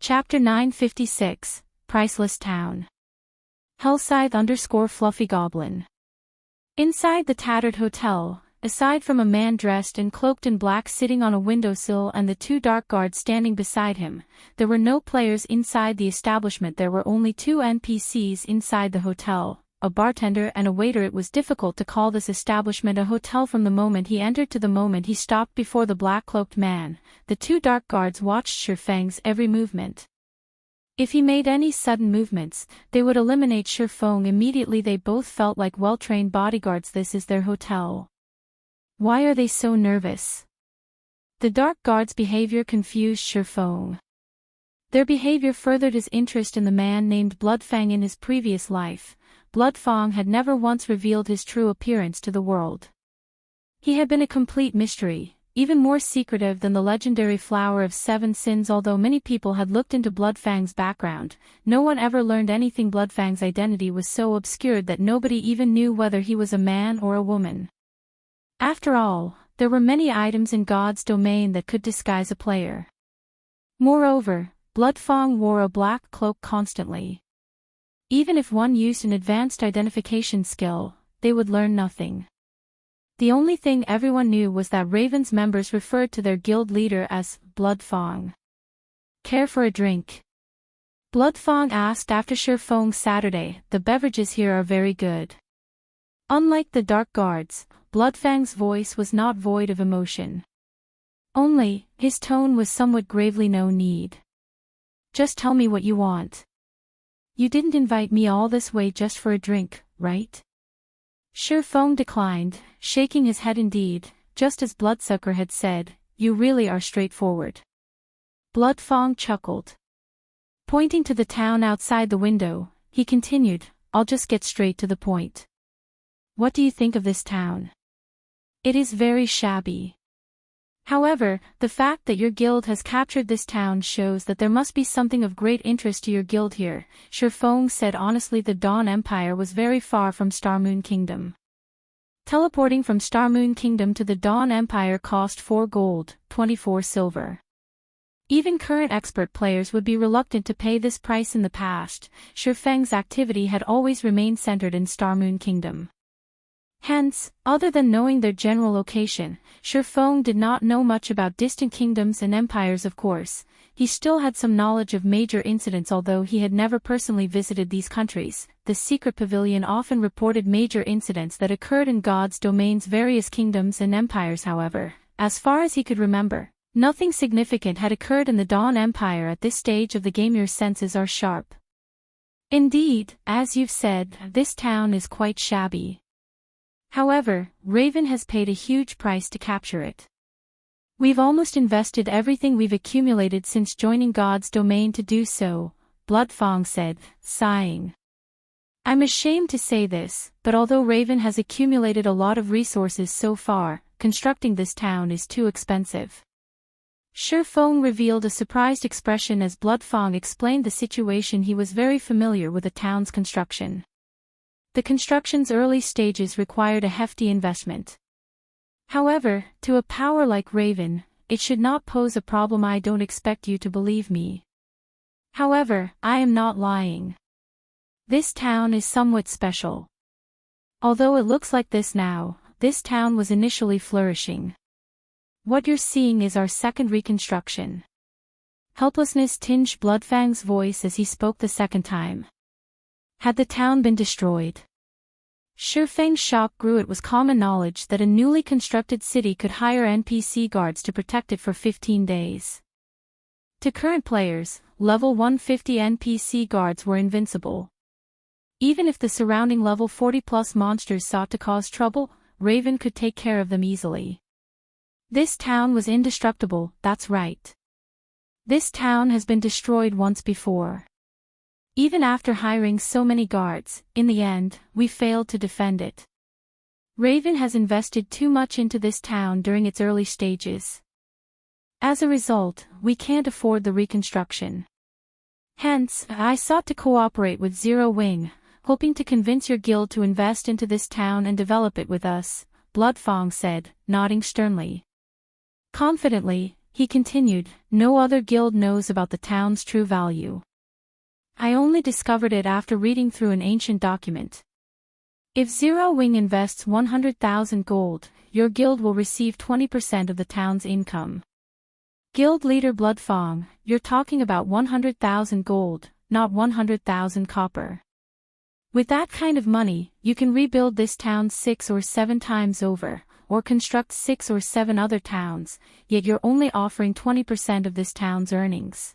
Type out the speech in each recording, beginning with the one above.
Chapter 956, Priceless Town. Hellscythe_Fluffy Goblin. Inside the tattered hotel, aside from a man dressed and cloaked in black sitting on a windowsill and the two dark guards standing beside him, there were no players inside the establishment. There were only two NPCs inside the hotel, a bartender and a waiter. It was difficult to call this establishment a hotel from the moment he entered to the moment he stopped before the black-cloaked man. The two dark guards watched Feng's every movement. If he made any sudden movements, they would eliminate Feng immediately. They both felt like well-trained bodyguards. This is their hotel. Why are they so nervous? The dark guards' behavior confused Feng. Their behavior furthered his interest in the man named Feng. In his previous life, Feng had never once revealed his true appearance to the world. He had been a complete mystery, even more secretive than the legendary Flower of Seven Sins. Although many people had looked into Feng's background, no one ever learned anything. Feng's identity was so obscured that nobody even knew whether he was a man or a woman. After all, there were many items in God's domain that could disguise a player. Moreover, Feng wore a black cloak constantly. Even if one used an advanced identification skill, they would learn nothing. The only thing everyone knew was that Raven's members referred to their guild leader as Feng. Care for a drink? Feng asked after Feng's Saturday. The beverages here are very good. Unlike the dark guards, Feng's voice was not void of emotion. Only, his tone was somewhat gravely. No need. Just tell me what you want. You didn't invite me all this way just for a drink, right? Feng declined, shaking his head. Indeed, just as Bloodsucker had said, you really are straightforward. Feng chuckled. Pointing to the town outside the window, he continued, I'll just get straight to the point. What do you think of this town? It is very shabby. However, the fact that your guild has captured this town shows that there must be something of great interest to your guild here, Feng said honestly. The Dawn Empire was very far from Starmoon Kingdom. Teleporting from Starmoon Kingdom to the Dawn Empire cost 4 gold, 24 silver. Even current expert players would be reluctant to pay this price. In the past, Feng's activity had always remained centered in Starmoon Kingdom. Hence, other than knowing their general location, Feng did not know much about distant kingdoms and empires. Of course, he still had some knowledge of major incidents. Although he had never personally visited these countries, the secret pavilion often reported major incidents that occurred in God's domain's various kingdoms and empires. However, as far as he could remember, nothing significant had occurred in the Dawn Empire at this stage of the game. Your senses are sharp. Indeed, as you've said, this town is quite shabby. However, Raven has paid a huge price to capture it. We've almost invested everything we've accumulated since joining God's domain to do so, Feng said, sighing. I'm ashamed to say this, but although Raven has accumulated a lot of resources so far, constructing this town is too expensive. Feng revealed a surprised expression as Feng explained the situation. He was very familiar with the town's construction. The construction's early stages required a hefty investment. However, to a power like Raven, it should not pose a problem. I don't expect you to believe me. However, I am not lying. This town is somewhat special. Although it looks like this now, this town was initially flourishing. What you're seeing is our second reconstruction. Helplessness tinged Feng's voice as he spoke the second time. Had the town been destroyed? Feng's shock grew. It was common knowledge that a newly constructed city could hire NPC guards to protect it for 15 days. To current players, level 150 NPC guards were invincible. Even if the surrounding level 40+ monsters sought to cause trouble, Raven could take care of them easily. This town was indestructible, that's right. This town has been destroyed once before. Even after hiring so many guards, in the end, we failed to defend it. Raven has invested too much into this town during its early stages. As a result, we can't afford the reconstruction. Hence, I sought to cooperate with Zero Wing, hoping to convince your guild to invest into this town and develop it with us, Feng said, nodding sternly. Confidently, He continued, "No other guild knows about the town's true value. I only discovered it after reading through an ancient document. If Zero Wing invests 100,000 gold, your guild will receive 20% of the town's income. Guild leader Blood Feng, you're talking about 100,000 gold, not 100,000 copper. With that kind of money, you can rebuild this town 6 or 7 times over, or construct 6 or 7 other towns, yet you're only offering 20% of this town's earnings.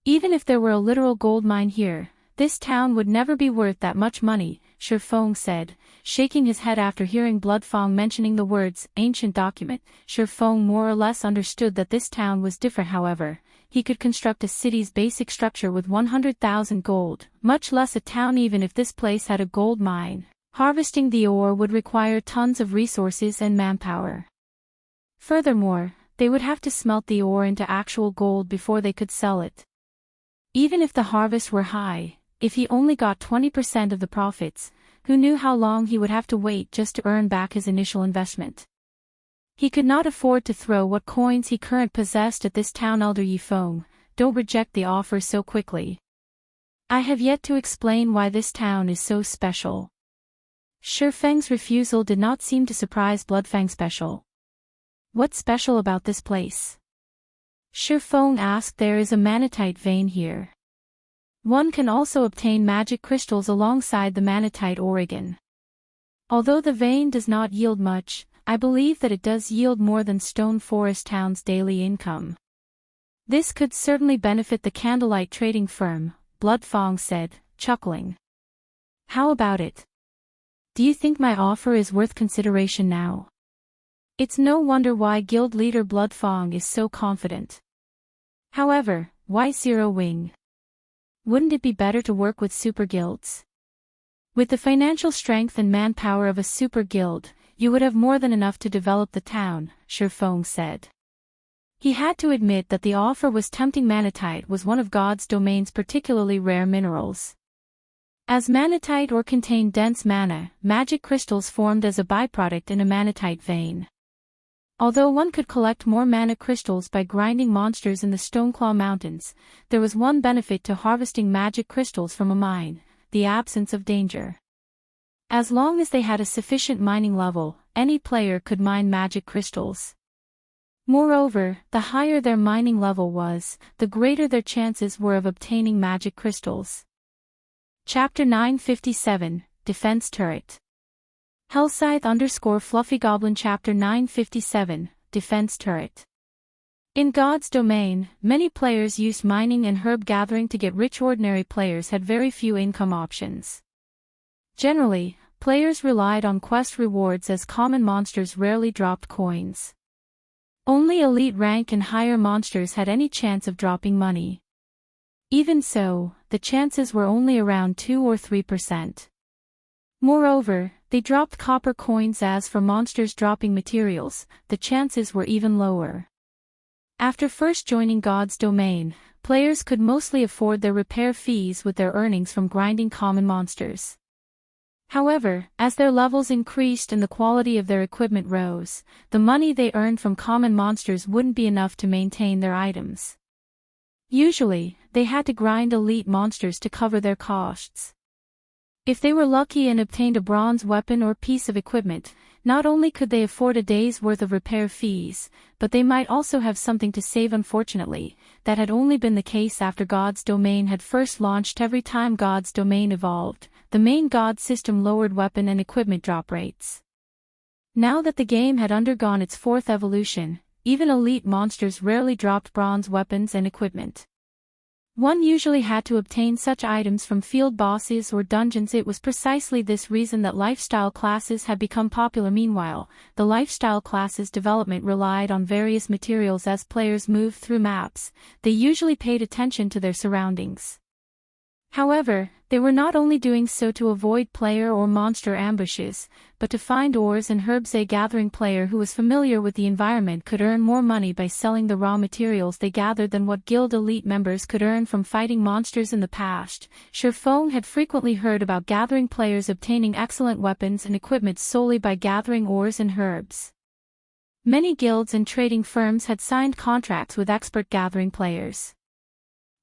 Even if there were a literal gold mine here, this town would never be worth that much money," Feng said, shaking his head after hearing Blood Feng mentioning the words, ancient document. Feng more or less understood that this town was different. However, he could construct a city's basic structure with 100,000 gold, much less a town. Even if this place had a gold mine, harvesting the ore would require tons of resources and manpower. Furthermore, they would have to smelt the ore into actual gold before they could sell it. Even if the harvest were high, if he only got 20% of the profits, who knew how long he would have to wait just to earn back his initial investment? He could not afford to throw what coins he currently possessed at this town. Elder Feng, don't reject the offer so quickly. I have yet to explain why this town is so special. Feng's refusal did not seem to surprise Bloodfang. Special? What's special about this place? Feng asked. There is a manatite vein here. One can also obtain magic crystals alongside the manatite ore. Although the vein does not yield much, I believe that it does yield more than Stone Forest Town's daily income. This could certainly benefit the Candlelight trading firm, Blood Feng said, chuckling. How about it? Do you think my offer is worth consideration now? It's no wonder why guild leader Blood Feng is so confident. However, why Zero Wing? Wouldn't it be better to work with super guilds? With the financial strength and manpower of a super guild, you would have more than enough to develop the town, Feng said. He had to admit that the offer was tempting. Manatite was one of God's domain's particularly rare minerals. As manatite ore contained dense mana, magic crystals formed as a byproduct in a manatite vein. Although one could collect more mana crystals by grinding monsters in the Stoneclaw Mountains, there was one benefit to harvesting magic crystals from a mine: the absence of danger. As long as they had a sufficient mining level, any player could mine magic crystals. Moreover, the higher their mining level was, the greater their chances were of obtaining magic crystals. Chapter 957, Defense Turret. Hellscythe_Fluffy Goblin. Chapter 957, Defense Turret. In God's domain, many players used mining and herb gathering to get rich. Ordinary players had very few income options. Generally, players relied on quest rewards, as common monsters rarely dropped coins. Only elite rank and higher monsters had any chance of dropping money. Even so, the chances were only around 2 or 3%. Moreover, they dropped copper coins. As for monsters dropping materials, the chances were even lower. After first joining God's domain, players could mostly afford their repair fees with their earnings from grinding common monsters. However, as their levels increased and the quality of their equipment rose, the money they earned from common monsters wouldn't be enough to maintain their items. Usually, they had to grind elite monsters to cover their costs. If they were lucky and obtained a bronze weapon or piece of equipment, not only could they afford a day's worth of repair fees, but they might also have something to save. Unfortunately, that had only been the case after God's domain had first launched. Every time God's domain evolved, the main God system lowered weapon and equipment drop rates. Now that the game had undergone its 4th evolution, even elite monsters rarely dropped bronze weapons and equipment. One usually had to obtain such items from field bosses or dungeons. It was precisely this reason that lifestyle classes had become popular. Meanwhile, the lifestyle classes' development relied on various materials. As players moved through maps, they usually paid attention to their surroundings. However, they were not only doing so to avoid player or monster ambushes, but to find ores and herbs. A gathering player who was familiar with the environment could earn more money by selling the raw materials they gathered than what guild elite members could earn from fighting monsters in the past. Feng had frequently heard about gathering players obtaining excellent weapons and equipment solely by gathering ores and herbs. Many guilds and trading firms had signed contracts with expert gathering players.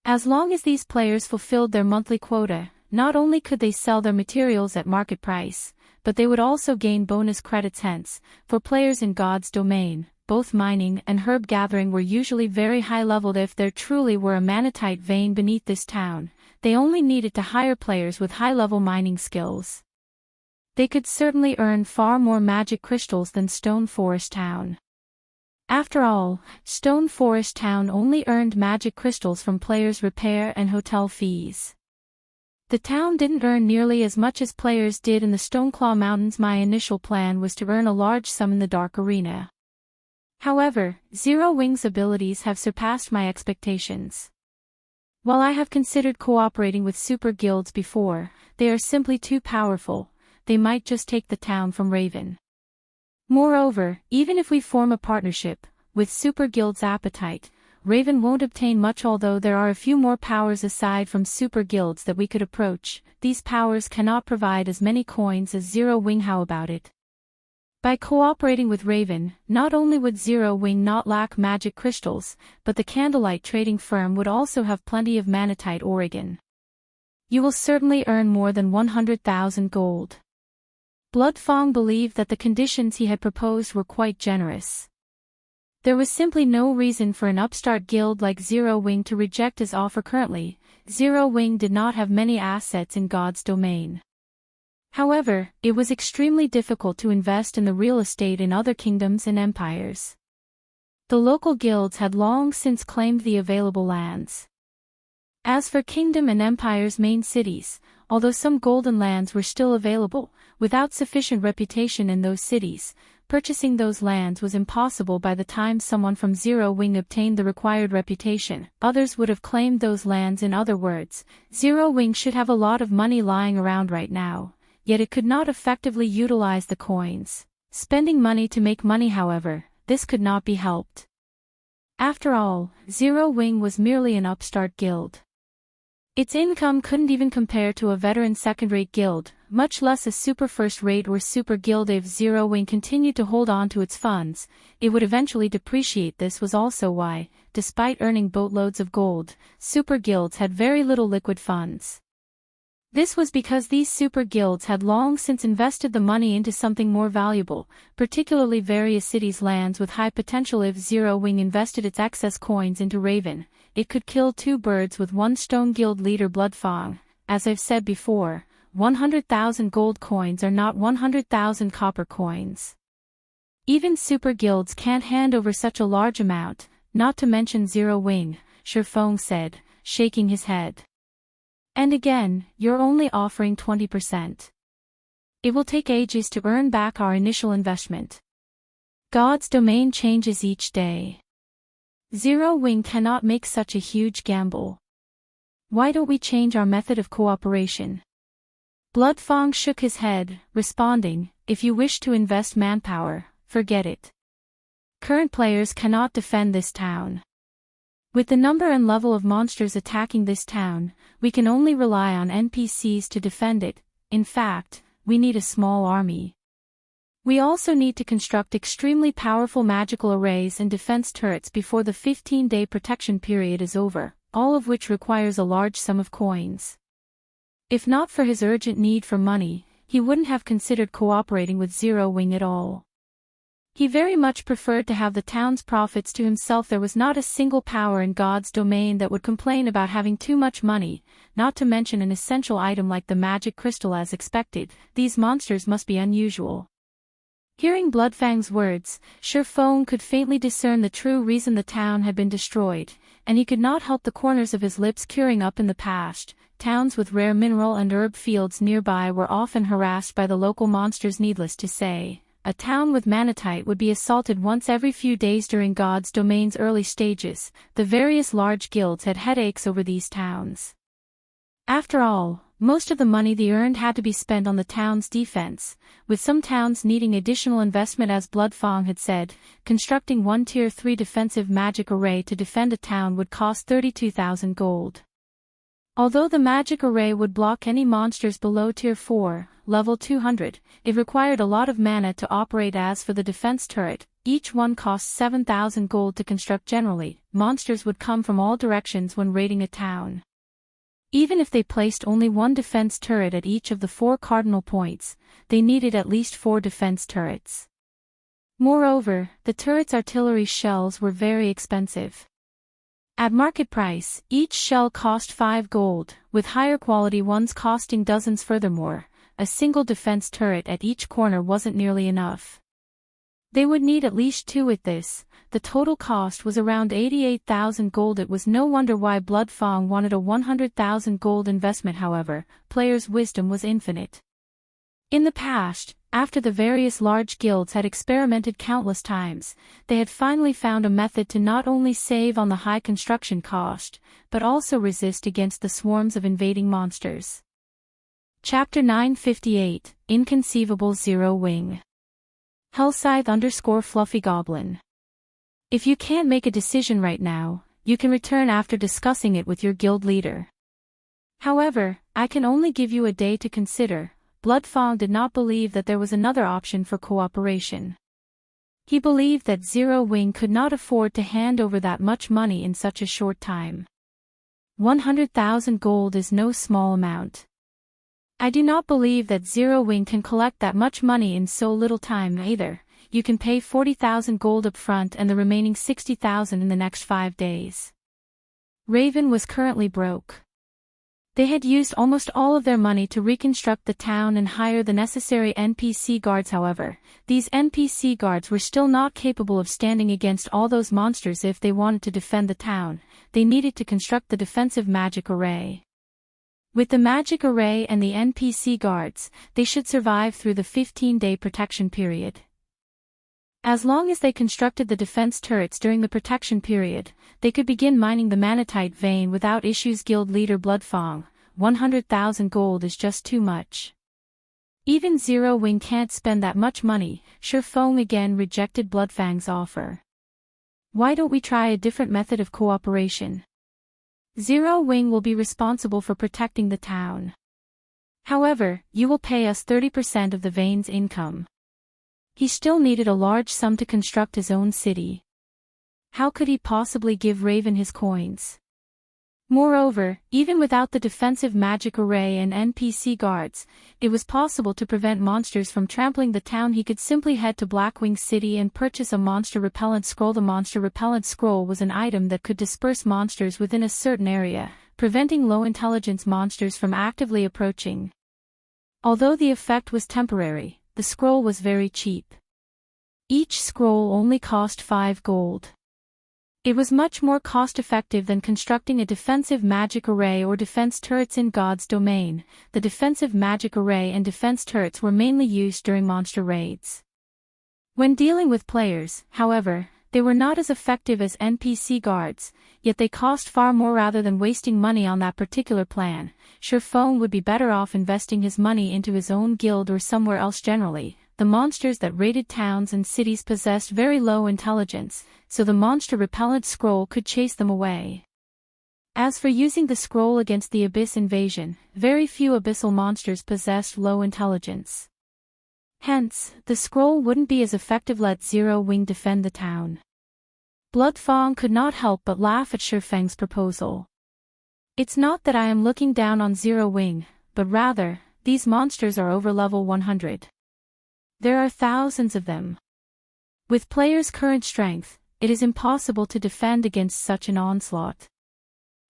As long as these players fulfilled their monthly quota, not only could they sell their materials at market price, but they would also gain bonus credits. Hence, for players in God's domain, both mining and herb gathering were usually very high-leveled. If there truly were a manatite vein beneath this town, they only needed to hire players with high-level mining skills. They could certainly earn far more magic crystals than Stone Forest Town. After all, Stone Forest Town only earned magic crystals from players' repair and hotel fees. The town didn't earn nearly as much as players did in the Stoneclaw Mountains. My initial plan was to earn a large sum in the Dark Arena. However, Zero Wing's abilities have surpassed my expectations. While I have considered cooperating with super guilds before, they are simply too powerful. They might just take the town from Raven. Moreover, even if we form a partnership, with Super Guild's appetite, Raven won't obtain much. Although there are a few more powers aside from Super Guilds that we could approach, these powers cannot provide as many coins as Zero Wing. How about it? By cooperating with Raven, not only would Zero Wing not lack magic crystals, but the Candlelight trading firm would also have plenty of manatite Oregon. You will certainly earn more than 100,000 gold. Feng believed that the conditions he had proposed were quite generous. There was simply no reason for an upstart guild like Zero Wing to reject his offer. Currently, Zero Wing did not have many assets in God's domain. However, it was extremely difficult to invest in the real estate in other kingdoms and empires. The local guilds had long since claimed the available lands. As for kingdom and empire's main cities, although some golden lands were still available, without sufficient reputation in those cities, purchasing those lands was impossible. By the time someone from Zero Wing obtained the required reputation, others would have claimed those lands. In other words, Zero Wing should have a lot of money lying around right now, yet it could not effectively utilize the coins. Spending money to make money. However, this could not be helped. After all, Zero Wing was merely an upstart guild. Its income couldn't even compare to a veteran second-rate guild, much less a super first-rate or super guild. If Zero Wing continued to hold on to its funds, it would eventually depreciate. This was also why, despite earning boatloads of gold, super guilds had very little liquid funds. This was because these super guilds had long since invested the money into something more valuable, particularly various cities' lands with high potential. If Zero Wing invested its excess coins into Raven, it could kill two birds with one stone. Guild leader Feng, as I've said before, 100,000 gold coins are not 100,000 copper coins. Even super guilds can't hand over such a large amount, not to mention Zero Wing, Feng said, shaking his head. And again, you're only offering 20%. It will take ages to earn back our initial investment. God's domain changes each day. Zero Wing cannot make such a huge gamble. Why don't we change our method of cooperation? Feng shook his head, responding, if you wish to invest manpower, forget it. Current players cannot defend this town. With the number and level of monsters attacking this town, we can only rely on NPCs to defend it. In fact, we need a small army. We also need to construct extremely powerful magical arrays and defense turrets before the 15-day protection period is over, all of which requires a large sum of coins. If not for his urgent need for money, he wouldn't have considered cooperating with Zero Wing at all. He very much preferred to have the town's profits to himself. There was not a single power in God's domain that would complain about having too much money, not to mention an essential item like the magic crystal. As expected, these monsters must be unusual. Hearing Bloodfang's words, Feng could faintly discern the true reason the town had been destroyed, and he could not help the corners of his lips curing up. In the past, towns with rare mineral and herb fields nearby were often harassed by the local monsters. Needless to say, a town with manatite would be assaulted once every few days. During God's domain's early stages, the various large guilds had headaches over these towns. After all, most of the money they earned had to be spent on the town's defense, with some towns needing additional investment. As Feng had said, constructing one Tier 3 defensive magic array to defend a town would cost 32,000 gold. Although the magic array would block any monsters below Tier 4, level 200, it required a lot of mana to operate. As for the defense turret, each one costs 7,000 gold to construct. Generally, monsters would come from all directions when raiding a town. Even if they placed only one defense turret at each of the 4 cardinal points, they needed at least 4 defense turrets. Moreover, the turret's artillery shells were very expensive. At market price, each shell cost 5 gold, with higher quality ones costing dozens. Furthermore, a single defense turret at each corner wasn't nearly enough. They would need at least 2 with this. The total cost was around 88,000 gold. It was no wonder why Feng wanted a 100,000 gold investment. However, players' wisdom was infinite. In the past, after the various large guilds had experimented countless times, they had finally found a method to not only save on the high construction cost, but also resist against the swarms of invading monsters. Chapter 958, Inconceivable Zero Wing. Hellscythe_Fluffy Goblin. If you can't make a decision right now, you can return after discussing it with your guild leader. However, I can only give you a day to consider. Feng did not believe that there was another option for cooperation. He believed that Zero Wing could not afford to hand over that much money in such a short time. 100,000 gold is no small amount. I do not believe that Zero Wing can collect that much money in so little time either. You can pay 40,000 gold up front and the remaining 60,000 in the next 5 days. Raven was currently broke. They had used almost all of their money to reconstruct the town and hire the necessary NPC guards. However, these NPC guards were still not capable of standing against all those monsters. If they wanted to defend the town, they needed to construct the defensive magic array. With the magic array and the NPC guards, they should survive through the 15-day protection period. As long as they constructed the defense turrets during the protection period, they could begin mining the manatite vein without issues. Guild leader Feng, 100,000 gold is just too much. Even Zero Wing can't spend that much money. Feng again rejected Feng's offer. Why don't we try a different method of cooperation? Zero Wing will be responsible for protecting the town. However, you will pay us 30% of the vein's income. He still needed a large sum to construct his own city. How could he possibly give Raven his coins? Moreover, even without the defensive magic array and NPC guards, it was possible to prevent monsters from trampling the town. He could simply head to Blackwing City and purchase a monster repellent scroll. The monster repellent scroll was an item that could disperse monsters within a certain area, preventing low-intelligence monsters from actively approaching. Although the effect was temporary, the scroll was very cheap. Each scroll only cost 5 gold. It was much more cost-effective than constructing a defensive magic array or defense turrets in God's domain. The defensive magic array and defense turrets were mainly used during monster raids. When dealing with players, however, they were not as effective as NPC guards, yet they cost far more. Rather than wasting money on that particular plan, Feng would be better off investing his money into his own guild or somewhere else. Generally, the monsters that raided towns and cities possessed very low intelligence, so the monster repellent scroll could chase them away. As for using the scroll against the abyss invasion, very few abyssal monsters possessed low intelligence. Hence, the scroll wouldn't be as effective. Let Zero Wing defend the town. Feng could not help but laugh at Feng's proposal. It's not that I am looking down on Zero Wing, but rather, these monsters are over level 100. There are thousands of them. With players' current strength, it is impossible to defend against such an onslaught.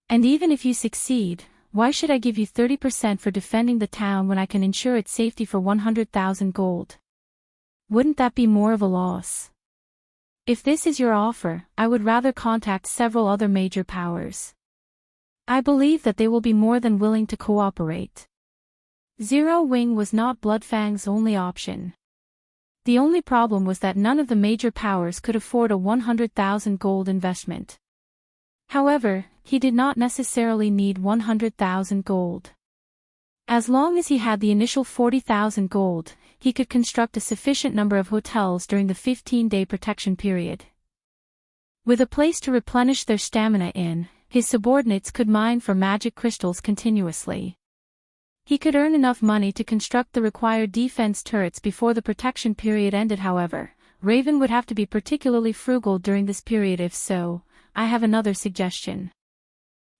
And even if you succeed, why should I give you 30% for defending the town when I can ensure its safety for 100,000 gold? Wouldn't that be more of a loss? If this is your offer, I would rather contact several other major powers. I believe that they will be more than willing to cooperate. Zero Wing was not Feng's only option. The only problem was that none of the major powers could afford a 100,000 gold investment. However, he did not necessarily need 100,000 gold. As long as he had the initial 40,000 gold, he could construct a sufficient number of hotels during the 15-day protection period. With a place to replenish their stamina in, his subordinates could mine for magic crystals continuously. He could earn enough money to construct the required defense turrets before the protection period ended. However, Raven would have to be particularly frugal during this period. If so, I have another suggestion.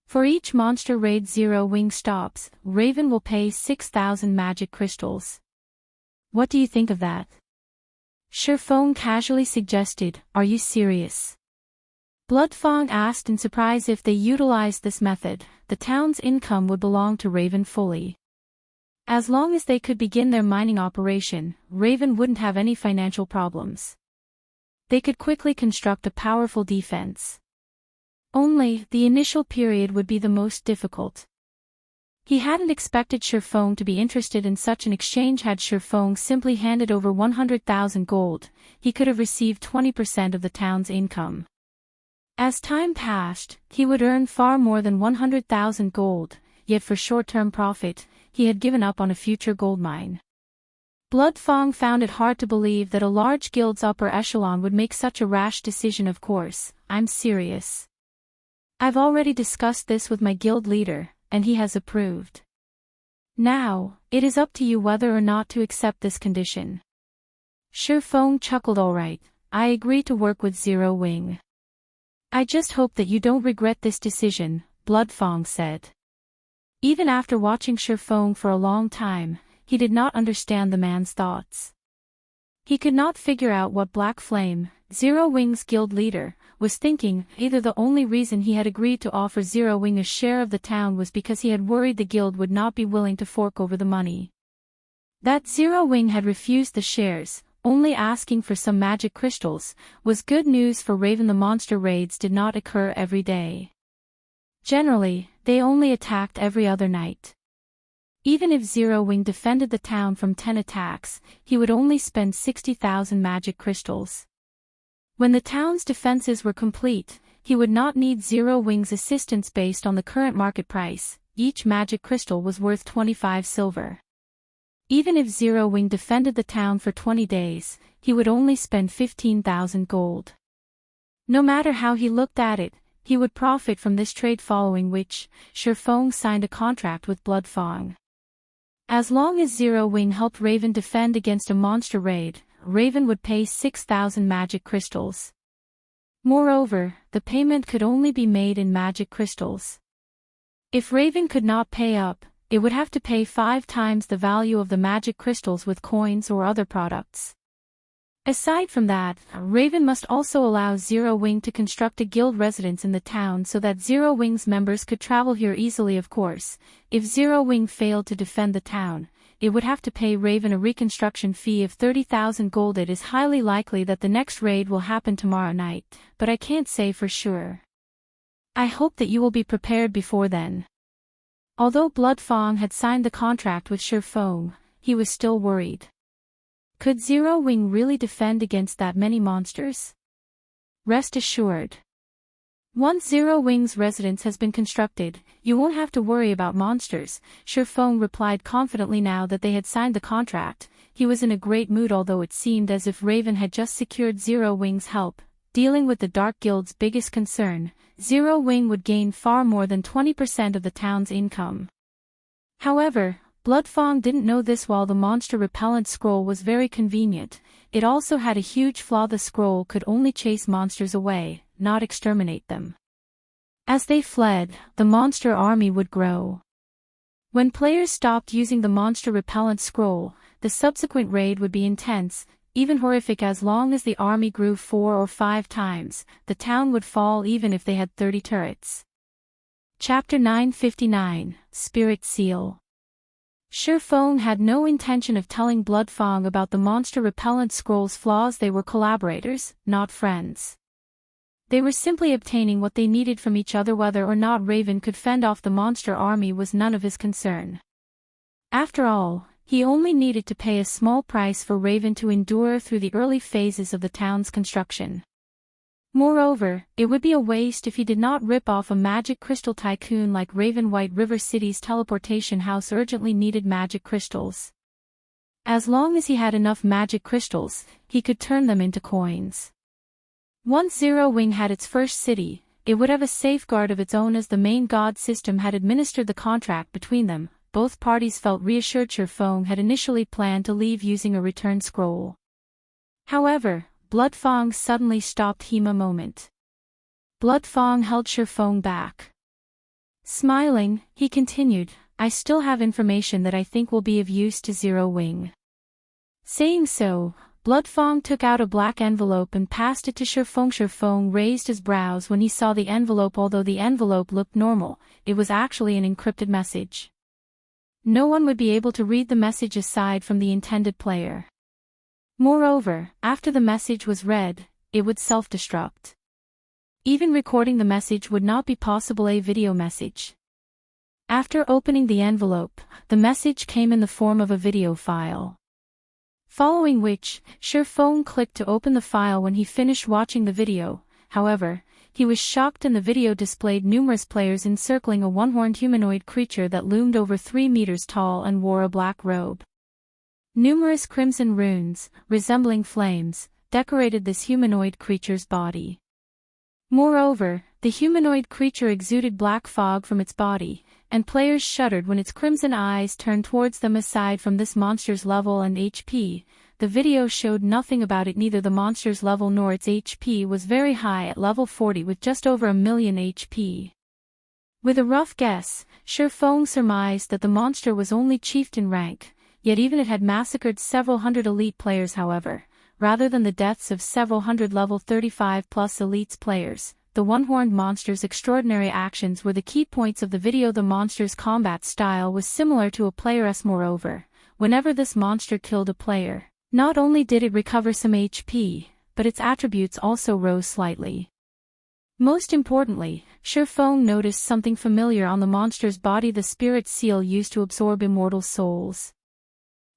For each monster raid Zero Wing stops, Raven will pay 6,000 magic crystals. What do you think of that? Feng casually suggested, are you serious? Feng asked in surprise. If they utilized this method, the town's income would belong to Raven fully. As long as they could begin their mining operation, Raven wouldn't have any financial problems. They could quickly construct a powerful defense. Only, the initial period would be the most difficult. He hadn't expected Feng to be interested in such an exchange. Had Feng simply handed over 100,000 gold, he could have received 20% of the town's income. As time passed, he would earn far more than 100,000 gold, yet for short-term profit, he had given up on a future gold mine. Feng found it hard to believe that a large guild's upper echelon would make such a rash decision. Of course, I'm serious. I've already discussed this with my guild leader, and he has approved. Now, it is up to you whether or not to accept this condition. Feng chuckled. All right, I agree to work with Zero Wing. I just hope that you don't regret this decision, Feng said. Even after watching Feng for a long time, he did not understand the man's thoughts. He could not figure out what Black Flame, Zero Wing's guild leader, was thinking. Either the only reason he had agreed to offer Zero Wing a share of the town was because he had worried the guild would not be willing to fork over the money. That Zero Wing had refused the shares, only asking for some magic crystals, was good news for Raven. The monster raids did not occur every day. Generally, they only attacked every other night. Even if Zero Wing defended the town from 10 attacks, he would only spend 60,000 magic crystals. When the town's defenses were complete, he would not need Zero Wing's assistance. Based on the current market price, each magic crystal was worth 25 silver. Even if Zero Wing defended the town for 20 days, he would only spend 15,000 gold. No matter how he looked at it, he would profit from this trade, following which, Feng signed a contract with Feng. As long as Zero Wing helped Raven defend against a monster raid, Raven would pay 6,000 magic crystals. Moreover, the payment could only be made in magic crystals. If Raven could not pay up, it would have to pay 5 times the value of the magic crystals with coins or other products. Aside from that, Raven must also allow Zero Wing to construct a guild residence in the town so that Zero Wing's members could travel here easily. Of course, if Zero Wing failed to defend the town, it would have to pay Raven a reconstruction fee of 30,000 gold. It is highly likely that the next raid will happen tomorrow night, but I can't say for sure. I hope that you will be prepared before then. Although Feng had signed the contract with Feng, he was still worried. Could Zero Wing really defend against that many monsters? Rest assured. Once Zero Wing's residence has been constructed, you won't have to worry about monsters, Feng replied confidently. Now that they had signed the contract, he was in a great mood. Although it seemed as if Raven had just secured Zero Wing's help, dealing with the Dark Guild's biggest concern, Zero Wing would gain far more than 20% of the town's income. However, Feng didn't know this. While the monster repellent scroll was very convenient, it also had a huge flaw. The scroll could only chase monsters away, not exterminate them. As they fled, the monster army would grow. When players stopped using the monster repellent scroll, the subsequent raid would be intense, even horrific. As long as the army grew 4 or 5 times, the town would fall even if they had 30 turrets. Chapter 959, Spirit Seal. Feng had no intention of telling Feng about the monster repellent scroll's flaws. They were collaborators, not friends. They were simply obtaining what they needed from each other. Whether or not Raven could fend off the monster army was none of his concern. After all, he only needed to pay a small price for Raven to endure through the early phases of the town's construction. Moreover, it would be a waste if he did not rip off a magic crystal tycoon like Raven. White River City's teleportation house urgently needed magic crystals. As long as he had enough magic crystals, he could turn them into coins. Once Zero Wing had its first city, it would have a safeguard of its own. As the main god system had administered the contract between them, both parties felt reassured. Feng had initially planned to leave using a return scroll. However, Blood Feng suddenly stopped him a moment. Blood Feng held Feng back. Smiling, he continued, I still have information that I think will be of use to Zero Wing. Saying so, Blood Feng took out a black envelope and passed it to Feng. Feng raised his brows when he saw the envelope. Although the envelope looked normal, it was actually an encrypted message. No one would be able to read the message aside from the intended player. Moreover, after the message was read, it would self-destruct. Even recording the message would not be possible. A video message. After opening the envelope, the message came in the form of a video file. Following which, Feng clicked to open the file. When he finished watching the video, however, he was shocked, and the video displayed numerous players encircling a one-horned humanoid creature that loomed over 3 meters tall and wore a black robe. Numerous crimson runes, resembling flames, decorated this humanoid creature's body. Moreover, the humanoid creature exuded black fog from its body, and players shuddered when its crimson eyes turned towards them. Aside from this monster's level and HP, the video showed nothing about it. Neither the monster's level nor its HP was very high at level 40 with just over 1,000,000 HP. With a rough guess, Feng surmised that the monster was only chieftain rank, yet even it had massacred several hundred elite players. However, rather than the deaths of several hundred level 35+ elites players, the one-horned monster's extraordinary actions were the key points of the video. The monster's combat style was similar to a player's. Moreover, whenever this monster killed a player, not only did it recover some HP, but its attributes also rose slightly. Most importantly, Feng noticed something familiar on the monster's body: the spirit seal used to absorb immortal souls.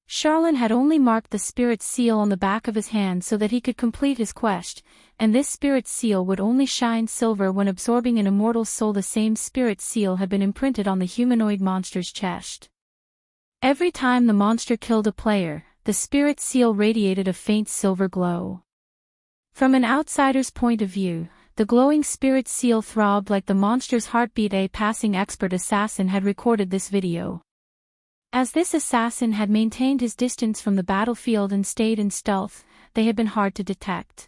Charlin had only marked the spirit seal on the back of his hand so that he could complete his quest, and this spirit seal would only shine silver when absorbing an immortal soul. The same spirit seal had been imprinted on the humanoid monster's chest. Every time the monster killed a player, the spirit seal radiated a faint silver glow. From an outsider's point of view, the glowing spirit seal throbbed like the monster's heartbeat. A passing expert assassin had recorded this video. As this assassin had maintained his distance from the battlefield and stayed in stealth, they had been hard to detect.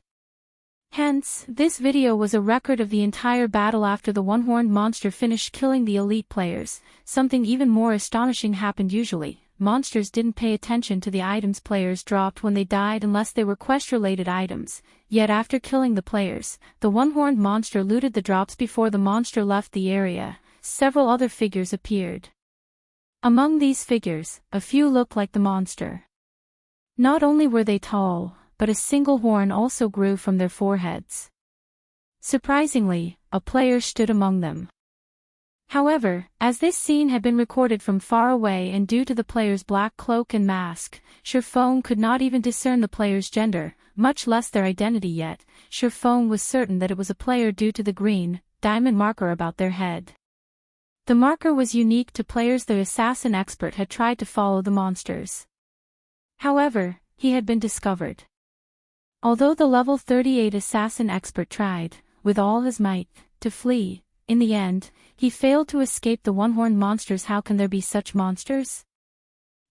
Hence, this video was a record of the entire battle. After the one-horned monster finished killing the elite players, something even more astonishing happened. Usually, monsters didn't pay attention to the items players dropped when they died unless they were quest-related items, yet after killing the players, the one-horned monster looted the drops. Before the monster left the area, several other figures appeared. Among these figures, a few looked like the monster. Not only were they tall, but a single horn also grew from their foreheads. Surprisingly, a player stood among them. However, as this scene had been recorded from far away and due to the player's black cloak and mask, Feng could not even discern the player's gender, much less their identity. Yet, Feng was certain that it was a player due to the green, diamond marker about their head. The marker was unique to players. The assassin expert had tried to follow the monsters. However, he had been discovered. Although the level 38 assassin expert tried, with all his might, to flee, in the end, he failed to escape the one-horned monsters. How can there be such monsters?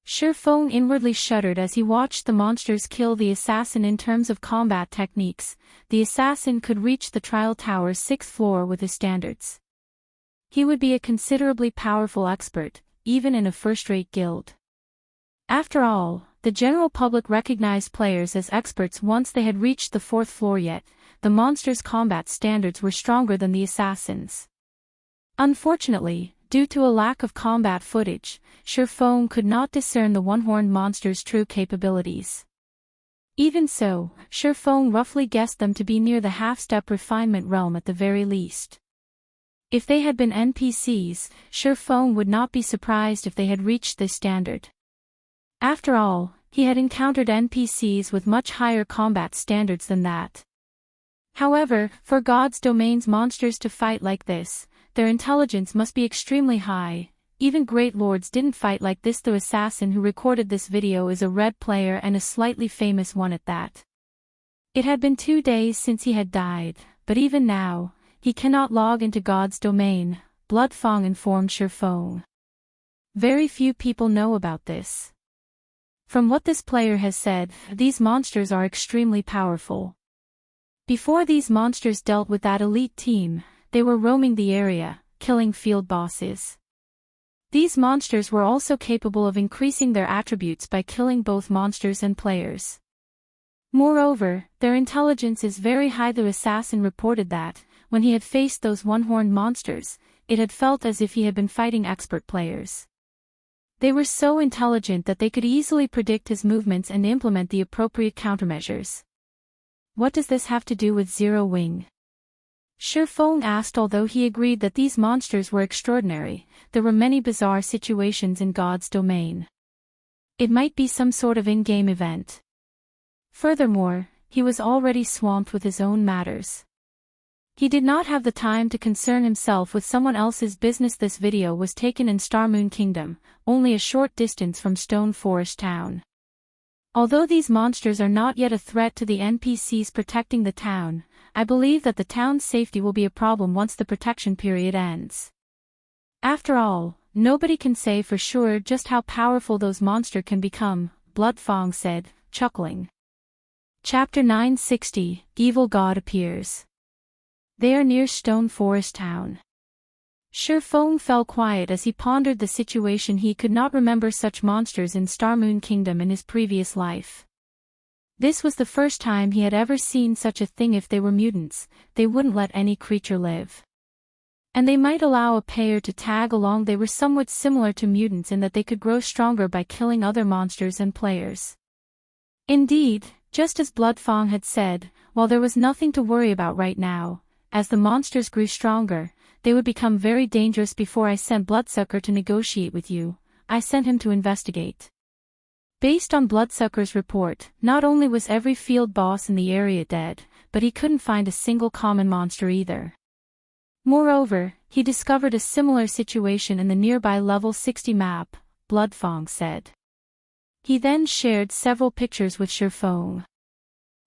Feng inwardly shuddered as he watched the monsters kill the assassin. In terms of combat techniques, the assassin could reach the trial tower's 6th floor with his standards. He would be a considerably powerful expert, even in a first-rate guild. After all, the general public recognized players as experts once they had reached the 4th floor. Yet, the monsters' combat standards were stronger than the assassins. Unfortunately, due to a lack of combat footage, Feng could not discern the one-horned monster's true capabilities. Even so, Feng roughly guessed them to be near the half-step refinement realm at the very least. If they had been NPCs, Feng would not be surprised if they had reached this standard. After all, he had encountered NPCs with much higher combat standards than that. However, for God's domain's monsters to fight like this, their intelligence must be extremely high. Even great lords didn't fight like this. The assassin who recorded this video is a red player and a slightly famous one at that. It had been 2 days since he had died, but even now, he cannot log into God's domain, Blood Feng informed Feng. Very few people know about this. From what this player has said, these monsters are extremely powerful. Before these monsters dealt with that elite team, they were roaming the area, killing field bosses. These monsters were also capable of increasing their attributes by killing both monsters and players. Moreover, their intelligence is very high. The assassin reported that, when he had faced those one-horned monsters, it had felt as if he had been fighting expert players. They were so intelligent that they could easily predict his movements and implement the appropriate countermeasures. What does this have to do with Zero Wing? Feng asked. Although he agreed that these monsters were extraordinary, there were many bizarre situations in God's domain. It might be some sort of in-game event. Furthermore, he was already swamped with his own matters. He did not have the time to concern himself with someone else's business. This video was taken in Starmoon Kingdom, only a short distance from Stone Forest Town. Although these monsters are not yet a threat to the NPCs protecting the town, I believe that the town's safety will be a problem once the protection period ends. After all, nobody can say for sure just how powerful those monsters can become, Feng said, chuckling. Chapter 960, Evil God Appears. They are near Stone Forest Town. Feng fell quiet as he pondered the situation. He could not remember such monsters in Starmoon Kingdom in his previous life. This was the first time he had ever seen such a thing. If they were mutants, they wouldn't let any creature live. And they might allow a player to tag along. They were somewhat similar to mutants in that they could grow stronger by killing other monsters and players. Indeed, just as Feng had said, while there was nothing to worry about right now, as the monsters grew stronger, they would become very dangerous. Before I sent Bloodsucker to negotiate with you, I sent him to investigate. Based on Bloodsucker's report, not only was every field boss in the area dead, but he couldn't find a single common monster either. Moreover, he discovered a similar situation in the nearby level 60 map, Feng said. He then shared several pictures with Feng.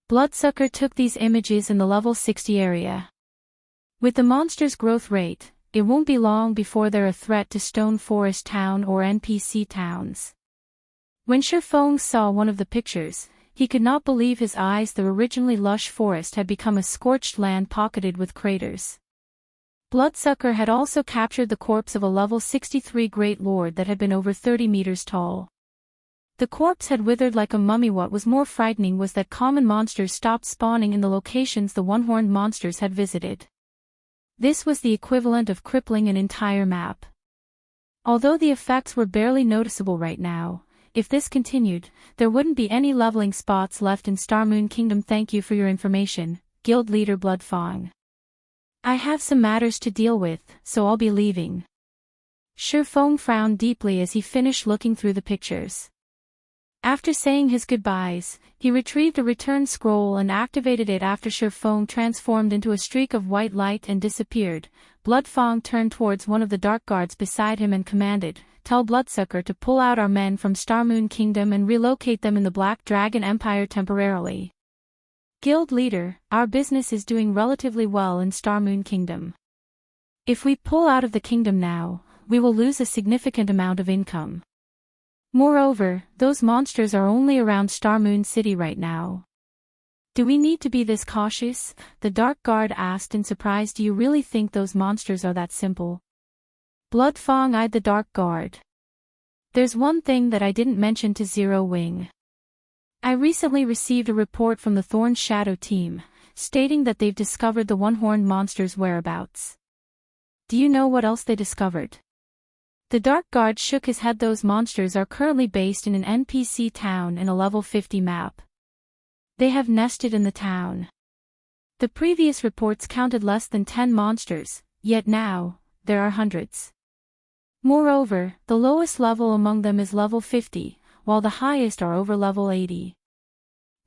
Bloodsucker took these images in the level 60 area. With the monster's growth rate, it won't be long before they're a threat to Stone Forest Town or NPC towns. When Feng saw one of the pictures, he could not believe his eyes. The originally lush forest had become a scorched land pocketed with craters. Bloodsucker had also captured the corpse of a level 63 Great Lord that had been over 30 meters tall. The corpse had withered like a mummy. What was more frightening was that common monsters stopped spawning in the locations the one-horned monsters had visited. This was the equivalent of crippling an entire map. Although the effects were barely noticeable right now, if this continued, there wouldn't be any leveling spots left in Starmoon Kingdom. Thank you for your information, Guild Leader Feng. I have some matters to deal with, so I'll be leaving. Feng frowned deeply as he finished looking through the pictures. After saying his goodbyes, he retrieved a return scroll and activated it. After Feng transformed into a streak of white light and disappeared, Feng turned towards one of the dark guards beside him and commanded, "Tell Bloodsucker to pull out our men from Starmoon Kingdom and relocate them in the Black Dragon Empire temporarily." Guild Leader, our business is doing relatively well in Starmoon Kingdom. If we pull out of the kingdom now, we will lose a significant amount of income. Moreover, those monsters are only around Starmoon City right now. Do we need to be this cautious? The Dark Guard asked in surprise. Do you really think those monsters are that simple? Feng eyed the Dark Guard. There's one thing that I didn't mention to Zero Wing. I recently received a report from the Thorn Shadow team, stating that they've discovered the one-horned monster's whereabouts. Do you know what else they discovered? The Dark Guard shook his head. Those monsters are currently based in an NPC town in a level 50 map. They have nested in the town. The previous reports counted less than 10 monsters, yet now, there are hundreds. Moreover, the lowest level among them is level 50, while the highest are over level 80.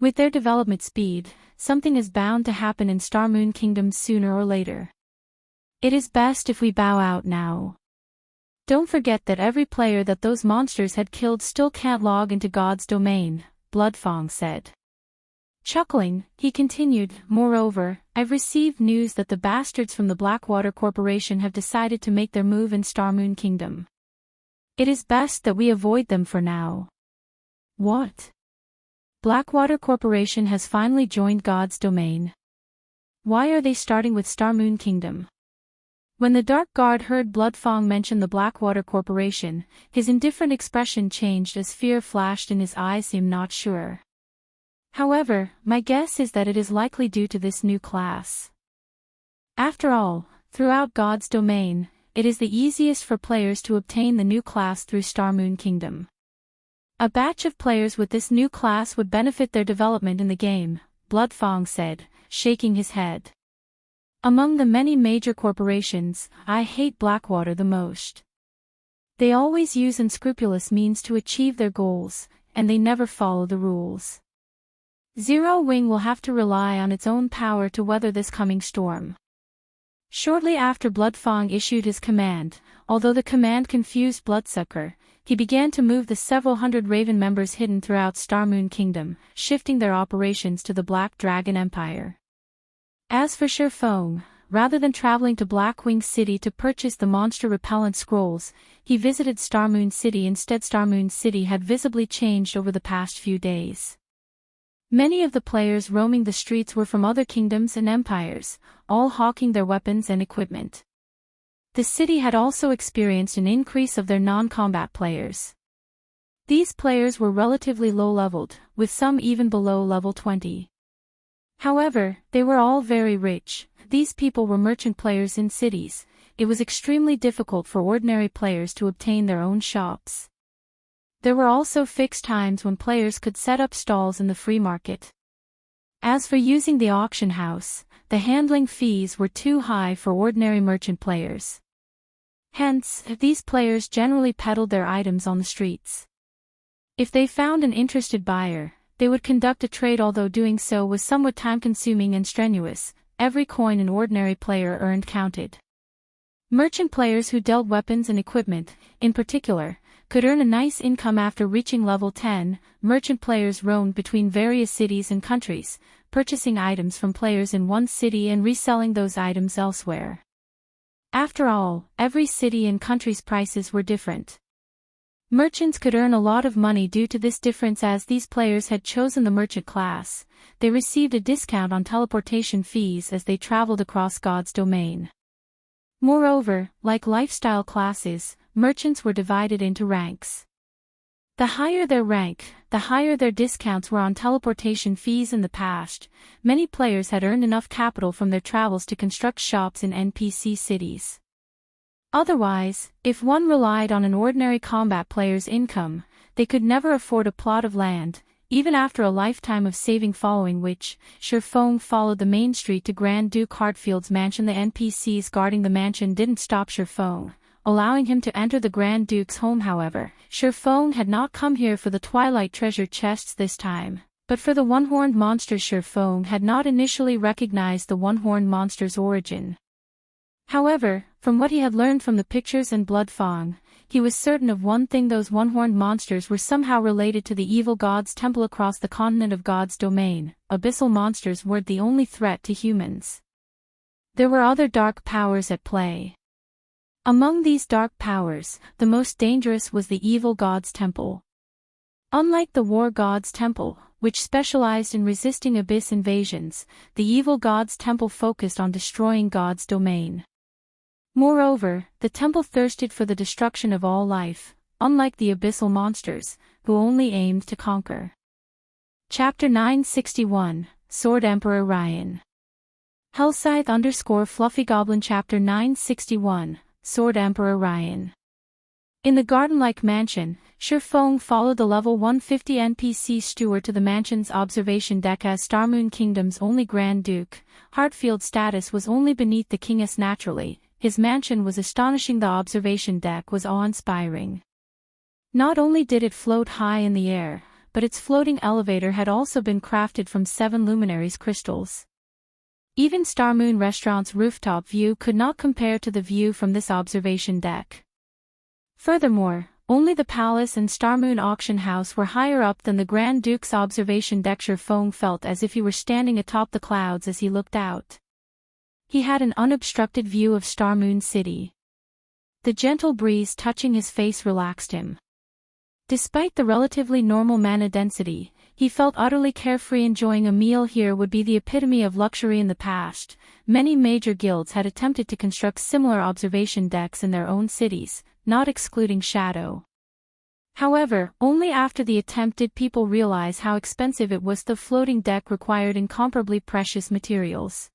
With their development speed, something is bound to happen in Starmoon Kingdom sooner or later. It is best if we bow out now. Don't forget that every player that those monsters had killed still can't log into God's domain, Feng said. Chuckling, he continued, "Moreover, I've received news that the bastards from the Blackwater Corporation have decided to make their move in Starmoon Kingdom. It is best that we avoid them for now." What? Blackwater Corporation has finally joined God's domain. Why are they starting with Star Moon Kingdom? When the Dark Guard heard Feng mention the Blackwater Corporation, his indifferent expression changed as fear flashed in his eyes. I'm not sure. However, my guess is that it is likely due to this new class. After all, throughout God's domain, it is the easiest for players to obtain the new class through Star Moon Kingdom. A batch of players with this new class would benefit their development in the game, Feng said, shaking his head. Among the many major corporations, I hate Blackwater the most. They always use unscrupulous means to achieve their goals, and they never follow the rules. Zero Wing will have to rely on its own power to weather this coming storm. Shortly after Feng issued his command, although the command confused Bloodsucker, he began to move the several hundred Raven members hidden throughout Star Moon Kingdom, shifting their operations to the Black Dragon Empire. As for Feng, rather than traveling to Blackwing City to purchase the monster repellent scrolls, he visited Star Moon City instead. Star Moon City had visibly changed over the past few days. Many of the players roaming the streets were from other kingdoms and empires, all hawking their weapons and equipment. The city had also experienced an increase of their non-combat players. These players were relatively low-leveled, with some even below level 20. However, they were all very rich. These people were merchant players in cities. It was extremely difficult for ordinary players to obtain their own shops. There were also fixed times when players could set up stalls in the free market. As for using the auction house, the handling fees were too high for ordinary merchant players. Hence, these players generally peddled their items on the streets. If they found an interested buyer, they would conduct a trade. Although doing so was somewhat time-consuming and strenuous, every coin an ordinary player earned counted. Merchant players who dealt weapons and equipment, in particular, could earn a nice income after reaching level 10. Merchant players roamed between various cities and countries, purchasing items from players in one city and reselling those items elsewhere. After all, every city and country's prices were different. Merchants could earn a lot of money due to this difference. As these players had chosen the merchant class, they received a discount on teleportation fees as they traveled across God's domain. Moreover, like lifestyle classes, merchants were divided into ranks. The higher their rank, the higher their discounts were on teleportation fees. In the past, many players had earned enough capital from their travels to construct shops in NPC cities. Otherwise, if one relied on an ordinary combat player's income, they could never afford a plot of land, even after a lifetime of saving. Following which, Feng followed the main street to Grand Duke Heartfield's mansion. The NPCs guarding the mansion didn't stop Feng, allowing him to enter the Grand Duke's home. However, Feng had not come here for the Twilight treasure chests this time, but for the one-horned monster. Feng had not initially recognized the one-horned monster's origin. However, from what he had learned from the pictures and Feng, he was certain of one thing: those one-horned monsters were somehow related to the evil God's temple across the continent of God's domain. Abyssal monsters weren't the only threat to humans. There were other dark powers at play. Among these dark powers, the most dangerous was the evil God's temple. Unlike the war God's temple, which specialized in resisting abyss invasions, the evil God's temple focused on destroying God's domain. Moreover, the temple thirsted for the destruction of all life, unlike the abyssal monsters, who only aimed to conquer. Chapter 961, Sword Emperor Ryan. Hellscythe _Fluffy Chapter 961, Sword Emperor Ryan. In the garden-like mansion, Feng followed the level 150 NPC steward to the mansion's observation deck. As Star Moon Kingdom's only Grand Duke, Heartfield's status was only beneath the king's. Naturally, his mansion was astonishing. The observation deck was awe-inspiring. Not only did it float high in the air, but its floating elevator had also been crafted from 7 luminaries crystals. Even Star Moon Restaurant's rooftop view could not compare to the view from this observation deck. Furthermore, only the palace and Star Moon auction house were higher up than the Grand Duke's observation deck. Feng felt as if he were standing atop the clouds as he looked out. He had an unobstructed view of Star Moon City. The gentle breeze touching his face relaxed him. Despite the relatively normal mana density, He felt utterly carefree. Enjoying a meal here would be the epitome of luxury. In the past, many major guilds had attempted to construct similar observation decks in their own cities, not excluding Shadow. However, only after the attempt did people realize how expensive it was. The floating deck required incomparably precious materials.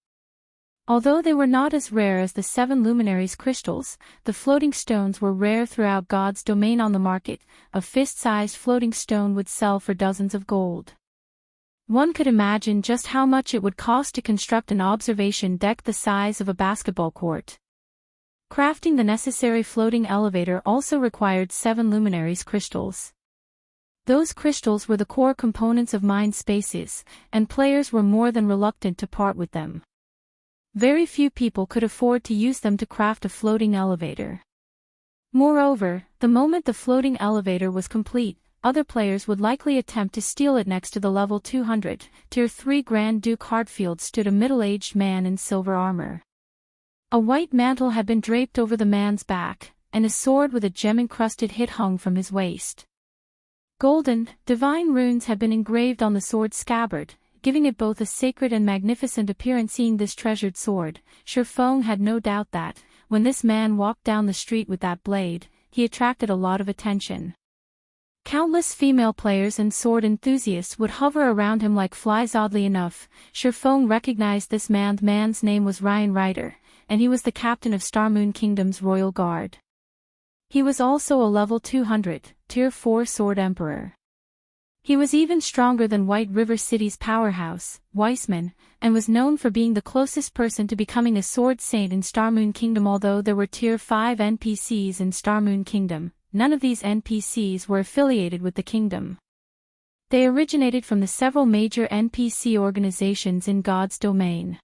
Although they were not as rare as the 7 luminaries crystals, the floating stones were rare throughout God's domain. On the market, a fist-sized floating stone would sell for dozens of gold. One could imagine just how much it would cost to construct an observation deck the size of a basketball court. Crafting the necessary floating elevator also required 7 luminaries crystals. Those crystals were the core components of mind spaces, and players were more than reluctant to part with them. Very few people could afford to use them to craft a floating elevator. Moreover, the moment the floating elevator was complete, other players would likely attempt to steal it. Next to the level 200, Tier 3 Grand Duke Heartfield stood a middle-aged man in silver armor. A white mantle had been draped over the man's back, and a sword with a gem-encrusted hilt hung from his waist. Golden, divine runes had been engraved on the sword's scabbard, giving it both a sacred and magnificent appearance. Seeing this treasured sword, Feng had no doubt that, when this man walked down the street with that blade, he attracted a lot of attention. Countless female players and sword enthusiasts would hover around him like flies. Oddly enough, Feng recognized this man. The man's name was Reincarnated, and he was the captain of Starmoon Kingdom's royal guard. He was also a level 200, Tier 4 Sword Emperor. He was even stronger than White River City's powerhouse, Weissman, and was known for being the closest person to becoming a sword saint in Starmoon Kingdom. Although there were Tier 5 NPCs in Starmoon Kingdom, none of these NPCs were affiliated with the kingdom. They originated from the several major NPC organizations in God's domain.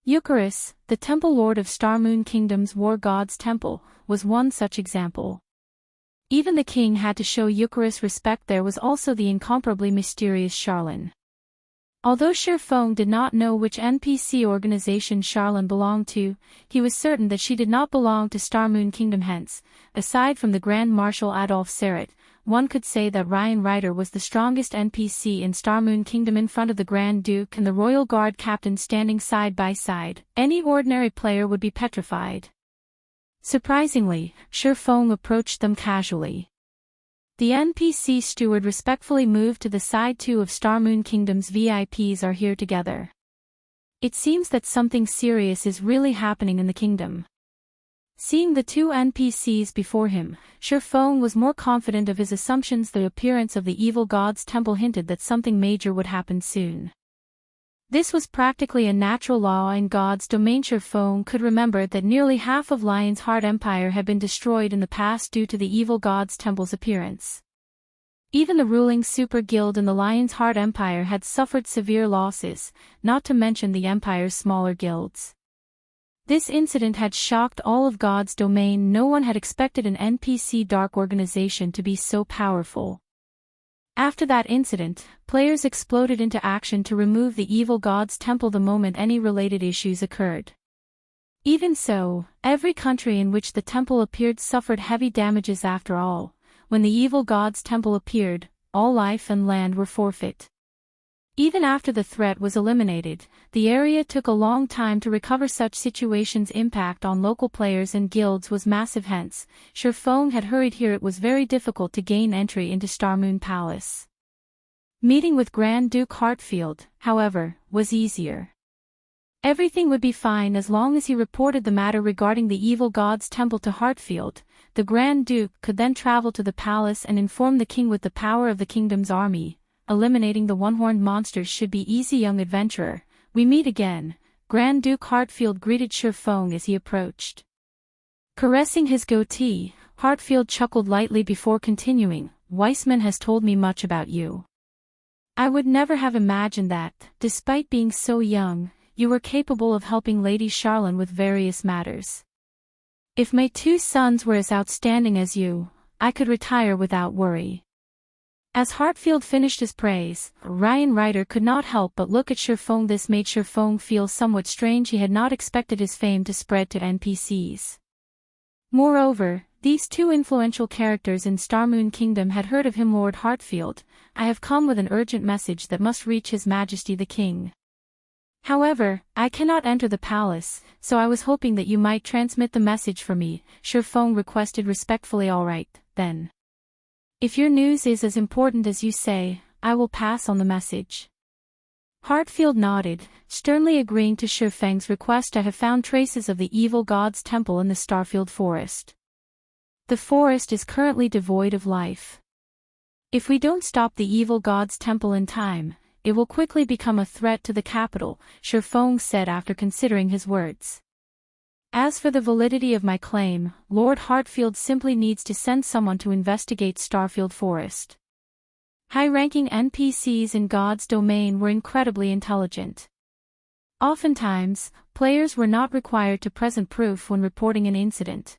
Eucharis, the Temple Lord of Starmoon Kingdom's War God's Temple, was one such example. Even the king had to show Eucharis respect. There was also the incomparably mysterious Charlene. Although Feng did not know which NPC organization Charlene belonged to, he was certain that she did not belong to Starmoon Kingdom. Hence, aside from the Grand Marshal Adolf Serret, one could say that Reincarnated was the strongest NPC in Starmoon Kingdom. In front of the Grand Duke and the Royal Guard captain standing side by side, any ordinary player would be petrified. Surprisingly, Feng approached them casually. The NPC steward respectfully moved to the side. 2 of Starmoon Kingdom's VIPs are here together. It seems that something serious is really happening in the kingdom. Seeing the 2 NPCs before him, Feng was more confident of his assumptions. The appearance of the evil god's temple hinted that something major would happen soon. This was practically a natural law in God's domain. Feng could remember that nearly half of Lion's Heart Empire had been destroyed in the past due to the evil god's temple's appearance. Even the ruling super guild in the Lion's Heart Empire had suffered severe losses, not to mention the empire's smaller guilds. This incident had shocked all of God's domain. No one had expected an NPC dark organization to be so powerful. After that incident, players exploded into action to remove the evil god's temple the moment any related issues occurred. Even so, every country in which the temple appeared suffered heavy damages. After all, when the evil god's temple appeared, all life and land were forfeit. Even after the threat was eliminated, the area took a long time to recover. Such situations' impact on local players and guilds was massive. Hence, Feng had hurried here. It was very difficult to gain entry into Starmoon Palace. Meeting with Grand Duke Heartfield, however, was easier. Everything would be fine as long as he reported the matter regarding the evil god's temple to Heartfield. The Grand Duke could then travel to the palace and inform the king. With the power of the kingdom's army, eliminating the one-horned monsters should be easy. Young adventurer, we meet again, Grand Duke Heartfield greeted Feng as he approached. Caressing his goatee, Heartfield chuckled lightly before continuing, Weissman has told me much about you. I would never have imagined that, despite being so young, you were capable of helping Lady Charlene with various matters. If my 2 sons were as outstanding as you, I could retire without worry. As Heartfield finished his praise, Reincarnated could not help but look at Feng. This made Feng feel somewhat strange. He had not expected his fame to spread to NPCs. Moreover, These two influential characters in Starmoon Kingdom had heard of him. Lord Heartfield, I have come with an urgent message that must reach His Majesty the King. However, I cannot enter the palace, so I was hoping that you might transmit the message for me, Feng requested respectfully. All right, then. If your news is as important as you say, I will pass on the message. Heartfield nodded, sternly agreeing to Feng's request. I have found traces of the evil god's temple in the Starfield Forest. The forest is currently devoid of life. If we don't stop the evil god's temple in time, it will quickly become a threat to the capital, Feng said after considering his words. As for the validity of my claim, Lord Heartfield simply needs to send someone to investigate Starfield Forest. High-ranking NPCs in God's domain were incredibly intelligent. Oftentimes, players were not required to present proof when reporting an incident.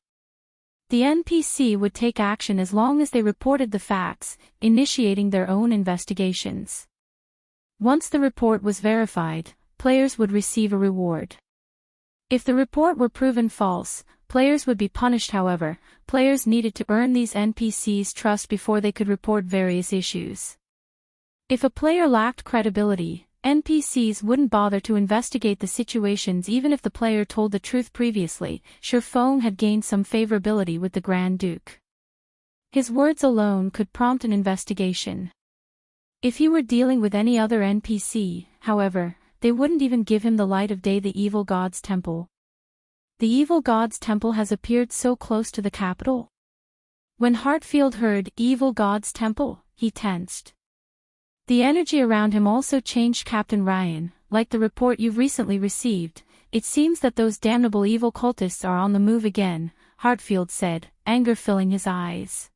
The NPC would take action as long as they reported the facts, initiating their own investigations. Once the report was verified, players would receive a reward. If the report were proven false, players would be punished. However, players needed to earn these NPCs' trust before they could report various issues. If a player lacked credibility, NPCs wouldn't bother to investigate the situations even if the player told the truth previously. Feng had gained some favorability with the Grand Duke. His words alone could prompt an investigation. If he were dealing with any other NPC, however, they wouldn't even give him the light of day. The evil god's temple. The evil god's temple has appeared so close to the capital. When Heartfield heard evil god's temple, he tensed. The energy around him also changed. Captain Ryan, like the report you've recently received, it seems that those damnable evil cultists are on the move again, Heartfield said, anger filling his eyes.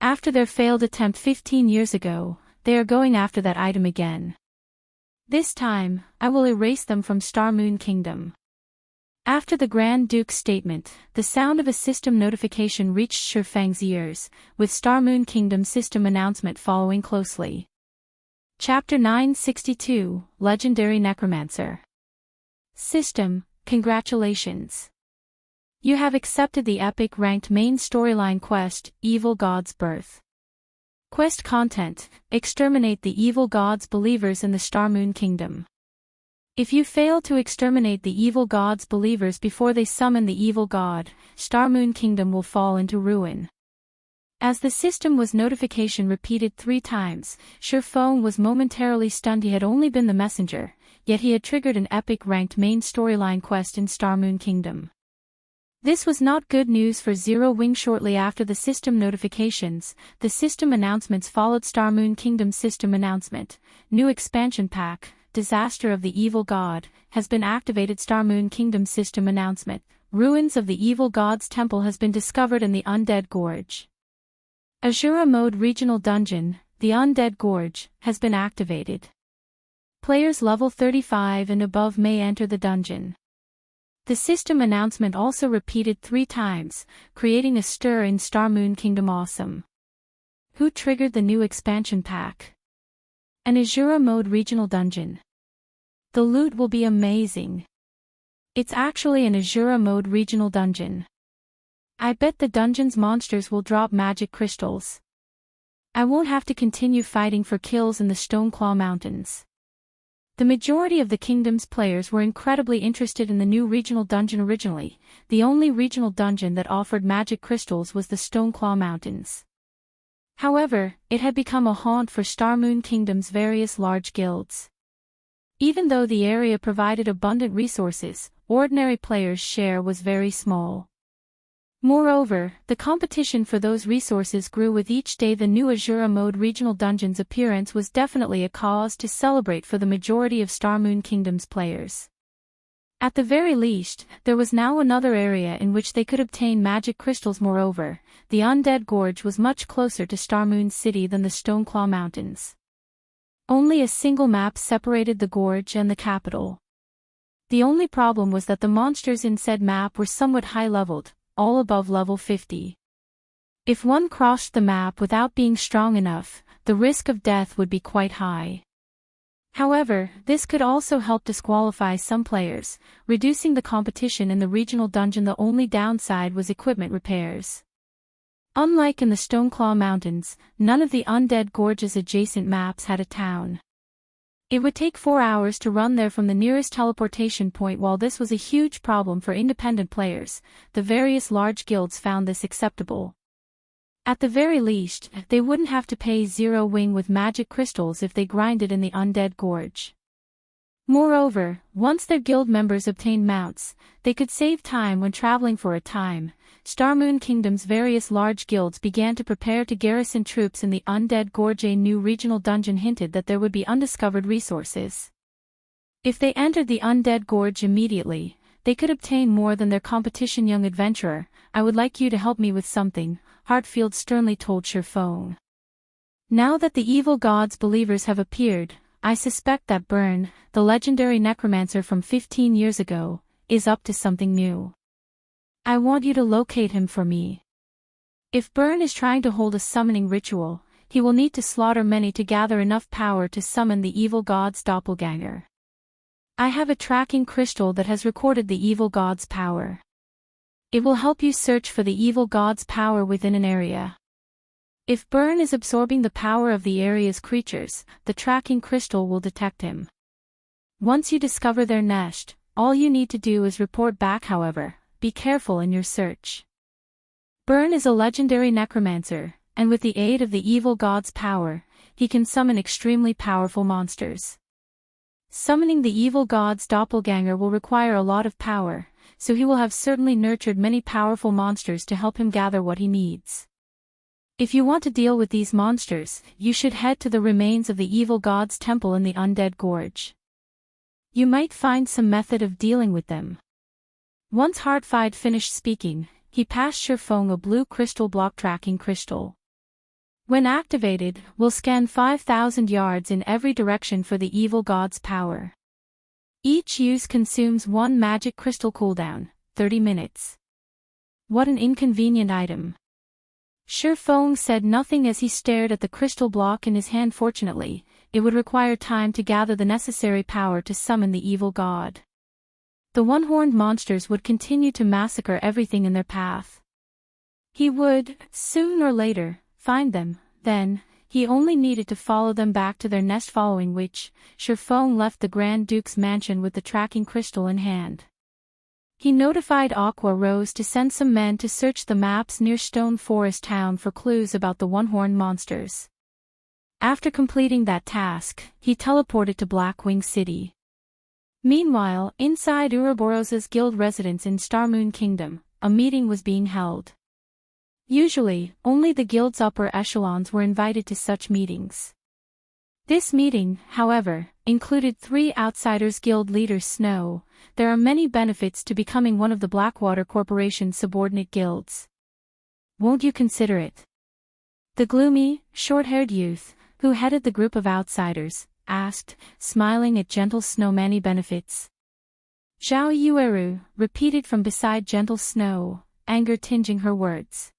After their failed attempt 15 years ago, they are going after that item again. This time, I will erase them from Starmoon Kingdom. After the Grand Duke's statement, the sound of a system notification reached Feng's ears, with Starmoon Kingdom system announcement following closely. Chapter 962, Legendary Necromancer. System, congratulations. You have accepted the epic ranked main storyline quest, Evil God's Birth. Quest content, exterminate the evil god's believers in the Starmoon Kingdom. If you fail to exterminate the evil god's believers before they summon the evil god, Starmoon Kingdom will fall into ruin. As the system was notification repeated 3 times, Feng was momentarily stunned. He had only been the messenger, yet he had triggered an epic ranked main storyline quest in Starmoon Kingdom. This was not good news for Zero Wing. Shortly after the system notifications, the system announcements followed. Starmoon Kingdom system announcement, new expansion pack, Disaster of the Evil God, has been activated. Starmoon Kingdom system announcement, ruins of the evil god's temple has been discovered in the Undead Gorge. Azura Mode Regional Dungeon, the Undead Gorge, has been activated. Players level 35 and above may enter the dungeon. The system announcement also repeated 3 times, creating a stir in Starmoon Kingdom. Awesome. Who triggered the new expansion pack? An Azura Mode Regional Dungeon. The loot will be amazing. It's actually an Azura Mode Regional Dungeon. I bet the dungeon's monsters will drop magic crystals. I won't have to continue fighting for kills in the Stoneclaw Mountains. The majority of the kingdom's players were incredibly interested in the new regional dungeon. Originally, the only regional dungeon that offered magic crystals was the Stoneclaw Mountains. However, it had become a haunt for Starmoon Kingdom's various large guilds. Even though the area provided abundant resources, ordinary players' share was very small. Moreover, the competition for those resources grew with each day. The new Azura Mode Regional Dungeon's appearance was definitely a cause to celebrate for the majority of Starmoon Kingdom's players. At the very least, there was now another area in which they could obtain magic crystals. Moreover, the Undead Gorge was much closer to Starmoon City than the Stoneclaw Mountains. Only a single map separated the gorge and the capital. The only problem was that the monsters in said map were somewhat high-leveled, all above level 50. If one crossed the map without being strong enough, the risk of death would be quite high. However, this could also help disqualify some players, reducing the competition in the regional dungeon. The only downside was equipment repairs. Unlike in the Stoneclaw Mountains, none of the Undead Gorge's adjacent maps had a town. It would take 4 hours to run there from the nearest teleportation point. While this was a huge problem for independent players, the various large guilds found this acceptable. At the very least, they wouldn't have to pay Zero Wing with magic crystals if they grinded in the Undead Gorge. Moreover, once their guild members obtained mounts, they could save time when traveling. For a time, Starmoon Kingdom's various large guilds began to prepare to garrison troops in the Undead Gorge. A new regional dungeon hinted that there would be undiscovered resources. If they entered the Undead Gorge immediately, they could obtain more than their competition. Young adventurer, I would like you to help me with something, Heartfield sternly told Feng. Now that the evil god's believers have appeared, I suspect that Byrne, the legendary necromancer from 15 years ago, is up to something new. I want you to locate him for me. If Byrne is trying to hold a summoning ritual, he will need to slaughter many to gather enough power to summon the evil god's doppelganger. I have a tracking crystal that has recorded the evil god's power. It will help you search for the evil god's power within an area. If Byrne is absorbing the power of the area's creatures, the tracking crystal will detect him. Once you discover their nest, all you need to do is report back. However, be careful in your search. Byrne is a legendary necromancer, and with the aid of the evil god's power, he can summon extremely powerful monsters. Summoning the evil god's doppelganger will require a lot of power, so he will have certainly nurtured many powerful monsters to help him gather what he needs. If you want to deal with these monsters, you should head to the remains of the evil god's temple in the Undead Gorge. You might find some method of dealing with them. Once Heartfield finished speaking, he passed Feng a blue crystal block tracking crystal. When activated, will scan 5,000 yards in every direction for the evil god's power. Each use consumes 1 magic crystal cooldown, 30 minutes. What an inconvenient item. Feng said nothing as he stared at the crystal block in his hand. Fortunately, it would require time to gather the necessary power to summon the evil god. The one-horned monsters would continue to massacre everything in their path. He would, soon or later, find them. Then, he only needed to follow them back to their nest, following which, Feng left the Grand Duke's mansion with the tracking crystal in hand. He notified Aqua Rose to send some men to search the maps near Stone Forest Town for clues about the one-horned monsters. After completing that task, he teleported to Blackwing City. Meanwhile, inside Ouroboros's guild residence in Starmoon Kingdom, a meeting was being held. Usually, only the guild's upper echelons were invited to such meetings. This meeting, however, included 3 outsiders. Guild leader Snow, there are many benefits to becoming one of the Blackwater Corporation's subordinate guilds. Won't you consider it? The gloomy, short-haired youth, who headed the group of outsiders, asked, smiling at Gentle Snow. Many benefits. Zhao Yueru repeated from beside Gentle Snow, anger tinging her words.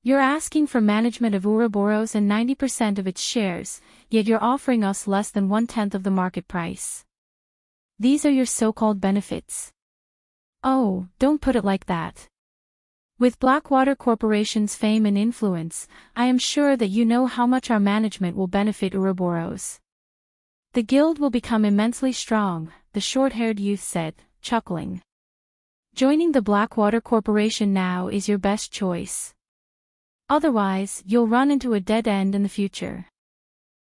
You're asking for management of Ouroboros and 90% of its shares, yet you're offering us less than 1/10 of the market price. These are your so-called benefits. Oh, don't put it like that. With Blackwater Corporation's fame and influence, I am sure that you know how much our management will benefit Ouroboros. The guild will become immensely strong, the short-haired youth said, chuckling. Joining the Blackwater Corporation now is your best choice. Otherwise, you'll run into a dead end in the future.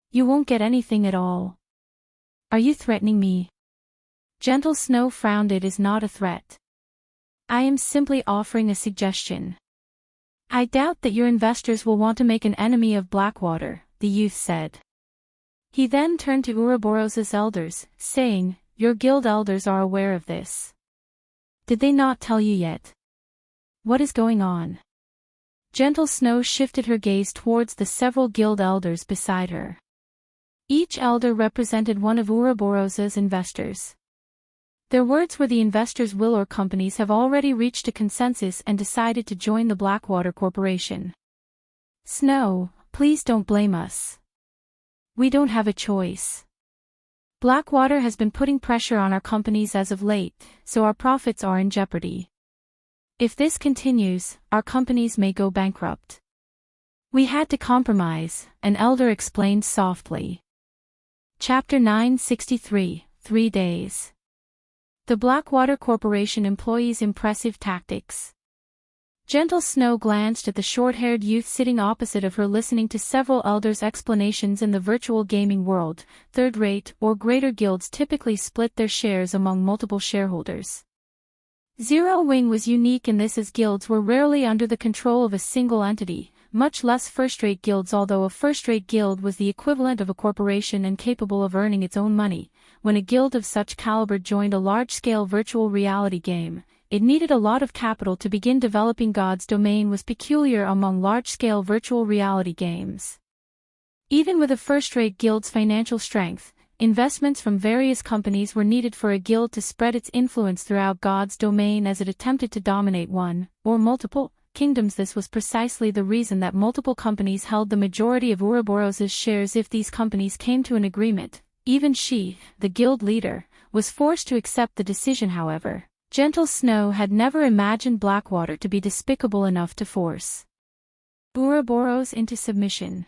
You won't get anything at all. Are you threatening me? Gentle Snow frowned. It is not a threat. I am simply offering a suggestion. I doubt that your investors will want to make an enemy of Blackwater, the youth said. He then turned to Ouroboros's elders, saying, your guild elders are aware of this. Did they not tell you yet? What is going on? Gentle Snow shifted her gaze towards the several guild elders beside her. Each elder represented one of Ouroboros's investors. Their words were the investors' will or companies have already reached a consensus and decided to join the Blackwater Corporation. Snow, please don't blame us. We don't have a choice. Blackwater has been putting pressure on our companies as of late, so our profits are in jeopardy. If this continues, our companies may go bankrupt. We had to compromise, an elder explained softly. Chapter 963, 3 Days. The Blackwater Corporation employees' impressive tactics. Gentle Snow glanced at the short-haired youth sitting opposite of her, listening to several elders' explanations. In the virtual gaming world, third-rate or greater guilds typically split their shares among multiple shareholders. Zero Wing was unique in this, as guilds were rarely under the control of a single entity, much less first-rate guilds. Although a first-rate guild was the equivalent of a corporation and capable of earning its own money, when a guild of such caliber joined a large-scale virtual reality game, it needed a lot of capital to begin developing. God's domain was peculiar among large-scale virtual reality games. Even with a first-rate guild's financial strength, investments from various companies were needed for a guild to spread its influence throughout God's domain as it attempted to dominate one, or multiple, kingdoms. This was precisely the reason that multiple companies held the majority of Ouroboros's shares. If these companies came to an agreement, even she, the guild leader, was forced to accept the decision. However, Gentle Snow had never imagined Blackwater to be despicable enough to force Ouroboros into submission.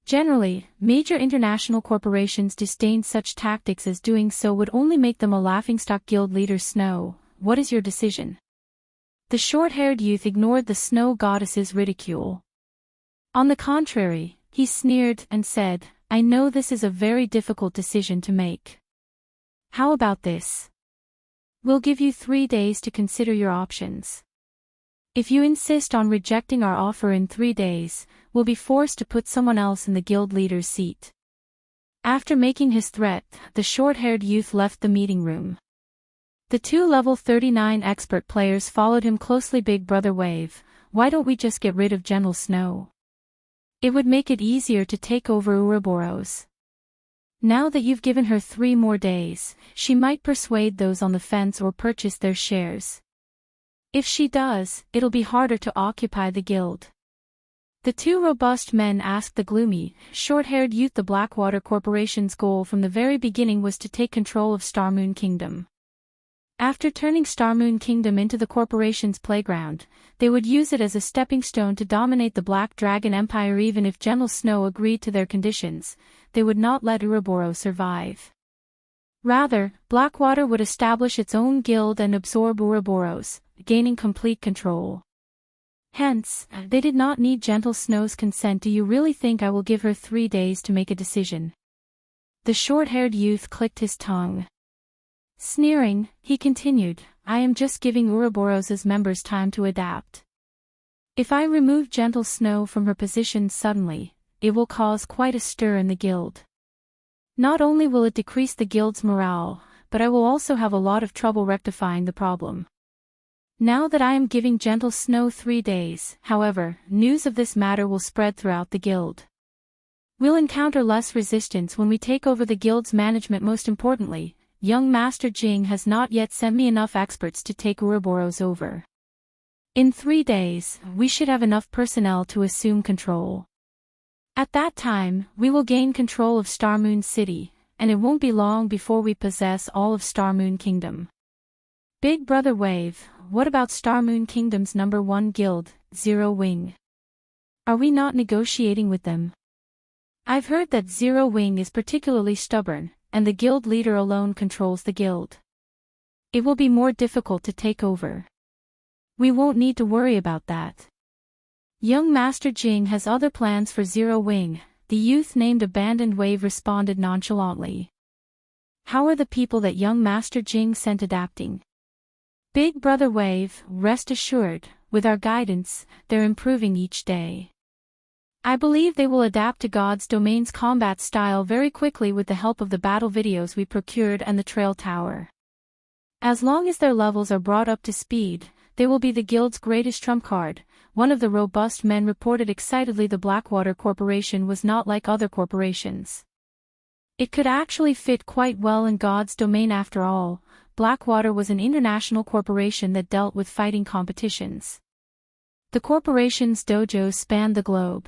Generally, major international corporations disdained such tactics, as doing so would only make them a laughingstock. Guild leader Snow, what is your decision? The short-haired youth ignored the snow goddess's ridicule. On the contrary, he sneered and said, I know this is a very difficult decision to make. How about this? We'll give you 3 days to consider your options. If you insist on rejecting our offer in 3 days, we'll be forced to put someone else in the guild leader's seat. After making his threat, the short-haired youth left the meeting room. The 2 level 39 expert players followed him closely. Big Brother Wave, why don't we just get rid of Gentle Snow? It would make it easier to take over Ouroboros. Now that you've given her 3 more days, she might persuade those on the fence or purchase their shares. If she does, it'll be harder to occupy the guild. The 2 robust men asked the gloomy, short-haired youth. The Blackwater Corporation's goal from the very beginning was to take control of Starmoon Kingdom. After turning Starmoon Kingdom into the corporation's playground, they would use it as a stepping stone to dominate the Black Dragon Empire. Even if Gentle Snow agreed to their conditions, they would not let Ouroboros survive. Rather, Blackwater would establish its own guild and absorb Ouroboros, gaining complete control. Hence, they did not need Gentle Snow's consent. Do you really think I will give her 3 days to make a decision? The short-haired youth clicked his tongue. Sneering, he continued, I am just giving Ouroboros's members time to adapt. If I remove Gentle Snow from her position suddenly, it will cause quite a stir in the guild. Not only will it decrease the guild's morale, but I will also have a lot of trouble rectifying the problem. Now that I am giving Gentle Snow 3 days, however, news of this matter will spread throughout the guild. We'll encounter less resistance when we take over the guild's management. Most importantly, young Master Jing has not yet sent me enough experts to take Ouroboros over. In 3 days, we should have enough personnel to assume control. At that time, we will gain control of Starmoon City, and it won't be long before we possess all of Starmoon Kingdom. Big Brother Wave, what about Starmoon Kingdom's number 1 guild, Zero Wing? Are we not negotiating with them? I've heard that Zero Wing is particularly stubborn, and the guild leader alone controls the guild. It will be more difficult to take over. We won't need to worry about that. Young Master Jing has other plans for Zero Wing, the youth named Abandoned Wave responded nonchalantly. How are the people that young Master Jing sent adapting? Big Brother Wave, rest assured, with our guidance, they're improving each day. I believe they will adapt to God's domain's combat style very quickly with the help of the battle videos we procured and the Trail Tower. As long as their levels are brought up to speed, they will be the guild's greatest trump card, one of the robust men reported excitedly. The Blackwater Corporation was not like other corporations. It could actually fit quite well in God's domain. After all, Blackwater was an international corporation that dealt with fighting competitions. The corporation's dojos spanned the globe.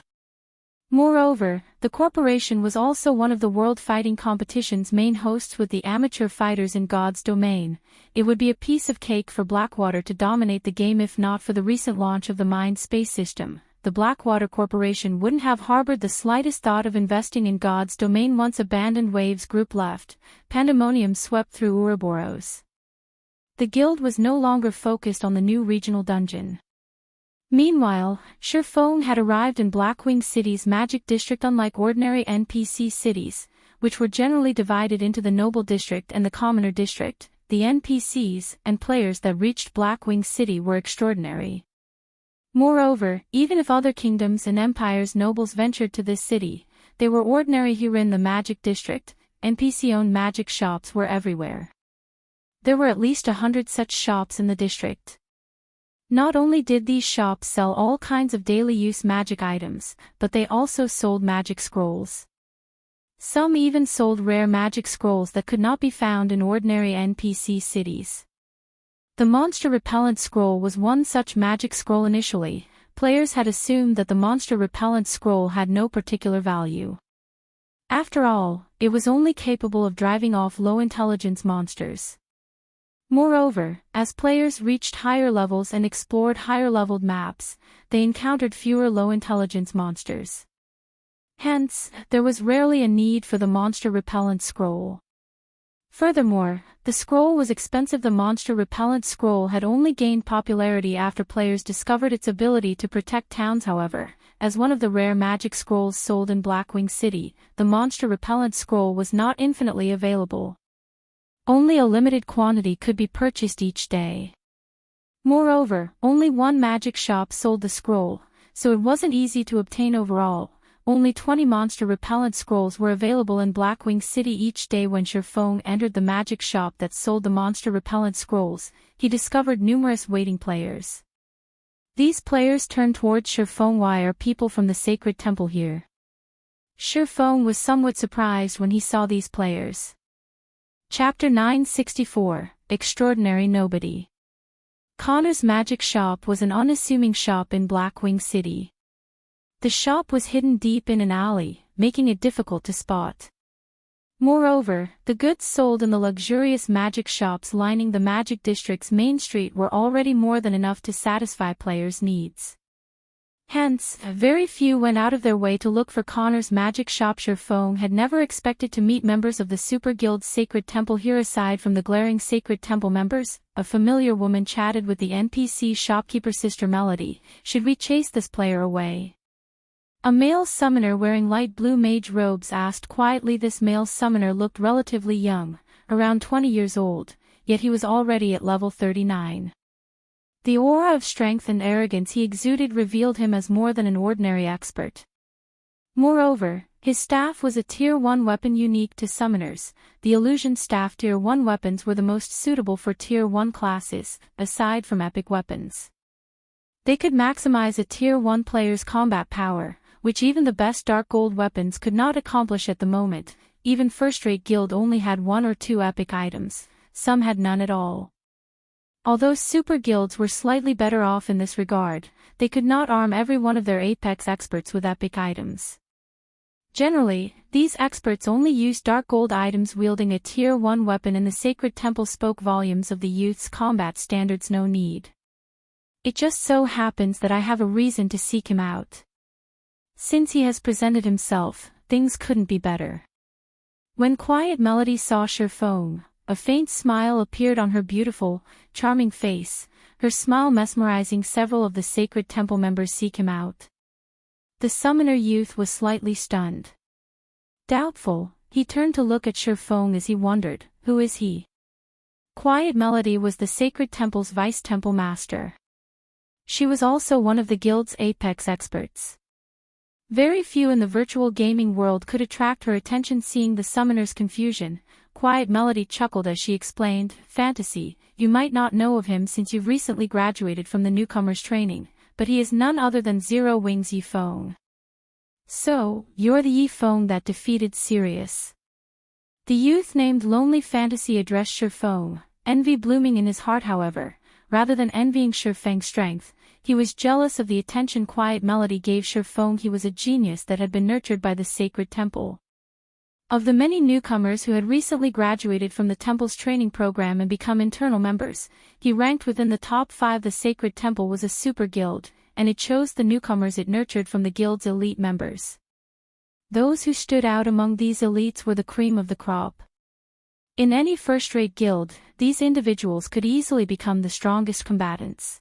Moreover, the corporation was also one of the World Fighting Competition's main hosts with the amateur fighters in God's domain. It would be a piece of cake for Blackwater to dominate the game if not for the recent launch of the Mind space system. The Blackwater Corporation wouldn't have harbored the slightest thought of investing in God's domain once Abandoned Waves Group left. Pandemonium swept through Ouroboros. The guild was no longer focused on the new regional dungeon. Meanwhile, Feng had arrived in Blackwing City's magic district. Unlike ordinary NPC cities, which were generally divided into the Noble District and the Commoner District, the NPCs and players that reached Blackwing City were extraordinary. Moreover, even if other kingdoms and empires' nobles ventured to this city, they were ordinary here in the magic district. NPC-owned magic shops were everywhere. There were at least 100 such shops in the district. Not only did these shops sell all kinds of daily-use magic items, but they also sold magic scrolls. Some even sold rare magic scrolls that could not be found in ordinary NPC cities. The Monster Repellent Scroll was one such magic scroll. Initially, players had assumed that the Monster Repellent Scroll had no particular value. After all, it was only capable of driving off low-intelligence monsters. Moreover, as players reached higher levels and explored higher-leveled maps, they encountered fewer low-intelligence monsters. Hence, there was rarely a need for the Monster Repellent Scroll. Furthermore, the scroll was expensive. The Monster Repellent Scroll had only gained popularity after players discovered its ability to protect towns. However, as one of the rare magic scrolls sold in Blackwing City, the Monster Repellent Scroll was not infinitely available. Only a limited quantity could be purchased each day. Moreover, only one magic shop sold the scroll, so it wasn't easy to obtain overall. Only 20 Monster Repellent Scrolls were available in Blackwing City each day. When Feng entered the magic shop that sold the Monster Repellent Scrolls, he discovered numerous waiting players. These players turned towards Feng. Why are people from the sacred temple here? Feng was somewhat surprised when he saw these players. Chapter 964, Extraordinary Nobody. Connor's magic shop was an unassuming shop in Blackwing City. The shop was hidden deep in an alley, making it difficult to spot. Moreover, the goods sold in the luxurious magic shops lining the magic district's main street were already more than enough to satisfy players' needs. Hence, very few went out of their way to look for Connor's magic shop. Feng had never expected to meet members of the Super Guild's Sacred Temple here. Aside from the glaring Sacred Temple members, a familiar woman chatted with the NPC shopkeeper. Sister Melody, should we chase this player away? A male summoner wearing light blue mage robes asked quietly. This male summoner looked relatively young, around 20 years old, yet he was already at level 39. The aura of strength and arrogance he exuded revealed him as more than an ordinary expert. Moreover, his staff was a Tier 1 weapon unique to summoners. The illusion staff Tier 1 weapons were the most suitable for Tier 1 classes, aside from epic weapons. They could maximize a Tier 1 player's combat power, which even the best dark gold weapons could not accomplish at the moment. Even first-rate guild only had 1 or 2 epic items, some had none at all. Although super guilds were slightly better off in this regard, they could not arm every one of their apex experts with epic items. Generally, these experts only used dark gold items. Wielding a Tier 1 weapon in the Sacred Temple spoke volumes of the youth's combat standards. No need. It just so happens that I have a reason to seek him out. Since he has presented himself, things couldn't be better. When Quiet Melody saw Feng, a faint smile appeared on her beautiful, charming face, her smile mesmerizing several of the Sacred Temple members. Seek him out. The summoner youth was slightly stunned. Doubtful, he turned to look at Feng as he wondered, who is he? Quiet Melody was the Sacred Temple's Vice Temple Master. She was also one of the guild's apex experts. Very few in the virtual gaming world could attract her attention. Seeing the summoner's confusion, Quiet Melody chuckled as she explained, Fantasy, you might not know of him since you've recently graduated from the newcomer's training, but he is none other than Zero Wings Yi Feng. So, you're the Yi Feng that defeated Sirius. The youth named Lonely Fantasy addressed Feng, envy blooming in his heart. However, rather than envying Feng's strength, He was jealous of the attention Quiet Melody gave Feng. He was a genius that had been nurtured by the sacred temple. Of the many newcomers who had recently graduated from the temple's training program and become internal members, he ranked within the top 5. The sacred temple was a super guild, and it chose the newcomers it nurtured from the guild's elite members. Those who stood out among these elites were the cream of the crop. In any first-rate guild, these individuals could easily become the strongest combatants.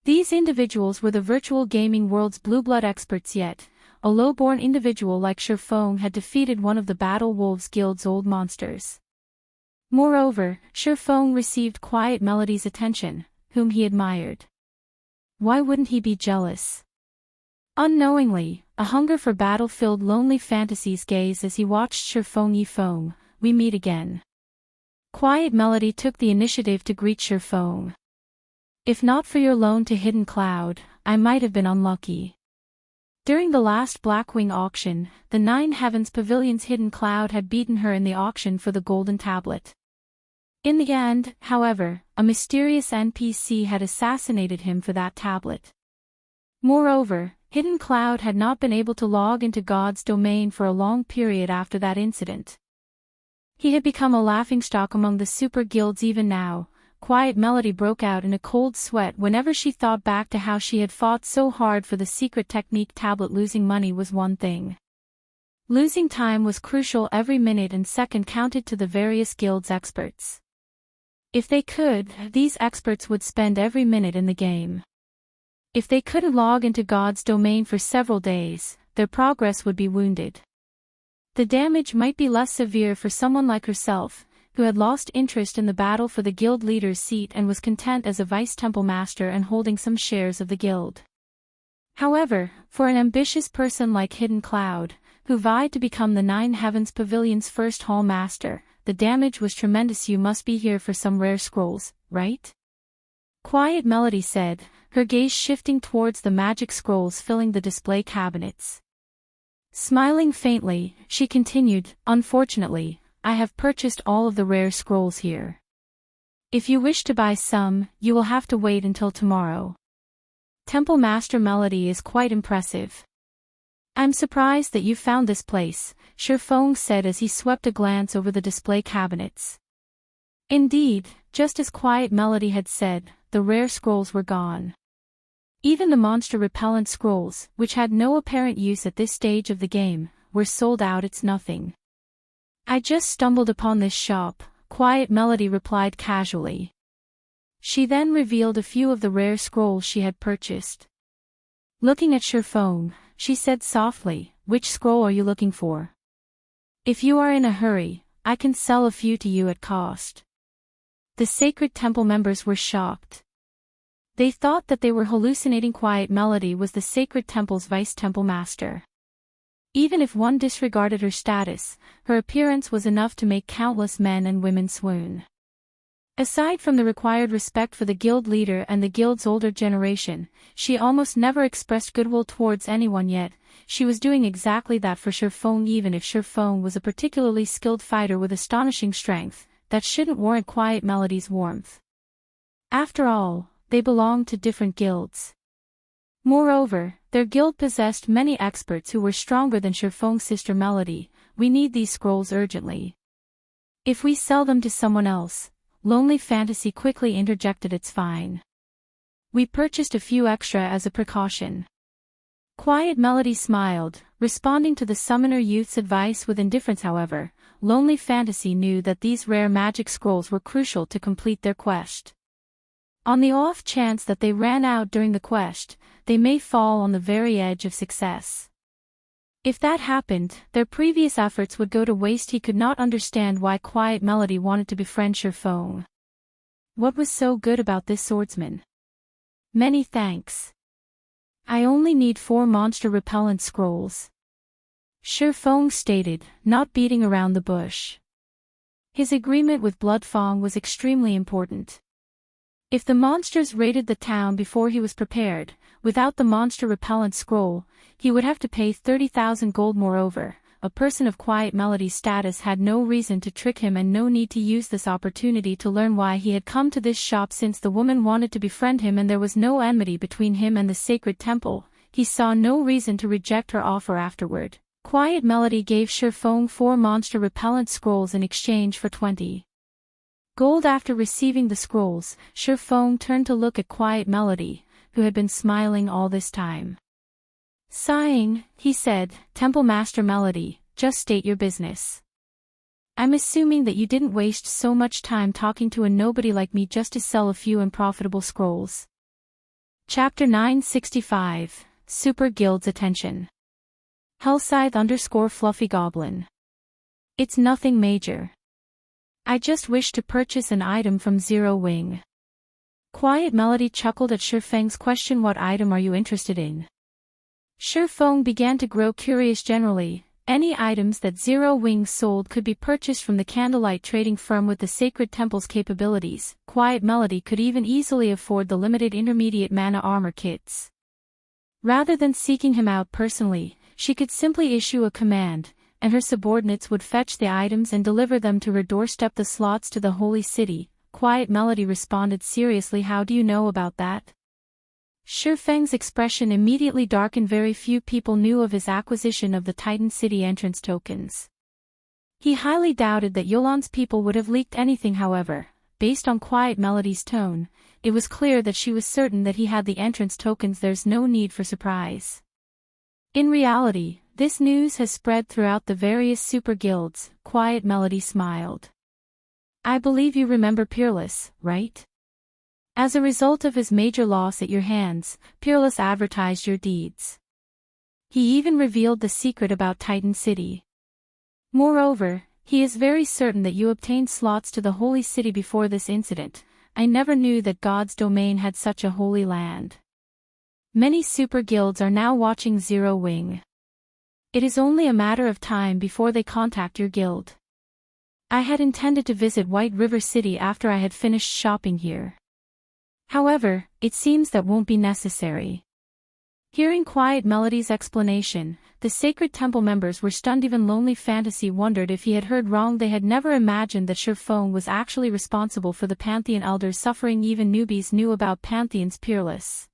These individuals were the virtual gaming world's blue-blood experts, yet a low-born individual like Feng had defeated one of the Battle Wolves Guild's old monsters. Moreover, Feng received Quiet Melody's attention, whom he admired. Why wouldn't he be jealous? Unknowingly, a hunger for battle-filled lonely fantasies gazed as he watched Feng. We meet again. Quiet Melody took the initiative to greet Feng. If not for your loan to Hidden Cloud, I might have been unlucky. During the last Blackwing auction, the Nine Heavens Pavilion's Hidden Cloud had beaten her in the auction for the Golden Tablet. In the end, however, a mysterious NPC had assassinated him for that tablet. Moreover, Hidden Cloud had not been able to log into God's domain for a long period after that incident. He had become a laughingstock among the super guilds. Even now, Quiet Melody broke out in a cold sweat whenever she thought back to how she had fought so hard for the secret technique tablet. Losing money was one thing. Losing time was crucial. Every minute and second counted to the various guilds' experts. If they could, these experts would spend every minute in the game. If they couldn't log into God's domain for several days, their progress would be wounded. The damage might be less severe for someone like herself, who had lost interest in the battle for the guild leader's seat and was content as a vice-temple master and holding some shares of the guild. However, for an ambitious person like Hidden Cloud, who vied to become the Nine Heavens Pavilion's first hall master, the damage was tremendous. You must be here for some rare scrolls, right? Quiet Melody said, her gaze shifting towards the magic scrolls filling the display cabinets. Smiling faintly, she continued, unfortunately, I have purchased all of the rare scrolls here. If you wish to buy some, you will have to wait until tomorrow. Temple Master Melody is quite impressive. I'm surprised that you found this place, Feng said as he swept a glance over the display cabinets. Indeed, just as Quiet Melody had said, the rare scrolls were gone. Even the monster repellent scrolls, which had no apparent use at this stage of the game, were sold out. It's nothing. I just stumbled upon this shop, Quiet Melody replied casually. She then revealed a few of the rare scrolls she had purchased. Looking at Feng, she said softly, which scroll are you looking for? If you are in a hurry, I can sell a few to you at cost. The Sacred Temple members were shocked. They thought that they were hallucinating. Quiet Melody was the Sacred Temple's vice-temple master. Even if one disregarded her status, her appearance was enough to make countless men and women swoon. Aside from the required respect for the guild leader and the guild's older generation, she almost never expressed goodwill towards anyone. Yet she was doing exactly that for Feng. Even if Feng was a particularly skilled fighter with astonishing strength, that shouldn't warrant Quiet Melody's warmth. After all, they belonged to different guilds. Moreover, their guild possessed many experts who were stronger than Feng's sister Melody. We need these scrolls urgently. If we sell them to someone else, Lonely Fantasy quickly interjected. It's fine. We purchased a few extra as a precaution. Quiet Melody smiled, responding to the summoner youth's advice with indifference. However, Lonely Fantasy knew that these rare magic scrolls were crucial to complete their quest. On the off chance that they ran out during the quest, they may fall on the very edge of success. If that happened, their previous efforts would go to waste. He could not understand why Quiet Melody wanted to befriend Feng. What was so good about this swordsman? Many thanks. I only need 4 monster repellent scrolls. Feng stated, not beating around the bush. His agreement with Bloodfang was extremely important. If the monsters raided the town before he was prepared, without the monster repellent scroll, he would have to pay 30,000 gold. Moreover, a person of Quiet Melody's status had no reason to trick him and no need to use this opportunity to learn why he had come to this shop. Since the woman wanted to befriend him and there was no enmity between him and the sacred temple, he saw no reason to reject her offer afterward. Quiet Melody gave Feng 4 monster repellent scrolls in exchange for 20 gold. After receiving the scrolls, Feng turned to look at Quiet Melody, who had been smiling all this time. Sighing, he said, "Temple Master Melody, just state your business. I'm assuming that you didn't waste so much time talking to a nobody like me just to sell a few unprofitable scrolls." Chapter 965, Super Guild's Attention. Hellscythe_Fluffy Goblin. It's nothing major. I just wish to purchase an item from Zero Wing. Quiet Melody chuckled at Feng's question. What item are you interested in? Feng began to grow curious generally. Any items that Zero Wing sold could be purchased from the Candlelight trading firm with the Sacred Temple's capabilities. Quiet Melody could even easily afford the limited intermediate mana armor kits. Rather than seeking him out personally, she could simply issue a command, and her subordinates would fetch the items and deliver them to her doorstep. The slots to the Holy City. Quiet Melody responded seriously. How do you know about that? Feng's expression immediately darkened. Very few people knew of his acquisition of the Titan City entrance tokens. He highly doubted that Yolan's people would have leaked anything. However, based on Quiet Melody's tone, it was clear that she was certain that he had the entrance tokens. There's no need for surprise. In reality, this news has spread throughout the various super guilds. Quiet Melody smiled. I believe you remember Peerless, right? As a result of his major loss at your hands, Peerless advertised your deeds. He even revealed the secret about Titan City. Moreover, he is very certain that you obtained slots to the Holy City before this incident. I never knew that God's domain had such a holy land. Many super guilds are now watching Zero Wing. It is only a matter of time before they contact your guild. I had intended to visit White River City after I had finished shopping here. However, it seems that won't be necessary. Hearing Quiet Melody's explanation, the Sacred Temple members were stunned. Even Lonely Fantasy wondered if he had heard wrong. They had never imagined that Feng was actually responsible for the Pantheon Elders' suffering. Even newbies knew about Pantheon's Peerless.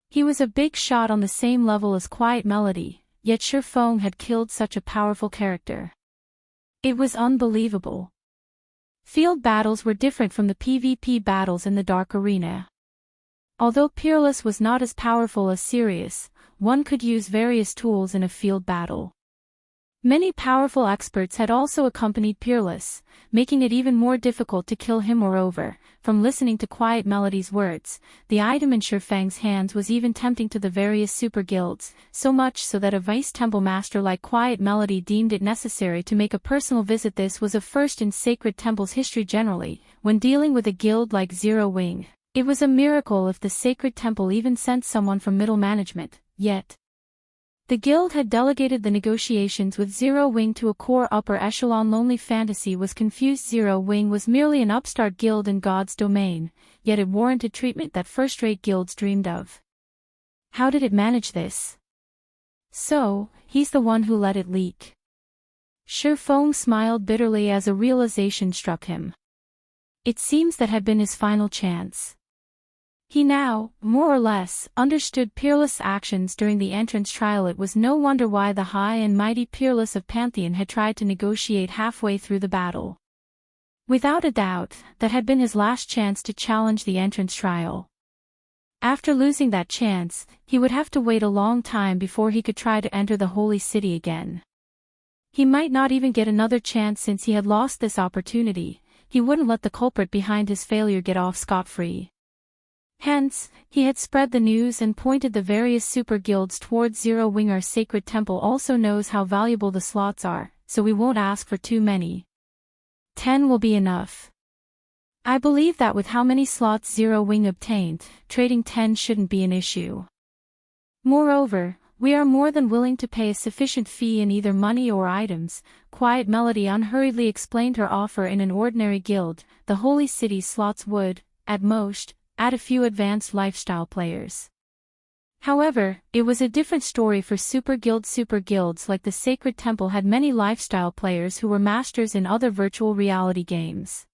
He was a big shot on the same level as Quiet Melody, yet Feng had killed such a powerful character. It was unbelievable. Field battles were different from the PvP battles in the Dark Arena. Although Peerless was not as powerful as Sirius, one could use various tools in a field battle. Many powerful experts had also accompanied Peerless, making it even more difficult to kill him. Moreover, from listening to Quiet Melody's words, the item in Feng's hands was even tempting to the various super guilds, so much so that a vice temple master like Quiet Melody deemed it necessary to make a personal visit. This was a first in Sacred Temple's history generally. When dealing with a guild like Zero Wing, it was a miracle if the Sacred Temple even sent someone from middle management, yet the guild had delegated the negotiations with Zero Wing to a core upper echelon. Lonely Fantasy was confused. Zero Wing was merely an upstart guild in God's domain, yet it warranted treatment that first-rate guilds dreamed of. How did it manage this? So, he's the one who let it leak. Feng smiled bitterly as a realization struck him. It seems that had been his final chance. He now, more or less, understood Peerless' actions during the entrance trial. It was no wonder why the high and mighty Peerless of Pantheon had tried to negotiate halfway through the battle. Without a doubt, that had been his last chance to challenge the entrance trial. After losing that chance, he would have to wait a long time before he could try to enter the Holy City again. He might not even get another chance. Since he had lost this opportunity, he wouldn't let the culprit behind his failure get off scot-free. Hence, he had spread the news and pointed the various super guilds towards Zero Wing. Our Sacred Temple also knows how valuable the slots are, so we won't ask for too many. 10 will be enough. I believe that with how many slots Zero Wing obtained, trading 10 shouldn't be an issue. Moreover, we are more than willing to pay a sufficient fee in either money or items. Quiet Melody unhurriedly explained her offer. In an ordinary guild, the Holy City slots would, at most, add a few advanced lifestyle players. However, it was a different story for super guilds. Super guilds like the Sacred Temple had many lifestyle players who were masters in other virtual reality games.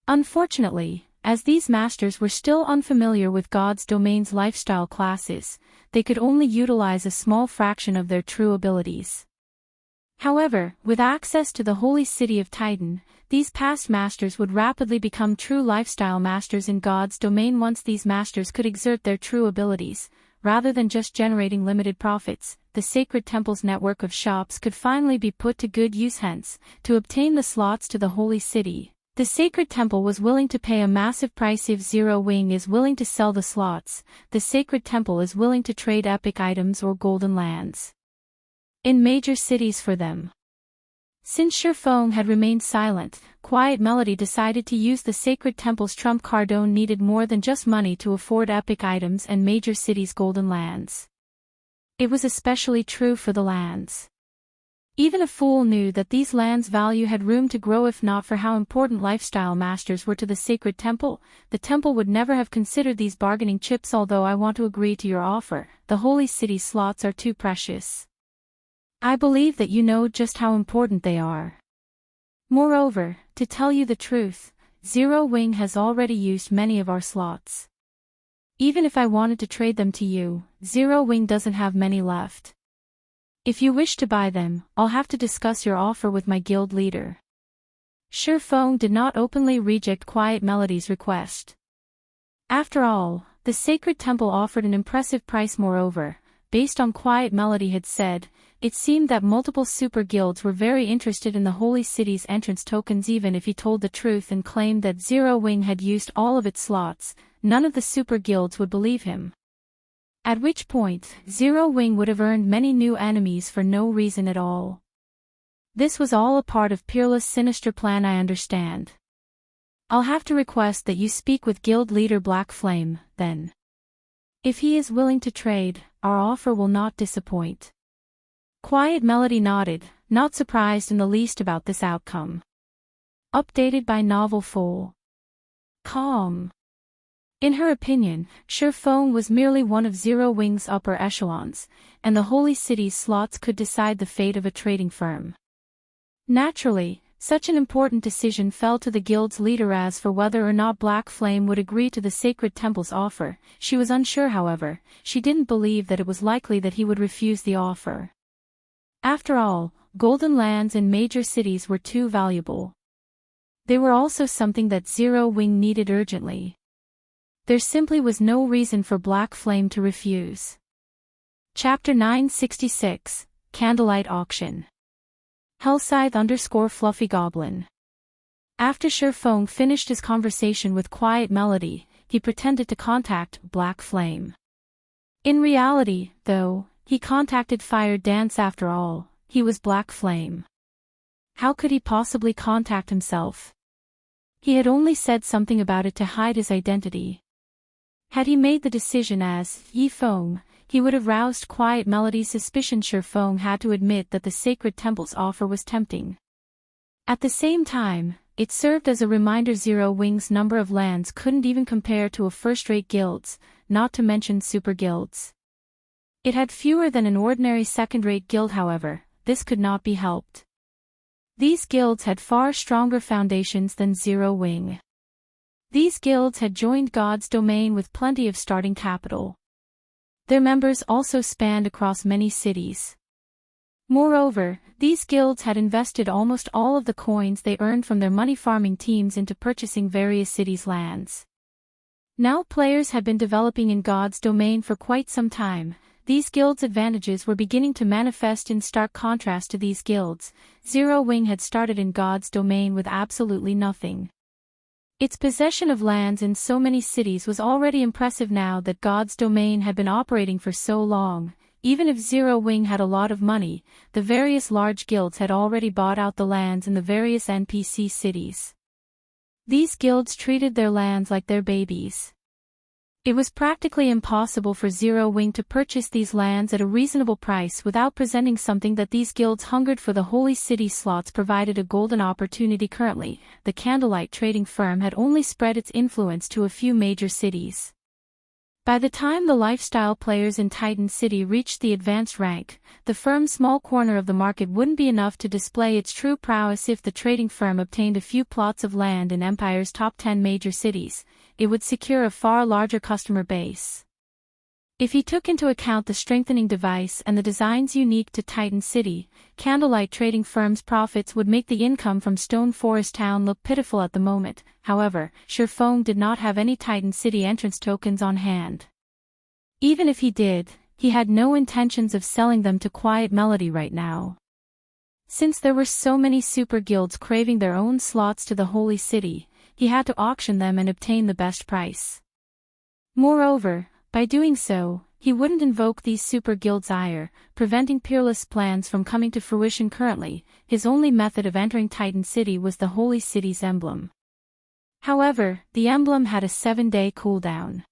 Unfortunately, as these masters were still unfamiliar with God's domain's lifestyle classes, they could only utilize a small fraction of their true abilities. However, with access to the holy city of Titan, these past masters would rapidly become true lifestyle masters in God's domain once these masters could exert their true abilities. Rather than just generating limited profits, the Sacred Temple's network of shops could finally be put to good use. Hence, to obtain the slots to the holy city, the Sacred Temple was willing to pay a massive price. If Zero Wing is willing to sell the slots, the Sacred Temple is willing to trade epic items or golden lands in major cities for them. Since Feng had remained silent, Quiet Melody decided to use the Sacred Temple's trump card. Needed more than just money to afford epic items and major cities' golden lands. It was especially true for the lands. Even a fool knew that these lands' value had room to grow. If not for how important lifestyle masters were to the Sacred Temple, the temple would never have considered these bargaining chips. Although I want to agree to your offer, the holy city slots are too precious. I believe that you know just how important they are. Moreover, to tell you the truth, Zero Wing has already used many of our slots. Even if I wanted to trade them to you, Zero Wing doesn't have many left. If you wish to buy them, I'll have to discuss your offer with my guild leader. Feng did not openly reject Quiet Melody's request. After all, the Sacred Temple offered an impressive price. Moreover, based on Quiet Melody had said, it seemed that multiple super guilds were very interested in the holy city's entrance tokens. Even if he told the truth and claimed that Zero Wing had used all of its slots, none of the super guilds would believe him. At which point, Zero Wing would have earned many new enemies for no reason at all. This was all a part of Peerless' sinister plan. I understand. I'll have to request that you speak with guild leader Black Flame, then. If he is willing to trade, our offer will not disappoint. Quiet Melody nodded, not surprised in the least about this outcome. Updated by Novel Foal. Calm. In her opinion, Feng was merely one of Zero Wing's upper echelons, and the holy city's slots could decide the fate of a trading firm. Naturally, such an important decision fell to the guild's leader. As for whether or not Black Flame would agree to the Sacred Temple's offer, she was unsure. However, she didn't believe that it was likely that he would refuse the offer. After all, golden lands in major cities were too valuable. They were also something that Zero Wing needed urgently. There simply was no reason for Black Flame to refuse. Chapter 966, Candlelight Auction. Hellscythe_Fluffy Goblin. After Feng finished his conversation with Quiet Melody, he pretended to contact Black Flame. In reality, though, he contacted Fire Dance. After all, he was Black Flame. How could he possibly contact himself? He had only said something about it to hide his identity. Had he made the decision as Feng, he would have roused Quiet Melody's suspicion. Feng had to admit that the Sacred Temple's offer was tempting. At the same time, it served as a reminder Zero Wing's number of lands couldn't even compare to a first-rate guild's, not to mention super guilds. It had fewer than an ordinary second-rate guild. However, this could not be helped. These guilds had far stronger foundations than Zero Wing. These guilds had joined God's domain with plenty of starting capital. Their members also spanned across many cities. Moreover, these guilds had invested almost all of the coins they earned from their money farming teams into purchasing various cities' lands. Now players had been developing in God's domain for quite some time. These guilds' advantages were beginning to manifest in stark contrast to these guilds. Zero Wing had started in God's domain with absolutely nothing. Its possession of lands in so many cities was already impressive. Now that God's domain had been operating for so long, even if Zero Wing had a lot of money, the various large guilds had already bought out the lands in the various NPC cities. These guilds treated their lands like their babies. It was practically impossible for Zero Wing to purchase these lands at a reasonable price without presenting something that these guilds hungered for. The holy city slots provided a golden opportunity. Currently, the Candlelight trading firm had only spread its influence to a few major cities. By the time the lifestyle players in Titan City reached the advanced rank, the firm's small corner of the market wouldn't be enough to display its true prowess. If the trading firm obtained a few plots of land in Empire's top 10 major cities, it would secure a far larger customer base. If he took into account the strengthening device and the designs unique to Titan City, Candlelight trading firm's profits would make the income from Stone Forest Town look pitiful at the moment. However, Feng did not have any Titan City entrance tokens on hand. Even if he did, he had no intentions of selling them to Quiet Melody right now. Since there were so many super guilds craving their own slots to the Holy City, he had to auction them and obtain the best price. Moreover, by doing so, he wouldn't invoke these super guilds' ire, preventing Peerless' plans from coming to fruition. Currently, his only method of entering Titan City was the Holy City's emblem. However, the emblem had a 7-day cooldown.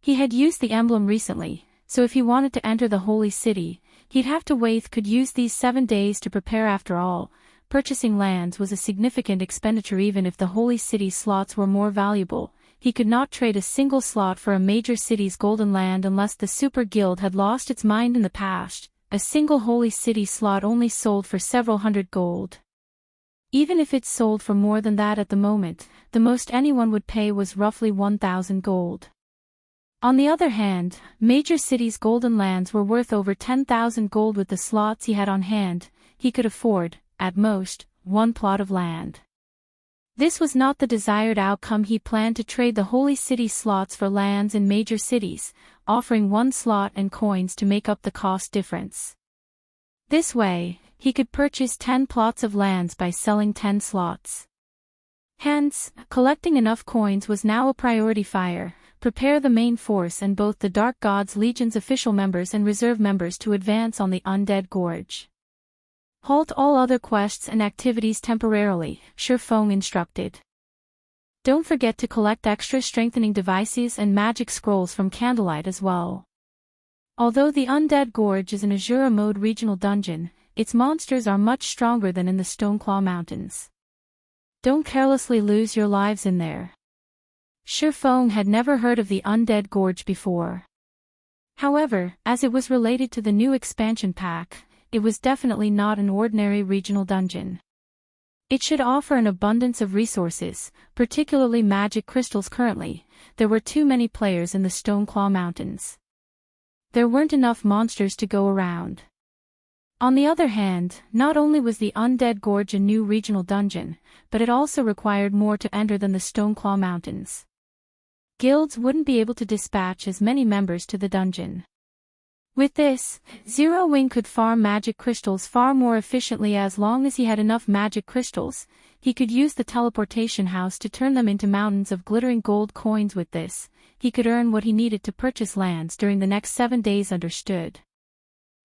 He had used the emblem recently, so if he wanted to enter the Holy City, he'd have to wait. Could use these 7 days to prepare. After all, purchasing lands was a significant expenditure. Even if the Holy City slots were more valuable, he could not trade a single slot for a major city's golden land unless the Super Guild had lost its mind in the past. A single Holy City slot only sold for several hundred gold. Even if it sold for more than that at the moment, the most anyone would pay was roughly 1,000 gold. On the other hand, major cities' golden lands were worth over 10,000 gold. With the slots he had on hand, he could afford, at most, 1 plot of land. This was not the desired outcome. He planned to trade the Holy City slots for lands in major cities, offering 1 slot and coins to make up the cost difference. This way, he could purchase 10 plots of lands by selling 10 slots. Hence, collecting enough coins was now a priority. Prepare the main force and both the Dark Gods Legion's official members and reserve members to advance on the Undead Gorge. Halt all other quests and activities temporarily, Feng instructed. Don't forget to collect extra strengthening devices and magic scrolls from Candlelight as well. Although the Undead Gorge is an Azura mode regional dungeon, its monsters are much stronger than in the Stoneclaw Mountains. Don't carelessly lose your lives in there. Feng had never heard of the Undead Gorge before. However, as it was related to the new expansion pack, it was definitely not an ordinary regional dungeon. It should offer an abundance of resources, particularly magic crystals. Currently, there were too many players in the Stoneclaw Mountains. There weren't enough monsters to go around. On the other hand, not only was the Undead Gorge a new regional dungeon, but it also required more to enter than the Stoneclaw Mountains. Guilds wouldn't be able to dispatch as many members to the dungeon. With this, Zero Wing could farm magic crystals far more efficiently. As long as he had enough magic crystals, he could use the teleportation house to turn them into mountains of glittering gold coins. With this, he could earn what he needed to purchase lands during the next 7 days. Understood.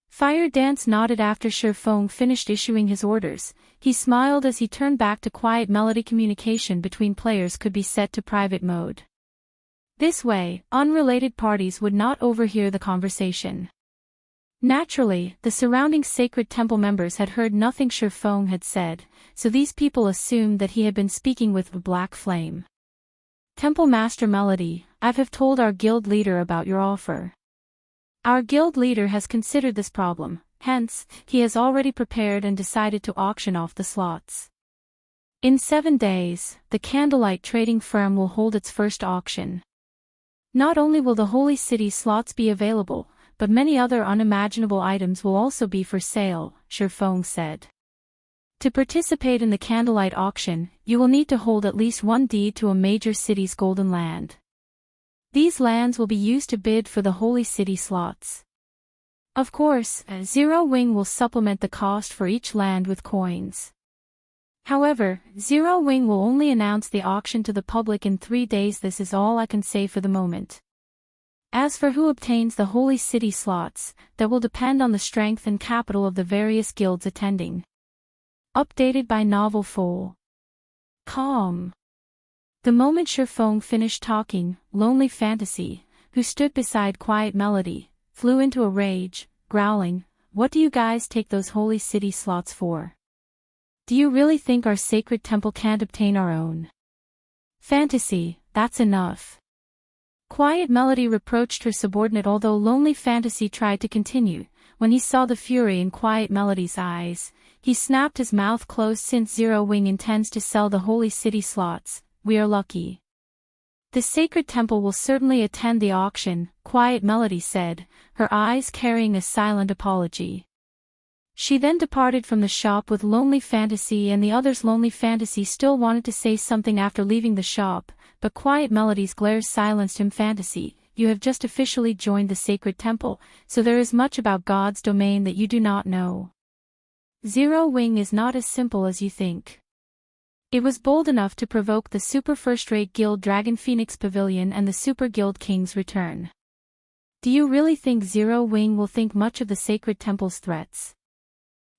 Fire Dance nodded after Feng finished issuing his orders. He smiled as he turned back to Quiet Melody. Communication between players could be set to private mode. This way, unrelated parties would not overhear the conversation. Naturally, the surrounding Sacred Temple members had heard nothing Feng had said, so these people assumed that he had been speaking with the Black Flame. Temple Master Melody, I have told our guild leader about your offer. Our guild leader has considered this problem, hence, he has already prepared and decided to auction off the slots. In 7 days, the Candlelight trading firm will hold its first auction. Not only will the Holy City slots be available, but many other unimaginable items will also be for sale, Feng said. To participate in the Candlelight auction, you will need to hold at least 1 deed to a major city's golden land. These lands will be used to bid for the Holy City slots. Of course, Zero Wing will supplement the cost for each land with coins. However, Zero Wing will only announce the auction to the public in 3 days. This is all I can say for the moment. As for who obtains the Holy City slots, that will depend on the strength and capital of the various guilds attending. Updated by Novel Foal. Calm. The moment Feng finished talking, Lonely Fantasy, who stood beside Quiet Melody, flew into a rage, growling, "What do you guys take those Holy City slots for? Do you really think our sacred temple can't obtain our own? Fantasy, that's enough." Quiet Melody reproached her subordinate, although Lonely Fantasy tried to continue. When he saw the fury in Quiet Melody's eyes, he snapped his mouth closed. Since Zero Wing intends to sell the Holy City slots, we are lucky. The Sacred Temple will certainly attend the auction, Quiet Melody said, her eyes carrying a silent apology. She then departed from the shop with Lonely Fantasy and the others. Lonely Fantasy still wanted to say something after leaving the shop, but Quiet Melody's glares silenced him. Fantasy, you have just officially joined the Sacred Temple, so there is much about God's domain that you do not know. Zero Wing is not as simple as you think. It was bold enough to provoke the super first-rate guild Dragon Phoenix Pavilion and the Super Guild King's return. Do you really think Zero Wing will think much of the Sacred Temple's threats?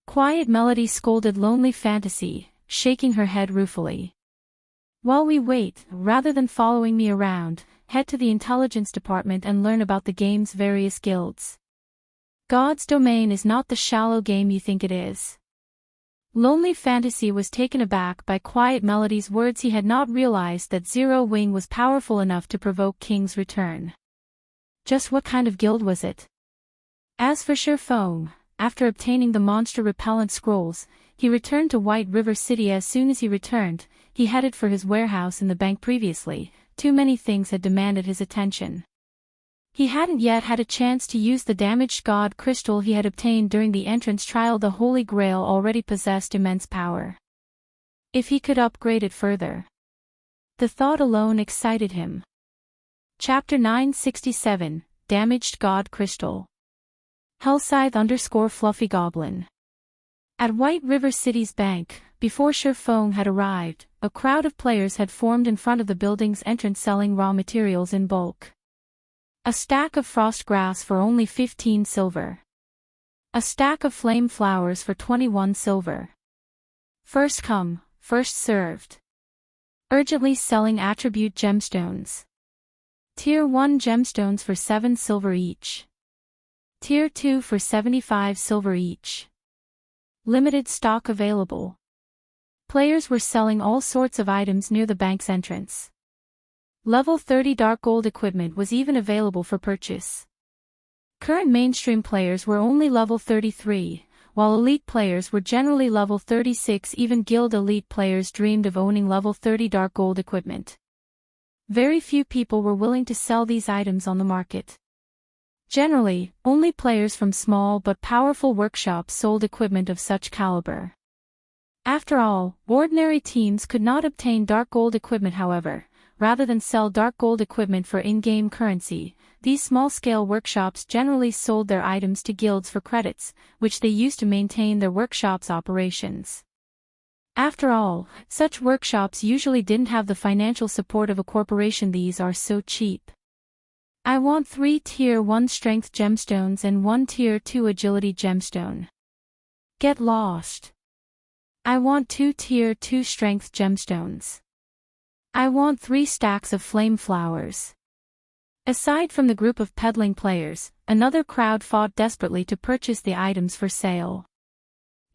Quiet Melody scolded Lonely Fantasy, shaking her head ruefully. While we wait, rather than following me around, head to the intelligence department and learn about the game's various guilds. God's domain is not the shallow game you think it is. Lonely Fantasy was taken aback by Quiet Melody's words. He had not realized that Zero Wing was powerful enough to provoke King's return. Just what kind of guild was it? As for Feng, after obtaining the monster repellent scrolls, he returned to White River City. As soon as he returned, he headed for his warehouse in the bank. Previously, too many things had demanded his attention. He hadn't yet had a chance to use the damaged god crystal he had obtained during the entrance trial. The Holy Grail already possessed immense power. If he could upgrade it further. The thought alone excited him. Chapter 967, Damaged God Crystal. Hellscythe_Fluffy Goblin. At White River City's bank, before Feng had arrived, a crowd of players had formed in front of the building's entrance selling raw materials in bulk. A stack of frost grass for only 15 silver. A stack of flame flowers for 21 silver. First come, first served. Urgently selling attribute gemstones. Tier 1 gemstones for 7 silver each. Tier 2 for 75 silver each. Limited stock available. Players were selling all sorts of items near the bank's entrance. Level 30 dark gold equipment was even available for purchase. Current mainstream players were only level 33, while elite players were generally level 36. Even guild elite players dreamed of owning level 30 dark gold equipment. Very few people were willing to sell these items on the market. Generally, only players from small but powerful workshops sold equipment of such caliber. After all, ordinary teams could not obtain dark gold equipment. However, rather than sell dark gold equipment for in-game currency, these small-scale workshops generally sold their items to guilds for credits, which they used to maintain their workshops' operations. After all, such workshops usually didn't have the financial support of a corporation. These are so cheap. I want 3 Tier 1 Strength gemstones and 1 Tier 2 Agility gemstone. Get lost. I want 2 Tier 2 Strength gemstones. I want 3 stacks of flame flowers. Aside from the group of peddling players, another crowd fought desperately to purchase the items for sale.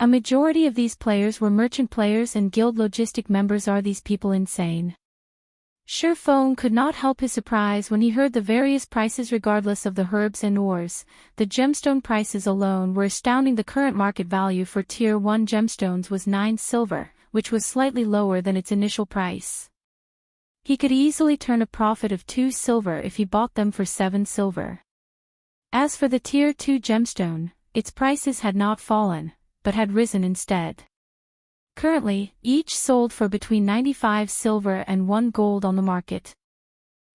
A majority of these players were merchant players and guild logistic members. Are these people insane? Feng could not help his surprise when he heard the various prices. Regardless of the herbs and ores, the gemstone prices alone were astounding. The current market value for Tier 1 gemstones was 9 silver, which was slightly lower than its initial price. He could easily turn a profit of 2 silver if he bought them for 7 silver. As for the Tier 2 gemstone, its prices had not fallen, but had risen instead. Currently, each sold for between 95 silver and 1 gold on the market.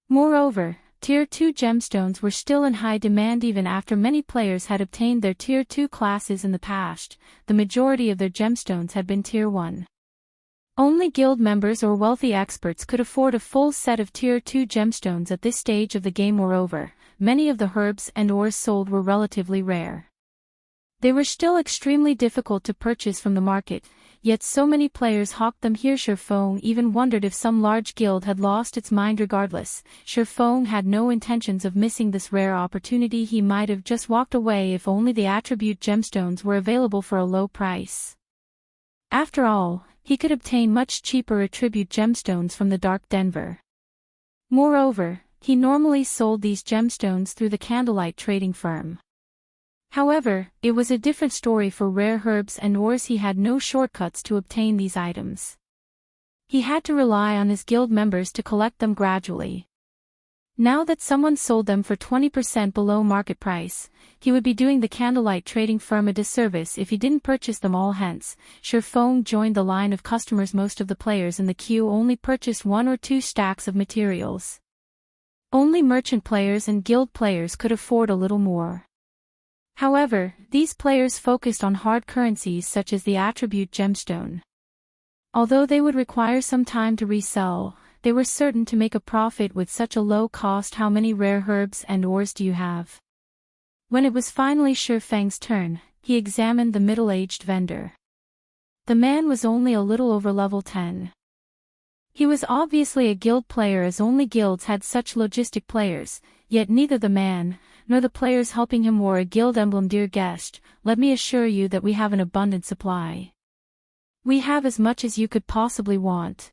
Moreover, Tier 2 gemstones were still in high demand even after many players had obtained their Tier 2 classes in the past. The majority of their gemstones had been Tier 1. Only guild members or wealthy experts could afford a full set of Tier 2 gemstones at this stage of the game. Moreover, many of the herbs and ores sold were relatively rare. They were still extremely difficult to purchase from the market, yet so many players hawked them here. Feng even wondered if some large guild had lost its mind. Regardless, Feng had no intentions of missing this rare opportunity. He might have just walked away if only the attribute gemstones were available for a low price. After all, he could obtain much cheaper attribute gemstones from the Dark Denver. Moreover, he normally sold these gemstones through the Candlelight trading firm. However, it was a different story for rare herbs and ores. He had no shortcuts to obtain these items. He had to rely on his guild members to collect them gradually. Now that someone sold them for 20% below market price, he would be doing the Candlelight trading firm a disservice if he didn't purchase them all. Hence, Feng joined the line of customers. Most of the players in the queue only purchased 1 or 2 stacks of materials. Only merchant players and guild players could afford a little more. However, these players focused on hard currencies such as the attribute gemstone. Although they would require some time to resell, they were certain to make a profit with such a low cost. How many rare herbs and ores do you have? When it was finally Feng's turn, he examined the middle-aged vendor. The man was only a little over level 10. He was obviously a guild player, as only guilds had such logistic players, yet neither the man, nor the players helping him wore a guild emblem. Dear guest, let me assure you that we have an abundant supply. We have as much as you could possibly want.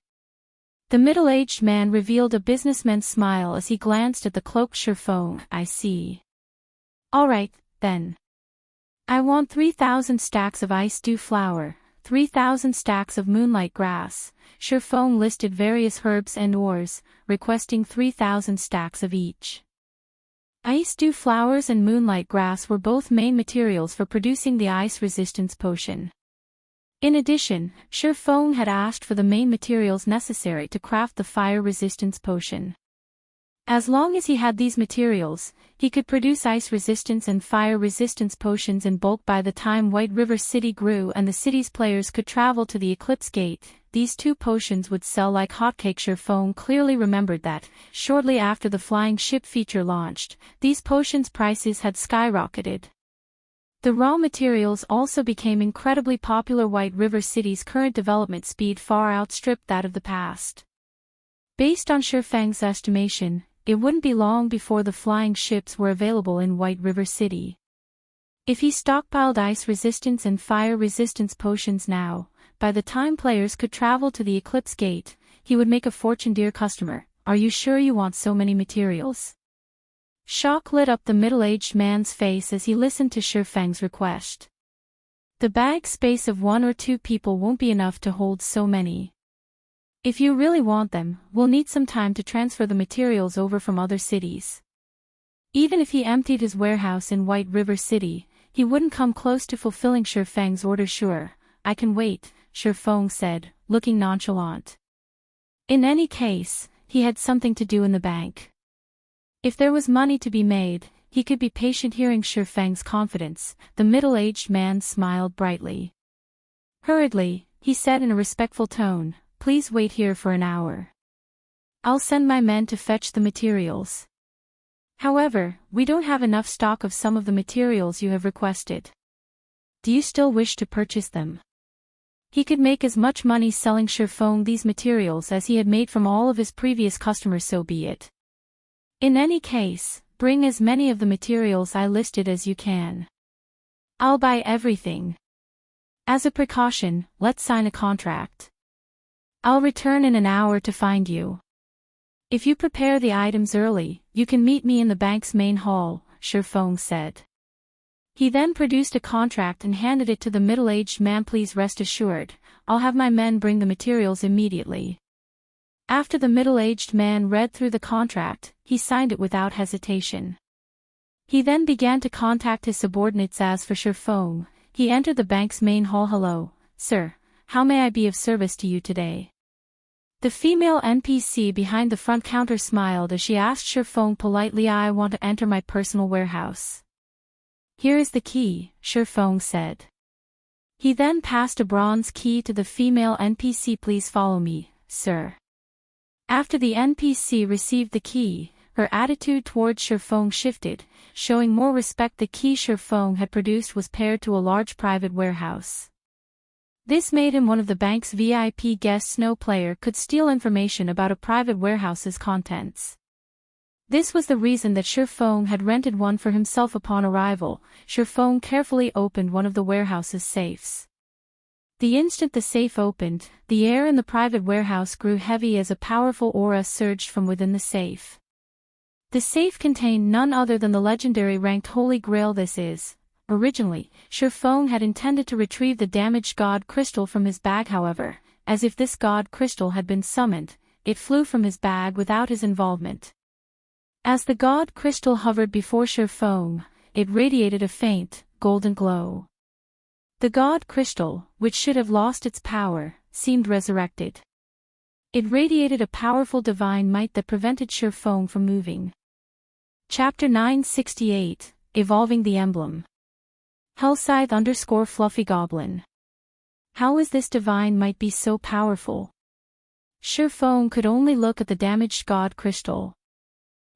The middle-aged man revealed a businessman's smile as he glanced at the cloaked Feng. I see. All right, then. I want 3,000 stacks of ice dew flower, 3,000 stacks of moonlight grass. Feng listed various herbs and ores, requesting 3,000 stacks of each. Ice dew flowers and moonlight grass were both main materials for producing the ice resistance potion. In addition, Feng had asked for the main materials necessary to craft the fire resistance potion. As long as he had these materials, he could produce ice resistance and fire resistance potions in bulk. By the time White River City grew and the city's players could travel to the Eclipse Gate, these 2 potions would sell like hotcakes. Feng clearly remembered that, shortly after the flying ship feature launched, these potions' prices had skyrocketed. The raw materials also became incredibly popular. White River City's current development speed far outstripped that of the past. Based on Feng's estimation, it wouldn't be long before the flying ships were available in White River City. If he stockpiled ice resistance and fire resistance potions now, by the time players could travel to the Eclipse Gate, he would make a fortune. Dear customer, are you sure you want so many materials? Shock lit up the middle-aged man's face as he listened to Feng's request. The bag space of 1 or 2 people won't be enough to hold so many. If you really want them, we'll need some time to transfer the materials over from other cities. Even if he emptied his warehouse in White River City, he wouldn't come close to fulfilling Feng's order. Sure, I can wait, Feng said, looking nonchalant. In any case, he had something to do in the bank. If there was money to be made, he could be patient. Hearing Feng's confidence, the middle-aged man smiled brightly. Hurriedly, he said in a respectful tone, please wait here for an hour. I'll send my men to fetch the materials. However, we don't have enough stock of some of the materials you have requested. Do you still wish to purchase them? He could make as much money selling Feng these materials as he had made from all of his previous customers. So be it. In any case, bring as many of the materials I listed as you can. I'll buy everything. As a precaution, let's sign a contract. I'll return in an hour to find you. If you prepare the items early, you can meet me in the bank's main hall, Feng said. He then produced a contract and handed it to the middle-aged man. Please rest assured, I'll have my men bring the materials immediately. After the middle-aged man read through the contract, he signed it without hesitation. He then began to contact his subordinates. As for Feng, he entered the bank's main hall. Hello, sir, how may I be of service to you today? The female NPC behind the front counter smiled as she asked Feng politely. I want to enter my personal warehouse. Here is the key, Feng said. He then passed a bronze key to the female NPC. Please follow me, sir. After the NPC received the key, her attitude towards Feng shifted, showing more respect. The key Feng had produced was paired to a large private warehouse. This made him one of the bank's VIP guests. No player could steal information about a private warehouse's contents. This was the reason that Feng had rented one for himself. Upon arrival, Feng carefully opened one of the warehouse's safes. The instant the safe opened, the air in the private warehouse grew heavy as a powerful aura surged from within the safe. The safe contained none other than the legendary ranked Holy Grail. This is. Originally, Feng had intended to retrieve the damaged god crystal from his bag. However, as if this god crystal had been summoned, it flew from his bag without his involvement. As the god crystal hovered before Feng, it radiated a faint, golden glow. The god crystal, which should have lost its power, seemed resurrected. It radiated a powerful divine might that prevented Feng from moving. Chapter 968, Evolving the Emblem. Hellscythe_Fluffy Goblin. How is this divine might be so powerful? Feng could only look at the damaged god crystal.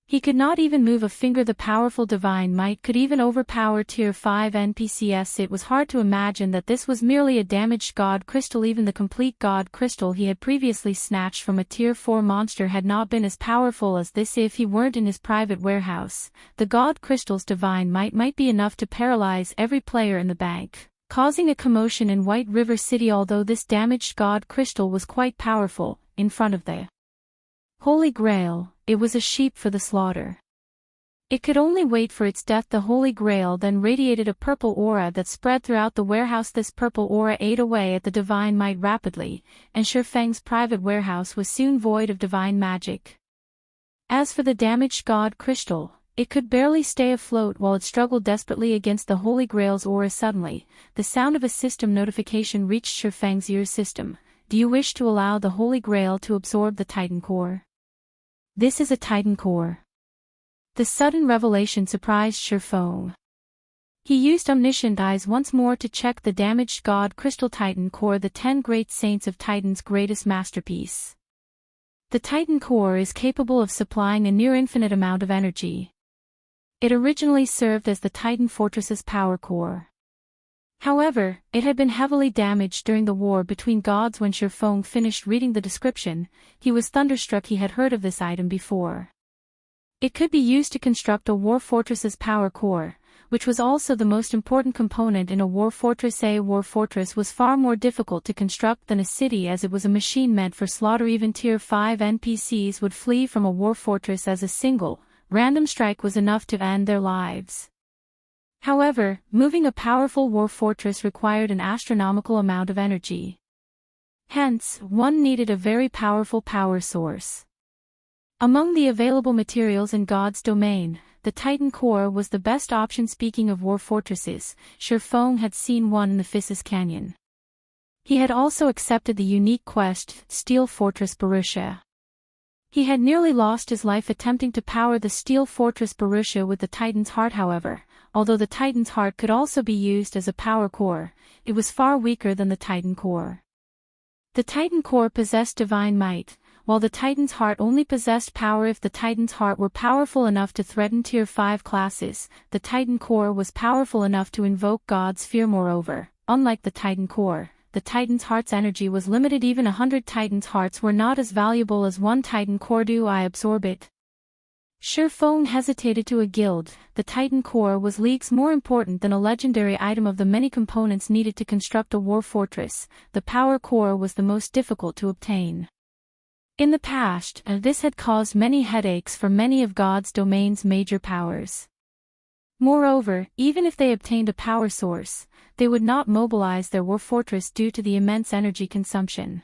He could not even move a finger. The powerful divine might could even overpower tier 5 NPCs. It was hard to imagine that this was merely a damaged god crystal. Even the complete god crystal he had previously snatched from a tier 4 monster had not been as powerful as this. If he weren't in his private warehouse, the god crystal's divine might be enough to paralyze every player in the bank, causing a commotion in White River City. Although this damaged god crystal was quite powerful, in front of the Holy Grail, it was a sheep for the slaughter. It could only wait for its death. The Holy Grail then radiated a purple aura that spread throughout the warehouse. This purple aura ate away at the divine might rapidly, and Feng's private warehouse was soon void of divine magic. As for the damaged god crystal, it could barely stay afloat while it struggled desperately against the Holy Grail's aura. Suddenly, the sound of a system notification reached Feng's ear. System, do you wish to allow the Holy Grail to absorb the Titan core? This is a Titan core. The sudden revelation surprised Feng. He used omniscient eyes once more to check the damaged god crystal Titan core, the 10 great saints of Titan's greatest masterpiece. The Titan core is capable of supplying a near-infinite amount of energy. It originally served as the Titan Fortress's power core. However, it had been heavily damaged during the war between gods. When Feng finished reading the description, he was thunderstruck. He had heard of this item before. It could be used to construct a war fortress's power core, which was also the most important component in a war fortress. A war fortress was far more difficult to construct than a city, as it was a machine meant for slaughter. Even tier 5 NPCs would flee from a war fortress, as a single, random strike was enough to end their lives. However, moving a powerful war fortress required an astronomical amount of energy. Hence, one needed a very powerful power source. Among the available materials in God's domain, the Titan core was the best option. Speaking of war fortresses, Feng had seen one in the Phissis Canyon. He had also accepted the unique quest, Steel Fortress Borussia. He had nearly lost his life attempting to power the Steel Fortress Borussia with the Titan's heart. However, although the Titan's heart could also be used as a power core, it was far weaker than the Titan core. The Titan core possessed divine might, while the Titan's heart only possessed power. If the Titan's heart were powerful enough to threaten tier 5 classes, the Titan core was powerful enough to invoke God's fear. Moreover, unlike the Titan core, the Titan's heart's energy was limited. Even 100 Titan's hearts were not as valuable as one Titan core. Do I absorb it? Feng hesitated. To a guild, the Titan core was leagues more important than a legendary item. Of the many components needed to construct a war fortress, the power core was the most difficult to obtain. In the past, this had caused many headaches for many of God's domain's major powers. Moreover, even if they obtained a power source, they would not mobilize their war fortress due to the immense energy consumption.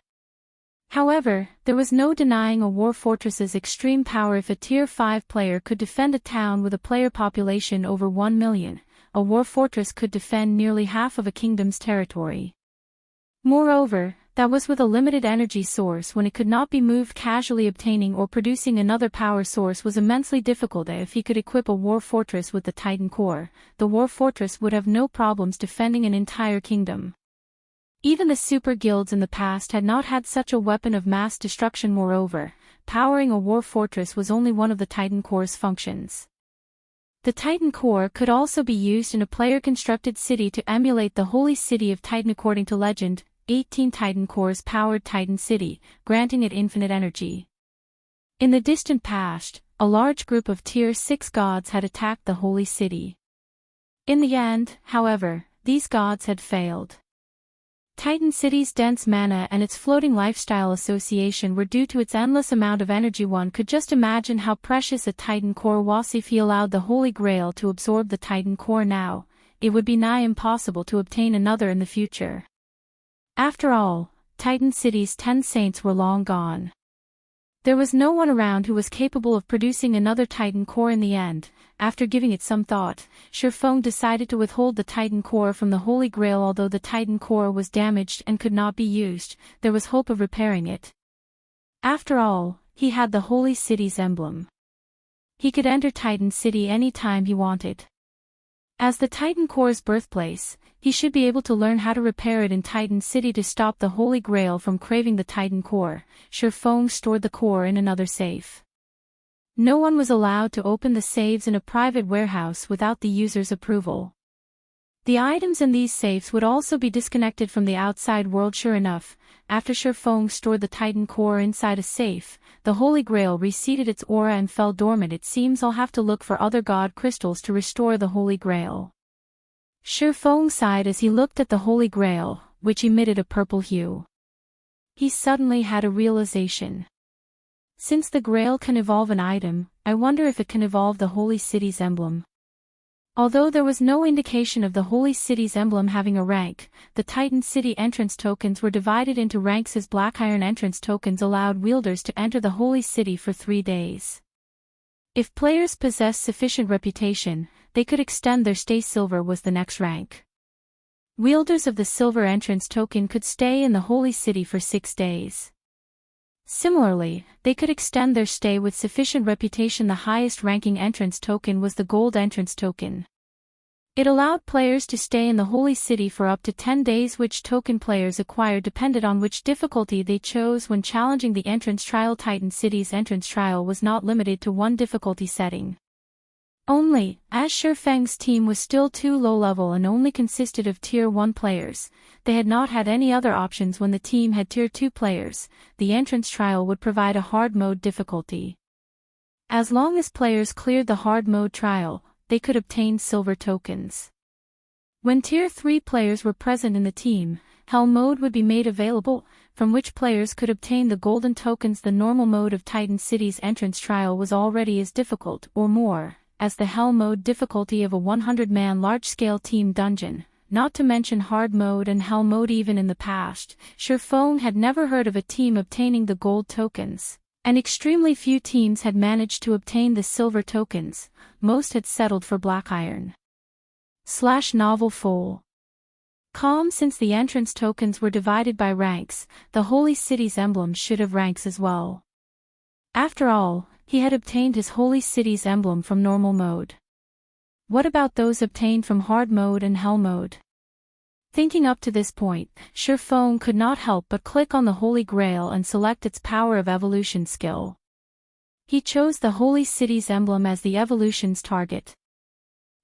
However, there was no denying a war fortress's extreme power. If a tier 5 player could defend a town with a player population over 1 million, a war fortress could defend nearly half of a kingdom's territory. Moreover, that was with a limited energy source when it could not be moved casually. Obtaining or producing another power source was immensely difficult. If he could equip a war fortress with the Titan core, the war fortress would have no problems defending an entire kingdom. Even the super guilds in the past had not had such a weapon of mass destruction. Moreover, powering a war fortress was only one of the Titan core's functions. The Titan core could also be used in a player-constructed city to emulate the holy city of Titan. According to legend, 18 Titan cores powered Titan City, granting it infinite energy. In the distant past, a large group of tier 6 gods had attacked the holy city. In the end, however, these gods had failed. Titan City's dense mana and its floating lifestyle association were due to its endless amount of energy. One could just imagine how precious a Titan core was if he allowed the Holy Grail to absorb the Titan core now. It would be nigh impossible to obtain another in the future. After all, Titan City's 10 saints were long gone. There was no one around who was capable of producing another Titan core in the end. After giving it some thought, Feng decided to withhold the Titan core from the Holy Grail. Although the Titan core was damaged and could not be used, there was hope of repairing it. After all, he had the Holy City's emblem. He could enter Titan City any time he wanted. As the Titan core's birthplace, he should be able to learn how to repair it in Titan City. To stop the Holy Grail from craving the Titan core, Feng stored the core in another safe. No one was allowed to open the safes in a private warehouse without the user's approval. The items in these safes would also be disconnected from the outside world. Sure enough, after Feng stored the Titan core inside a safe, the Holy Grail reseated its aura and fell dormant. It seems I'll have to look for other god crystals to restore the Holy Grail. Feng sighed as he looked at the Holy Grail, which emitted a purple hue. He suddenly had a realization. Since the Grail can evolve an item, I wonder if it can evolve the Holy City's emblem. Although there was no indication of the Holy City's emblem having a rank, the Titan City entrance tokens were divided into ranks as black iron entrance tokens allowed wielders to enter the Holy City for 3 days. If players possessed sufficient reputation, they could extend their stay. Silver was the next rank. Wielders of the silver entrance token could stay in the Holy City for 6 days. Similarly, they could extend their stay with sufficient reputation. The highest ranking entrance token was the gold entrance token. It allowed players to stay in the Holy City for up to 10 days. Which token players acquired depended on which difficulty they chose when challenging the entrance trial. Titan City's entrance trial was not limited to one difficulty setting only, as Feng's team was still too low level and only consisted of Tier 1 players. They had not had any other options. When the team had Tier 2 players, the entrance trial would provide a hard mode difficulty. As long as players cleared the hard mode trial, they could obtain silver tokens. When Tier 3 players were present in the team, Hell mode would be made available, from which players could obtain the golden tokens. The normal mode of Titan City's entrance trial was already as difficult, or more, as the Hell mode difficulty of a 100-man large-scale team dungeon, not to mention hard mode and Hell mode. Even in the past, Feng had never heard of a team obtaining the gold tokens, and extremely few teams had managed to obtain the silver tokens. Most had settled for black iron. Novel full. Since the entrance tokens were divided by ranks, the Holy City's emblem should have ranks as well. After all, he had obtained his Holy City's emblem from normal mode. What about those obtained from hard mode and Hell mode? Thinking up to this point, Feng could not help but click on the Holy Grail and select its Power of Evolution skill. He chose the Holy City's emblem as the evolution's target.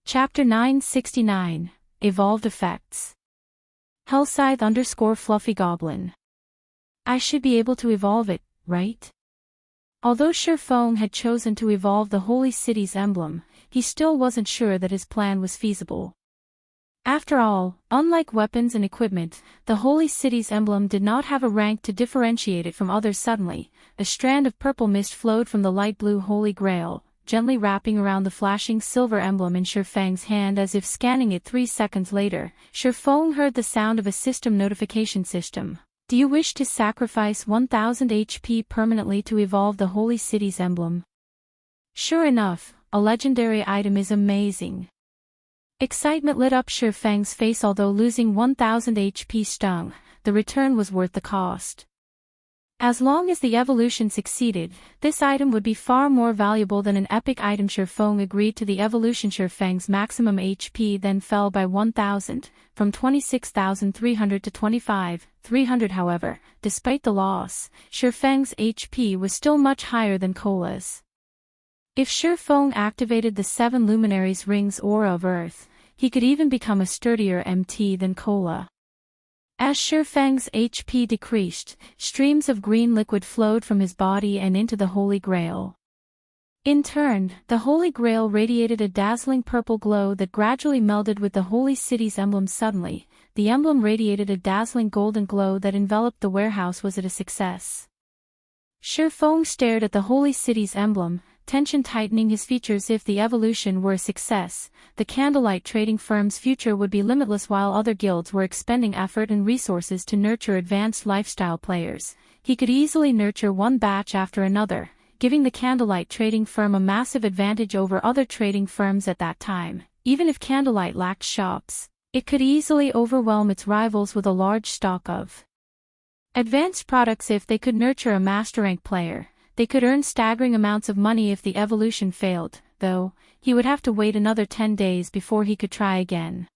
Chapter 969, Evolved Effects. Hellscythe _ Fluffy Goblin. I should be able to evolve it, right? Although Feng had chosen to evolve the Holy City's emblem, he still wasn't sure that his plan was feasible. After all, unlike weapons and equipment, the Holy City's emblem did not have a rank to differentiate it from others. Suddenly, a strand of purple mist flowed from the light blue Holy Grail, gently wrapping around the flashing silver emblem in Feng's hand as if scanning it. 3 seconds later, Feng heard the sound of a system notification system. Do you wish to sacrifice 1000 HP permanently to evolve the Holy City's emblem? Sure enough, a legendary item is amazing. Excitement lit up Feng's face. Although losing 1000 HP stung, the return was worth the cost. As long as the evolution succeeded, this item would be far more valuable than an epic item. Feng agreed to the evolution. Feng's maximum HP then fell by 1000, from 26,300 to 25,300. However, despite the loss, Feng's HP was still much higher than Cola's. If Feng activated the 7 Luminaries' Rings Aura of Earth, he could even become a sturdier MT than Cola. As Feng's HP decreased, streams of green liquid flowed from his body and into the Holy Grail. In turn, the Holy Grail radiated a dazzling purple glow that gradually melded with the Holy City's emblem. Suddenly, the emblem radiated a dazzling golden glow that enveloped the warehouse. Was it a success? Feng stared at the holy city's emblem, tension tightening his features. If the evolution were a success, the Candlelight trading firm's future would be limitless. While other guilds were expending effort and resources to nurture advanced lifestyle players, he could easily nurture one batch after another, giving the Candlelight trading firm a massive advantage over other trading firms at that time. Even if Candlelight lacked shops, it could easily overwhelm its rivals with a large stock of advanced products. If they could nurture a master rank player, they could earn staggering amounts of money. If the evolution failed, though, he would have to wait another 10 days before he could try again.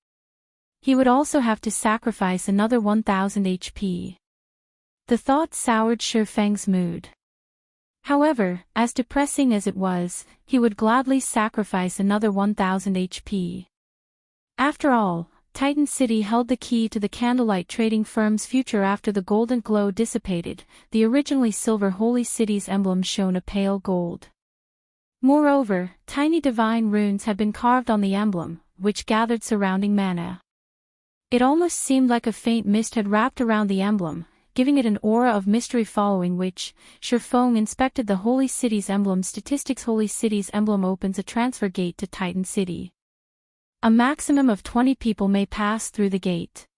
He would also have to sacrifice another 1000 HP. The thought soured Feng's mood. However, as depressing as it was, he would gladly sacrifice another 1000 HP. After all, Titan City held the key to the Candlelight trading firm's future. After the golden glow dissipated, the originally silver holy city's emblem shone a pale gold. Moreover, tiny divine runes had been carved on the emblem, which gathered surrounding mana. It almost seemed like a faint mist had wrapped around the emblem, giving it an aura of mystery. Following which, Feng inspected the holy city's emblem statistics. Holy city's emblem opens a transfer gate to Titan City. A maximum of 20 people may pass through the gate.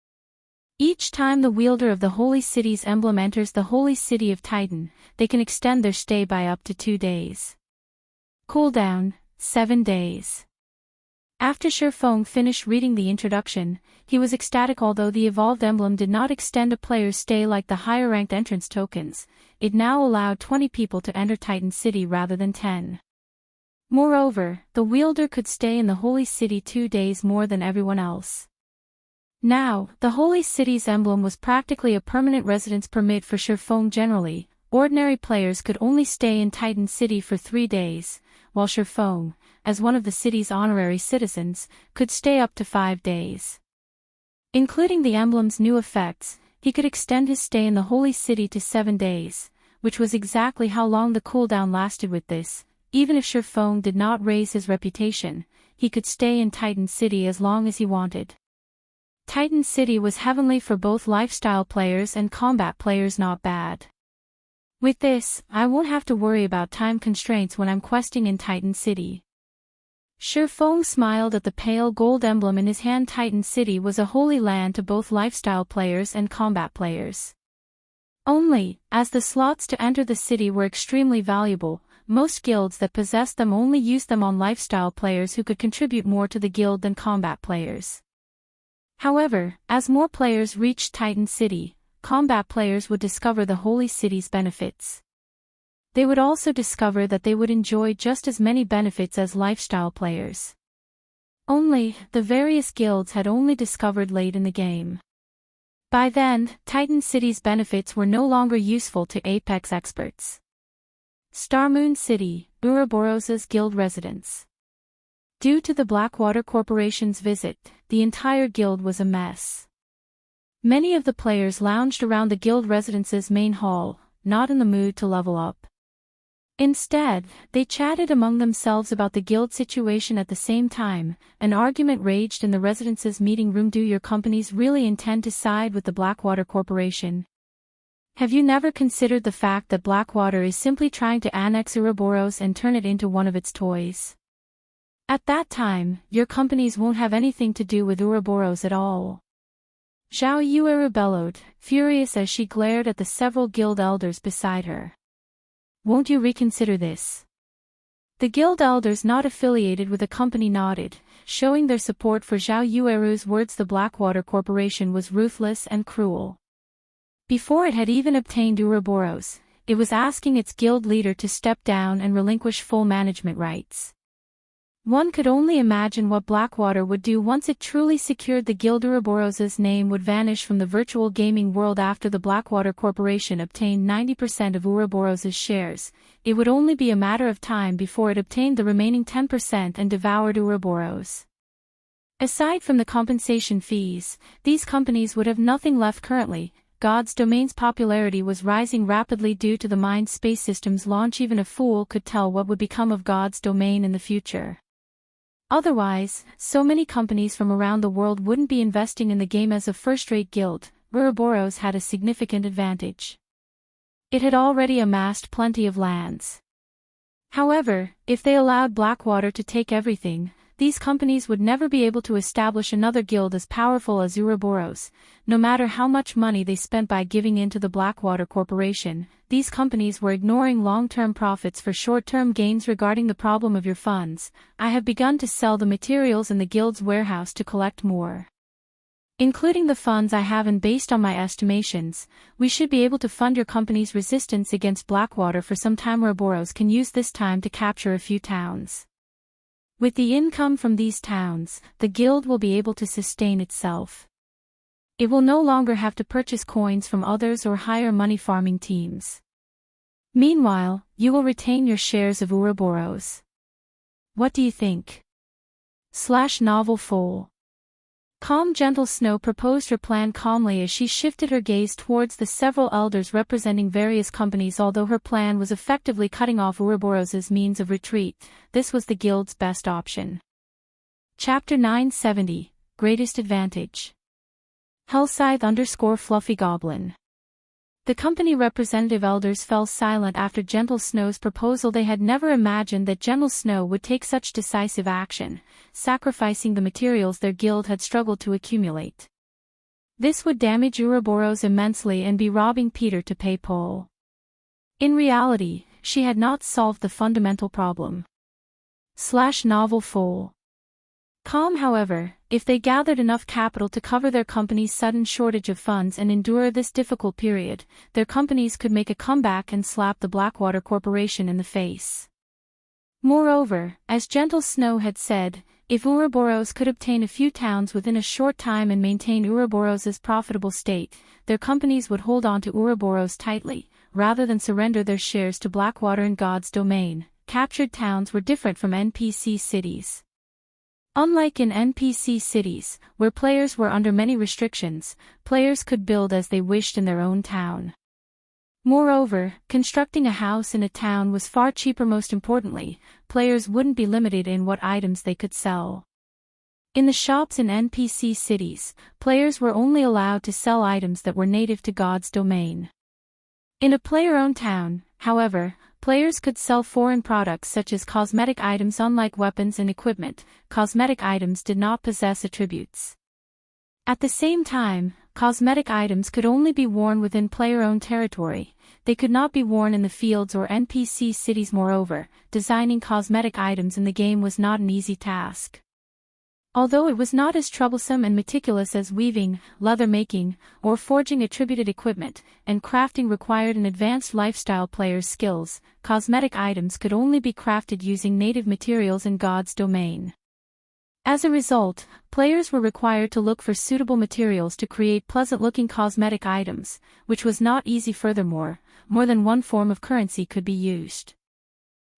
Each time the wielder of the holy city's emblem enters the holy city of Titan, they can extend their stay by up to 2 days. Cooldown, 7 days. After Feng finished reading the introduction, he was ecstatic. Although the evolved emblem did not extend a player's stay like the higher-ranked entrance tokens, it now allowed 20 people to enter Titan City rather than 10. Moreover, the wielder could stay in the holy city 2 days more than everyone else. Now, the holy city's emblem was practically a permanent residence permit for Feng. Generally, ordinary players could only stay in Titan City for 3 days, while Feng, as one of the city's honorary citizens, could stay up to 5 days. Including the emblem's new effects, he could extend his stay in the holy city to 7 days, which was exactly how long the cooldown lasted. With this, even if Feng did not raise his reputation, he could stay in Titan City as long as he wanted. Titan City was heavenly for both lifestyle players and combat players. Not bad. With this, I won't have to worry about time constraints when I'm questing in Titan City. Feng smiled at the pale gold emblem in his hand. Titan City was a holy land to both lifestyle players and combat players. Only, as the slots to enter the city were extremely valuable, most guilds that possessed them only used them on lifestyle players who could contribute more to the guild than combat players. However, as more players reached Titan City, combat players would discover the holy city's benefits. They would also discover that they would enjoy just as many benefits as lifestyle players. Only, the various guilds had only discovered late in the game. By then, Titan City's benefits were no longer useful to Apex experts. Starmoon City, Ouroboros's guild residence. Due to the Blackwater Corporation's visit, the entire guild was a mess. Many of the players lounged around the guild residence's main hall, not in the mood to level up. Instead, they chatted among themselves about the guild situation. At the same time, an argument raged in the residence's meeting room. Do your companies really intend to side with the Blackwater Corporation? Have you never considered the fact that Blackwater is simply trying to annex Ouroboros and turn it into one of its toys? At that time, your companies won't have anything to do with Ouroboros at all. Zhao Yue bellowed, furious as she glared at the several guild elders beside her. Won't you reconsider this? The guild elders not affiliated with the company nodded, showing their support for Zhao Yueru's words. The Blackwater Corporation was ruthless and cruel. Before it had even obtained Ouroboros, it was asking its guild leader to step down and relinquish full management rights. One could only imagine what Blackwater would do once it truly secured the guild. Ouroboros's name would vanish from the virtual gaming world. After the Blackwater Corporation obtained 90% of Ouroboros's shares, it would only be a matter of time before it obtained the remaining 10% and devoured Ouroboros. Aside from the compensation fees, these companies would have nothing left currently. God's Domain's popularity was rising rapidly due to the Mind Space System's launch. Even a fool could tell what would become of God's Domain in the future. Otherwise, so many companies from around the world wouldn't be investing in the game as a first-rate guild. Ouroboros had a significant advantage. It had already amassed plenty of lands. However, if they allowed Blackwater to take everything, these companies would never be able to establish another guild as powerful as Ouroboros. No matter how much money they spent by giving in to the Blackwater Corporation, these companies were ignoring long-term profits for short-term gains. Regarding the problem of your funds, I have begun to sell the materials in the guild's warehouse to collect more. Including the funds I have, and based on my estimations, we should be able to fund your company's resistance against Blackwater for some time. Ouroboros can use this time to capture a few towns. With the income from these towns, the guild will be able to sustain itself. It will no longer have to purchase coins from others or hire money farming teams. Meanwhile, you will retain your shares of Ouroboros. What do you think? Novel Foal. Calm Gentle Snow proposed her plan calmly as she shifted her gaze towards the several elders representing various companies. Although her plan was effectively cutting off Ouroboros' means of retreat, this was the guild's best option. Chapter 970, Greatest Advantage. Hellscythe_Fluffy Goblin. The company representative elders fell silent after Gentle Snow's proposal. They had never imagined that Gentle Snow would take such decisive action, sacrificing the materials their guild had struggled to accumulate. This would damage Ouroboros immensely and be robbing Peter to pay Paul. In reality, she had not solved the fundamental problem. Novel Foal. Calm. However, if they gathered enough capital to cover their company's sudden shortage of funds and endure this difficult period, their companies could make a comeback and slap the Blackwater Corporation in the face. Moreover, as Gentle Snow had said, if Ouroboros could obtain a few towns within a short time and maintain Ouroboros' profitable state, their companies would hold on to Ouroboros tightly, rather than surrender their shares to Blackwater in God's domain. Captured towns were different from NPC cities. Unlike in NPC cities, where players were under many restrictions, players could build as they wished in their own town. Moreover, constructing a house in a town was far cheaper. Most importantly, players wouldn't be limited in what items they could sell. In the shops in NPC cities, players were only allowed to sell items that were native to God's domain. In a player-owned town, however, players could sell foreign products such as cosmetic items. Unlike weapons and equipment, cosmetic items did not possess attributes. At the same time, cosmetic items could only be worn within player-owned territory. They could not be worn in the fields or NPC cities. Moreover, designing cosmetic items in the game was not an easy task. Although it was not as troublesome and meticulous as weaving, leather making, or forging attributed equipment, and crafting required an advanced lifestyle player's skills, cosmetic items could only be crafted using native materials in God's domain. As a result, players were required to look for suitable materials to create pleasant-looking cosmetic items, which was not easy. Furthermore, more than one form of currency could be used.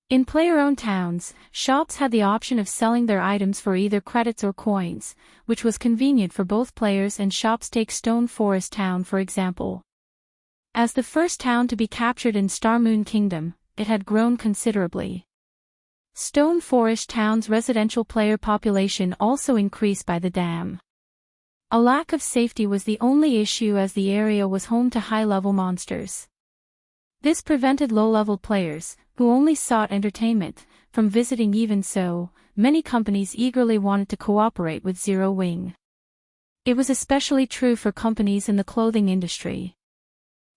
In player-owned towns, shops had the option of selling their items for either credits or coins, which was convenient for both players and shops. Take Stone Forest Town for example. As the first town to be captured in Starmoon Kingdom, it had grown considerably. Stone Forest Town's residential player population also increased by the dam. A lack of safety was the only issue, as the area was home to high-level monsters. This prevented low-level players, who only sought entertainment, from visiting. Even so, many companies eagerly wanted to cooperate with Zero Wing. It was especially true for companies in the clothing industry.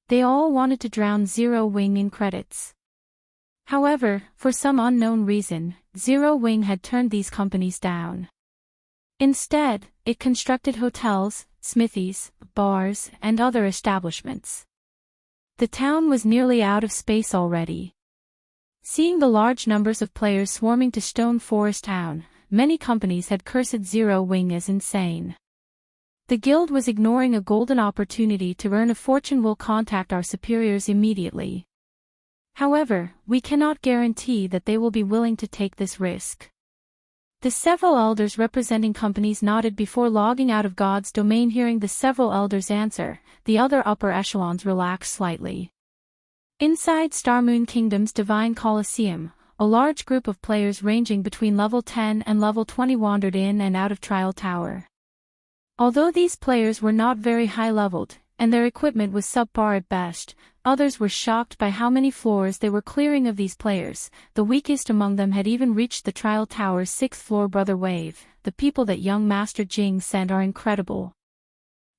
They all wanted to drown Zero Wing in credits. However, for some unknown reason, Zero Wing had turned these companies down. Instead, it constructed hotels, smithies, bars, and other establishments. The town was nearly out of space already. Seeing the large numbers of players swarming to Stone Forest Town, many companies had cursed Zero Wing as insane. The guild was ignoring a golden opportunity to earn a fortune. We'll contact our superiors immediately. However, we cannot guarantee that they will be willing to take this risk. The several elders representing companies nodded before logging out of God's domain. Hearing the several elders' answer, the other upper echelons relaxed slightly. Inside Starmoon Kingdom's Divine Colosseum, a large group of players ranging between level 10 and level 20 wandered in and out of Trial Tower. Although these players were not very high-leveled, and their equipment was subpar at best, others were shocked by how many floors they were clearing of these players. The weakest among them had even reached the Trial Tower's 6th floor. Brother Wave, the people that young Master Jing sent are incredible.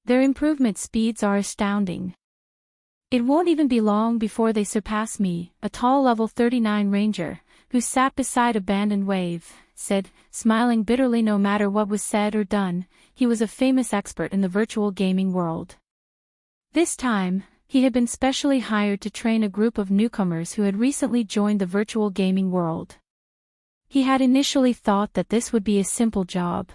Their improvement speeds are astounding. It won't even be long before they surpass me. A tall level 39 ranger, who sat beside Abandoned Wave, said, smiling bitterly. No matter what was said or done, he was a famous expert in the virtual gaming world. This time, he had been specially hired to train a group of newcomers who had recently joined the virtual gaming world. He had initially thought that this would be a simple job.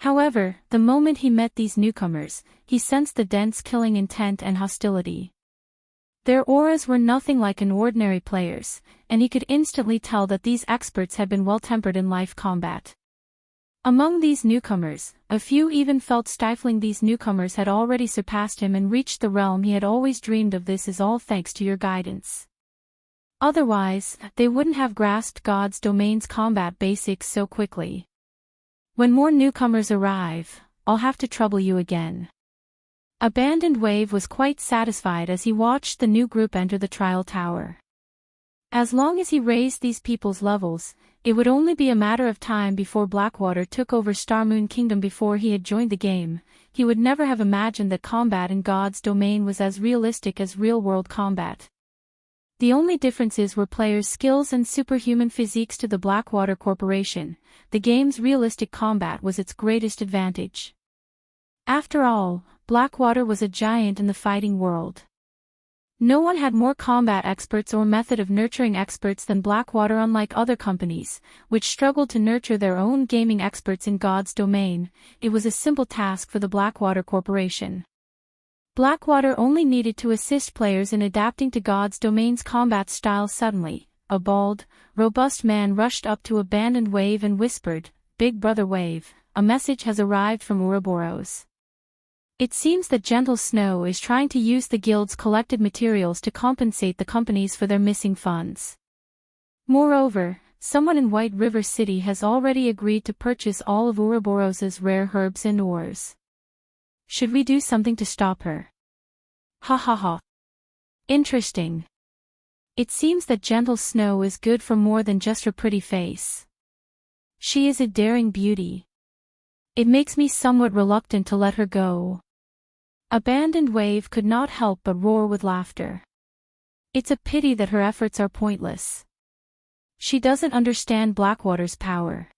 However, the moment he met these newcomers, he sensed the dense killing intent and hostility. Their auras were nothing like an ordinary player's, and he could instantly tell that these experts had been well-tempered in live combat. Among these newcomers, a few even felt stifling. These newcomers had already surpassed him and reached the realm he had always dreamed of. This is all thanks to your guidance. Otherwise, they wouldn't have grasped God's domain's combat basics so quickly. When more newcomers arrive, I'll have to trouble you again. Abandoned Wave was quite satisfied as he watched the new group enter the Trial Tower. As long as he raised these people's levels, it would only be a matter of time before Blackwater took over Starmoon Kingdom. Before he had joined the game, he would never have imagined that combat in God's domain was as realistic as real-world combat. The only differences were players' skills and superhuman physiques. To the Blackwater Corporation, the game's realistic combat was its greatest advantage. After all, Blackwater was a giant in the fighting world. No one had more combat experts or method of nurturing experts than Blackwater. Unlike other companies, which struggled to nurture their own gaming experts in God's domain, it was a simple task for the Blackwater Corporation. Blackwater only needed to assist players in adapting to God's domain's combat style. Suddenly, a bald, robust man rushed up to Abandoned Wave and whispered, "Big Brother Wave, a message has arrived from Ouroboros. It seems that Gentle Snow is trying to use the guild's collected materials to compensate the companies for their missing funds. Moreover, someone in White River City has already agreed to purchase all of Ouroboros's rare herbs and ores. Should we do something to stop her?" Ha ha ha. Interesting. It seems that Gentle Snow is good for more than just her pretty face. She is a daring beauty. It makes me somewhat reluctant to let her go. Abandoned Wave could not help but roar with laughter. It's a pity that her efforts are pointless. She doesn't understand Blackwater's power.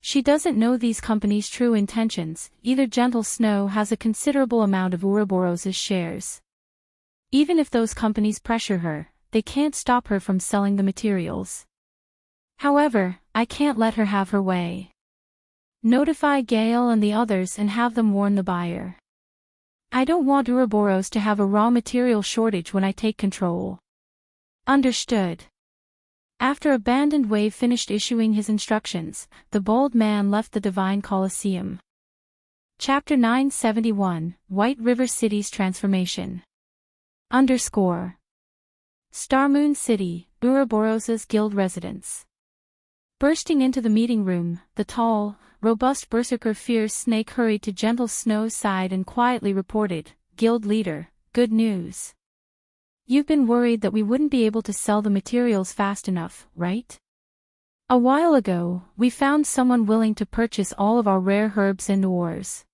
She doesn't know these companies' true intentions. Either Gentle Snow has a considerable amount of Ouroboros's shares. Even if those companies pressure her, they can't stop her from selling the materials. However, I can't let her have her way. Notify Gale and the others and have them warn the buyer. I don't want Ouroboros to have a raw material shortage when I take control. Understood. After Abandoned Wave finished issuing his instructions, the bold man left the Divine Colosseum. Chapter 971, White River City's Transformation. Starmoon City, Ouroboros's guild residence. Bursting into the meeting room, the tall, robust berserker Fierce Snake hurried to Gentle Snow's side and quietly reported, "Guild leader, good news. You've been worried that we wouldn't be able to sell the materials fast enough, right? A while ago, we found someone willing to purchase all of our rare herbs and ores.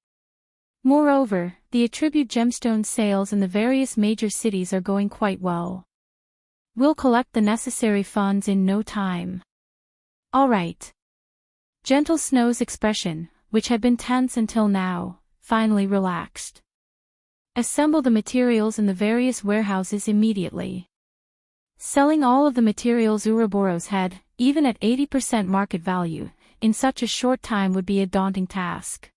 Moreover, the attribute gemstone sales in the various major cities are going quite well. We'll collect the necessary funds in no time." "All right." Gentle Snow's expression, which had been tense until now, finally relaxed. "Assemble the materials in the various warehouses immediately." Selling all of the materials Ouroboros had, even at 80% market value, in such a short time would be a daunting task.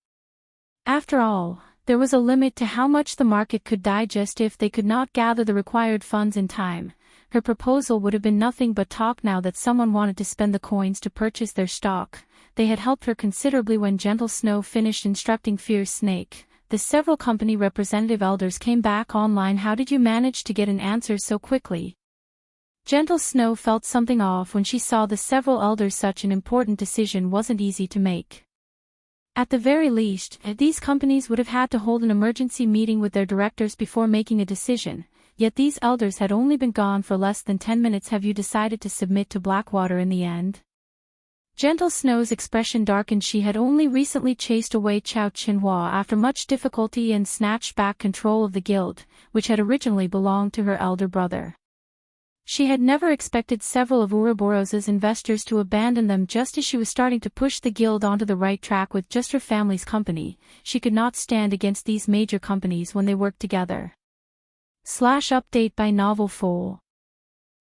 After all, there was a limit to how much the market could digest if they could not gather the required funds in time. Her proposal would have been nothing but talk now that someone wanted to spend the coins to purchase their stock. They had helped her considerably. When Gentle Snow finished instructing Fierce Snake, the several company representative elders came back online. "How did you manage to get an answer so quickly?" Gentle Snow felt something off when she saw the several elders. Such an important decision wasn't easy to make. At the very least, these companies would have had to hold an emergency meeting with their directors before making a decision, yet these elders had only been gone for less than 10 minutes. Have you decided to submit to Blackwater in the end? Gentle Snow's expression darkened. She had only recently chased away Chao Qinhua after much difficulty and snatched back control of the guild, which had originally belonged to her elder brother. She had never expected several of Ouroboros's investors to abandon them just as she was starting to push the guild onto the right track with just her family's company. She could not stand against these major companies when they worked together. Update by Novel Foal.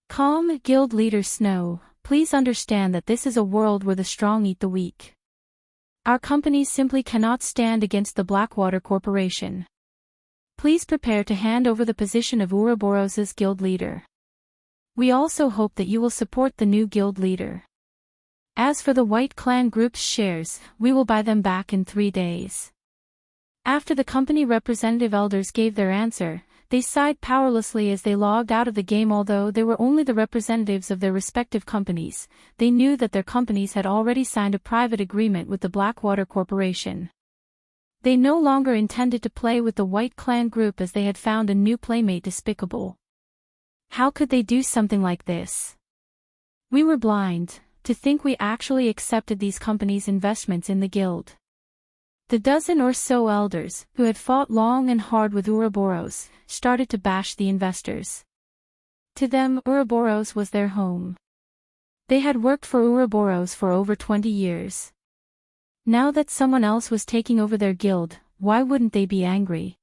Calm, Guild Leader Snow, please understand that this is a world where the strong eat the weak. Our companies simply cannot stand against the Blackwater Corporation. Please prepare to hand over the position of Ouroboros's guild leader. We also hope that you will support the new guild leader. As for the White Clan Group's shares, we will buy them back in 3 days. After the company representative elders gave their answer, they sighed powerlessly as they logged out of the game. Although they were only the representatives of their respective companies, they knew that their companies had already signed a private agreement with the Blackwater Corporation. They no longer intended to play with the White Clan Group as they had found a new playmate despicable. How could they do something like this? We were blind to think we actually accepted these companies' investments in the guild. The dozen or so elders, who had fought long and hard with Ouroboros, started to bash the investors. To them, Ouroboros was their home. They had worked for Ouroboros for over 20 years. Now that someone else was taking over their guild, why wouldn't they be angry?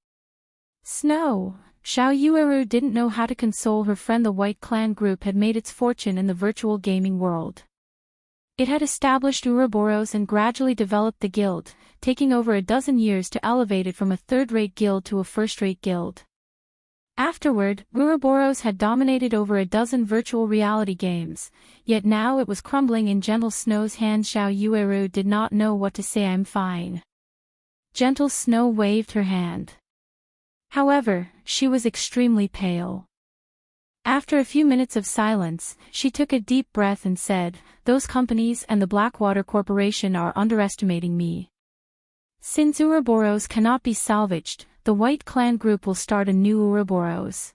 Snow. Xiao Yueru didn't know how to console her friend. The White Clan Group had made its fortune in the virtual gaming world. It had established Ouroboros and gradually developed the guild, taking over a dozen years to elevate it from a third-rate guild to a first-rate guild. Afterward, Ouroboros had dominated over a dozen virtual reality games, yet now it was crumbling in Gentle Snow's hands. Xiao Yueru did not know what to say. I'm fine. Gentle Snow waved her hand. However, she was extremely pale. After a few minutes of silence, she took a deep breath and said, "Those companies and the Blackwater Corporation are underestimating me. Since Ouroboros cannot be salvaged, the White Clan Group will start a new Ouroboros."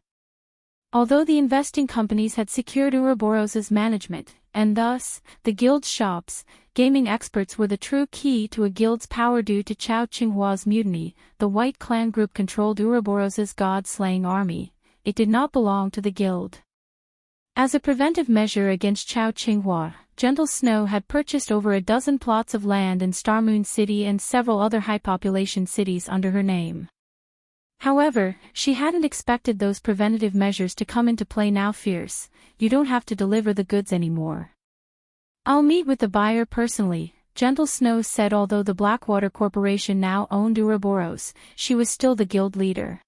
Although the investing companies had secured Ouroboros's management, and thus, the guild's shops, gaming experts were the true key to a guild's power. Due to Chao Qinghua's mutiny, the White Clan Group controlled Ouroboros's god-slaying army. It did not belong to the guild. As a preventive measure against Chao Qinghua, Gentle Snow had purchased over a dozen plots of land in Starmoon City and several other high-population cities under her name. However, she hadn't expected those preventative measures to come into play now. Fierce, you don't have to deliver the goods anymore. I'll meet with the buyer personally, Gentle Snow said. Although the Blackwater Corporation now owned Ouroboros, she was still the guild leader.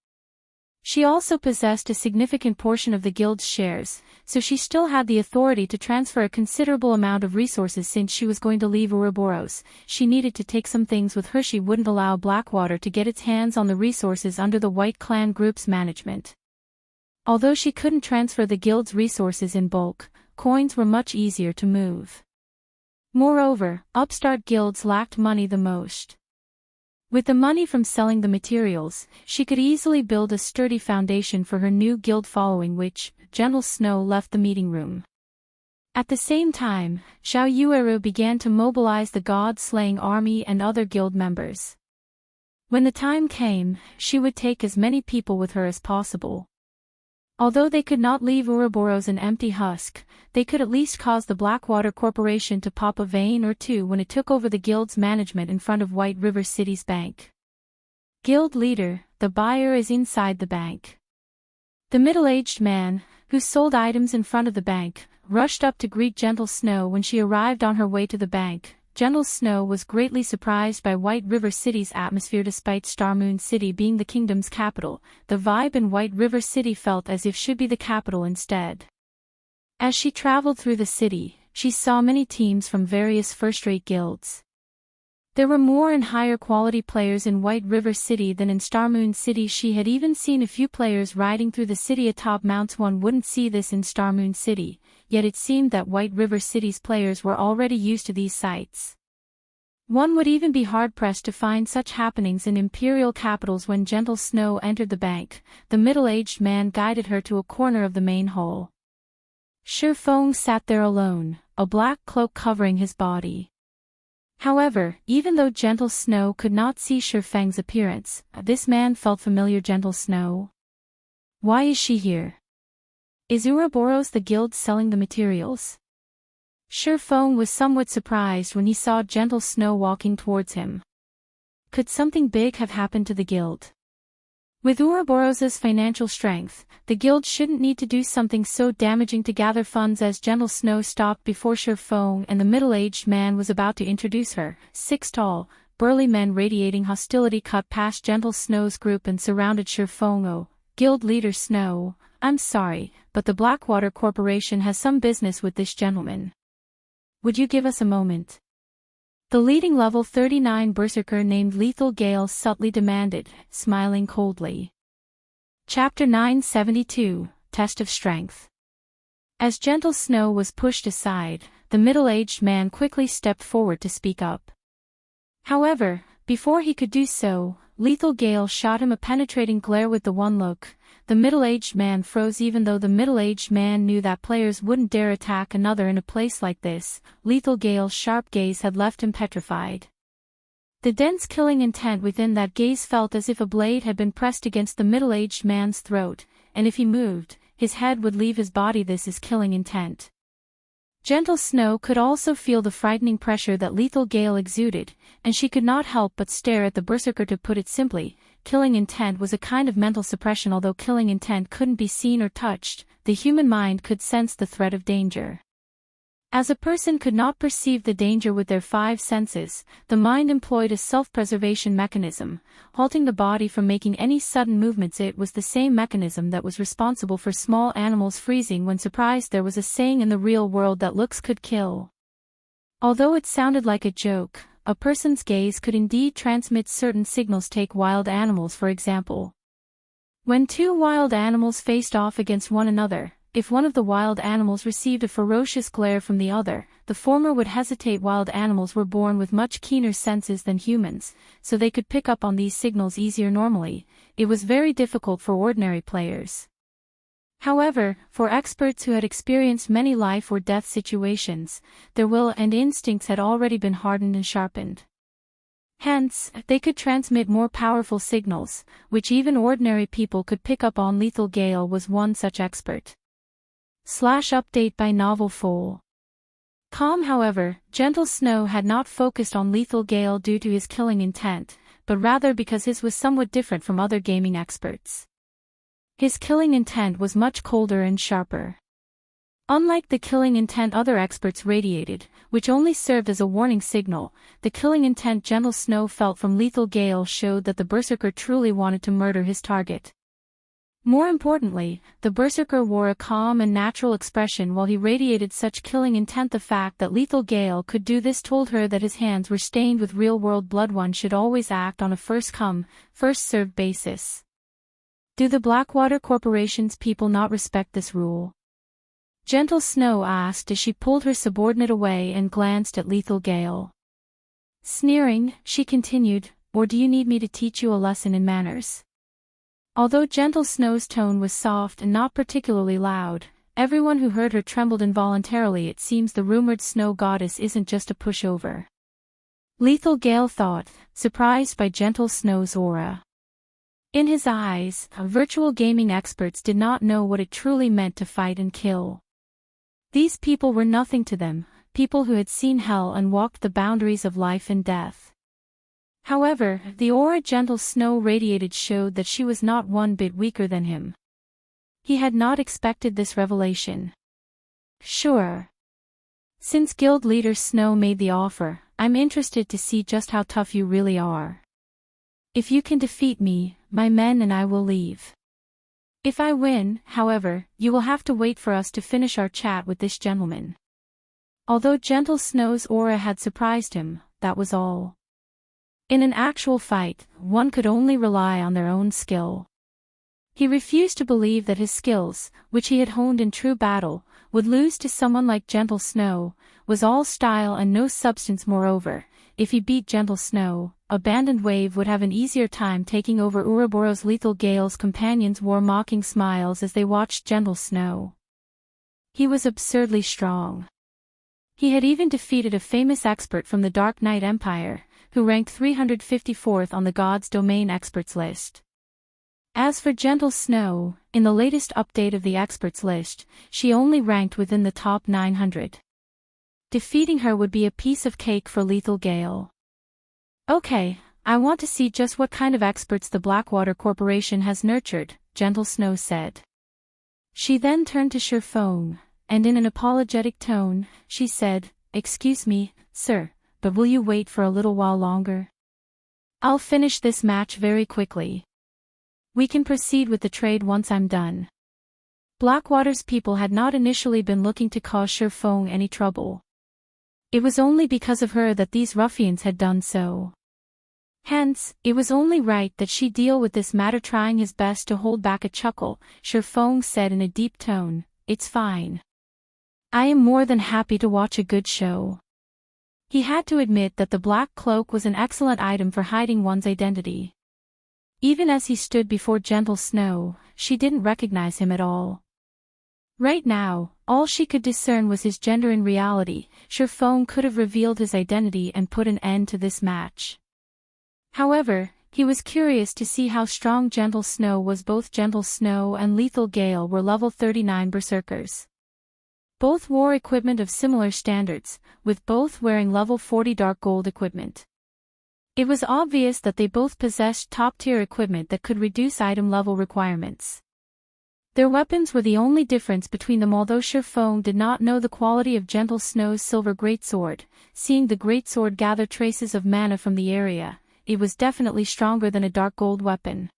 She also possessed a significant portion of the guild's shares, so she still had the authority to transfer a considerable amount of resources. Since she was going to leave Ouroboros, she needed to take some things with her. She wouldn't allow Blackwater to get its hands on the resources under the White Clan Group's management. Although she couldn't transfer the guild's resources in bulk, coins were much easier to move. Moreover, upstart guilds lacked money the most. With the money from selling the materials, she could easily build a sturdy foundation for her new guild following. Which, Gentle Snow left the meeting room. At the same time, Xiao Yueru began to mobilize the god-slaying army and other guild members. When the time came, she would take as many people with her as possible. Although they could not leave Ouroboros an empty husk, they could at least cause the Blackwater Corporation to pop a vein or two when it took over the guild's management in front of White River City's bank. Guild leader, the buyer is inside the bank. The middle-aged man, who sold items in front of the bank, rushed up to greet Gentle Snow when she arrived on her way to the bank. Gentle Snow was greatly surprised by White River City's atmosphere. Despite Starmoon City being the kingdom's capital, the vibe in White River City felt as if should be the capital instead. As she traveled through the city, she saw many teams from various first-rate guilds. There were more and higher quality players in White River City than in Starmoon City. She had even seen a few players riding through the city atop mounts. One wouldn't see this in Starmoon City, yet it seemed that White River City's players were already used to these sights. One would even be hard-pressed to find such happenings in imperial capitals. When Gentle Snow entered the bank, the middle-aged man guided her to a corner of the main hall. Feng sat there alone, a black cloak covering his body. However, even though Gentle Snow could not see Feng's appearance, this man felt familiar. Gentle Snow? Why is she here? Is Ouroboros the guild selling the materials? Feng was somewhat surprised when he saw Gentle Snow walking towards him. Could something big have happened to the guild? With Ouroboros' financial strength, the guild shouldn't need to do something so damaging to gather funds. As Gentle Snow stopped before Feng and the middle-aged man was about to introduce her, 6 tall, burly men radiating hostility cut past Gentle Snow's group and surrounded Feng. Oh, guild leader Snow, I'm sorry, but the Blackwater Corporation has some business with this gentleman. Would you give us a moment? The leading level 39 berserker named Lethal Gale subtly demanded, smiling coldly. Chapter 972, Test of Strength. As Gentle Snow was pushed aside, the middle-aged man quickly stepped forward to speak up. However, before he could do so, Lethal Gale shot him a penetrating glare with the one look. The middle-aged man froze. Even though the middle-aged man knew that players wouldn't dare attack another in a place like this, Lethal Gale's sharp gaze had left him petrified. The dense killing intent within that gaze felt as if a blade had been pressed against the middle-aged man's throat, and if he moved, his head would leave his body. This is killing intent. Gentle Snow could also feel the frightening pressure that Lethal Gale exuded, and she could not help but stare at the berserker. To put it simply, killing intent was a kind of mental suppression. Although killing intent couldn't be seen or touched, the human mind could sense the threat of danger. As a person could not perceive the danger with their 5 senses, the mind employed a self-preservation mechanism, halting the body from making any sudden movements. It was the same mechanism that was responsible for small animals freezing when surprised. There was a saying in the real world that looks could kill. Although it sounded like a joke, a person's gaze could indeed transmit certain signals. Take wild animals for example. When 2 wild animals faced off against one another, if one of the wild animals received a ferocious glare from the other, the former would hesitate. Wild animals were born with much keener senses than humans, so they could pick up on these signals easier. Normally, it was very difficult for ordinary players. However, for experts who had experienced many life or death situations, their will and instincts had already been hardened and sharpened. Hence, they could transmit more powerful signals, which even ordinary people could pick up on. Lethal Gale was one such expert. Update by Novel Foal. However, Gentle Snow had not focused on Lethal Gale due to his killing intent, but rather because his was somewhat different from other gaming experts. His killing intent was much colder and sharper. Unlike the killing intent other experts radiated, which only served as a warning signal, the killing intent Gentle Snow felt from Lethal Gale showed that the berserker truly wanted to murder his target. More importantly, the berserker wore a calm and natural expression while he radiated such killing intent. The fact that Lethal Gale could do this told her that his hands were stained with real-world blood. One should always act on a first-come, first-served basis. Do the Blackwater Corporation's people not respect this rule? Gentle Snow asked as she pulled her subordinate away and glanced at Lethal Gale. Sneering, she continued, or do you need me to teach you a lesson in manners? Although Gentle Snow's tone was soft and not particularly loud, everyone who heard her trembled involuntarily. It seems the rumored snow goddess isn't just a pushover. Lethal Gale thought, surprised by Gentle Snow's aura. In his eyes, virtual gaming experts did not know what it truly meant to fight and kill. These people were nothing to them, people who had seen hell and walked the boundaries of life and death. However, the aura Gentle Snow radiated showed that she was not one bit weaker than him. He had not expected this revelation. Sure. Since Guild Leader Snow made the offer, I'm interested to see just how tough you really are. If you can defeat me, my men and I will leave. If I win, however, you will have to wait for us to finish our chat with this gentleman. Although Gentle Snow's aura had surprised him, that was all. In an actual fight, one could only rely on their own skill. He refused to believe that his skills, which he had honed in true battle, would lose to someone like Gentle Snow, was all style and no substance. Moreover, if he beat Gentle Snow, Abandoned Wave would have an easier time taking over Ouroboros. Lethal Gale's companions wore mocking smiles as they watched Gentle Snow. He was absurdly strong. He had even defeated a famous expert from the Dark Knight Empire, who ranked 354th on the God's Domain experts list. As for Gentle Snow, in the latest update of the experts list, she only ranked within the top 900. Defeating her would be a piece of cake for Lethal Gale. Okay, I want to see just what kind of experts the Blackwater Corporation has nurtured, Gentle Snow said. She then turned to Feng, and in an apologetic tone, she said, "Excuse me, sir, but will you wait for a little while longer? I'll finish this match very quickly. We can proceed with the trade once I'm done." Blackwater's people had not initially been looking to cause Feng any trouble. It was only because of her that these ruffians had done so. Hence, it was only right that she deal with this matter. Trying his best to hold back a chuckle, Feng said in a deep tone, "It's fine. I am more than happy to watch a good show." He had to admit that the black cloak was an excellent item for hiding one's identity. Even as he stood before Gentle Snow, she didn't recognize him at all. Right now, all she could discern was his gender. In reality, Feng could have revealed his identity and put an end to this match. However, he was curious to see how strong Gentle Snow was. Both Gentle Snow and Lethal Gale were level 39 berserkers. Both wore equipment of similar standards, with both wearing level 40 dark gold equipment. It was obvious that they both possessed top-tier equipment that could reduce item level requirements. Their weapons were the only difference between them. Although Feng did not know the quality of Gentle Snow's silver greatsword, seeing the greatsword gather traces of mana from the area, it was definitely stronger than a dark gold weapon.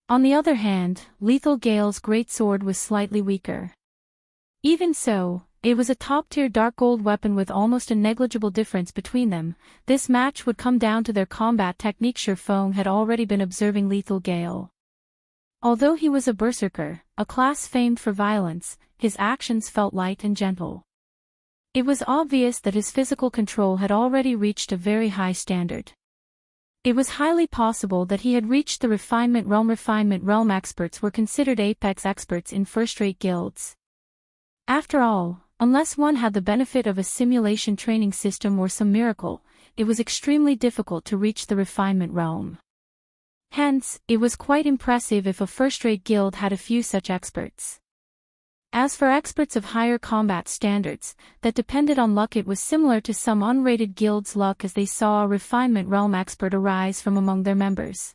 On the other hand, Lethal Gale's greatsword was slightly weaker. Even so, it was a top-tier dark gold weapon with almost a negligible difference between them. This match would come down to their combat technique. Feng had already been observing Lethal Gale. Although he was a berserker, a class famed for violence, his actions felt light and gentle. It was obvious that his physical control had already reached a very high standard. It was highly possible that he had reached the refinement realm. Refinement realm experts were considered apex experts in first-rate guilds. After all, unless one had the benefit of a simulation training system or some miracle, it was extremely difficult to reach the refinement realm. Hence, it was quite impressive if a first-rate guild had a few such experts. As for experts of higher combat standards, that depended on luck, it was similar to some unrated guilds' luck as they saw a refinement realm expert arise from among their members.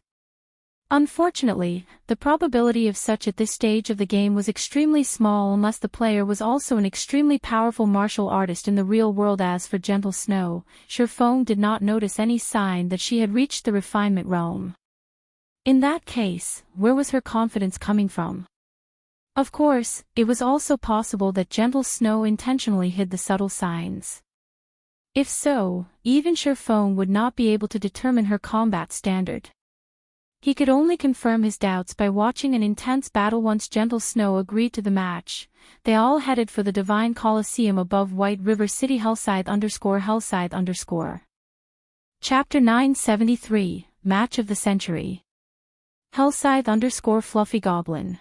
Unfortunately, the probability of such at this stage of the game was extremely small unless the player was also an extremely powerful martial artist in the real world. As for Gentle Snow, Feng did not notice any sign that she had reached the refinement realm. In that case, where was her confidence coming from? Of course, it was also possible that Gentle Snow intentionally hid the subtle signs. If so, even Feng would not be able to determine her combat standard. He could only confirm his doubts by watching an intense battle. Once Gentle Snow agreed to the match, they all headed for the Divine Coliseum above White River City. Hellscythe_. Chapter 973, Match of the Century. Hellscythe_Fluffy Goblin.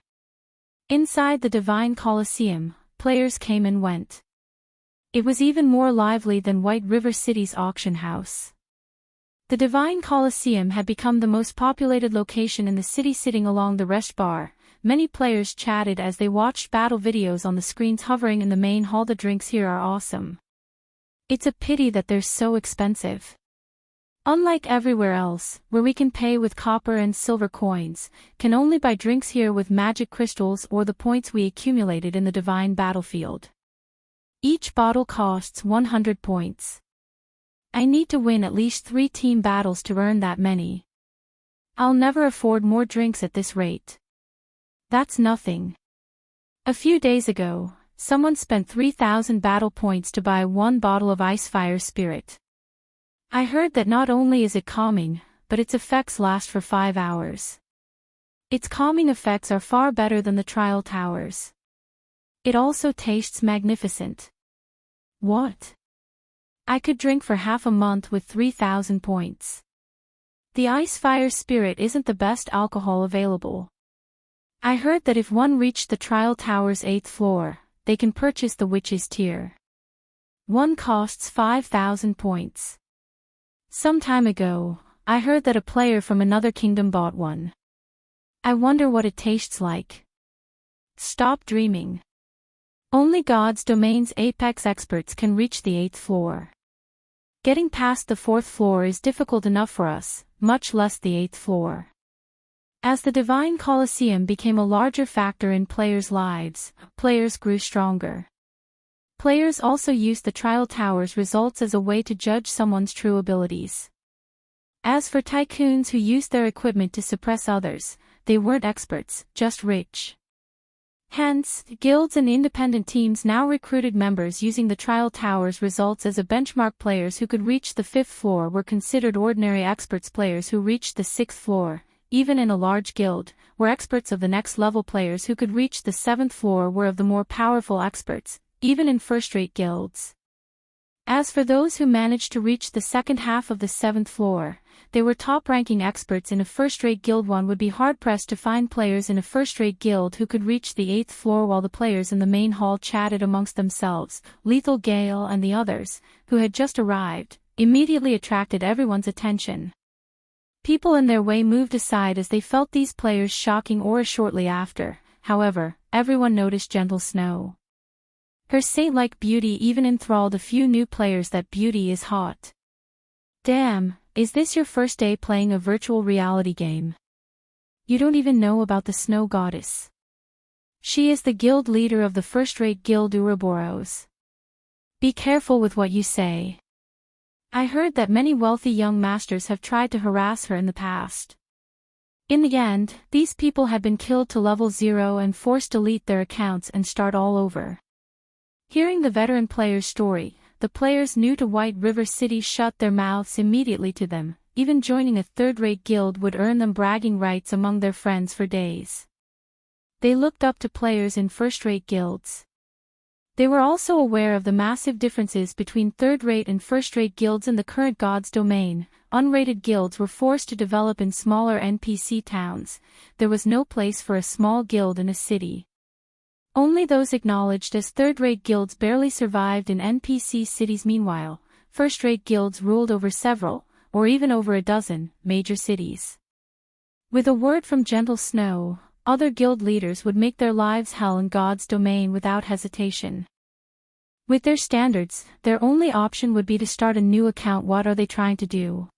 Inside the Divine Coliseum, players came and went. It was even more lively than White River City's auction house. The Divine Coliseum had become the most populated location in the city. Sitting along the rest bar, many players chatted as they watched battle videos on the screens hovering in the main hall. The drinks here are awesome. It's a pity that they're so expensive. Unlike everywhere else, where we can pay with copper and silver coins, can only buy drinks here with magic crystals or the points we accumulated in the Divine Battlefield. Each bottle costs 100 points. I need to win at least 3 team battles to earn that many. I'll never afford more drinks at this rate. That's nothing. A few days ago, someone spent 3,000 battle points to buy 1 bottle of Icefire Spirit. I heard that not only is it calming, but its effects last for 5 hours. Its calming effects are far better than the trial towers. It also tastes magnificent. What? I could drink for half a month with 3,000 points. The Ice Fire Spirit isn't the best alcohol available. I heard that if one reached the trial tower's 8th floor, they can purchase the Witch's Tier. One costs 5,000 points. Some time ago, I heard that a player from another kingdom bought one. I wonder what it tastes like. Stop dreaming. Only God's Domain's apex experts can reach the 8th floor. Getting past the 4th floor is difficult enough for us, much less the 8th floor. As the Divine Colosseum became a larger factor in players' lives, players grew stronger. Players also used the trial tower's results as a way to judge someone's true abilities. As for tycoons who used their equipment to suppress others, they weren't experts, just rich. Hence, guilds and independent teams now recruited members using the trial tower's results as a benchmark. Players who could reach the 5th floor were considered ordinary experts. Players who reached the 6th floor, even in a large guild, were experts of the next level. Players who could reach the 7th floor were of the more powerful experts, even in first-rate guilds. As for those who managed to reach the second half of the 7th floor, they were top-ranking experts in a first-rate guild. One would be hard-pressed to find players in a first-rate guild who could reach the 8th floor. While the players in the main hall chatted amongst themselves, Lethal Gale and the others, who had just arrived, immediately attracted everyone's attention. People in their way moved aside as they felt these players' shocking aura. Shortly after, however, everyone noticed Gentle Snow. Her saint-like beauty even enthralled a few new players. That beauty is hot. Damn, is this your first day playing a virtual reality game? You don't even know about the Snow Goddess. She is the guild leader of the first-rate guild Ouroboros. Be careful with what you say. I heard that many wealthy young masters have tried to harass her in the past. In the end, these people had been killed to level 0 and forced to delete their accounts and start all over. Hearing the veteran player's story, the players new to White River City shut their mouths immediately to them. Even joining a third-rate guild would earn them bragging rights among their friends for days. They looked up to players in first-rate guilds. They were also aware of the massive differences between third-rate and first-rate guilds in the current God's Domain. Unrated guilds were forced to develop in smaller NPC towns. There was no place for a small guild in a city. Only those acknowledged as third-rate guilds barely survived in NPC cities. Meanwhile, first-rate guilds ruled over several, or even over a dozen, major cities. With a word from Gentle Snow, other guild leaders would make their lives hell in God's Domain without hesitation. With their standards, their only option would be to start a new account. What are they trying to do?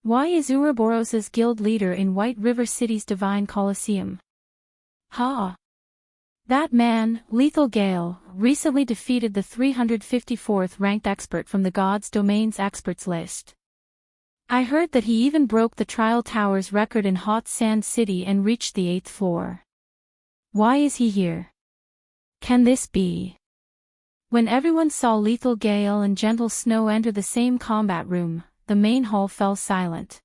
Why is Ouroboros' guild leader in White River City's Divine Colosseum? That man, Lethal Gale, recently defeated the 354th ranked expert from the God's Domain's experts list. I heard that he even broke the Trial Tower's record in Hot Sand City and reached the 8th floor. Why is he here? Can this be? When everyone saw Lethal Gale and Gentle Snow enter the same combat room, the main hall fell silent.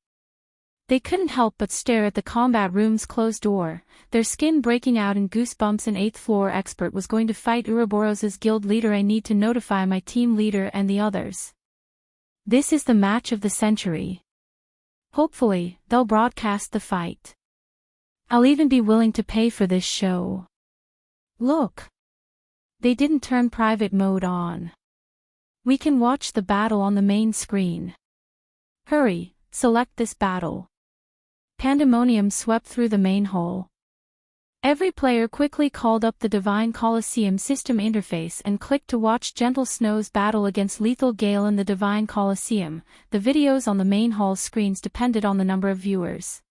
They couldn't help but stare at the combat room's closed door, their skin breaking out in goosebumps. An 8th floor expert was going to fight Ouroboros' guild leader. I need to notify my team leader and the others. This is the match of the century. Hopefully, they'll broadcast the fight. I'll even be willing to pay for this show. Look. They didn't turn private mode on. We can watch the battle on the main screen. Hurry, select this battle. Pandemonium swept through the main hall. Every player quickly called up the Divine Colosseum system interface and clicked to watch Gentle Snow's battle against Lethal Gale in the Divine Colosseum. The videos on the main hall screens depended on the number of viewers.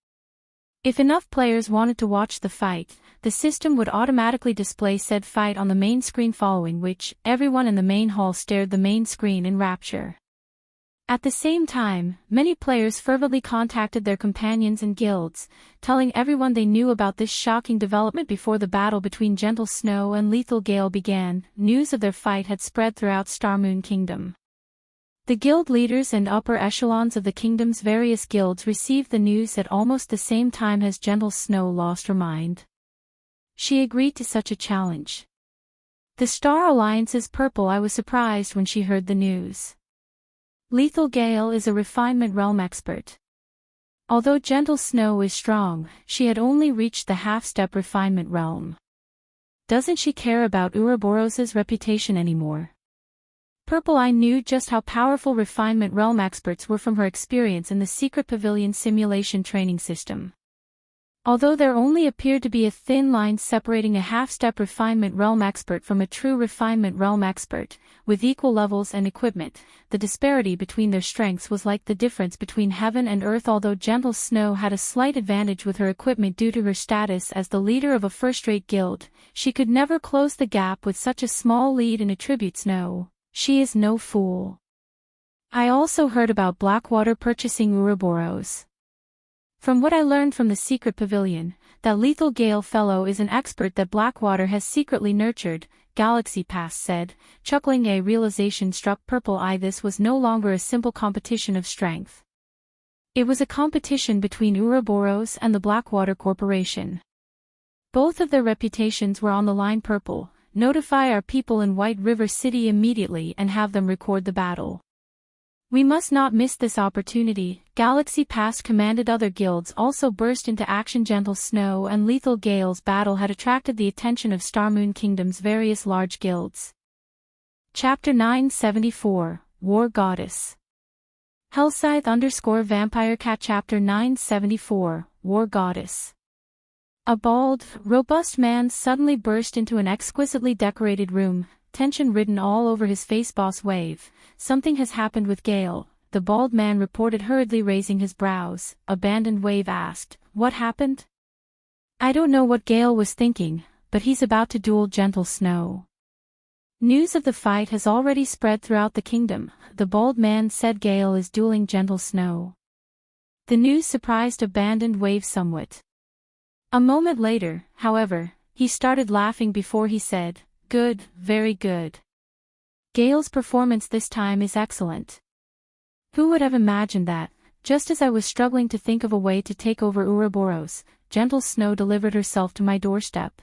If enough players wanted to watch the fight, the system would automatically display said fight on the main screen, following which, everyone in the main hall stared the main screen in rapture. At the same time, many players fervently contacted their companions and guilds, telling everyone they knew about this shocking development. Before the battle between Gentle Snow and Lethal Gale began, news of their fight had spread throughout Starmoon Kingdom. The guild leaders and upper echelons of the kingdom's various guilds received the news at almost the same time as Gentle Snow lost her mind. She agreed to such a challenge. The Star Alliance's Purple. I was surprised when she heard the news. Lethal Gale is a refinement realm expert. Although Gentle Snow is strong, she had only reached the half-step refinement realm. Doesn't she care about Ouroboros's reputation anymore? Purple. I knew just how powerful refinement realm experts were from her experience in the Secret Pavilion simulation training system. Although there only appeared to be a thin line separating a half-step refinement realm expert from a true refinement realm expert, with equal levels and equipment, the disparity between their strengths was like the difference between heaven and earth. Although Gentle Snow had a slight advantage with her equipment due to her status as the leader of a first-rate guild, she could never close the gap with such a small lead and attributes. No, she is no fool. I also heard about Blackwater purchasing Ouroboros. From what I learned from the Secret Pavilion, that Lethal Gale fellow is an expert that Blackwater has secretly nurtured, Galaxy Pass said, chuckling. A realization struck Purple Eye. This was no longer a simple competition of strength. It was a competition between Ouroboros and the Blackwater Corporation. Both of their reputations were on the line. Purple, notify our people in White River City immediately and have them record the battle. We must not miss this opportunity. Galaxy Pass commanded. Other guilds also burst into action. Gentle Snow and Lethal Gale's battle had attracted the attention of Starmoon Kingdom's various large guilds. Chapter 974, War Goddess. Hellscythe_Vampire Cat. Chapter 974, War Goddess. A bald, robust man suddenly burst into an exquisitely decorated room, tension written all over his face. Boss Wave, something has happened with Gale, the bald man reported hurriedly, raising his brows. Abandoned Wave asked, what happened? I don't know what Gale was thinking, but he's about to duel Gentle Snow. News of the fight has already spread throughout the kingdom, the bald man said. Gale is dueling Gentle Snow. The news surprised Abandoned Wave somewhat. A moment later, however, he started laughing before he said, good, very good. Gale's performance this time is excellent. Who would have imagined that, just as I was struggling to think of a way to take over Ouroboros, Gentle Snow delivered herself to my doorstep.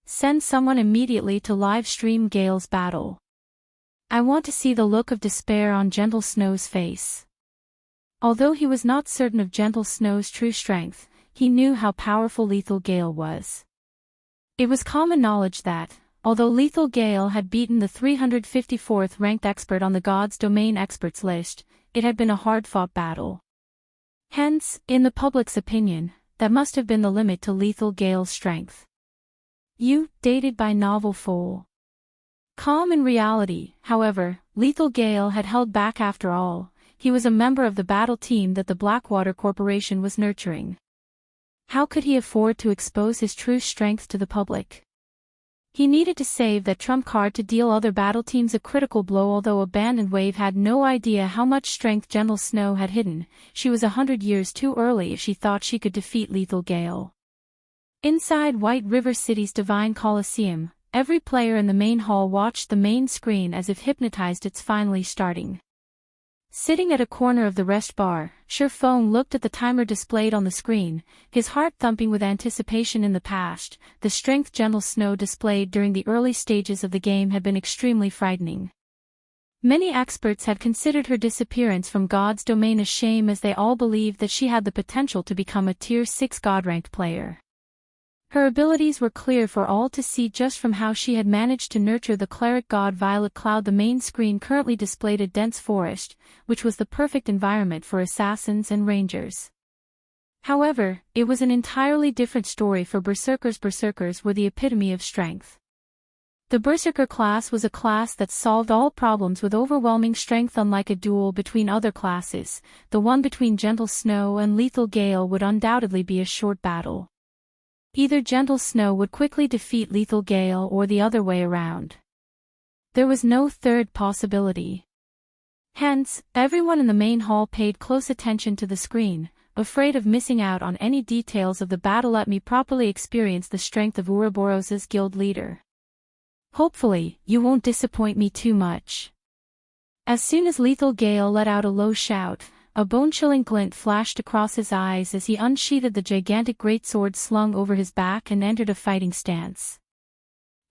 Send someone immediately to live stream Gale's battle. I want to see the look of despair on Gentle Snow's face. Although he was not certain of Gentle Snow's true strength, he knew how powerful Lethal Gale was. It was common knowledge that, although Lethal Gale had beaten the 354th ranked expert on the God's Domain experts list, it had been a hard-fought battle. Hence, in the public's opinion, that must have been the limit to Lethal Gale's strength. Dated by Novel Foal. Calm in reality, however, Lethal Gale had held back. After all, he was a member of the battle team that the Blackwater Corporation was nurturing. How could he afford to expose his true strength to the public? He needed to save that trump card to deal other battle teams a critical blow. Although Abandoned Wave had no idea how much strength Gentle Snow had hidden, she was 100 years too early if she thought she could defeat Lethal Gale. Inside White River City's Divine Coliseum, every player in the main hall watched the main screen as if hypnotized. It's finally starting. Sitting at a corner of the rest bar, Feng looked at the timer displayed on the screen, his heart thumping with anticipation. In the past, the strength Gentle Snow displayed during the early stages of the game had been extremely frightening. Many experts had considered her disappearance from God's Domain a shame, as they all believed that she had the potential to become a Tier 6 God-ranked player. Her abilities were clear for all to see just from how she had managed to nurture the cleric god Violet Cloud. The main screen currently displayed a dense forest, which was the perfect environment for assassins and rangers. However, it was an entirely different story for berserkers. Berserkers were the epitome of strength. The Berserker class was a class that solved all problems with overwhelming strength. Unlike a duel between other classes, the one between Gentle Snow and Lethal Gale would undoubtedly be a short battle. Either Gentle Snow would quickly defeat Lethal Gale or the other way around. There was no third possibility. Hence, everyone in the main hall paid close attention to the screen, afraid of missing out on any details of the battle. Let me properly experience the strength of Ouroboros's guild leader. Hopefully, you won't disappoint me too much. As soon as Lethal Gale let out a low shout, a bone-chilling glint flashed across his eyes as he unsheathed the gigantic greatsword slung over his back and entered a fighting stance.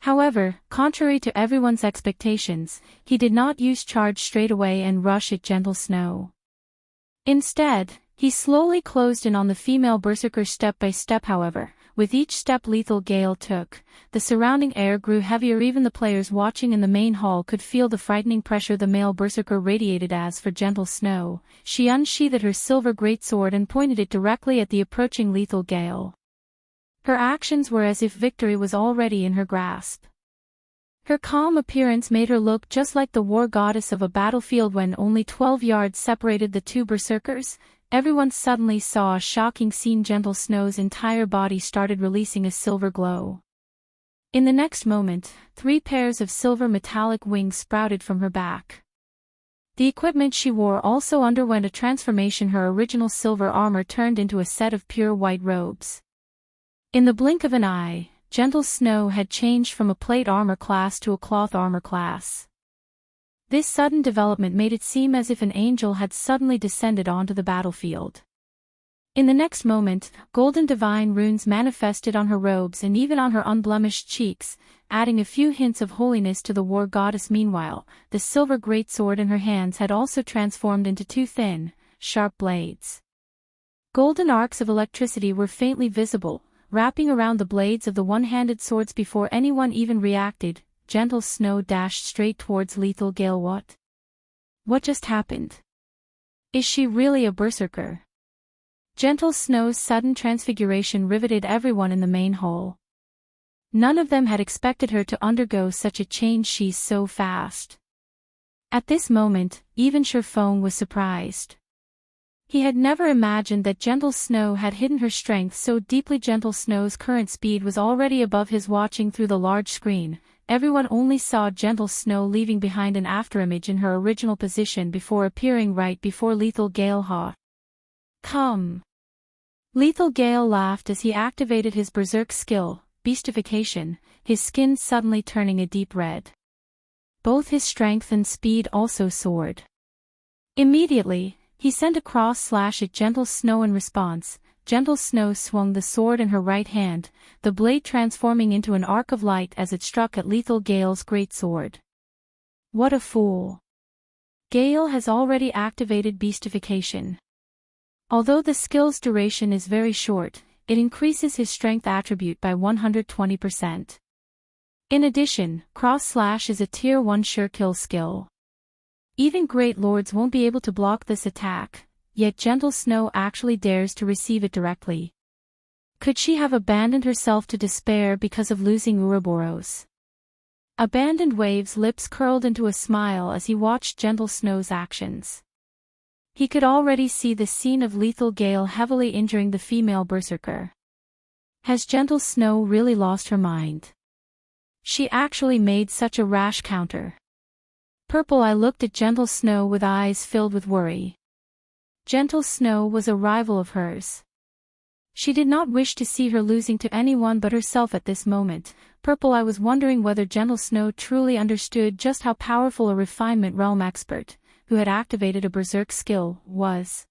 However, contrary to everyone's expectations, he did not use charge straight away and rush at Gentle Snow. Instead, he slowly closed in on the female berserker step by step. However, with each step Lethal Gale took, the surrounding air grew heavier. Even the players watching in the main hall could feel the frightening pressure the male berserker radiated. As for Gentle Snow, she unsheathed her silver greatsword and pointed it directly at the approaching Lethal Gale. Her actions were as if victory was already in her grasp. Her calm appearance made her look just like the war goddess of a battlefield. When only 12 yards separated the two berserkers, everyone suddenly saw a shocking scene. Gentle Snow's entire body started releasing a silver glow. In the next moment, 3 pairs of silver metallic wings sprouted from her back. The equipment she wore also underwent a transformation. Her original silver armor turned into a set of pure white robes. In the blink of an eye, Gentle Snow had changed from a plate armor class to a cloth armor class. This sudden development made it seem as if an angel had suddenly descended onto the battlefield. In the next moment, golden divine runes manifested on her robes and even on her unblemished cheeks, adding a few hints of holiness to the war goddess. Meanwhile, the silver greatsword in her hands had also transformed into 2 thin, sharp blades. Golden arcs of electricity were faintly visible, wrapping around the blades of the one-handed swords. Before anyone even reacted, Gentle Snow dashed straight towards Lethal Gale. What just happened? Is she really a berserker? Gentle Snow's sudden transfiguration riveted everyone in the main hall. None of them had expected her to undergo such a change so fast. At this moment, even Feng was surprised. He had never imagined that Gentle Snow had hidden her strength so deeply. Gentle Snow's current speed was already above his. Watching through the large screen, everyone only saw Gentle Snow leaving behind an afterimage in her original position before appearing right before Lethal Gale. Come! Lethal Gale laughed as he activated his berserk skill, Beastification, his skin suddenly turning a deep red. Both his strength and speed also soared. Immediately, he sent a cross slash at Gentle Snow. In response, Gentle Snow swung the sword in her right hand, the blade transforming into an arc of light as it struck at Lethal Gale's greatsword. What a fool! Gale has already activated Beastification. Although the skill's duration is very short, it increases his strength attribute by 120%. In addition, cross slash is a tier 1 sure kill skill. Even great lords won't be able to block this attack, yet Gentle Snow actually dares to receive it directly. Could she have abandoned herself to despair because of losing Ouroboros? Abandoned Wave's lips curled into a smile as he watched Gentle Snow's actions. He could already see the scene of Lethal Gale heavily injuring the female berserker. Has Gentle Snow really lost her mind? She actually made such a rash counter. Purple Eye looked at Gentle Snow with eyes filled with worry. Gentle Snow was a rival of hers. She did not wish to see her losing to anyone but herself at this moment. Purple Eye was wondering whether Gentle Snow truly understood just how powerful a refinement realm expert, who had activated a berserk skill, was.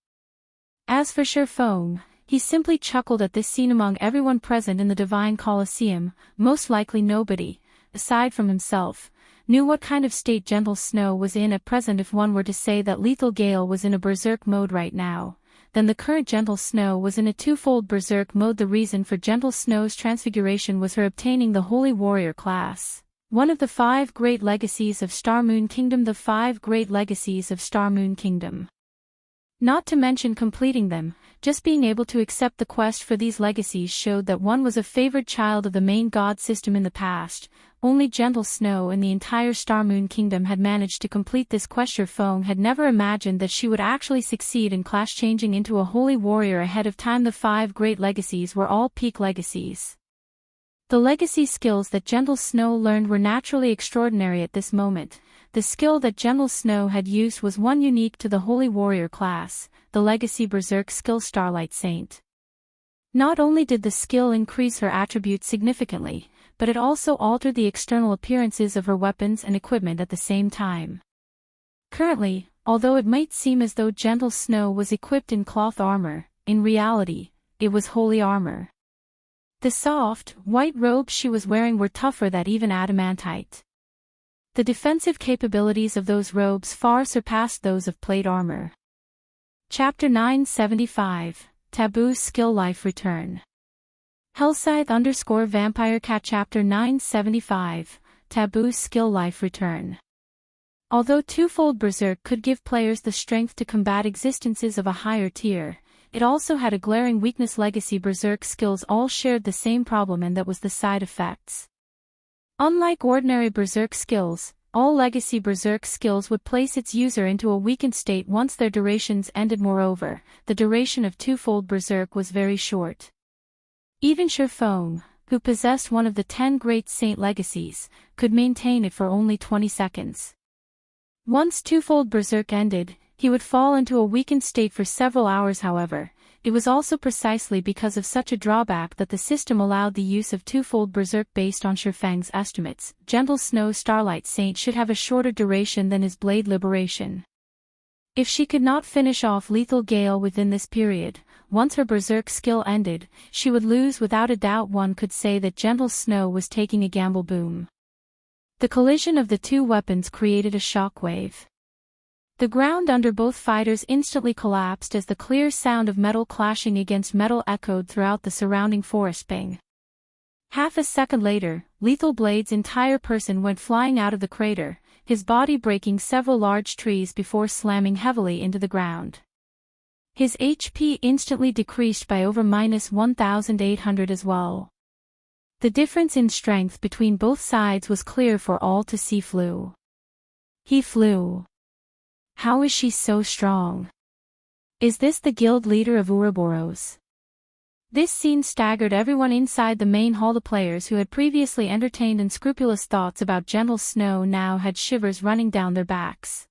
As for Feng, he simply chuckled at this scene. Among everyone present in the Divine Colosseum, most likely nobody, aside from himself, knew what kind of state Gentle Snow was in at present. If one were to say that Lethal Gale was in a berserk mode right now, then the current Gentle Snow was in a twofold berserk mode. The reason for Gentle Snow's transfiguration was her obtaining the Holy Warrior class, one of the 5 great legacies of Star Moon Kingdom. The 5 great legacies of Star Moon Kingdom. Not to mention completing them, just being able to accept the quest for these legacies showed that one was a favored child of the main god system in the past. Only Gentle Snow in the entire Star Moon Kingdom had managed to complete this quest. Feng had never imagined that she would actually succeed in class changing into a holy warrior ahead of time. The 5 great legacies were all peak legacies. The legacy skills that Gentle Snow learned were naturally extraordinary at this moment. The skill that Gentle Snow had used was one unique to the Holy Warrior class, the Legacy Berserk skill Starlight Saint. Not only did the skill increase her attributes significantly, but it also altered the external appearances of her weapons and equipment at the same time. Currently, although it might seem as though Gentle Snow was equipped in cloth armor, in reality, it was holy armor. The soft, white robes she was wearing were tougher than even adamantite. The defensive capabilities of those robes far surpassed those of plate armor. Chapter 975, Taboo Skill Life Return. Hellscythe_Vampire Cat Chapter 975, Taboo Skill Life Return. Although Twofold Berserk could give players the strength to combat existences of a higher tier, it also had a glaring weakness. Legacy Berserk skills all shared the same problem, and that was the side effects. Unlike ordinary Berserk skills, all Legacy Berserk skills would place its user into a weakened state once their durations ended. Moreover, the duration of Twofold Berserk was very short. Even Feng, who possessed one of the 10 Great Saint legacies, could maintain it for only 20 seconds. Once Twofold Berserk ended, he would fall into a weakened state for several hours. However, it was also precisely because of such a drawback that the system allowed the use of Twofold Berserk based on Feng's estimates. Gentle Snow Starlight Saint should have a shorter duration than his Blade Liberation. If she could not finish off Lethal Gale within this period, once her Berserk skill ended, she would lose without a doubt. One could say that Gentle Snow was taking a gamble. Boom. The collision of the two weapons created a shockwave. The ground under both fighters instantly collapsed as the clear sound of metal clashing against metal echoed throughout the surrounding forest. Bang. Half a second later, Lethal Blade's entire person went flying out of the crater, his body breaking several large trees before slamming heavily into the ground. His HP instantly decreased by over -1,800 as well. The difference in strength between both sides was clear for all to see. He flew. How is she so strong? Is this the guild leader of Ouroboros? This scene staggered everyone inside the main hall. The players who had previously entertained unscrupulous thoughts about Gentle Snow now had shivers running down their backs.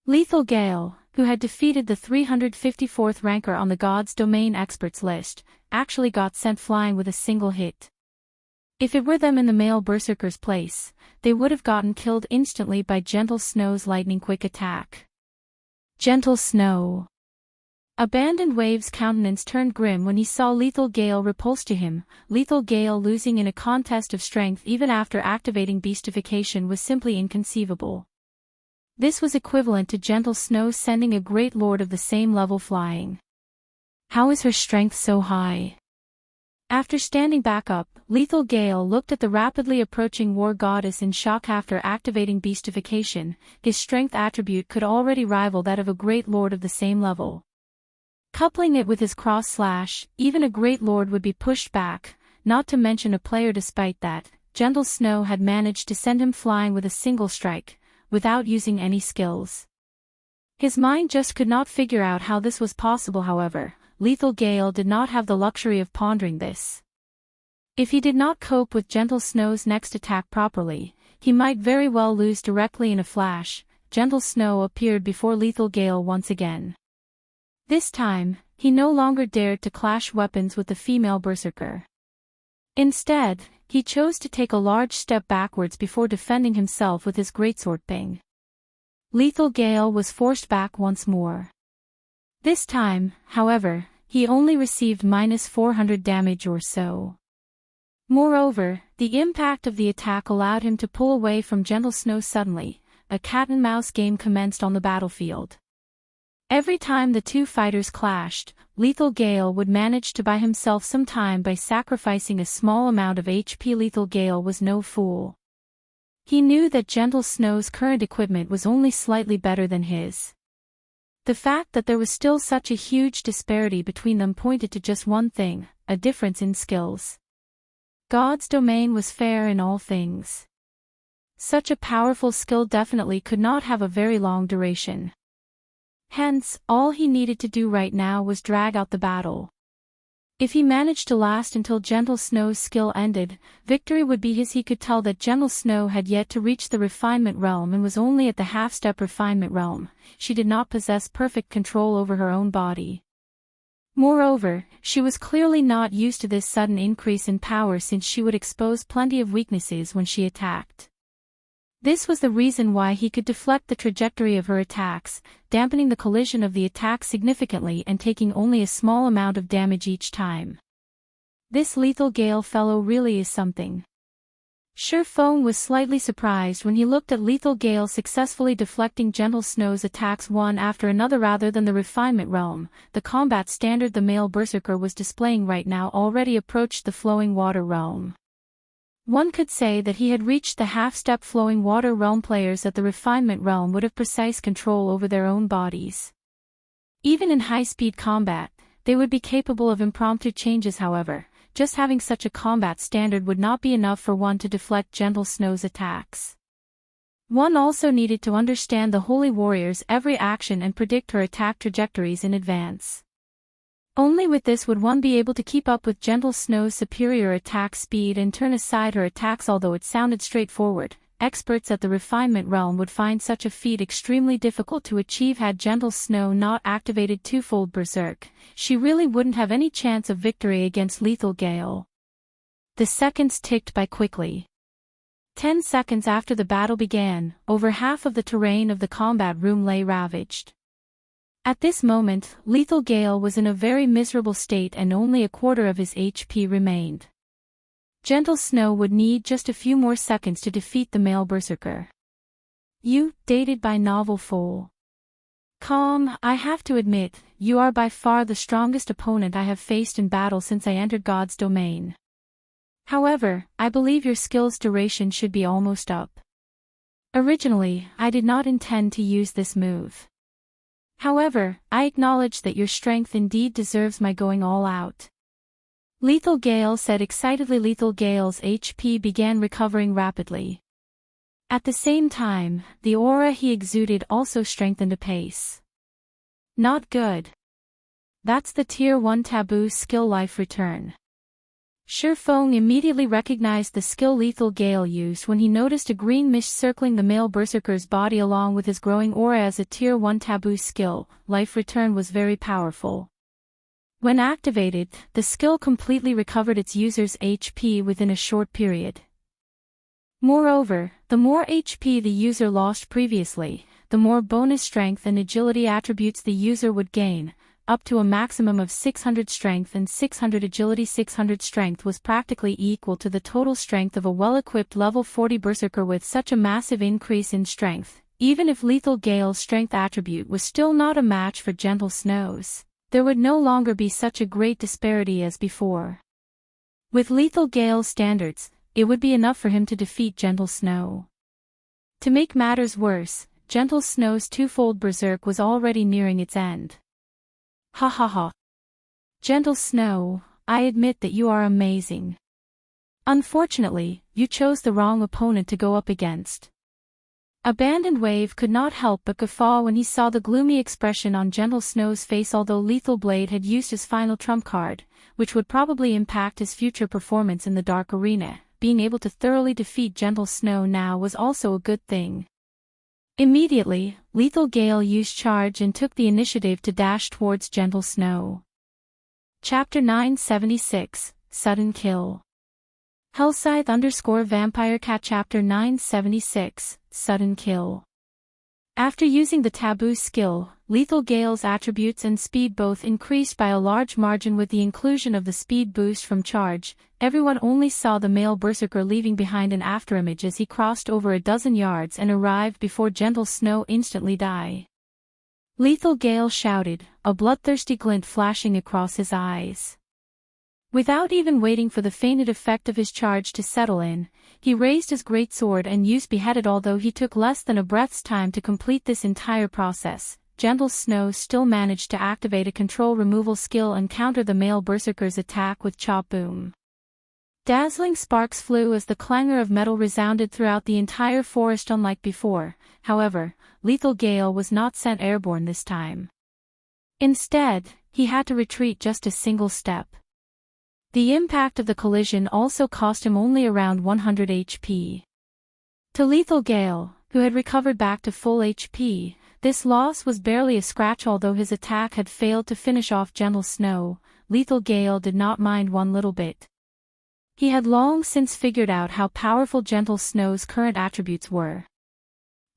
Lethal Gale, who had defeated the 354th ranker on the God's Domain experts list, actually got sent flying with a single hit. If it were them in the male berserker's place, they would have gotten killed instantly by Gentle Snow's lightning-quick attack. Gentle Snow. Abandoned Wave's countenance turned grim when he saw Lethal Gale repulse to him. Lethal Gale losing in a contest of strength even after activating beastification was simply inconceivable. This was equivalent to Gentle Snow sending a great lord of the same level flying. How is her strength so high? After standing back up, Lethal Gale looked at the rapidly approaching war goddess in shock. After activating beastification, his strength attribute could already rival that of a great lord of the same level. Coupling it with his cross slash, even a great lord would be pushed back, not to mention a player. Despite that, Gentle Snow had managed to send him flying with a single strike, without using any skills. His mind just could not figure out how this was possible. However, Lethal Gale did not have the luxury of pondering this. If he did not cope with Gentle Snow's next attack properly, he might very well lose directly. In a flash, Gentle Snow appeared before Lethal Gale once again. This time, he no longer dared to clash weapons with the female berserker. Instead, he chose to take a large step backwards before defending himself with his greatsword. Bang. Lethal Gale was forced back once more. This time, however, he only received -400 damage or so. Moreover, the impact of the attack allowed him to pull away from Gentle Snow suddenly. A cat-and-mouse game commenced on the battlefield. Every time the two fighters clashed, Lethal Gale would manage to buy himself some time by sacrificing a small amount of HP. Lethal Gale was no fool. He knew that Gentle Snow's current equipment was only slightly better than his. The fact that there was still such a huge disparity between them pointed to just one thing: a difference in skills. God's domain was fair in all things. Such a powerful skill definitely could not have a very long duration. Hence, all he needed to do right now was drag out the battle. If he managed to last until Gentle Snow's skill ended, victory would be his. He could tell that Gentle Snow had yet to reach the refinement realm and was only at the half-step refinement realm. She did not possess perfect control over her own body. Moreover, she was clearly not used to this sudden increase in power, since she would expose plenty of weaknesses when she attacked. This was the reason why he could deflect the trajectory of her attacks, dampening the collision of the attack significantly and taking only a small amount of damage each time. This lethal gale fellow really is something. Feng was slightly surprised when he looked at Lethal Gale successfully deflecting Gentle Snow's attacks one after another rather than the refinement realm. The combat standard the male berserker was displaying right now already approached the flowing water realm. One could say that he had reached the half-step flowing water realm. Players at the refinement realm would have precise control over their own bodies. Even in high-speed combat, they would be capable of impromptu changes. However, just having such a combat standard would not be enough for one to deflect Gentle Snow's attacks. One also needed to understand the Holy Warrior's every action and predict her attack trajectories in advance. Only with this would one be able to keep up with Gentle Snow's superior attack speed and turn aside her attacks. Although it sounded straightforward, experts at the refinement realm would find such a feat extremely difficult to achieve. Had Gentle Snow not activated twofold Berserk, she really wouldn't have any chance of victory against Lethal Gale. The seconds ticked by quickly. 10 seconds after the battle began, over half of the terrain of the combat room lay ravaged. At this moment, Lethal Gale was in a very miserable state and only a quarter of his HP remained. Gentle Snow would need just a few more seconds to defeat the male berserker. Dated by Novel Foal. Calm, I have to admit, you are by far the strongest opponent I have faced in battle since I entered God's domain. However, I believe your skill's duration should be almost up. Originally, I did not intend to use this move. However, I acknowledge that your strength indeed deserves my going all out. Lethal Gale said excitedly. Lethal Gale's HP began recovering rapidly. At the same time, the aura he exuded also strengthened apace. Not good. That's the Tier 1 Taboo skill Life Return. Feng immediately recognized the skill Lethal Gale used when he noticed a green mist circling the male berserker's body along with his growing aura. As a Tier 1 Taboo skill, Life Return was very powerful. When activated, the skill completely recovered its user's HP within a short period. Moreover, the more HP the user lost previously, the more bonus strength and agility attributes the user would gain, up to a maximum of 600 strength and 600 agility. 600 strength was practically equal to the total strength of a well-equipped level 40 berserker. With such a massive increase in strength, even if Lethal Gale's strength attribute was still not a match for Gentle Snow's, there would no longer be such a great disparity as before. With Lethal Gale's standards, it would be enough for him to defeat Gentle Snow. To make matters worse, Gentle Snow's twofold Berserk was already nearing its end. Ha ha ha. Gentle Snow, I admit that you are amazing. Unfortunately, you chose the wrong opponent to go up against. Abandoned Wave could not help but guffaw when he saw the gloomy expression on Gentle Snow's face. Although Lethal Blade had used his final trump card, which would probably impact his future performance in the Dark Arena, being able to thoroughly defeat Gentle Snow now was also a good thing. Immediately, Lethal Gale used Charge and took the initiative to dash towards Gentle Snow. Chapter 976, Sudden Kill. Hellscythe _Vampire Cat. Chapter 976, Sudden Kill. After using the Taboo skill, Lethal Gale's attributes and speed both increased by a large margin. With the inclusion of the speed boost from Charge, everyone only saw the male berserker leaving behind an afterimage as he crossed over a dozen yards and arrived before Gentle Snow instantly die. Lethal Gale shouted, a bloodthirsty glint flashing across his eyes. Without even waiting for the feinted effect of his charge to settle in, he raised his greatsword and used Beheaded. Although he took less than a breath's time to complete this entire process, Gentle Snow still managed to activate a control removal skill and counter the male berserker's attack with Chop Boom. Dazzling sparks flew as the clangor of metal resounded throughout the entire forest. Unlike before, however, Lethal Gale was not sent airborne this time. Instead, he had to retreat just a single step. The impact of the collision also cost him only around 100 HP. To Lethal Gale, who had recovered back to full HP, this loss was barely a scratch. Although his attack had failed to finish off Gentle Snow, Lethal Gale did not mind one little bit. He had long since figured out how powerful Gentle Snow's current attributes were.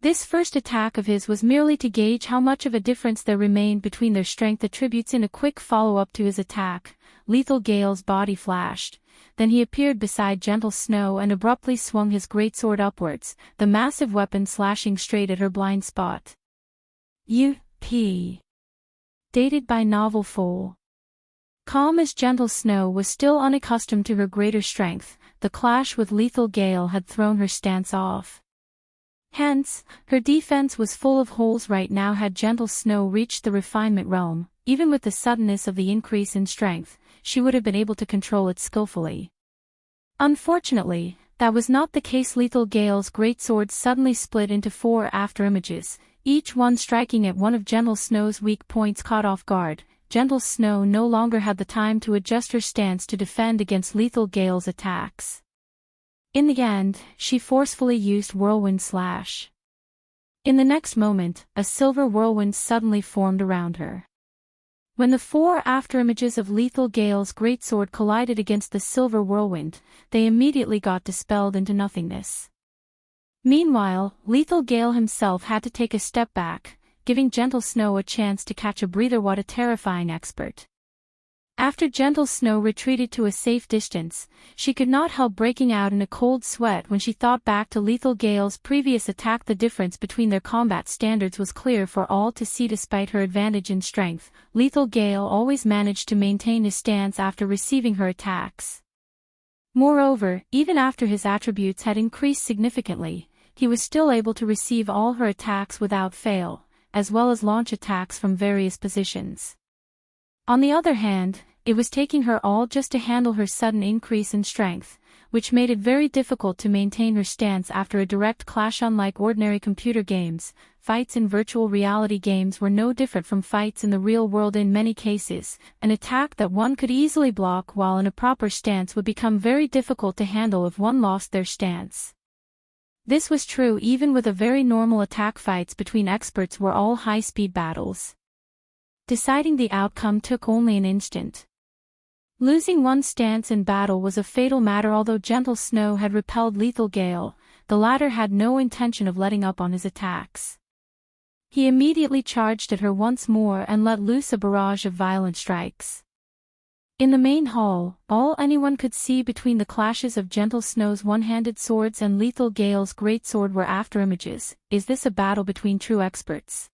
This first attack of his was merely to gauge how much of a difference there remained between their strength attributes. In a quick follow-up to his attack, Lethal Gale's body flashed. Then he appeared beside Gentle Snow and abruptly swung his greatsword upwards, the massive weapon slashing straight at her blind spot. U.P. Dated by Novel Foal. Calm as Gentle Snow was still unaccustomed to her greater strength, the clash with Lethal Gale had thrown her stance off. Hence, her defense was full of holes right now. Had Gentle Snow reached the refinement realm, even with the suddenness of the increase in strength, she would have been able to control it skillfully. Unfortunately, that was not the case. Lethal Gale's greatsword suddenly split into 4 afterimages, each one striking at one of Gentle Snow's weak points. Caught off guard, Gentle Snow no longer had the time to adjust her stance to defend against Lethal Gale's attacks. In the end, she forcefully used Whirlwind Slash. In the next moment, a silver whirlwind suddenly formed around her. When the 4 afterimages of Lethal Gale's greatsword collided against the silver whirlwind, they immediately got dispelled into nothingness. Meanwhile, Lethal Gale himself had to take a step back, giving Gentle Snow a chance to catch a breather. What a terrifying expert. After Gentle Snow retreated to a safe distance, she could not help breaking out in a cold sweat when she thought back to Lethal Gale's previous attack. The difference between their combat standards was clear for all to see. Despite her advantage in strength, Lethal Gale always managed to maintain his stance after receiving her attacks. Moreover, even after his attributes had increased significantly, he was still able to receive all her attacks without fail, as well as launch attacks from various positions. On the other hand, it was taking her all just to handle her sudden increase in strength, which made it very difficult to maintain her stance after a direct clash. Unlike ordinary computer games, fights in virtual reality games were no different from fights in the real world. In many cases, an attack that one could easily block while in a proper stance would become very difficult to handle if one lost their stance. This was true even with a very normal attack. Fights between experts were all high-speed battles. Deciding the outcome took only an instant. Losing one's stance in battle was a fatal matter. Although Gentle Snow had repelled Lethal Gale, the latter had no intention of letting up on his attacks. He immediately charged at her once more and let loose a barrage of violent strikes. In the main hall, all anyone could see between the clashes of Gentle Snow's one-handed swords and Lethal Gale's greatsword were afterimages. Is this a battle between true experts?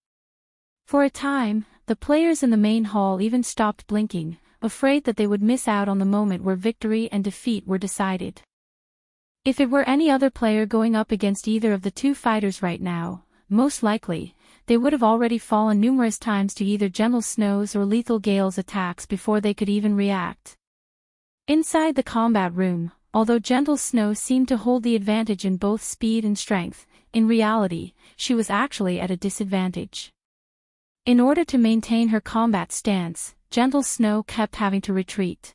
For a time, the players in the main hall even stopped blinking, afraid that they would miss out on the moment where victory and defeat were decided. If it were any other player going up against either of the two fighters right now, most likely, they would have already fallen numerous times to either Gentle Snow's or Lethal Gale's attacks before they could even react. Inside the combat room, although Gentle Snow seemed to hold the advantage in both speed and strength, in reality, she was actually at a disadvantage. In order to maintain her combat stance, Gentle Snow kept having to retreat.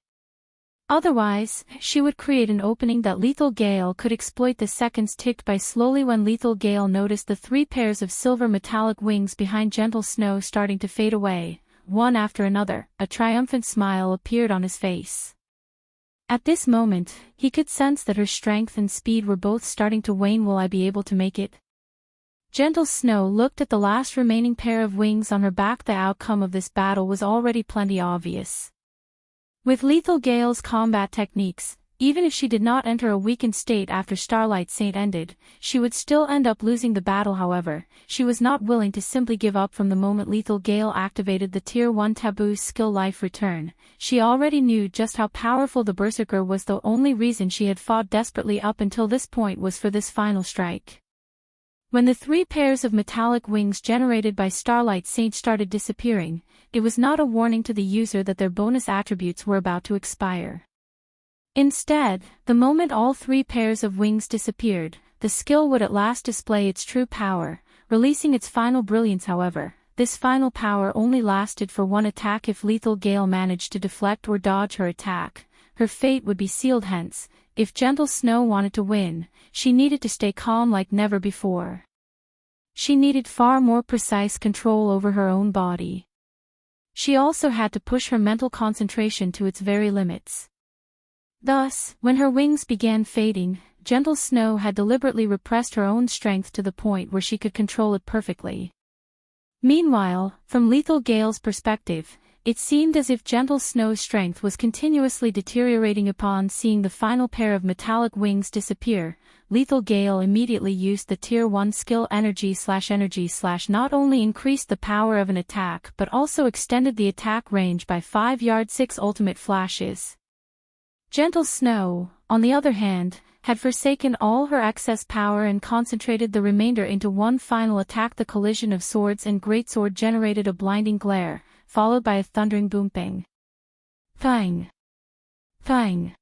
Otherwise, she would create an opening that Lethal Gale could exploit. The seconds ticked by slowly when Lethal Gale noticed the 3 pairs of silver metallic wings behind Gentle Snow starting to fade away, one after another. A triumphant smile appeared on his face. At this moment, he could sense that her strength and speed were both starting to wane. Will I be able to make it? Gentle Snow looked at the last remaining pair of wings on her back. The outcome of this battle was already plenty obvious. With Lethal Gale's combat techniques, even if she did not enter a weakened state after Starlight Saint ended, she would still end up losing the battle. However, she was not willing to simply give up. From the moment Lethal Gale activated the Tier 1 Taboo skill Life Return, she already knew just how powerful the Berserker was. The only reason she had fought desperately up until this point was for this final strike. When the 3 pairs of metallic wings generated by Starlight Saint started disappearing, it was not a warning to the user that their bonus attributes were about to expire. Instead, the moment all 3 pairs of wings disappeared, the skill would at last display its true power, releasing its final brilliance. However, this final power only lasted for one attack. If Lethal Gale managed to deflect or dodge her attack, her fate would be sealed. Hence, if Gentle Snow wanted to win, she needed to stay calm like never before. She needed far more precise control over her own body. She also had to push her mental concentration to its very limits. Thus, when her wings began fading, Gentle Snow had deliberately repressed her own strength to the point where she could control it perfectly. Meanwhile, from Lethal Gale's perspective, it seemed as if Gentle Snow's strength was continuously deteriorating. Upon seeing the final pair of metallic wings disappear, Lethal Gale immediately used the Tier 1 skill Energy / not only increased the power of an attack but also extended the attack range by 5 yards. 6 ultimate flashes. Gentle Snow, on the other hand, had forsaken all her excess power and concentrated the remainder into one final attack. The collision of swords and greatsword generated a blinding glare, followed by a thundering boom-bang. Feng! Feng!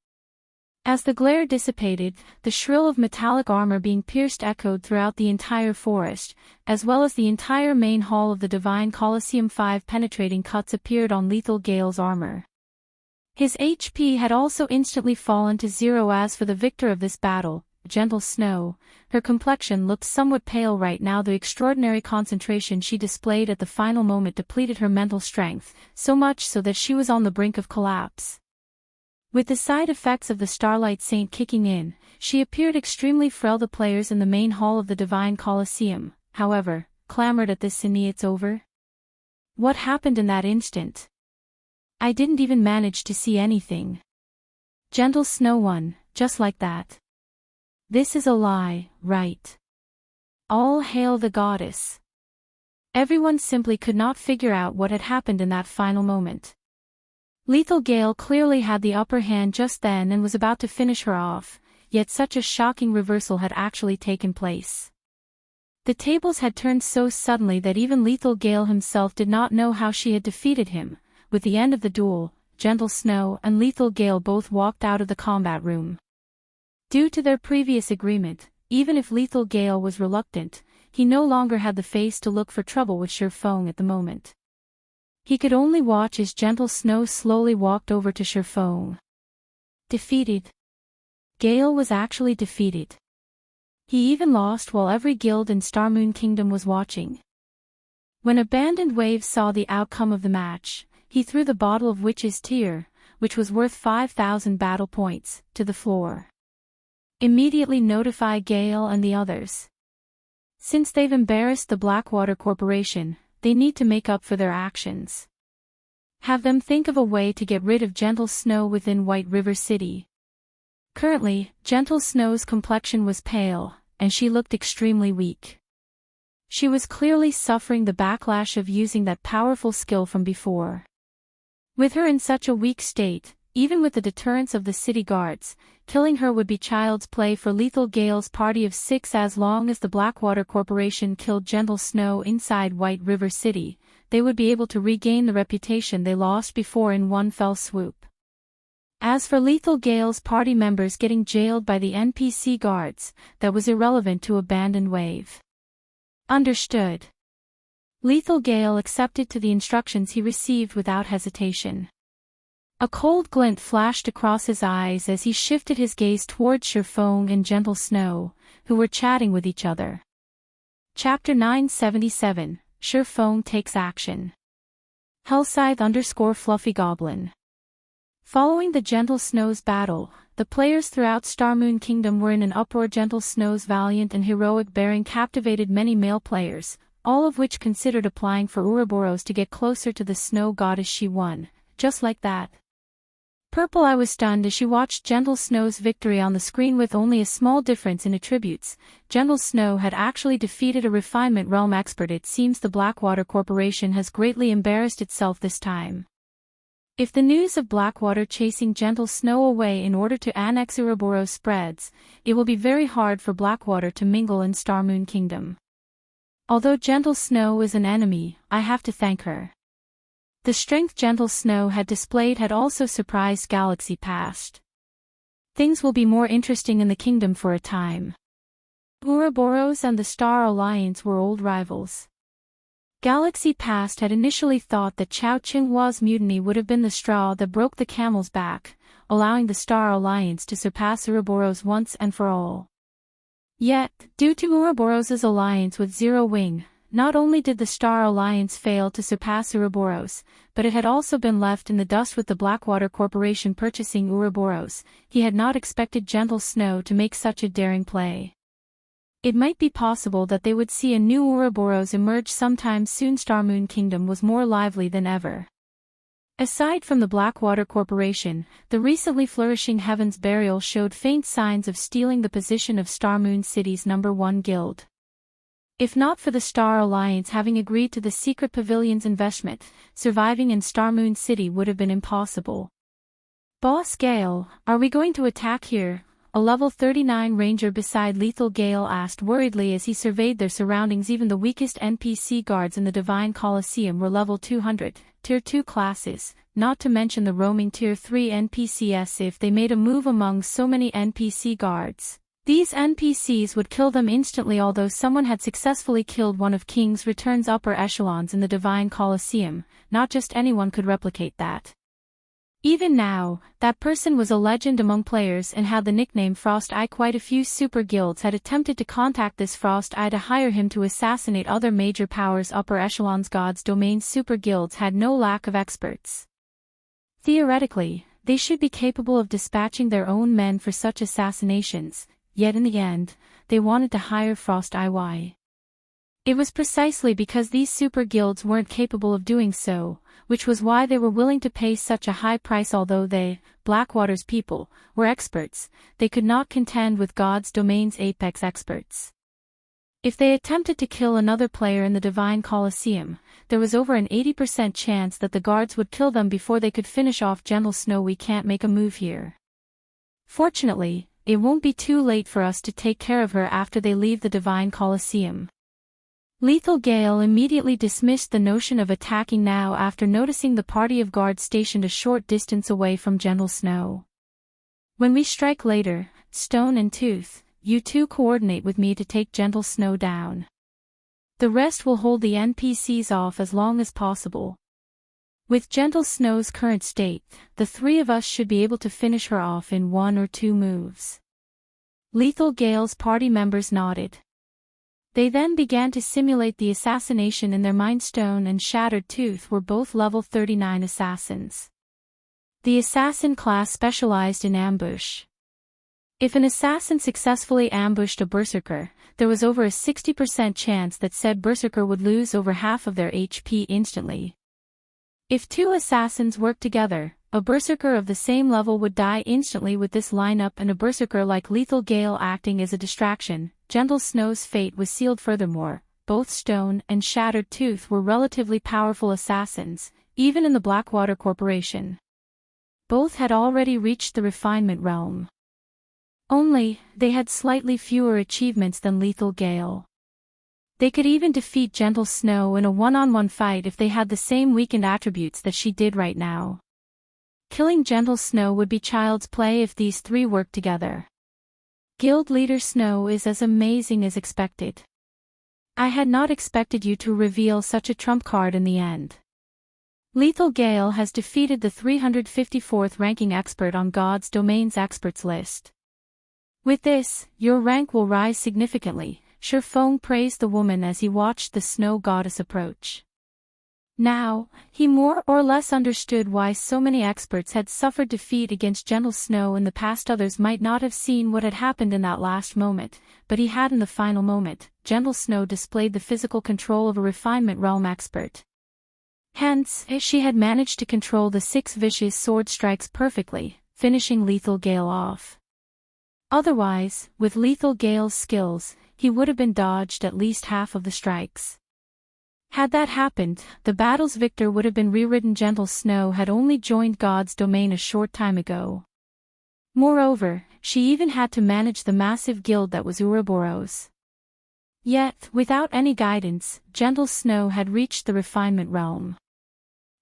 As the glare dissipated, the shrill of metallic armor being pierced echoed throughout the entire forest, as well as the entire main hall of the Divine Colosseum. 5 penetrating cuts appeared on Lethal Gale's armor. His HP had also instantly fallen to 0. As for the victor of this battle, Gentle Snow, her complexion looked somewhat pale right now. The extraordinary concentration she displayed at the final moment depleted her mental strength, so much so that she was on the brink of collapse. With the side effects of the Starlight Saint kicking in, she appeared extremely frail. The players in the main hall of the Divine Colosseum, however, clamored at this. "Sini, it's over?" What happened in that instant? I didn't even manage to see anything. Gentle Snow won, just like that. This is a lie, right? All hail the goddess. Everyone simply could not figure out what had happened in that final moment. Lethal Gale clearly had the upper hand just then and was about to finish her off, yet such a shocking reversal had actually taken place. The tables had turned so suddenly that even Lethal Gale himself did not know how she had defeated him. With the end of the duel, Gentle Snow and Lethal Gale both walked out of the combat room. Due to their previous agreement, even if Lethal Gale was reluctant, he no longer had the face to look for trouble with Feng at the moment. He could only watch as Gentle Snow slowly walked over to Feng. Defeated. Gale was actually defeated. He even lost while every guild in Starmoon Kingdom was watching. When Abandoned Waves saw the outcome of the match, he threw the bottle of Witch's Tear, which was worth 5,000 battle points, to the floor. Immediately notify Gale and the others. Since they've embarrassed the Blackwater Corporation, they need to make up for their actions. Have them think of a way to get rid of Gentle Snow within White River City. Currently, Gentle Snow's complexion was pale, and she looked extremely weak. She was clearly suffering the backlash of using that powerful skill from before. With her in such a weak state, even with the deterrence of the city guards, killing her would be child's play for Lethal Gale's party of 6. As long as the Blackwater Corporation killed Gentle Snow inside White River City, they would be able to regain the reputation they lost before in one fell swoop. As for Lethal Gale's party members getting jailed by the NPC guards, that was irrelevant to Abandoned Wave. Understood. Lethal Gale accepted to the instructions he received without hesitation. A cold glint flashed across his eyes as he shifted his gaze towards Feng and Gentle Snow, who were chatting with each other. Chapter 977, Feng takes action. Hellscythe_Fluffy Goblin. Following the Gentle Snow's battle, the players throughout Starmoon Kingdom were in an uproar. Gentle Snow's valiant and heroic bearing captivated many male players, all of which considered applying for Ouroboros to get closer to the snow goddess. She won, just like that. Purple Eye was stunned as she watched Gentle Snow's victory on the screen. With only a small difference in attributes, Gentle Snow had actually defeated a Refinement Realm expert. It seems the Blackwater Corporation has greatly embarrassed itself this time. If the news of Blackwater chasing Gentle Snow away in order to annex Ouroboros spreads, it will be very hard for Blackwater to mingle in Starmoon Kingdom. Although Gentle Snow is an enemy, I have to thank her. The strength Gentle Snow had displayed had also surprised Galaxy Past. Things will be more interesting in the kingdom for a time. Ouroboros and the Star Alliance were old rivals. Galaxy Past had initially thought that Chao Qinghua's mutiny would have been the straw that broke the camel's back, allowing the Star Alliance to surpass Ouroboros once and for all. Yet, due to Ouroboros' alliance with Zero Wing, not only did the Star Alliance fail to surpass Ouroboros, but it had also been left in the dust with the Blackwater Corporation purchasing Ouroboros. He had not expected Gentle Snow to make such a daring play. It might be possible that they would see a new Ouroboros emerge sometime soon. Starmoon Kingdom was more lively than ever. Aside from the Blackwater Corporation, the recently flourishing Heaven's Burial showed faint signs of stealing the position of Starmoon City's #1 guild. If not for the Star Alliance having agreed to the Secret Pavilion's investment, surviving in Starmoon City would have been impossible. "Boss Gale, are we going to attack here?" A level 39 ranger beside Lethal Gale asked worriedly as he surveyed their surroundings. Even the weakest NPC guards in the Divine Colosseum were level 200, Tier 2 classes, not to mention the roaming Tier 3 NPCs. If they made a move among so many NPC guards, these NPCs would kill them instantly. Although someone had successfully killed one of King's Return's upper echelons in the Divine Colosseum, not just anyone could replicate that. Even now, that person was a legend among players and had the nickname Frost Eye. Quite a few super guilds had attempted to contact this Frost Eye to hire him to assassinate other major powers' upper echelons. God's Domain super guilds had no lack of experts. Theoretically, they should be capable of dispatching their own men for such assassinations, yet in the end, they wanted to hire Frost Eye. Why? It was precisely because these super guilds weren't capable of doing so, which was why they were willing to pay such a high price. Although they, Blackwater's people, were experts, they could not contend with God's Domain's apex experts. If they attempted to kill another player in the Divine Colosseum, there was over an 80% chance that the guards would kill them before they could finish off Gentle Snow. "We can't make a move here. Fortunately, it won't be too late for us to take care of her after they leave the Divine Colosseum." Lethal Gale immediately dismissed the notion of attacking now after noticing the party of guards stationed a short distance away from Gentle Snow. "When we strike later, Stone and Tooth, you two coordinate with me to take Gentle Snow down. The rest will hold the NPCs off as long as possible. With Gentle Snow's current state, the three of us should be able to finish her off in 1 or 2 moves." Lethal Gale's party members nodded. They then began to simulate the assassination in their mind. Stone and Shattered Tooth were both level 39 assassins. The assassin class specialized in ambush. If an assassin successfully ambushed a berserker, there was over a 60% chance that said berserker would lose over half of their HP instantly. If 2 assassins worked together, a berserker of the same level would die instantly. With this lineup and a berserker like Lethal Gale acting as a distraction, Gentle Snow's fate was sealed. Furthermore, both Stone and Shattered Tooth were relatively powerful assassins, even in the Blackwater Corporation. Both had already reached the refinement realm. Only, they had slightly fewer achievements than Lethal Gale. They could even defeat Gentle Snow in a one-on-one fight if they had the same weakened attributes that she did right now. Killing Gentle Snow would be child's play if these 3 worked together. Guild Leader Snow is as amazing as expected. I had not expected you to reveal such a trump card in the end. Lethal Gale has defeated the 354th ranking expert on God's Domain's experts list. With this, your rank will rise significantly. Feng praised the woman as he watched the snow goddess approach. Now, he more or less understood why so many experts had suffered defeat against Gentle Snow in the past. Others might not have seen what had happened in that last moment, but he had. In the final moment, Gentle Snow displayed the physical control of a refinement realm expert. Hence, she had managed to control the 6 vicious sword strikes perfectly, finishing Lethal Gale off. Otherwise, with Lethal Gale's skills, he would have been dodged at least half of the strikes. Had that happened, the battle's victor would have been rewritten. Gentle Snow had only joined God's Domain a short time ago. Moreover, she even had to manage the massive guild that was Ouroboros. Yet, without any guidance, Gentle Snow had reached the refinement realm.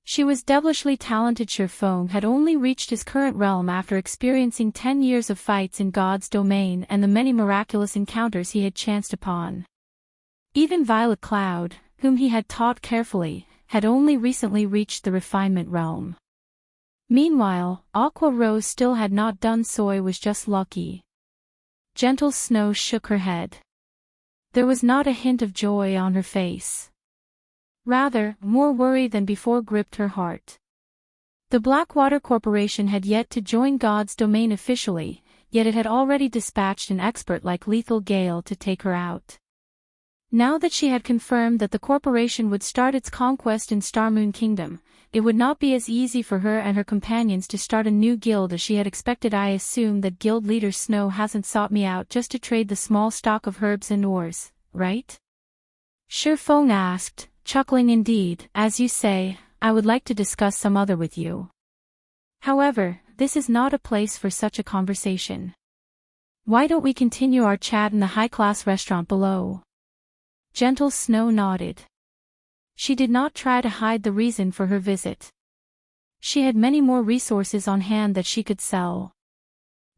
She was devilishly talented. Feng had only reached his current realm after experiencing 10 years of fights in God's Domain and the many miraculous encounters he had chanced upon. Even Violet Cloud, whom he had taught carefully, had only recently reached the refinement realm. Meanwhile, Aqua Rose still had not done so. I was just lucky. Gentle Snow shook her head. There was not a hint of joy on her face. Rather, more worry than before gripped her heart. The Blackwater Corporation had yet to join God's domain officially, yet it had already dispatched an expert like Lethal Gale to take her out. Now that she had confirmed that the corporation would start its conquest in Starmoon Kingdom, it would not be as easy for her and her companions to start a new guild as she had expected. I assume that guild leader Snow hasn't sought me out just to trade the small stock of herbs and ores, right? Sure, Feng asked, chuckling. Indeed, as you say, I would like to discuss some other with you. However, this is not a place for such a conversation. Why don't we continue our chat in the high-class restaurant below? Gentle Snow nodded. She did not try to hide the reason for her visit. She had many more resources on hand that she could sell.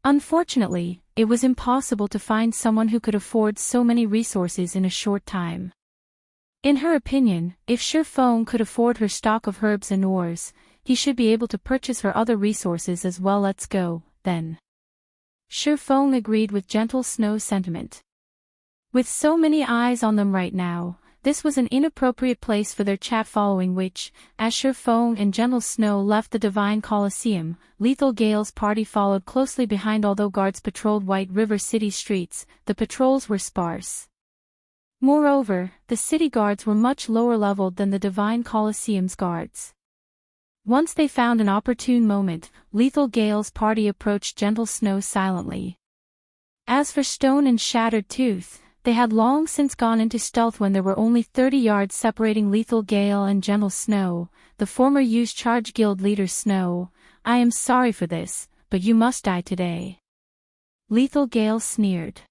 Unfortunately, it was impossible to find someone who could afford so many resources in a short time. In her opinion, if Sure Feng could afford her stock of herbs and ores, he should be able to purchase her other resources as well. Let's go, then. Sure Feng agreed with Gentle Snow's sentiment. With so many eyes on them right now, this was an inappropriate place for their chat, following which, as Sure Feng and Gentle Snow left the Divine Coliseum, Lethal Gale's party followed closely behind. Although guards patrolled White River City streets, the patrols were sparse. Moreover, the city guards were much lower leveled than the Divine Coliseum's guards. Once they found an opportune moment, Lethal Gale's party approached Gentle Snow silently. As for Stone and Shattered Tooth, they had long since gone into stealth when there were only 30 yards separating Lethal Gale and Gentle Snow. The former used charge guild leader Snow. I am sorry for this, but you must die today. Lethal Gale sneered.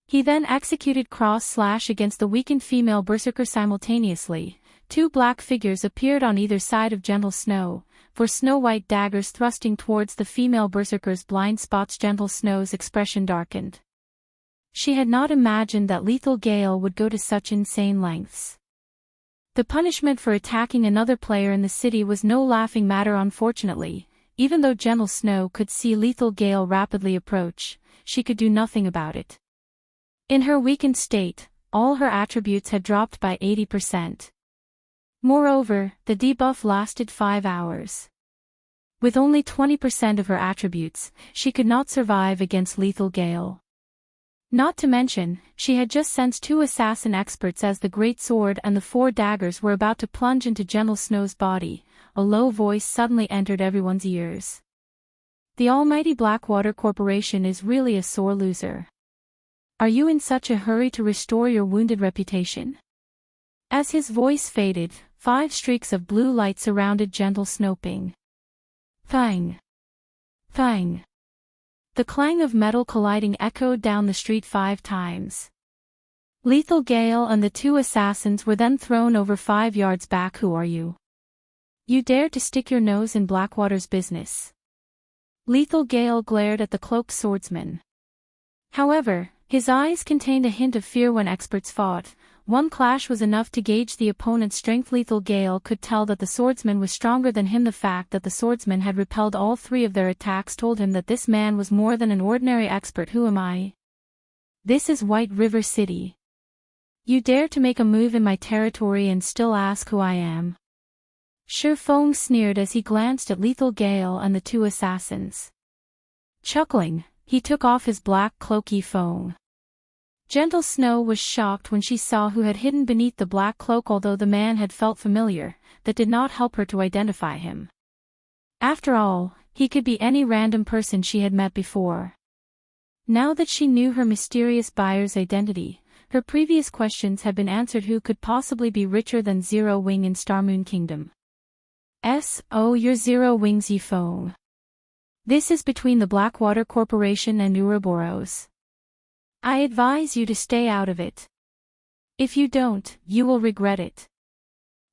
He then executed cross-slash against the weakened female berserker simultaneously. Two black figures appeared on either side of Gentle Snow, for snow-white daggers thrusting towards the female berserker's blind spots. Gentle Snow's expression darkened. She had not imagined that Lethal Gale would go to such insane lengths. The punishment for attacking another player in the city was no laughing matter. Unfortunately, even though Gentle Snow could see Lethal Gale rapidly approach, she could do nothing about it. In her weakened state, all her attributes had dropped by 80%. Moreover, the debuff lasted 5 hours. With only 20% of her attributes, she could not survive against Lethal Gale. Not to mention, she had just sensed 2 assassin experts as the great sword and the 4 daggers were about to plunge into Gentle Snow's body. A low voice suddenly entered everyone's ears. The almighty Blackwater Corporation is really a sore loser. Are you in such a hurry to restore your wounded reputation? As his voice faded, 5 streaks of blue light surrounded Gentle Snow. Feng! Feng! The clang of metal colliding echoed down the street 5 times. Lethal Gale and the 2 assassins were then thrown over 5 yards back. Who are you? You dare to stick your nose in Blackwater's business? Lethal Gale glared at the cloaked swordsman. However, his eyes contained a hint of fear. When experts fought, one clash was enough to gauge the opponent's strength. Lethal Gale could tell that the swordsman was stronger than him. The fact that the swordsman had repelled all 3 of their attacks told him that this man was more than an ordinary expert. Who am I? This is White River City. You dare to make a move in my territory and still ask who I am? Sure Feng sneered as he glanced at Lethal Gale and the 2 assassins. Chuckling, he took off his black cloak. Feng. Gentle Snow was shocked when she saw who had hidden beneath the black cloak. Although the man had felt familiar, that did not help her to identify him. After all, he could be any random person she had met before. Now that she knew her mysterious buyer's identity, her previous questions had been answered. Who could possibly be richer than Zero Wing in Starmoon Kingdom? You're Zero Wing's Feng. This is between the Blackwater Corporation and Ouroboros. I advise you to stay out of it. If you don't, you will regret it.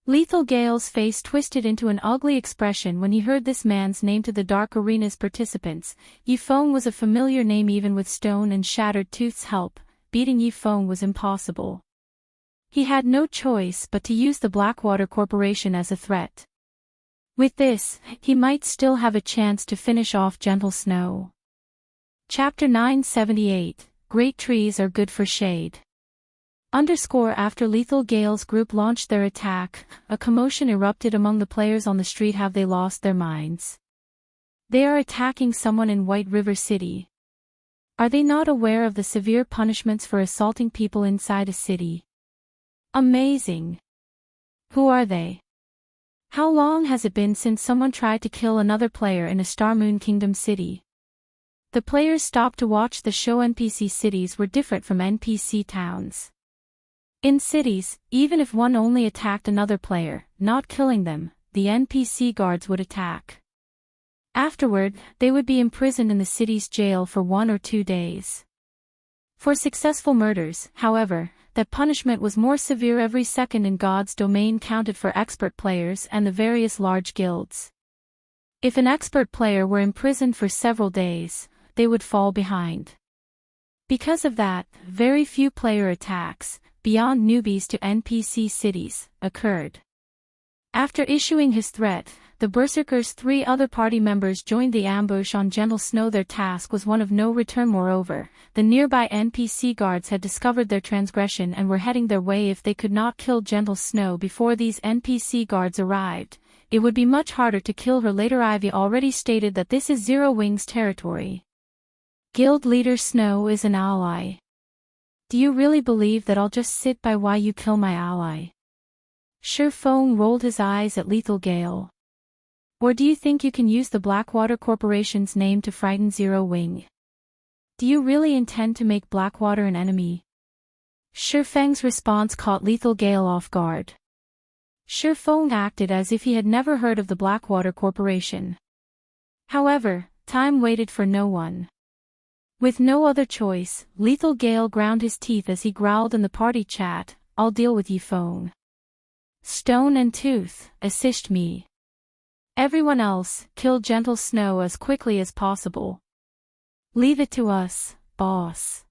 Lethal Gale's face twisted into an ugly expression when he heard this man's name. To the Dark Arena's participants, Feng was a familiar name. Even with Stone and Shattered Tooth's help, beating Feng was impossible. He had no choice but to use the Blackwater Corporation as a threat. With this, he might still have a chance to finish off Gentle Snow. Chapter 978. Great trees are good for shade. After Lethal Gale's group launched their attack, a commotion erupted among the players on the street. Have they lost their minds? They are attacking someone in White River City. Are they not aware of the severe punishments for assaulting people inside a city? Amazing. Who are they? How long has it been since someone tried to kill another player in a Star Moon Kingdom city? The players stopped to watch the show. NPC cities were different from NPC towns. In cities, even if one only attacked another player, not killing them, the NPC guards would attack. Afterward, they would be imprisoned in the city's jail for 1 or 2 days. For successful murders, however, that punishment was more severe. Every second in God's domain counted for expert players and the various large guilds. If an expert player were imprisoned for several days, they would fall behind. Because of that, very few player attacks, beyond newbies to NPC cities, occurred. After issuing his threat, the Berserker's 3 other party members joined the ambush on Gentle Snow. Their task was one of no return. Moreover, the nearby NPC guards had discovered their transgression and were heading their way. If they could not kill Gentle Snow before these NPC guards arrived, it would be much harder to kill her later. Ivy already stated that this is Zero Wings territory. Guild leader Snow is an ally. Do you really believe that I'll just sit by while you kill my ally? Feng rolled his eyes at Lethal Gale. Or do you think you can use the Blackwater Corporation's name to frighten Zero Wing? Do you really intend to make Blackwater an enemy? Feng's response caught Lethal Gale off guard. Feng acted as if he had never heard of the Blackwater Corporation. However, time waited for no one. With no other choice, Lethal Gale ground his teeth as he growled in the party chat, "I'll deal with you, Feng. Stone and Tooth, assist me. Everyone else, kill Gentle Snow as quickly as possible. Leave it to us, boss."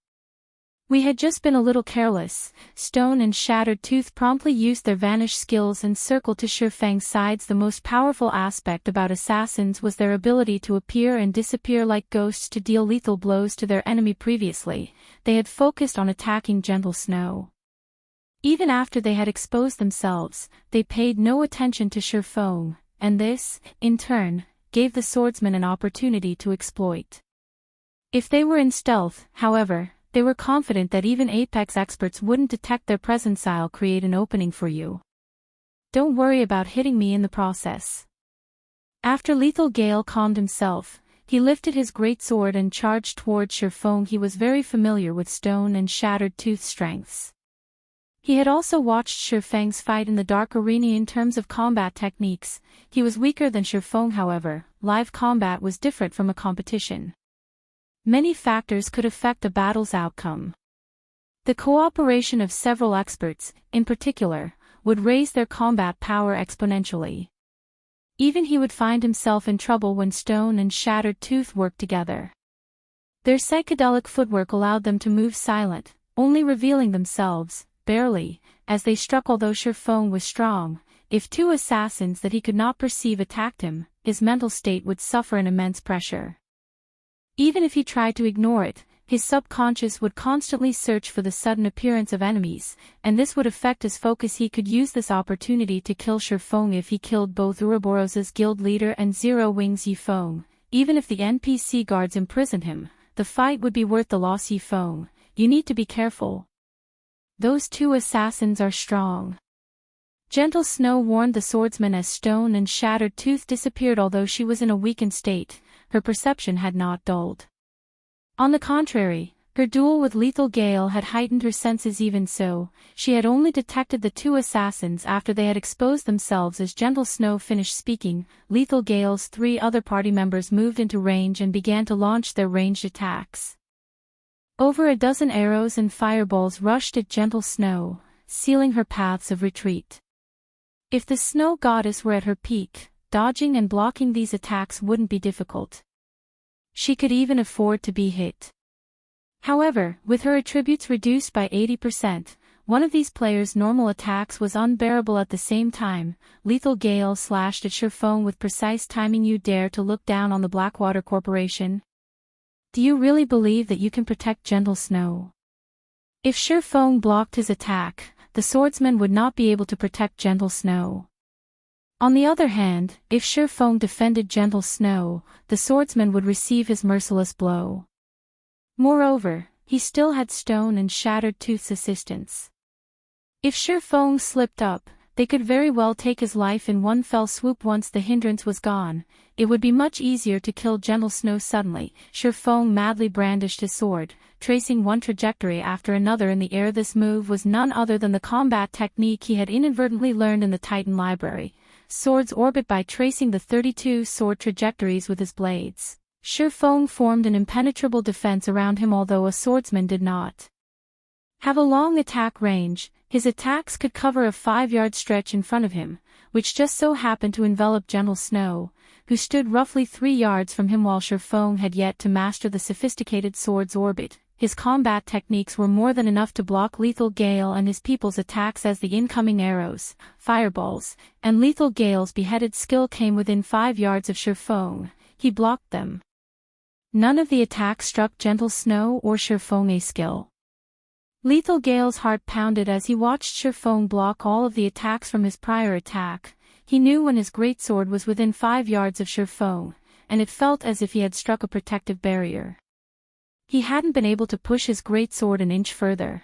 We had just been a little careless. Stone and Shattered Tooth promptly used their vanish skills and circled to Feng's sides. The most powerful aspect about assassins was their ability to appear and disappear like ghosts to deal lethal blows to their enemy. Previously, they had focused on attacking Gentle Snow. Even after they had exposed themselves, they paid no attention to Feng, and this, in turn, gave the swordsman an opportunity to exploit. If they were in stealth, however, they were confident that even Apex experts wouldn't detect their presence. I'll create an opening for you. Don't worry about hitting me in the process. After Lethal Gale calmed himself, he lifted his greatsword and charged towards Feng. He was very familiar with Stone and Shattered Tooth's strengths. He had also watched Feng's fight in the Dark Arena. In terms of combat techniques, he was weaker than Feng. However, live combat was different from a competition. Many factors could affect the battle's outcome. The cooperation of several experts, in particular, would raise their combat power exponentially. Even he would find himself in trouble when Stone and Shattered Tooth worked together. Their psychedelic footwork allowed them to move silent, only revealing themselves, barely, as they struck. Although Feng was strong, if 2 assassins that he could not perceive attacked him, his mental state would suffer an immense pressure. Even if he tried to ignore it, his subconscious would constantly search for the sudden appearance of enemies, and this would affect his focus. He could use this opportunity to kill Feng. If he killed both Ouroboros's guild leader and Zero Wings Feng, even if the NPC guards imprisoned him, the fight would be worth the loss. Feng, you need to be careful. Those 2 assassins are strong. Gentle Snow warned the swordsman as Stone and Shattered Tooth disappeared. Although she was in a weakened state, her perception had not dulled. On the contrary, her duel with Lethal Gale had heightened her senses. Even so, she had only detected the 2 assassins after they had exposed themselves. As Gentle Snow finished speaking, Lethal Gale's 3 other party members moved into range and began to launch their ranged attacks. Over a dozen arrows and fireballs rushed at Gentle Snow, sealing her paths of retreat. If the Snow Goddess were at her peak, dodging and blocking these attacks wouldn't be difficult. She could even afford to be hit. However, with her attributes reduced by 80%, one of these players' normal attacks was unbearable. At the same time, Lethal Gale slashed at Feng with precise timing. You dare to look down on the Blackwater Corporation? Do you really believe that you can protect Gentle Snow? If Feng blocked his attack, the swordsman would not be able to protect Gentle Snow. On the other hand, if Feng defended Gentle Snow, the swordsman would receive his merciless blow. Moreover, he still had Stone and Shattered Tooth's assistance. If Feng slipped up, they could very well take his life in one fell swoop. Once the hindrance was gone, it would be much easier to kill Gentle Snow suddenly. Feng madly brandished his sword, tracing one trajectory after another in the air. This move was none other than the combat technique he had inadvertently learned in the Titan Library, Sword's Orbit. By tracing the 32 sword trajectories with his blades, Feng formed an impenetrable defense around him. Although a swordsman did not have a long attack range, his attacks could cover a 5-yard stretch in front of him, which just so happened to envelop Gentle Snow, who stood roughly 3 yards from him. While Feng had yet to master the sophisticated Sword's Orbit, his combat techniques were more than enough to block Lethal Gale and his people's attacks. As the incoming arrows, fireballs, and Lethal Gale's beheaded skill came within 5 yards of Feng, he blocked them. None of the attacks struck Gentle Snow or Feng's skill. Lethal Gale's heart pounded as he watched Feng block all of the attacks from his prior attack. He knew when his greatsword was within 5 yards of Feng, and it felt as if he had struck a protective barrier. He hadn't been able to push his greatsword an inch further.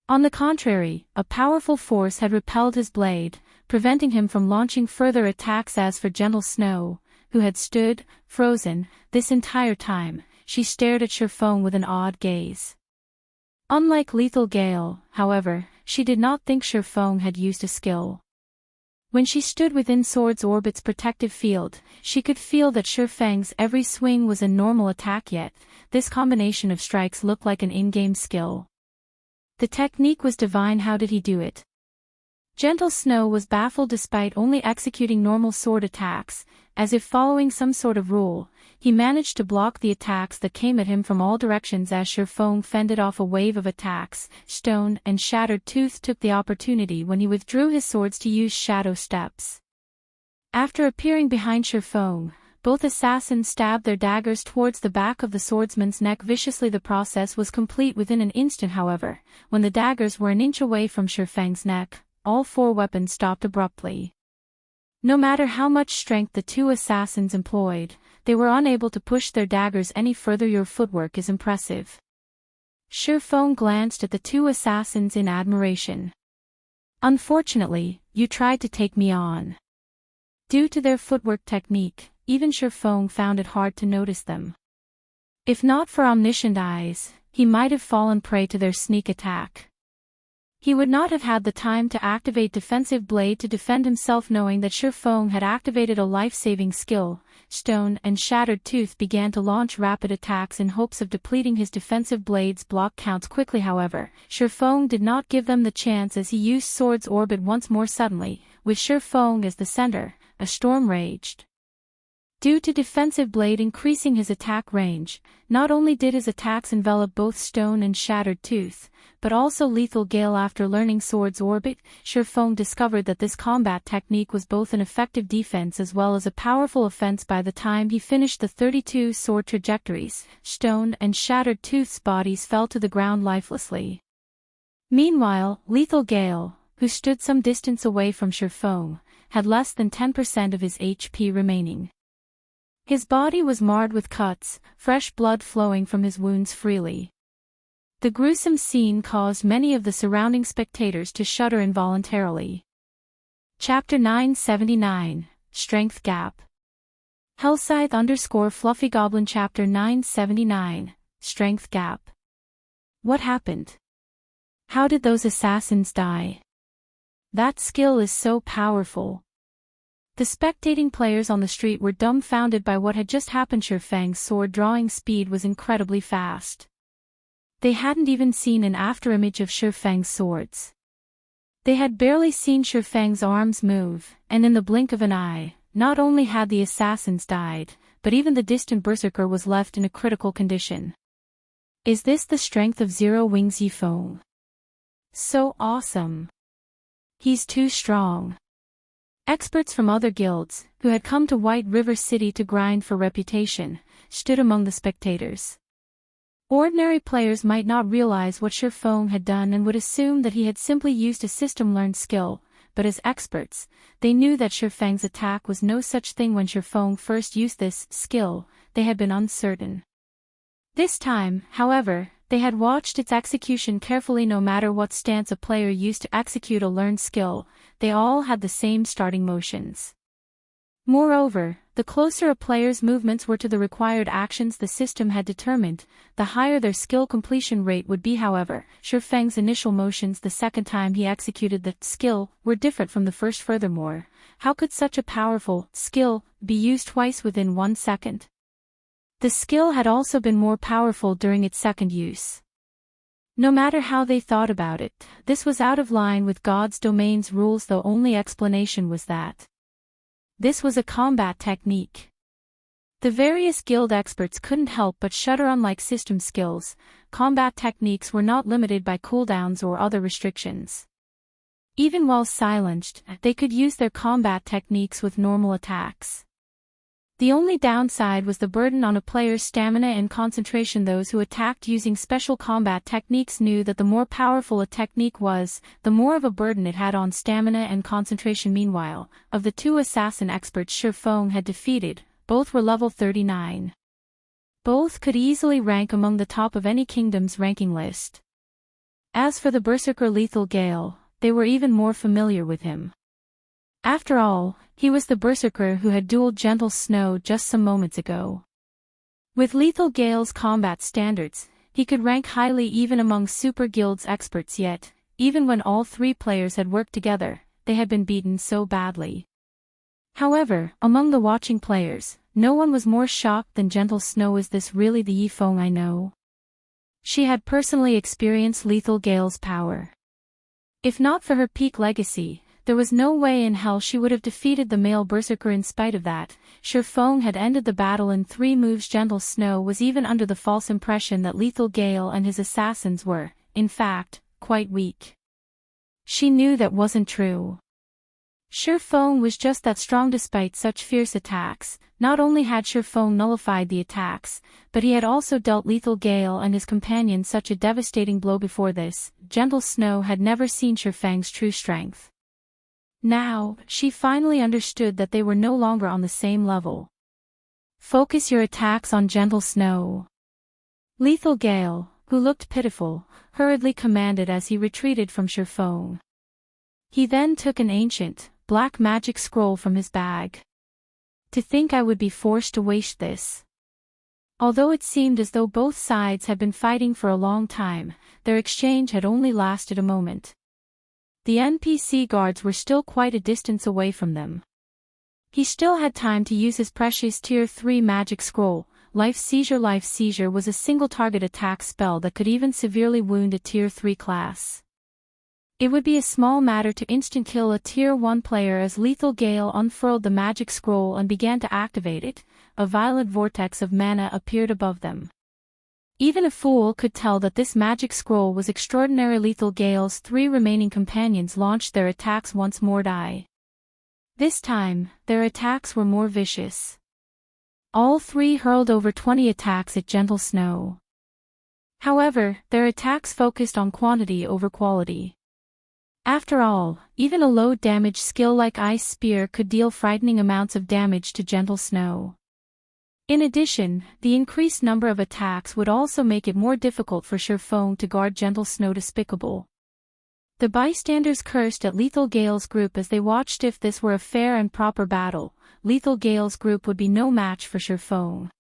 On the contrary, a powerful force had repelled his blade, preventing him from launching further attacks. As for Gentle Snow, who had stood, frozen, this entire time, she stared at Feng with an awed gaze. Unlike Lethal Gale, however, she did not think Feng had used a skill. When she stood within Sword's Orbit's protective field, she could feel that Feng's every swing was a normal attack, yet this combination of strikes looked like an in-game skill. The technique was divine. How did he do it? Gentle Snow was baffled. Despite only executing normal sword attacks, as if following some sort of rule, he managed to block the attacks that came at him from all directions. As Feng fended off a wave of attacks, Stone and Shattered Tooth took the opportunity when he withdrew his swords to use shadow steps. After appearing behind Feng, both assassins stabbed their daggers towards the back of the swordsman's neck viciously. The process was complete within an instant. However, when the daggers were an inch away from Feng's neck, all 4 weapons stopped abruptly. No matter how much strength the 2 assassins employed, they were unable to push their daggers any further. Your footwork is impressive. Feng glanced at the 2 assassins in admiration. Unfortunately, you tried to take me on. Due to their footwork technique, even Feng found it hard to notice them. If not for omniscient eyes, he might have fallen prey to their sneak attack. He would not have had the time to activate Defensive Blade to defend himself. Knowing that Feng had activated a life-saving skill, Stone and Shattered Tooth began to launch rapid attacks in hopes of depleting his Defensive Blade's block counts quickly. However, Feng did not give them the chance as he used Sword's Orbit once more. Suddenly, with Feng as the center, a storm raged. Due to Defensive Blade increasing his attack range, not only did his attacks envelop both Stone and Shattered Tooth, but also Lethal Gale. After learning Sword's Orbit, Feng discovered that this combat technique was both an effective defense as well as a powerful offense. By the time he finished the 32 sword trajectories, Stone and Shattered Tooth's bodies fell to the ground lifelessly. Meanwhile, Lethal Gale, who stood some distance away from Feng, had less than 10% of his HP remaining. His body was marred with cuts, fresh blood flowing from his wounds freely. The gruesome scene caused many of the surrounding spectators to shudder involuntarily. Chapter 979, Strength Gap. Hellscythe_Fluffy Goblin. Chapter 979, Strength Gap. What happened? How did those assassins die? That skill is so powerful. The spectating players on the street were dumbfounded by what had just happened. Feng's sword drawing speed was incredibly fast. They hadn't even seen an afterimage of Feng's swords. They had barely seen Feng's arms move, and in the blink of an eye, not only had the assassins died, but even the distant berserker was left in a critical condition. Is this the strength of Zero Wings Yifeng? So awesome. He's too strong. Experts from other guilds, who had come to White River City to grind for reputation, stood among the spectators. Ordinary players might not realize what Feng had done and would assume that he had simply used a system-learned skill, but as experts, they knew that Feng's attack was no such thing. When Feng first used this skill, they had been uncertain. This time, however, they had watched its execution carefully. No matter what stance a player used to execute a learned skill, they all had the same starting motions. Moreover, the closer a player's movements were to the required actions the system had determined, the higher their skill completion rate would be. However, Feng's initial motions the second time he executed the skill were different from the first. Furthermore, how could such a powerful skill be used twice within 1 second? The skill had also been more powerful during its second use. No matter how they thought about it, this was out of line with God's domain's rules. The only explanation was that this was a combat technique. The various guild experts couldn't help but shudder. Unlike system skills, combat techniques were not limited by cooldowns or other restrictions. Even while silenced, they could use their combat techniques with normal attacks. The only downside was the burden on a player's stamina and concentration. Those who attacked using special combat techniques knew that the more powerful a technique was, the more of a burden it had on stamina and concentration. Meanwhile, of the 2 assassin experts Feng had defeated, both were level 39. Both could easily rank among the top of any kingdom's ranking list. As for the berserker Lethal Gale, they were even more familiar with him. After all, he was the berserker who had dueled Gentle Snow just some moments ago. With Lethal Gale's combat standards, he could rank highly even among Super Guild's experts. Yet, even when all 3 players had worked together, they had been beaten so badly. However, among the watching players, no one was more shocked than Gentle Snow. Is this really the Feng I know? She had personally experienced Lethal Gale's power. If not for her peak legacy, there was no way in hell she would have defeated the male berserker. In spite of that, Feng had ended the battle in 3 moves. Gentle Snow was even under the false impression that Lethal Gale and his assassins were, in fact, quite weak. She knew that wasn't true. Feng was just that strong. Despite such fierce attacks, not only had Feng nullified the attacks, but he had also dealt Lethal Gale and his companion such a devastating blow. Before this, Gentle Snow had never seen Feng's true strength. Now, she finally understood that they were no longer on the same level. Focus your attacks on Gentle Snow. Lethal Gale, who looked pitiful, hurriedly commanded as he retreated from Feng. He then took an ancient, black magic scroll from his bag. To think I would be forced to waste this. Although it seemed as though both sides had been fighting for a long time, their exchange had only lasted a moment. The NPC guards were still quite a distance away from them. He still had time to use his precious Tier 3 magic scroll. Life Seizure. Life Seizure was a single target attack spell that could even severely wound a Tier 3 class. It would be a small matter to instant kill a Tier 1 player. As Lethal Gale unfurled the magic scroll and began to activate it, a violent vortex of mana appeared above them. Even a fool could tell that this magic scroll was extraordinary. Lethal Gale's 3 remaining companions launched their attacks once more. This time, their attacks were more vicious. All 3 hurled over 20 attacks at Gentle Snow. However, their attacks focused on quantity over quality. After all, even a low-damage skill like Ice Spear could deal frightening amounts of damage to Gentle Snow. In addition, the increased number of attacks would also make it more difficult for Feng to guard Gentle Snow. Despicable. The bystanders cursed at Lethal Gale's group as they watched. If this were a fair and proper battle, Lethal Gale's group would be no match for Feng.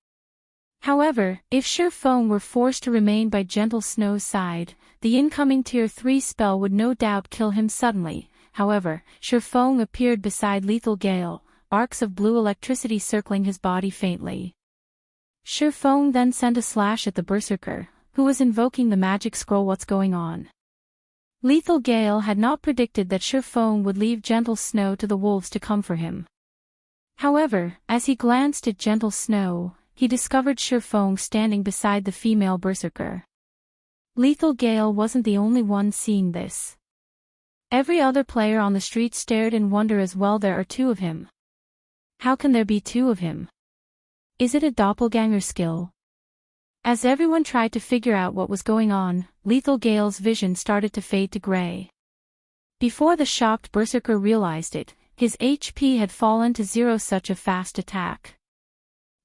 However, if Feng were forced to remain by Gentle Snow's side, the incoming Tier 3 spell would no doubt kill him suddenly. However, Feng appeared beside Lethal Gale, arcs of blue electricity circling his body faintly. Feng then sent a slash at the berserker, who was invoking the magic scroll. What's going on? Lethal Gale had not predicted that Feng would leave Gentle Snow to the wolves to come for him. However, as he glanced at Gentle Snow, he discovered Feng standing beside the female berserker. Lethal Gale wasn't the only one seeing this. Every other player on the street stared in wonder as well. There are 2 of him. How can there be 2 of him? Is it a doppelganger skill? As everyone tried to figure out what was going on, Lethal Gale's vision started to fade to gray. Before the shocked berserker realized it, his HP had fallen to 0. Such a fast attack.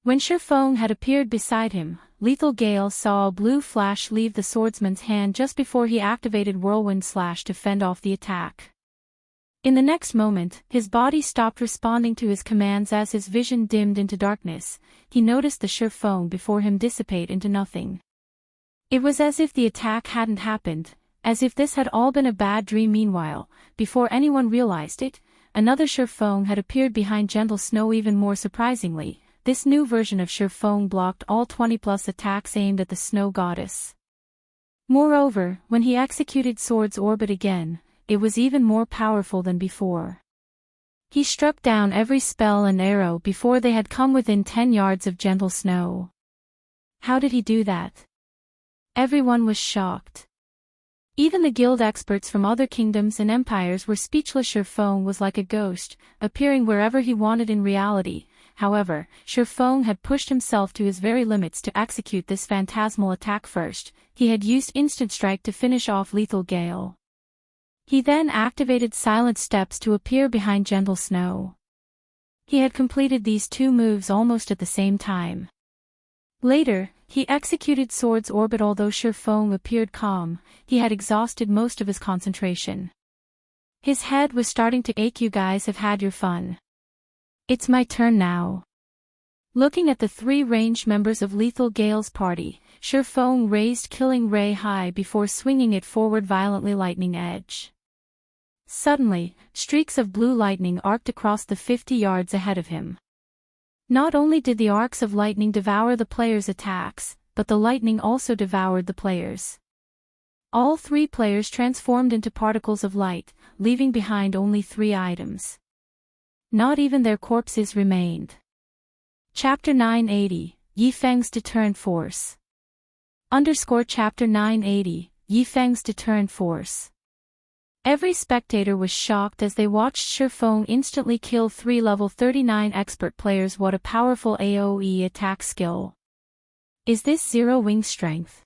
When Feng had appeared beside him, Lethal Gale saw a blue flash leave the swordsman's hand just before he activated Whirlwind Slash to fend off the attack. In the next moment, his body stopped responding to his commands as his vision dimmed into darkness. He noticed the Feng before him dissipate into nothing. It was as if the attack hadn't happened, as if this had all been a bad dream. Meanwhile, before anyone realized it, another Feng had appeared behind Gentle Snow. Even more surprisingly, this new version of Feng blocked all 20+ attacks aimed at the snow goddess. Moreover, when he executed Sword's Orbit again, it was even more powerful than before. He struck down every spell and arrow before they had come within 10 yards of Gentle Snow. How did he do that? Everyone was shocked. Even the guild experts from other kingdoms and empires were speechless. Feng was like a ghost, appearing wherever he wanted in reality. However, Feng had pushed himself to his very limits to execute this phantasmal attack first. He had used Instant Strike to finish off Lethal Gale. He then activated Silent Steps to appear behind Gentle Snow. He had completed these two moves almost at the same time. Later, he executed Sword's Orbit. Although Feng appeared calm, he had exhausted most of his concentration. His head was starting to ache. You guys have had your fun. It's my turn now. Looking at the 3 ranged members of Lethal Gale's party, Feng raised Killing Ray high before swinging it forward violently. Lightning Edge. Suddenly, streaks of blue lightning arced across the 50 yards ahead of him. Not only did the arcs of lightning devour the players' attacks, but the lightning also devoured the players. All 3 players transformed into particles of light, leaving behind only 3 items. Not even their corpses remained. Chapter 980, Yi Feng's Deterrent Force. Chapter 980, Yi Feng's Deterrent Force. Every spectator was shocked as they watched Feng instantly kill 3 level 39 expert players. What a powerful AoE attack skill. Is this Zero Wing strength?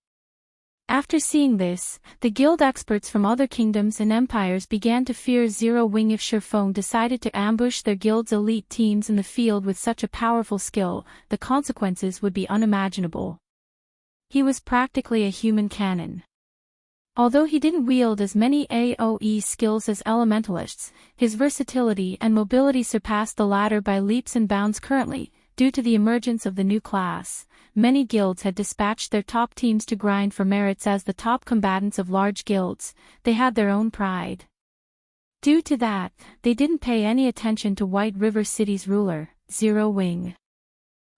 After seeing this, the guild experts from other kingdoms and empires began to fear Zero Wing. If Feng decided to ambush their guild's elite teams in the field with such a powerful skill, the consequences would be unimaginable. He was practically a human cannon. Although he didn't wield as many AoE skills as elementalists, his versatility and mobility surpassed the latter by leaps and bounds. Currently, due to the emergence of the new class, many guilds had dispatched their top teams to grind for merits as the top combatants of large guilds. They had their own pride. Due to that, they didn't pay any attention to White River City's ruler, Zero Wing.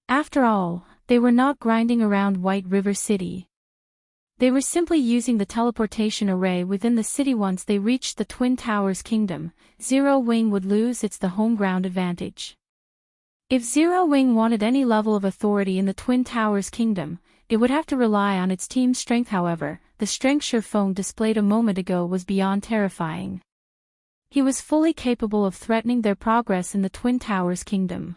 After all, they were not grinding around White River City. They were simply using the teleportation array within the city. Once they reached the Twin Towers Kingdom, Zero Wing would lose the home ground advantage. If Zero Wing wanted any level of authority in the Twin Towers Kingdom, it would have to rely on its team's strength. However, the strength Feng displayed a moment ago was beyond terrifying. He was fully capable of threatening their progress in the Twin Towers Kingdom.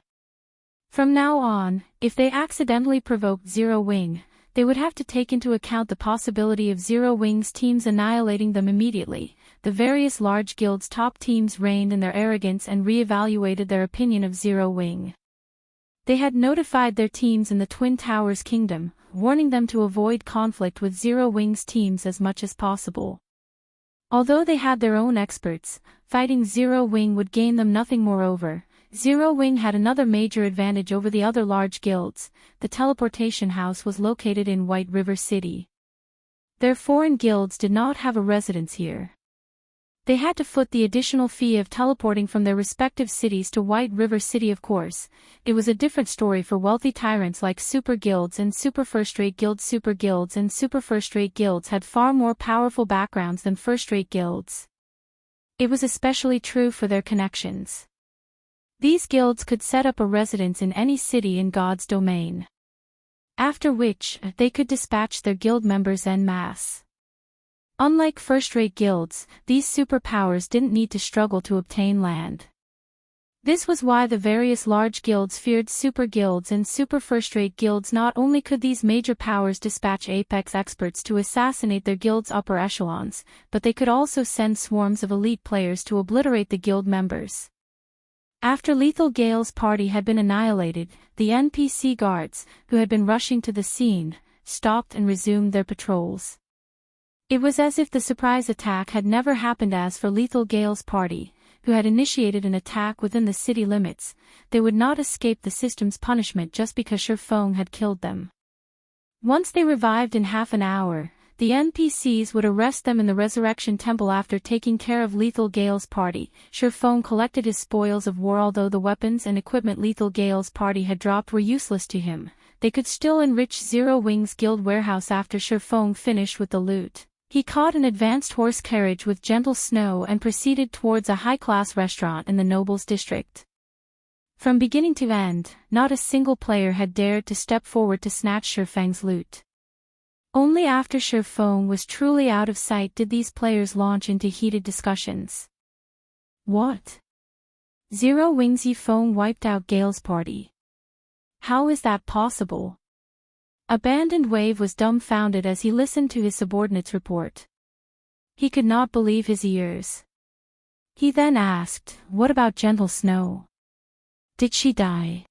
From now on, if they accidentally provoked Zero Wing, they would have to take into account the possibility of Zero Wing's teams annihilating them immediately. The various large guilds' top teams reigned in their arrogance and re-evaluated their opinion of Zero Wing. They had notified their teams in the Twin Towers Kingdom, warning them to avoid conflict with Zero Wing's teams as much as possible. Although they had their own experts, fighting Zero Wing would gain them nothing. Moreover, Zero Wing had another major advantage over the other large guilds. The teleportation house was located in White River City. Their foreign guilds did not have a residence here. They had to foot the additional fee of teleporting from their respective cities to White River City. Of course, it was a different story for wealthy tyrants like super guilds and super first-rate guilds. Super guilds and super first-rate guilds had far more powerful backgrounds than first-rate guilds. It was especially true for their connections. These guilds could set up a residence in any city in God's domain. After which, they could dispatch their guild members en masse. Unlike first-rate guilds, these superpowers didn't need to struggle to obtain land. This was why the various large guilds feared super guilds and super first-rate guilds. Not only could these major powers dispatch apex experts to assassinate their guild's upper echelons, but they could also send swarms of elite players to obliterate the guild members. After Lethal Gale's party had been annihilated, the NPC guards, who had been rushing to the scene, stopped and resumed their patrols. It was as if the surprise attack had never happened. As for Lethal Gale's party, who had initiated an attack within the city limits, they would not escape the system's punishment just because Feng had killed them. Once they revived in half an hour, the NPCs would arrest them in the Resurrection Temple. After taking care of Lethal Gale's party, Feng collected his spoils of war. Although the weapons and equipment Lethal Gale's party had dropped were useless to him, they could still enrich Zero Wing's guild warehouse. After Feng finished with the loot, he caught an advanced horse carriage with gentle snow and proceeded towards a high-class restaurant in the Nobles District. From beginning to end, not a single player had dared to step forward to snatch Feng's loot. Only after Feng was truly out of sight did these players launch into heated discussions. What? Zero Wing's Feng wiped out Gale's party. How is that possible? Abandoned Wave was dumbfounded as he listened to his subordinate's report. He could not believe his ears. He then asked, "What about Gentle Snow? Did she die?"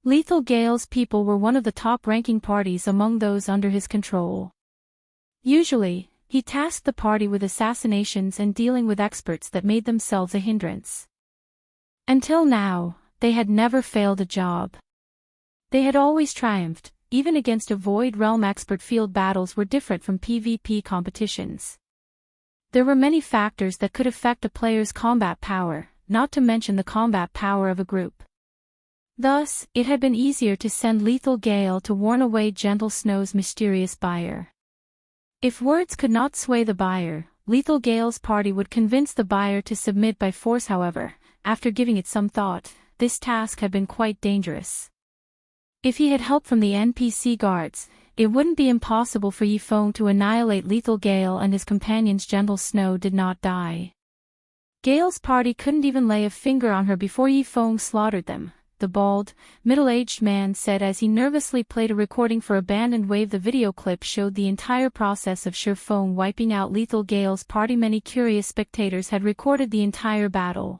Lethal Gale's people were one of the top-ranking parties among those under his control. Usually, he tasked the party with assassinations and dealing with experts that made themselves a hindrance. Until now, they had never failed a job. They had always triumphed. Even against a Void Realm expert. Field battles were different from PvP competitions. There were many factors that could affect a player's combat power, not to mention the combat power of a group. Thus, it had been easier to send Lethal Gale to warn away Gentle Snow's mysterious buyer. If words could not sway the buyer, Lethal Gale's party would convince the buyer to submit by force. However, after giving it some thought, this task had been quite dangerous. If he had help from the NPC guards, it wouldn't be impossible for Feng to annihilate Lethal Gale and his companions. Gentle Snow did not die. Gale's party couldn't even lay a finger on her before Feng slaughtered them, the bald, middle-aged man said as he nervously played a recording for Abandoned Wave. The video clip showed the entire process of Feng wiping out Lethal Gale's party. Many curious spectators had recorded the entire battle.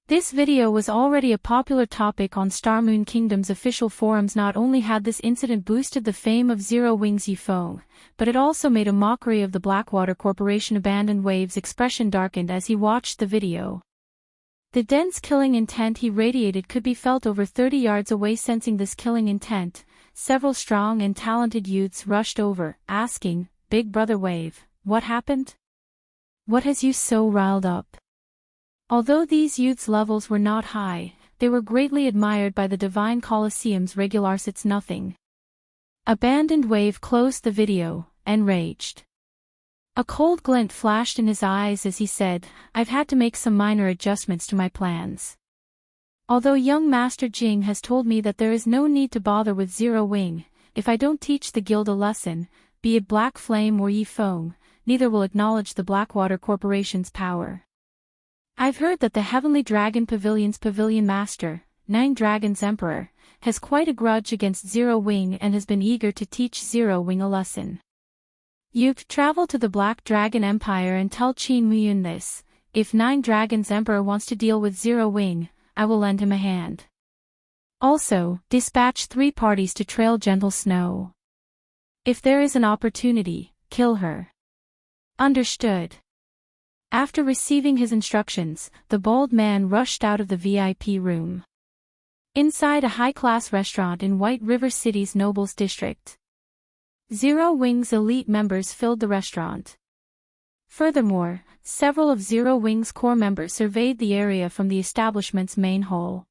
This video was already a popular topic on Starmoon Kingdom's official forums. Not only had this incident boosted the fame of Zero Wing's Feng, but it also made a mockery of the Blackwater Corporation. Abandoned Wave's expression darkened as he watched the video. The dense killing intent he radiated could be felt over 30 yards away. Sensing this killing intent, several strong and talented youths rushed over, asking, "Big Brother Wave, what happened? What has you so riled up?" Although these youths' levels were not high, they were greatly admired by the Divine Colosseum's regulars. It's nothing. Abandoned Wave closed the video, enraged. A cold glint flashed in his eyes as he said, "I've had to make some minor adjustments to my plans. Although young Master Jing has told me that there is no need to bother with Zero Wing, if I don't teach the guild a lesson, be it Black Flame or Feng, neither will acknowledge the Blackwater Corporation's power. I've heard that the Heavenly Dragon Pavilion's Pavilion Master, Nine Dragons Emperor, has quite a grudge against Zero Wing and has been eager to teach Zero Wing a lesson. You travel to the Black Dragon Empire and tell Qin Muyun this. If Nine Dragons Emperor wants to deal with Zero Wing, I will lend him a hand. Also, dispatch 3 parties to trail Gentle Snow. If there is an opportunity, kill her." Understood. After receiving his instructions, the bald man rushed out of the VIP room. Inside a high-class restaurant in White River City's Nobles District, Zero Wing's elite members filled the restaurant. Furthermore, several of Zero Wing's core members surveyed the area from the establishment's main hall.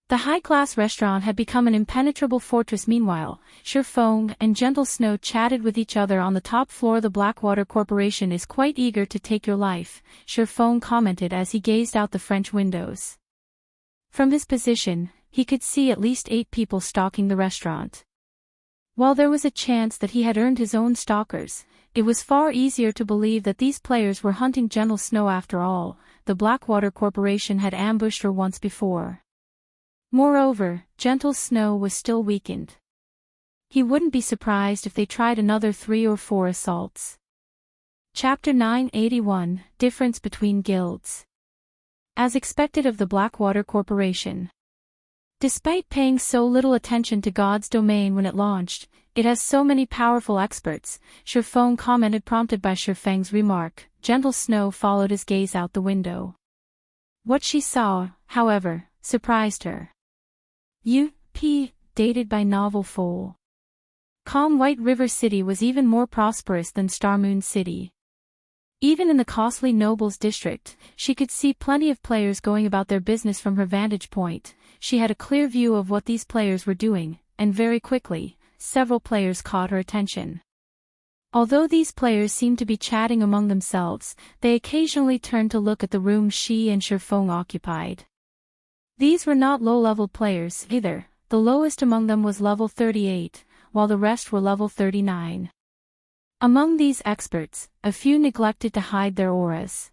The high-class restaurant had become an impenetrable fortress. Meanwhile, Feng and Gentle Snow chatted with each other on the top floor. "The Blackwater Corporation is quite eager to take your life," Feng commented as he gazed out the French windows. From his position, he could see at least 8 people stalking the restaurant. While there was a chance that he had earned his own stalkers, it was far easier to believe that these players were hunting Gentle Snow after all. The Blackwater Corporation had ambushed her once before. Moreover, Gentle Snow was still weakened. He wouldn't be surprised if they tried another 3 or 4 assaults. Chapter 981, Difference Between Guilds. As expected of the Blackwater Corporation. Despite paying so little attention to God's Domain when it launched, it has so many powerful experts, Feng commented, prompted by Feng's remark. Gentle Snow followed his gaze out the window. What she saw, however, surprised her. U.P. Dated by Novel Foal. Calm White River City was even more prosperous than Starmoon City. Even in the costly Nobles District, she could see plenty of players going about their business from her vantage point. She had a clear view of what these players were doing, and very quickly, several players caught her attention. Although these players seemed to be chatting among themselves, they occasionally turned to look at the room she and Feng occupied. These were not low-level players either. The lowest among them was level 38, while the rest were level 39. Among these experts, a few neglected to hide their auras.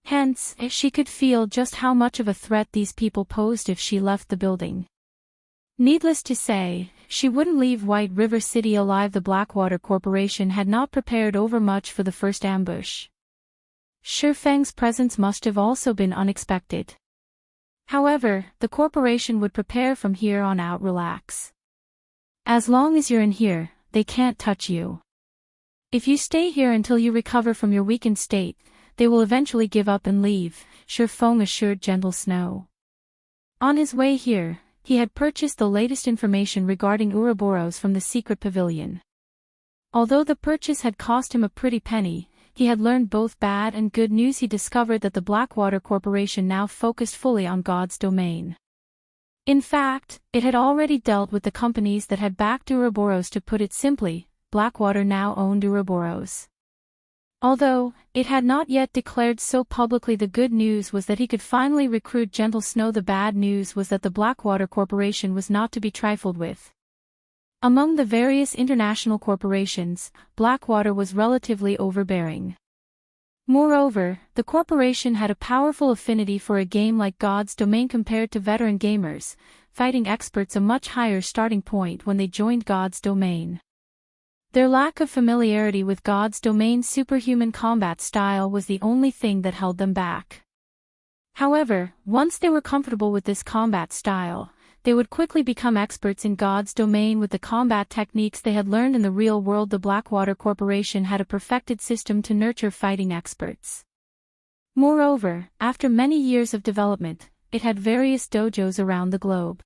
Hence, she could feel just how much of a threat these people posed if she left the building. Needless to say, she wouldn't leave White River City alive. The Blackwater Corporation had not prepared overmuch for the first ambush. Feng's presence must have also been unexpected. However, the corporation would prepare from here on out. Relax. As long as you're in here, they can't touch you. If you stay here until you recover from your weakened state, they will eventually give up and leave, Feng assured Gentle Snow. On his way here, he had purchased the latest information regarding Ouroboros from the secret pavilion. Although the purchase had cost him a pretty penny, he had learned both bad and good news. He discovered that the Blackwater Corporation now focused fully on God's Domain. In fact, it had already dealt with the companies that had backed Ouroboros. To put it simply, Blackwater now owned Ouroboros. Although it had not yet declared so publicly, the good news was that he could finally recruit Gentle Snow. The bad news was that the Blackwater Corporation was not to be trifled with. Among the various international corporations, Blackwater was relatively overbearing. Moreover, the corporation had a powerful affinity for a game like God's Domain compared to veteran gamers, fighting experts a much higher starting point when they joined God's Domain. Their lack of familiarity with God's Domain's superhuman combat style was the only thing that held them back. However, once they were comfortable with this combat style, they would quickly become experts in God's Domain with the combat techniques they had learned in the real world. The Blackwater Corporation had a perfected system to nurture fighting experts. Moreover, after many years of development, it had various dojos around the globe.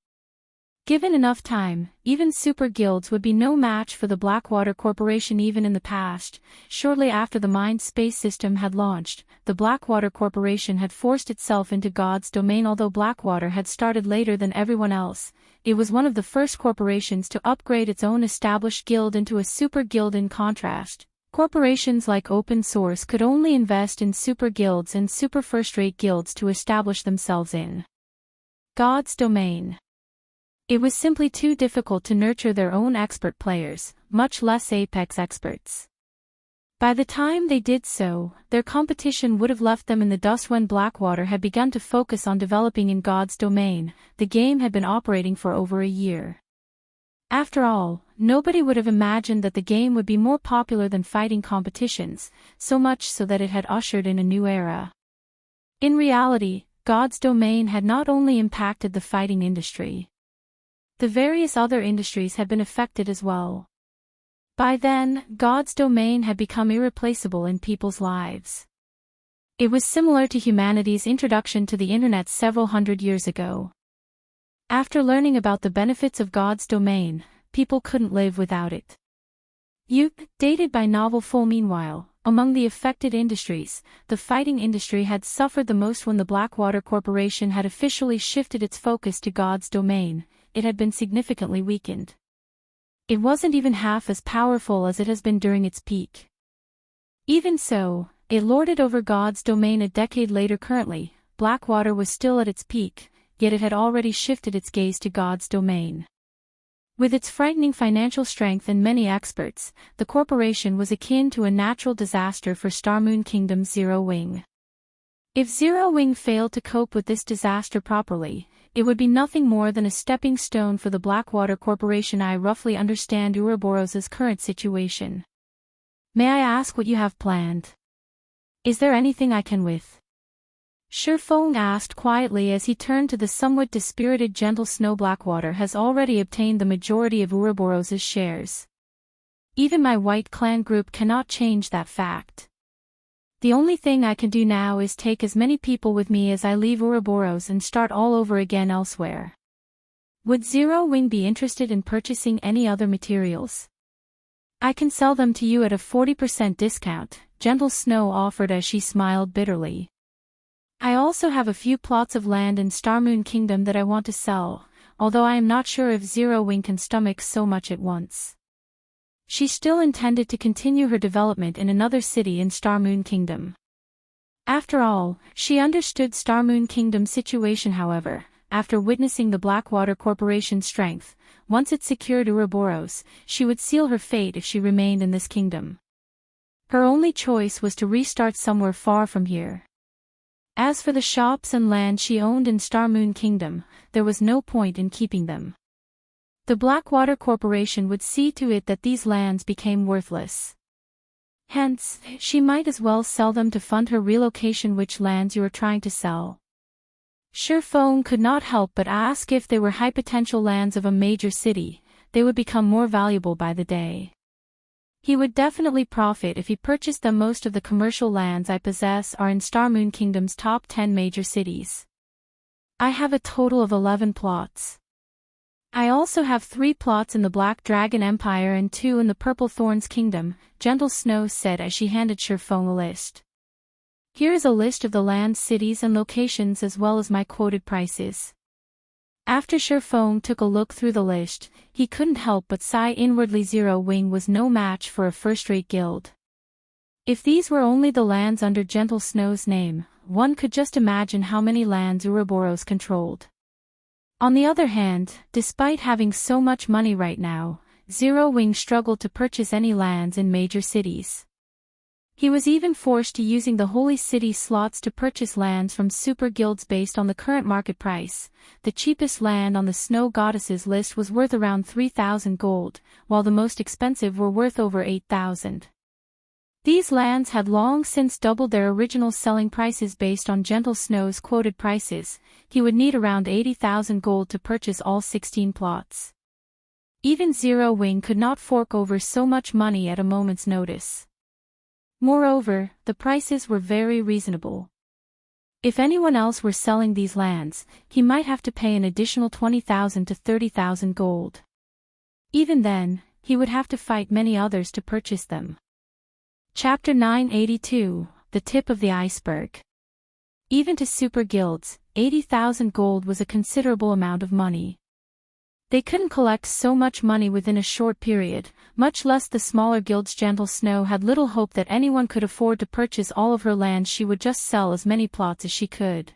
Given enough time, even super guilds would be no match for the Blackwater Corporation. Even in the past, shortly after the Mind Space system had launched, the Blackwater Corporation had forced itself into God's Domain. Although Blackwater had started later than everyone else, it was one of the first corporations to upgrade its own established guild into a super guild. In contrast, corporations like Open Source could only invest in super guilds and super first-rate guilds to establish themselves in God's Domain. It was simply too difficult to nurture their own expert players, much less Apex experts. By the time they did so, their competition would have left them in the dust. When Blackwater had begun to focus on developing in God's Domain, the game had been operating for over a year. After all, nobody would have imagined that the game would be more popular than fighting competitions, so much so that it had ushered in a new era. In reality, God's Domain had not only impacted the fighting industry. The various other industries had been affected as well. By then, God's Domain had become irreplaceable in people's lives. It was similar to humanity's introduction to the internet several hundred years ago. After learning about the benefits of God's Domain, people couldn't live without it. Dated by Novel Foal. Meanwhile, among the affected industries, the fighting industry had suffered the most. When the Blackwater Corporation had officially shifted its focus to God's Domain, it had been significantly weakened. It wasn't even half as powerful as it has been during its peak. Even so, it lorded over God's Domain a decade later. Currently, Blackwater was still at its peak, yet it had already shifted its gaze to God's Domain. With its frightening financial strength and many experts, the corporation was akin to a natural disaster for Starmoon Kingdom's Zero Wing. If Zero Wing failed to cope with this disaster properly, it would be nothing more than a stepping stone for the Blackwater Corporation. I roughly understand Ouroboros's current situation. May I ask what you have planned? Is there anything I can with? Feng asked quietly as he turned to the somewhat dispirited Gentle Snow. Blackwater has already obtained the majority of Ouroboros's shares. Even my white clan group cannot change that fact. The only thing I can do now is take as many people with me as I leave Ouroboros and start all over again elsewhere. Would Zero Wing be interested in purchasing any other materials? I can sell them to you at a 40% discount, Gentle Snow offered as she smiled bitterly. I also have a few plots of land in Starmoon Kingdom that I want to sell, although I am not sure if Zero Wing can stomach so much at once. She still intended to continue her development in another city in Starmoon Kingdom. After all, she understood Starmoon Kingdom's situation. However, after witnessing the Blackwater Corporation's strength, once it secured Ouroboros, she would seal her fate if she remained in this kingdom. Her only choice was to restart somewhere far from here. As for the shops and land she owned in Starmoon Kingdom, there was no point in keeping them. The Blackwater Corporation would see to it that these lands became worthless. Hence, she might as well sell them to fund her relocation. Which lands you are trying to sell? Feng could not help but ask. If they were high potential lands of a major city, they would become more valuable by the day. He would definitely profit if he purchased them. Most of the commercial lands I possess are in Starmoon Kingdom's top 10 major cities. I have a total of 11 plots. I also have 3 plots in the Black Dragon Empire and 2 in the Purple Thorns Kingdom, Gentle Snow said as she handed Feng a list. Here is a list of the land, cities and locations as well as my quoted prices. After Feng took a look through the list, he couldn't help but sigh inwardly. Zero Wing was no match for a first-rate guild. If these were only the lands under Gentle Snow's name, one could just imagine how many lands Ouroboros controlled. On the other hand, despite having so much money right now, Zero Wing struggled to purchase any lands in major cities. He was even forced to using the Holy City slots to purchase lands from super guilds based on the current market price. The cheapest land on the Snow Goddess's list was worth around 3,000 gold, while the most expensive were worth over 8,000. These lands had long since doubled their original selling prices. Based on Gentle Snow's quoted prices, he would need around 80,000 gold to purchase all 16 plots. Even Zero Wing could not fork over so much money at a moment's notice. Moreover, the prices were very reasonable. If anyone else were selling these lands, he might have to pay an additional 20,000 to 30,000 gold. Even then, he would have to fight many others to purchase them. Chapter 982, The Tip of the Iceberg. Even to super guilds, 80,000 gold was a considerable amount of money. They couldn't collect so much money within a short period, much less the smaller guilds. Gentle Snow had little hope that anyone could afford to purchase all of her lands. She would just sell as many plots as she could.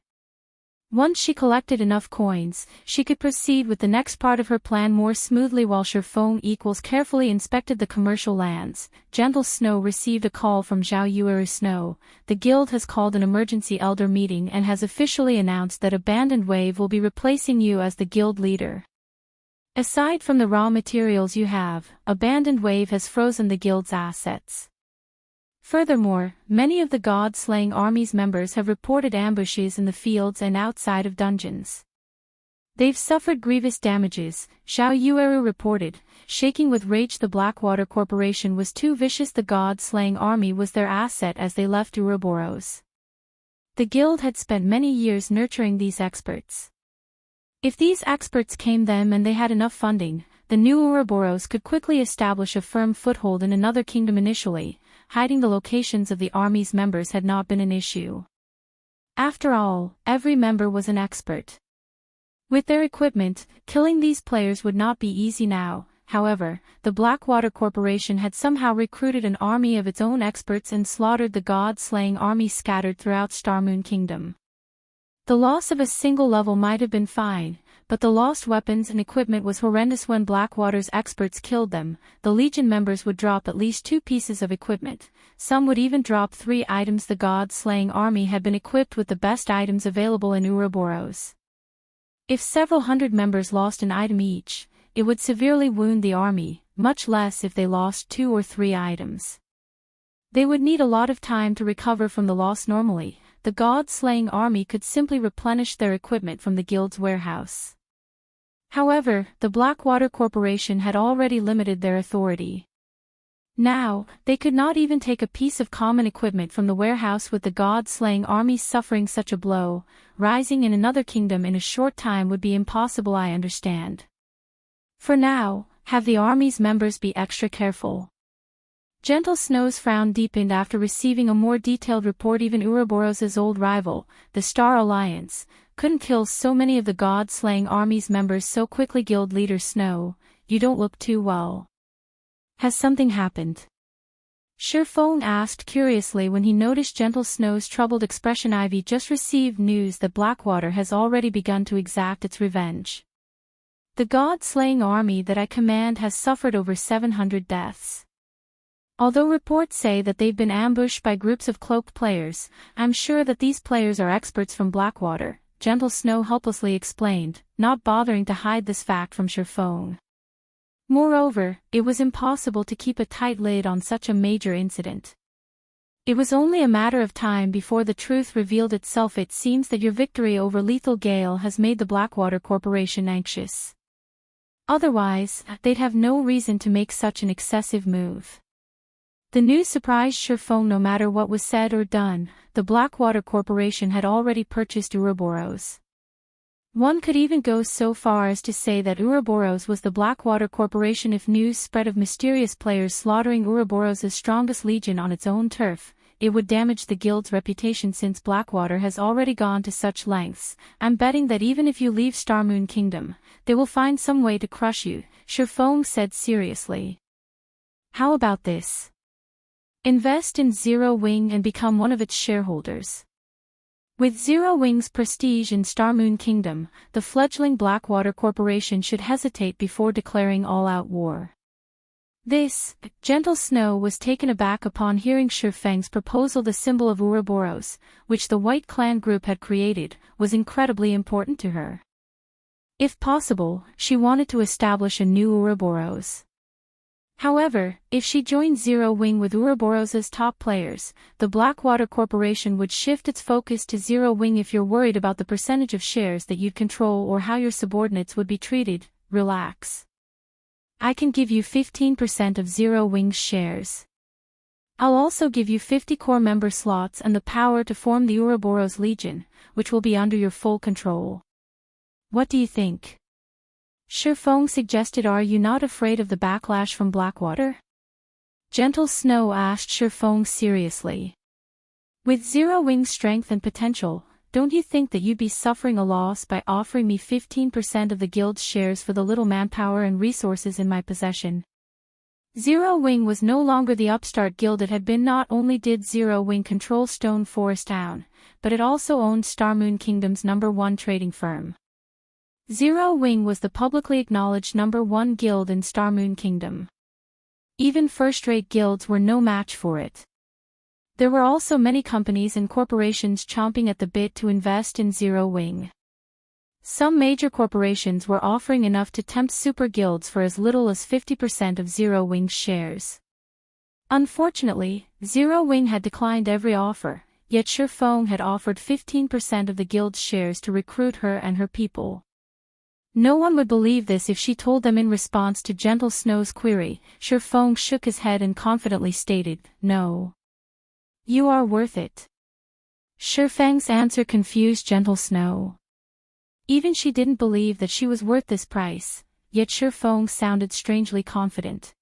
Once she collected enough coins, she could proceed with the next part of her plan more smoothly. While Feng carefully inspected the commercial lands, Gentle Snow received a call from Zhao Yueru. Snow, the guild has called an emergency elder meeting and has officially announced that Abandoned Wave will be replacing you as the guild leader. Aside from the raw materials you have, Abandoned Wave has frozen the guild's assets. Furthermore, many of the God-slaying army's members have reported ambushes in the fields and outside of dungeons. They've suffered grievous damages, Zhao Yueru reported, shaking with rage. The Blackwater Corporation was too vicious. The God-slaying army was their asset as they left Ouroboros. The guild had spent many years nurturing these experts. If these experts came them and they had enough funding, the new Ouroboros could quickly establish a firm foothold in another kingdom. Initially, hiding the locations of the army's members had not been an issue. After all, every member was an expert. With their equipment, killing these players would not be easy now. However, the Blackwater Corporation had somehow recruited an army of its own experts and slaughtered the God-slaying army scattered throughout Starmoon Kingdom. The loss of a single level might have been fine, but the lost weapons and equipment was horrendous. When Blackwater's experts killed them, the Legion members would drop at least 2 pieces of equipment. Some would even drop 3 items. The god-slaying army had been equipped with the best items available in Ouroboros. If several hundred members lost an item each, it would severely wound the army, much less if they lost 2 or 3 items. They would need a lot of time to recover from the loss. Normally, the god-slaying army could simply replenish their equipment from the guild's warehouse. However, the Blackwater Corporation had already limited their authority. Now, they could not even take a piece of common equipment from the warehouse. With the god-slaying army suffering such a blow, rising in another kingdom in a short time would be impossible. I understand. For now, have the army's members be extra careful. Gentle Snow's frown deepened after receiving a more detailed report. Even Ouroboros' old rival, the Star Alliance, couldn't kill so many of the god-slaying army's members so quickly. Guild leader Snow, you don't look too well. Has something happened? Feng asked curiously when he noticed Gentle Snow's troubled expression. Ivy just received news that Blackwater has already begun to exact its revenge. The god-slaying army that I command has suffered over 700 deaths. Although reports say that they've been ambushed by groups of cloaked players, I'm sure that these players are experts from Blackwater, Gentle Snow helplessly explained, not bothering to hide this fact from Feng. Moreover, it was impossible to keep a tight lid on such a major incident. It was only a matter of time before the truth revealed itself. It seems that your victory over Lethal Gale has made the Blackwater Corporation anxious. Otherwise, they'd have no reason to make such an excessive move. The news surprised Feng. No matter what was said or done, the Blackwater Corporation had already purchased Ouroboros. One could even go so far as to say that Ouroboros was the Blackwater Corporation. If news spread of mysterious players slaughtering Ouroboros' strongest legion on its own turf, it would damage the guild's reputation. Since Blackwater has already gone to such lengths, I'm betting that even if you leave Starmoon Kingdom, they will find some way to crush you, Feng said seriously. How about this? Invest in Zero Wing and become one of its shareholders. With Zero Wing's prestige in Starmoon Kingdom, the fledgling Blackwater Corporation should hesitate before declaring all-out war. This, Gentle Snow was taken aback upon hearing Feng's proposal. The symbol of Ouroboros, which the White Clan group had created, was incredibly important to her. If possible, she wanted to establish a new Ouroboros. However, if she joined Zero Wing with Ouroboros' top players, the Blackwater Corporation would shift its focus to Zero Wing. If you're worried about the percentage of shares that you'd control or how your subordinates would be treated, relax. I can give you 15% of Zero Wing's shares. I'll also give you 50 core member slots and the power to form the Ouroboros Legion, which will be under your full control. What do you think? Feng suggested. Are you not afraid of the backlash from Blackwater? Gentle Snow asked Feng seriously. With Zero Wing's strength and potential, don't you think that you'd be suffering a loss by offering me 15% of the guild's shares for the little manpower and resources in my possession? Zero Wing was no longer the upstart guild it had been. Not only did Zero Wing control Stone Forest Town, but it also owned Starmoon Kingdom's #1 trading firm. Zero Wing was the publicly acknowledged #1 guild in Starmoon Kingdom. Even first-rate guilds were no match for it. There were also many companies and corporations chomping at the bit to invest in Zero Wing. Some major corporations were offering enough to tempt super guilds for as little as 50% of Zero Wing's shares. Unfortunately, Zero Wing had declined every offer, yet Feng had offered 15% of the guild's shares to recruit her and her people. No one would believe this if she told them. In response to Gentle Snow's query, Feng shook his head and confidently stated, "No. You are worth it." Feng's answer confused Gentle Snow. Even she didn't believe that she was worth this price, yet Feng sounded strangely confident.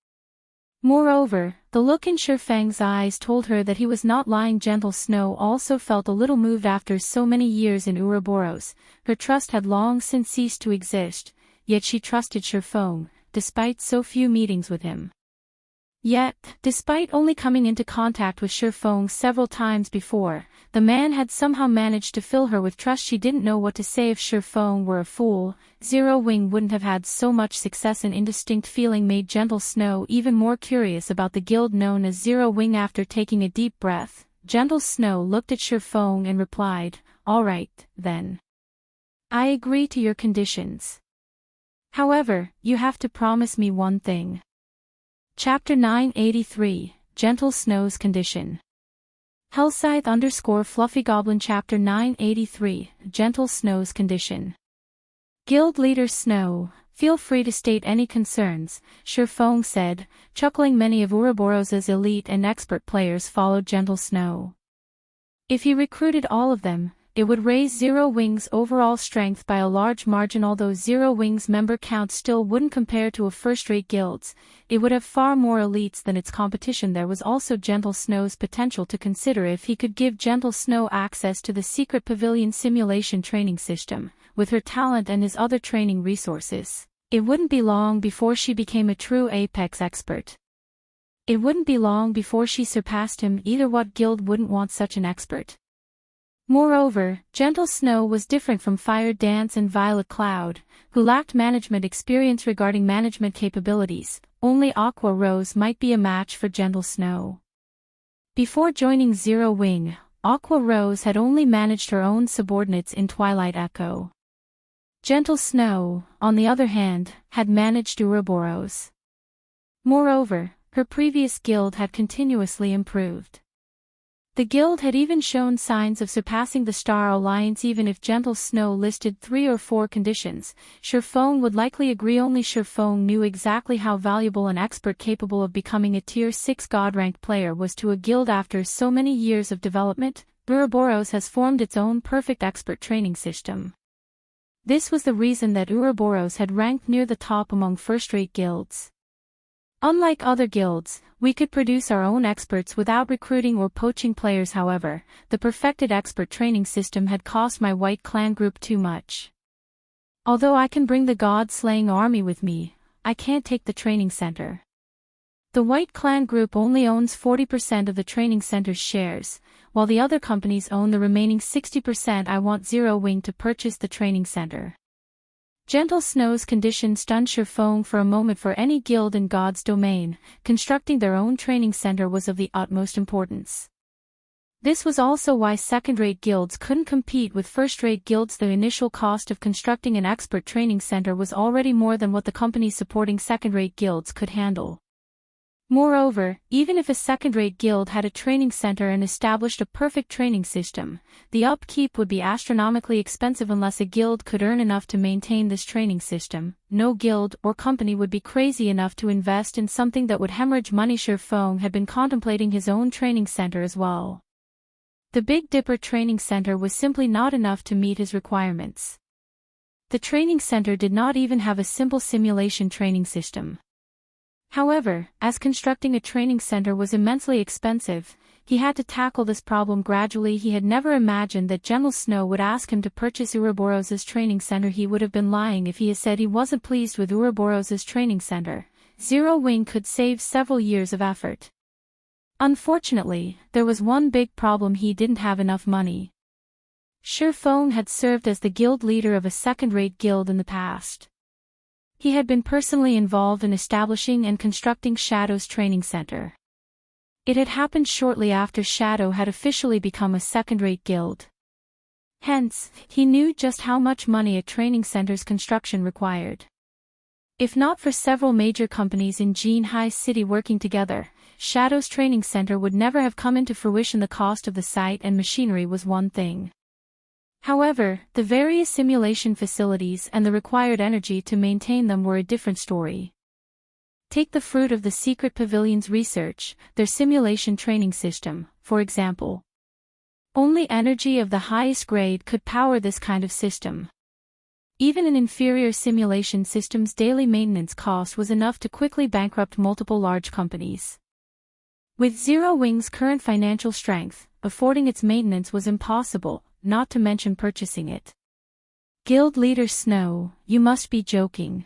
Moreover, the look in Feng's eyes told her that he was not lying. Gentle Snow also felt a little moved. After so many years in Ouroboros, her trust had long since ceased to exist, yet she trusted Feng, despite so few meetings with him. Yet, despite only coming into contact with Feng several times before, the man had somehow managed to fill her with trust. She didn't know what to say. If Feng were a fool, Zero Wing wouldn't have had so much success. An indistinct feeling made Gentle Snow even more curious about the guild known as Zero Wing. After taking a deep breath, Gentle Snow looked at Feng and replied, "All right, then. I agree to your conditions. However, you have to promise me one thing." Chapter 983, Gentle Snow's Condition. Hellscythe_Fluffy Goblin. Chapter 983, Gentle Snow's Condition. Guild Leader Snow, feel free to state any concerns, Feng said, chuckling. Many of Ouroboros's elite and expert players followed Gentle Snow. If he recruited all of them, it would raise Zero Wing's overall strength by a large margin. Although Zero Wing's member count still wouldn't compare to a first-rate guild's, it would have far more elites than its competition. There was also Gentle Snow's potential to consider if he could give Gentle Snow access to the secret pavilion simulation training system. With her talent and his other training resources, it wouldn't be long before she became a true Apex expert. It wouldn't be long before she surpassed him either. What guild wouldn't want such an expert? Moreover, Gentle Snow was different from Fire Dance and Violet Cloud, who lacked management experience. Regarding management capabilities, only Aqua Rose might be a match for Gentle Snow. Before joining Zero Wing, Aqua Rose had only managed her own subordinates in Twilight Echo. Gentle Snow, on the other hand, had managed Ouroboros. Moreover, her previous guild had continuously improved. The guild had even shown signs of surpassing the Star Alliance. Even if Gentle Snow listed 3 or 4 conditions, Feng would likely agree. Only Feng knew exactly how valuable an expert capable of becoming a Tier 6 God-ranked player was to a guild. After so many years of development, Ouroboros has formed its own perfect expert training system. This was the reason that Ouroboros had ranked near the top among first-rate guilds. Unlike other guilds, we could produce our own experts without recruiting or poaching players. However, the perfected expert training system had cost my White Clan group too much. Although I can bring the god-slaying army with me, I can't take the training center. The White Clan group only owns 40% of the training center's shares, while the other companies own the remaining 60%. I want Zero Wing to purchase the training center. Gentle Snow's condition stunned Feng for a moment. For any guild in God's domain, constructing their own training center was of the utmost importance. This was also why second-rate guilds couldn't compete with first-rate guilds. The initial cost of constructing an expert training center was already more than what the companies supporting second-rate guilds could handle. Moreover, even if a second-rate guild had a training center and established a perfect training system, the upkeep would be astronomically expensive. Unless a guild could earn enough to maintain this training system, no guild or company would be crazy enough to invest in something that would hemorrhage money. Feng had been contemplating his own training center as well. The Big Dipper training center was simply not enough to meet his requirements. The training center did not even have a simple simulation training system. However, as constructing a training center was immensely expensive, he had to tackle this problem gradually. He had never imagined that Gentle Snow would ask him to purchase Ouroboros's training center. He would have been lying if he had said he wasn't pleased with Ouroboros's training center. Zero Wing could save several years of effort. Unfortunately, there was one big problem: he didn't have enough money. Feng had served as the guild leader of a second-rate guild in the past. He had been personally involved in establishing and constructing Shadow's training center. It had happened shortly after Shadow had officially become a second-rate guild. Hence, he knew just how much money a training center's construction required. If not for several major companies in Jinhai City working together, Shadow's training center would never have come into fruition. The cost of the site and machinery was one thing. However, the various simulation facilities and the required energy to maintain them were a different story. Take the fruit of the Secret Pavilion's research, their simulation training system, for example. Only energy of the highest grade could power this kind of system. Even an inferior simulation system's daily maintenance cost was enough to quickly bankrupt multiple large companies. With Zero Wing's current financial strength, affording its maintenance was impossible, not to mention purchasing it. Guild Leader Snow, you must be joking.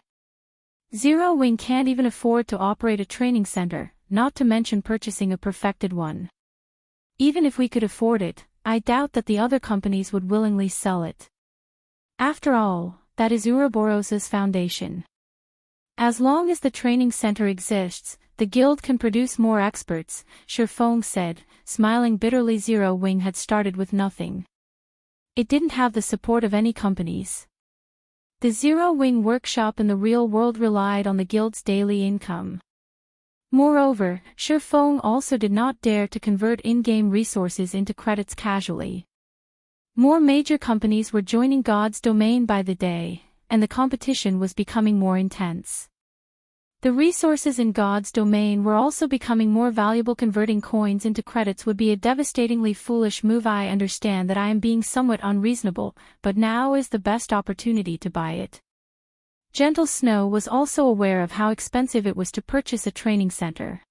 Zero Wing can't even afford to operate a training center, not to mention purchasing a perfected one. Even if we could afford it, I doubt that the other companies would willingly sell it. After all, that is Ouroboros's foundation. As long as the training center exists, the guild can produce more experts, Feng said, smiling bitterly. Zero Wing had started with nothing. It didn't have the support of any companies. The Zero Wing workshop in the real world relied on the guild's daily income. Moreover, Feng also did not dare to convert in-game resources into credits casually. More major companies were joining God's domain by the day, and the competition was becoming more intense. The resources in God's domain were also becoming more valuable. Converting coins into credits would be a devastatingly foolish move. I understand that I am being somewhat unreasonable, but now is the best opportunity to buy it. Gentle Snow was also aware of how expensive it was to purchase a training center.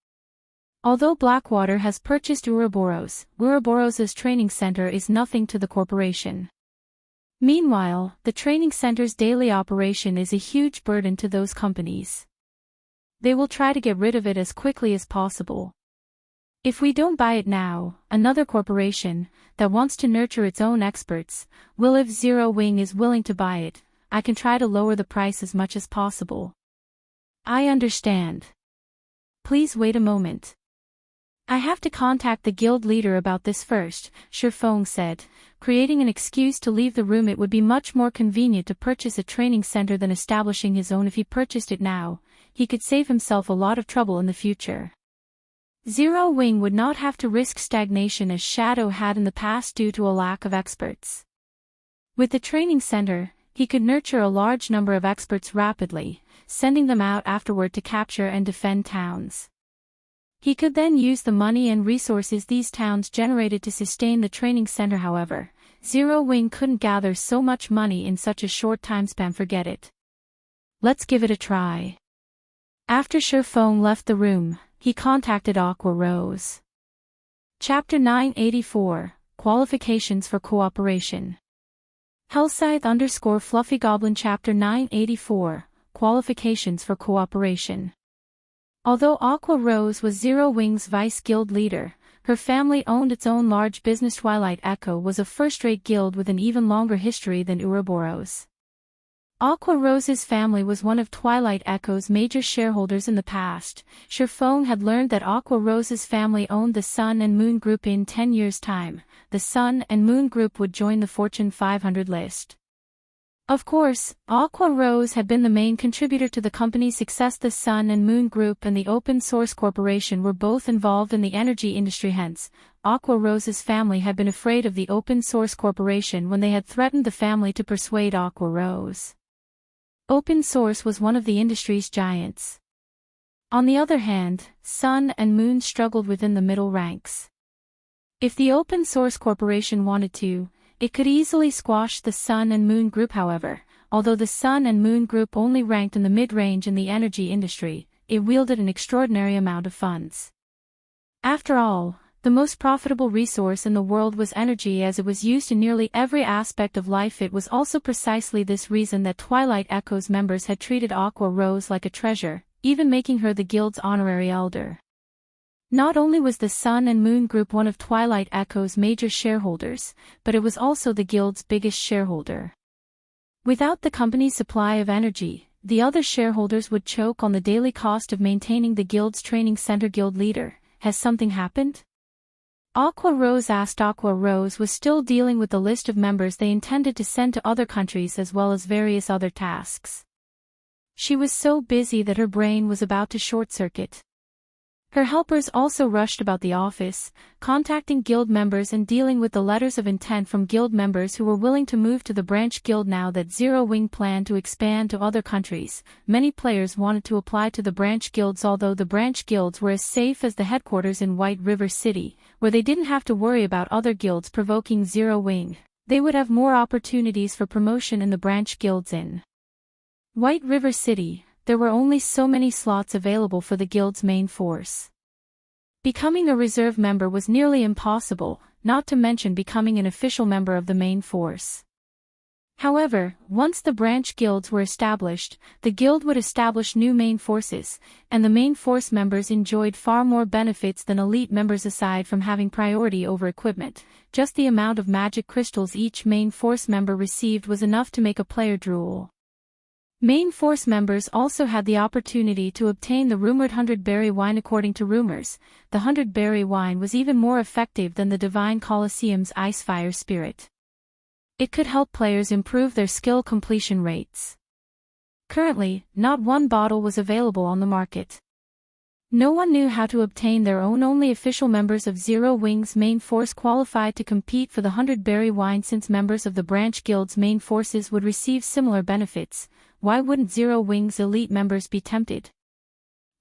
Although Blackwater has purchased Ouroboros's training center is nothing to the corporation. Meanwhile, the training center's daily operation is a huge burden to those companies. They will try to get rid of it as quickly as possible. If we don't buy it now, another corporation, that wants to nurture its own experts, will. If Zero Wing is willing to buy it, I can try to lower the price as much as possible. I understand. Please wait a moment. I have to contact the guild leader about this first, Feng said, creating an excuse to leave the room. It would be much more convenient to purchase a training center than establishing his own. If he purchased it now, he could save himself a lot of trouble in the future. Zero Wing would not have to risk stagnation as Shadow had in the past due to a lack of experts. With the training center, he could nurture a large number of experts rapidly, sending them out afterward to capture and defend towns. He could then use the money and resources these towns generated to sustain the training center. However, Zero Wing couldn't gather so much money in such a short time span. Forget it. Let's give it a try. After Feng left the room, he contacted Aqua Rose. Chapter 984, Qualifications for Cooperation. Hellscythe _ Fluffy Chapter 984, Qualifications for Cooperation. Although Aqua Rose was Zero Wing's vice guild leader, her family owned its own large business. Twilight Echo was a first-rate guild with an even longer history than Ouroboros. Aqua Rose's family was one of Twilight Echo's major shareholders in the past. Feng had learned that Aqua Rose's family owned the Sun and Moon Group. In 10 years' time, the Sun and Moon Group would join the Fortune 500 list. Of course, Aqua Rose had been the main contributor to the company's success. The Sun and Moon Group and the Open Source Corporation were both involved in the energy industry. Hence, Aqua Rose's family had been afraid of the Open Source Corporation when they had threatened the family to persuade Aqua Rose. Open Source was one of the industry's giants. On the other hand, Sun and Moon struggled within the middle ranks. If the Open Source Corporation wanted to, it could easily squash the Sun and Moon Group. However, although the Sun and Moon Group only ranked in the mid-range in the energy industry, it wielded an extraordinary amount of funds. After all, the most profitable resource in the world was energy, as it was used in nearly every aspect of life. It was also precisely this reason that Twilight Echo's members had treated Aqua Rose like a treasure, even making her the guild's honorary elder. Not only was the Sun and Moon Group one of Twilight Echo's major shareholders, but it was also the guild's biggest shareholder. Without the company's supply of energy, the other shareholders would choke on the daily cost of maintaining the guild's training center. Guild leader, has something happened? Aqua Rose asked. Aqua Rose was still dealing with the list of members they intended to send to other countries as well as various other tasks. She was so busy that her brain was about to short-circuit. Her helpers also rushed about the office, contacting guild members and dealing with the letters of intent from guild members who were willing to move to the branch guild. Now that Zero Wing planned to expand to other countries, many players wanted to apply to the branch guilds. Although the branch guilds were as safe as the headquarters in White River City, where they didn't have to worry about other guilds provoking Zero Wing, they would have more opportunities for promotion in the branch guilds. In White River City, there were only so many slots available for the guild's main force. Becoming a reserve member was nearly impossible, not to mention becoming an official member of the main force. However, once the branch guilds were established, the guild would establish new main forces, and the main force members enjoyed far more benefits than elite members aside from having priority over equipment. Just the amount of magic crystals each main force member received was enough to make a player drool. Main force members also had the opportunity to obtain the rumored 100-berry wine. According to rumors, the 100-berry wine was even more effective than the Divine Colosseum's Icefire Spirit. It could help players improve their skill completion rates. Currently, not one bottle was available on the market. No one knew how to obtain their own. Only official members of Zero Wing's main force qualified to compete for the 100-berry wine. Since members of the branch guild's main forces would receive similar benefits, why wouldn't Zero Wing's elite members be tempted?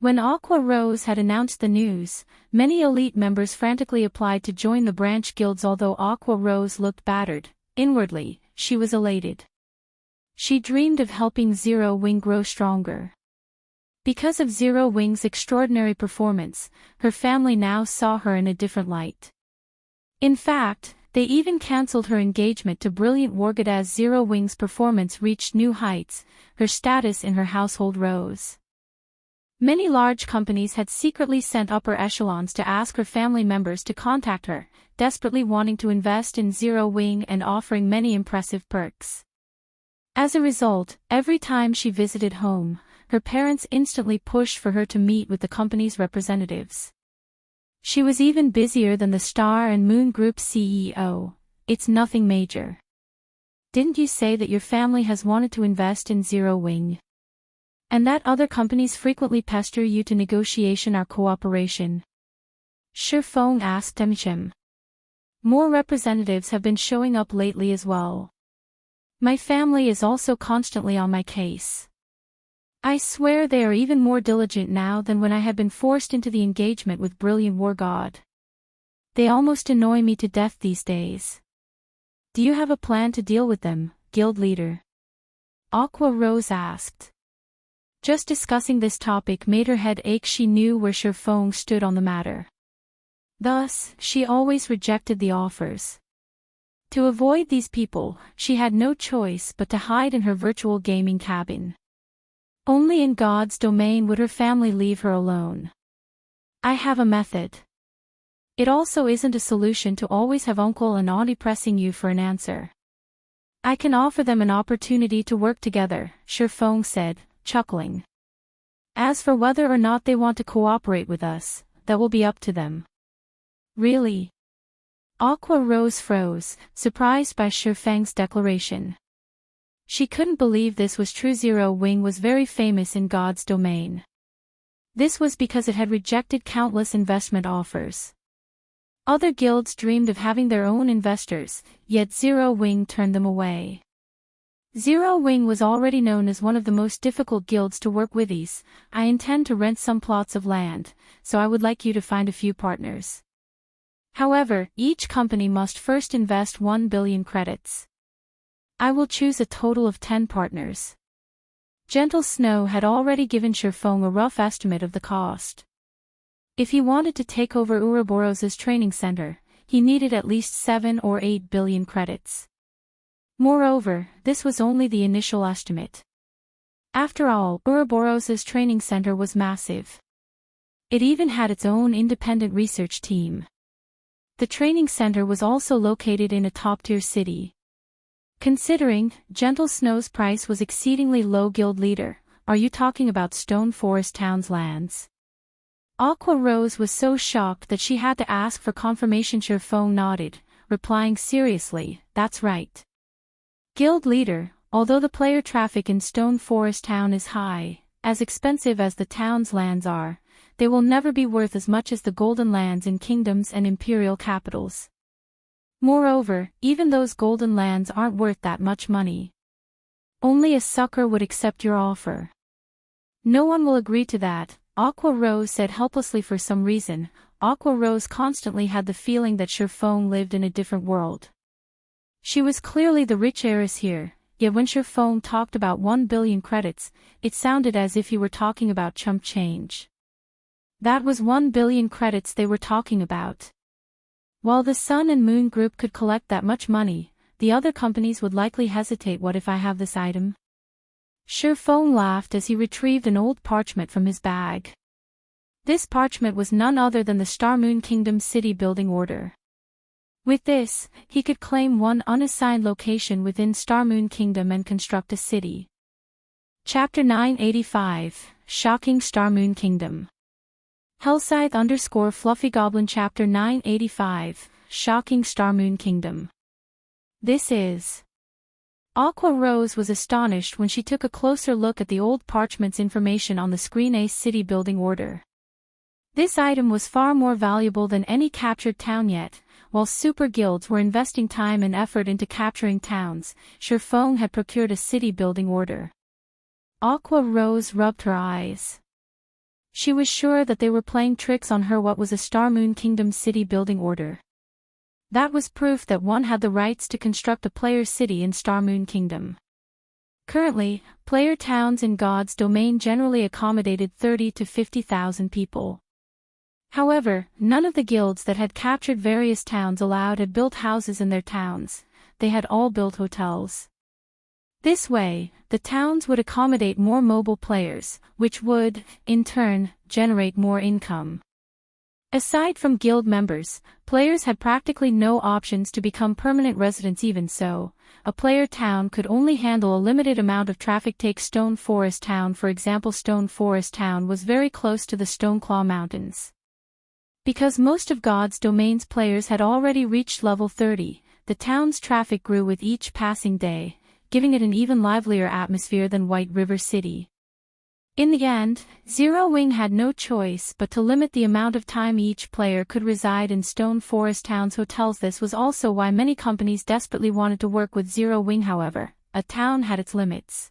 When Aqua Rose had announced the news, many elite members frantically applied to join the branch guilds. Although Aqua Rose looked battered, inwardly, she was elated. She dreamed of helping Zero Wing grow stronger. Because of Zero Wing's extraordinary performance, her family now saw her in a different light. In fact, they even cancelled her engagement to brilliant Wargad. As Zero Wing's performance reached new heights, her status in her household rose. Many large companies had secretly sent upper echelons to ask her family members to contact her, desperately wanting to invest in Zero Wing and offering many impressive perks. As a result, every time she visited home, her parents instantly pushed for her to meet with the company's representatives. She was even busier than the Star and Moon Group CEO. It's nothing major. Didn't you say that your family has wanted to invest in Zero Wing? And that other companies frequently pester you to negotiation or cooperation? Feng asked Emblem. More representatives have been showing up lately as well. My family is also constantly on my case. I swear they are even more diligent now than when I had been forced into the engagement with Brilliant War God. They almost annoy me to death these days. Do you have a plan to deal with them, guild leader? Aqua Rose asked. Just discussing this topic made her head ache. She knew where Feng stood on the matter. Thus, she always rejected the offers. To avoid these people, she had no choice but to hide in her virtual gaming cabin. Only in God's domain would her family leave her alone. I have a method. It also isn't a solution to always have uncle and auntie pressing you for an answer. I can offer them an opportunity to work together, Feng said, chuckling. As for whether or not they want to cooperate with us, that will be up to them. Really? Aqua Rose froze, surprised by Feng's declaration. She couldn't believe this was true. Zero Wing was very famous in God's domain. This was because it had rejected countless investment offers. Other guilds dreamed of having their own investors, yet Zero Wing turned them away. Zero Wing was already known as one of the most difficult guilds to work with. I intend to rent some plots of land, so I would like you to find a few partners. However, each company must first invest 1 billion credits. I will choose a total of 10 partners. Gentle Snow had already given Feng a rough estimate of the cost. If he wanted to take over Ouroboros's training center, he needed at least 7 or 8 billion credits. Moreover, this was only the initial estimate. After all, Ouroboros's training center was massive. It even had its own independent research team. The training center was also located in a top-tier city. Considering Gentle Snow's price was exceedingly low, guild leader, are you talking about Stone Forest Town's lands? Aqua Rose was so shocked that she had to ask for confirmation. Feng nodded, replying seriously, that's right. Guild leader, although the player traffic in Stone Forest Town is high, as expensive as the town's lands are, they will never be worth as much as the golden lands in kingdoms and imperial capitals. Moreover, even those golden lands aren't worth that much money. Only a sucker would accept your offer. No one will agree to that, Aqua Rose said helplessly. For some reason, Aqua Rose constantly had the feeling that Feng lived in a different world. She was clearly the rich heiress here, yet when Feng talked about 1 billion credits, it sounded as if he were talking about chump change. That was 1 billion credits they were talking about. While the Sun and Moon Group could collect that much money, the other companies would likely hesitate. What if I have this item? Feng laughed as he retrieved an old parchment from his bag. This parchment was none other than the Star Moon Kingdom city building order. With this, he could claim one unassigned location within Star Moon Kingdom and construct a city. Chapter 985, Shocking Star Moon Kingdom. Hellscythe_Fluffy Goblin Chapter 985, Shocking Star Moon Kingdom. This is... Aqua Rose was astonished when she took a closer look at the old parchment's information on the screen. A city building order. This item was far more valuable than any captured town yet. While super guilds were investing time and effort into capturing towns, Feng had procured a city building order. Aqua Rose rubbed her eyes. She was sure that they were playing tricks on her. What was a Star Moon Kingdom city building order? That was proof that one had the rights to construct a player's city in Star Moon Kingdom. Currently, player towns in God's domain generally accommodated 30 to 50,000 people. However, none of the guilds that had captured various towns allowed had built houses in their towns. They had all built hotels. This way, the towns would accommodate more mobile players, which would, in turn, generate more income. Aside from guild members, players had practically no options to become permanent residents. Even so, a player town could only handle a limited amount of traffic. Take Stone Forest Town for example. Stone Forest Town was very close to the Stoneclaw Mountains. Because most of God's domain's players had already reached level 30, the town's traffic grew with each passing day, giving it an even livelier atmosphere than White River City. In the end, Zero Wing had no choice but to limit the amount of time each player could reside in Stone Forest Town's hotels. This was also why many companies desperately wanted to work with Zero Wing. However, a town had its limits.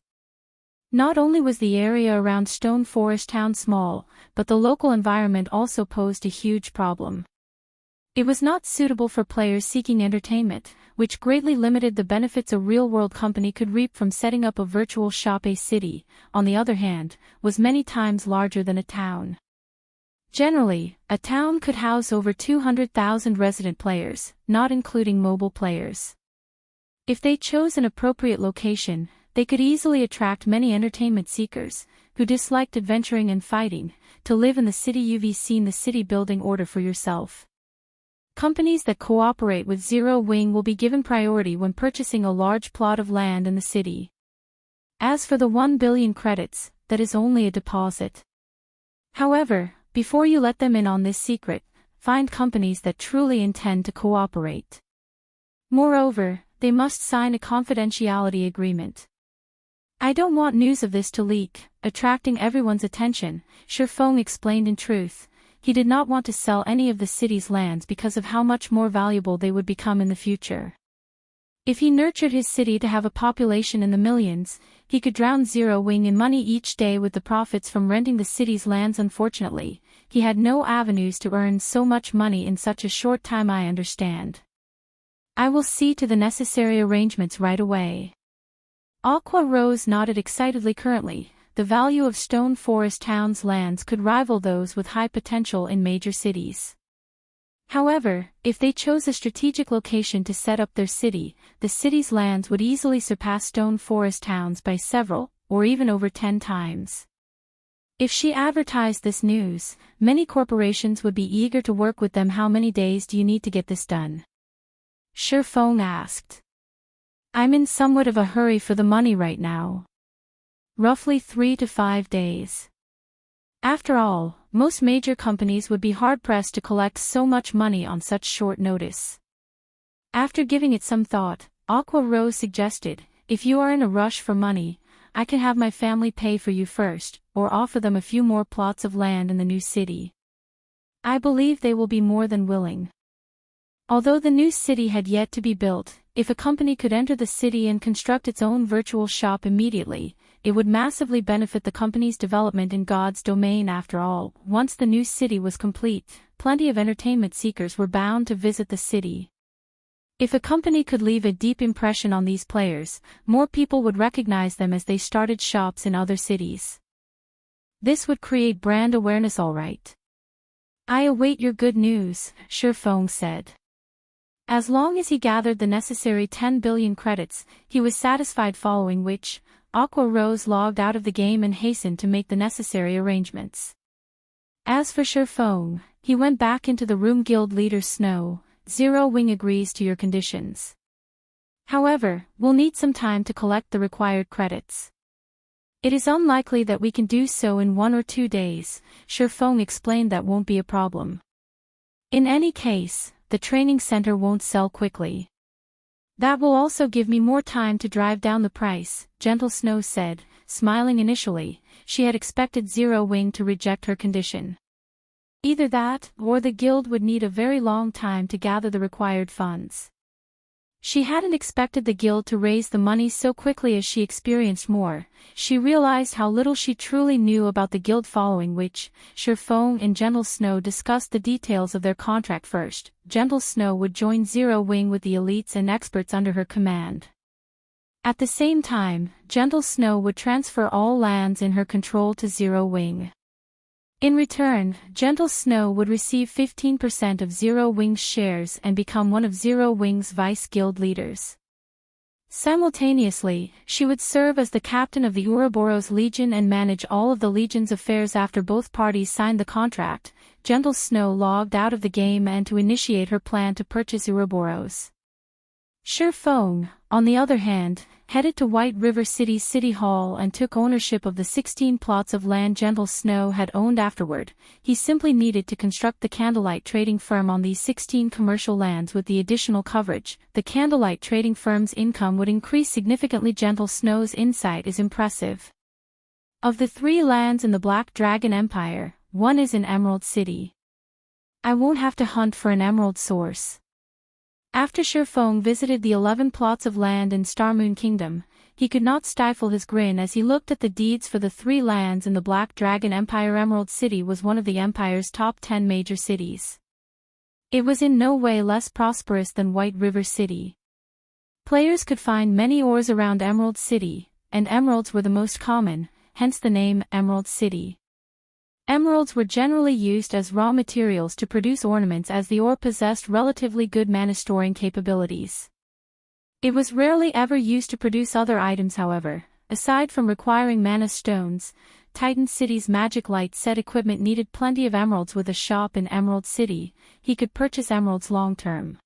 Not only was the area around Stone Forest Town small, but the local environment also posed a huge problem. It was not suitable for players seeking entertainment, which greatly limited the benefits a real-world company could reap from setting up a virtual shop. A city, on the other hand, was many times larger than a town. Generally, a town could house over 200,000 resident players, not including mobile players. If they chose an appropriate location, they could easily attract many entertainment seekers, who disliked adventuring and fighting, to live in the city. You've seen the city building order for yourself. Companies that cooperate with Zero Wing will be given priority when purchasing a large plot of land in the city. As for the 1 billion credits, that is only a deposit. However, before you let them in on this secret, find companies that truly intend to cooperate. Moreover, they must sign a confidentiality agreement. I don't want news of this to leak, attracting everyone's attention, Feng explained. In truth, he did not want to sell any of the city's lands because of how much more valuable they would become in the future. If he nurtured his city to have a population in the millions, he could drown Zero Wing in money each day with the profits from renting the city's lands. Unfortunately, he had no avenues to earn so much money in such a short time. I understand. I will see to the necessary arrangements right away. Aqua Rose nodded excitedly. Currently, the value of Stone Forest Town's lands could rival those with high potential in major cities. However, if they chose a strategic location to set up their city, the city's lands would easily surpass Stone Forest Town's by several, or even over 10 times. If she advertised this news, many corporations would be eager to work with them. How many days do you need to get this done? Feng asked. I'm in somewhat of a hurry for the money right now. Roughly 3 to 5 days. After all, most major companies would be hard-pressed to collect so much money on such short notice. After giving it some thought, Aqua Rose suggested, if you are in a rush for money, I can have my family pay for you first, or offer them a few more plots of land in the new city. I believe they will be more than willing. Although the new city had yet to be built, if a company could enter the city and construct its own virtual shop immediately, it would massively benefit the company's development in God's domain. After all, once the new city was complete, plenty of entertainment seekers were bound to visit the city. If a company could leave a deep impression on these players, more people would recognize them as they started shops in other cities. This would create brand awareness. All right. I await your good news, Feng said. As long as he gathered the necessary 10 billion credits, he was satisfied, following which, Aqua Rose logged out of the game and hastened to make the necessary arrangements. As for Feng, he went back into the room. Guild leader Snow, Zero Wing agrees to your conditions. However, we'll need some time to collect the required credits. It is unlikely that we can do so in 1 or 2 days, Feng explained. That won't be a problem. In any case, the training center won't sell quickly. That will also give me more time to drive down the price, Gentle Snow said, smiling. Initially, she had expected Zero Wing to reject her condition. Either that, or the guild would need a very long time to gather the required funds. She hadn't expected the guild to raise the money so quickly. As she experienced more, she realized how little she truly knew about the guild, following which, Feng and Gentle Snow discussed the details of their contract. First, Gentle Snow would join Zero Wing with the elites and experts under her command. At the same time, Gentle Snow would transfer all lands in her control to Zero Wing. In return, Gentle Snow would receive 15% of Zero Wing's shares and become one of Zero Wing's vice guild leaders. Simultaneously, she would serve as the captain of the Ouroboros Legion and manage all of the Legion's affairs. After both parties signed the contract, Gentle Snow logged out of the game and to initiate her plan to purchase Ouroboros. Feng, on the other hand, headed to White River City's City Hall and took ownership of the 16 plots of land Gentle Snow had owned. Afterward, he simply needed to construct the Candlelight trading firm on these 16 commercial lands. With the additional coverage, the Candlelight trading firm's income would increase significantly. Gentle Snow's insight is impressive. Of the 3 lands in the Black Dragon Empire, one is in Emerald City. I won't have to hunt for an emerald source. After Feng visited the 11 plots of land in Starmoon Kingdom, he could not stifle his grin as he looked at the deeds for the 3 lands in the Black Dragon Empire. Emerald City was one of the Empire's top 10 major cities. It was in no way less prosperous than White River City. Players could find many ores around Emerald City, and emeralds were the most common, hence the name Emerald City. Emeralds were generally used as raw materials to produce ornaments, as the ore possessed relatively good mana-storing capabilities. It was rarely ever used to produce other items. However, aside from requiring mana stones, Titan City's magic light set equipment needed plenty of emeralds. With a shop in Emerald City, he could purchase emeralds long-term.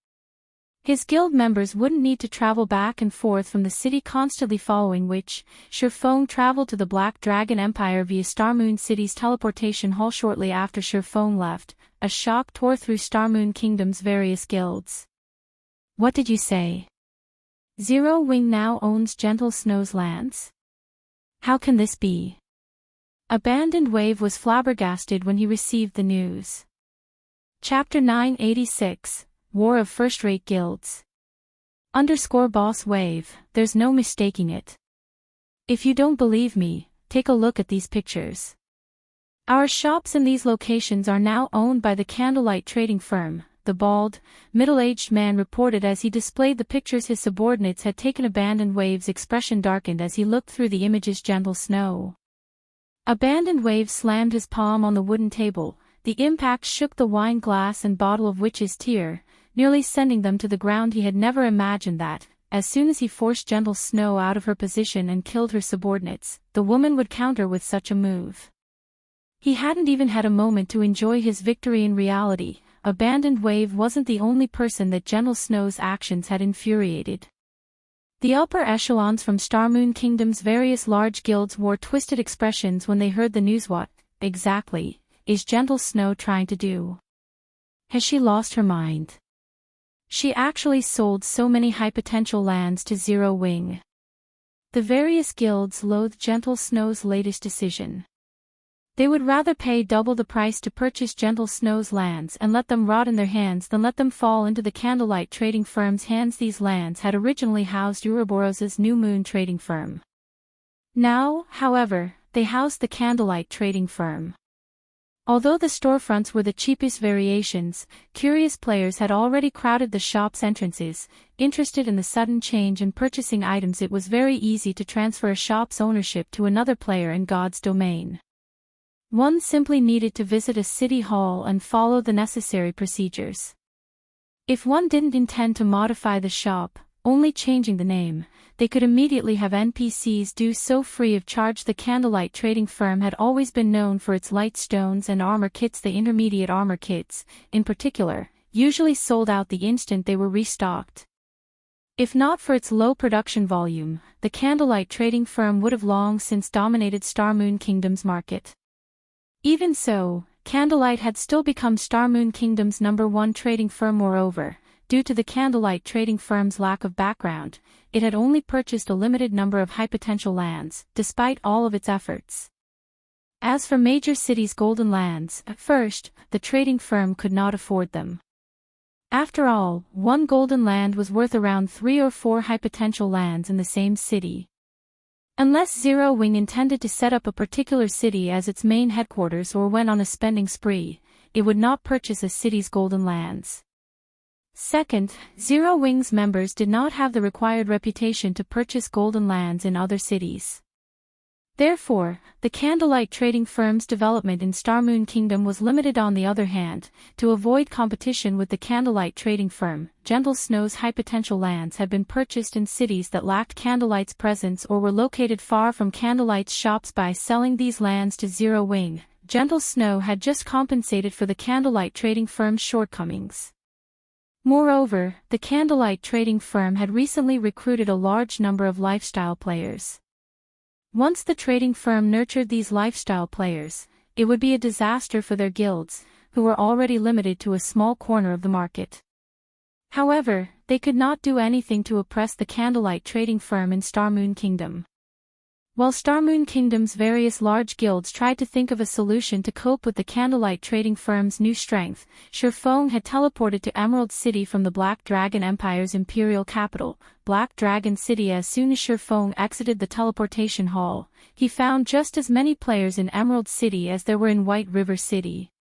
His guild members wouldn't need to travel back and forth from the city constantly, following which, Feng traveled to the Black Dragon Empire via Starmoon City's teleportation hall. Shortly after Feng left, a shock tore through Starmoon Kingdom's various guilds. What did you say? Zero Wing now owns Gentle Snow's lands? How can this be? Abandoned Wave was flabbergasted when he received the news. Chapter 986. War of First-Rate Guilds. Boss Wave, there's no mistaking it. If you don't believe me, take a look at these pictures. Our shops in these locations are now owned by the Candlelight trading firm, the bald, middle-aged man reported as he displayed the pictures his subordinates had taken. Abandoned Wave's expression darkened as he looked through the images. Gentle Snow. Abandoned Wave slammed his palm on the wooden table. The impact shook the wine glass and bottle of Witch's Tear, nearly sending them to the ground. He had never imagined that, as soon as he forced Gentle Snow out of her position and killed her subordinates, the woman would counter with such a move. He hadn't even had a moment to enjoy his victory. In reality, Abandoned Wave wasn't the only person that Gentle Snow's actions had infuriated. The upper echelons from Starmoon Kingdom's various large guilds wore twisted expressions when they heard the news. What, exactly, is Gentle Snow trying to do? Has she lost her mind? She actually sold so many high-potential lands to Zero Wing. The various guilds loathed Gentle Snow's latest decision. They would rather pay double the price to purchase Gentle Snow's lands and let them rot in their hands than let them fall into the Candlelight trading firm's hands. These lands had originally housed Ouroboros's New Moon trading firm. Now, however, they housed the Candlelight trading firm. Although the storefronts were the cheapest variations, curious players had already crowded the shop's entrances. Interested in the sudden change in purchasing items, it was very easy to transfer a shop's ownership to another player in God's domain. One simply needed to visit a city hall and follow the necessary procedures. If one didn't intend to modify the shop, only changing the name, they could immediately have NPCs do so free of charge. The Candlelight trading firm had always been known for its light stones and armor kits. The intermediate armor kits, in particular, usually sold out the instant they were restocked. If not for its low production volume, the Candlelight trading firm would have long since dominated Starmoon Kingdom's market. Even so, Candlelight had still become Starmoon Kingdom's #1 trading firm. Moreover, due to the Candlelight trading firm's lack of background, it had only purchased a limited number of high-potential lands, despite all of its efforts. As for major cities' golden lands, at first, the trading firm could not afford them. After all, one golden land was worth around 3 or 4 high-potential lands in the same city. Unless Zero Wing intended to set up a particular city as its main headquarters or went on a spending spree, it would not purchase a city's golden lands. Second, Zero Wing's members did not have the required reputation to purchase golden lands in other cities. Therefore, the Candlelight trading firm's development in Starmoon Kingdom was limited. On the other hand, to avoid competition with the Candlelight trading firm, Gentle Snow's high-potential lands had been purchased in cities that lacked Candlelight's presence or were located far from Candlelight's shops. By selling these lands to Zero Wing, Gentle Snow had just compensated for the Candlelight trading firm's shortcomings. Moreover, the Candlelight trading firm had recently recruited a large number of lifestyle players. Once the trading firm nurtured these lifestyle players, it would be a disaster for their guilds, who were already limited to a small corner of the market. However, they could not do anything to oppress the Candlelight trading firm in Starmoon Kingdom. While Starmoon Kingdom's various large guilds tried to think of a solution to cope with the Candlelight trading firm's new strength, Feng had teleported to Emerald City from the Black Dragon Empire's imperial capital, Black Dragon City. As soon as Feng exited the teleportation hall, he found just as many players in Emerald City as there were in White River City.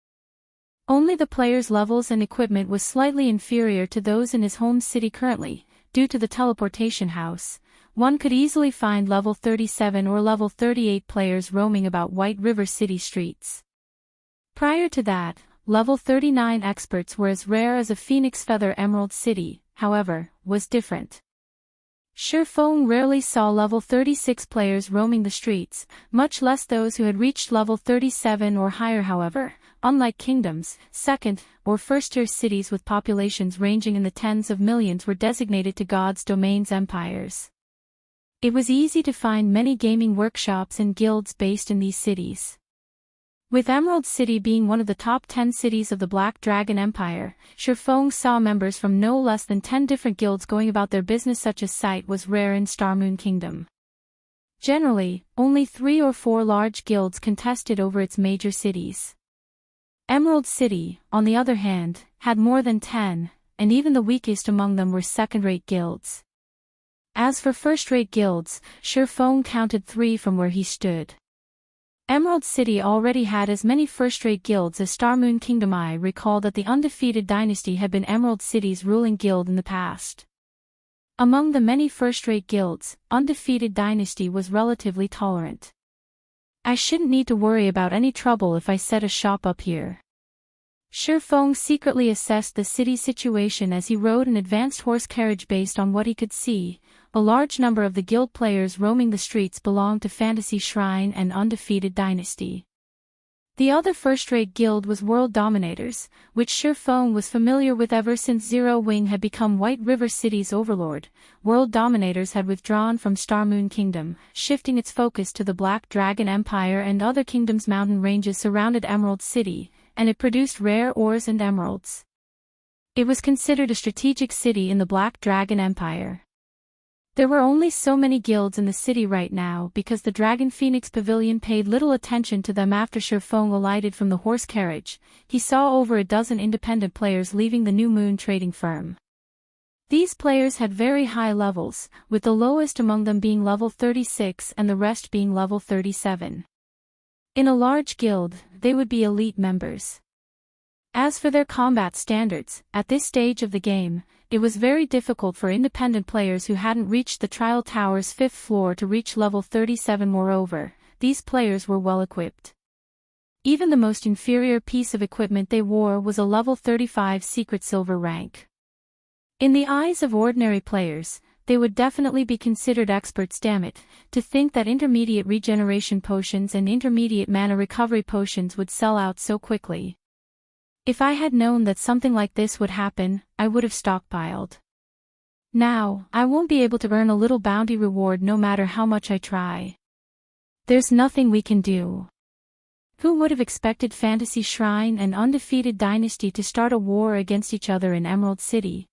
Only the players' levels and equipment was slightly inferior to those in his home city currently, due to the teleportation house. One could easily find level 37 or level 38 players roaming about White River City streets. Prior to that, level 39 experts were as rare as a phoenix feather. Emerald City, however, was different. Feng rarely saw level 36 players roaming the streets, much less those who had reached level 37 or higher. However, unlike kingdoms, second- or first-tier cities with populations ranging in the tens of millions were designated to God's domains empires. It was easy to find many gaming workshops and guilds based in these cities. With Emerald City being one of the top 10 cities of the Black Dragon Empire, Feng saw members from no less than 10 different guilds going about their business. Such a sight was rare in Starmoon Kingdom. Generally, only 3 or 4 large guilds contested over its major cities. Emerald City, on the other hand, had more than 10, and even the weakest among them were second-rate guilds. As for first-rate guilds, Feng counted 3 from where he stood. Emerald City already had as many first-rate guilds as Starmoon Kingdom. I recall that the Undefeated Dynasty had been Emerald City's ruling guild in the past. Among the many first-rate guilds, Undefeated Dynasty was relatively tolerant. I shouldn't need to worry about any trouble if I set a shop up here. Feng secretly assessed the city's situation as he rode an advanced horse carriage. Based on what he could see, a large number of the guild players roaming the streets belonged to Fantasy Shrine and Undefeated Dynasty. The other first-rate guild was World Dominators, which Feng was familiar with ever since Zero Wing had become White River City's overlord. World Dominators had withdrawn from Starmoon Kingdom, shifting its focus to the Black Dragon Empire and other kingdoms. Mountain ranges surrounded Emerald City, and it produced rare ores and emeralds. It was considered a strategic city in the Black Dragon Empire. There were only so many guilds in the city right now because the Dragon Phoenix Pavilion paid little attention to them. After Feng alighted from the horse carriage, he saw over a dozen independent players leaving the New Moon trading firm. These players had very high levels, with the lowest among them being level 36 and the rest being level 37. In a large guild, they would be elite members. As for their combat standards, at this stage of the game, it was very difficult for independent players who hadn't reached the Trial Tower's 5th floor to reach level 37. Moreover, these players were well equipped. Even the most inferior piece of equipment they wore was a level 35 secret silver rank. In the eyes of ordinary players, they would definitely be considered experts. Damn it, to think that intermediate regeneration potions and intermediate mana recovery potions would sell out so quickly. If I had known that something like this would happen, I would have stockpiled. Now, I won't be able to earn a little bounty reward no matter how much I try. There's nothing we can do. Who would have expected Fantasy Shrine and Undefeated Dynasty to start a war against each other in Emerald City?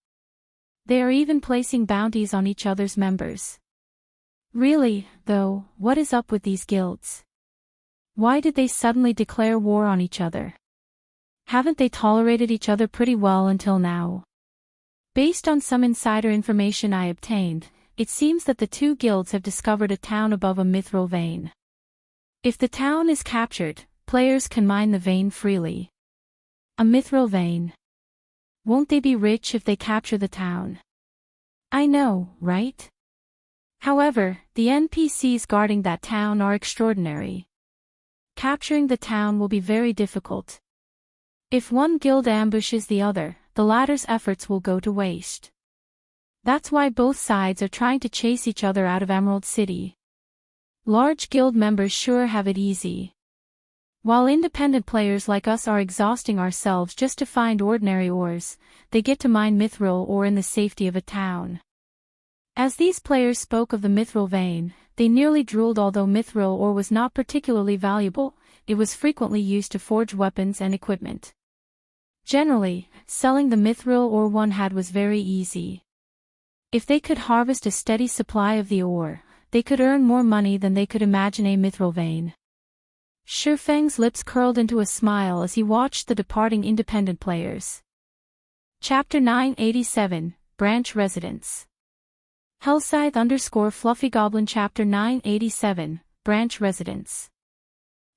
They are even placing bounties on each other's members. Really, though, what is up with these guilds? Why did they suddenly declare war on each other? Haven't they tolerated each other pretty well until now? Based on some insider information I obtained, it seems that the two guilds have discovered a town above a mithril vein. If the town is captured, players can mine the vein freely. A mithril vein. Won't they be rich if they capture the town? I know, right? However, the NPCs guarding that town are extraordinary. Capturing the town will be very difficult. If one guild ambushes the other, the latter's efforts will go to waste. That's why both sides are trying to chase each other out of Emerald City. Large guild members sure have it easy. While independent players like us are exhausting ourselves just to find ordinary ores, they get to mine mithril ore in the safety of a town. As these players spoke of the mithril vein, they nearly drooled. Although mithril ore was not particularly valuable, it was frequently used to forge weapons and equipment. Generally, selling the mithril ore one had was very easy. If they could harvest a steady supply of the ore, they could earn more money than they could imagine a mithril vein. Feng's lips curled into a smile as he watched the departing independent players. Chapter 987, Branch Residence. Hellscythe_Fluffy Goblin Chapter 987, Branch Residence.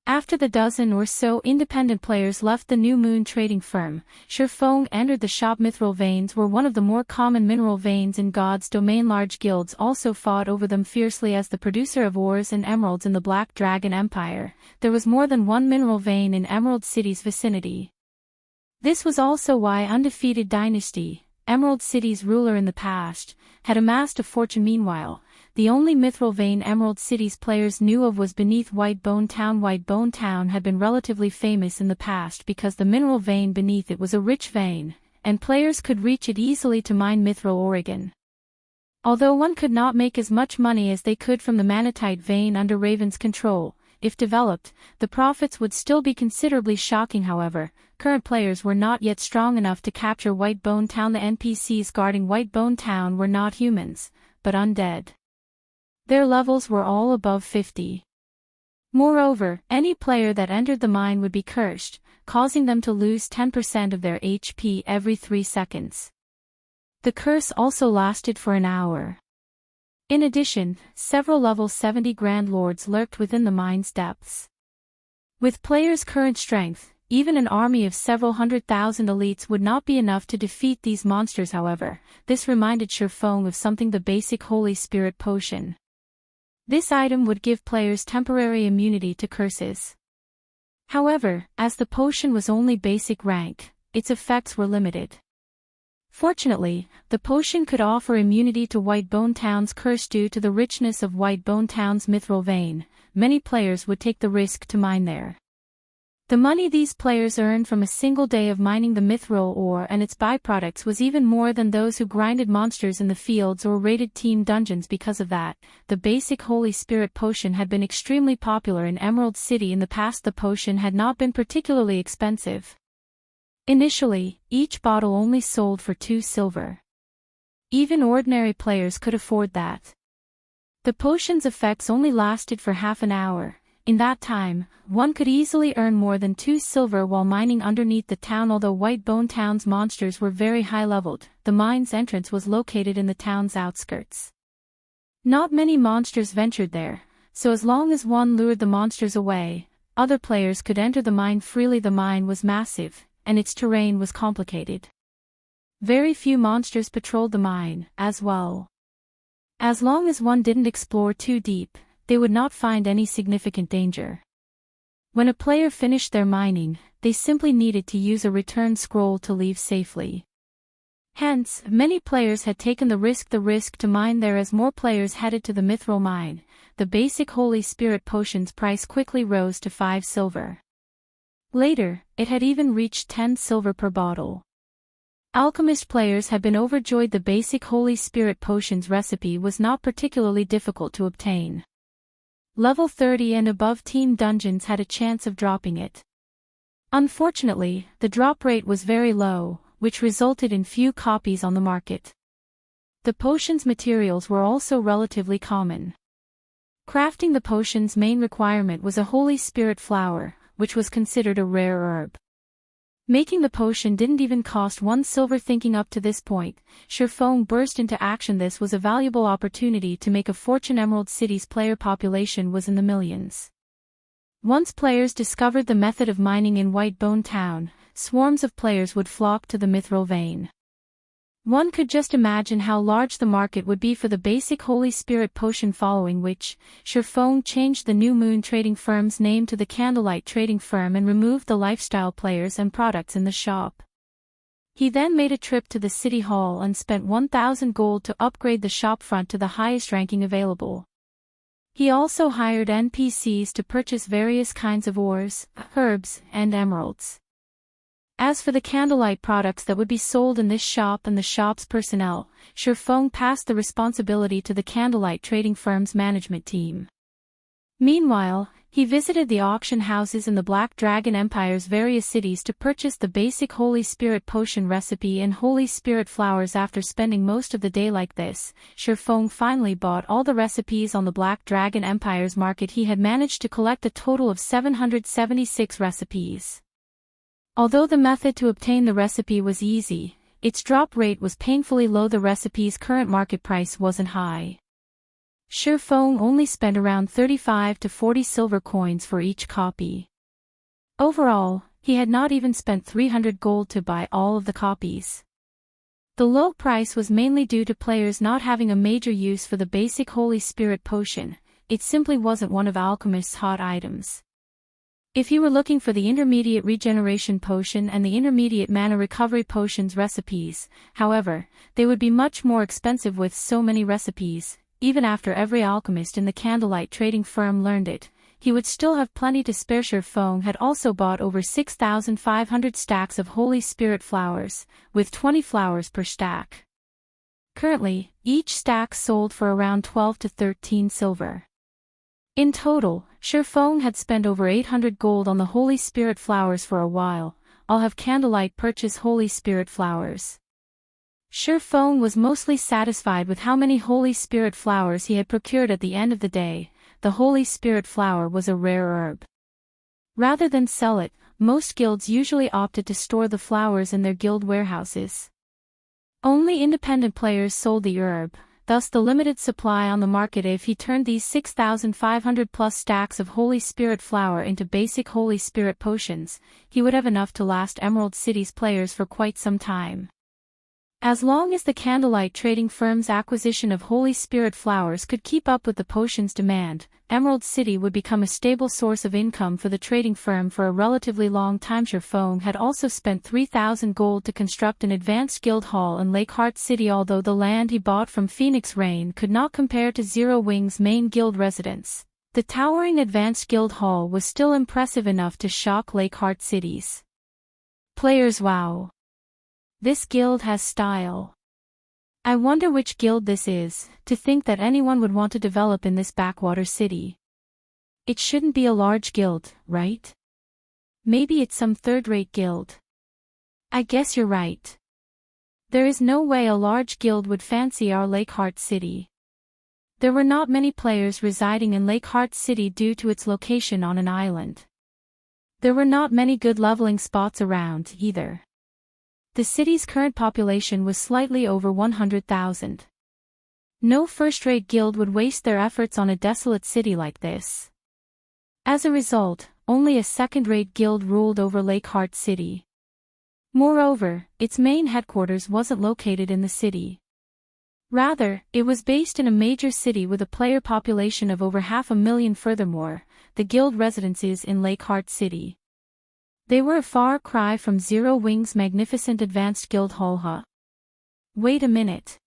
After the dozen or so independent players left the New Moon trading firm, Feng entered the shop. Mithril veins were one of the more common mineral veins in God's domain. Large guilds also fought over them fiercely. As the producer of ores and emeralds in the Black Dragon Empire, there was more than one mineral vein in Emerald City's vicinity. This was also why Undefeated Dynasty, Emerald City's ruler in the past, had amassed a fortune. Meanwhile, the only mithril vein Emerald City's players knew of was beneath Whitebone Town. Whitebone Town had been relatively famous in the past because the mineral vein beneath it was a rich vein, and players could reach it easily to mine mithril ore. Although one could not make as much money as they could from the manatite vein under Raven's control, if developed, the profits would still be considerably shocking. However, current players were not yet strong enough to capture Whitebone Town. The NPCs guarding Whitebone Town were not humans, but undead. Their levels were all above 50. Moreover, any player that entered the mine would be cursed, causing them to lose 10% of their HP every 3 seconds. The curse also lasted for an hour. In addition, several level 70 Grand Lords lurked within the mine's depths. With players' current strength, even an army of several 100,000 elites would not be enough to defeat these monsters. However, this reminded Feng of something: the basic Holy Spirit potion. This item would give players temporary immunity to curses. However, as the potion was only basic rank, its effects were limited. Fortunately, the potion could offer immunity to Whitebone Town's curse. Due to the richness of Whitebone Town's mithril vein, many players would take the risk to mine there. The money these players earned from a single day of mining the mithril ore and its byproducts was even more than those who grinded monsters in the fields or raided team dungeons. Because of that, the basic Holy Spirit potion had been extremely popular in Emerald City in the past. The potion had not been particularly expensive. Initially, each bottle only sold for 2 silver. Even ordinary players could afford that. The potion's effects only lasted for half an hour. In that time, one could easily earn more than 2 silver while mining underneath the town. Although Whitebone Town's monsters were very high-leveled, the mine's entrance was located in the town's outskirts. Not many monsters ventured there, so as long as one lured the monsters away, other players could enter the mine freely. The mine was massive, and its terrain was complicated. Very few monsters patrolled the mine, as well. As long as one didn't explore too deep, they would not find any significant danger. When a player finished their mining, they simply needed to use a return scroll to leave safely. Hence, many players had taken the risk to mine there. As more players headed to the mithril mine, the basic Holy Spirit potion's price quickly rose to 5 silver. Later, it had even reached 10 silver per bottle. Alchemist players had been overjoyed. The basic Holy Spirit potion's recipe was not particularly difficult to obtain. Level 30 and above team dungeons had a chance of dropping it. Unfortunately, the drop rate was very low, which resulted in few copies on the market. The potion's materials were also relatively common. Crafting the potion's main requirement was a Holy Spirit flower, which was considered a rare herb. Making the potion didn't even cost 1 silver. Thinking up to this point, Feng burst into action. This was a valuable opportunity to make a fortune. Emerald City's player population was in the millions. Once players discovered the method of mining in Whitebone Town, swarms of players would flock to the mithril vein. One could just imagine how large the market would be for the basic Holy Spirit potion, following which, Feng changed the New Moon trading firm's name to the Candlelight trading firm and removed the lifestyle players and products in the shop. He then made a trip to the city hall and spent 1,000 gold to upgrade the shopfront to the highest ranking available. He also hired NPCs to purchase various kinds of ores, herbs, and emeralds. As for the Candlelight products that would be sold in this shop and the shop's personnel, Feng passed the responsibility to the Candlelight trading firm's management team. Meanwhile, he visited the auction houses in the Black Dragon Empire's various cities to purchase the basic Holy Spirit potion recipe and Holy Spirit flowers. After spending most of the day like this, Feng finally bought all the recipes on the Black Dragon Empire's market. He had managed to collect a total of 776 recipes. Although the method to obtain the recipe was easy, its drop rate was painfully low. The recipe's current market price wasn't high. Feng only spent around 35 to 40 silver coins for each copy. Overall, he had not even spent 300 gold to buy all of the copies. The low price was mainly due to players not having a major use for the basic Holy Spirit potion. It simply wasn't one of Alchemist's hot items. If you were looking for the intermediate regeneration potion and the intermediate mana recovery potions recipes, however, they would be much more expensive with so many recipes. Even after every alchemist in the Candlelight trading firm learned it, he would still have plenty to spare. Feng had also bought over 6,500 stacks of Holy Spirit flowers, with 20 flowers per stack. Currently, each stack sold for around 12 to 13 silver. In total, Feng had spent over 800 gold on the Holy Spirit flowers. For a while, I'll have Candlelight purchase Holy Spirit flowers. Feng was mostly satisfied with how many Holy Spirit flowers he had procured. At the end of the day, the Holy Spirit flower was a rare herb. Rather than sell it, most guilds usually opted to store the flowers in their guild warehouses. Only independent players sold the herb, thus the limited supply on the market. If he turned these 6,500 plus stacks of Holy Spirit flower into basic Holy Spirit potions, he would have enough to last Emerald City's players for quite some time. As long as the Candlelight trading firm's acquisition of Holy Spirit flowers could keep up with the potion's demand, Emerald City would become a stable source of income for the trading firm for a relatively long time. Feng had also spent 3,000 gold to construct an advanced guild hall in Lakeheart City. Although the land he bought from Phoenix Rain could not compare to Zero Wing's main guild residence, the towering advanced guild hall was still impressive enough to shock Lakeheart City's players. Wow! This guild has style. I wonder which guild this is. To think that anyone would want to develop in this backwater city. It shouldn't be a large guild, right? Maybe it's some third-rate guild. I guess you're right. There is no way a large guild would fancy our Lakeheart City. There were not many players residing in Lakeheart City due to its location on an island. There were not many good leveling spots around, either. The city's current population was slightly over 100,000. No first-rate guild would waste their efforts on a desolate city like this. As a result, only a second-rate guild ruled over Lakeheart City. Moreover, its main headquarters wasn't located in the city. Rather, it was based in a major city with a player population of over 500,000. Furthermore, the guild residences in Lakeheart City. They were a far cry from Zero Wing's magnificent advanced guild hall. Wait a minute.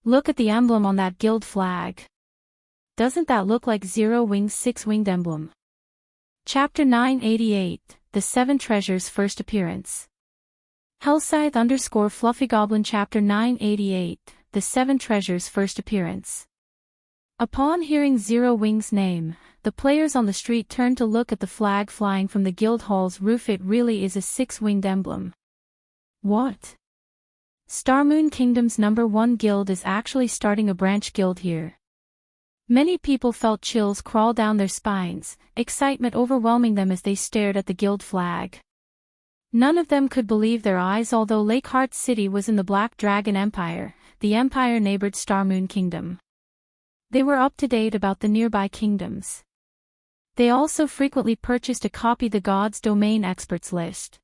Look at the emblem on that guild flag. Doesn't that look like Zero Wing's six-winged emblem? Chapter 988, The Seven Treasures First Appearance. Hellscythe_FluffyGoblin Chapter 988, The Seven Treasures First Appearance. Upon hearing Zero Wing's name, the players on the street turned to look at the flag flying from the guild hall's roof. It really is a six-winged emblem. What? Starmoon Kingdom's #1 guild is actually starting a branch guild here. Many people felt chills crawl down their spines, excitement overwhelming them as they stared at the guild flag. None of them could believe their eyes. Although Lakeheart City was in the Black Dragon Empire, the empire neighbored Starmoon Kingdom. They were up to date about the nearby kingdoms. They also frequently purchased a copy of the God's Domain Experts list.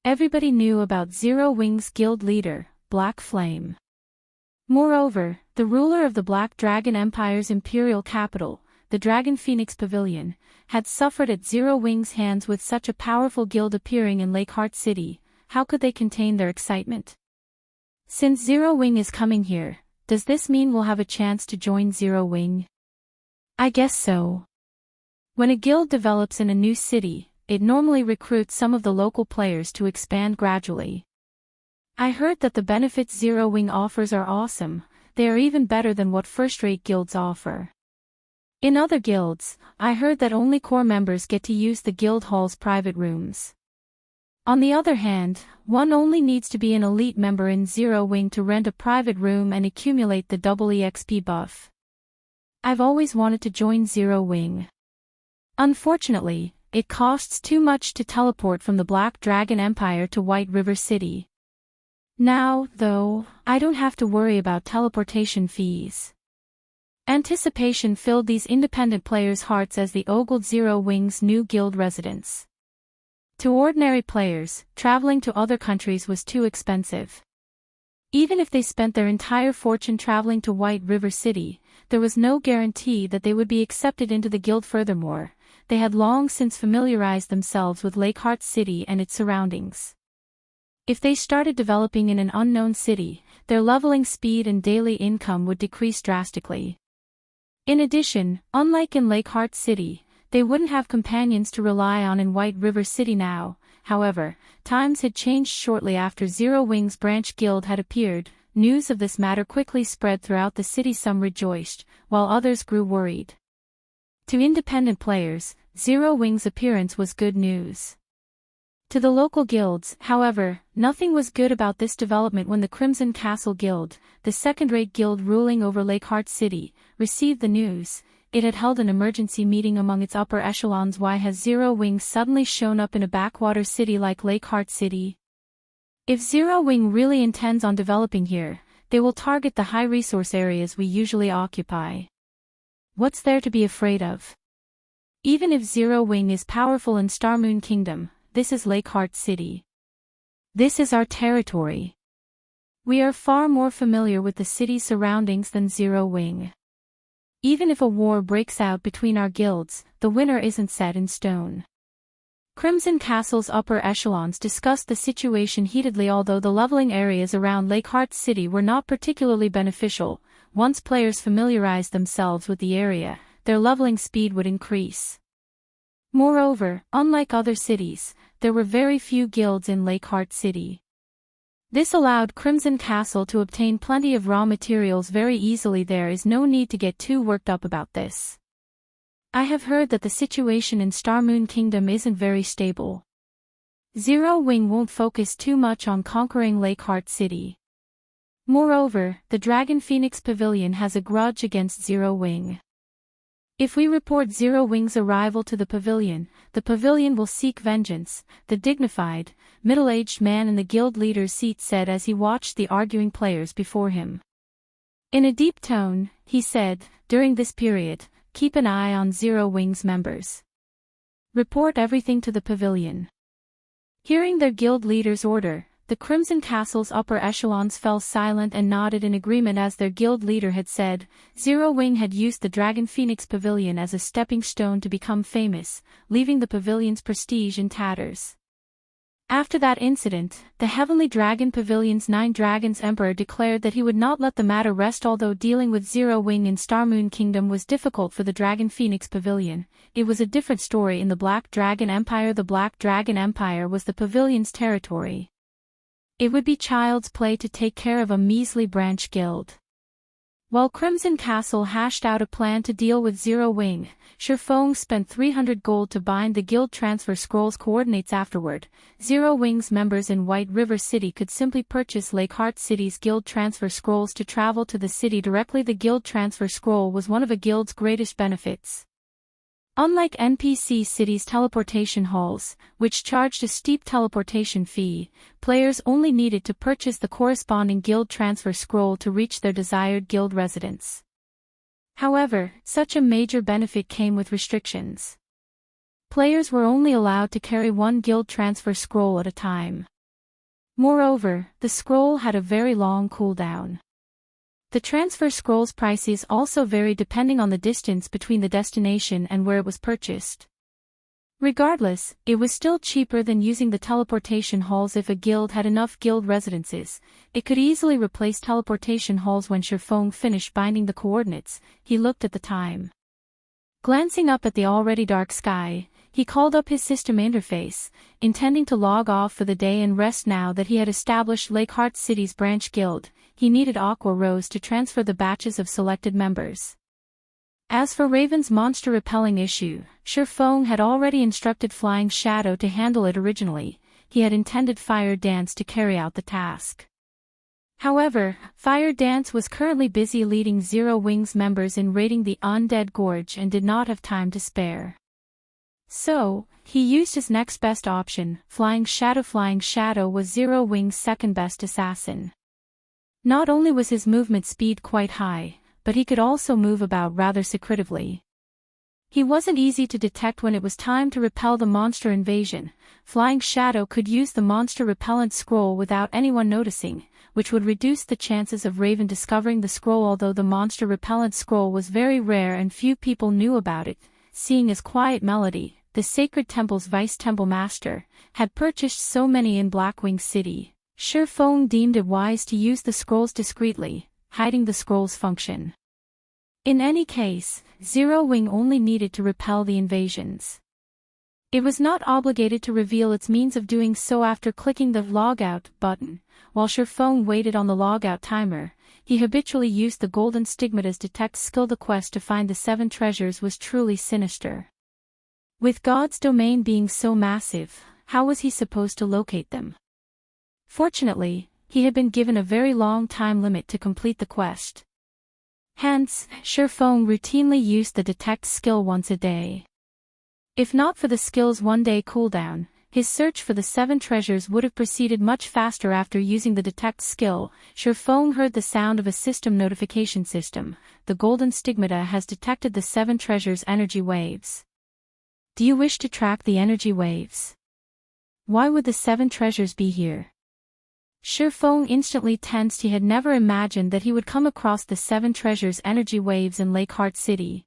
Everybody knew about Zero Wing's guild leader, Black Flame. Moreover, the ruler of the Black Dragon Empire's imperial capital, the Dragon Phoenix Pavilion, had suffered at Zero Wing's hands. With such a powerful guild appearing in Lakeheart City, how could they contain their excitement? Since Zero Wing is coming here, does this mean we'll have a chance to join Zero Wing? I guess so. When a guild develops in a new city, it normally recruits some of the local players to expand gradually. I heard that the benefits Zero Wing offers are awesome. They are even better than what first-rate guilds offer. In other guilds, I heard that only core members get to use the guild hall's private rooms. On the other hand, one only needs to be an elite member in Zero Wing to rent a private room and accumulate the double EXP buff. I've always wanted to join Zero Wing. Unfortunately, it costs too much to teleport from the Black Dragon Empire to White River City. Now, though, I don't have to worry about teleportation fees. Anticipation filled these independent players' hearts as they ogled Zero Wing's new guild residence. To ordinary players, traveling to other countries was too expensive. Even if they spent their entire fortune traveling to White River City, there was no guarantee that they would be accepted into the guild. Furthermore, they had long since familiarized themselves with Lakeheart City and its surroundings. If they started developing in an unknown city, their leveling speed and daily income would decrease drastically. In addition, unlike in Lakeheart City, they wouldn't have companions to rely on in White River City now. However, times had changed shortly after Zero Wing's branch guild had appeared. News of this matter quickly spread throughout the city. Some rejoiced, while others grew worried. To independent players, Zero Wing's appearance was good news. To the local guilds, however, nothing was good about this development. When the Crimson Castle Guild, the second-rate guild ruling over Lakeheart City, received the news, it had held an emergency meeting among its upper echelons. Why has Zero Wing suddenly shown up in a backwater city like Lakeheart City? If Zero Wing really intends on developing here, they will target the high-resource areas we usually occupy. What's there to be afraid of? Even if Zero Wing is powerful in Starmoon Kingdom, this is Lakeheart City. This is our territory. We are far more familiar with the city's surroundings than Zero Wing. Even if a war breaks out between our guilds, the winner isn't set in stone. Crimson Castle's upper echelons discussed the situation heatedly. Although the leveling areas around Lakeheart City were not particularly beneficial, once players familiarized themselves with the area, their leveling speed would increase. Moreover, unlike other cities, there were very few guilds in Lakeheart City. This allowed Crimson Castle to obtain plenty of raw materials very easily. There is no need to get too worked up about this. I have heard that the situation in Starmoon Kingdom isn't very stable. Zero Wing won't focus too much on conquering Lakeheart City. Moreover, the Dragon Phoenix Pavilion has a grudge against Zero Wing. If we report Zero Wing's arrival to the pavilion will seek vengeance, the dignified, middle-aged man in the guild leader's seat said as he watched the arguing players before him. In a deep tone, he said, during this period, keep an eye on Zero Wing's members. Report everything to the pavilion. Hearing their guild leader's order, the Crimson Castle's upper echelons fell silent and nodded in agreement. As their guild leader had said, Zero Wing had used the Dragon Phoenix Pavilion as a stepping stone to become famous, leaving the pavilion's prestige in tatters. After that incident, the Heavenly Dragon Pavilion's 9 Dragons Emperor declared that he would not let the matter rest. Although dealing with Zero Wing in Starmoon Kingdom was difficult for the Dragon Phoenix Pavilion, it was a different story in the Black Dragon Empire. The Black Dragon Empire was the pavilion's territory. It would be child's play to take care of a measly branch guild. While Crimson Castle hashed out a plan to deal with Zero Wing, Feng spent 300 gold to bind the guild transfer scroll's coordinates. Afterward, Zero Wing's members in White River City could simply purchase Lakeheart City's guild transfer scrolls to travel to the city directly. The guild transfer scroll was one of a guild's greatest benefits. Unlike NPC City's teleportation halls, which charged a steep teleportation fee, players only needed to purchase the corresponding guild transfer scroll to reach their desired guild residence. However, such a major benefit came with restrictions. Players were only allowed to carry one guild transfer scroll at a time. Moreover, the scroll had a very long cooldown. The transfer scroll's prices also varied depending on the distance between the destination and where it was purchased. Regardless, it was still cheaper than using the teleportation halls. If a guild had enough guild residences, it could easily replace teleportation halls. When Feng finished binding the coordinates, he looked at the time. Glancing up at the already dark sky, he called up his system interface, intending to log off for the day and rest. Now that he had established Lakeheart City's branch guild, he needed Aqua Rose to transfer the batches of selected members. As for Raven's monster repelling issue, Feng had already instructed Flying Shadow to handle it. Originally, he had intended Fire Dance to carry out the task. However, Fire Dance was currently busy leading Zero Wing's members in raiding the Undead Gorge and did not have time to spare. So, he used his next best option, Flying Shadow. Flying Shadow was Zero Wing's second best assassin. Not only was his movement speed quite high, but he could also move about rather secretively. He wasn't easy to detect when it was time to repel the monster invasion. Flying Shadow could use the monster repellent scroll without anyone noticing, which would reduce the chances of Raven discovering the scroll. Although the monster repellent scroll was very rare and few people knew about it, seeing as Quiet Melody, the Sacred Temple's Vice Temple Master, had purchased so many in Blackwing City, Feng deemed it wise to use the scrolls discreetly, hiding the scroll's function. In any case, Zero Wing only needed to repel the invasions. It was not obligated to reveal its means of doing so. After clicking the Logout button, while Feng waited on the logout timer, he habitually used the golden stigmata's detect skill. The quest to find the 7 treasures was truly sinister. With God's domain being so massive, how was he supposed to locate them? Fortunately, he had been given a very long time limit to complete the quest. Hence, Feng routinely used the detect skill once a day. If not for the skill's one-day cooldown, his search for the 7 treasures would have proceeded much faster. After using the detect skill, Feng heard the sound of a system notification system. The golden stigmata has detected the 7 treasures' energy waves. Do you wish to track the energy waves? Why would the 7 treasures be here? Feng instantly tensed. He had never imagined that he would come across the 7 treasures' energy waves in Lakeheart City.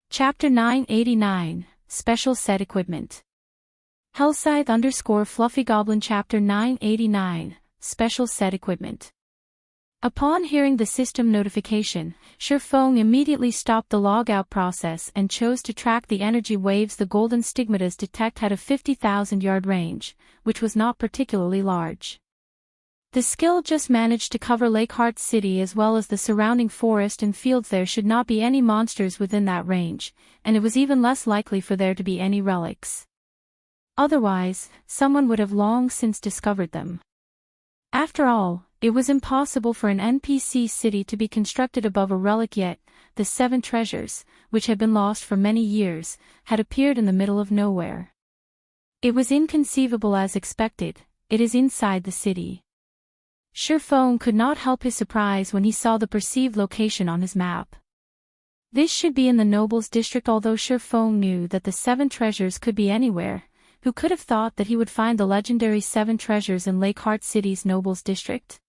Chapter 989, Special Set Equipment. Hellscythe _ Fluffy Goblin. Chapter 989, Special Set Equipment. Upon hearing the system notification, Feng immediately stopped the logout process and chose to track the energy waves the golden stigmatas detect had a 50,000-yard range, which was not particularly large. The skill just managed to cover Lakeheart City as well as the surrounding forest and fields. There should not be any monsters within that range, and it was even less likely for there to be any relics. Otherwise, someone would have long since discovered them. After all, it was impossible for an NPC city to be constructed above a relic. Yet, the 7 treasures, which had been lost for many years, had appeared in the middle of nowhere. It was inconceivable. As expected, it is inside the city. Feng could not help his surprise when he saw the perceived location on his map. This should be in the Nobles District. Although Feng knew that the 7 treasures could be anywhere, who could have thought that he would find the legendary 7 treasures in Lakeheart City's Nobles District?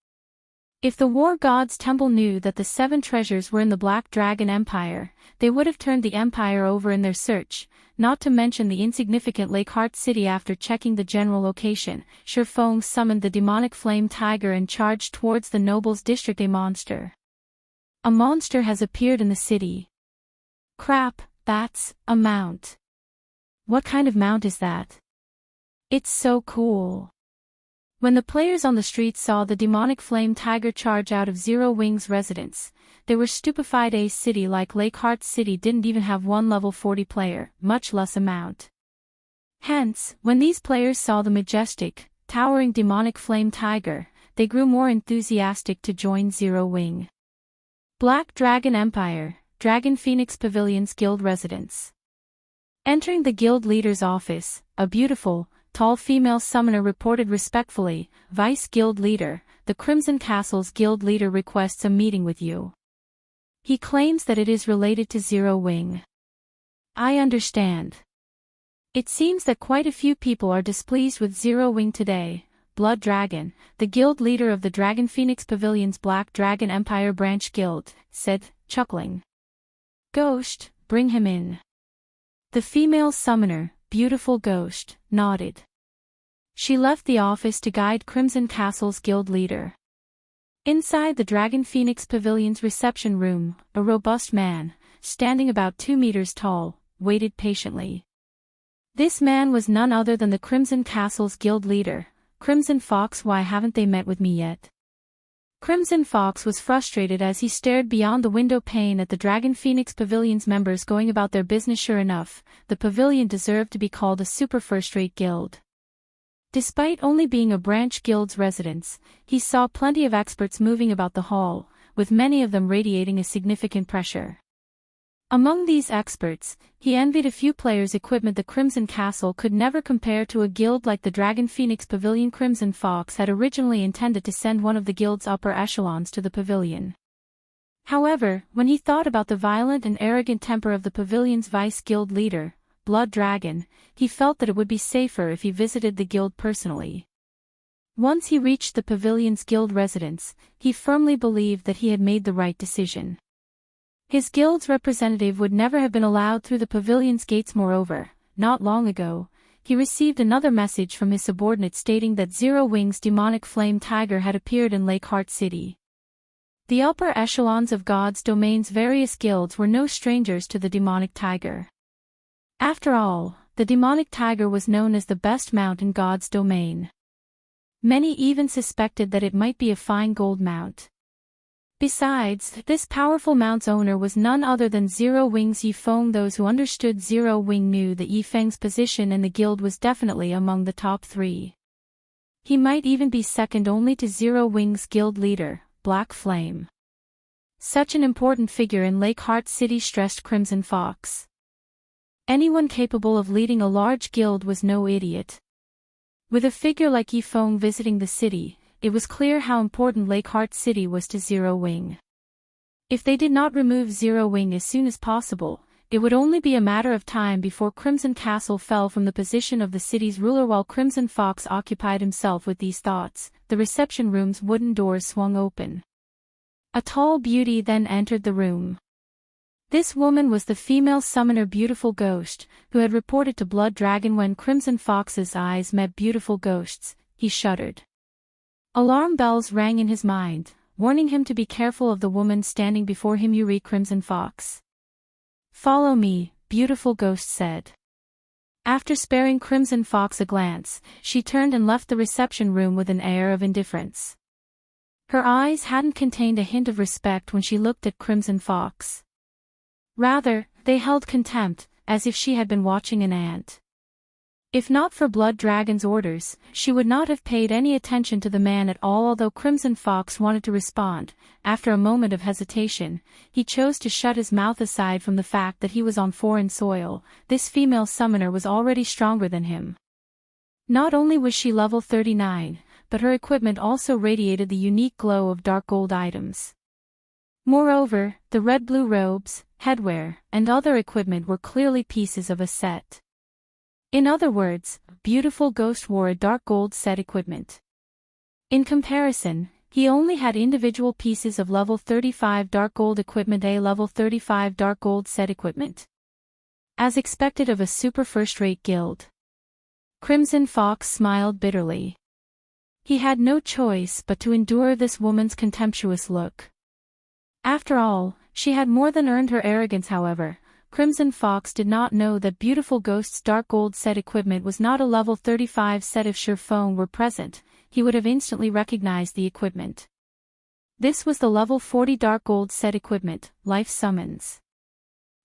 If the War Gods Temple knew that the 7 treasures were in the Black Dragon Empire, they would have turned the empire over in their search, not to mention the insignificant Lakeheart City. After checking the general location, Feng summoned the demonic flame tiger and charged towards the nobles' district. A monster has appeared in the city. Crap, that's a mount. What kind of mount is that? It's so cool. When the players on the street saw the demonic flame tiger charge out of Zero Wing's residence, they were stupefied. A city like Lakeheart City didn't even have one level 40 player, much less a mount. Hence, when these players saw the majestic, towering demonic flame tiger, they grew more enthusiastic to join Zero Wing. Black Dragon Empire, Dragon Phoenix Pavilion's guild residence. Entering the guild leader's office, a beautiful, tall female summoner reported respectfully, "Vice Guild Leader, the Crimson Castle's guild leader requests a meeting with you. He claims that it is related to Zero Wing." I understand. It seems that quite a few people are displeased with Zero Wing today. Blood Dragon, the guild leader of the Dragon Phoenix Pavilion's Black Dragon Empire Branch Guild, said, chuckling. "Ghost, bring him in." The female summoner, Beautiful Ghost, nodded. She left the office to guide Crimson Castle's guild leader. Inside the Dragon Phoenix Pavilion's reception room, a robust man, standing about 2 meters tall, waited patiently. This man was none other than the Crimson Castle's guild leader, Crimson Fox. "Why haven't they met with me yet?" Crimson Fox was frustrated as he stared beyond the window pane at the Dragon Phoenix Pavilion's members going about their business. Sure enough, the pavilion deserved to be called a super first-rate guild. Despite only being a branch guild's residence, he saw plenty of experts moving about the hall, with many of them radiating a significant pressure. Among these experts, he envied a few players' equipment. The Crimson Castle could never compare to a guild like the Dragon Phoenix Pavilion. Crimson Fox had originally intended to send one of the guild's upper echelons to the pavilion. However, when he thought about the violent and arrogant temper of the pavilion's vice guild leader, Blood Dragon, he felt that it would be safer if he visited the guild personally. Once he reached the pavilion's guild residence, he firmly believed that he had made the right decision. His guild's representative would never have been allowed through the pavilion's gates. Moreover, not long ago, he received another message from his subordinate stating that Zero Wing's demonic flame tiger had appeared in Lakeheart City. The upper echelons of God's domain's various guilds were no strangers to the demonic tiger. After all, the demonic tiger was known as the best mount in God's domain. Many even suspected that it might be a fine gold mount. Besides, this powerful mount's owner was none other than Zero Wing's Feng. Those who understood Zero Wing knew that Feng's position in the guild was definitely among the top 3. He might even be second only to Zero Wing's guild leader, Black Flame. Such an important figure in Lakeheart City stressed Crimson Fox. Anyone capable of leading a large guild was no idiot. With a figure like Feng visiting the city, it was clear how important Lakeheart City was to Zero Wing. If they did not remove Zero Wing as soon as possible, it would only be a matter of time before Crimson Castle fell from the position of the city's ruler. While Crimson Fox occupied himself with these thoughts, the reception room's wooden doors swung open. A tall beauty then entered the room. This woman was the female summoner Beautiful Ghost, who had reported to Blood Dragon. When Crimson Fox's eyes met Beautiful Ghost's, he shuddered. Alarm bells rang in his mind, warning him to be careful of the woman standing before him. "You read Crimson Fox. Follow me," Beautiful Ghost said. After sparing Crimson Fox a glance, she turned and left the reception room with an air of indifference. Her eyes hadn't contained a hint of respect when she looked at Crimson Fox. Rather, they held contempt, as if she had been watching an ant. If not for Blood Dragon's orders, she would not have paid any attention to the man at all. Although Crimson Fox wanted to respond, after a moment of hesitation, he chose to shut his mouth. Aside from the fact that he was on foreign soil, this female summoner was already stronger than him. Not only was she level 39, but her equipment also radiated the unique glow of dark gold items. Moreover, the red-blue robes, headwear, and other equipment were clearly pieces of a set. In other words, Beautiful Ghost wore a dark gold set equipment. In comparison, He only had individual pieces of level 35 dark gold equipment, a level 35 dark gold set equipment. As expected of a super first-rate guild. Crimson Fox smiled bitterly. He had no choice but to endure this woman's contemptuous look. After all, she had more than earned her arrogance. However, Crimson Fox did not know that Beautiful Ghost's dark gold set equipment was not a level 35 set. If Feng were present, he would have instantly recognized the equipment. This was the level 40 dark gold set equipment, Life Summons.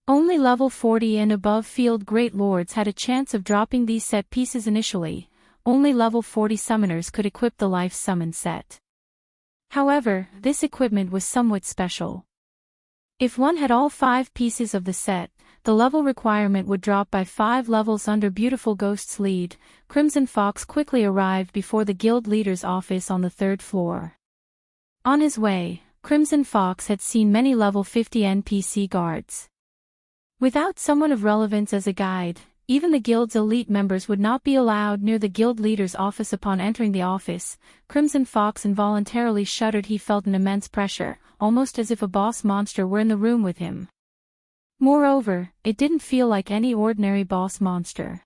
Only level 40 and above field great lords had a chance of dropping these set pieces initially. Only level 40 summoners could equip the Life Summon set. However, this equipment was somewhat special. If one had all 5 pieces of the set, the level requirement would drop by 5 levels. Under Beautiful Ghost's lead, Crimson Fox quickly arrived before the guild leader's office on the 3rd floor. On his way, Crimson Fox had seen many level 50 NPC guards. Without someone of relevance as a guide, even the guild's elite members would not be allowed near the guild leader's office. Upon entering the office, Crimson Fox involuntarily shuddered. He felt an immense pressure, almost as if a boss monster were in the room with him. Moreover, it didn't feel like any ordinary boss monster.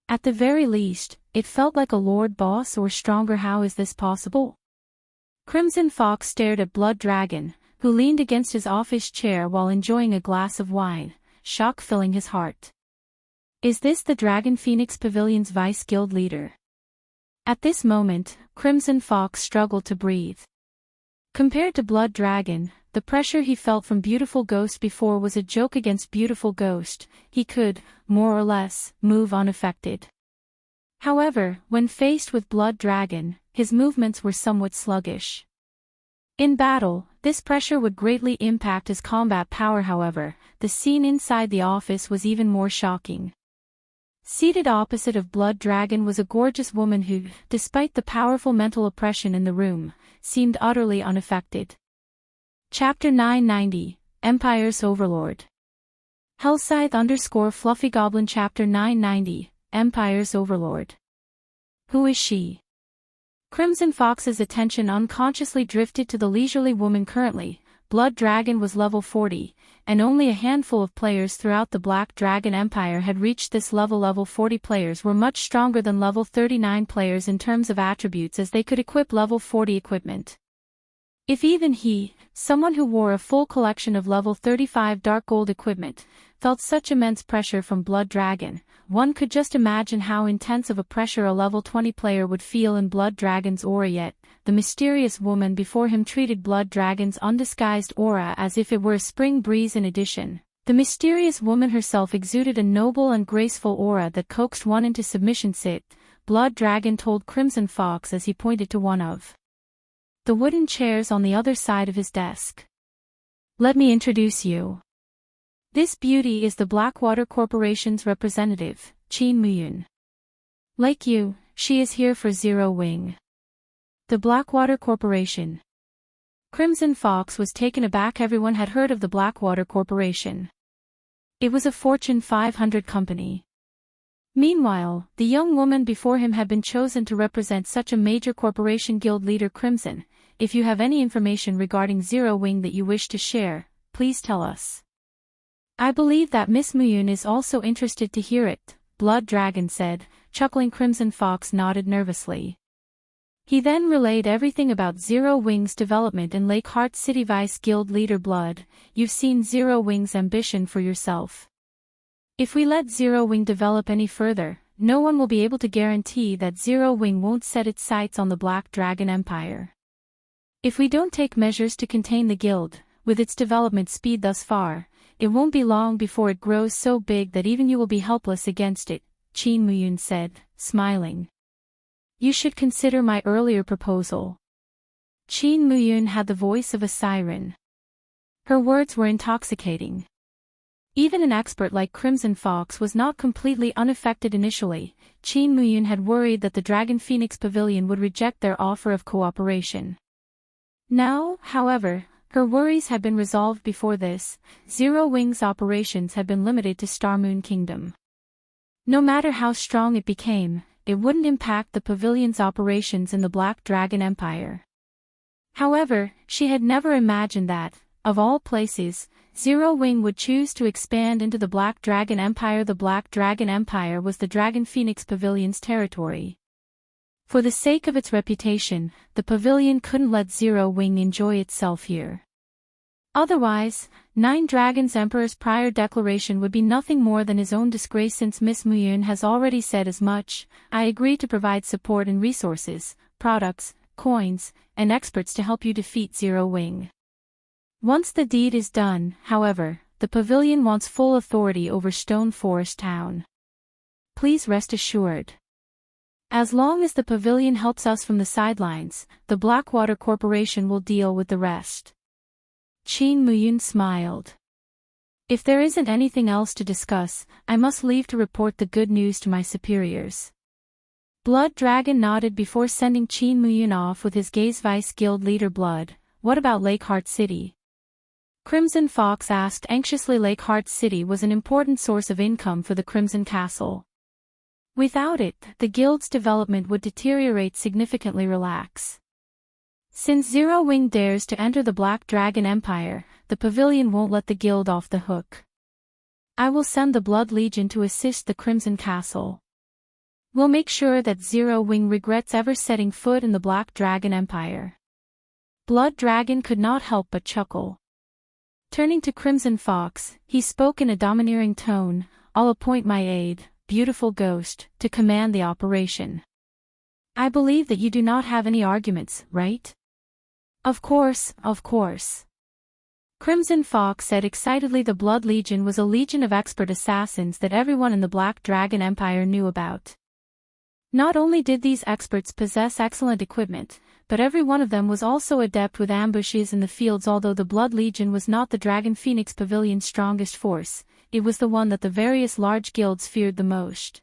At the very least, it felt like a lord boss or stronger. How is this possible? Crimson Fox stared at Blood Dragon, who leaned against his office chair while enjoying a glass of wine, shock filling his heart. Is this the Dragon Phoenix Pavilion's vice guild leader? At this moment, Crimson Fox struggled to breathe. Compared to Blood Dragon, the pressure he felt from Beautiful Ghost before was a joke. Against Beautiful Ghost, he could, more or less, move unaffected. However, when faced with Blood Dragon, his movements were somewhat sluggish. In battle, this pressure would greatly impact his combat power. However, the scene inside the office was even more shocking. Seated opposite of Blood Dragon was a gorgeous woman who, despite the powerful mental oppression in the room, seemed utterly unaffected. Chapter 990, Empire's Overlord. Hellscythe_Fluffy Goblin. Chapter 990, Empire's Overlord. Who is she? Crimson Fox's attention unconsciously drifted to the leisurely woman. Currently, Blood Dragon was level 40, and only a handful of players throughout the Black Dragon Empire had reached this level. Level 40 players were much stronger than level 39 players in terms of attributes, as they could equip level 40 equipment. If even he, someone who wore a full collection of level 35 dark gold equipment, felt such immense pressure from Blood Dragon, one could just imagine how intense of a pressure a level 20 player would feel in Blood Dragon's aura. Yet, the mysterious woman before him treated Blood Dragon's undisguised aura as if it were a spring breeze. In addition, the mysterious woman herself exuded a noble and graceful aura that coaxed one into submission. Sit, Blood Dragon told Crimson Fox as he pointed to one of the wooden chairs on the other side of his desk. Let me introduce you. This beauty is the Blackwater Corporation's representative, Qin Muyun. Like you, she is here for Zero Wing. The Blackwater Corporation. Crimson Fox was taken aback. Everyone had heard of the Blackwater Corporation. It was a Fortune 500 company. Meanwhile, the young woman before him had been chosen to represent such a major corporation. Guild leader Crimson, if you have any information regarding Zero Wing that you wish to share, please tell us. I believe that Miss Muyun is also interested to hear it, Blood Dragon said, chuckling. Crimson Fox nodded nervously. He then relayed everything about Zero Wing's development in Lakeheart City. Vice Guild leader Blood, you've seen Zero Wing's ambition for yourself. If we let Zero Wing develop any further, no one will be able to guarantee that Zero Wing won't set its sights on the Black Dragon Empire. If we don't take measures to contain the guild, with its development speed thus far, it won't be long before it grows so big that even you will be helpless against it, Qin Muyun said, smiling. You should consider my earlier proposal. Qin Muyun had the voice of a siren. Her words were intoxicating. Even an expert like Crimson Fox was not completely unaffected initially. Qin Muyun had worried that the Dragon Phoenix Pavilion would reject their offer of cooperation. Now, however, her worries had been resolved. Before this, Zero Wing's operations had been limited to Starmoon Kingdom. No matter how strong it became, it wouldn't impact the pavilion's operations in the Black Dragon Empire. However, she had never imagined that, of all places, Zero Wing would choose to expand into the Black Dragon Empire. The Black Dragon Empire was the Dragon Phoenix Pavilion's territory. For the sake of its reputation, the pavilion couldn't let Zero Wing enjoy itself here. Otherwise, Nine Dragons Emperor's prior declaration would be nothing more than his own disgrace. Since Miss Muyun has already said as much, I agree to provide support and resources, products, coins, and experts to help you defeat Zero Wing. Once the deed is done, however, the pavilion wants full authority over Stone Forest Town. Please rest assured. As long as the pavilion helps us from the sidelines, the Blackwater Corporation will deal with the rest. Qin Muyun smiled. If there isn't anything else to discuss, I must leave to report the good news to my superiors. Blood Dragon nodded before sending Qin Muyun off with his gaze. Vice Guild leader Blood, what about Lakeheart City? Crimson Fox asked anxiously. Lakeheart City was an important source of income for the Crimson Castle. Without it, the guild's development would deteriorate significantly. Relax. Since Zero Wing dares to enter the Black Dragon Empire, the pavilion won't let the guild off the hook. I will send the Blood Legion to assist the Crimson Castle. We'll make sure that Zero Wing regrets ever setting foot in the Black Dragon Empire. Blood Dragon could not help but chuckle. Turning to Crimson Fox, he spoke in a domineering tone, I'll appoint my aide, Beautiful Ghost, to command the operation. I believe that you do not have any arguments, right? Of course, of course. Crimson Fox said excitedly. The Blood Legion was a legion of expert assassins that everyone in the Black Dragon Empire knew about. Not only did these experts possess excellent equipment, but every one of them was also adept with ambushes in the fields. Although the Blood Legion was not the Dragon Phoenix Pavilion's strongest force, it was the one that the various large guilds feared the most.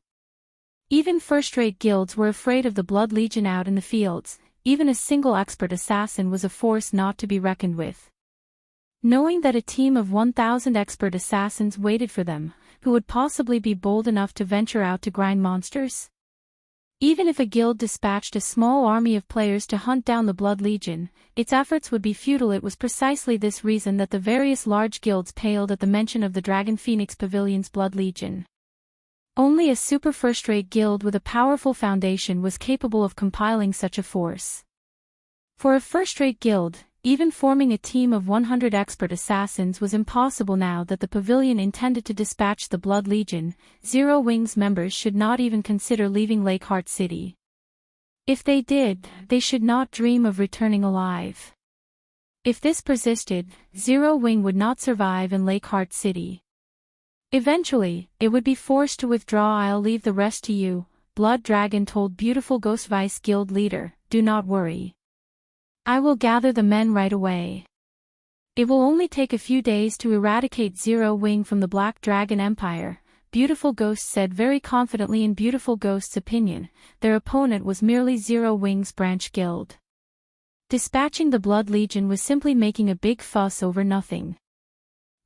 Even first-rate guilds were afraid of the Blood Legion out in the fields. Even a single expert assassin was a force not to be reckoned with. Knowing that a team of 1,000 expert assassins waited for them, who would possibly be bold enough to venture out to grind monsters? Even if a guild dispatched a small army of players to hunt down the Blood Legion, its efforts would be futile. It was precisely this reason that the various large guilds paled at the mention of the Dragon Phoenix Pavilion's Blood Legion. Only a super first-rate guild with a powerful foundation was capable of compiling such a force. For a first-rate guild, even forming a team of 100 expert assassins was impossible. Now that the pavilion intended to dispatch the Blood Legion, Zero Wing's members should not even consider leaving Lakeheart City. If they did, they should not dream of returning alive. If this persisted, Zero Wing would not survive in Lakeheart City. Eventually, it would be forced to withdraw. I'll leave the rest to you, Blood Dragon told Beautiful Ghost. Vice Guild leader, do not worry. I will gather the men right away. It will only take a few days to eradicate Zero Wing from the Black Dragon Empire, Beautiful Ghost said very confidently. In Beautiful Ghost's opinion, their opponent was merely Zero Wing's branch guild. Dispatching the Blood Legion was simply making a big fuss over nothing.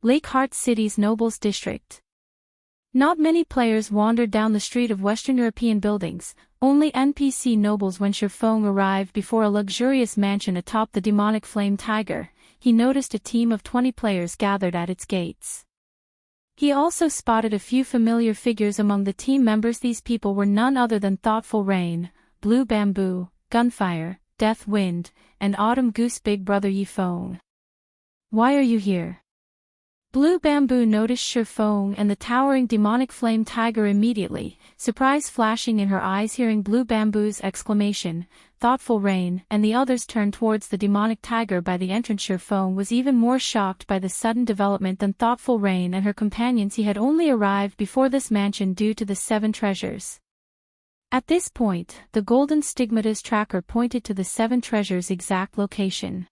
Lakeheart City's Nobles District. Not many players wandered down the street of Western European buildings. Only NPC nobles. When Feng arrived before a luxurious mansion atop the demonic flame tiger, he noticed a team of 20 players gathered at its gates. He also spotted a few familiar figures among the team members. These people were none other than Thoughtful Rain, Blue Bamboo, Gunfire, Death Wind, and Autumn Goose. Big brother Feng. Why are you here? Blue Bamboo noticed Feng and the towering demonic flame tiger immediately, surprise flashing in her eyes. Hearing Blue Bamboo's exclamation, Thoughtful Rain and the others turned towards the demonic tiger by the entrance. Feng was even more shocked by the sudden development than Thoughtful Rain and her companions. He had only arrived before this mansion due to the 7 treasures. At this point, the golden stigmatas tracker pointed to the 7 treasures' exact location.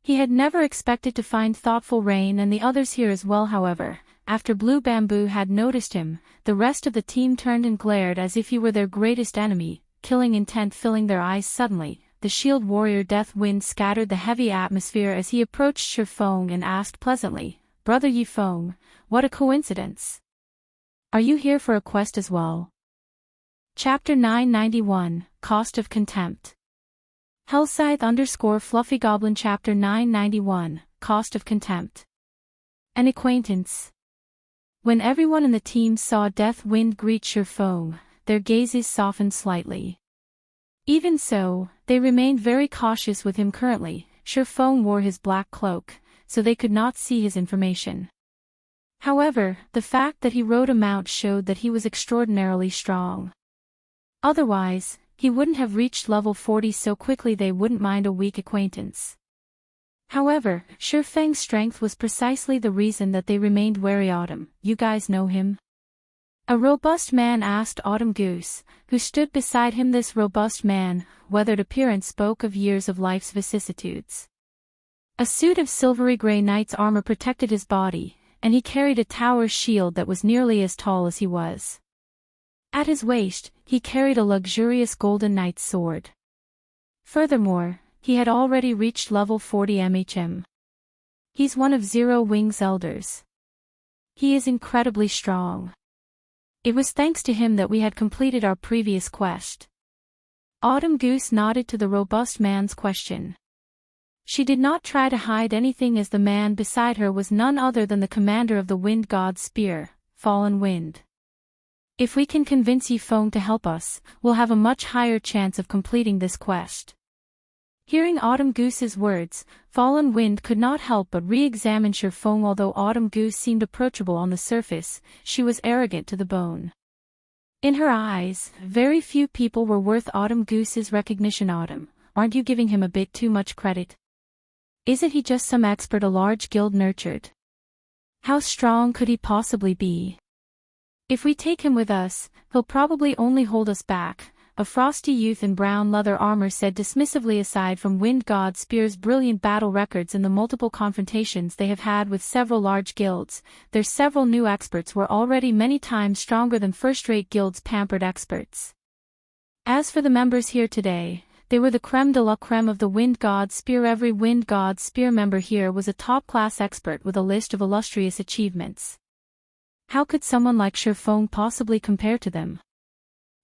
He had never expected to find Thoughtful Rain and the others here as well. However, after Blue Bamboo had noticed him, the rest of the team turned and glared as if he were their greatest enemy, killing intent filling their eyes. Suddenly, the shield warrior Death Wind scattered the heavy atmosphere as he approached Feng and asked pleasantly, Brother Feng, what a coincidence. Are you here for a quest as well? Chapter 991, Cost of Contempt. Hellscythe_Fluffy Goblin Chapter 991, Cost of Contempt. An acquaintance. When everyone in the team saw Deathwind greet Feng, their gazes softened slightly. Even so, they remained very cautious with him currently. Feng wore his black cloak, so they could not see his information. However, the fact that he rode a mount showed that he was extraordinarily strong. Otherwise, he wouldn't have reached level 40 so quickly. They wouldn't mind a weak acquaintance. However, Feng's strength was precisely the reason that they remained wary. Autumn, you guys know him? A robust man asked Autumn Goose, who stood beside him. This robust man, weathered appearance spoke of years of life's vicissitudes. A suit of silvery gray knight's armor protected his body, and he carried a tower's shield that was nearly as tall as he was. At his waist, he carried a luxurious golden knight's sword. Furthermore, he had already reached level 40 MHM. He's one of Zero Wing's elders. He is incredibly strong. It was thanks to him that we had completed our previous quest. Autumn Goose nodded to the robust man's question. She did not try to hide anything as the man beside her was none other than the commander of the Wind God's Spear, Fallen Wind. If we can convince Feng to help us, we'll have a much higher chance of completing this quest. Hearing Autumn Goose's words, Fallen Wind could not help but re-examine Feng. Although Autumn Goose seemed approachable on the surface, she was arrogant to the bone. In her eyes, very few people were worth Autumn Goose's recognition. Autumn, aren't you giving him a bit too much credit? Isn't he just some expert a large guild nurtured? How strong could he possibly be? If we take him with us, he'll probably only hold us back, a frosty youth in brown leather armor said dismissively. Aside from Wind God Spear's brilliant battle records and the multiple confrontations they have had with several large guilds, their several new experts were already many times stronger than first-rate guilds' pampered experts. As for the members here today, they were the creme de la creme of the Wind God Spear. Every Wind God Spear member here was a top-class expert with a list of illustrious achievements. How could someone like Feng possibly compare to them?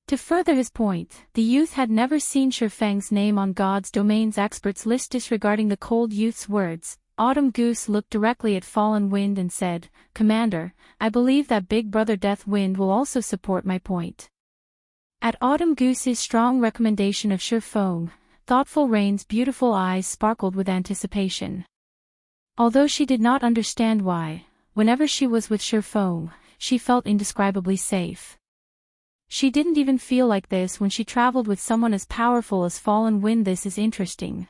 To further his point, the youth had never seen Feng's name on God's domain's experts list. Disregarding the cold youth's words, Autumn Goose looked directly at Fallen Wind and said, "Commander, I believe that Big Brother Deathwind will also support my point." At Autumn Goose's strong recommendation of Feng, Thoughtful Rain's beautiful eyes sparkled with anticipation. Although she did not understand why, whenever she was with Feng, she felt indescribably safe. She didn't even feel like this when she traveled with someone as powerful as Fallen Wind. This is interesting.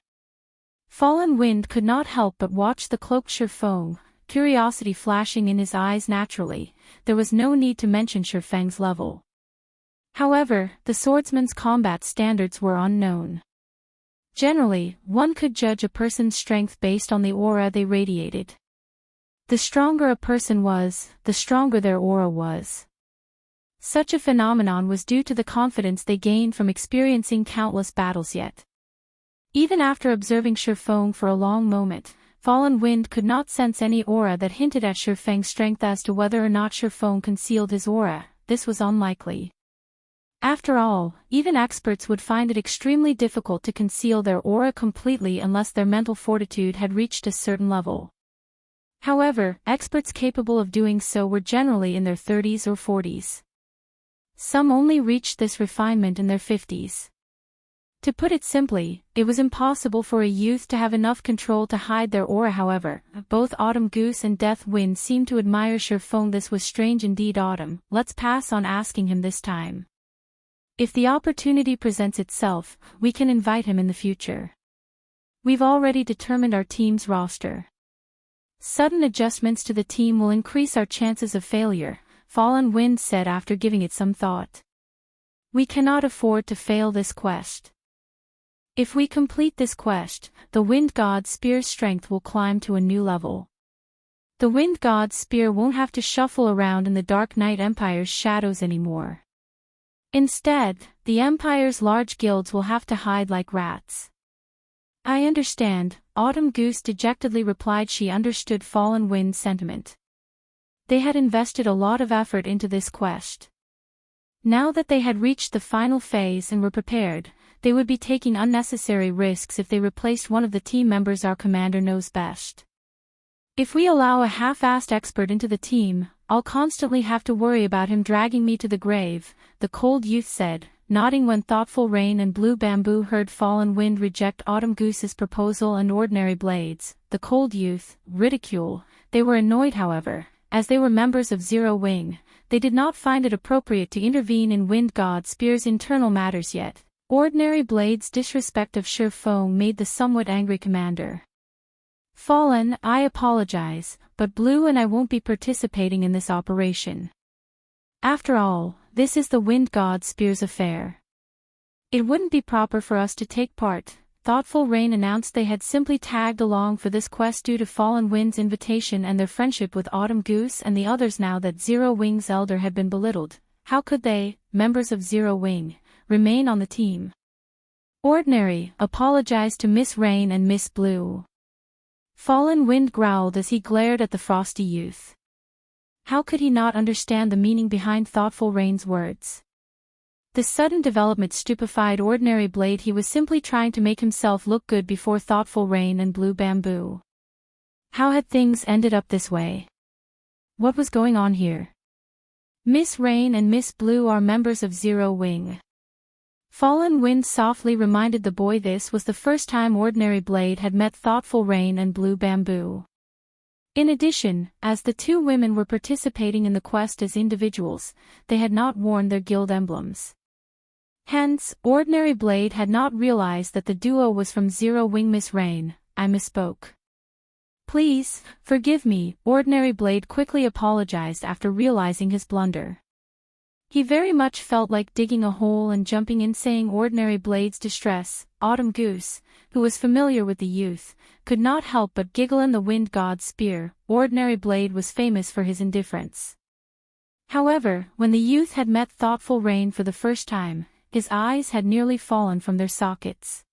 Fallen Wind could not help but watch the cloaked Feng, curiosity flashing in his eyes. Naturally, there was no need to mention Feng's level. However, the swordsman's combat standards were unknown. Generally, one could judge a person's strength based on the aura they radiated. The stronger a person was, the stronger their aura was. Such a phenomenon was due to the confidence they gained from experiencing countless battles. Yet, even after observing Feng for a long moment, Fallen Wind could not sense any aura that hinted at Feng's strength. As to whether or not Feng concealed his aura, this was unlikely. After all, even experts would find it extremely difficult to conceal their aura completely unless their mental fortitude had reached a certain level. However, experts capable of doing so were generally in their 30s or 40s. Some only reached this refinement in their 50s. To put it simply, it was impossible for a youth to have enough control to hide their aura. However, both Autumn Goose and Deathwind seemed to admire Feng. This was strange indeed. Autumn, let's pass on asking him this time. If the opportunity presents itself, we can invite him in the future. We've already determined our team's roster. Sudden adjustments to the team will increase our chances of failure, Fallen Wind said after giving it some thought. We cannot afford to fail this quest. If we complete this quest, the Wind God's Spear's strength will climb to a new level. The Wind God's Spear won't have to shuffle around in the Dark Knight Empire's shadows anymore. Instead, the Empire's large guilds will have to hide like rats. I understand, Autumn Goose dejectedly replied. She understood Fallen Wind's sentiment. They had invested a lot of effort into this quest. Now that they had reached the final phase and were prepared, they would be taking unnecessary risks if they replaced one of the team members our commander knows best. If we allow a half-assed expert into the team, I'll constantly have to worry about him dragging me to the grave, the cold youth said, nodding when Thoughtful Rain and Blue Bamboo heard Fallen Wind reject Autumn Goose's proposal and Ordinary Blades. The cold youth, ridicule. They were annoyed, however, as they were members of Zero Wing. They did not find it appropriate to intervene in Wind God Spear's internal matters yet. Ordinary Blade's disrespect of Feng made the somewhat angry commander. Fallen, I apologize, but Blue and I won't be participating in this operation. After all, this is the Wind God Spear's affair. It wouldn't be proper for us to take part. Thoughtful Rain announced they had simply tagged along for this quest due to Fallen Wind's invitation and their friendship with Autumn Goose and the others. Now that Zero Wing's elder had been belittled, how could they, members of Zero Wing, remain on the team? Ordinary apologized to Miss Rain and Miss Blue. Fallen Wind growled as he glared at the frosty youth. How could he not understand the meaning behind Thoughtful Rain's words? This sudden development stupefied Ordinary Blade. He was simply trying to make himself look good before Thoughtful Rain and Blue Bamboo. How had things ended up this way? What was going on here? Miss Rain and Miss Blue are members of Zero Wing. Fallen Wind softly reminded the boy this was the first time Ordinary Blade had met Thoughtful Rain and Blue Bamboo. In addition, as the two women were participating in the quest as individuals, they had not worn their guild emblems. Hence, Ordinary Blade had not realized that the duo was from Zero Wing. Miss Rain, I misspoke. Please, forgive me, Ordinary Blade quickly apologized after realizing his blunder. He very much felt like digging a hole and jumping in, saying Ordinary Blade's distress. Autumn Goose, who was familiar with the youth, could not help but giggle. In the Wind God Spear, Ordinary Blade was famous for his indifference. However, when the youth had met Thoughtful Rain for the first time, his eyes had nearly fallen from their sockets.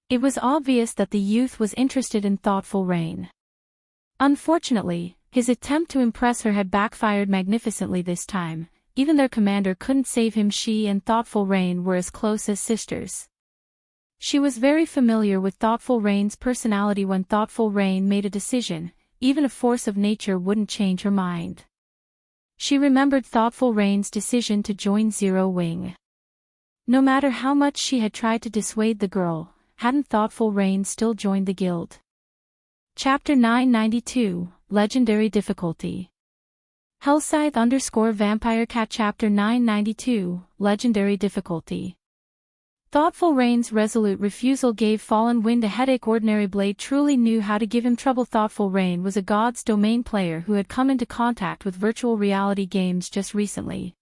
It was obvious that the youth was interested in Thoughtful Rain. Unfortunately, his attempt to impress her had backfired magnificently this time. Even their commander couldn't save him. She and Thoughtful Rain were as close as sisters. She was very familiar with Thoughtful Rain's personality. When Thoughtful Rain made a decision, even a force of nature wouldn't change her mind. She remembered Thoughtful Rain's decision to join Zero Wing. No matter how much she had tried to dissuade the girl, hadn't Thoughtful Rain still joined the guild? Chapter 992, Legendary Difficulty. Hellscythe _Vampire Cat. Chapter 992, Legendary Difficulty. Thoughtful Rain's resolute refusal gave Fallen Wind a headache. Ordinary Blade truly knew how to give him trouble. Thoughtful Rain was a God's Domain player who had come into contact with virtual reality games just recently.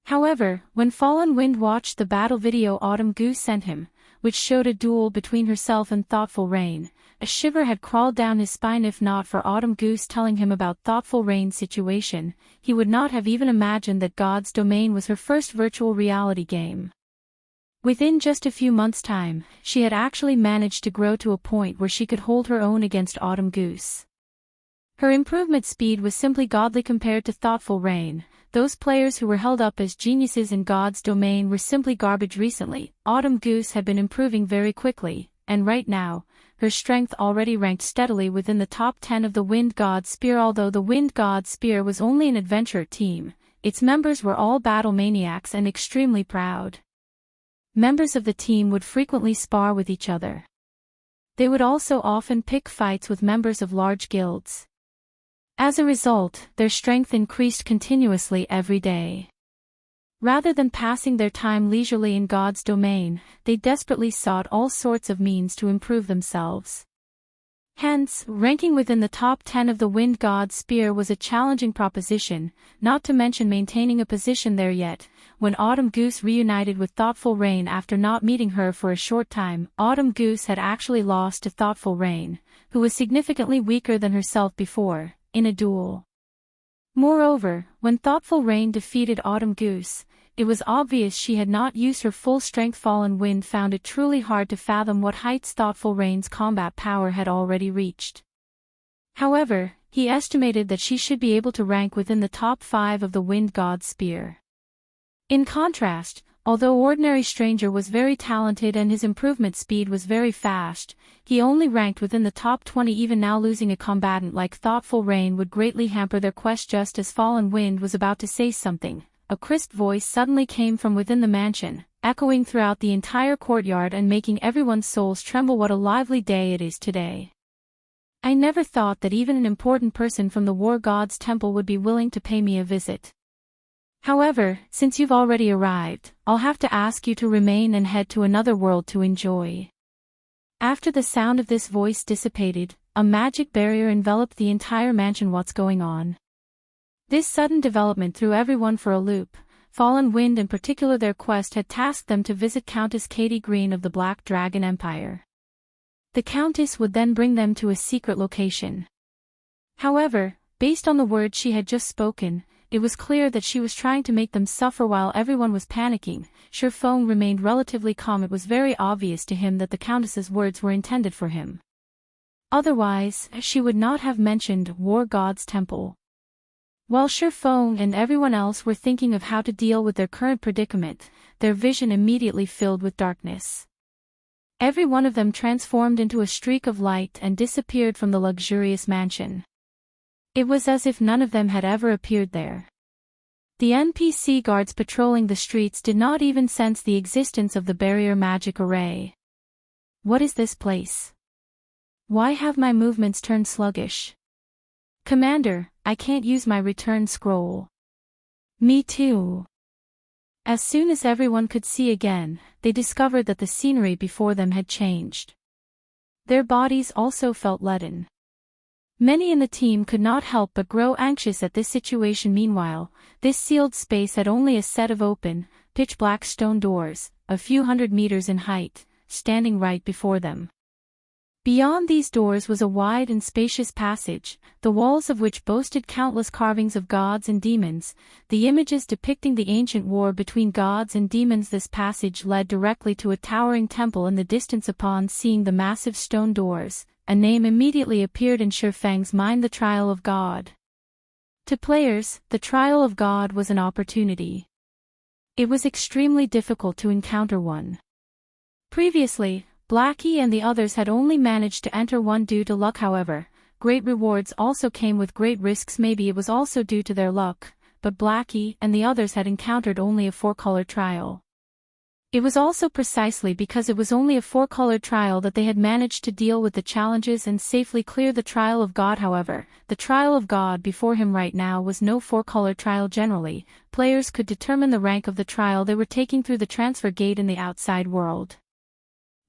However, when Fallen Wind watched the battle video Autumn Goose sent him, which showed a duel between herself and Thoughtful Rain, a shiver had crawled down his spine. If not for Autumn Goose telling him about Thoughtful Rain's situation, he would not have even imagined that God's Domain was her first virtual reality game. Within just a few months' time, she had actually managed to grow to a point where she could hold her own against Autumn Goose. Her improvement speed was simply godly compared to Thoughtful Rain. Those players who were held up as geniuses in God's Domain were simply garbage recently. Autumn Goose had been improving very quickly, and right now, her strength already ranked steadily within the top 10 of the Wind God Spear. Although the Wind God Spear was only an adventure team, its members were all battle maniacs and extremely proud. Members of the team would frequently spar with each other. They would also often pick fights with members of large guilds. As a result, their strength increased continuously every day. Rather than passing their time leisurely in God's Domain, they desperately sought all sorts of means to improve themselves. Hence, ranking within the top 10 of the Wind God Spear was a challenging proposition, not to mention maintaining a position there yet. When Autumn Goose reunited with Thoughtful Rain after not meeting her for a short time, Autumn Goose had actually lost to Thoughtful Rain, who was significantly weaker than herself before, in a duel. Moreover, when Thoughtful Rain defeated Autumn Goose, it was obvious she had not used her full strength. Fallen Wind found it truly hard to fathom what heights Thoughtful Rain's combat power had already reached. However, he estimated that she should be able to rank within the top 5 of the Wind God Spear. In contrast, Although ordinary stranger was very talented and his improvement speed was very fast, he only ranked within the top 20. Even now, losing a combatant like Thoughtful Rain would greatly hamper their quest. Just as Fallen Wind was about to say something, a crisp voice suddenly came from within the mansion, echoing throughout the entire courtyard and making everyone's souls tremble. What a lively day it is today. I never thought that even an important person from the War God's temple would be willing to pay me a visit. However, since you've already arrived, I'll have to ask you to remain and head to another world to enjoy. After the sound of this voice dissipated, a magic barrier enveloped the entire mansion. What's going on? This sudden development threw everyone for a loop. Fallen Wind in particular, their quest had tasked them to visit Countess Katie Green of the Black Dragon Empire. The Countess would then bring them to a secret location. However, based on the words she had just spoken, it was clear that she was trying to make them suffer. While everyone was panicking, Feng remained relatively calm. It was very obvious to him that the Countess's words were intended for him. Otherwise, she would not have mentioned War God's temple. While Feng and everyone else were thinking of how to deal with their current predicament, their vision immediately filled with darkness. Every one of them transformed into a streak of light and disappeared from the luxurious mansion. It was as if none of them had ever appeared there. The NPC guards patrolling the streets did not even sense the existence of the barrier magic array. What is this place? Why have my movements turned sluggish? Commander, I can't use my return scroll. Me too. As soon as everyone could see again, they discovered that the scenery before them had changed. Their bodies also felt leaden. Many in the team could not help but grow anxious at this situation. Meanwhile, this sealed space had only a set of open, pitch-black stone doors, a few hundred meters in height, standing right before them. Beyond these doors was a wide and spacious passage, the walls of which boasted countless carvings of gods and demons, the images depicting the ancient war between gods and demons. This passage led directly to a towering temple in the distance. Upon seeing the massive stone doors, a name immediately appeared in Feng's mind: the Trial of God. To players, the Trial of God was an opportunity. It was extremely difficult to encounter one. Previously, Blackie and the others had only managed to enter one due to luck. However, great rewards also came with great risks. Maybe it was also due to their luck, but Blackie and the others had encountered only a 4-color trial. It was also precisely because it was only a 4-color trial that they had managed to deal with the challenges and safely clear the Trial of God. However, the Trial of God before him right now was no 4-color trial. Generally, players could determine the rank of the trial they were taking through the transfer gate in the outside world.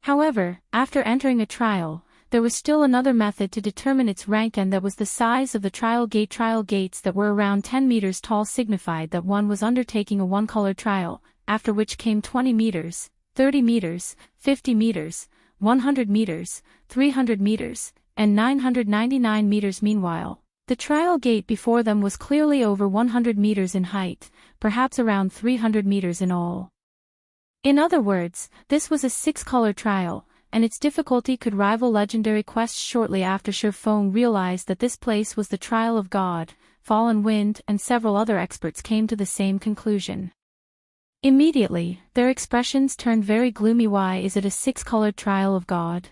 However, after entering a trial, there was still another method to determine its rank, and that was the size of the trial gate. Trial gates that were around 10 meters tall signified that one was undertaking a 1-color trial, after which came 20 meters, 30 meters, 50 meters, 100 meters, 300 meters, and 999 meters. Meanwhile, the trial gate before them was clearly over 100 meters in height, perhaps around 300 meters in all. In other words, this was a 6-color trial, and its difficulty could rival legendary quests. Shortly after Feng realized that this place was the Trial of God, Fallen Wind and several other experts came to the same conclusion. Immediately, their expressions turned very gloomy. Why is it a 6-colored Trial of God?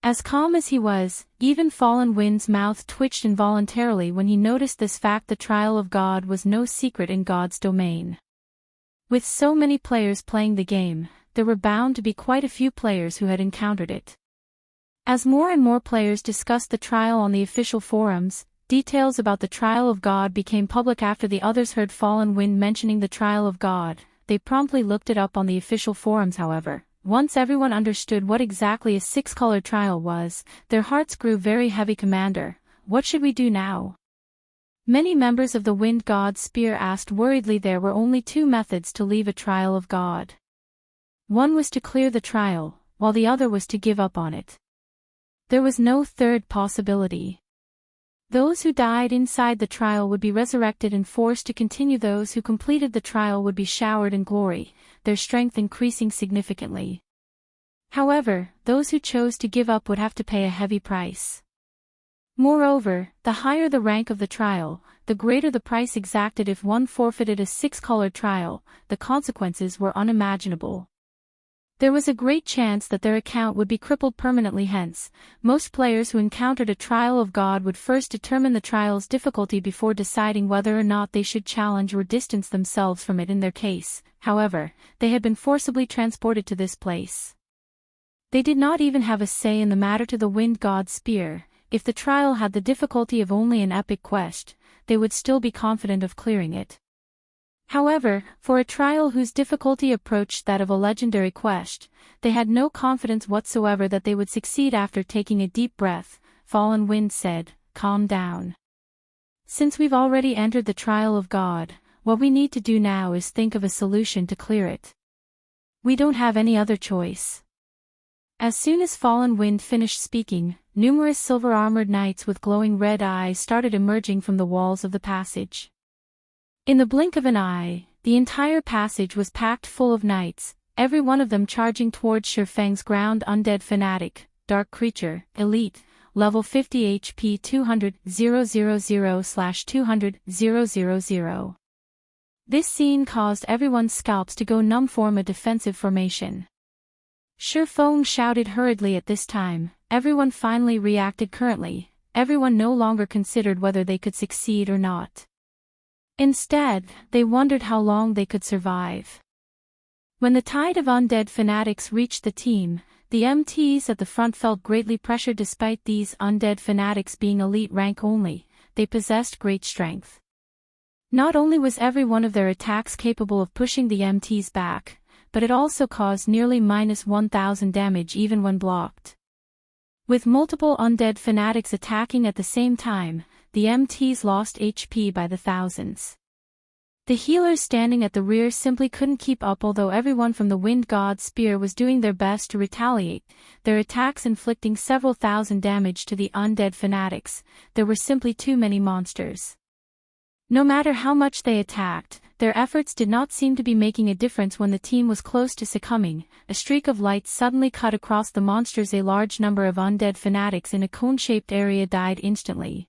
As calm as he was, even Fallen Wind's mouth twitched involuntarily when he noticed this fact: the Trial of God was no secret in God's domain. With so many players playing the game, there were bound to be quite a few players who had encountered it. As more and more players discussed the trial on the official forums, details about the Trial of God became public. After the others heard Fallen Wind mentioning the Trial of God, they promptly looked it up on the official forums. However, once everyone understood what exactly a 6-color trial was, their hearts grew very heavy. Commander, what should we do now? Many members of the Wind God's Spear asked worriedly. There were only 2 methods to leave a Trial of God. One was to clear the trial, while the other was to give up on it. There was no third possibility. Those who died inside the trial would be resurrected and forced to continue. Those who completed the trial would be showered in glory, their strength increasing significantly. However, those who chose to give up would have to pay a heavy price. Moreover, the higher the rank of the trial, the greater the price exacted if one forfeited a 6-color trial. The consequences were unimaginable. There was a great chance that their account would be crippled permanently. Hence, most players who encountered a trial of God would first determine the trial's difficulty before deciding whether or not they should challenge or distance themselves from it. In their case, however, they had been forcibly transported to this place. They did not even have a say in the matter. To the Wind God's spear, if the trial had the difficulty of only an epic quest, they would still be confident of clearing it. However, for a trial whose difficulty approached that of a legendary quest, they had no confidence whatsoever that they would succeed. After taking a deep breath, Fallen Wind said, "Calm down. Since we've already entered the trial of God, what we need to do now is think of a solution to clear it. We don't have any other choice." As soon as Fallen Wind finished speaking, numerous silver-armored knights with glowing red eyes started emerging from the walls of the passage. In the blink of an eye, the entire passage was packed full of knights, every one of them charging towards Feng's ground undead fanatic, dark creature, elite, level 50 HP 200,000/200,000. This scene caused everyone's scalps to go numb. Form a defensive formation. Feng shouted hurriedly at this time. Everyone finally reacted. Currently, everyone no longer considered whether they could succeed or not. Instead, they wondered how long they could survive. When the tide of undead fanatics reached the team, the MTs at the front felt greatly pressured. Despite these undead fanatics being elite rank only, they possessed great strength. Not only was every one of their attacks capable of pushing the MTs back, but it also caused nearly -1000 damage even when blocked. With multiple undead fanatics attacking at the same time, the MTs lost HP by the thousands. The healers standing at the rear simply couldn't keep up. Although everyone from the Wind God's spear was doing their best to retaliate, their attacks inflicting several thousand damage to the undead fanatics, there were simply too many monsters. No matter how much they attacked, their efforts did not seem to be making a difference. When the team was close to succumbing, a streak of light suddenly cut across the monsters. A large number of undead fanatics in a cone-shaped area died instantly.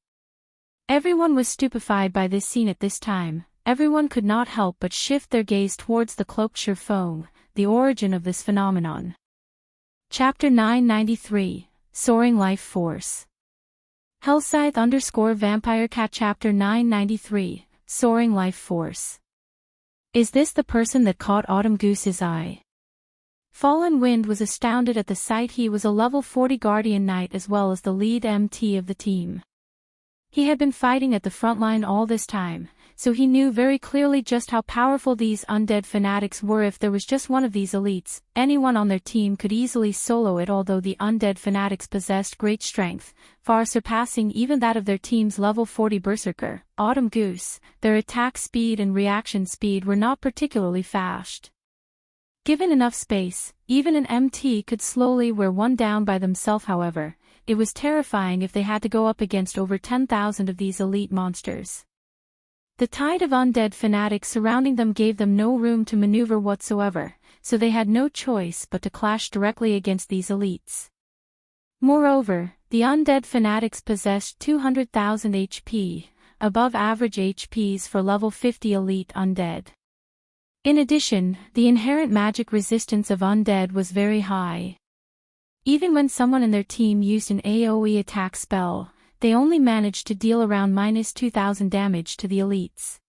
Everyone was stupefied by this scene. At this time, everyone could not help but shift their gaze towards the cloaked Feng, the origin of this phenomenon. Chapter 993, Soaring Life Force. Hellscythe _Vampire Cat. Chapter 993, Soaring Life Force. Is this the person that caught Autumn Goose's eye? Fallen Wind was astounded at the sight. He was a level 40 Guardian Knight as well as the lead MT of the team. He had been fighting at the front line all this time, so he knew very clearly just how powerful these undead fanatics were. If there was just one of these elites, anyone on their team could easily solo it. Although the undead fanatics possessed great strength, far surpassing even that of their team's level 40 Berserker, Autumn Goose, their attack speed and reaction speed were not particularly fast. Given enough space, even an MT could slowly wear one down by themselves. However, it was terrifying if they had to go up against over 10,000 of these elite monsters. The tide of undead fanatics surrounding them gave them no room to maneuver whatsoever, so they had no choice but to clash directly against these elites. Moreover, the undead fanatics possessed 200,000 HP, above average HPs for level 50 elite undead. In addition, the inherent magic resistance of undead was very high. Even when someone in their team used an AoE attack spell, they only managed to deal around -2000 damage to the elites.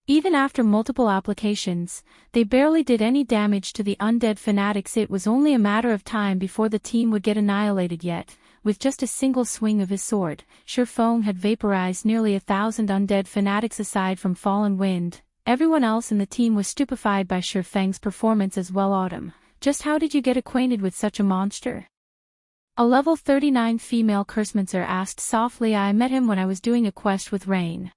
Even after multiple applications, they barely did any damage to the undead fanatics. It was only a matter of time before the team would get annihilated. Yet, with just a single swing of his sword, Feng had vaporized nearly 1,000 undead fanatics. Aside from Fallen Wind, everyone else in the team was stupefied by Feng's performance as well. Autumn, just how did you get acquainted with such a monster? A level 39 female Necromancer asked softly. I met him when I was doing a quest with Rain.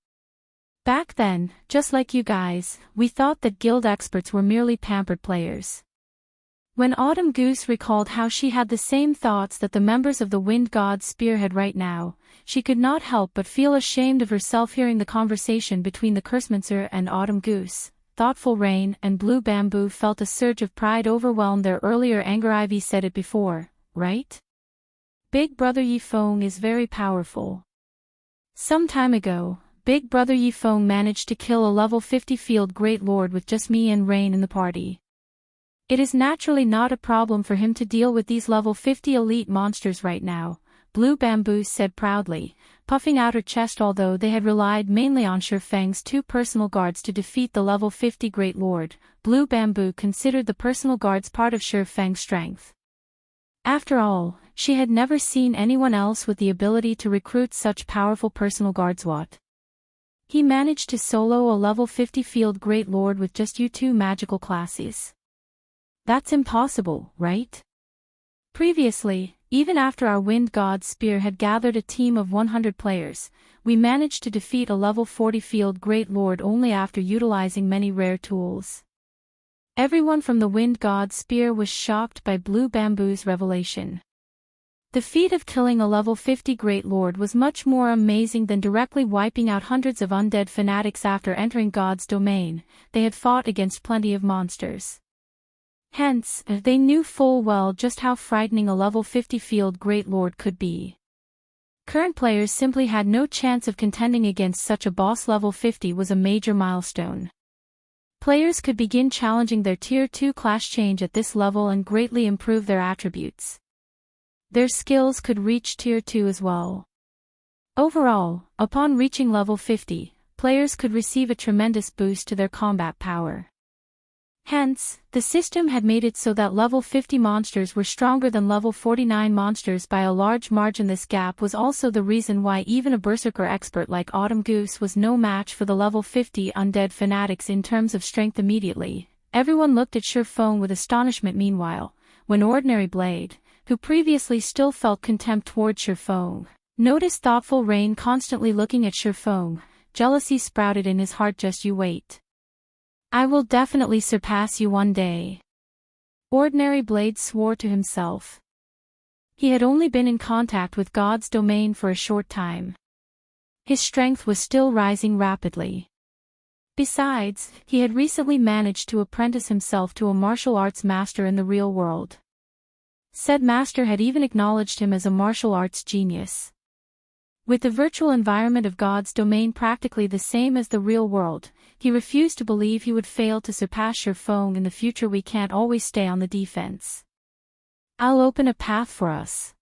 Back then, just like you guys, we thought that guild experts were merely pampered players. When Autumn Goose recalled how she had the same thoughts that the members of the Wind God's spear had right now, she could not help but feel ashamed of herself. Hearing the conversation between the Necromancer and Autumn Goose, thoughtful Rain and Blue Bamboo felt a surge of pride overwhelm their earlier anger. Ivy said it before, right? Big brother Feng is very powerful. Some time ago, Big Brother Yi Feng managed to kill a level 50 field Great Lord with just me and Rain in the party. It is naturally not a problem for him to deal with these level 50 elite monsters right now, Blue Bamboo said proudly, puffing out her chest. Although they had relied mainly on Feng's 2 personal guards to defeat the level 50 Great Lord, Blue Bamboo considered the personal guards part of Feng's strength. After all, she had never seen anyone else with the ability to recruit such powerful personal guards. What? He managed to solo a level 50 field Great Lord with just you 2 magical classes. That's impossible, right? Previously, even after our Wind God's Spear had gathered a team of 100 players, we managed to defeat a level 40 field Great Lord only after utilizing many rare tools. Everyone from the Wind God's Spear was shocked by Blue Bamboo's revelation. The feat of killing a level 50 Great Lord was much more amazing than directly wiping out hundreds of undead fanatics after entering God's domain. They had fought against plenty of monsters. Hence, they knew full well just how frightening a level 50 field Great Lord could be. Current players simply had no chance of contending against such a boss. Level 50 was a major milestone. Players could begin challenging their Tier 2 class change at this level and greatly improve their attributes. Their skills could reach Tier 2 as well. Overall, upon reaching level 50, players could receive a tremendous boost to their combat power. Hence, the system had made it so that level 50 monsters were stronger than level 49 monsters by a large margin. This gap was also the reason why even a berserker expert like Autumn Goose was no match for the level 50 undead fanatics in terms of strength. Immediately, everyone looked at Feng with astonishment. Meanwhile, when Ordinary Blade, who previously still felt contempt towards Feng, noticed thoughtful Rain constantly looking at Feng, jealousy sprouted in his heart. Just you wait. I will definitely surpass you one day. Ordinary Blade swore to himself. He had only been in contact with God's domain for a short time. His strength was still rising rapidly. Besides, he had recently managed to apprentice himself to a martial arts master in the real world. Said master had even acknowledged him as a martial arts genius. With the virtual environment of God's domain practically the same as the real world, he refused to believe he would fail to surpass Feng in the future. We can't always stay on the defense. I'll open a path for us.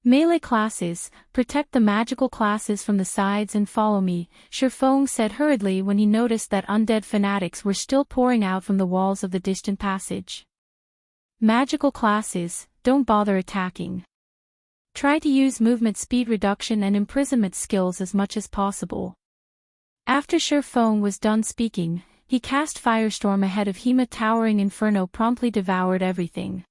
Melee classes, protect the magical classes from the sides and follow me, Feng said hurriedly when he noticed that undead fanatics were still pouring out from the walls of the distant passage. Magical classes, don't bother attacking. Try to use movement speed reduction and imprisonment skills as much as possible. After Feng was done speaking, he cast Firestorm ahead of him. A towering inferno promptly devoured everything.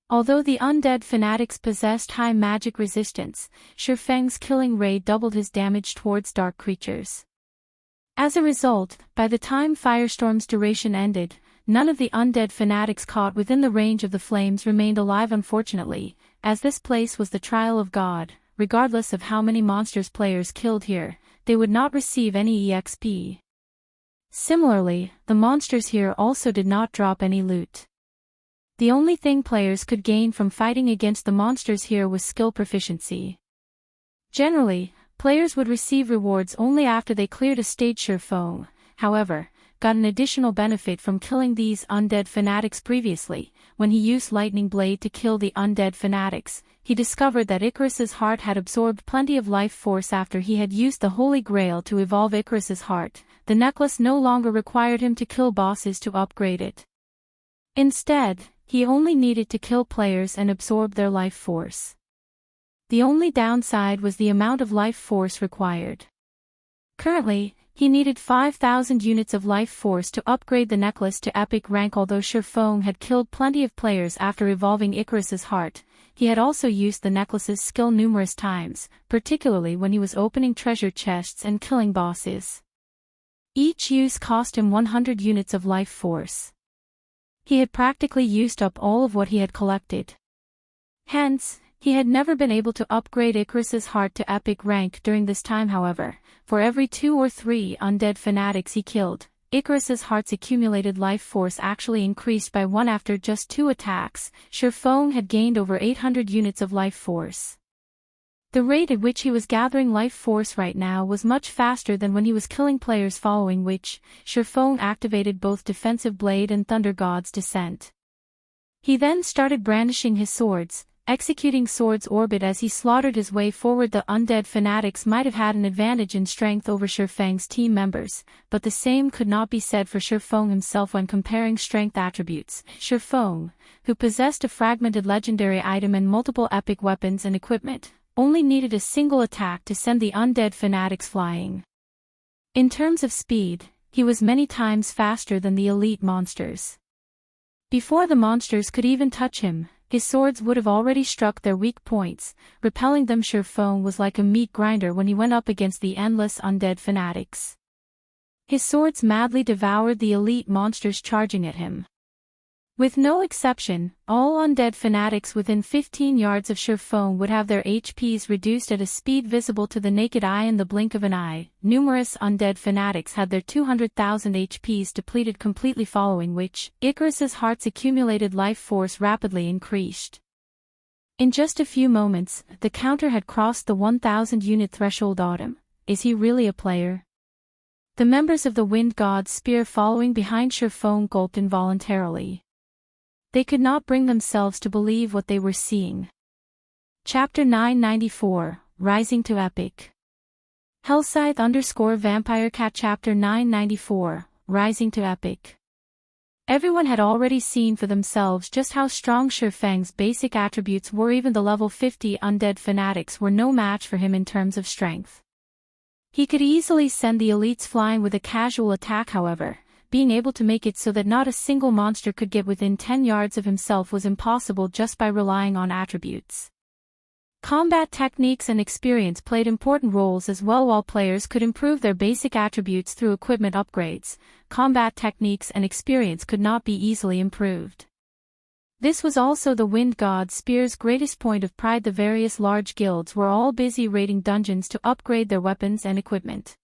Although the undead fanatics possessed high magic resistance, Feng's killing ray doubled his damage towards dark creatures. As a result, by the time Firestorm's duration ended, none of the undead fanatics caught within the range of the flames remained alive. Unfortunately, as this place was the trial of God, regardless of how many monsters players killed here, they would not receive any EXP. Similarly, the monsters here also did not drop any loot. The only thing players could gain from fighting against the monsters here was skill proficiency. Generally, players would receive rewards only after they cleared a stage. Feng, however, got an additional benefit from killing these undead fanatics. Previously, when he used Lightning Blade to kill the undead fanatics, he discovered that Icarus's heart had absorbed plenty of life force. After he had used the Holy Grail to evolve Icarus's heart, the necklace no longer required him to kill bosses to upgrade it. Instead, he only needed to kill players and absorb their life force. The only downside was the amount of life force required. Currently, he needed 5,000 units of life force to upgrade the necklace to epic rank. Although Feng had killed plenty of players after evolving Icarus's heart, he had also used the necklace's skill numerous times, particularly when he was opening treasure chests and killing bosses. Each use cost him 100 units of life force. He had practically used up all of what he had collected. Hence, he had never been able to upgrade Icarus's heart to epic rank during this time. However, for every 2 or 3 undead fanatics he killed, Icarus's heart's accumulated life force actually increased by 1 after just 2 attacks. Feng had gained over 800 units of life force. The rate at which he was gathering life force right now was much faster than when he was killing players, following which, Feng activated both Defensive Blade and Thunder God's Descent. He then started brandishing his swords, executing Sword's Orbit as he slaughtered his way forward. The undead fanatics might have had an advantage in strength over Feng's team members, but the same could not be said for Feng himself when comparing strength attributes. Feng, who possessed a fragmented legendary item and multiple epic weapons and equipment, only needed a single attack to send the undead fanatics flying. In terms of speed, he was many times faster than the elite monsters. Before the monsters could even touch him, his swords would have already struck their weak points, repelling them. Feng was like a meat grinder when he went up against the endless undead fanatics. His swords madly devoured the elite monsters charging at him. With no exception, all undead fanatics within 15 yards of Feng would have their HPs reduced at a speed visible to the naked eye in the blink of an eye. Numerous undead fanatics had their 200,000 HPs depleted completely, following which, Icarus's heart's accumulated life force rapidly increased. In just a few moments, the counter had crossed the 1,000 unit threshold. Autumn, is he really a player? The members of the Wind God's Spear following behind Feng gulped involuntarily. They could not bring themselves to believe what they were seeing. Chapter 994, Rising to Epic. Hellscythe _Vampire Cat. Chapter 994, Rising to Epic. Everyone had already seen for themselves just how strong Feng's basic attributes were. Even the level 50 undead fanatics were no match for him in terms of strength. He could easily send the elites flying with a casual attack. However, being able to make it so that not a single monster could get within 10 yards of himself was impossible just by relying on attributes. Combat techniques and experience played important roles as well. While players could improve their basic attributes through equipment upgrades, combat techniques and experience could not be easily improved. This was also the Wind God's Spear's greatest point of pride. The various large guilds were all busy raiding dungeons to upgrade their weapons and equipment.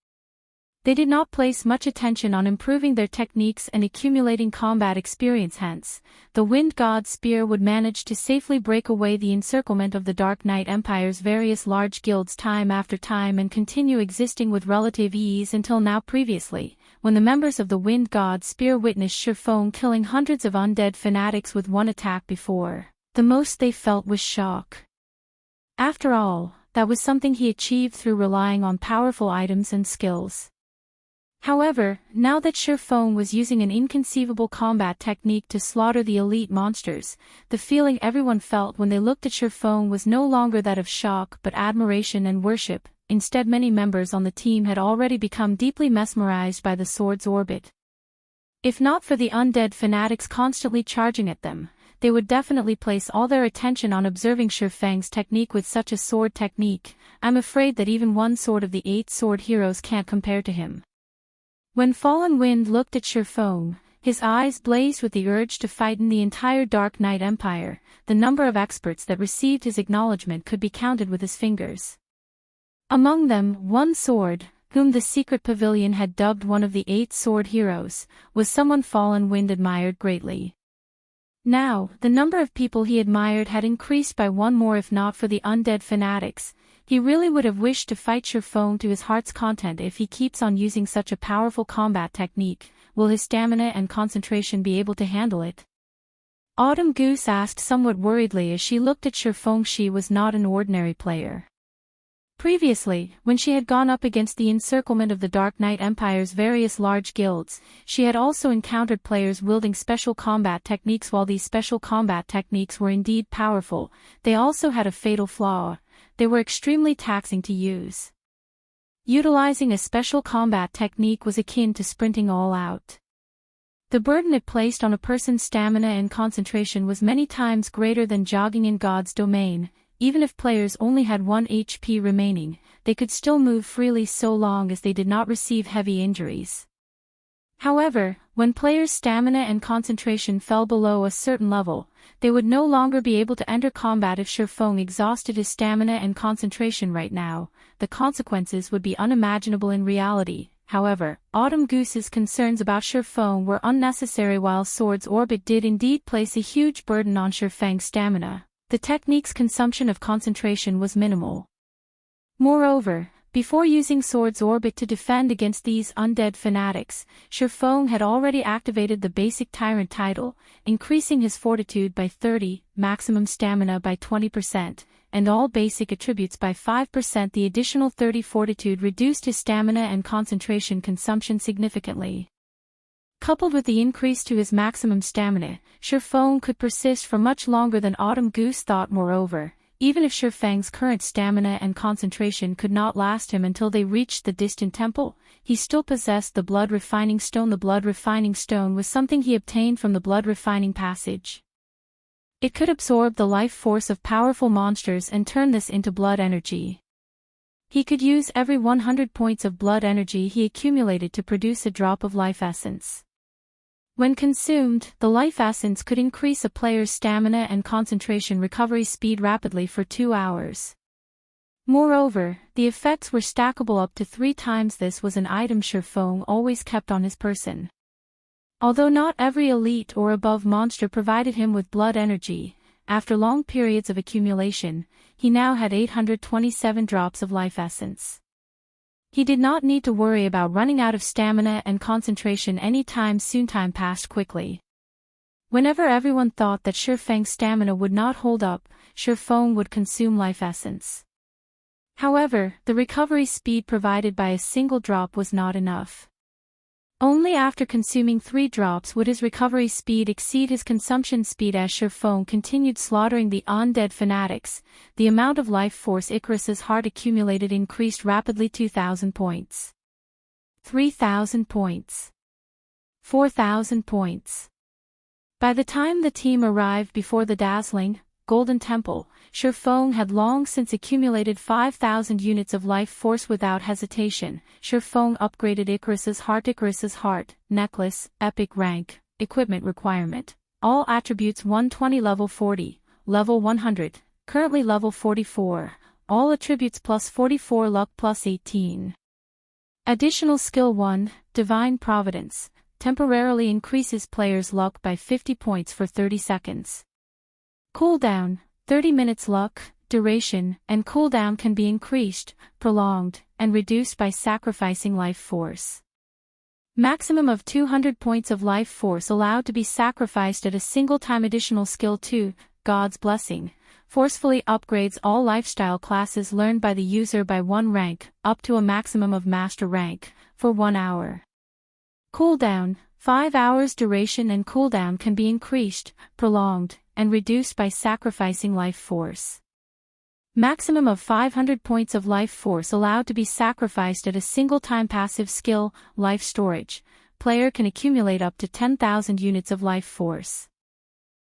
They did not place much attention on improving their techniques and accumulating combat experience. Hence, the Wind God's Spear would manage to safely break away the encirclement of the Dark Knight Empire's various large guilds time after time and continue existing with relative ease until now. Previously, when the members of the Wind God's Spear witnessed Feng killing hundreds of undead fanatics with one attack before, the most they felt was shock. After all, that was something he achieved through relying on powerful items and skills. However, now that Feng was using an inconceivable combat technique to slaughter the elite monsters, the feeling everyone felt when they looked at Feng was no longer that of shock but admiration and worship. Instead, many members on the team had already become deeply mesmerized by the sword's orbit. If not for the undead fanatics constantly charging at them, they would definitely place all their attention on observing Feng's technique. With such a sword technique, I'm afraid that even one sword of the 8 sword heroes can't compare to him. When Fallen Wind looked at Feng, his eyes blazed with the urge to fight. In the entire Dark Knight Empire, the number of experts that received his acknowledgement could be counted with his fingers. Among them, one sword, whom the secret pavilion had dubbed one of the 8 sword heroes, was someone Fallen Wind admired greatly. Now, the number of people he admired had increased by one more. If not for the undead fanatics, he really would have wished to fight Feng to his heart's content. If he keeps on using such a powerful combat technique, will his stamina and concentration be able to handle it? Autumn Goose asked somewhat worriedly as she looked at Feng. She was not an ordinary player. Previously, when she had gone up against the encirclement of the Dark Knight Empire's various large guilds, she had also encountered players wielding special combat techniques. While these special combat techniques were indeed powerful, they also had a fatal flaw: they were extremely taxing to use. Utilizing a special combat technique was akin to sprinting all out. The burden it placed on a person's stamina and concentration was many times greater than jogging in God's domain. Even if players only had 1 HP remaining, they could still move freely so long as they did not receive heavy injuries. However, when players' stamina and concentration fell below a certain level, they would no longer be able to enter combat. If Feng exhausted his stamina and concentration right now, the consequences would be unimaginable in reality. However, Autumn Goose's concerns about Feng were unnecessary. While Sword's Orbit did indeed place a huge burden on Feng's stamina, the technique's consumption of concentration was minimal. Moreover, before using Sword's Orbit to defend against these undead fanatics, Feng had already activated the basic Tyrant title, increasing his fortitude by 30, maximum stamina by 20%, and all basic attributes by 5%. The additional 30 fortitude reduced his stamina and concentration consumption significantly. Coupled with the increase to his maximum stamina, Feng could persist for much longer than Autumn Goose thought. Moreover, even if Feng's current stamina and concentration could not last him until they reached the distant temple, he still possessed the Blood Refining Stone. The Blood Refining Stone was something he obtained from the Blood Refining Passage. It could absorb the life force of powerful monsters and turn this into blood energy. He could use every 100 points of blood energy he accumulated to produce a drop of life essence. When consumed, the life essence could increase a player's stamina and concentration recovery speed rapidly for 2 hours. Moreover, the effects were stackable up to 3 times. This was an item Feng always kept on his person. Although not every elite or above monster provided him with blood energy, after long periods of accumulation, he now had 827 drops of life essence. He did not need to worry about running out of stamina and concentration anytime soon. Time passed quickly. Whenever everyone thought that Feng's stamina would not hold up, Feng would consume life essence. However, the recovery speed provided by a single drop was not enough. Only after consuming 3 drops would his recovery speed exceed his consumption speed. As Feng continued slaughtering the undead fanatics, the amount of life force Icarus's heart accumulated increased rapidly. 2,000 points. 3,000 points. 4,000 points. By the time the team arrived before the dazzling, Golden Temple, Feng had long since accumulated 5,000 units of life force without hesitation. Feng upgraded Icarus's heart, necklace, epic rank, equipment requirement. All attributes 120 level 40, level 100, currently level 44, all attributes plus 44 luck plus 18. Additional skill 1, Divine Providence, temporarily increases player's luck by 50 points for 30 seconds. Cooldown, 30 minutes. Luck, duration, and cooldown can be increased, prolonged, and reduced by sacrificing life force. Maximum of 200 points of life force allowed to be sacrificed at a single time. Additional skill 2, God's Blessing, forcefully upgrades all lifestyle classes learned by the user by 1 rank, up to a maximum of Master rank, for 1 hour. Cooldown, 5 hours. Duration and cooldown can be increased, prolonged, and reduced by sacrificing life force. Maximum of 500 points of life force allowed to be sacrificed at a single time. Passive skill, Life Storage. Player can accumulate up to 10,000 units of life force.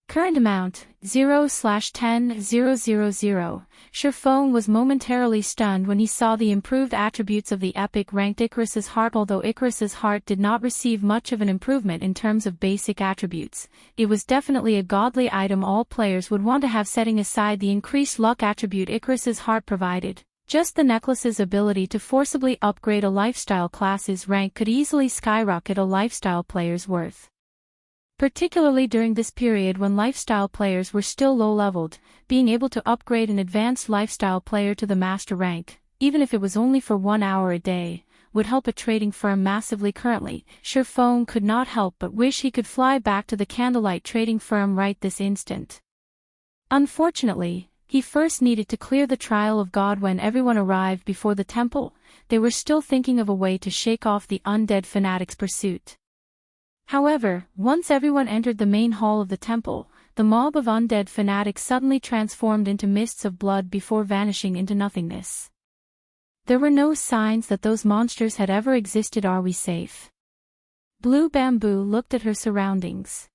Current amount, 0/10,000. Feng was momentarily stunned when he saw the improved attributes of the epic ranked Icarus's heart. Although Icarus's heart did not receive much of an improvement in terms of basic attributes, it was definitely a godly item all players would want to have, setting aside the increased luck attribute Icarus's heart provided. Just the necklace's ability to forcibly upgrade a lifestyle class's rank could easily skyrocket a lifestyle player's worth. Particularly during this period when lifestyle players were still low-leveled, being able to upgrade an advanced lifestyle player to the master rank, even if it was only for 1 hour a day, would help a trading firm massively. Currently, Feng could not help but wish he could fly back to the Candlelight trading firm right this instant. Unfortunately, he first needed to clear the trial of God. When everyone arrived before the temple, they were still thinking of a way to shake off the undead fanatics' pursuit. However, once everyone entered the main hall of the temple, the mob of undead fanatics suddenly transformed into mists of blood before vanishing into nothingness. There were no signs that those monsters had ever existed. Are we safe? Blue Bamboo looked at her surroundings.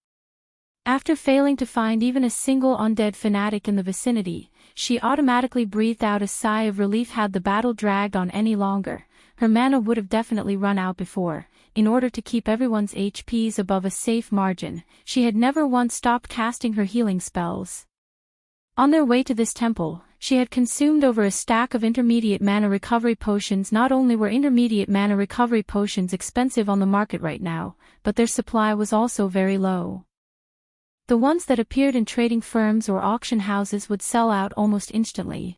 After failing to find even a single undead fanatic in the vicinity, she automatically breathed out a sigh of relief. Had the battle dragged on any longer, her mana would have definitely run out before. In order to keep everyone's HPs above a safe margin, she had never once stopped casting her healing spells. On their way to this temple, she had consumed over a stack of intermediate mana recovery potions. Not only were intermediate mana recovery potions expensive on the market right now, but their supply was also very low. The ones that appeared in trading firms or auction houses would sell out almost instantly.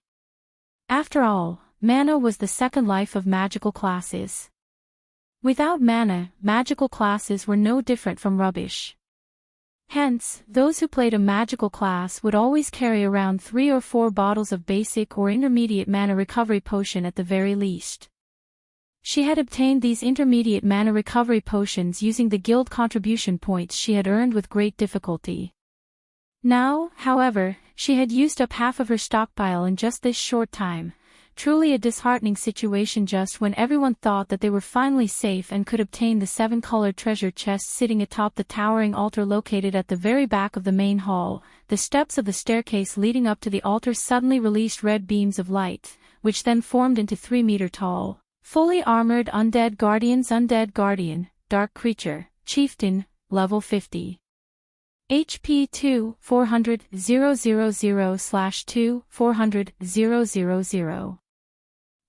After all, Mana was the second life of magical classes. Without mana, magical classes were no different from rubbish. Hence, those who played a magical class would always carry around 3 or 4 bottles of basic or intermediate mana recovery potion at the very least. She had obtained these intermediate mana recovery potions using the guild contribution points she had earned with great difficulty. Now, however, she had used up half of her stockpile in just this short time. Truly a disheartening situation just when everyone thought that they were finally safe and could obtain the 7-colored treasure chest sitting atop the towering altar located at the very back of the main hall. The steps of the staircase leading up to the altar suddenly released red beams of light, which then formed into 3-meter-tall, fully armored undead guardians. Undead guardian, dark creature, chieftain, level 50. HP 2, 400, 000/2, 400, 000.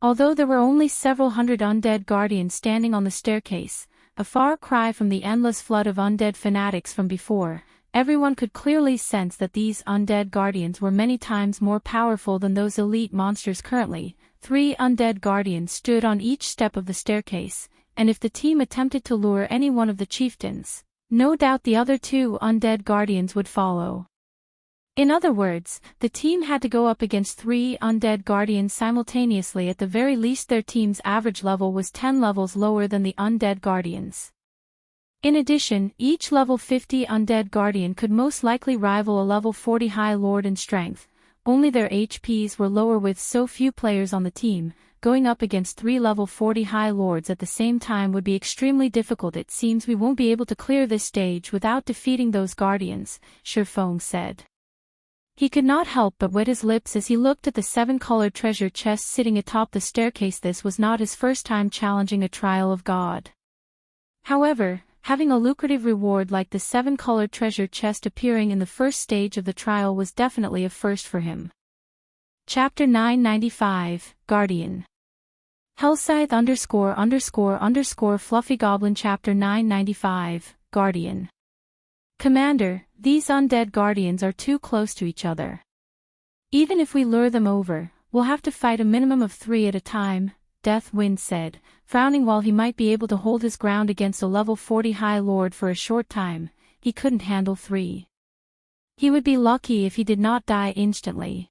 Although there were only several hundred undead guardians standing on the staircase, a far cry from the endless flood of undead fanatics from before, everyone could clearly sense that these undead guardians were many times more powerful than those elite monsters currently. 3 undead guardians stood on each step of the staircase, and if the team attempted to lure any one of the chieftains, no doubt the other 2 undead guardians would follow. In other words, the team had to go up against 3 undead guardians simultaneously. At the very least their team's average level was 10 levels lower than the undead guardians. In addition, each level 50 undead guardian could most likely rival a level 40 high lord in strength, only their HPs were lower. With so few players on the team, going up against 3 level 40 high lords at the same time would be extremely difficult. It seems we won't be able to clear this stage without defeating those guardians, Feng said. He could not help but wet his lips as he looked at the 7-colored treasure chest sitting atop the staircase. This was not his first time challenging a trial of God. However, having a lucrative reward like the 7-colored treasure chest appearing in the first stage of the trial was definitely a first for him. Chapter 995, Guardian. Hellscythe ___ Fluffy Goblin. Chapter 995, Guardian. Commander, these undead guardians are too close to each other. Even if we lure them over, we'll have to fight a minimum of 3 at a time, Deathwind said, frowning. While he might be able to hold his ground against a level 40 high lord for a short time, he couldn't handle 3. He would be lucky if he did not die instantly.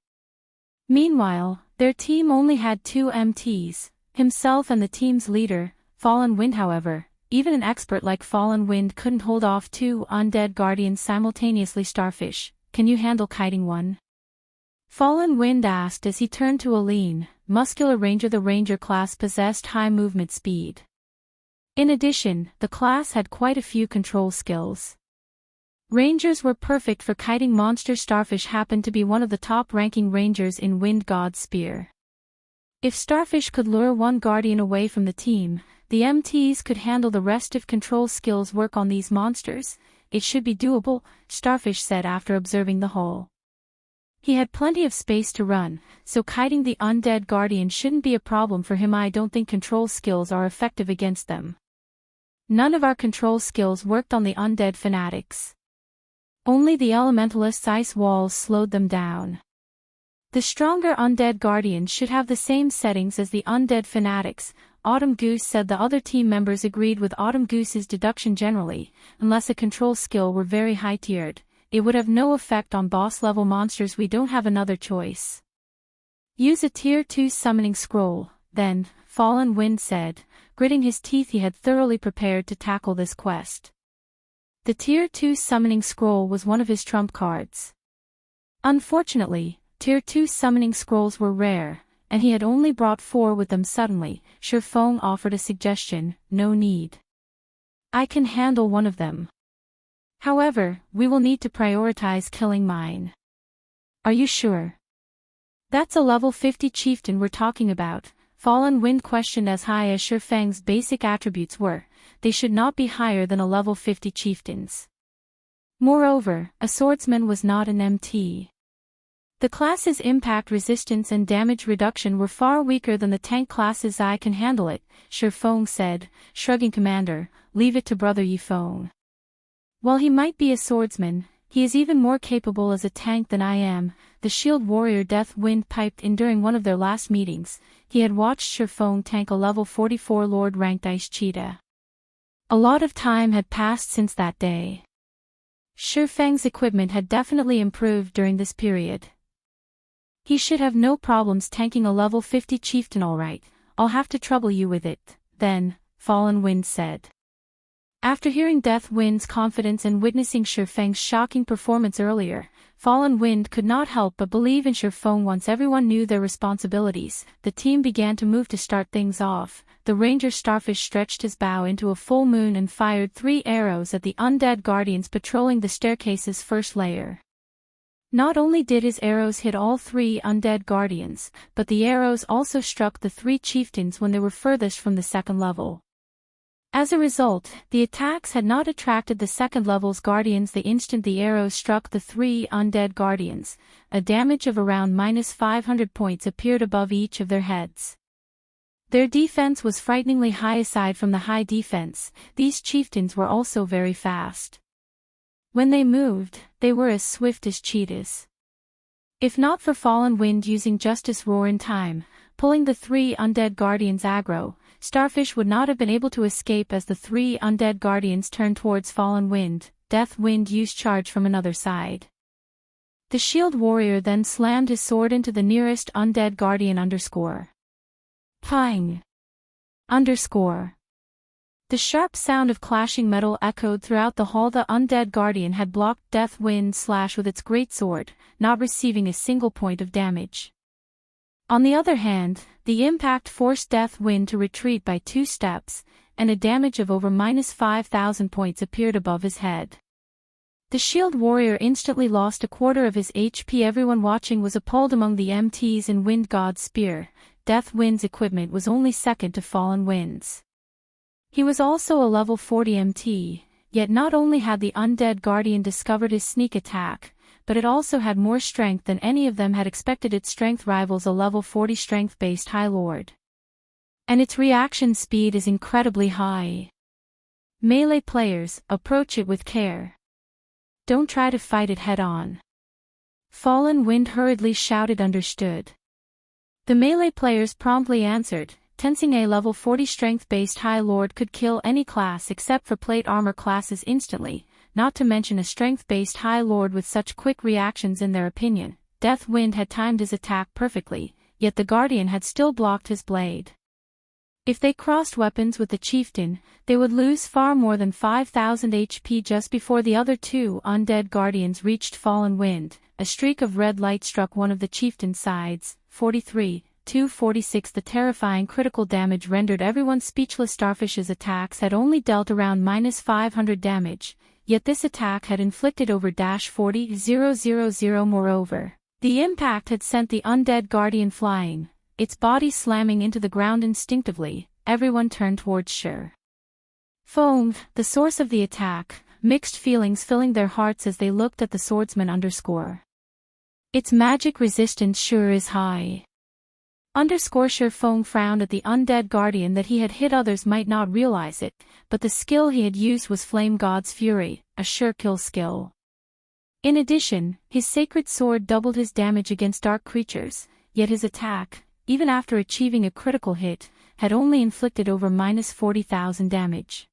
Meanwhile, their team only had 2 MTs, himself and the team's leader, Fallen Wind. However, even an expert like Fallen Wind couldn't hold off 2 undead guardians simultaneously. Starfish, can you handle kiting one? Fallen Wind asked as he turned to a lean, muscular ranger. The ranger class possessed high movement speed. In addition, the class had quite a few control skills. Rangers were perfect for kiting monsters. Starfish happened to be one of the top-ranking rangers in Wind God's Spear. If Starfish could lure one guardian away from the team, the MTs could handle the rest. If control skills work on these monsters, it should be doable, Starfish said after observing the hole. He had plenty of space to run, so kiting the undead guardian shouldn't be a problem for him. I don't think control skills are effective against them. None of our control skills worked on the undead fanatics. Only the elementalist's ice walls slowed them down. The stronger undead guardians should have the same settings as the undead fanatics, Autumn Goose said. The other team members agreed with Autumn Goose's deduction. Generally, unless a control skill were very high-tiered, it would have no effect on boss-level monsters. We don't have another choice. Use a Tier 2 summoning scroll, then, Fallen Wind said, gritting his teeth. He had thoroughly prepared to tackle this quest. The Tier 2 summoning scroll was one of his trump cards. Unfortunately, Tier 2 summoning scrolls were rare, and he had only brought 4 with them. Suddenly, Feng offered a suggestion. No need. I can handle one of them. However, we will need to prioritize killing mine. Are you sure? That's a level 50 chieftain we're talking about, Fallen Wind questioned. As high as Feng's basic attributes were, they should not be higher than a level 50 chieftains. Moreover, a swordsman was not an MT. The class's impact resistance and damage reduction were far weaker than the tank classes. I can handle it, Feng said, shrugging. Commander, leave it to Brother Feng. While he might be a swordsman, He is even more capable as a tank than I am, the shield warrior Death Wind piped in during one of their last meetings. He had watched Feng tank a level 44 Lord ranked Ice Cheetah. A lot of time had passed since that day. Feng's equipment had definitely improved during this period. He should have no problems tanking a level 50 chieftain alright. I'll have to trouble you with it, then, Fallen Wind said. After hearing Death Wind's confidence and witnessing Feng's shocking performance earlier, Fallen Wind could not help but believe in Feng. Once everyone knew their responsibilities, the team began to move to start things off. The Ranger Starfish stretched his bow into a full moon and fired 3 arrows at the undead guardians patrolling the staircase's first layer. Not only did his arrows hit all 3 undead guardians, but the arrows also struck the 3 chieftains when they were furthest from the second level. As a result, the attacks had not attracted the second level's guardians the instant the arrows struck the 3 undead guardians. A damage of around -500 points appeared above each of their heads. Their defense was frighteningly high. Aside from the high defense, these chieftains were also very fast. When they moved, they were as swift as cheetahs. If not for Fallen Wind using Justice Roar in time, pulling the 3 undead guardians aggro, Starfish would not have been able to escape. As the 3 undead guardians turned towards Fallen Wind, Death Wind used charge from another side. The shield warrior then slammed his sword into the nearest undead guardian _ Feng _ The sharp sound of clashing metal echoed throughout the hall. The undead guardian had blocked Death Wind's slash with its greatsword, not receiving a single point of damage. On the other hand, the impact forced Death Wind to retreat by 2 steps, and a damage of over -5,000 points appeared above his head. The shield warrior instantly lost a quarter of his HP. Everyone watching was appalled. Among the MTs in Wind God's spear, Death Wind's equipment was only second to Fallen Wind's. He was also a level 40 MT, yet not only had the undead guardian discovered his sneak attack, but it also had more strength than any of them had expected. Its strength rivals a level 40 strength-based High Lord. And its reaction speed is incredibly high. Melee players, approach it with care. Don't try to fight it head-on. Fallen Wind hurriedly shouted. Understood. The melee players promptly answered, tensing. A level 40 strength-based High Lord could kill any class except for plate armor classes instantly, not to mention a strength-based High Lord with such quick reactions. In their opinion, Death Wind had timed his attack perfectly, yet the Guardian had still blocked his blade. If they crossed weapons with the chieftain, they would lose far more than 5,000 HP. Just before the other 2 undead guardians reached Fallen Wind, a streak of red light struck one of the chieftain's sides, 43-246. The terrifying critical damage rendered everyone speechless. Starfish's attacks had only dealt around -500 damage, yet this attack had inflicted over -40,000. Moreover, the impact had sent the undead guardian flying, its body slamming into the ground. Instinctively, everyone turned towards Feng, the source of the attack, mixed feelings filling their hearts as they looked at the swordsman _ Its magic resistance sure is high. Feng frowned at the undead guardian. That he had hit others might not realize it, but the skill he had used was Flame God's Fury, a sure kill skill. In addition, his sacred sword doubled his damage against dark creatures, yet his attack, even after achieving a critical hit, had only inflicted over -40,000 damage.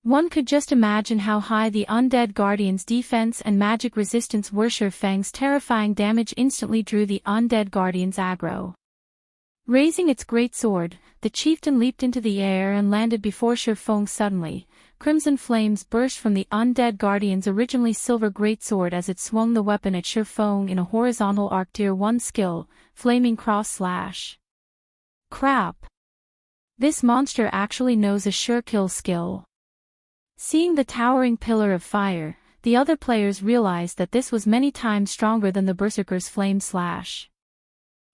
One could just imagine how high the undead guardian's defense and magic resistance were. Feng's terrifying damage instantly drew the undead guardian's aggro. Raising its great sword, the chieftain leaped into the air and landed before Feng. Suddenly, crimson flames burst from the undead guardian's originally silver greatsword as it swung the weapon at Feng in a horizontal arc. Tier 1 skill, Flaming Cross Slash. Crap! This monster actually knows a sure kill skill. Seeing the towering pillar of fire, the other players realized that this was many times stronger than the Berserker's Flame Slash.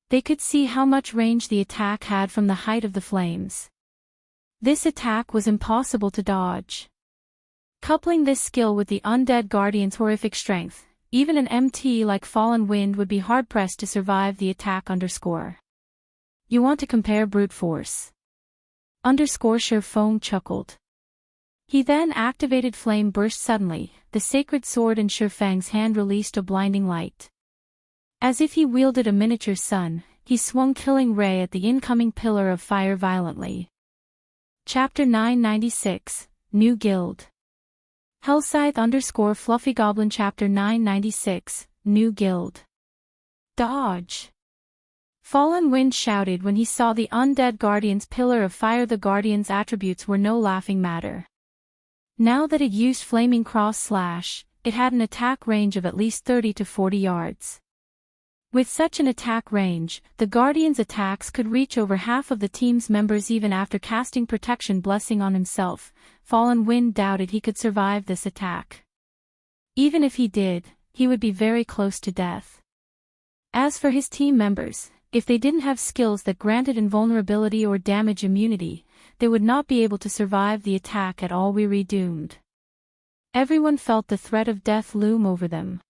They could see how much range the attack had from the height of the flames. This attack was impossible to dodge. Coupling this skill with the undead guardian's horrific strength, even an MT like Fallen Wind would be hard-pressed to survive the attack. You want to compare brute force? Feng chuckled. He then activated Flame Burst. Suddenly, the sacred sword in Feng's hand released a blinding light. As if he wielded a miniature sun, he swung Killing Ray at the incoming pillar of fire violently. Chapter 996, New Guild. Hellscythe _ Goblin Chapter 996, New Guild. Dodge! Fallen Wind shouted when he saw the undead Guardian's pillar of fire. The Guardian's attributes were no laughing matter. Now that it used Flaming Cross Slash, it had an attack range of at least 30 to 40 yards. With such an attack range, the Guardian's attacks could reach over half of the team's members even after casting Protection Blessing on himself. Fallen Wind doubted he could survive this attack. Even if he did, he would be very close to death. As for his team members, if they didn't have skills that granted invulnerability or damage immunity, they would not be able to survive the attack at all. Weary doomed. Everyone felt the threat of death loom over them.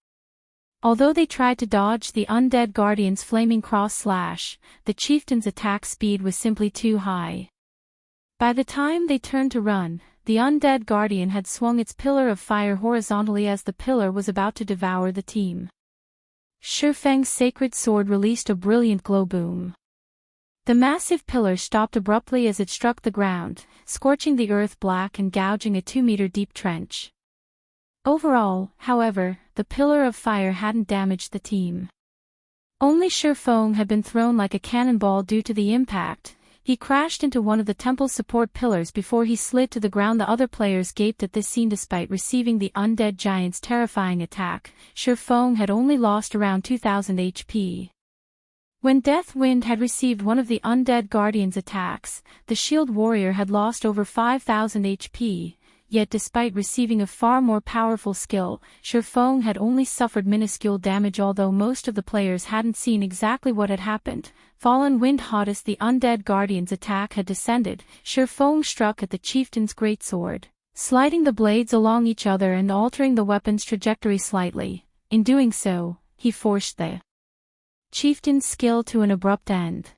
Although they tried to dodge the undead Guardian's Flaming Cross Slash, the chieftain's attack speed was simply too high. By the time they turned to run, the undead Guardian had swung its pillar of fire horizontally as the pillar was about to devour the team. Feng's sacred sword released a brilliant glow boom. The massive pillar stopped abruptly as it struck the ground, scorching the earth black and gouging a 2-meter deep trench. Overall, however, the pillar of fire hadn't damaged the team. Only Feng had been thrown like a cannonball due to the impact. He crashed into one of the temple's support pillars before he slid to the ground. The other players gaped at this scene. Despite receiving the undead giant's terrifying attack, Feng had only lost around 2,000 HP. When Death Wind had received one of the undead Guardian's attacks, the Shield Warrior had lost over 5,000 HP. Yet despite receiving a far more powerful skill, Feng had only suffered minuscule damage. Although most of the players hadn't seen exactly what had happened, Fallen Wind hottest the undead Guardian's attack had descended. Feng struck at the chieftain's greatsword, sliding the blades along each other and altering the weapon's trajectory slightly. In doing so, he forced the chieftain's skill to an abrupt end.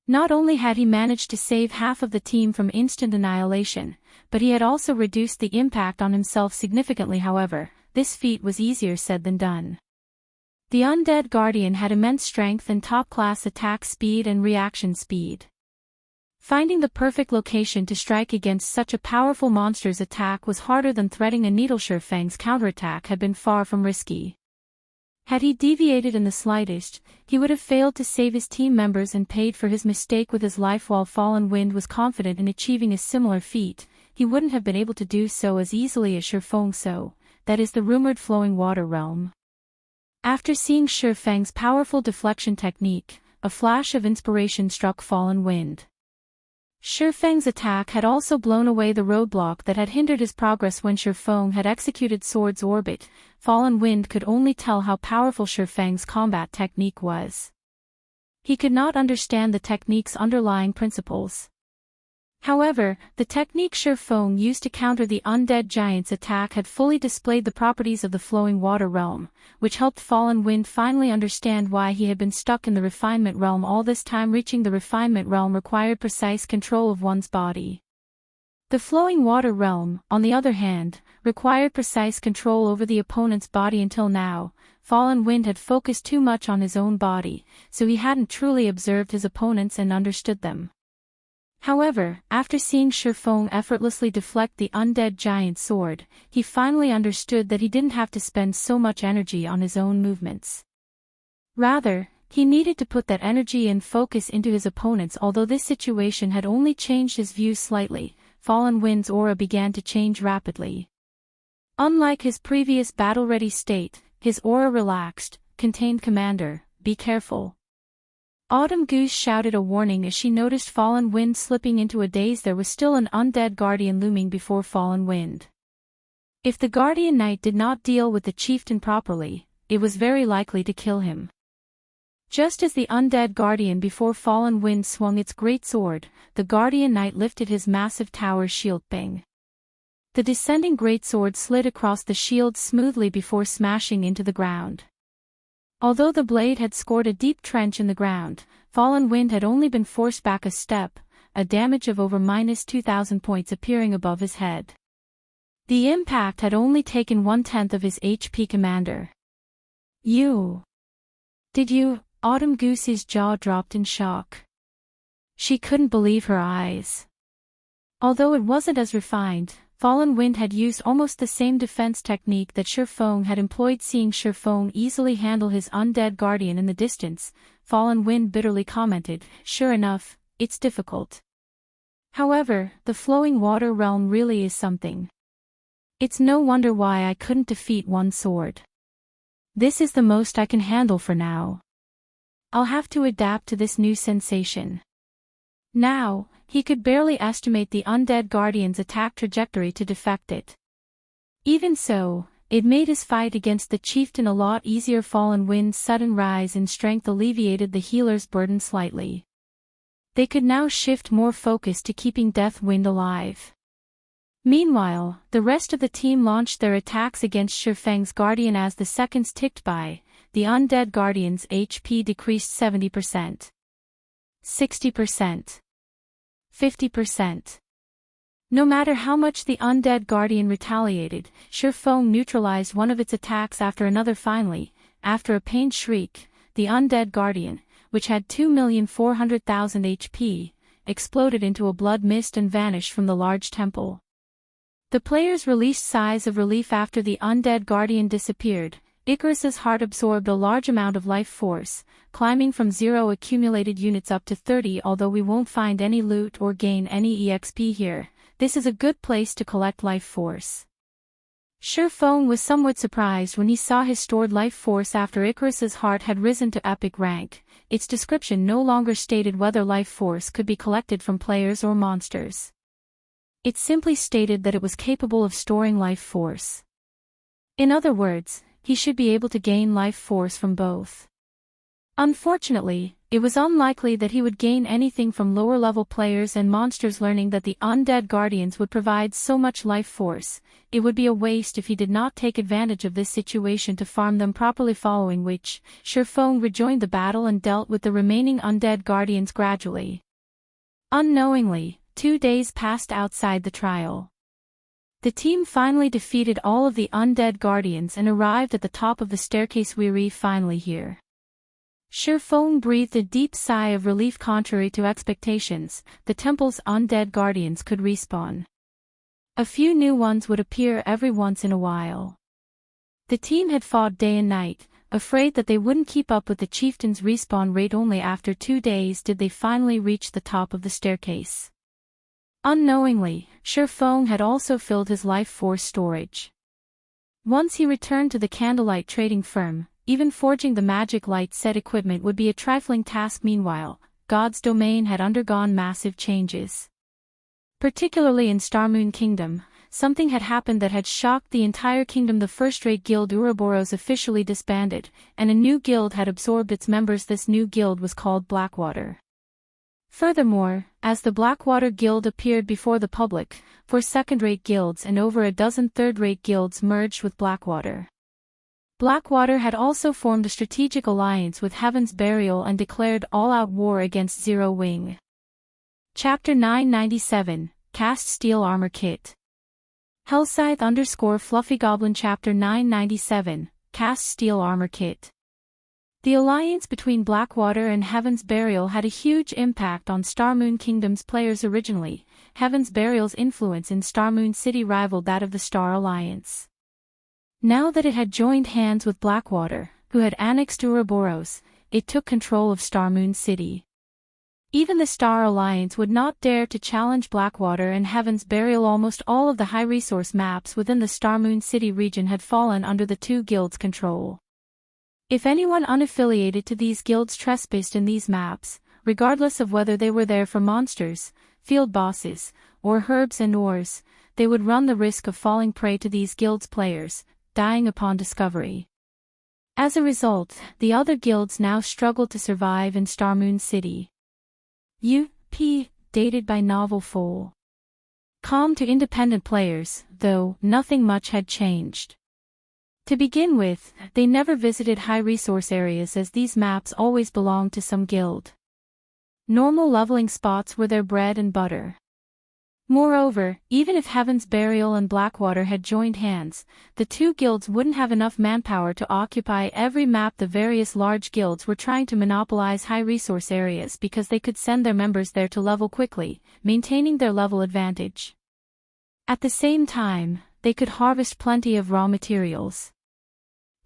Not only had he managed to save half of the team from instant annihilation, but he had also reduced the impact on himself significantly. However, this feat was easier said than done. The undead Guardian had immense strength and top-class attack speed and reaction speed. Finding the perfect location to strike against such a powerful monster's attack was harder than threading a needle. Feng's counterattack had been far from risky. Had he deviated in the slightest, he would have failed to save his team members and paid for his mistake with his life. While Fallen Wind was confident in achieving a similar feat, he wouldn't have been able to do so as easily as Feng. So, that is the rumored Flowing Water Realm. After seeing Feng's powerful deflection technique, a flash of inspiration struck Fallen Wind. Feng's attack had also blown away the roadblock that had hindered his progress. When Feng had executed Sword's Orbit, Fallen Wind could only tell how powerful Feng's combat technique was. He could not understand the technique's underlying principles. However, the technique Feng used to counter the undead giant's attack had fully displayed the properties of the Flowing Water Realm, which helped Fallen Wind finally understand why he had been stuck in the Refinement Realm all this time. Reaching the Refinement Realm required precise control of one's body. The Flowing Water Realm, on the other hand, required precise control over the opponent's body. Until now, Fallen Wind had focused too much on his own body, so he hadn't truly observed his opponents and understood them. However, after seeing Feng effortlessly deflect the undead giant's sword, he finally understood that he didn't have to spend so much energy on his own movements. Rather, he needed to put that energy and focus into his opponents. Although this situation had only changed his views slightly, Fallen Wind's aura began to change rapidly. Unlike his previous battle-ready state, his aura relaxed, contained. Commander, be careful. Autumn Goose shouted a warning as she noticed Fallen Wind slipping into a daze. There was still an undead guardian looming before Fallen Wind. If the Guardian Knight did not deal with the chieftain properly, it was very likely to kill him. Just as the undead guardian before Fallen Wind swung its great sword, the Guardian Knight lifted his massive tower shield. Bang! The descending greatsword slid across the shield smoothly before smashing into the ground. Although the blade had scored a deep trench in the ground, Fallen Wind had only been forced back a step, a damage of over -2,000 points appearing above his head. The impact had only taken 1/10 of his HP. Commander. You. Did you? Autumn Goosey's jaw dropped in shock. She couldn't believe her eyes. Although it wasn't as refined, Fallen Wind had used almost the same defense technique that Feng had employed. Seeing Feng easily handle his undead guardian in the distance, Fallen Wind bitterly commented, "Sure enough, it's difficult. However, the flowing water realm really is something. It's no wonder why I couldn't defeat one sword. This is the most I can handle for now. I'll have to adapt to this new sensation." Now, he could barely estimate the undead guardian's attack trajectory to defect it. Even so, it made his fight against the chieftain a lot easier. Fallen Wind's sudden rise in strength alleviated the healer's burden slightly. They could now shift more focus to keeping Death Wind alive. Meanwhile, the rest of the team launched their attacks against Feng's guardian. As the seconds ticked by, the undead guardian's HP decreased 70%. 60%. 50%. No matter how much the undead guardian retaliated, Feng neutralized one of its attacks after another. Finally, after a pained shriek, the undead guardian, which had 2,400,000 HP, exploded into a blood mist and vanished from the large temple. The players released sighs of relief after the undead guardian disappeared. Icarus's heart absorbed a large amount of life force, climbing from 0 accumulated units up to 30. Although we won't find any loot or gain any EXP here, this is a good place to collect life force. Feng was somewhat surprised when he saw his stored life force after Icarus's heart had risen to epic rank. Its description no longer stated whether life force could be collected from players or monsters. It simply stated that it was capable of storing life force. In other words, he should be able to gain life force from both. Unfortunately, it was unlikely that he would gain anything from lower-level players and monsters. Learning that the undead guardians would provide so much life force, it would be a waste if he did not take advantage of this situation to farm them properly. Following which, Feng rejoined the battle and dealt with the remaining undead guardians gradually. Unknowingly, 2 days passed outside the trial. The team finally defeated all of the undead guardians and arrived at the top of the staircase. We're finally here. Feng breathed a deep sigh of relief. Contrary to expectations, the temple's undead guardians could respawn. A few new ones would appear every once in a while. The team had fought day and night, afraid that they wouldn't keep up with the chieftain's respawn rate. Only after 2 days did they finally reach the top of the staircase. Unknowingly, Feng had also filled his life force storage. Once he returned to the Candlelight trading firm, even forging the magic light set equipment would be a trifling task. Meanwhile, God's domain had undergone massive changes. Particularly in Starmoon Kingdom, something had happened that had shocked the entire kingdom. The first-rate guild Ouroboros officially disbanded, and a new guild had absorbed its members. This new guild was called Blackwater. Furthermore, as the Blackwater Guild appeared before the public, 4 second-rate guilds and over a dozen third-rate guilds merged with Blackwater. Blackwater had also formed a strategic alliance with Heaven's Burial and declared all-out war against Zero Wing. Chapter 997, Cast Steel Armor Kit. Hellscythe_Fluffy Goblin. Chapter 997, Cast Steel Armor Kit. The alliance between Blackwater and Heaven's Burial had a huge impact on Starmoon Kingdom's players. Originally, Heaven's Burial's influence in Starmoon City rivaled that of the Star Alliance. Now that it had joined hands with Blackwater, who had annexed Ouroboros, it took control of Starmoon City. Even the Star Alliance would not dare to challenge Blackwater and Heaven's Burial. Almost all of the high-resource maps within the Starmoon City region had fallen under the two guilds' control. If anyone unaffiliated to these guilds trespassed in these maps, regardless of whether they were there for monsters, field bosses, or herbs and ores, they would run the risk of falling prey to these guilds' players, dying upon discovery. As a result, the other guilds now struggled to survive in Starmoon City. U.P. Dated by Novel Foal. Calm to independent players, though, nothing much had changed. To begin with, they never visited high-resource areas as these maps always belonged to some guild. Normal leveling spots were their bread and butter. Moreover, even if Heaven's Burial and Blackwater had joined hands, the two guilds wouldn't have enough manpower to occupy every map. The various large guilds were trying to monopolize high-resource areas because they could send their members there to level quickly, maintaining their level advantage. At the same time, they could harvest plenty of raw materials.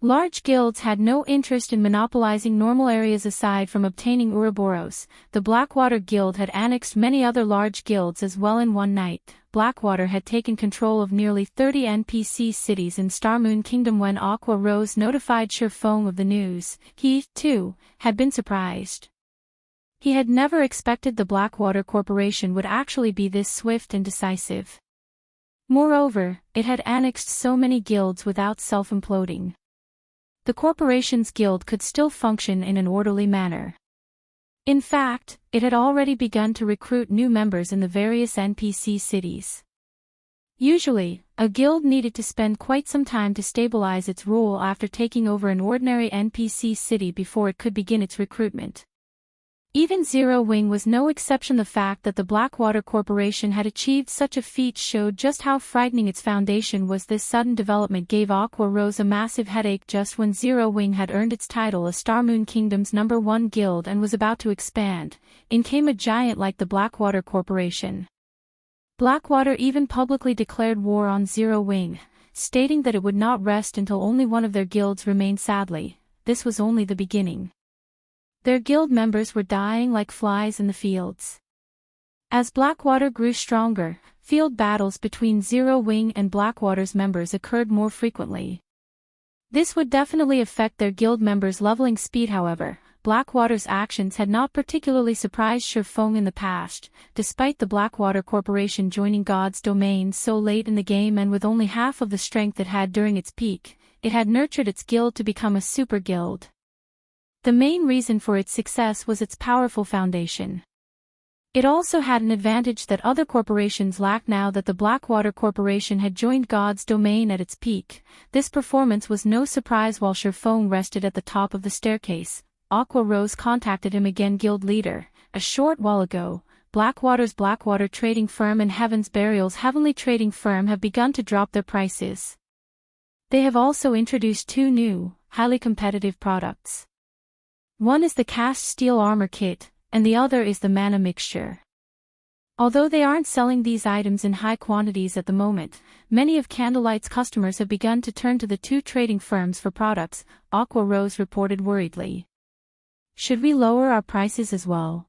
Large guilds had no interest in monopolizing normal areas aside from obtaining Ouroboros. The Blackwater Guild had annexed many other large guilds as well. In one night, Blackwater had taken control of nearly 30 NPC cities in Starmoon Kingdom. When Aqua Rose notified Feng of the news, he, too, had been surprised. He had never expected the Blackwater Corporation would actually be this swift and decisive. Moreover, it had annexed so many guilds without self-imploding. The corporation's guild could still function in an orderly manner. In fact, it had already begun to recruit new members in the various NPC cities. Usually, a guild needed to spend quite some time to stabilize its rule after taking over an ordinary NPC city before it could begin its recruitment. Even Zero Wing was no exception. The fact that the Blackwater Corporation had achieved such a feat showed just how frightening its foundation was. This sudden development gave Aqua Rose a massive headache just when Zero Wing had earned its title as Starmoon Kingdom's #1 guild and was about to expand. In came a giant like the Blackwater Corporation. Blackwater even publicly declared war on Zero Wing, stating that it would not rest until only one of their guilds remained. Sadly, this was only the beginning. Their guild members were dying like flies in the fields. As Blackwater grew stronger, field battles between Zero Wing and Blackwater's members occurred more frequently. This would definitely affect their guild members' leveling speed. However, Blackwater's actions had not particularly surprised Feng in the past, despite the Blackwater Corporation joining God's domain so late in the game and with only half of the strength it had during its peak. It had nurtured its guild to become a super guild. The main reason for its success was its powerful foundation. It also had an advantage that other corporations lacked. Now that the Blackwater Corporation had joined God's domain at its peak, this performance was no surprise. While Feng rested at the top of the staircase, Aqua Rose contacted him again. Guild leader, a short while ago, Blackwater's Blackwater Trading Firm and Heaven's Burial's Heavenly Trading Firm have begun to drop their prices. They have also introduced two new, highly competitive products. One is the cast steel armor kit, and the other is the mana mixture. Although they aren't selling these items in high quantities at the moment, many of Candlelight's customers have begun to turn to the two trading firms for products, Aqua Rose reported worriedly. Should we lower our prices as well?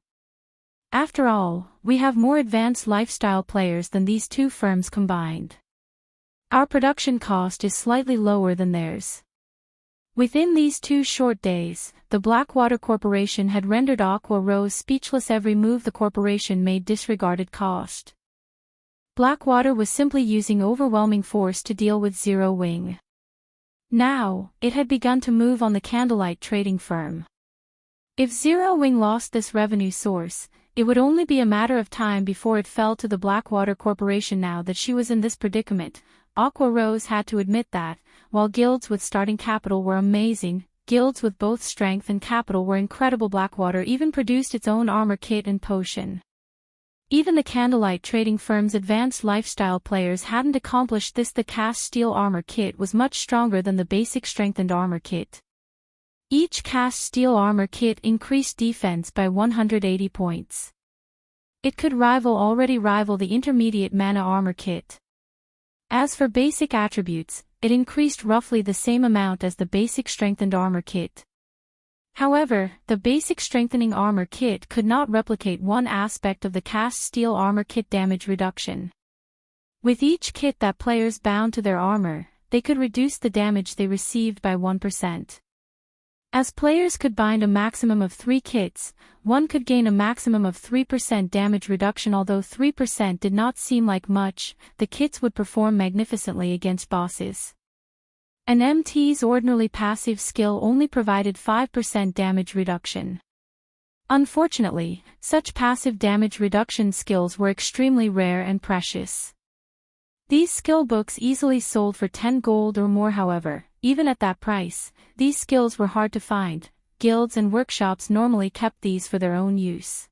After all, we have more advanced lifestyle players than these two firms combined. Our production cost is slightly lower than theirs. Within these 2 short days, the Blackwater Corporation had rendered Aqua Rose speechless. Every move the corporation made disregarded cost. Blackwater was simply using overwhelming force to deal with Zero Wing. Now, it had begun to move on the Candlelight trading firm. If Zero Wing lost this revenue source, it would only be a matter of time before it fell to the Blackwater Corporation. Now that she was in this predicament, Aqua Rose had to admit that, while guilds with starting capital were amazing, guilds with both strength and capital were incredible. Blackwater even produced its own armor kit and potion. Even the Candlelight trading firm's advanced lifestyle players hadn't accomplished this. The cast steel armor kit was much stronger than the basic strengthened armor kit. Each cast steel armor kit increased defense by 180 points. It could already rival the intermediate mana armor kit. As for basic attributes, it increased roughly the same amount as the basic strengthened armor kit. However, the basic strengthening armor kit could not replicate one aspect of the cast steel armor kit: damage reduction. With each kit that players bound to their armor, they could reduce the damage they received by 1%. As players could bind a maximum of 3 kits, one could gain a maximum of 3% damage reduction. Although 3% did not seem like much, the kits would perform magnificently against bosses. An MT's ordinarily passive skill only provided 5% damage reduction. Unfortunately, such passive damage reduction skills were extremely rare and precious. These skill books easily sold for 10 gold or more. However, even at that price, these skills were hard to find. Guilds and workshops normally kept these for their own use.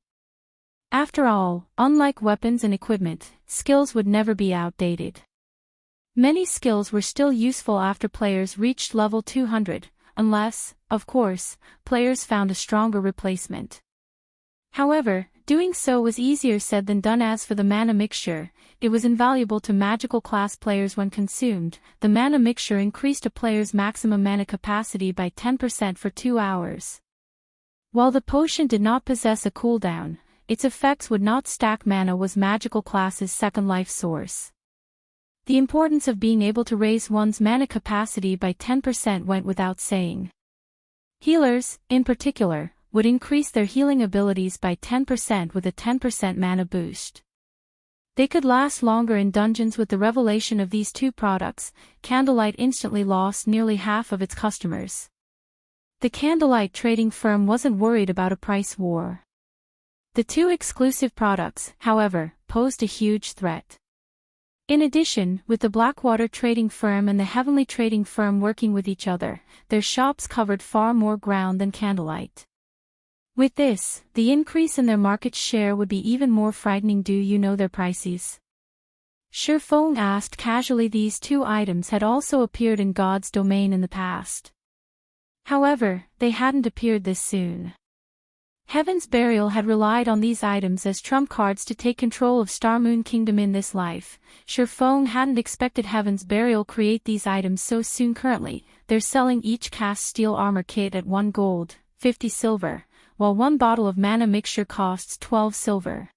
After all, unlike weapons and equipment, skills would never be outdated. Many skills were still useful after players reached level 200, unless, of course, players found a stronger replacement. However, doing so was easier said than done. As for the mana mixture, it was invaluable to magical class players when consumed. The mana mixture increased a player's maximum mana capacity by 10% for 2 hours. While the potion did not possess a cooldown, its effects would not stack. Mana was magical class's second life source. The importance of being able to raise one's mana capacity by 10% went without saying. Healers, in particular, would increase their healing abilities by 10% with a 10% mana boost. They could last longer in dungeons. With the revelation of these two products, Candlelight instantly lost nearly half of its customers. The Candlelight trading firm wasn't worried about a price war. The two exclusive products, however, posed a huge threat. In addition, with the Blackwater trading firm and the Heavenly trading firm working with each other, their shops covered far more ground than Candlelight. With this, the increase in their market share would be even more frightening. Do you know their prices? Feng asked casually. These two items had also appeared in God's domain in the past. However, they hadn't appeared this soon. Heaven's Burial had relied on these items as trump cards to take control of Starmoon Kingdom in this life. Feng hadn't expected Heaven's Burial create these items so soon. Currently, they're selling each cast steel armor kit at 1 gold, 50 silver, while 1 bottle of mana mixture costs 12 silver.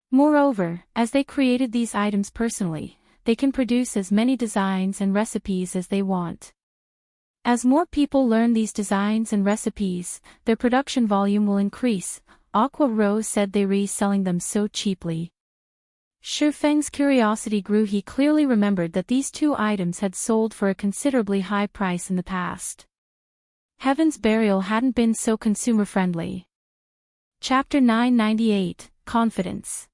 Moreover, as they created these items personally, they can produce as many designs and recipes as they want. As more people learn these designs and recipes, their production volume will increase. Aqua Rose said. They reselling them so cheaply. Feng's curiosity grew. He clearly remembered that these two items had sold for a considerably high price in the past. Heaven's Burial hadn't been so consumer-friendly. Chapter 998, Confidence.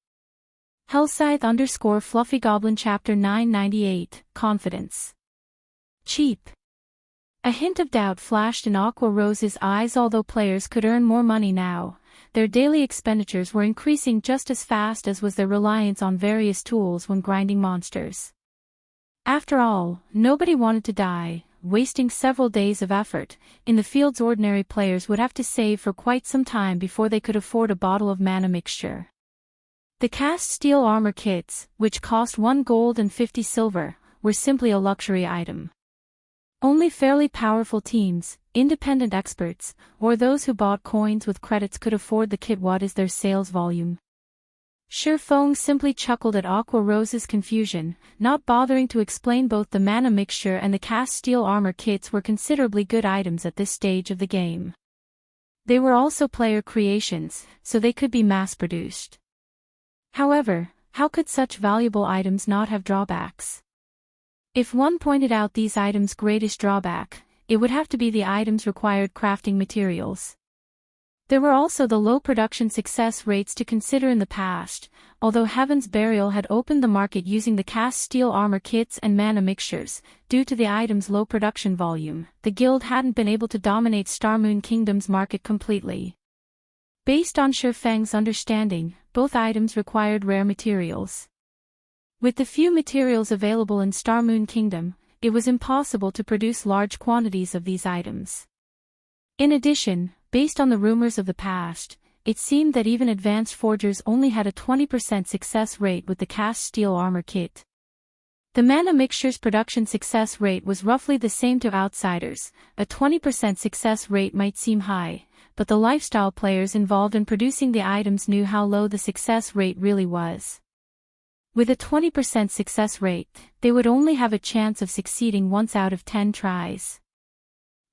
Hellscythe_Fluffy Goblin. Chapter 998, Confidence. Cheap. A hint of doubt flashed in Aqua Rose's eyes. Although players could earn more money now, their daily expenditures were increasing just as fast as was their reliance on various tools when grinding monsters. After all, nobody wanted to die, wasting several days of effort in the fields. Ordinary players would have to save for quite some time before they could afford a bottle of mana mixture. The cast steel armor kits, which cost 1 gold and 50 silver, were simply a luxury item. Only fairly powerful teams, independent experts, or those who bought coins with credits could afford the kit. What is their sales volume? Feng simply chuckled at Aqua Rose's confusion, not bothering to explain. Both the mana mixture and the cast steel armor kits were considerably good items at this stage of the game. They were also player creations, so they could be mass-produced. However, how could such valuable items not have drawbacks? If one pointed out these items' greatest drawback, it would have to be the items' required crafting materials. There were also the low production success rates to consider. In the past, although Heaven's Burial had opened the market using the cast steel armor kits and mana mixtures, due to the items' low production volume, the guild hadn't been able to dominate Starmoon Kingdom's market completely. Based on Feng's understanding, both items required rare materials. With the few materials available in Starmoon Kingdom, it was impossible to produce large quantities of these items. In addition, based on the rumors of the past, it seemed that even advanced forgers only had a 20% success rate with the cast steel armor kit. The mana mixture's production success rate was roughly the same to outsiders. A 20% success rate might seem high, but the lifestyle players involved in producing the items knew how low the success rate really was. With a 20% success rate, they would only have a chance of succeeding once out of 10 tries.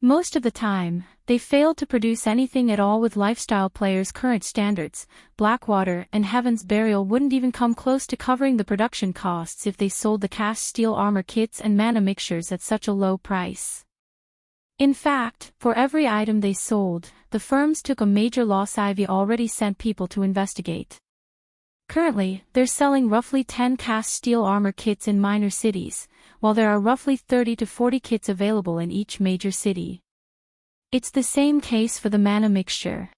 Most of the time, they failed to produce anything at all. With lifestyle players' current standards, Blackwater and Heaven's Burial wouldn't even come close to covering the production costs if they sold the cast steel armor kits and mana mixtures at such a low price. In fact, for every item they sold, the firms took a major loss. Ivy already sent people to investigate. Currently, they're selling roughly 10 cast steel armor kits in minor cities, while there are roughly 30 to 40 kits available in each major city. It's the same case for the mana mixture.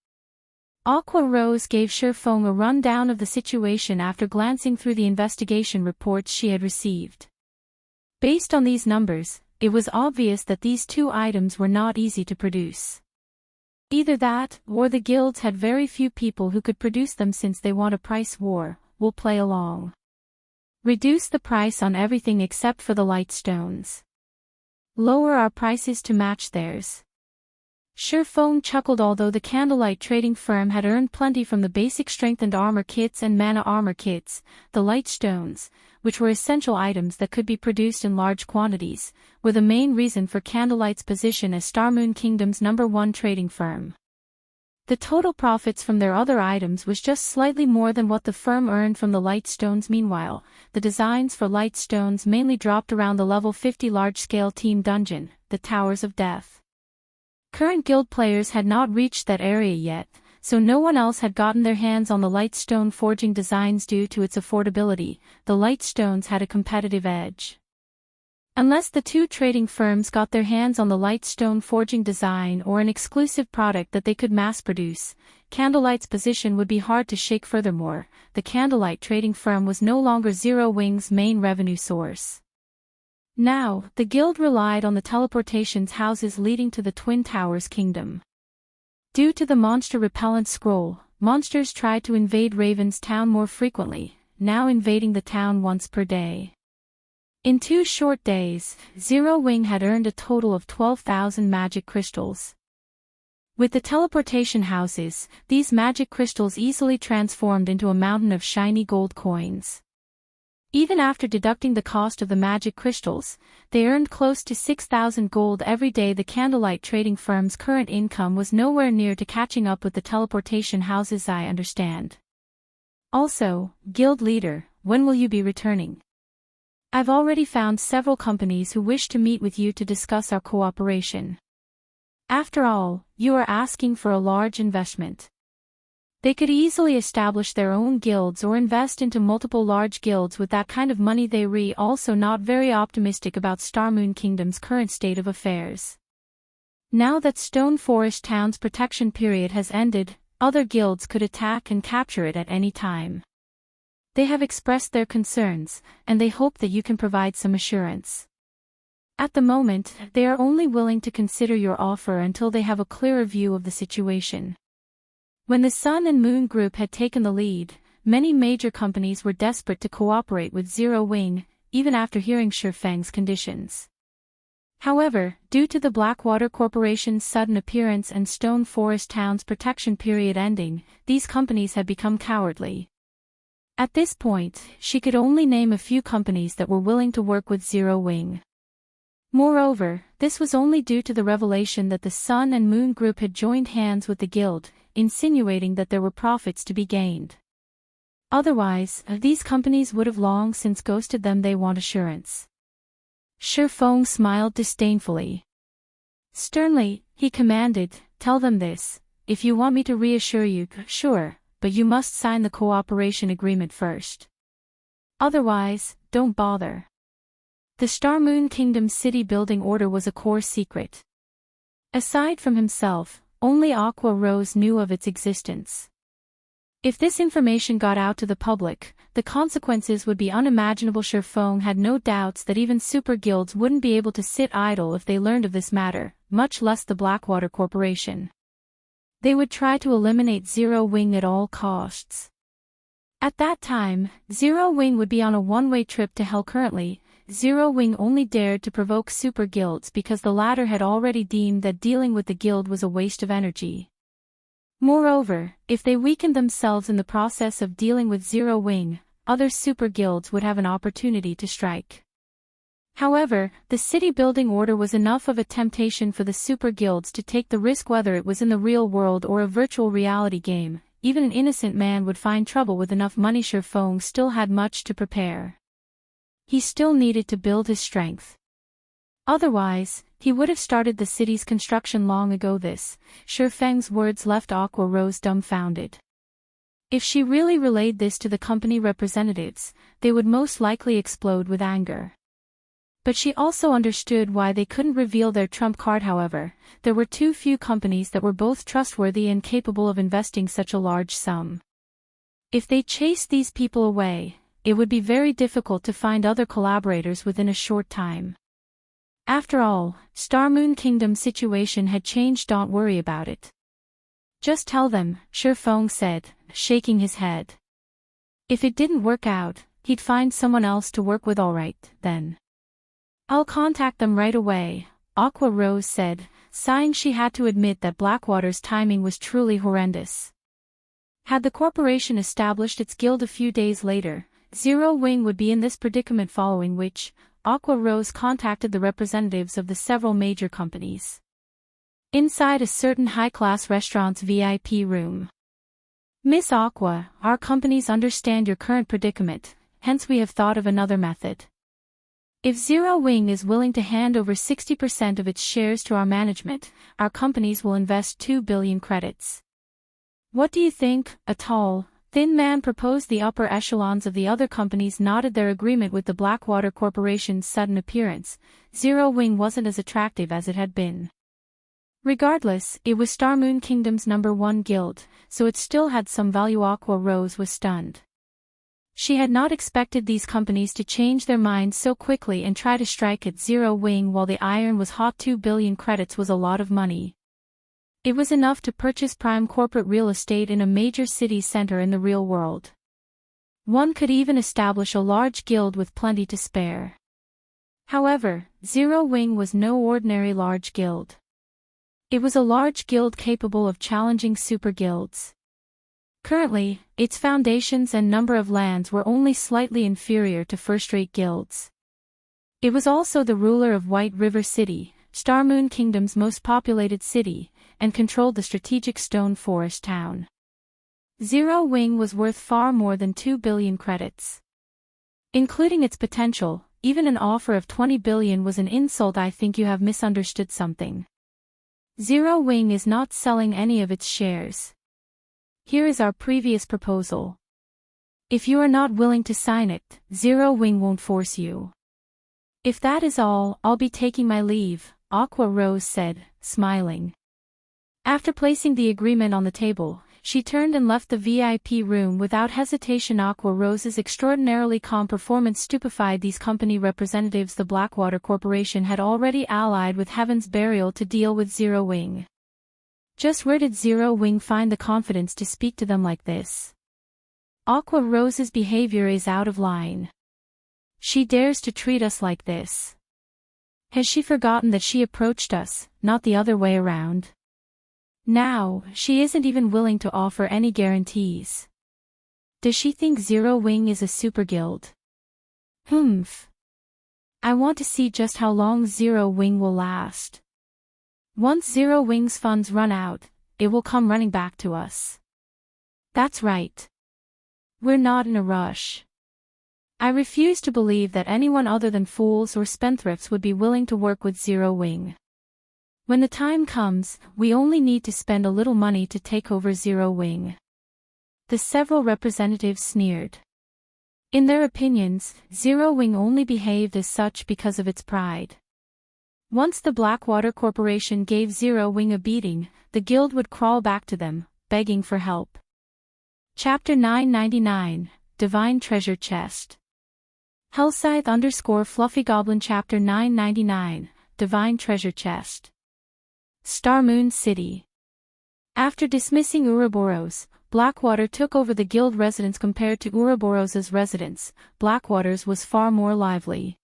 Aqua Rose gave Feng a rundown of the situation after glancing through the investigation reports she had received. Based on these numbers, it was obvious that these two items were not easy to produce. Either that, or the guilds had very few people who could produce them since they want a price war. We'll play along. Reduce the price on everything except for the light stones. Lower our prices to match theirs. Feng chuckled. Although the Candlelight trading firm had earned plenty from the basic strengthened armor kits and mana armor kits, the light stones, which were essential items that could be produced in large quantities, were the main reason for Candlelight's position as Starmoon Kingdom's #1 trading firm. The total profits from their other items was just slightly more than what the firm earned from the light stones. Meanwhile, the designs for light stones mainly dropped around the level 50 large-scale team dungeon, the Towers of Death. Current guild players had not reached that area yet, so no one else had gotten their hands on the light stone forging designs. Due to its affordability, the light stones had a competitive edge. Unless the two trading firms got their hands on the light stone forging design or an exclusive product that they could mass-produce, Candlelight's position would be hard to shake. Furthermore, the Candlelight trading firm was no longer Zero Wing's main revenue source. Now, the guild relied on the teleportations houses leading to the Twin Towers Kingdom. Due to the monster repellent scroll, monsters tried to invade Raven's town more frequently, now invading the town once per day. In 2 short days, Zero Wing had earned a total of 12,000 magic crystals. With the teleportation houses, these magic crystals easily transformed into a mountain of shiny gold coins. Even after deducting the cost of the magic crystals, they earned close to 6,000 gold every day. The Candlelight trading firm's current income was nowhere near to catching up with the teleportation houses. I understand. Also, guild leader, when will you be returning? I've already found several companies who wish to meet with you to discuss our cooperation. After all, you are asking for a large investment. They could easily establish their own guilds or invest into multiple large guilds with that kind of money. They were also not very optimistic about Starmoon Kingdom's current state of affairs. Now that Stone Forest Town's protection period has ended, other guilds could attack and capture it at any time. They have expressed their concerns, and they hope that you can provide some assurance. At the moment, they are only willing to consider your offer until they have a clearer view of the situation. When the Sun and Moon Group had taken the lead, many major companies were desperate to cooperate with Zero Wing, even after hearing Feng's conditions. However, due to the Blackwater Corporation's sudden appearance and Stone Forest Town's protection period ending, these companies had become cowardly. At this point, she could only name a few companies that were willing to work with Zero Wing. Moreover, this was only due to the revelation that the Sun and Moon Group had joined hands with the guild, insinuating that there were profits to be gained. Otherwise, these companies would have long since ghosted them. They want assurance. Feng smiled disdainfully. Sternly, he commanded, "Tell them this. If you want me to reassure you, sure, but you must sign the cooperation agreement first. Otherwise, don't bother." The Starmoon Kingdom's city building order was a core secret. Aside from himself, only Aqua Rose knew of its existence. If this information got out to the public, the consequences would be unimaginable. Feng had no doubts that even super guilds wouldn't be able to sit idle if they learned of this matter, much less the Blackwater Corporation. They would try to eliminate Zero Wing at all costs. At that time, Zero Wing would be on a one-way trip to hell. Currently, Zero Wing only dared to provoke super guilds because the latter had already deemed that dealing with the guild was a waste of energy. Moreover, if they weakened themselves in the process of dealing with Zero Wing, other super guilds would have an opportunity to strike. However, the city building order was enough of a temptation for the super guilds to take the risk. Whether it was in the real world or a virtual reality game, even an innocent man would find trouble with enough money. Feng still had much to prepare. He still needed to build his strength. Otherwise, he would have started the city's construction long ago. Feng's words left Aqua Rose dumbfounded. If she really relayed this to the company representatives, they would most likely explode with anger. But she also understood why they couldn't reveal their trump card. However, there were too few companies that were both trustworthy and capable of investing such a large sum. If they chased these people away, it would be very difficult to find other collaborators within a short time. After all, Star Moon Kingdom's situation had changed. Don't worry about it. Just tell them, sure, Feng said, shaking his head. If it didn't work out, he'd find someone else to work with. All right, then. I'll contact them right away, Aqua Rose said, sighing. She had to admit that Blackwater's timing was truly horrendous. Had the corporation established its guild a few days later, Zero Wing would be in this predicament, following which, Aqua Rose contacted the representatives of the several major companies. Inside a certain high-class restaurant's VIP room. Miss Aqua, our companies understand your current predicament, hence we have thought of another method. If Zero Wing is willing to hand over 60% of its shares to our management, our companies will invest 2 billion credits. What do you think? A tall, thin man proposed. The upper echelons of the other companies nodded their agreement with the Blackwater Corporation's sudden appearance. Zero Wing wasn't as attractive as it had been. Regardless, it was Star Moon Kingdom's #1 guild, so it still had some value. Aqua Rose was stunned. She had not expected these companies to change their minds so quickly and try to strike at Zero Wing while the iron was hot. 2 billion credits was a lot of money. It was enough to purchase prime corporate real estate in a major city center in the real world. One could even establish a large guild with plenty to spare. However, Zero Wing was no ordinary large guild. It was a large guild capable of challenging super guilds. Currently, its foundations and number of lands were only slightly inferior to first-rate guilds. It was also the ruler of White River City, Star Moon Kingdom's most populated city, and controlled the strategic Stone Forest town. Zero Wing was worth far more than 2 billion credits. Including its potential, even an offer of 20 billion was an insult. I think you have misunderstood something. Zero Wing is not selling any of its shares. Here is our previous proposal. If you are not willing to sign it, Zero Wing won't force you. If that is all, I'll be taking my leave, Aqua Rose said, smiling. After placing the agreement on the table, she turned and left the VIP room without hesitation. Aqua Rose's extraordinarily calm performance stupefied these company representatives. The Blackwater Corporation had already allied with Heaven's Burial to deal with Zero Wing. Just where did Zero Wing find the confidence to speak to them like this? Aqua Rose's behavior is out of line. She dares to treat us like this. Has she forgotten that she approached us, not the other way around? Now, she isn't even willing to offer any guarantees. Does she think Zero Wing is a super guild? Humph. I want to see just how long Zero Wing will last. Once Zero Wing's funds run out, it will come running back to us. That's right. We're not in a rush. I refuse to believe that anyone other than fools or spendthrifts would be willing to work with Zero Wing. When the time comes, we only need to spend a little money to take over Zero Wing. The several representatives sneered. In their opinions, Zero Wing only behaved as such because of its pride. Once the Blackwater Corporation gave Zero Wing a beating, the guild would crawl back to them, begging for help. Chapter 999, Divine Treasure Chest. Hellscythe_Fluffy Goblin. Chapter 999, Divine Treasure Chest. Star Moon City. After dismissing Ouroboros, Blackwater took over the guild residence. Compared to Ouroboros' residence, Blackwater's was far more lively.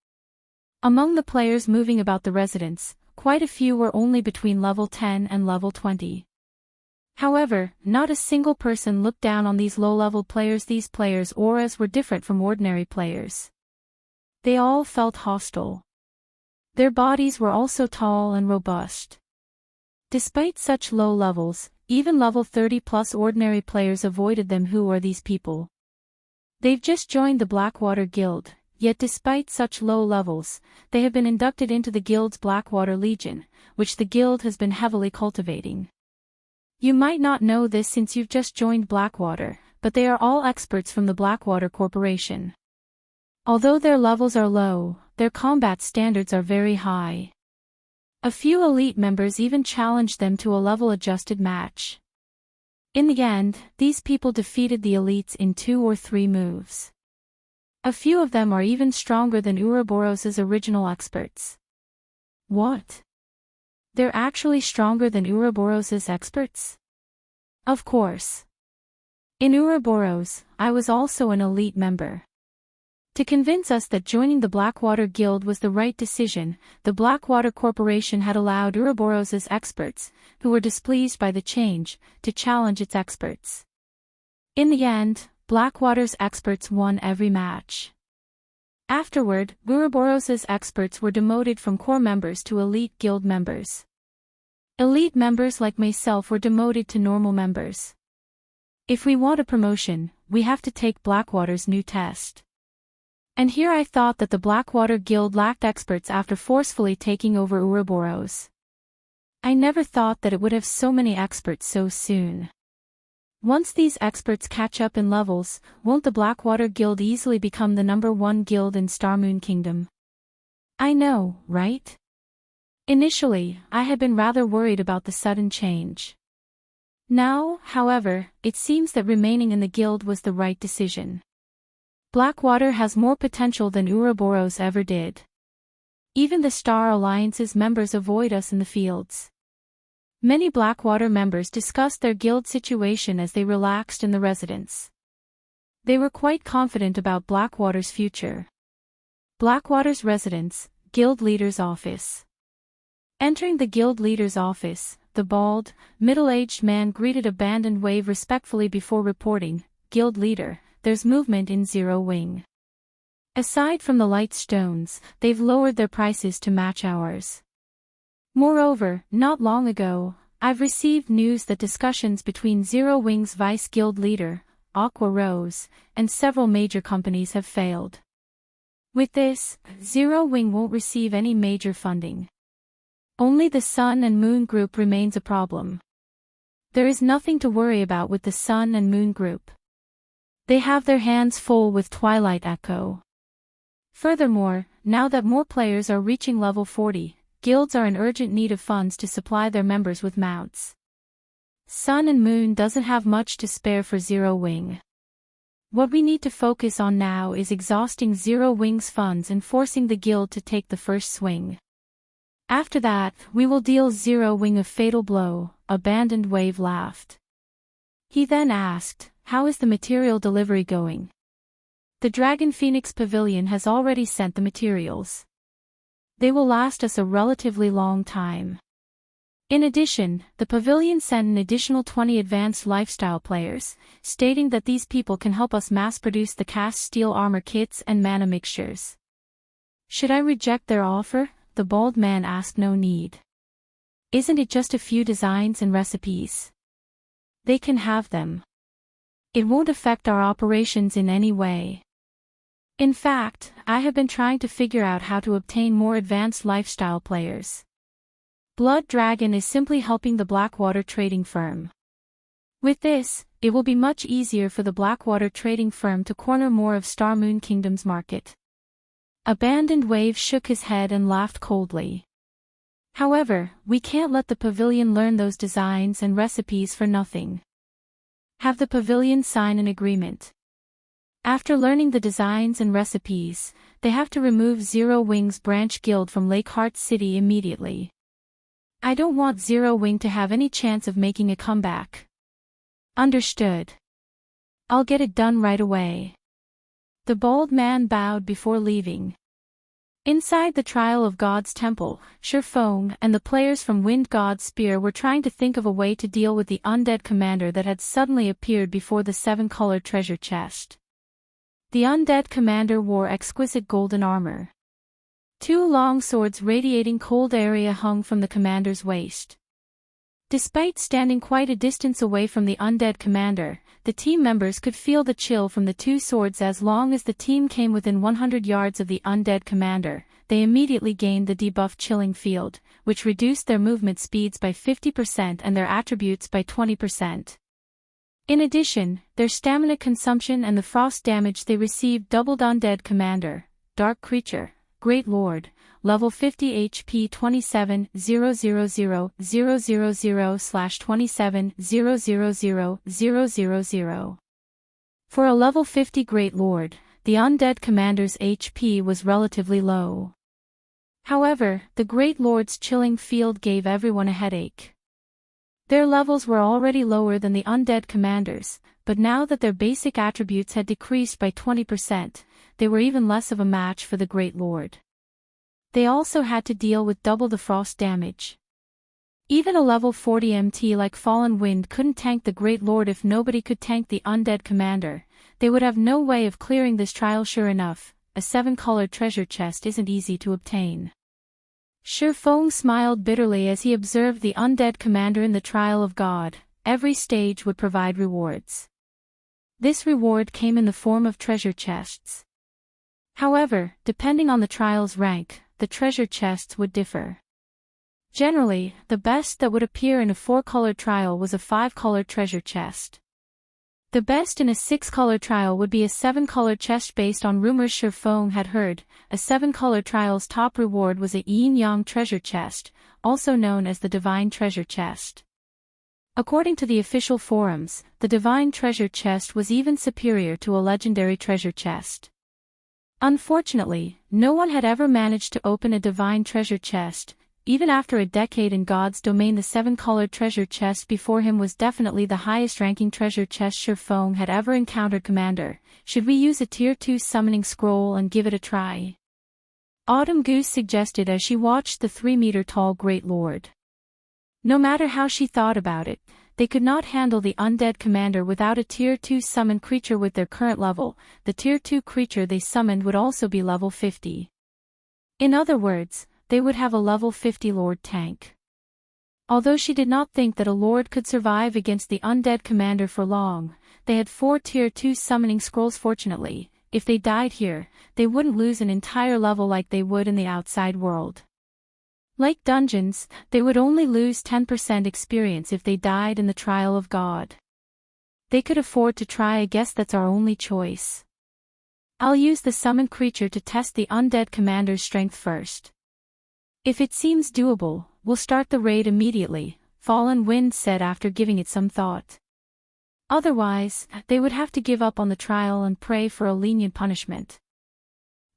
Among the players moving about the residence, quite a few were only between level 10 and level 20. However, not a single person looked down on these low-level players. These players' auras were different from ordinary players. They all felt hostile. Their bodies were also tall and robust. Despite such low levels, even level 30+ ordinary players avoided them. Who are these people? They've just joined the Blackwater Guild, yet despite such low levels, they have been inducted into the guild's Blackwater Legion, which the guild has been heavily cultivating. You might not know this since you've just joined Blackwater, but they are all experts from the Blackwater Corporation. Although their levels are low, their combat standards are very high. A few elite members even challenged them to a level-adjusted match. In the end, these people defeated the elites in 2 or 3 moves. A few of them are even stronger than Ouroboros's original experts. What? They're actually stronger than Ouroboros's experts? Of course. In Ouroboros, I was also an elite member. To convince us that joining the Blackwater Guild was the right decision, the Blackwater Corporation had allowed Ouroboros's experts, who were displeased by the change, to challenge its experts. In the end, Blackwater's experts won every match. Afterward, Ouroboros's experts were demoted from core members to elite guild members. Elite members like myself were demoted to normal members. If we want a promotion, we have to take Blackwater's new test. And here I thought that the Blackwater Guild lacked experts after forcefully taking over Ouroboros. I never thought that it would have so many experts so soon. Once these experts catch up in levels, won't the Blackwater Guild easily become the #1 guild in Starmoon Kingdom? I know, right? Initially, I had been rather worried about the sudden change. Now, however, it seems that remaining in the guild was the right decision. Blackwater has more potential than Ouroboros ever did. Even the Star Alliance's members avoid us in the fields. Many Blackwater members discussed their guild situation as they relaxed in the residence. They were quite confident about Blackwater's future. Blackwater's residence, Guild Leader's office. Entering the Guild Leader's office, the bald, middle-aged man greeted Abandoned Wave respectfully before reporting, "Guild Leader, there's movement in Zero Wing. Aside from the light stones, they've lowered their prices to match ours. Moreover, not long ago, I've received news that discussions between Zero Wing's Vice Guild Leader, Aqua Rose, and several major companies have failed. With this, Zero Wing won't receive any major funding. Only the Sun and Moon Group remains a problem. There is nothing to worry about with the Sun and Moon Group. They have their hands full with Twilight Echo. Furthermore, now that more players are reaching level 40, guilds are in urgent need of funds to supply their members with mounts. Sun and Moon doesn't have much to spare for Zero Wing. What we need to focus on now is exhausting Zero Wing's funds and forcing the guild to take the first swing. After that, we will deal Zero Wing a fatal blow," Abandoned Wave laughed. He then asked, "How is the material delivery going?" "The Dragon Phoenix Pavilion has already sent the materials. They will last us a relatively long time. In addition, the pavilion sent an additional 20 advanced lifestyle players, stating that these people can help us mass-produce the cast steel armor kits and mana mixtures." "Should I reject their offer?" the bald man asked. "No need. Isn't it just a few designs and recipes? They can have them. It won't affect our operations in any way. In fact, I have been trying to figure out how to obtain more advanced lifestyle players. Blood Dragon is simply helping the Blackwater trading firm. With this, it will be much easier for the Blackwater trading firm to corner more of Starmoon Kingdom's market." Abandoned Wave shook his head and laughed coldly. "However, we can't let the pavilion learn those designs and recipes for nothing. Have the pavilion sign an agreement. After learning the designs and recipes, they have to remove Zero Wing's branch guild from Lakeheart City immediately. I don't want Zero Wing to have any chance of making a comeback." "Understood. I'll get it done right away." The bald man bowed before leaving. Inside the Trial of God's Temple, Feng and the players from Wind God's Spear were trying to think of a way to deal with the undead commander that had suddenly appeared before the 7-colored treasure chest. The undead commander wore exquisite golden armor. 2 long swords radiating cold area hung from the commander's waist. Despite standing quite a distance away from the undead commander, the team members could feel the chill from the 2 swords. As long as the team came within 100 yards of the undead commander, they immediately gained the debuff Chilling Field, which reduced their movement speeds by 50% and their attributes by 20%. In addition, their stamina consumption and the frost damage they received doubled. Undead commander, dark creature, Great Lord, level 50 HP 27,000/27,000,000. For a level 50 Great Lord, the undead commander's HP was relatively low. However, the Great Lord's chilling field gave everyone a headache. Their levels were already lower than the undead commanders, but now that their basic attributes had decreased by 20%, they were even less of a match for the Great Lord. They also had to deal with double the frost damage. Even a level 40 MT like Fallen Wind couldn't tank the Great Lord. If nobody could tank the undead commander, they would have no way of clearing this trial. Sure enough, a 7-colored treasure chest isn't easy to obtain. Feng smiled bitterly as he observed the undead commander in the trial of God. Every stage would provide rewards. This reward came in the form of treasure chests. However, depending on the trial's rank, the treasure chests would differ. Generally, the best that would appear in a 4-colored trial was a 5-colored treasure chest. The best in a 6-colored trial would be a 7-colored chest. Based on rumors Feng had heard, a 7-colored trial's top reward was a yin-yang treasure chest, also known as the Divine Treasure Chest. According to the official forums, the Divine Treasure Chest was even superior to a legendary treasure chest. Unfortunately, no one had ever managed to open a Divine Treasure Chest. Even after a decade in God's domain, the 7-colored treasure chest before him was definitely the highest-ranking treasure chest Feng had ever encountered. Commander, should we use a Tier 2 summoning scroll and give it a try? Autumn Goose suggested as she watched the 3-meter-tall Great Lord. No matter how she thought about it, they could not handle the undead commander without a Tier 2 summoned creature with their current level. The Tier 2 creature they summoned would also be level 50. In other words, they would have a level 50 Lord tank. Although she did not think that a Lord could survive against the undead commander for long, they had 4 Tier 2 summoning scrolls. Fortunately, if they died here, they wouldn't lose an entire level like they would in the outside world. Like dungeons, they would only lose 10% experience if they died in the trial of God. They could afford to try. I guess that's our only choice. I'll use the summoned creature to test the undead commander's strength first. If it seems doable, we'll start the raid immediately, Fallen Wind said after giving it some thought. Otherwise, they would have to give up on the trial and pray for a lenient punishment.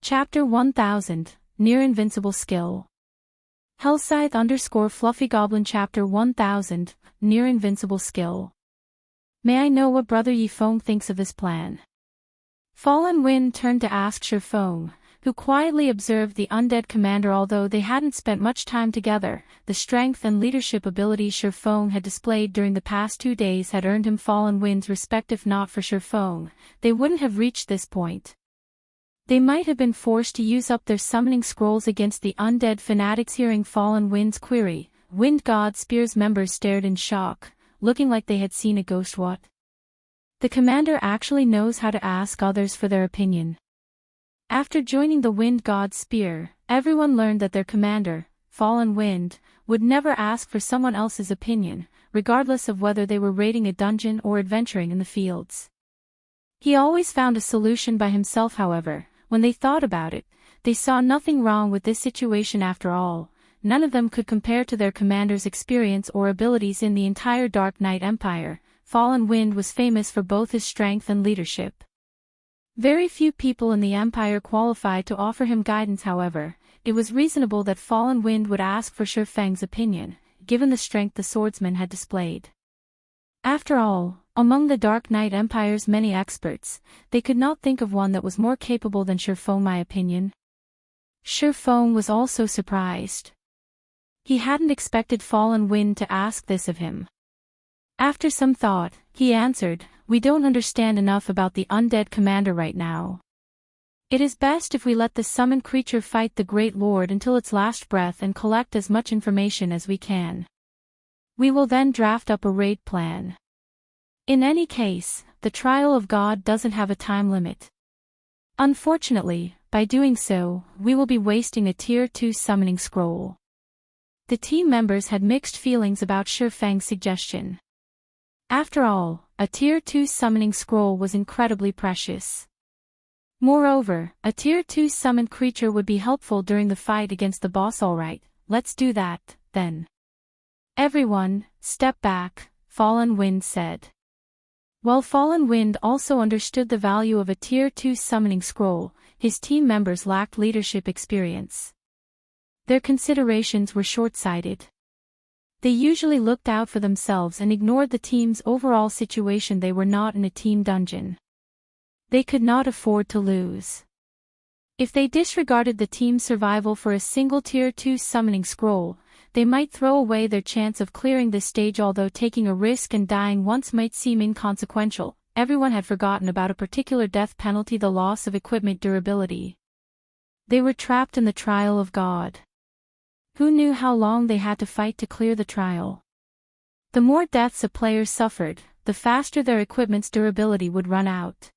Chapter 1000, Near-invincible skill. Hellscythe _Fluffy Goblin Chapter 1000, Near-invincible skill. May I know what Brother Feng thinks of this plan? Fallen Wind turned to ask Feng, who quietly observed the undead commander. Although they hadn't spent much time together, the strength and leadership abilities Feng had displayed during the past 2 days had earned him Fallen Wind's respect. If not for Feng, they wouldn't have reached this point. They might have been forced to use up their summoning scrolls against the undead fanatics. Hearing Fallen Wind's query, Wind God Spear's members stared in shock, looking like they had seen a ghost. What? The commander actually knows how to ask others for their opinion. After joining the Wind God Spear, everyone learned that their commander, Fallen Wind, would never ask for someone else's opinion, regardless of whether they were raiding a dungeon or adventuring in the fields. He always found a solution by himself. However, when they thought about it, they saw nothing wrong with this situation. After all, none of them could compare to their commander's experience or abilities in the entire Dark Knight Empire. Fallen Wind was famous for both his strength and leadership. Very few people in the Empire qualified to offer him guidance. However, it was reasonable that Fallen Wind would ask for Feng's opinion, given the strength the swordsman had displayed. After all, among the Dark Knight Empire's many experts, they could not think of one that was more capable than Feng. My opinion? Feng was also surprised. He hadn't expected Fallen Wind to ask this of him. After some thought, he answered, "We don't understand enough about the undead commander right now. It is best if we let the summoned creature fight the Great Lord until its last breath and collect as much information as we can. We will then draft up a raid plan. In any case, the trial of God doesn't have a time limit. Unfortunately, by doing so, we will be wasting a Tier 2 summoning scroll." The team members had mixed feelings about Feng's suggestion. After all, a Tier 2 summoning scroll was incredibly precious. Moreover, a Tier 2 summoned creature would be helpful during the fight against the boss. Alright, let's do that, then. Everyone, step back, Fallen Wind said. While Fallen Wind also understood the value of a Tier 2 summoning scroll, his team members lacked leadership experience. Their considerations were short-sighted. They usually looked out for themselves and ignored the team's overall situation. They were not in a team dungeon. They could not afford to lose. If they disregarded the team's survival for a single Tier 2 summoning scroll, they might throw away their chance of clearing this stage. Although taking a risk and dying once might seem inconsequential, everyone had forgotten about a particular death penalty: the loss of equipment durability. They were trapped in the trial of God. Who knew how long they had to fight to clear the trial? The more deaths a player suffered, the faster their equipment's durability would run out.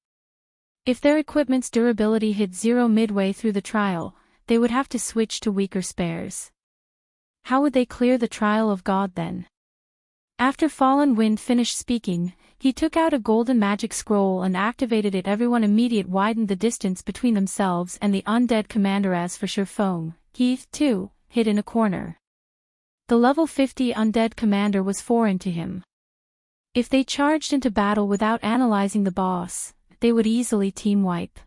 If their equipment's durability hit 0 midway through the trial, they would have to switch to weaker spares. How would they clear the trial of God then? After Fallen Wind finished speaking, he took out a golden magic scroll and activated it. Everyone immediately widened the distance between themselves and the undead commander. As for Feng, he, too, hid in a corner. The level 50 undead commander was foreign to him. If they charged into battle without analyzing the boss, they would easily team wipe.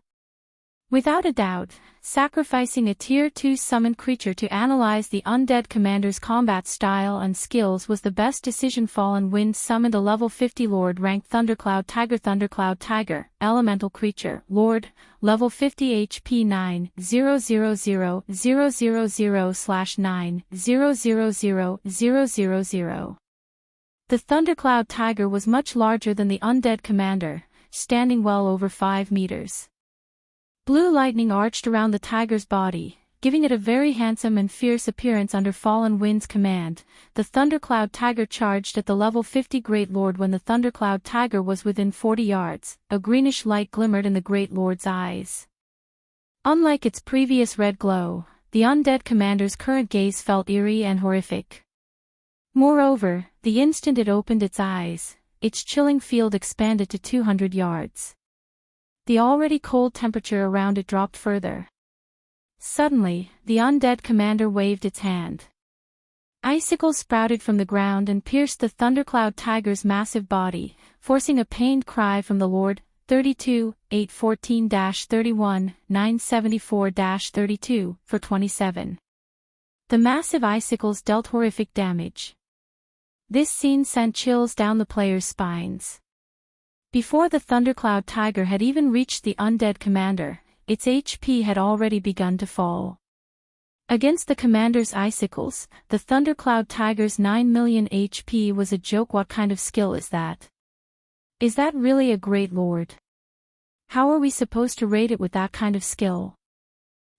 Without a doubt, sacrificing a Tier 2 summoned creature to analyze the undead commander's combat style and skills was the best decision. Fallen Wind summoned a level 50 Lord ranked Thundercloud Tiger. Thundercloud Tiger, elemental creature, Lord, level 50 HP 9,000/9,000,000. The Thundercloud Tiger was much larger than the undead commander, standing well over 5 meters. Blue lightning arched around the tiger's body, giving it a very handsome and fierce appearance. Under Fallen Wind's command, the Thundercloud Tiger charged at the level 50 Great Lord. When the Thundercloud Tiger was within 40 yards, a greenish light glimmered in the Great Lord's eyes. Unlike its previous red glow, the undead commander's current gaze felt eerie and horrific. Moreover, the instant it opened its eyes, its chilling field expanded to 200 yards. The already cold temperature around it dropped further. Suddenly, the undead commander waved its hand. Icicles sprouted from the ground and pierced the Thundercloud Tiger's massive body, forcing a pained cry from the Lord. 32-814-31, 974-32, for 27. The massive icicles dealt horrific damage. This scene sent chills down the players' spines. Before the Thundercloud Tiger had even reached the undead commander, its HP had already begun to fall. Against the commander's icicles, the Thundercloud Tiger's 9 million HP was a joke. What kind of skill is that? Is that really a Great Lord? How are we supposed to rate it with that kind of skill?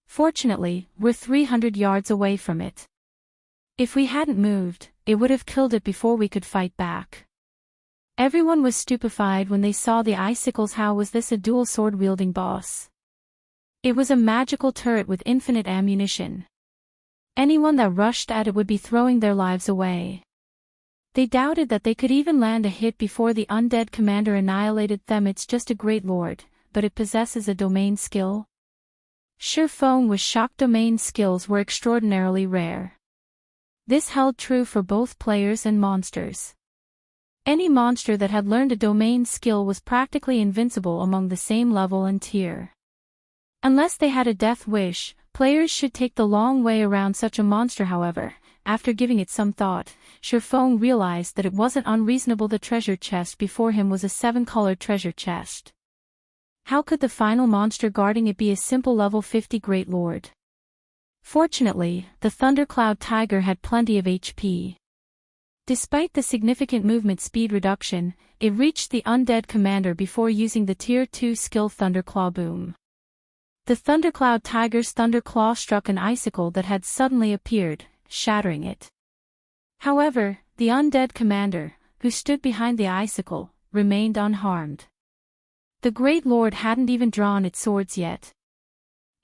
Fortunately, we're 300 yards away from it. If we hadn't moved, it would have killed it before we could fight back. Everyone was stupefied when they saw the icicles. How was this a dual sword-wielding boss? It was a magical turret with infinite ammunition. Anyone that rushed at it would be throwing their lives away. They doubted that they could even land a hit before the undead commander annihilated them. It's just a Great Lord, but it possesses a domain skill? Feng was shocked. Domain skills were extraordinarily rare. This held true for both players and monsters. Any monster that had learned a domain skill was practically invincible among the same level and tier. Unless they had a death wish, players should take the long way around such a monster. However, after giving it some thought, Feng realized that it wasn't unreasonable. The treasure chest before him was a 7-colored treasure chest. How could the final monster guarding it be a simple level 50 Great Lord? Fortunately, the Thundercloud Tiger had plenty of HP. Despite the significant movement speed reduction, it reached the undead commander before using the Tier 2 skill Thunderclaw Boom. The Thundercloud Tiger's Thunderclaw struck an icicle that had suddenly appeared, shattering it. However, the undead commander, who stood behind the icicle, remained unharmed. The Great Lord hadn't even drawn its swords yet.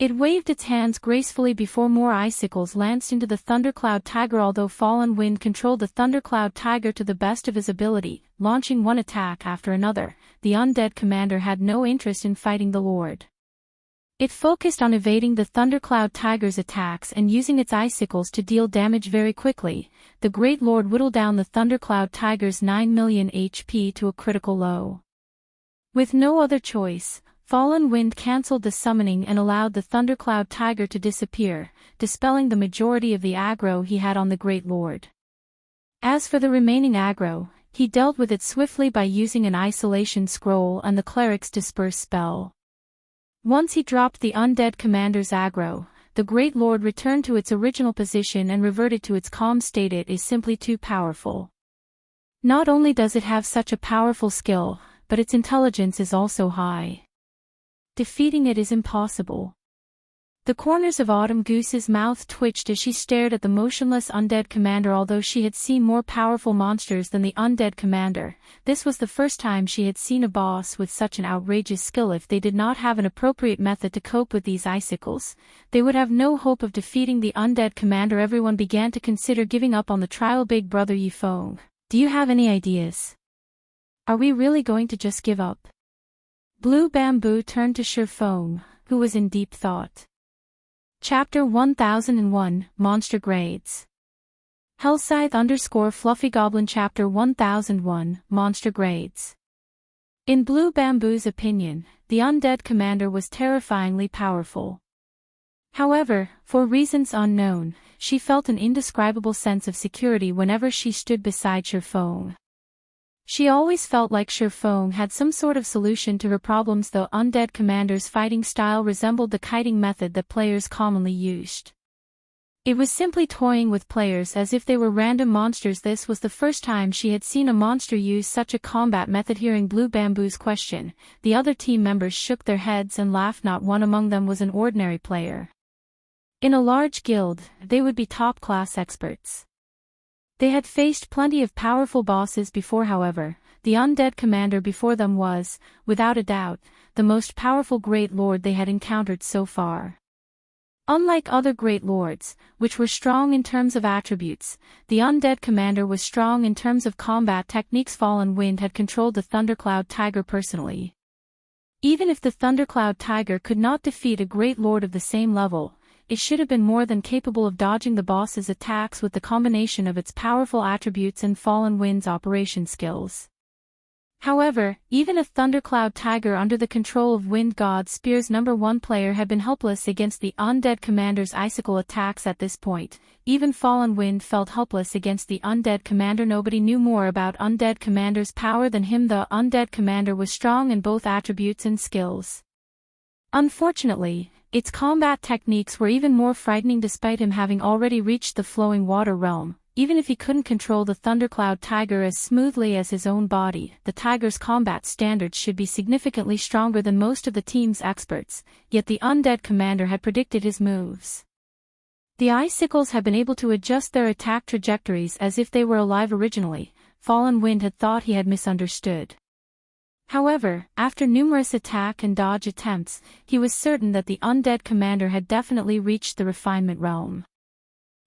It waved its hands gracefully before more icicles lanced into the Thundercloud Tiger. Although Fallen Wind controlled the Thundercloud Tiger to the best of his ability, launching one attack after another, the undead commander had no interest in fighting the Lord. It focused on evading the Thundercloud Tiger's attacks and using its icicles to deal damage very quickly. The Great Lord whittled down the Thundercloud Tiger's 9 million HP to a critical low. With no other choice, Fallen Wind cancelled the summoning and allowed the Thundercloud Tiger to disappear, dispelling the majority of the aggro he had on the Great Lord. As for the remaining aggro, he dealt with it swiftly by using an isolation scroll and the Cleric's Disperse spell. Once he dropped the Undead Commander's aggro, the Great Lord returned to its original position and reverted to its calm state. It is simply too powerful. Not only does it have such a powerful skill, but its intelligence is also high. Defeating it is impossible. The corners of Autumn Goose's mouth twitched as she stared at the motionless Undead Commander. Although she had seen more powerful monsters than the Undead Commander, this was the first time she had seen a boss with such an outrageous skill. If they did not have an appropriate method to cope with these icicles, they would have no hope of defeating the Undead Commander. Everyone began to consider giving up on the trial. Big brother Feng, do you have any ideas? Are we really going to just give up? Blue Bamboo turned to Feng, who was in deep thought. Chapter 1001, Monster Grades. Hellscythe_Fluffy Goblin Chapter 1001, Monster Grades. In Blue Bamboo's opinion, the Undead Commander was terrifyingly powerful. However, for reasons unknown, she felt an indescribable sense of security whenever she stood beside Feng. She always felt like Feng had some sort of solution to her problems. The Undead Commander's fighting style resembled the kiting method that players commonly used. It was simply toying with players as if they were random monsters. This was the first time she had seen a monster use such a combat method. Hearing Blue Bamboo's question, the other team members shook their heads and laughed. Not one among them was an ordinary player. In a large guild, they would be top-class experts. They had faced plenty of powerful bosses before. However, the Undead Commander before them was, without a doubt, the most powerful Great Lord they had encountered so far. Unlike other Great Lords, which were strong in terms of attributes, the Undead Commander was strong in terms of combat techniques. Fallen Wind had controlled the Thundercloud Tiger personally. Even if the Thundercloud Tiger could not defeat a Great Lord of the same level, it should have been more than capable of dodging the boss's attacks with the combination of its powerful attributes and Fallen Wind's operation skills. However, even a Thundercloud Tiger under the control of Wind God Spear's #1 player had been helpless against the Undead Commander's icicle attacks at this point. Even Fallen Wind felt helpless against the Undead Commander. Nobody knew more about Undead Commander's power than him. The Undead Commander was strong in both attributes and skills. Unfortunately, its combat techniques were even more frightening. Despite him having already reached the Flowing Water realm, even if he couldn't control the Thundercloud Tiger as smoothly as his own body, the Tiger's combat standards should be significantly stronger than most of the team's experts, yet the Undead Commander had predicted his moves. The icicles had been able to adjust their attack trajectories as if they were alive originally. Fallen Wind had thought he had misunderstood. However, after numerous attack and dodge attempts, he was certain that the Undead Commander had definitely reached the refinement realm.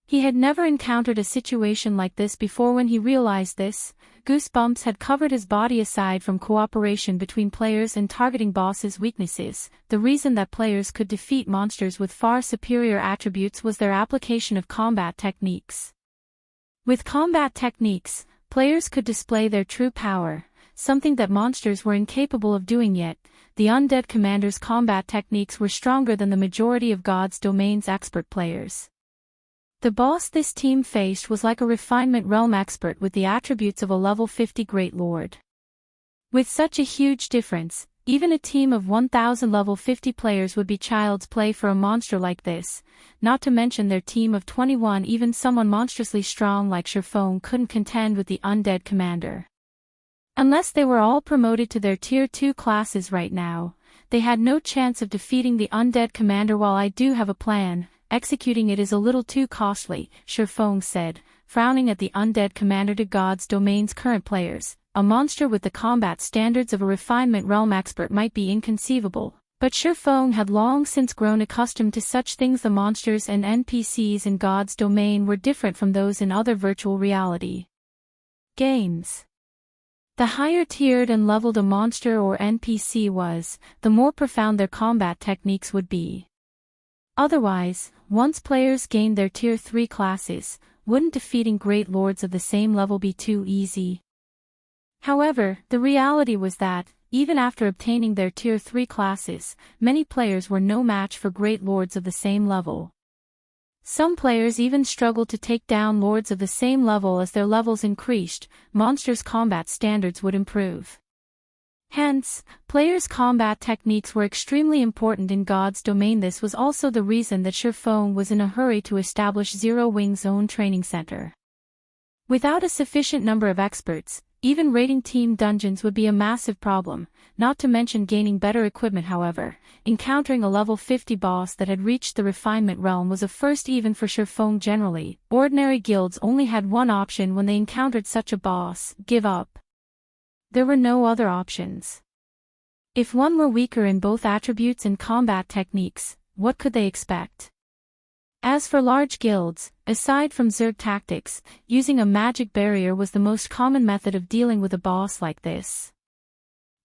He had never encountered a situation like this before. When he realized this, goosebumps had covered his body. Aside from cooperation between players and targeting bosses' weaknesses, the reason that players could defeat monsters with far superior attributes was their application of combat techniques. With combat techniques, players could display their true power, something that monsters were incapable of doing. Yet, the Undead Commander's combat techniques were stronger than the majority of God's Domain's expert players. The boss this team faced was like a refinement realm expert with the attributes of a level 50 Great Lord. With such a huge difference, even a team of 1,000 level 50 players would be child's play for a monster like this, not to mention their team of 21. Even someone monstrously strong like Feng couldn't contend with the Undead Commander. Unless they were all promoted to their Tier 2 classes right now, they had no chance of defeating the Undead Commander. While I do have a plan, executing it is a little too costly, Feng said, frowning at the Undead Commander. To God's Domain's current players, a monster with the combat standards of a refinement realm expert might be inconceivable, but Feng had long since grown accustomed to such things. The monsters and NPCs in God's Domain were different from those in other virtual reality games. The higher tiered and leveled a monster or NPC was, the more profound their combat techniques would be. Otherwise, once players gained their Tier 3 classes, wouldn't defeating great lords of the same level be too easy? However, the reality was that, even after obtaining their Tier 3 classes, many players were no match for great lords of the same level. Some players even struggled to take down lords of the same level. As their levels increased, monsters' combat standards would improve. Hence, players' combat techniques were extremely important in God's domain. This was also the reason that Feng was in a hurry to establish Zero Wing's own training center. Without a sufficient number of experts, even raiding team dungeons would be a massive problem, not to mention gaining better equipment. However, encountering a level 50 boss that had reached the refinement realm was a first even for Feng generally. Ordinary guilds only had one option when they encountered such a boss: give up. There were no other options. If one were weaker in both attributes and combat techniques, what could they expect? As for large guilds, aside from Zerg tactics, using a magic barrier was the most common method of dealing with a boss like this.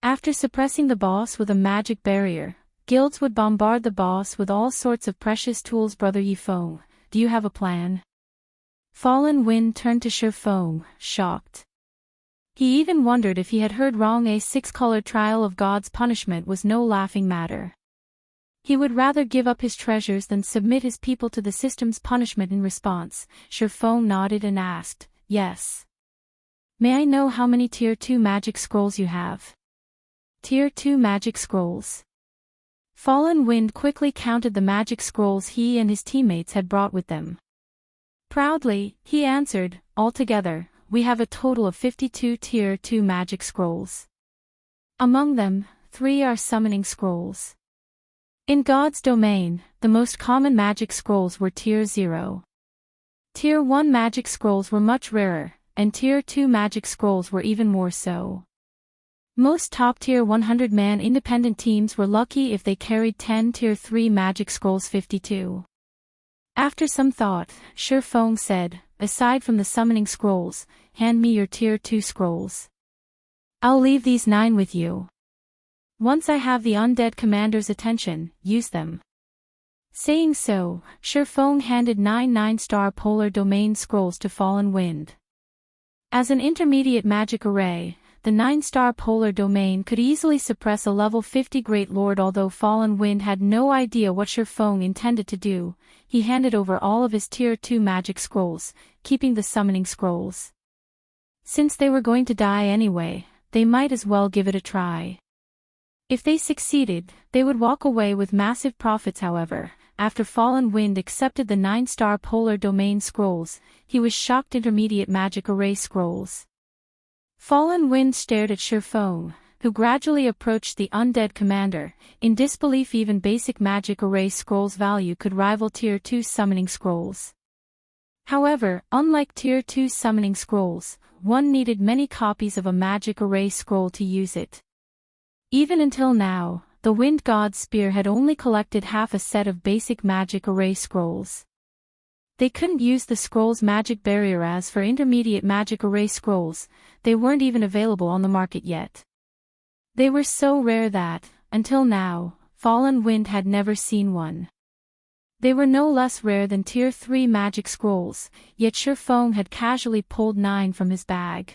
After suppressing the boss with a magic barrier, guilds would bombard the boss with all sorts of precious tools. Brother Feng, do you have a plan? Fallen Wind turned to Feng, shocked. He even wondered if he had heard wrong. A 6-colored trial of God's punishment was no laughing matter. He would rather give up his treasures than submit his people to the system's punishment. In response, Feng nodded and asked, "Yes. May I know how many Tier 2 magic scrolls you have?" Tier 2 magic scrolls. Fallen Wind quickly counted the magic scrolls he and his teammates had brought with them. Proudly, he answered, "Altogether, we have a total of 52 Tier 2 magic scrolls. Among them, 3 are summoning scrolls." In God's domain, the most common magic scrolls were Tier 0. Tier 1 magic scrolls were much rarer, and Tier 2 magic scrolls were even more so. Most top-tier 100-man independent teams were lucky if they carried 10 Tier 3 magic scrolls. 52. After some thought, Feng said, "Aside from the summoning scrolls, hand me your Tier 2 scrolls. I'll leave these 9 with you. Once I have the undead commander's attention, use them." Saying so, Feng handed 9 9-star polar domain scrolls to Fallen Wind. As an intermediate magic array, the 9-star polar domain could easily suppress a level 50 Great Lord. Although Fallen Wind had no idea what Feng intended to do, he handed over all of his Tier 2 magic scrolls, keeping the summoning scrolls. Since they were going to die anyway, they might as well give it a try. If they succeeded, they would walk away with massive profits. However, after Fallen Wind accepted the 9-star polar domain scrolls, he was shocked. Intermediate magic array scrolls. Fallen Wind stared at Feng, who gradually approached the undead commander, in disbelief. Even basic magic array scrolls' value could rival Tier 2 summoning scrolls. However, unlike Tier 2 summoning scrolls, one needed many copies of a magic array scroll to use it. Even until now, the Wind God's Spear had only collected half a set of basic magic array scrolls. They couldn't use the scroll's magic barrier. As for intermediate magic array scrolls, they weren't even available on the market yet. They were so rare that, until now, Fallen Wind had never seen one. They were no less rare than Tier 3 magic scrolls, yet Feng had casually pulled 9 from his bag.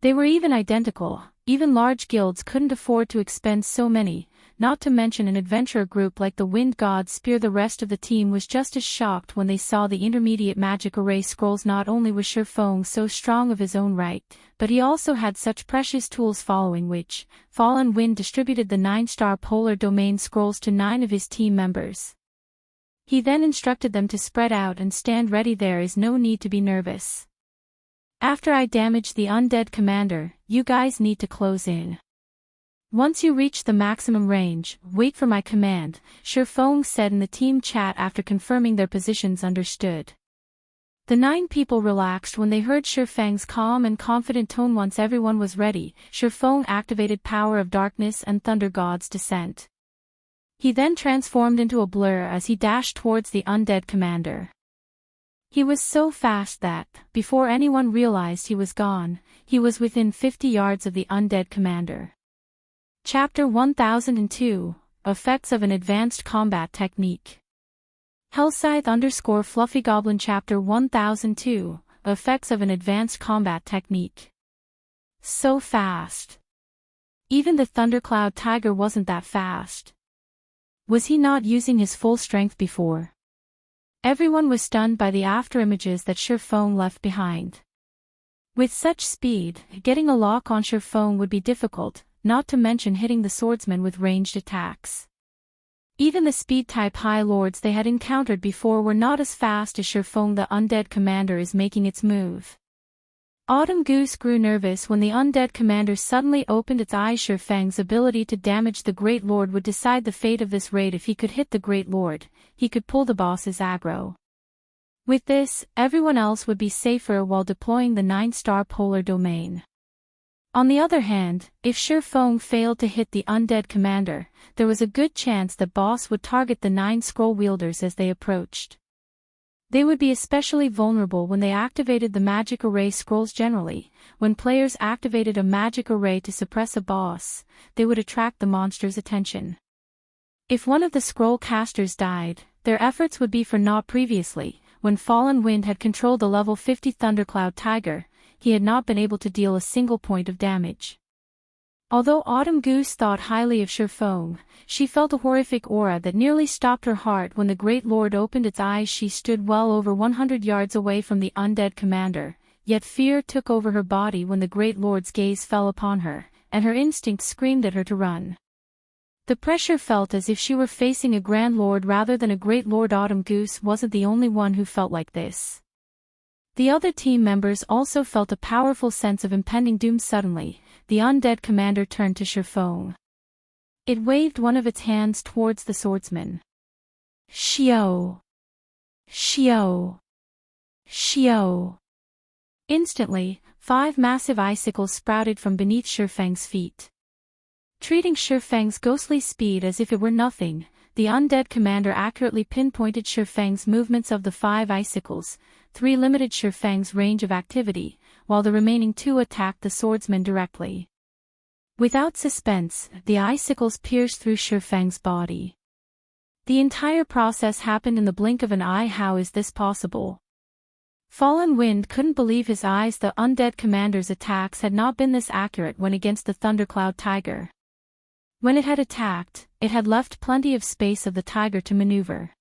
They were even identical. Even large guilds couldn't afford to expend so many, not to mention an adventurer group like the Wind God's Spear. The rest of the team was just as shocked when they saw the intermediate magic array scrolls. Not only was Feng so strong of his own right, but he also had such precious tools. Following which, Fallen Wind distributed the 9-star polar domain scrolls to 9 of his team members. He then instructed them to spread out and stand ready. There is no need to be nervous. After I damage the undead commander, you guys need to close in. Once you reach the maximum range, wait for my command, Feng said in the team chat after confirming their positions. Understood. The 9 people relaxed when they heard Feng's calm and confident tone. Once everyone was ready, Feng activated Power of Darkness and Thunder God's Descent. He then transformed into a blur as he dashed towards the undead commander. He was so fast that, before anyone realized he was gone, he was within 50 yards of the undead commander. Chapter 1002, Effects of an Advanced Combat Technique. Hellscythe_Fluffy Goblin Chapter 1002, Effects of an Advanced Combat Technique. So fast. Even the Thundercloud Tiger wasn't that fast. Was he not using his full strength before? Everyone was stunned by the afterimages that Feng left behind. With such speed, getting a lock on Feng would be difficult, not to mention hitting the swordsman with ranged attacks. Even the speed-type High Lords they had encountered before were not as fast as Feng. The undead commander is making its move. Autumn Goose grew nervous when the undead commander suddenly opened its eyes. Feng's ability to damage the Great Lord would decide the fate of this raid. If he could hit the Great Lord, he could pull the boss's aggro. With this, everyone else would be safer while deploying the 9-star polar domain. On the other hand, if Feng failed to hit the undead commander, there was a good chance that boss would target the 9 scroll wielders as they approached. They would be especially vulnerable when they activated the magic array scrolls. Generally, when players activated a magic array to suppress a boss, they would attract the monster's attention. If one of the scroll casters died, their efforts would be for naught. Previously, when Fallen Wind had controlled the level 50 Thundercloud Tiger, he had not been able to deal a single point of damage. Although Autumn Goose thought highly of Feng, she felt a horrific aura that nearly stopped her heart when the Great Lord opened its eyes. She stood well over 100 yards away from the undead commander, yet fear took over her body when the Great Lord's gaze fell upon her, and her instinct screamed at her to run. The pressure felt as if she were facing a Grand Lord rather than a Great Lord. Autumn Goose wasn't the only one who felt like this. The other team members also felt a powerful sense of impending doom. Suddenly, the undead commander turned to Feng. It waved one of its hands towards the swordsman. Shio! Shio! Shio! Instantly, 5 massive icicles sprouted from beneath Feng's feet. Treating Feng's ghostly speed as if it were nothing, the undead commander accurately pinpointed Feng's movements. Of the 5 icicles, 3 limited Feng's range of activity, while the remaining 2 attacked the swordsman directly. Without suspense, the icicles pierced through Feng's body. The entire process happened in the blink of an eye. How is this possible? Fallen Wind couldn't believe his eyes. The undead commander's attacks had not been this accurate when against the Thundercloud Tiger. When it had attacked, it had left plenty of space of the tiger to maneuver.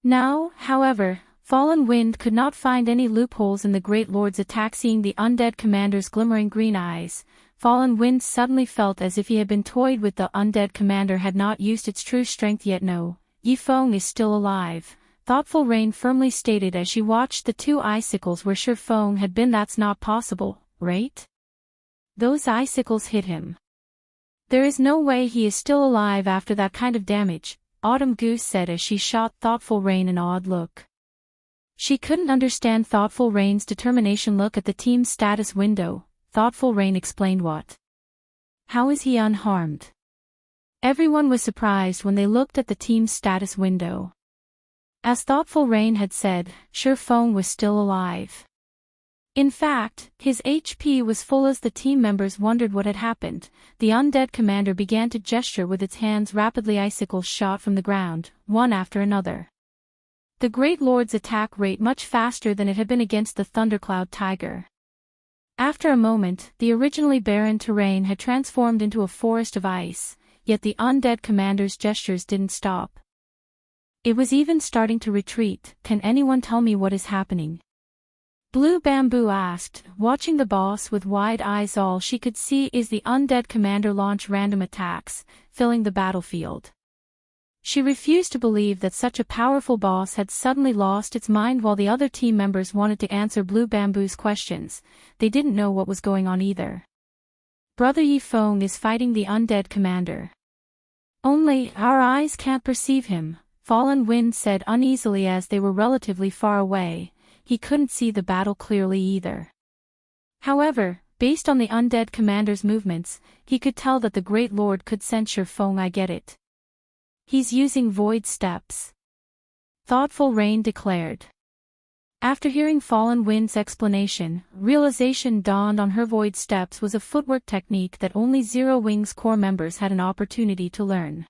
Now, however, Fallen Wind could not find any loopholes in the Great Lord's attack. Seeing the undead commander's glimmering green eyes, Fallen Wind suddenly felt as if he had been toyed with. The undead commander had not used its true strength yet. No, Feng is still alive, Thoughtful Rain firmly stated as she watched the 2 icicles where Feng had been. That's not possible, right? Those icicles hit him. There is no way he is still alive after that kind of damage, Autumn Goose said as she shot Thoughtful Rain an odd look. She couldn't understand Thoughtful Rain's determination. Look at the team's status window, Thoughtful Rain explained. What? How is he unharmed? Everyone was surprised when they looked at the team's status window. As Thoughtful Rain had said, Feng was still alive. In fact, his HP was full. As the team members wondered what had happened, the undead commander began to gesture with its hands rapidly. Icicles shot from the ground, one after another. The Great Lord's attack rate much faster than it had been against the Thundercloud Tiger. After a moment, the originally barren terrain had transformed into a forest of ice, yet the undead commander's gestures didn't stop. It was even starting to retreat. Can anyone tell me what is happening? Blue Bamboo asked, watching the boss with wide eyes. All she could see is the undead commander launch random attacks, filling the battlefield. She refused to believe that such a powerful boss had suddenly lost its mind. While the other team members wanted to answer Blue Bamboo's questions, they didn't know what was going on either. Brother Feng is fighting the undead commander. Only, our eyes can't perceive him, Fallen Wind said uneasily as they were relatively far away. He couldn't see the battle clearly either. However, based on the undead commander's movements, he could tell that the Great Lord could sense Feng. I get it. He's using void steps, Thoughtful Rain declared. After hearing Fallen Wind's explanation, realization dawned on her. Void Steps was a footwork technique that only Zero Wings core members had an opportunity to learn.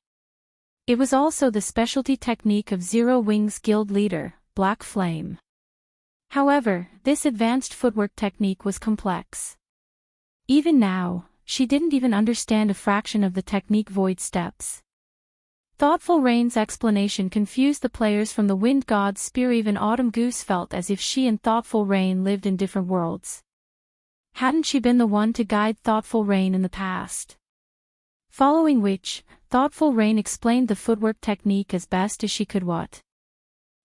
It was also the specialty technique of Zero Wings guild leader, Black Flame. However, this advanced footwork technique was complex. Even now, she didn't even understand a fraction of the technique Void Steps. Thoughtful Rain's explanation confused the players from the Wind God's spear. Even Autumn Goose felt as if she and Thoughtful Rain lived in different worlds. Hadn't she been the one to guide Thoughtful Rain in the past? Following which, Thoughtful Rain explained the footwork technique as best as she could. What?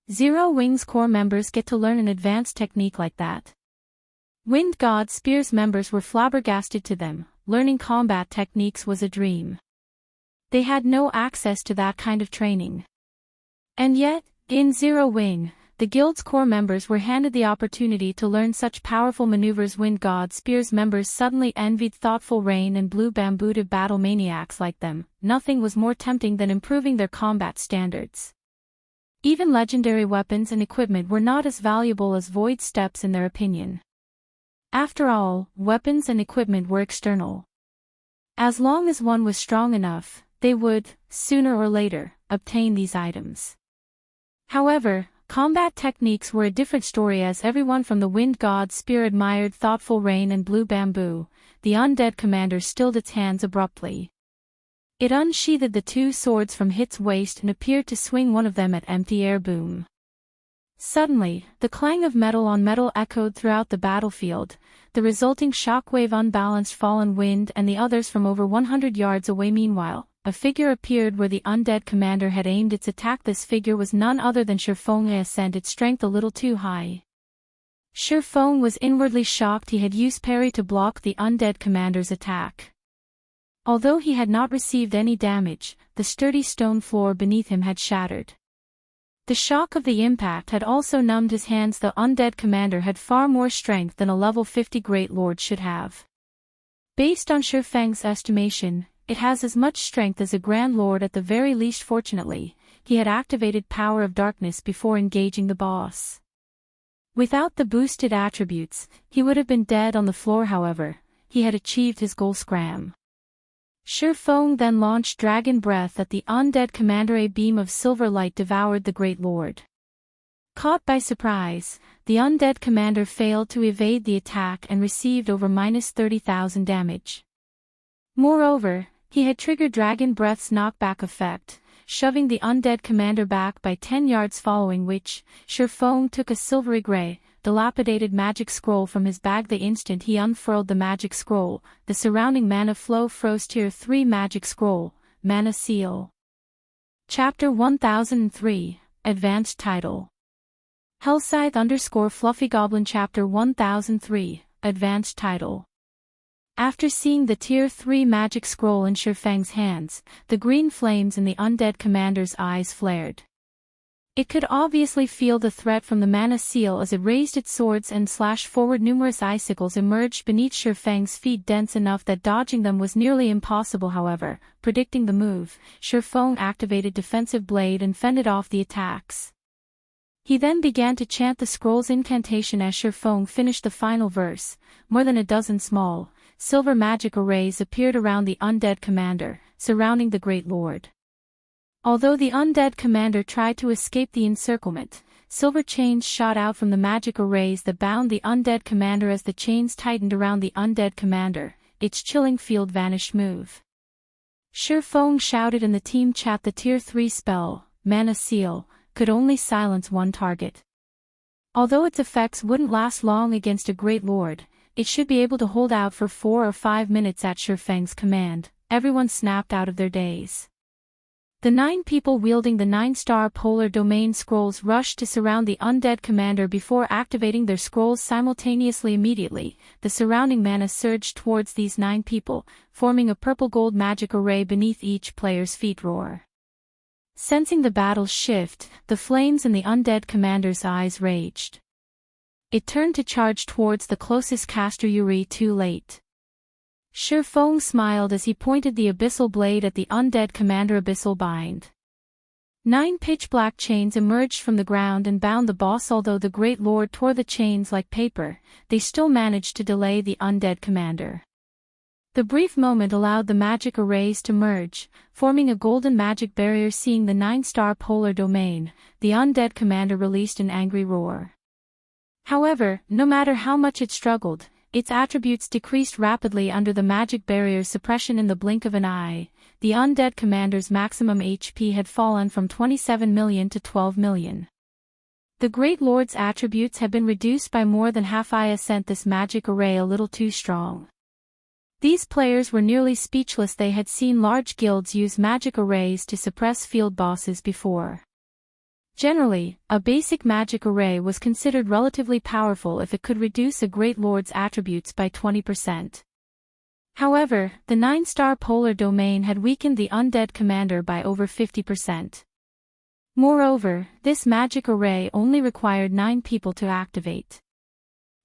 Zero Wings core members get to learn an advanced technique like that? Wind God Spears members were flabbergasted. To them, learning combat techniques was a dream. They had no access to that kind of training. And yet, in Zero Wing, the guild's core members were handed the opportunity to learn such powerful maneuvers. Wind God Spears members suddenly envied Thoughtful Rain and Blue Bamboo. To battle maniacs like them, nothing was more tempting than improving their combat standards. Even legendary weapons and equipment were not as valuable as Void Steps in their opinion. After all, weapons and equipment were external. As long as one was strong enough, they would, sooner or later, obtain these items. However, combat techniques were a different story. As everyone from the Wind God's spear admired Thoughtful Rain and Blue Bamboo, the undead commander stilled its hands abruptly. It unsheathed the two swords from its waist and appeared to swing one of them at empty air. Boom. Suddenly, the clang of metal on metal echoed throughout the battlefield, the resulting shockwave unbalanced Fallen Wind and the others from over 100 yards away. Meanwhile, a figure appeared where the undead commander had aimed its attack. This figure was none other than Feng. It sent its strength a little too high. Feng was inwardly shocked. He had used parry to block the undead commander's attack. Although he had not received any damage, the sturdy stone floor beneath him had shattered. The shock of the impact had also numbed his hands. The undead commander had far more strength than a level 50 Great Lord should have. Based on Feng's estimation, it has as much strength as a Grand Lord at the very least. Fortunately, he had activated Power of Darkness before engaging the boss. Without the boosted attributes, he would have been dead on the floor. However, he had achieved his goal. Scram. Feng then launched Dragon Breath at the undead commander. A beam of silver light devoured the Great Lord. Caught by surprise, the undead commander failed to evade the attack and received over -30,000 damage. Moreover, he had triggered Dragon Breath's knockback effect, shoving the undead commander back by 10 yards. Following which, Feng took a silvery gray, dilapidated magic scroll from his bag. The instant he unfurled the magic scroll, the surrounding mana flow froze. Tier 3 Magic Scroll, Mana Seal. Chapter 1003, Advanced Title. Hellscythe _Fluffy Goblin. Chapter 1003, Advanced Title. After seeing the Tier 3 Magic Scroll in Feng's hands, the green flames in the undead commander's eyes flared. It could obviously feel the threat from the Mana Seal as it raised its swords and slashed forward. Numerous icicles emerged beneath Feng's feet, dense enough that dodging them was nearly impossible. However, predicting the move, Feng activated Defensive Blade and fended off the attacks. He then began to chant the scroll's incantation. As Feng finished the final verse, more than a dozen small, silver magic arrays appeared around the undead commander, surrounding the Great Lord. Although the undead commander tried to escape the encirclement, silver chains shot out from the magic arrays that bound the undead commander. As the chains tightened around the undead commander, its chilling field vanished. Move. Feng shouted in the team chat. The Tier 3 spell, Mana Seal, could only silence one target. Although its effects wouldn't last long against a Great Lord, it should be able to hold out for 4 or 5 minutes. At Feng's command, everyone snapped out of their daze. The 9 people wielding the 9-star Polar Domain scrolls rushed to surround the undead commander before activating their scrolls simultaneously. Immediately, the surrounding mana surged towards these 9 people, forming a purple-gold magic array beneath each player's feet. Roar. Sensing the battle's shift, the flames in the undead commander's eyes raged. It turned to charge towards the closest caster. Yuri. Too late. Feng smiled as he pointed the abyssal blade at the undead commander. Abyssal Bind. 9 pitch-black chains emerged from the ground and bound the boss. Although the Great Lord tore the chains like paper, they still managed to delay the undead commander. The brief moment allowed the magic arrays to merge, forming a golden magic barrier. Seeing the 9-star polar domain, the undead commander released an angry roar. However, no matter how much it struggled, its attributes decreased rapidly under the magic barrier's suppression. In the blink of an eye, the undead commander's maximum HP had fallen from 27 million to 12 million. The Great Lord's attributes had been reduced by more than half. I sent this magic array a little too strong. These players were nearly speechless. They had seen large guilds use magic arrays to suppress field bosses before. Generally, a basic magic array was considered relatively powerful if it could reduce a Great Lord's attributes by 20%. However, the 9-star polar domain had weakened the undead commander by over 50%. Moreover, this magic array only required 9 people to activate.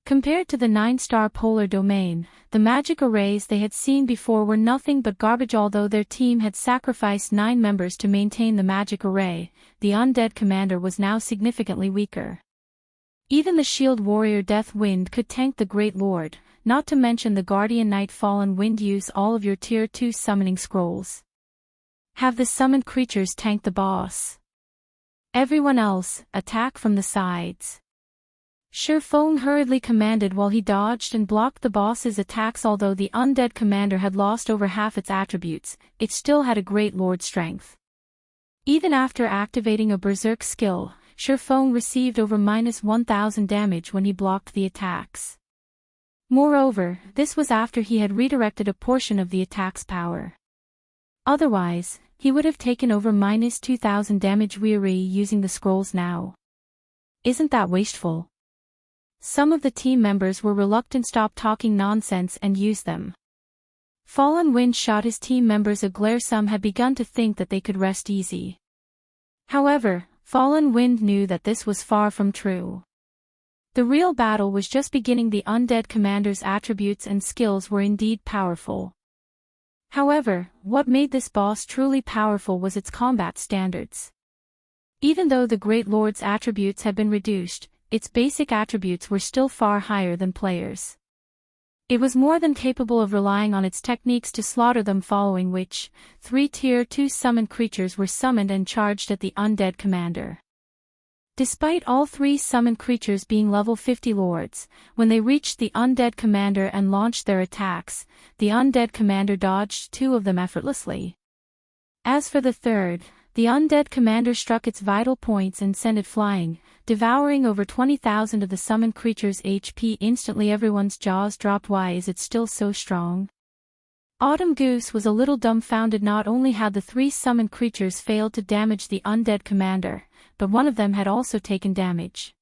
Compared to the 9-star polar domain, the magic arrays they had seen before were nothing but garbage. Although their team had sacrificed 9 members to maintain the magic array, the undead commander was now significantly weaker. Even the shield warrior Death Wind could tank the Great Lord, not to mention the Guardian Knight Fallen Wind. Use all of your tier 2 summoning scrolls. Have the summoned creatures tank the boss. Everyone else, attack from the sides. Feng hurriedly commanded while he dodged and blocked the boss's attacks. Although the undead commander had lost over half its attributes, it still had a Great Lord strength. Even after activating a berserk skill, Feng received over -1000 damage when he blocked the attacks. Moreover, this was after he had redirected a portion of the attack's power. Otherwise, he would have taken over -2000 damage. Weary using the scrolls now. Isn't that wasteful? Some of the team members were reluctant to stop talking nonsense and use them. Fallen Wind shot his team members a glare. Some had begun to think that they could rest easy. However, Fallen Wind knew that this was far from true. The real battle was just beginning. The undead commander's attributes and skills were indeed powerful. However, what made this boss truly powerful was its combat standards. Even though the Great Lord's attributes had been reduced, its basic attributes were still far higher than players. It was more than capable of relying on its techniques to slaughter them, following which, 3 tier 2 summoned creatures were summoned and charged at the undead commander. Despite all 3 summoned creatures being level 50 lords, when they reached the undead commander and launched their attacks, the undead commander dodged 2 of them effortlessly. As for the third, the undead commander struck its vital points and sent it flying, devouring over 20,000 of the summoned creature's HP instantly. Everyone's jaws dropped. Why is it still so strong? Autumn Goose was a little dumbfounded. Not only had the 3 summoned creatures failed to damage the undead commander, but one of them had also taken damage.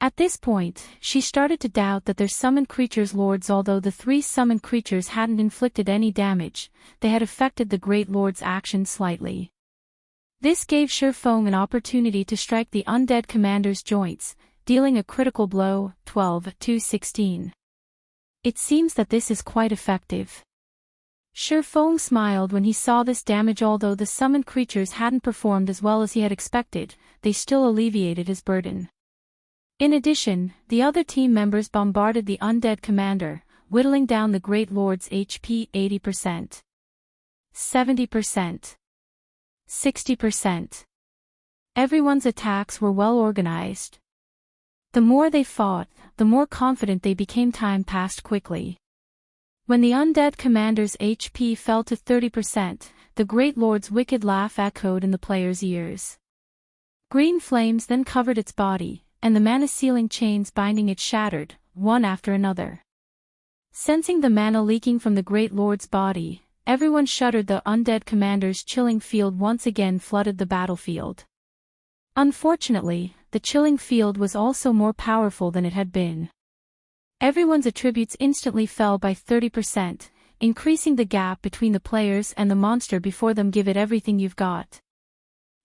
At this point, she started to doubt that their summoned creatures' lords. Although the 3 summoned creatures hadn't inflicted any damage, they had affected the Great Lord's actions slightly. This gave Feng an opportunity to strike the undead commander's joints, dealing a critical blow, 12-16. It seems that this is quite effective. Feng smiled when he saw this damage. Although the summoned creatures hadn't performed as well as he had expected, they still alleviated his burden. In addition, the other team members bombarded the undead commander, whittling down the Great Lord's HP 80%. 70%. 60%. Everyone's attacks were well organized. The more they fought, the more confident they became. Time passed quickly. When the undead commander's HP fell to 30%, the Great Lord's wicked laugh echoed in the players' ears. Green flames then covered its body, and the mana-sealing chains binding it shattered, one after another. Sensing the mana leaking from the Great Lord's body, everyone shuddered. The undead commander's chilling field once again flooded the battlefield. Unfortunately, the chilling field was also more powerful than it had been. Everyone's attributes instantly fell by 30%, increasing the gap between the players and the monster before them. Give it everything you've got.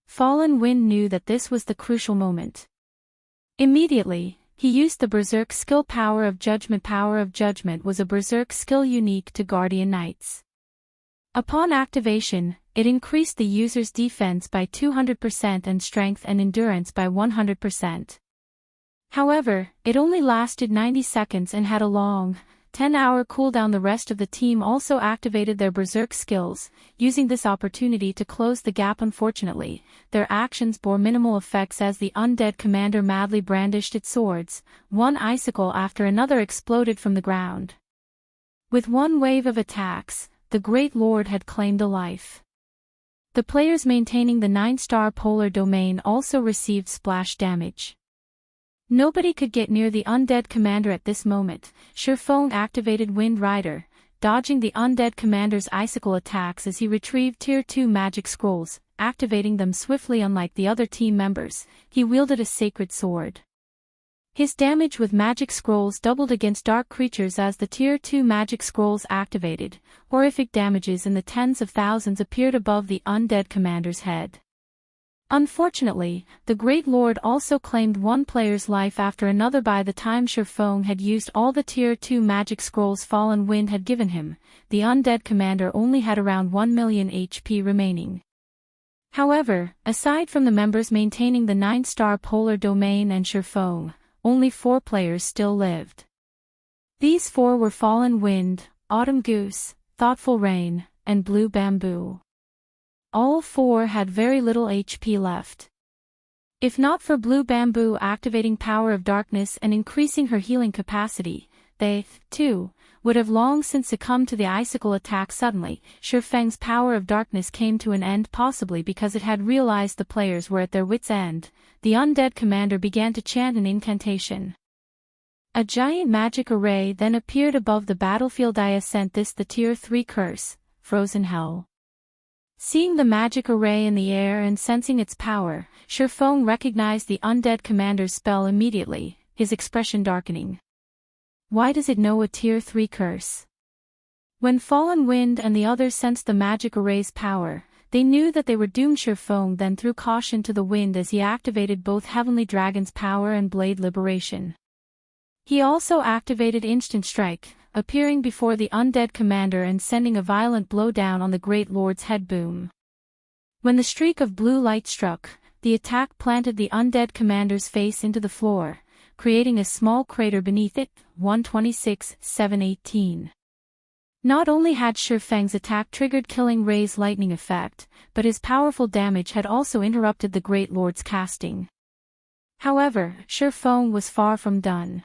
Fallen Wind knew that this was the crucial moment. Immediately, he used the berserk skill. Power of Judgment. Power of Judgment was a berserk skill unique to Guardian Knights. Upon activation, it increased the user's defense by 200% and strength and endurance by 100%. However, it only lasted 90 seconds and had a long, 10-hour cooldown. The rest of the team also activated their berserk skills, using this opportunity to close the gap. Unfortunately, their actions bore minimal effects as the undead commander madly brandished its swords. One icicle after another exploded from the ground. With one wave of attacks, the Great Lord had claimed a life. The players maintaining the 9-star polar domain also received splash damage. Nobody could get near the undead commander at this moment. Feng activated Wind Rider, dodging the undead commander's icicle attacks as he retrieved Tier 2 magic scrolls, activating them swiftly. Unlike the other team members, he wielded a sacred sword. His damage with magic scrolls doubled against dark creatures as the Tier 2 magic scrolls activated. Horrific damages in the tens of thousands appeared above the undead commander's head. Unfortunately, the Great Lord also claimed one player's life after another. By the time Feng had used all the Tier 2 magic scrolls Fallen Wind had given him, the undead commander only had around 1 million HP remaining. However, aside from the members maintaining the 9-star polar domain and Feng, only 4 players still lived. These 4 were Fallen Wind, Autumn Goose, Thoughtful Rain, and Blue Bamboo. All 4 had very little HP left. If not for Blue Bamboo activating Power of Darkness and increasing her healing capacity, they, too, would have long since succumbed to the icicle attack. Suddenly, Feng's Power of Darkness came to an end, possibly because it had realized the players were at their wits' end. The undead commander began to chant an incantation. A giant magic array then appeared above the battlefield. I sent this the Tier 3 curse, Frozen Hell. Seeing the magic array in the air and sensing its power, Feng recognized the undead commander's spell immediately, his expression darkening. Why does it know a Tier 3 curse? When Fallen Wind and the others sensed the magic array's power, they knew that they were doomed. Feng then threw caution to the wind as he activated both Heavenly Dragon's power and Blade Liberation. He also activated Instant Strike, appearing before the undead commander and sending a violent blow down on the Great Lord's head. Boom. When the streak of blue light struck, the attack planted the undead commander's face into the floor, creating a small crater beneath it. 126-718. Not only had Feng's attack triggered Killing Ray's lightning effect, but his powerful damage had also interrupted the Great Lord's casting. However, Feng was far from done.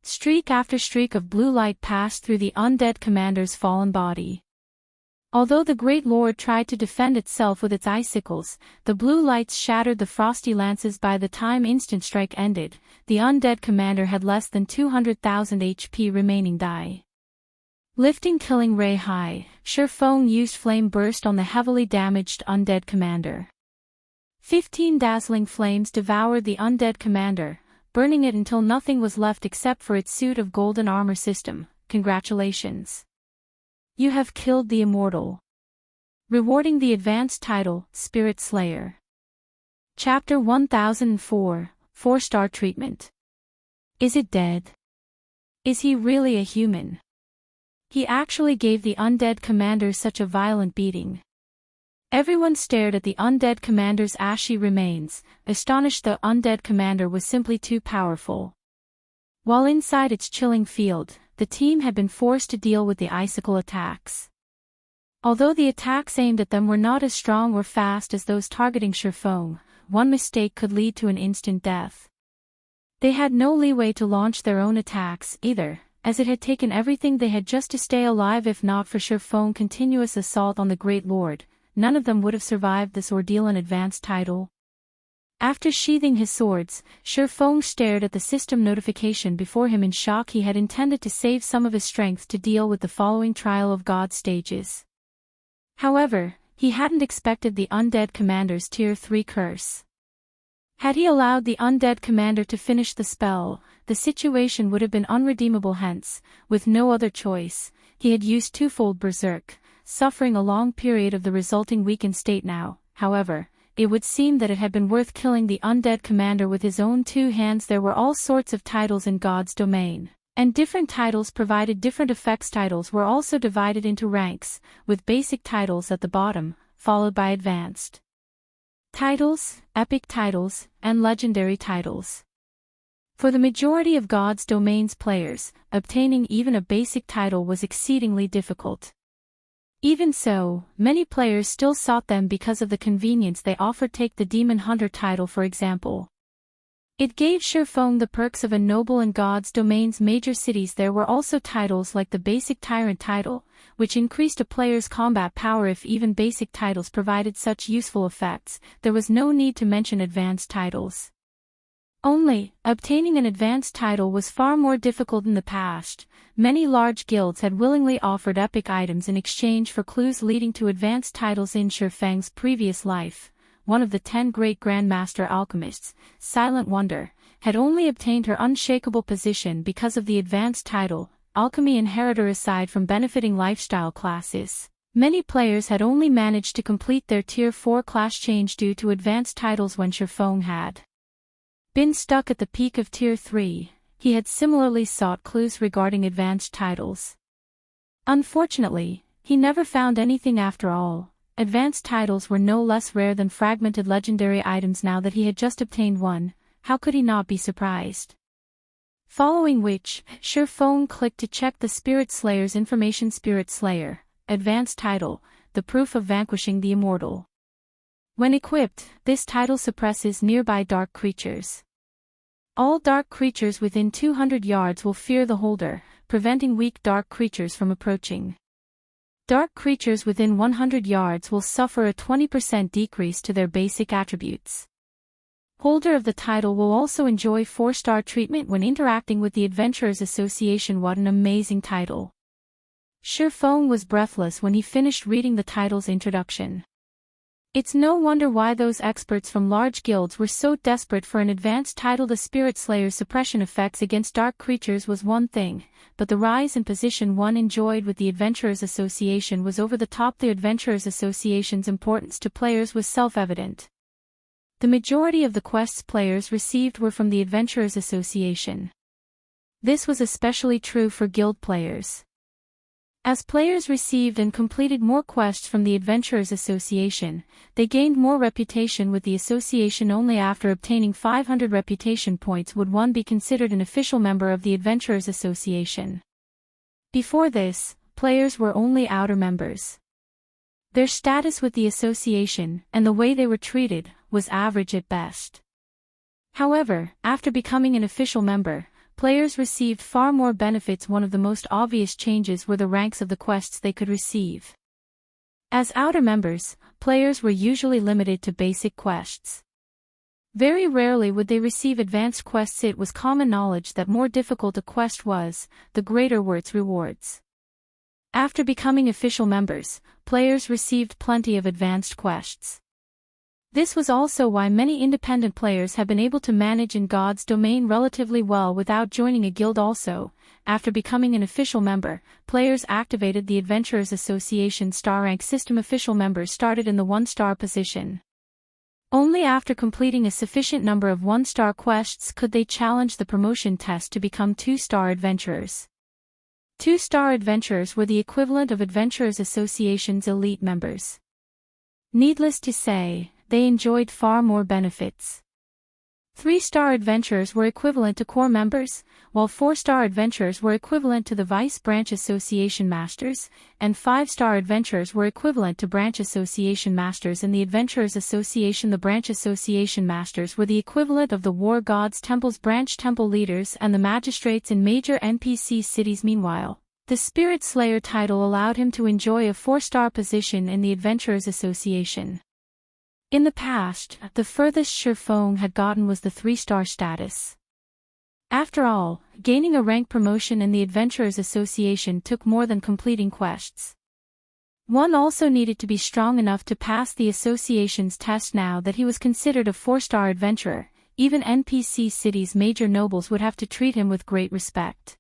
Streak after streak of blue light passed through the undead commander's fallen body. Although the Great Lord tried to defend itself with its icicles, the blue lights shattered the frosty lances. By the time Instant Strike ended, the undead commander had less than 200,000 HP remaining. Lifting Killing Ray high, Feng used Flame Burst on the heavily damaged undead commander. 15 dazzling flames devoured the undead commander, burning it until nothing was left except for its suit of golden armor system. Congratulations. You have killed the immortal. Rewarding the advanced title, Spirit Slayer. Chapter 1004, 4-star treatment. Is it dead? Is he really a human? He actually gave the undead commander such a violent beating. Everyone stared at the undead commander's ashy remains, astonished. The undead commander was simply too powerful. While inside its chilling field, the team had been forced to deal with the icicle attacks. Although the attacks aimed at them were not as strong or fast as those targeting Feng, one mistake could lead to an instant death. They had no leeway to launch their own attacks either, as it had taken everything they had just to stay alive. If not for Feng's continuous assault on the Great Lord, none of them would have survived this ordeal. An advanced title. After sheathing his swords, Feng stared at the system notification before him in shock. He had intended to save some of his strength to deal with the following Trial of God stages. However, he hadn't expected the undead commander's Tier 3 curse. Had he allowed the undead commander to finish the spell, the situation would have been unredeemable. Hence, with no other choice, he had used twofold berserk, suffering a long period of the resulting weakened state. Now, however, it would seem that it had been worth killing the undead commander with his own 2 hands. There were all sorts of titles in God's domain, And different titles provided different effects. Titles were also divided into ranks, with basic titles at the bottom, followed by advanced titles, epic titles, and legendary titles. For the majority of God's Domain's players, obtaining even a basic title was exceedingly difficult. Even so, many players still sought them because of the convenience they offered. Take the Demon Hunter title for example. It gave Feng the perks of a noble in God's Domain's major cities. There were also titles like the basic Tyrant title, which increased a player's combat power. If even basic titles provided such useful effects, there was no need to mention advanced titles. Only, obtaining an advanced title was far more difficult in the past. Many large guilds had willingly offered epic items in exchange for clues leading to advanced titles. In Feng's previous life, one of the 10 great Grandmaster alchemists, Silent Wonder, had only obtained her unshakable position because of the advanced title, Alchemy Inheritor. Aside from benefiting lifestyle classes, many players had only managed to complete their Tier 4 class change due to advanced titles. When Feng had been stuck at the peak of Tier 3, he had similarly sought clues regarding advanced titles. Unfortunately, he never found anything after all. Advanced titles were no less rare than fragmented legendary items. Now that he had just obtained one, how could he not be surprised? Following which, Feng clicked to check the Spirit Slayer's information. Spirit Slayer, advanced title, the proof of vanquishing the immortal. When equipped, this title suppresses nearby dark creatures. All dark creatures within 200 yards will fear the holder, preventing weak dark creatures from approaching. Dark creatures within 100 yards will suffer a 20% decrease to their basic attributes. Holder of the title will also enjoy 4-star treatment when interacting with the Adventurers Association. What an amazing title! Feng was breathless when he finished reading the title's introduction. It's no wonder why those experts from large guilds were so desperate for an advanced title. The Spirit Slayer's suppression effects against dark creatures was one thing, but the rise in position one enjoyed with the Adventurers Association was over the top. The Adventurers Association's importance to players was self-evident. The majority of the quests players received were from the Adventurers Association. This was especially true for guild players. As players received and completed more quests from the Adventurers Association, they gained more reputation with the association. Only after obtaining 500 reputation points would one be considered an official member of the Adventurers Association. Before this, players were only outer members. Their status with the association, and the way they were treated, was average at best. However, after becoming an official member, players received far more benefits. One of the most obvious changes were the ranks of the quests they could receive. As outer members, players were usually limited to basic quests. Very rarely would they receive advanced quests. It was common knowledge that more difficult a quest was, the greater were its rewards. After becoming official members, players received plenty of advanced quests. This was also why many independent players have been able to manage in God's Domain relatively well without joining a guild. Also, after becoming an official member, players activated the Adventurers Association star rank system. Official members started in the 1-star position. Only after completing a sufficient number of 1-star quests could they challenge the promotion test to become 2-star adventurers. 2-star adventurers were the equivalent of Adventurers Association's elite members. Needless to say, they enjoyed far more benefits. 3-star adventurers were equivalent to core members, while 4-star adventurers were equivalent to the Vice Branch Association Masters, and 5-star adventurers were equivalent to Branch Association Masters. In the Adventurers Association, the Branch Association Masters were the equivalent of the War Gods Temple's branch temple leaders and the magistrates in major NPC cities. Meanwhile, the Spirit Slayer title allowed him to enjoy a 4-star position in the Adventurers Association. In the past, the furthest Feng had gotten was the 3-star status. After all, gaining a rank promotion in the Adventurers Association took more than completing quests. One also needed to be strong enough to pass the association's test. Now that he was considered a 4-star adventurer, even NPC cities' major nobles would have to treat him with great respect.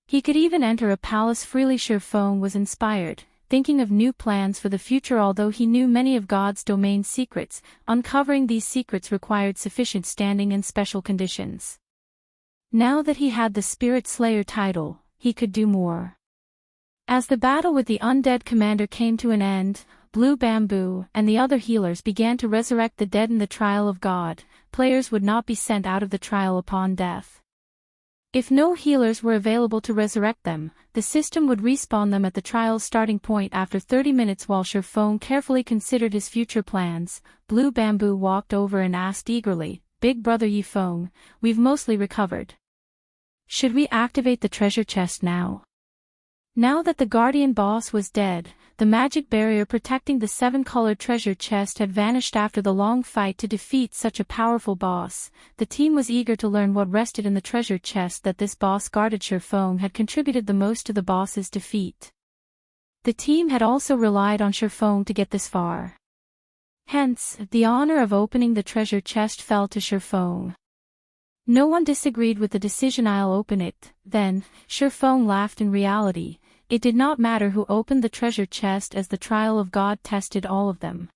He could even enter a palace freely. Feng was inspired, thinking of new plans for the future. Although he knew many of God's Domain secrets, uncovering these secrets required sufficient standing and special conditions. Now that he had the Spirit Slayer title, he could do more. As the battle with the undead commander came to an end, Blue Bamboo and the other healers began to resurrect the dead in the Trial of God. Players would not be sent out of the trial upon death. If no healers were available to resurrect them, the system would respawn them at the trial's starting point after 30 minutes. While Feng carefully considered his future plans, Blue Bamboo walked over and asked eagerly, "Big brother Feng, we've mostly recovered. Should we activate the treasure chest now?" Now that the guardian boss was dead, the magic barrier protecting the 7-colored treasure chest had vanished after the long fight to defeat such a powerful boss. The team was eager to learn what rested in the treasure chest that this boss guarded. Feng had contributed the most to the boss's defeat. The team had also relied on Feng to get this far. Hence, the honor of opening the treasure chest fell to Feng. No one disagreed with the decision. "I'll open it, then." Feng laughed. In reality, it did not matter who opened the treasure chest as the trial of God tested all of them.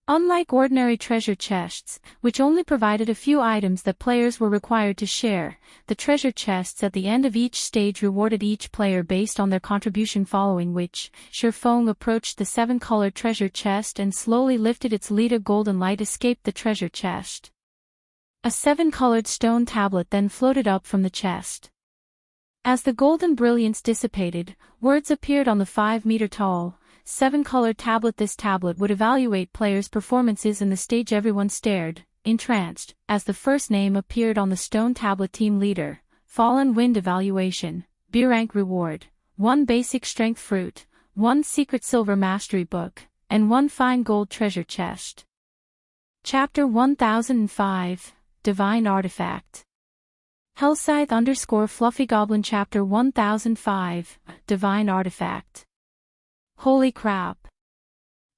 Unlike ordinary treasure chests, which only provided a few items that players were required to share, the treasure chests at the end of each stage rewarded each player based on their contribution, following which, Feng approached the 7-colored treasure chest and slowly lifted its lid. A golden light escaped the treasure chest. A 7-colored stone tablet then floated up from the chest. As the golden brilliance dissipated, words appeared on the 5-meter-tall, 7-colored tablet. This tablet would evaluate players' performances in the stage. Everyone stared, entranced, as the first name appeared on the stone tablet: Team Leader, Fallen Wind Evaluation, B rank reward, 1 basic strength fruit, 1 secret silver mastery book, and 1 fine gold treasure chest. Chapter 1005, Divine Artifact. Hellscythe _ Fluffy Goblin. Chapter 1005, Divine Artifact. Holy crap!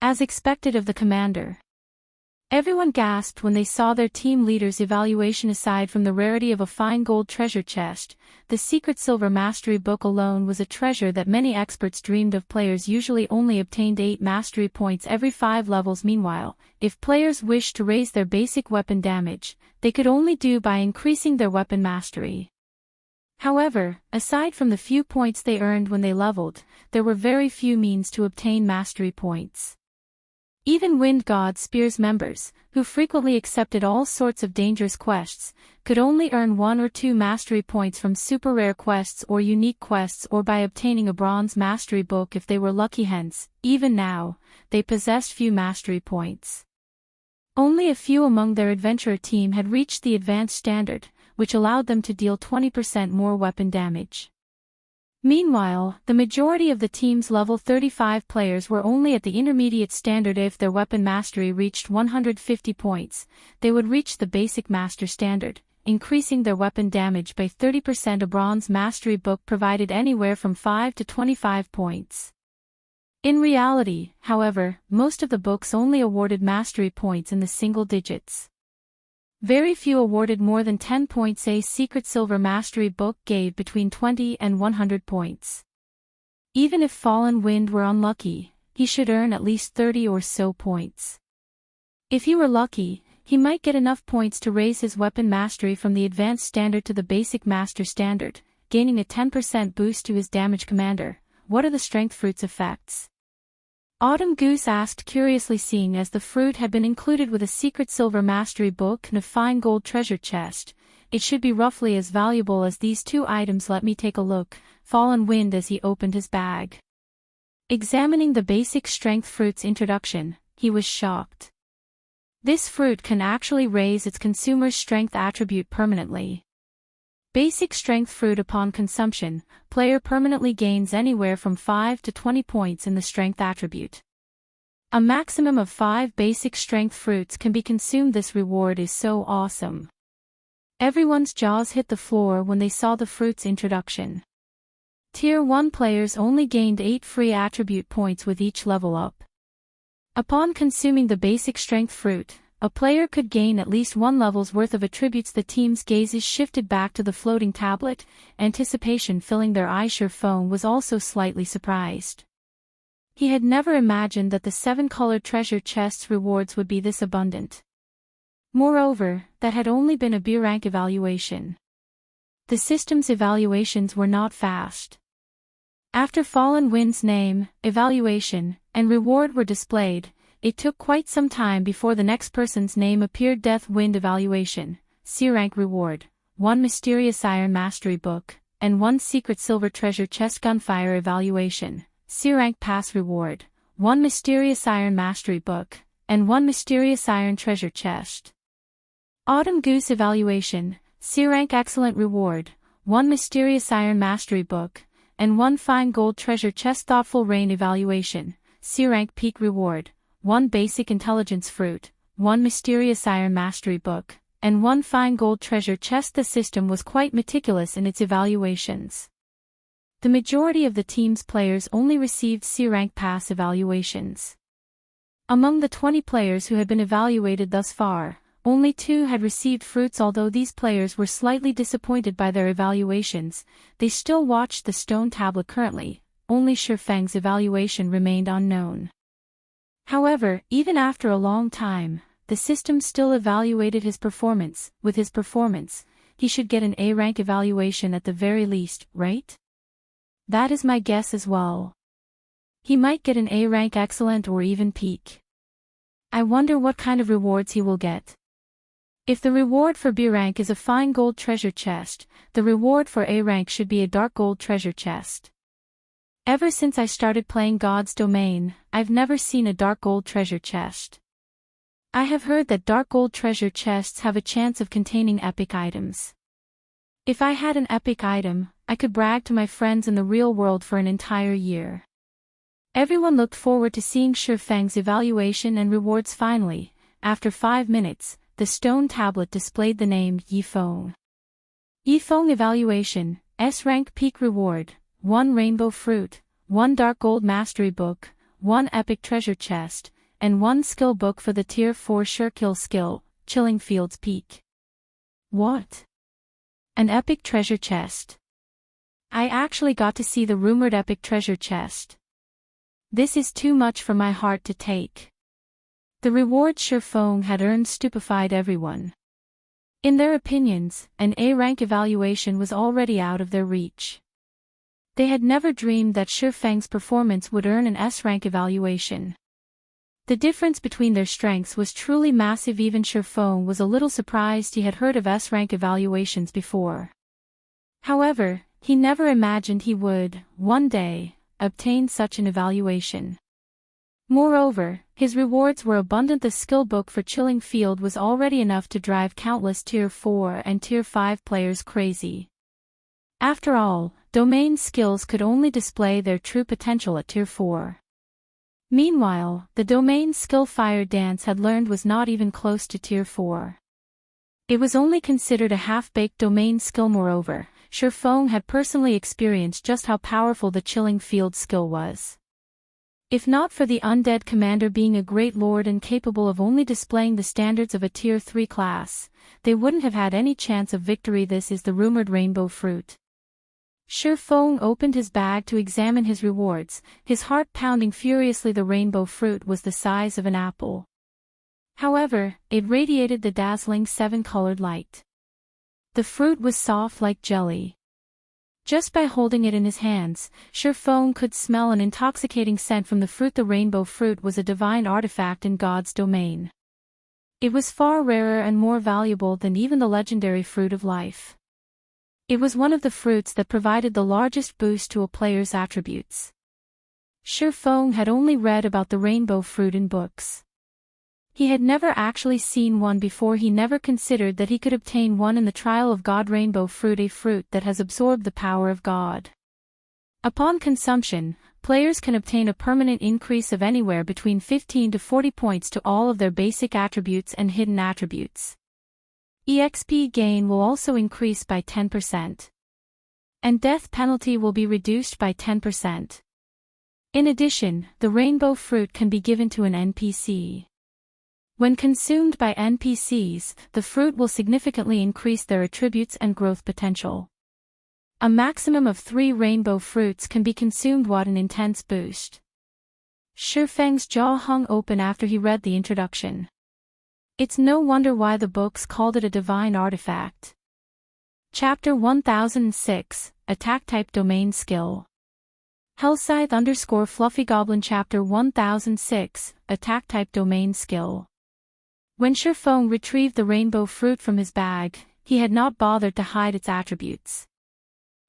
As expected of the commander. Everyone gasped when they saw their team leader's evaluation. Aside from the rarity of a fine gold treasure chest, the secret silver mastery book alone was a treasure that many experts dreamed of. Players usually only obtained 8 mastery points every 5 levels. Meanwhile, if players wished to raise their basic weapon damage, they could only do by increasing their weapon mastery. However, aside from the few points they earned when they leveled, there were very few means to obtain mastery points. Even Wind God Spear's members, who frequently accepted all sorts of dangerous quests, could only earn 1 or 2 mastery points from super rare quests or unique quests, or by obtaining a bronze mastery book if they were lucky. Hence, even now, they possessed few mastery points. Only a few among their adventurer team had reached the advanced standard, which allowed them to deal 20% more weapon damage. Meanwhile, the majority of the team's level 35 players were only at the intermediate standard. If their weapon mastery reached 150 points, they would reach the basic master standard, increasing their weapon damage by 30%. A bronze mastery book provided anywhere from 5 to 25 points. In reality, however, most of the books only awarded mastery points in the single digits. Very few awarded more than 10 points. A secret silver mastery book gave between 20 and 100 points. Even if Fallen Wind were unlucky, he should earn at least 30 or so points. If he were lucky, he might get enough points to raise his weapon mastery from the advanced standard to the basic master standard, gaining a 10% boost to his damage. Commander, what are the strength fruit's effects? Autumn Goose asked curiously, seeing as the fruit had been included with a secret silver mastery book and a fine gold treasure chest. It should be roughly as valuable as these 2 items. Let me take a look, Fallen Wind as he opened his bag. Examining the basic strength fruit's introduction, he was shocked. This fruit can actually raise its consumer's strength attribute permanently. Basic strength fruit. Upon consumption, player permanently gains anywhere from 5 to 20 points in the strength attribute. A maximum of 5 basic strength fruits can be consumed. This reward is so awesome. Everyone's jaws hit the floor when they saw the fruit's introduction. Tier 1 players only gained 8 free attribute points with each level up. Upon consuming the basic strength fruit, a player could gain at least 1 level's worth of attributes. The team's gazes shifted back to the floating tablet, anticipation filling their eyes. Feng was also slightly surprised. He had never imagined that the 7-colored treasure chest's rewards would be this abundant. Moreover, that had only been a B rank evaluation. The system's evaluations were not fast. After Fallen Wind's name, evaluation, and reward were displayed, it took quite some time before the next person's name appeared. Death Wind evaluation, C-rank reward, 1 Mysterious Iron Mastery Book, and 1 Secret Silver Treasure Chest. Gunfire evaluation, C-rank pass reward, 1 Mysterious Iron Mastery Book, and 1 Mysterious Iron Treasure Chest. Autumn Goose evaluation, C-rank excellent reward, 1 Mysterious Iron Mastery Book, and 1 Fine Gold Treasure Chest. Thoughtful Rain evaluation, C-rank peak reward, 1 Basic Intelligence Fruit, 1 Mysterious Iron Mastery Book, and 1 Fine Gold Treasure Chest. The system was quite meticulous in its evaluations. The majority of the team's players only received C-rank pass evaluations. Among the 20 players who had been evaluated thus far, only 2 had received fruits. Although these players were slightly disappointed by their evaluations, they still watched the stone tablet. Currently, only Feng's evaluation remained unknown. However, even after a long time, the system still evaluated his performance. With his performance, he should get an A-rank evaluation at the very least, right? That is my guess as well. He might get an A-rank excellent or even peak. I wonder what kind of rewards he will get. If the reward for B-rank is a fine gold treasure chest, the reward for A-rank should be a dark gold treasure chest. Ever since I started playing God's Domain, I've never seen a dark gold treasure chest. I have heard that dark gold treasure chests have a chance of containing epic items. If I had an epic item, I could brag to my friends in the real world for an entire year. Everyone looked forward to seeing Feng's evaluation and rewards. Finally, after 5 minutes, the stone tablet displayed the name Feng. Feng evaluation, S-rank peak reward, 1 Rainbow Fruit, 1 Dark Gold Mastery Book, 1 Epic Treasure Chest, and 1 Skill Book for the Tier 4 Surekill skill, Chilling Fields Peak. What? An Epic Treasure Chest. I actually got to see the rumored Epic Treasure Chest. This is too much for my heart to take. The rewards Feng had earned stupefied everyone. In their opinions, an A-rank evaluation was already out of their reach. They had never dreamed that Feng's performance would earn an S-rank evaluation. The difference between their strengths was truly massive. Even Feng was a little surprised. He had heard of S-rank evaluations before. However, he never imagined he would, one day, obtain such an evaluation. Moreover, his rewards were abundant. The skill book for Chilling Field was already enough to drive countless Tier 4 and Tier 5 players crazy. After all, domain skills could only display their true potential at Tier 4. Meanwhile, the domain skill Fire Dance had learned was not even close to Tier 4. It was only considered a half-baked domain skill. Moreover, Feng had personally experienced just how powerful the Chilling Field skill was. If not for the undead commander being a great lord and capable of only displaying the standards of a Tier 3 class, they wouldn't have had any chance of victory. This is the rumored Rainbow Fruit. Feng opened his bag to examine his rewards, his heart pounding furiously. The Rainbow Fruit was the size of an apple. However, it radiated the dazzling 7-colored light. The fruit was soft like jelly. Just by holding it in his hands, Feng could smell an intoxicating scent from the fruit. The Rainbow Fruit was a divine artifact in God's domain. It was far rarer and more valuable than even the legendary Fruit of Life. It was one of the fruits that provided the largest boost to a player's attributes. Feng had only read about the Rainbow Fruit in books. He had never actually seen one before. He never considered that he could obtain one in the trial of God. Rainbow Fruit, a fruit that has absorbed the power of God. Upon consumption, players can obtain a permanent increase of anywhere between 15 to 40 points to all of their basic attributes and hidden attributes. EXP gain will also increase by 10%. And death penalty will be reduced by 10%. In addition, the Rainbow Fruit can be given to an NPC. When consumed by NPCs, the fruit will significantly increase their attributes and growth potential. A maximum of 3 rainbow fruits can be consumed. What an intense boost. Feng's jaw hung open after he read the introduction. It's no wonder why the books called it a divine artifact. Chapter 1006, Attack Type Domain Skill. Hellscythe _ Fluffy Goblin Chapter 1006, Attack Type Domain Skill. When Feng retrieved the rainbow fruit from his bag, he had not bothered to hide its attributes.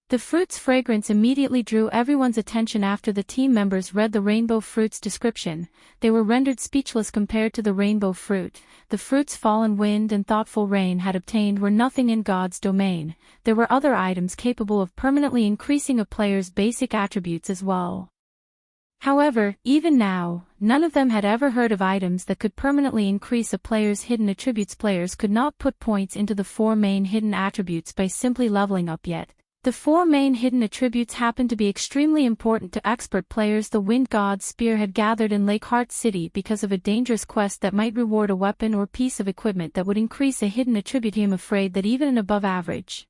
The fruit's fragrance immediately drew everyone's attention after the team members read the rainbow fruit's description. They were rendered speechless compared to the rainbow fruit. The fruits Fallen Wind and Thoughtful Rain had obtained were nothing in God's domain. There were other items capable of permanently increasing a player's basic attributes as well. However, even now, none of them had ever heard of items that could permanently increase a player's hidden attributes. Players could not put points into the 4 main hidden attributes by simply leveling up yet. The 4 main hidden attributes happened to be extremely important to expert players. The Wind God's Spear had gathered in Lakeheart City because of a dangerous quest that might reward a weapon or piece of equipment that would increase a hidden attribute. I am afraid that even an above average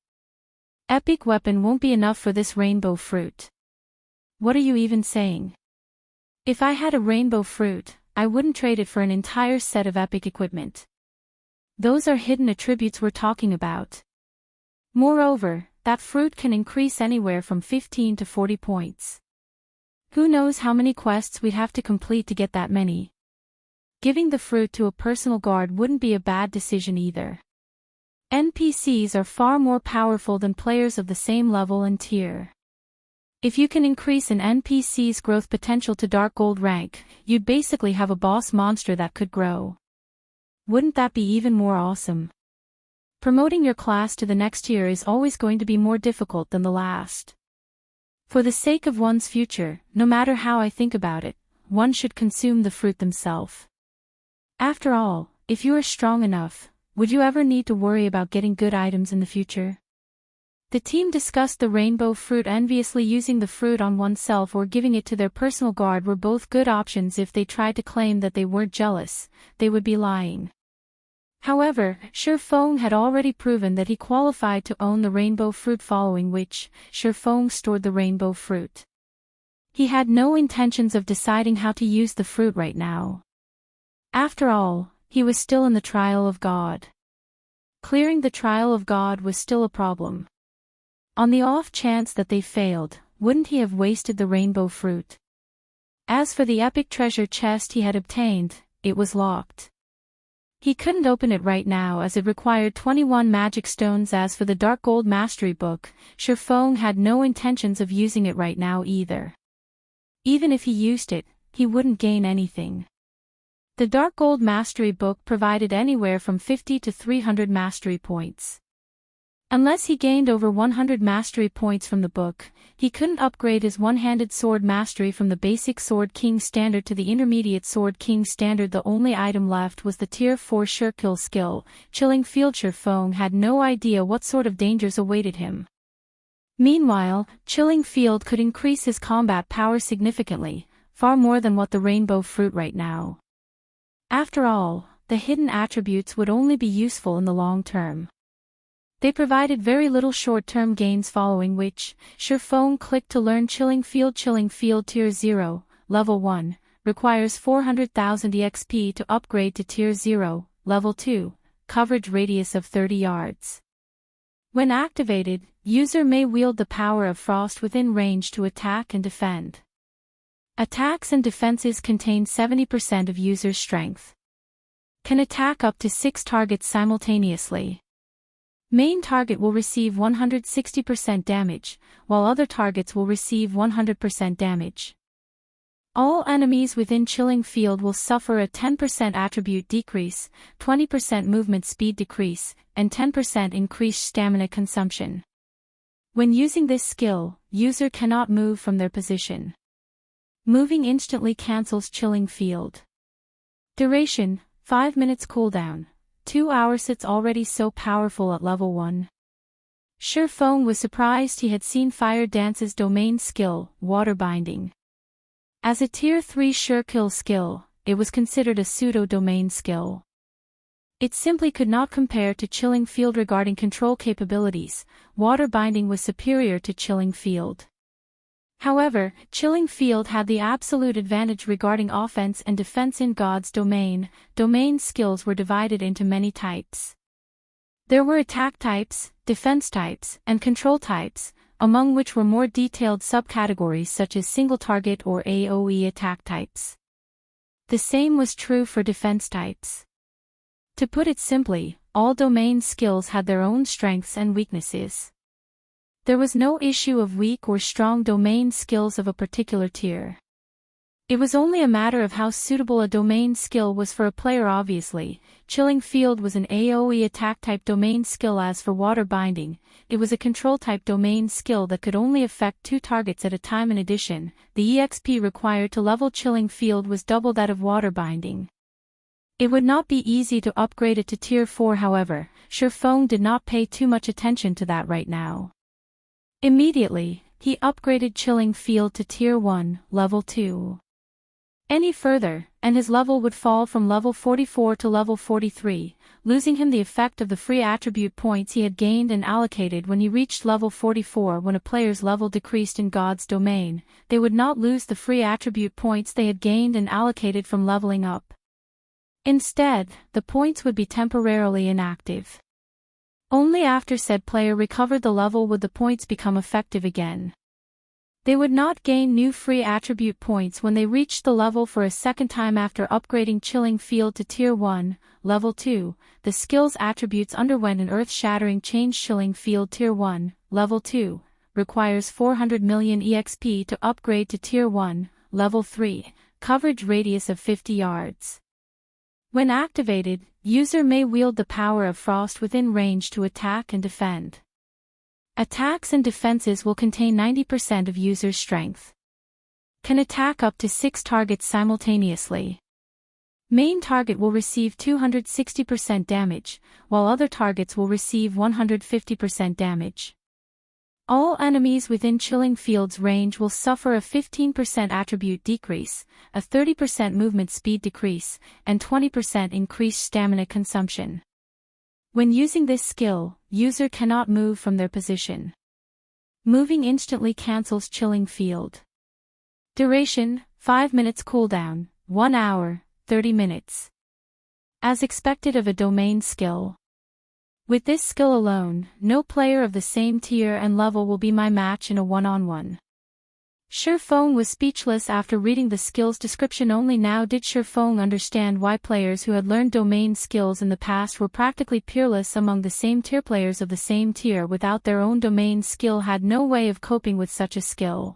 epic weapon won't be enough for this rainbow fruit. What are you even saying? If I had a rainbow fruit, I wouldn't trade it for an entire set of epic equipment. Those are hidden attributes we're talking about. Moreover, that fruit can increase anywhere from 15 to 40 points. Who knows how many quests we'd have to complete to get that many. Giving the fruit to a personal guard wouldn't be a bad decision either. NPCs are far more powerful than players of the same level and tier. If you can increase an NPC's growth potential to Dark Gold rank, you'd basically have a boss monster that could grow. Wouldn't that be even more awesome? Promoting your class to the next tier is always going to be more difficult than the last. For the sake of one's future, no matter how I think about it, one should consume the fruit themselves. After all, if you are strong enough, would you ever need to worry about getting good items in the future? The team discussed the rainbow fruit enviously. Using the fruit on oneself or giving it to their personal guard were both good options. If they tried to claim that they weren't jealous, they would be lying. However, Feng had already proven that he qualified to own the rainbow fruit, following which, Feng stored the rainbow fruit. He had no intentions of deciding how to use the fruit right now. After all, he was still in the trial of God. Clearing the trial of God was still a problem. On the off chance that they failed, wouldn't he have wasted the rainbow fruit? As for the epic treasure chest he had obtained, it was locked. He couldn't open it right now as it required 21 magic stones. As for the Dark Gold Mastery Book, Feng had no intentions of using it right now either. Even if he used it, he wouldn't gain anything. The Dark Gold Mastery Book provided anywhere from 50 to 300 mastery points. Unless he gained over 100 mastery points from the book, he couldn't upgrade his one-handed sword mastery from the basic Sword King standard to the intermediate Sword King standard. The only item left was the Tier 4 Surekill skill. Chilling Field. Feng had no idea what sort of dangers awaited him. Meanwhile, Chilling Field could increase his combat power significantly, far more than what the rainbow fruit right now. After all, the hidden attributes would only be useful in the long term. They provided very little short-term gains, following which, Feng clicked to learn Chilling Field. Chilling Field Tier 0, Level 1, requires 400,000 EXP to upgrade to Tier 0, Level 2, coverage radius of 30 yards. When activated, user may wield the power of frost within range to attack and defend. Attacks and defenses contain 70% of user's strength. Can attack up to 6 targets simultaneously. Main target will receive 160% damage, while other targets will receive 100% damage. All enemies within Chilling Field will suffer a 10% attribute decrease, 20% movement speed decrease, and 10% increased stamina consumption. When using this skill, user cannot move from their position. Moving instantly cancels Chilling Field. Duration, 5 minutes cooldown. 2 hours. It's already so powerful at level 1. Feng was surprised he had seen Fire Dance's domain skill, Water Binding. As a Tier 3 Surekill skill, it was considered a pseudo-domain skill. It simply could not compare to Chilling Field regarding control capabilities. Water Binding was superior to Chilling Field. However, Chilling Field had the absolute advantage regarding offense and defense in God's domain. Domain skills were divided into many types. There were attack types, defense types, and control types, among which were more detailed subcategories such as single-target or AoE attack types. The same was true for defense types. To put it simply, all domain skills had their own strengths and weaknesses. There was no issue of weak or strong domain skills of a particular tier. It was only a matter of how suitable a domain skill was for a player. Obviously, Chilling Field was an AoE attack type domain skill. As for Water Binding, it was a control type domain skill that could only affect 2 targets at a time. In addition, the EXP required to level Chilling Field was double that of Water Binding. It would not be easy to upgrade it to Tier 4. However, Feng did not pay too much attention to that right now. Immediately, he upgraded Chilling Field to Tier 1, Level 2. Any further, and his level would fall from level 44 to level 43, losing him the effect of the free attribute points he had gained and allocated when he reached level 44. When a player's level decreased in God's domain, they would not lose the free attribute points they had gained and allocated from leveling up. Instead, the points would be temporarily inactive. Only after said player recovered the level would the points become effective again. They would not gain new free attribute points when they reached the level for a second time after upgrading Chilling Field to Tier 1, Level 2. The skill's attributes underwent an earth-shattering change. Chilling Field Tier 1, Level 2, requires 400 million EXP to upgrade to Tier 1, Level 3, coverage radius of 50 yards. When activated, user may wield the power of frost within range to attack and defend. Attacks and defenses will contain 90% of user's strength. Can attack up to 6 targets simultaneously. Main target will receive 260% damage, while other targets will receive 150% damage. All enemies within Chilling Field's range will suffer a 15% attribute decrease, a 30% movement speed decrease, and 20% increased stamina consumption. When using this skill, user cannot move from their position. Moving instantly cancels Chilling Field. Duration, 5 minutes. Cooldown, 1 hour, 30 minutes. As expected of a domain skill. With this skill alone, no player of the same tier and level will be my match in a one-on-one. Feng was speechless after reading the skill's description. Only now did Feng understand why players who had learned domain skills in the past were practically peerless among the same tier. Players of the same tier without their own domain skill had no way of coping with such a skill.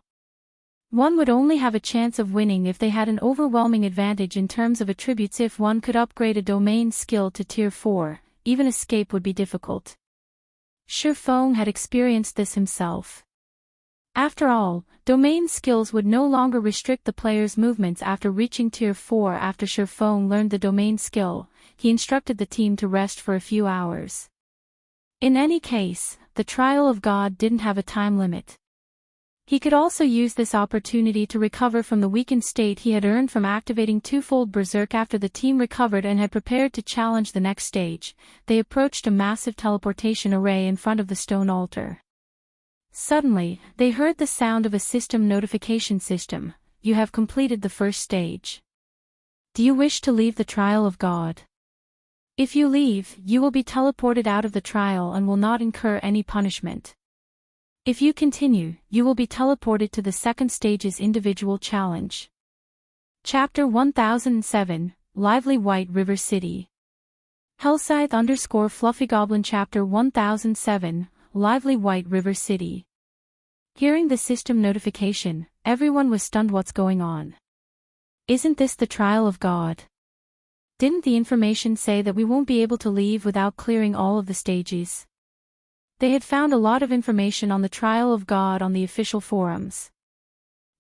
One would only have a chance of winning if they had an overwhelming advantage in terms of attributes. If one could upgrade a domain skill to Tier 4, even escape would be difficult. Feng had experienced this himself. After all, domain skills would no longer restrict the player's movements after reaching Tier 4. After Feng learned the domain skill, he instructed the team to rest for a few hours. In any case, the trial of God didn't have a time limit. He could also use this opportunity to recover from the weakened state he had earned from activating twofold Berserk. After the team recovered and had prepared to challenge the next stage, they approached a massive teleportation array in front of the stone altar. Suddenly, they heard the sound of a system notification system. You have completed the first stage. Do you wish to leave the trial of God? If you leave, you will be teleported out of the trial and will not incur any punishment. If you continue, you will be teleported to the second stage's individual challenge. Chapter 1007, Lively White River City. Hellscythe _ Fluffy Goblin. Chapter 1007, Lively White River City. Hearing the system notification, everyone was stunned. What's going on? Isn't this the trial of God? Didn't the information say that we won't be able to leave without clearing all of the stages? They had found a lot of information on the trial of God on the official forums.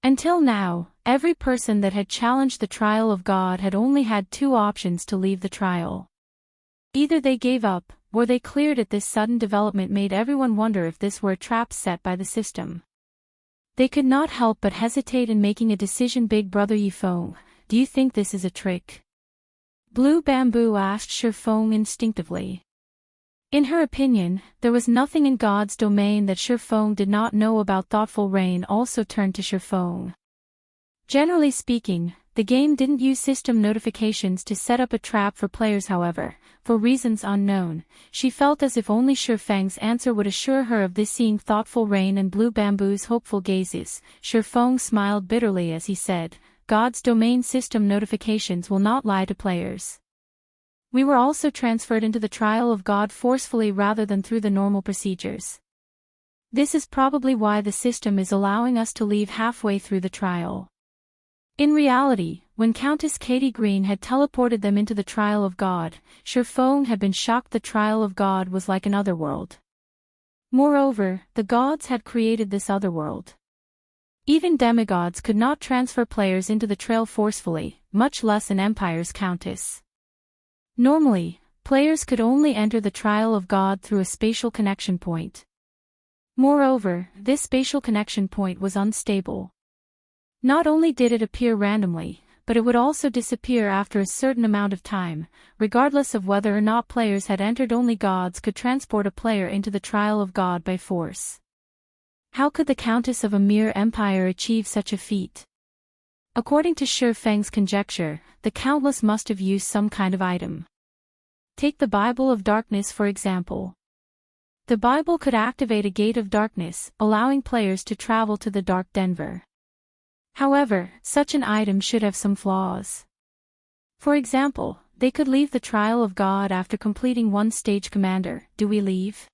Until now, every person that had challenged the trial of God had only had 2 options to leave the trial. Either they gave up, or they cleared it. This sudden development made everyone wonder if this were a trap set by the system. They could not help but hesitate in making a decision. Big Brother Feng, do you think this is a trick? Blue Bamboo asked Feng instinctively. In her opinion, there was nothing in God's domain that Feng did not know about. Thoughtful Rain also turned to Feng. Generally speaking, The game didn't use system notifications to set up a trap for players however, for reasons unknown. She felt as if only Feng's answer would assure her of this, seeing thoughtful Rain and Blue Bamboo's hopeful gazes. Feng smiled bitterly as he said, God's domain system notifications will not lie to players. We were also transferred into the trial of God forcefully rather than through the normal procedures. This is probably why the system is allowing us to leave halfway through the trial. In reality, when Countess Katie Green had teleported them into the trial of God, Feng had been shocked. The trial of God was like an otherworld. Moreover, the gods had created this otherworld. Even demigods could not transfer players into the trail forcefully, much less an empire's countess. Normally, players could only enter the trial of God through a spatial connection point. Moreover, this spatial connection point was unstable. Not only did it appear randomly, but it would also disappear after a certain amount of time, regardless of whether or not players had entered. Only gods could transport a player into the trial of God by force. How could the Countess of a mere empire achieve such a feat? According to Feng's conjecture, the Countess must have used some kind of item. Take the Bible of Darkness for example. The Bible could activate a gate of darkness, allowing players to travel to the Dark Denver. However, such an item should have some flaws. For example, they could leave the trial of God after completing one stage. Commander, do we leave?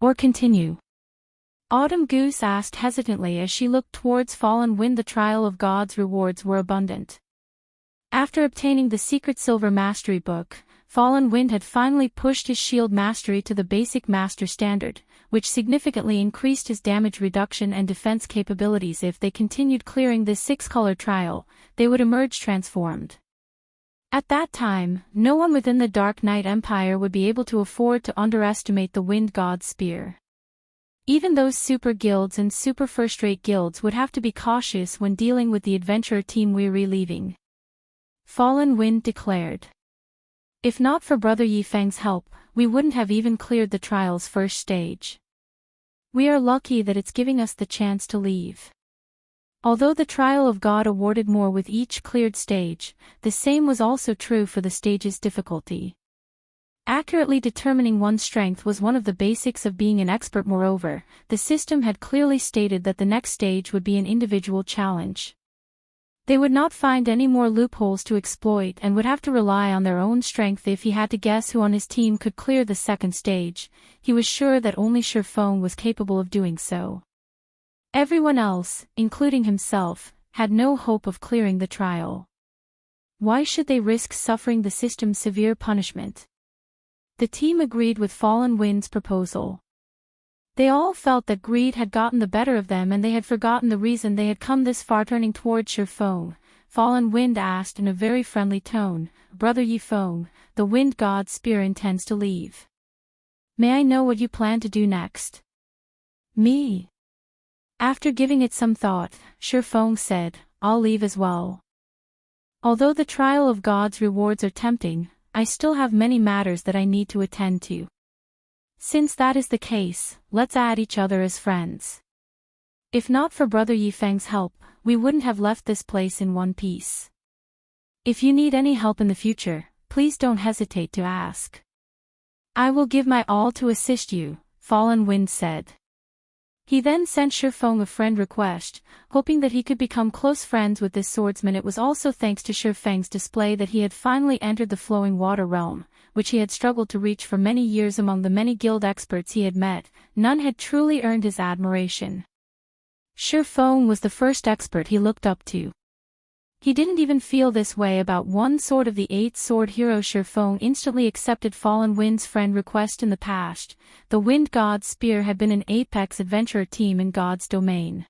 Or continue? Autumn Goose asked hesitantly as she looked towards Fallen Wind. The trial of God's rewards were abundant. After obtaining the secret Silver Mastery book, Fallen Wind had finally pushed his shield mastery to the basic master standard, which significantly increased his damage reduction and defense capabilities. If they continued clearing this 6-color trial, they would emerge transformed. At that time, no one within the Dark Knight Empire would be able to afford to underestimate the Wind God's spear. Even those super guilds and super first-rate guilds would have to be cautious when dealing with the adventurer team we're leaving. Fallen Wind declared. If not for Brother Yi Feng's help, we wouldn't have even cleared the trial's first stage. We are lucky that it's giving us the chance to leave. Although the trial of God awarded more with each cleared stage, the same was also true for the stage's difficulty. Accurately determining one's strength was one of the basics of being an expert. Moreover, the system had clearly stated that the next stage would be an individual challenge. They would not find any more loopholes to exploit and would have to rely on their own strength. If he had to guess who on his team could clear the second stage, he was sure that only Feng was capable of doing so. Everyone else, including himself, had no hope of clearing the trial. Why should they risk suffering the system's severe punishment? The team agreed with Fallen Wind's proposal. They all felt that greed had gotten the better of them and they had forgotten the reason they had come this far. Turning towards Feng, Fallen Wind asked in a very friendly tone, Brother Yi Feng, the Wind God's spear intends to leave. May I know what you plan to do next? Me? After giving it some thought, Feng said, I'll leave as well. Although the trial of God's rewards are tempting, I still have many matters that I need to attend to. Since that is the case, let's add each other as friends. If not for Brother Yi Feng's help, we wouldn't have left this place in one piece. If you need any help in the future, please don't hesitate to ask. I will give my all to assist you, Fallen Wind said. He then sent Feng a friend request, hoping that he could become close friends with this swordsman. It was also thanks to Feng's display that he had finally entered the flowing water realm, which he had struggled to reach for many years. Among the many guild experts he had met, none had truly earned his admiration. Feng was the first expert he looked up to. He didn't even feel this way about one sword of the 8 sword hero. Feng instantly accepted Fallen Wind's friend request. In the past, the Wind God's spear had been an apex adventurer team in God's domain.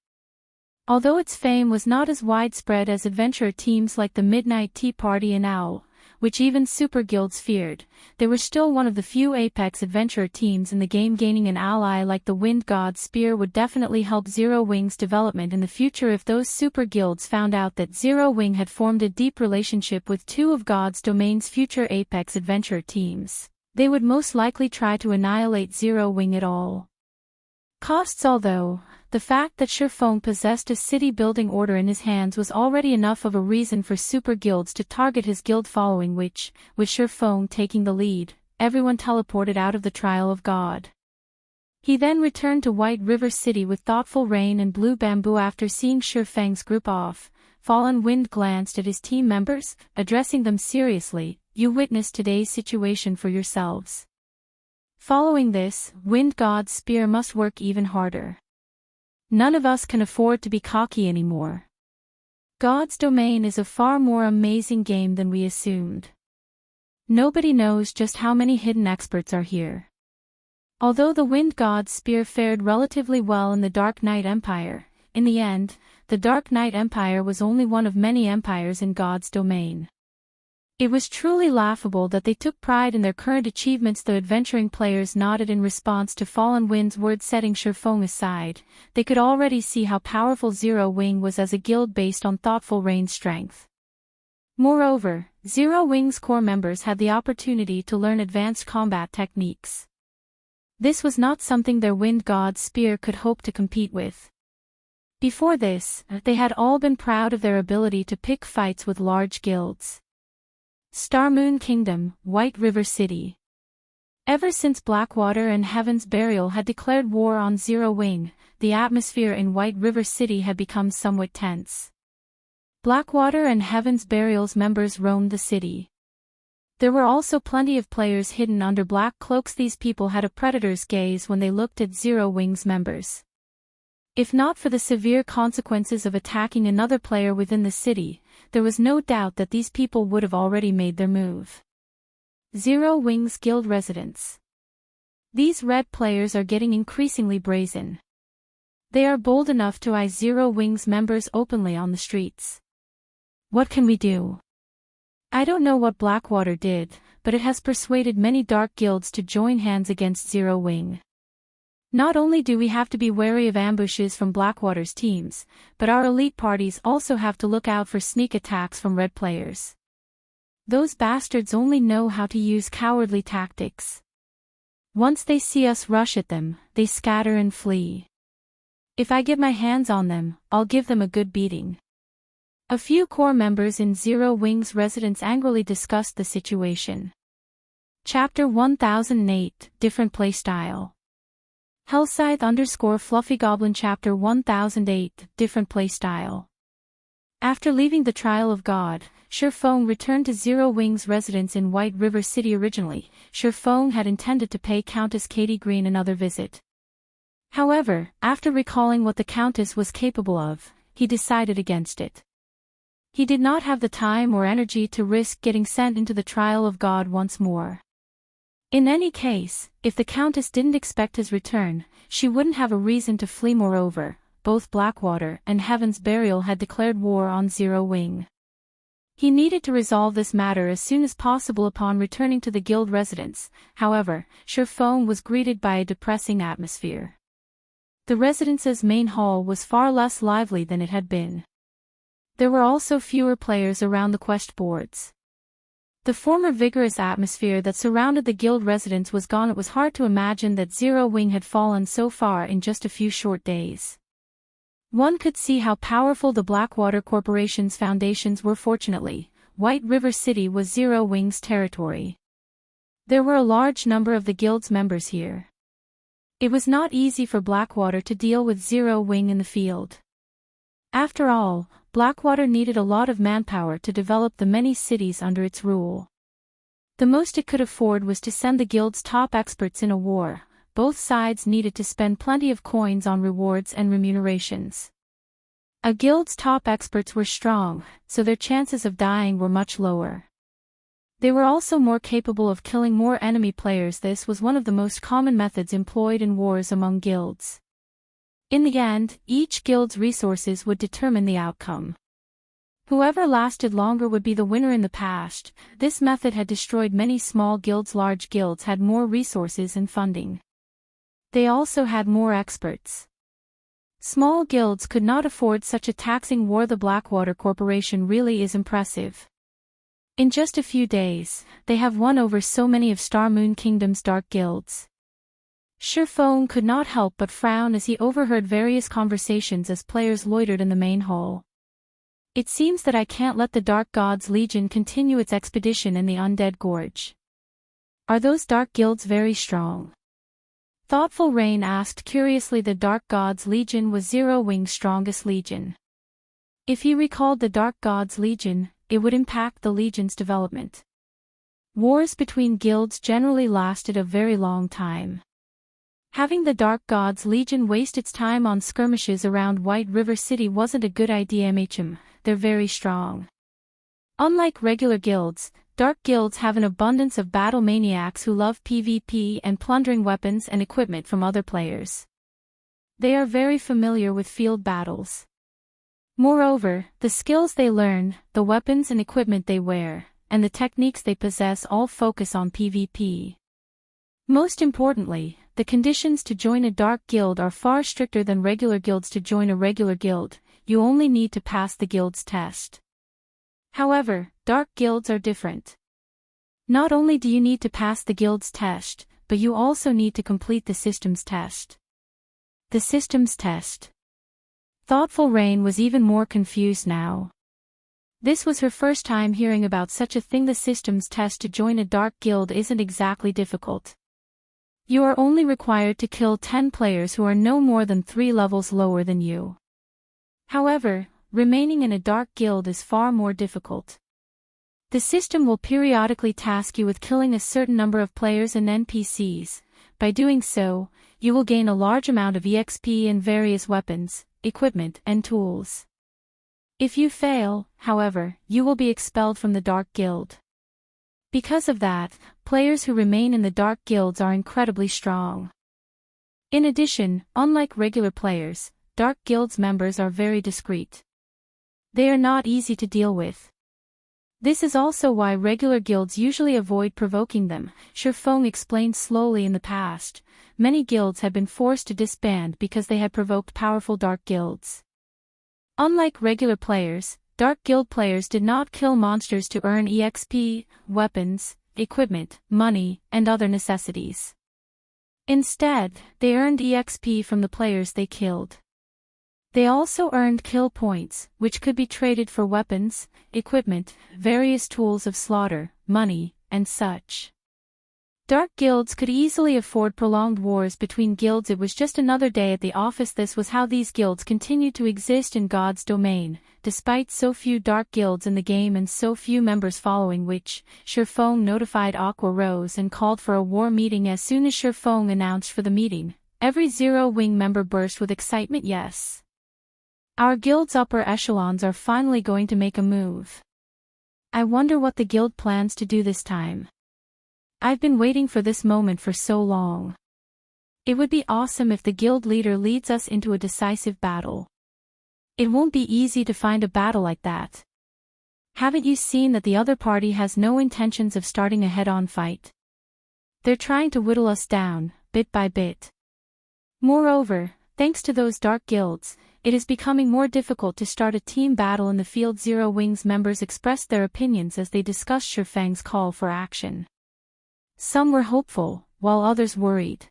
Although its fame was not as widespread as adventurer teams like the Midnight Tea Party and Owl, which even super guilds feared, they were still one of the few apex adventurer teams in the game. Gaining an ally like the Wind God's spear would definitely help Zero Wing's development in the future. If those super guilds found out that Zero Wing had formed a deep relationship with 2 of God's domain's future apex adventurer teams, they would most likely try to annihilate Zero Wing at all costs. Although The fact that Feng possessed a city-building order in his hands was already enough of a reason for super guilds to target his guild following which, with Feng taking the lead, everyone teleported out of the Trial of God. He then returned to White River City with thoughtful Rain and Blue Bamboo. After seeing Feng's group off, Fallen Wind glanced at his team members, addressing them seriously. You witnessed today's situation for yourselves. Following this, Wind God's spear must work even harder. None of us can afford to be cocky anymore. God's Domain is a far more amazing game than we assumed. Nobody knows just how many hidden experts are here. Although the Wind God's spear fared relatively well in the Dark Knight Empire, in the end, the Dark Knight Empire was only one of many empires in God's Domain. It was truly laughable that they took pride in their current achievements. The adventuring players nodded in response to Fallen Wind's words. Setting Feng aside, they could already see how powerful Zero Wing was as a guild based on thoughtful Rain's strength. Moreover, Zero Wing's core members had the opportunity to learn advanced combat techniques. This was not something their Wind God's spear could hope to compete with. Before this, they had all been proud of their ability to pick fights with large guilds. Star Moon Kingdom, White River City. Ever since Blackwater and Heaven's Burial had declared war on Zero Wing, the atmosphere in White River City had become somewhat tense. Blackwater and Heaven's Burial's members roamed the city. There were also plenty of players hidden under black cloaks. These people had a predator's gaze when they looked at Zero Wing's members. If not for the severe consequences of attacking another player within the city, there was no doubt that these people would have already made their move. Zero Wing's guild residents. These red players are getting increasingly brazen. They are bold enough to eye Zero Wing's members openly on the streets. What can we do? I don't know what Blackwater did, but it has persuaded many dark guilds to join hands against Zero Wing. Not only do we have to be wary of ambushes from Blackwater's teams, but our elite parties also have to look out for sneak attacks from red players. Those bastards only know how to use cowardly tactics. Once they see us rush at them, they scatter and flee. If I get my hands on them, I'll give them a good beating. A few core members in Zero Wing's residence angrily discussed the situation. Chapter 1008, Different Playstyle. Hellscythe _ Fluffy Goblin. Chapter 1008, Different Playstyle. After leaving the Trial of God, Feng returned to Zero Wing's residence in White River City. Originally, Feng had intended to pay Countess Katie Green another visit. However, after recalling what the Countess was capable of, he decided against it. He did not have the time or energy to risk getting sent into the Trial of God once more. In any case, if the Countess didn't expect his return, she wouldn't have a reason to flee. Moreover, both Blackwater and Heaven's Burial had declared war on Zero Wing. He needed to resolve this matter as soon as possible. Upon returning to the guild residence, however, Feng was greeted by a depressing atmosphere. The residence's main hall was far less lively than it had been. There were also fewer players around the quest boards. The former vigorous atmosphere that surrounded the guild residence was gone. It was hard to imagine that Zero Wing had fallen so far in just a few short days. One could see how powerful the Blackwater Corporation's foundations were. Fortunately, White River City was Zero Wing's territory. There were a large number of the guild's members here. It was not easy for Blackwater to deal with Zero Wing in the field. After all, Blackwater needed a lot of manpower to develop the many cities under its rule. The most it could afford was to send the guild's top experts in a war. Both sides needed to spend plenty of coins on rewards and remunerations. A guild's top experts were strong, so their chances of dying were much lower. They were also more capable of killing more enemy players. This was one of the most common methods employed in wars among guilds. In the end, each guild's resources would determine the outcome. Whoever lasted longer would be the winner. In the past, this method had destroyed many small guilds. Large guilds had more resources and funding. They also had more experts. Small guilds could not afford such a taxing war. The Blackwater Corporation really is impressive. In just a few days, they have won over so many of Star Moon Kingdom's dark guilds. Feng could not help but frown as he overheard various conversations as players loitered in the main hall. It seems that I can't let the Dark Gods Legion continue its expedition in the Undead Gorge. Are those dark guilds very strong? Thoughtful Rain asked curiously. The Dark Gods Legion was Zero Wing's strongest legion. If he recalled the Dark Gods Legion, it would impact the Legion's development. Wars between guilds generally lasted a very long time. Having the Dark Gods Legion waste its time on skirmishes around White River City wasn't a good idea. They're very strong. Unlike regular guilds, dark guilds have an abundance of battle maniacs who love PvP and plundering weapons and equipment from other players. They are very familiar with field battles. Moreover, the skills they learn, the weapons and equipment they wear, and the techniques they possess all focus on PvP. Most importantly, the conditions to join a dark guild are far stricter than regular guilds. To join a regular guild, you only need to pass the guild's test. However, dark guilds are different. Not only do you need to pass the guild's test, but you also need to complete the systems test. The systems test. Thoughtful Rain was even more confused now. This was her first time hearing about such a thing. The systems test to join a dark guild isn't exactly difficult. You are only required to kill 10 players who are no more than 3 levels lower than you. However, remaining in a dark guild is far more difficult. The system will periodically task you with killing a certain number of players and NPCs. By doing so, you will gain a large amount of EXP and various weapons, equipment, and tools. If you fail, however, you will be expelled from the dark guild. Because of that, players who remain in the dark guilds are incredibly strong. In addition, unlike regular players, dark guilds members are very discreet. They are not easy to deal with. This is also why regular guilds usually avoid provoking them. Feng explained slowly. In the past, many guilds had been forced to disband because they had provoked powerful dark guilds. Unlike regular players, dark guild players did not kill monsters to earn EXP, weapons, equipment, money, and other necessities. Instead, they earned EXP from the players they killed. They also earned kill points, which could be traded for weapons, equipment, various tools of slaughter, money, and such. Dark guilds could easily afford prolonged wars between guilds. It was just another day at the office. This was how these guilds continued to exist in God's domain, despite so few dark guilds in the game and so few members following, which, Feng notified Aqua Rose and called for a war meeting. As soon as Feng announced for the meeting, every Zero Wing member burst with excitement. Yes. Our guild's upper echelons are finally going to make a move. I wonder what the guild plans to do this time. I've been waiting for this moment for so long. It would be awesome if the guild leader leads us into a decisive battle. It won't be easy to find a battle like that. Haven't you seen that the other party has no intentions of starting a head-on fight? They're trying to whittle us down, bit by bit. Moreover, thanks to those dark guilds, it is becoming more difficult to start a team battle in the field. Zero Wing's members expressed their opinions as they discussed Feng's call for action. Some were hopeful, while others worried.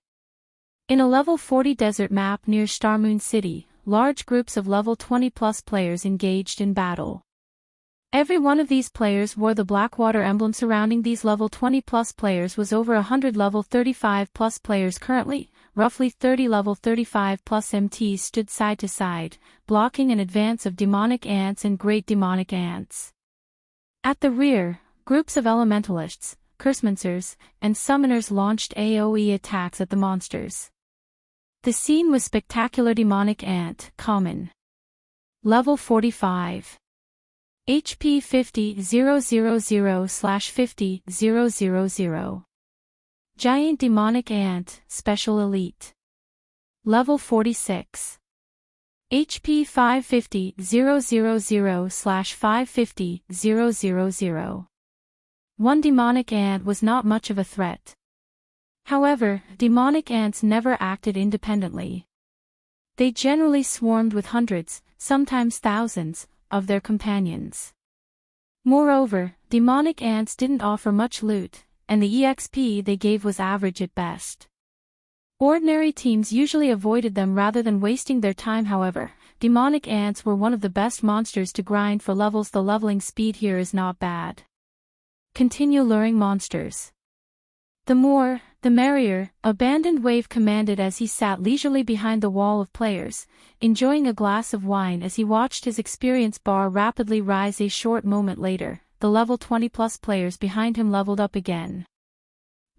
In a level 40 desert map near Starmoon City, large groups of level 20+ players engaged in battle. Every one of these players wore the Blackwater emblem. Surrounding these level 20+ players was over 100 level 35+ players. Currently, roughly 30 level 35+ MTs stood side to side, blocking an advance of demonic ants and great demonic ants. At the rear, groups of elementalists, Cursemancers, and summoners launched AoE attacks at the monsters. The scene was spectacular. Demonic Ant, common. Level 45. HP 50,000/50,000. Giant Demonic Ant, Special Elite. Level 46. HP 550,000/550,000. One demonic ant was not much of a threat. However, demonic ants never acted independently. They generally swarmed with hundreds, sometimes thousands, of their companions. Moreover, demonic ants didn't offer much loot, and the EXP they gave was average at best. Ordinary teams usually avoided them rather than wasting their time. However, demonic ants were one of the best monsters to grind for levels. The leveling speed here is not bad. Continue luring monsters. The more, the merrier, Abandoned Wave commanded as he sat leisurely behind the wall of players, enjoying a glass of wine as he watched his experience bar rapidly rise. A short moment later, the level 20+ players behind him leveled up again.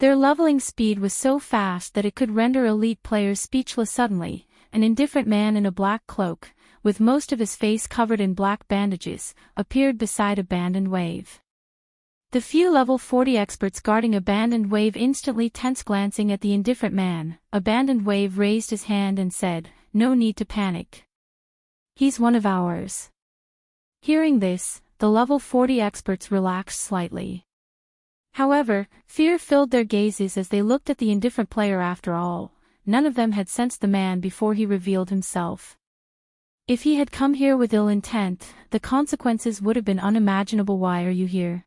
Their leveling speed was so fast that it could render elite players speechless. Suddenly, an indifferent man in a black cloak, with most of his face covered in black bandages, appeared beside Abandoned Wave. The few level 40 experts guarding Abandoned Wave instantly tensed. Glancing at the indifferent man, Abandoned Wave raised his hand and said, "No need to panic. He's one of ours." Hearing this, the level 40 experts relaxed slightly. However, fear filled their gazes as they looked at the indifferent player. After all, none of them had sensed the man before he revealed himself. If he had come here with ill intent, the consequences would have been unimaginable. "Why are you here?"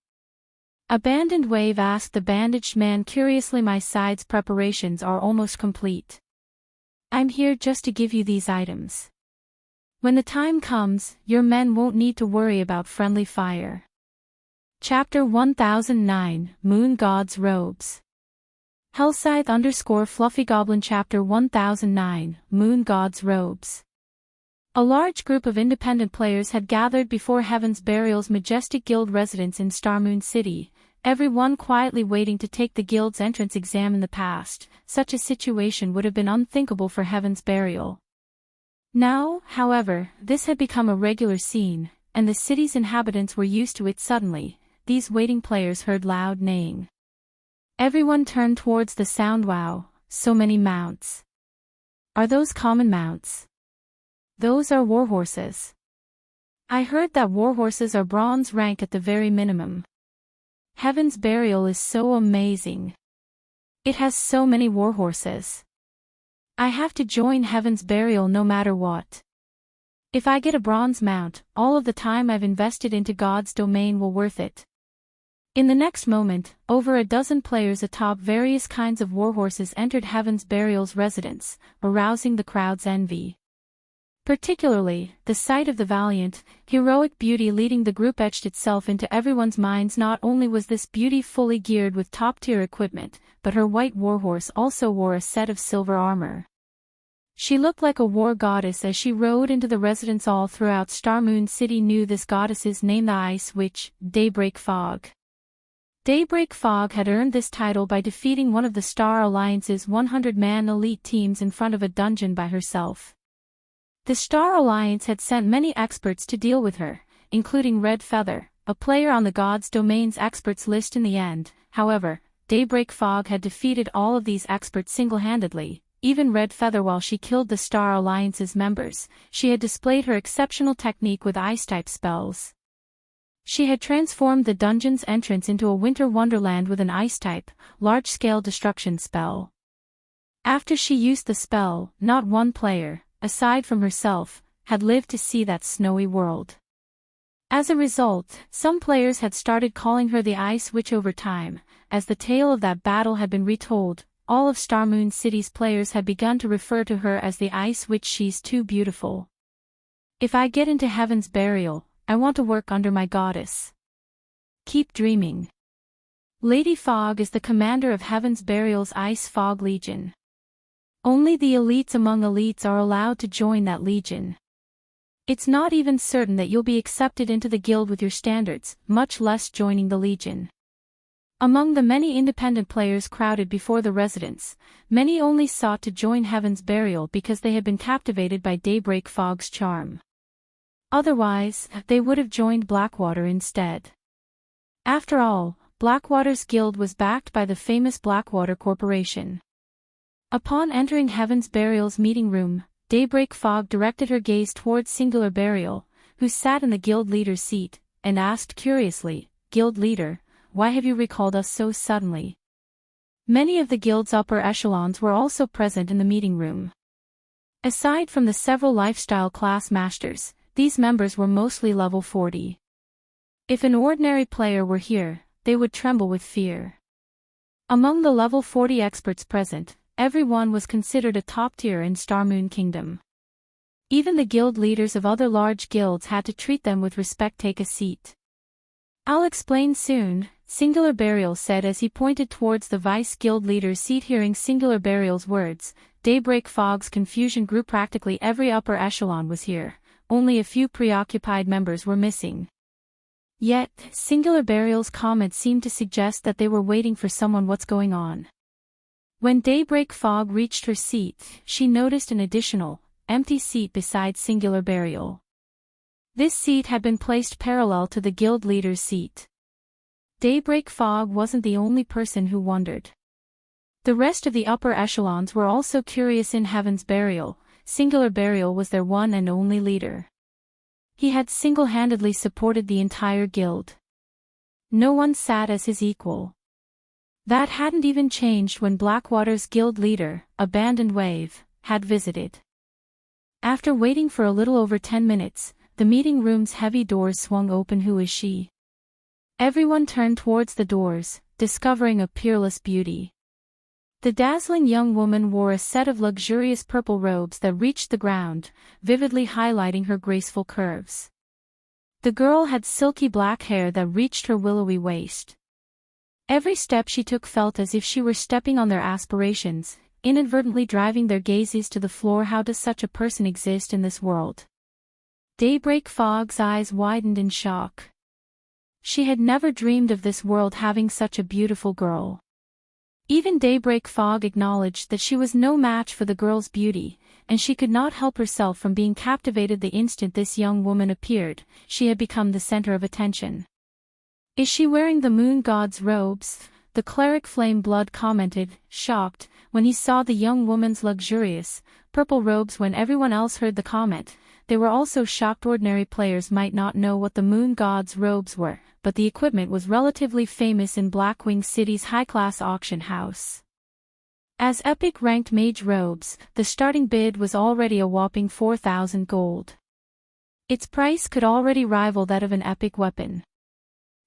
Abandoned Wave asked the bandaged man curiously. "My side's preparations are almost complete. I'm here just to give you these items. When the time comes, your men won't need to worry about friendly fire." Chapter 1009, Moon God's Robes. Hellscythe _Fluffy Goblin. Chapter 1009, Moon God's Robes. A large group of independent players had gathered before Heaven's Burial's majestic guild residence in Starmoon City, everyone quietly waiting to take the guild's entrance exam. In the past, such a situation would have been unthinkable for Heaven's Burial. Now, however, this had become a regular scene, and the city's inhabitants were used to it. Suddenly, these waiting players heard loud neighing. Everyone turned towards the sound. "Wow, so many mounts. Are those common mounts? Those are warhorses. I heard that warhorses are bronze rank at the very minimum. Heaven's Burial is so amazing. It has so many warhorses. I have to join Heaven's Burial no matter what. If I get a bronze mount, all of the time I've invested into God's domain will worth it." In the next moment, over a dozen players atop various kinds of warhorses entered Heaven's Burial's residence, arousing the crowd's envy. Particularly, the sight of the valiant, heroic beauty leading the group etched itself into everyone's minds. Not only was this beauty fully geared with top-tier equipment, but her white warhorse also wore a set of silver armor. She looked like a war goddess as she rode into the residence. All throughout Starmoon City knew this goddess's name, the Ice Witch, Daybreak Fog. Daybreak Fog had earned this title by defeating one of the Star Alliance's 100-man elite teams in front of a dungeon by herself. The Star Alliance had sent many experts to deal with her, including Red Feather, a player on the God's Domain's experts list. In the end, however, Daybreak Fog had defeated all of these experts single-handedly, even Red Feather. While she killed the Star Alliance's members, she had displayed her exceptional technique with ice-type spells. She had transformed the dungeon's entrance into a winter wonderland with an ice-type, large-scale destruction spell. After she used the spell, not one player, aside from herself, had lived to see that snowy world. As a result, some players had started calling her the Ice Witch. Over time, as the tale of that battle had been retold, all of Starmoon City's players had begun to refer to her as the Ice Witch. "She's too beautiful. If I get into Heaven's Burial, I want to work under my goddess. Keep dreaming." Lady Fog is the commander of Heaven's Burial's Ice Fog Legion. Only the elites among elites are allowed to join that legion. It's not even certain that you'll be accepted into the guild with your standards, much less joining the legion. Among the many independent players crowded before the residence, many only sought to join Heaven's Burial because they had been captivated by Daybreak Fog's charm. Otherwise, they would have joined Blackwater instead. After all, Blackwater's guild was backed by the famous Blackwater Corporation. Upon entering Heaven's Burial's meeting room, Daybreak Fog directed her gaze towards Singular Burial, who sat in the guild leader's seat, and asked curiously, "Guild leader, why have you recalled us so suddenly?" Many of the guild's upper echelons were also present in the meeting room. Aside from the several lifestyle class masters, these members were mostly level 40. If an ordinary player were here, they would tremble with fear. Among the level 40 experts present, everyone was considered a top tier in Starmoon Kingdom. Even the guild leaders of other large guilds had to treat them with respect. Take a seat. I'll explain soon, Singular Burial said as he pointed towards the vice guild leader's seat. Hearing Singular Burial's words, Daybreak Fog's confusion grew. Practically every upper echelon was here, only a few preoccupied members were missing. Yet, Singular Burial's comment seemed to suggest that they were waiting for someone. What's going on? When Daybreak Fog reached her seat, she noticed an additional, empty seat beside Singular Burial. This seat had been placed parallel to the guild leader's seat. Daybreak Fog wasn't the only person who wondered. The rest of the upper echelons were also curious. In Heaven's Burial, Singular Burial was their one and only leader. He had single-handedly supported the entire guild. No one sat as his equal. That hadn't even changed when Blackwater's guild leader, Abandoned Wave, had visited. After waiting for a little over 10 minutes, the meeting room's heavy doors swung open. Who is she? Everyone turned towards the doors, discovering a peerless beauty. The dazzling young woman wore a set of luxurious purple robes that reached the ground, vividly highlighting her graceful curves. The girl had silky black hair that reached her willowy waist. Every step she took felt as if she were stepping on their aspirations, inadvertently driving their gazes to the floor. How does such a person exist in this world? Daybreak Fog's eyes widened in shock. She had never dreamed of this world having such a beautiful girl. Even Daybreak Fog acknowledged that she was no match for the girl's beauty, and she could not help herself from being captivated. The instant this young woman appeared, she had become the center of attention. Is she wearing the moon god's robes? The cleric Flame Blood commented, shocked, when he saw the young woman's luxurious, purple robes. When everyone else heard the comment, they were also shocked. Ordinary players might not know what the moon god's robes were, but the equipment was relatively famous in Blackwing City's high-class auction house. As epic-ranked mage robes, the starting bid was already a whopping 4,000 gold. Its price could already rival that of an epic weapon.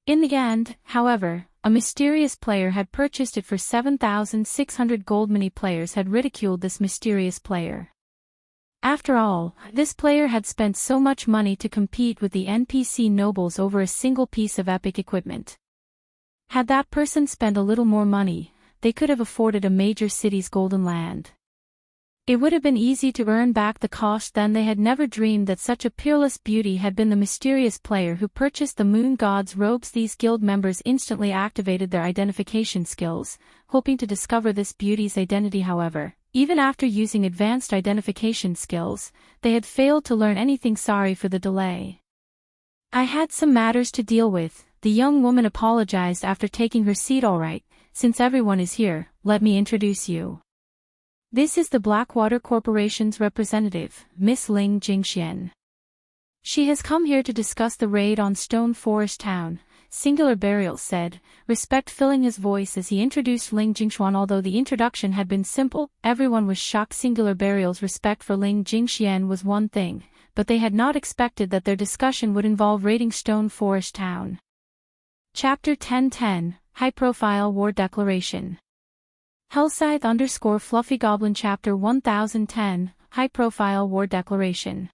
In the end, however, a mysterious player had purchased it for 7,600 gold. Many players had ridiculed this mysterious player. After all, this player had spent so much money to compete with the NPC nobles over a single piece of epic equipment. Had that person spent a little more money, they could have afforded a major city's golden land. It would have been easy to earn back the cost. Then they had never dreamed that such a peerless beauty had been the mysterious player who purchased the moon god's robes. These guild members instantly activated their identification skills, hoping to discover this beauty's identity. However, even after using advanced identification skills, they had failed to learn anything. Sorry for the delay. I had some matters to deal with, the young woman apologized after taking her seat. All right, since everyone is here, let me introduce you. This is the Blackwater Corporation's representative, Miss Ling Jingxian. She has come here to discuss the raid on Stone Forest Town, Singular Burial said, respect filling his voice as he introduced Ling Jingxian. Although the introduction had been simple, everyone was shocked. Singular Burial's respect for Ling Jingxian was one thing, but they had not expected that their discussion would involve raiding Stone Forest Town. Chapter 1010, High-Profile War Declaration. Hellscythe _ Fluffy Goblin Chapter 1010, High-Profile War Declaration.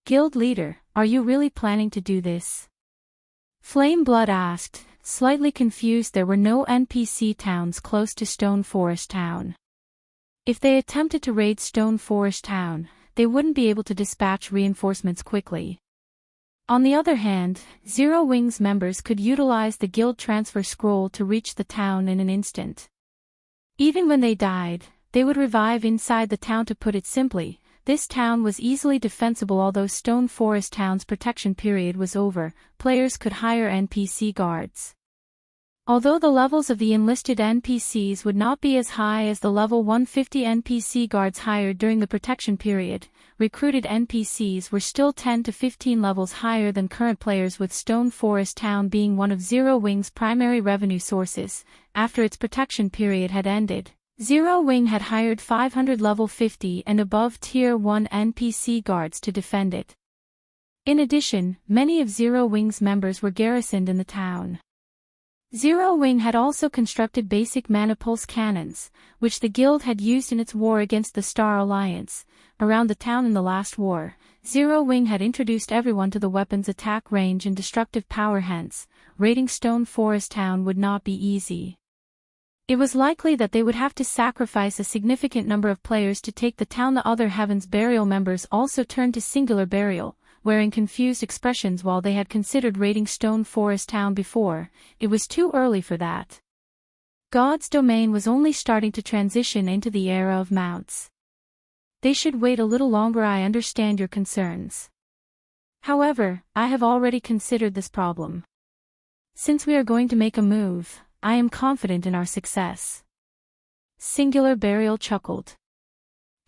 Guild Leader, are you really planning to do this? Flame Blood asked, slightly confused. There were no NPC towns close to Stone Forest Town. If they attempted to raid Stone Forest Town, they wouldn't be able to dispatch reinforcements quickly. On the other hand, Zero Wings members could utilize the guild transfer scroll to reach the town in an instant. Even when they died, they would revive inside the town. To put it simply, this town was easily defensible. Although Stone Forest Town's protection period was over, players could hire NPC guards. Although the levels of the enlisted NPCs would not be as high as the level 150 NPC guards hired during the protection period, recruited NPCs were still 10 to 15 levels higher than current players, with Stone Forest Town being one of Zero Wing's primary revenue sources. After its protection period had ended, Zero Wing had hired 500 level 50 and above Tier 1 NPC guards to defend it. In addition, many of Zero Wing's members were garrisoned in the town. Zero Wing had also constructed basic mana pulse cannons, which the guild had used in its war against the Star Alliance. Around the town in the last war, Zero Wing had introduced everyone to the weapon's attack range and destructive power, hence, raiding Stone Forest Town would not be easy. It was likely that they would have to sacrifice a significant number of players to take the town. The other Heaven's Burial members also turned to Singular Burial, wearing confused expressions. While they had considered raiding Stone Forest Town before, it was too early for that. God's domain was only starting to transition into the era of mounts. They should wait a little longer. I understand your concerns. However, I have already considered this problem. Since we are going to make a move, I am confident in our success. Singular Burial chuckled.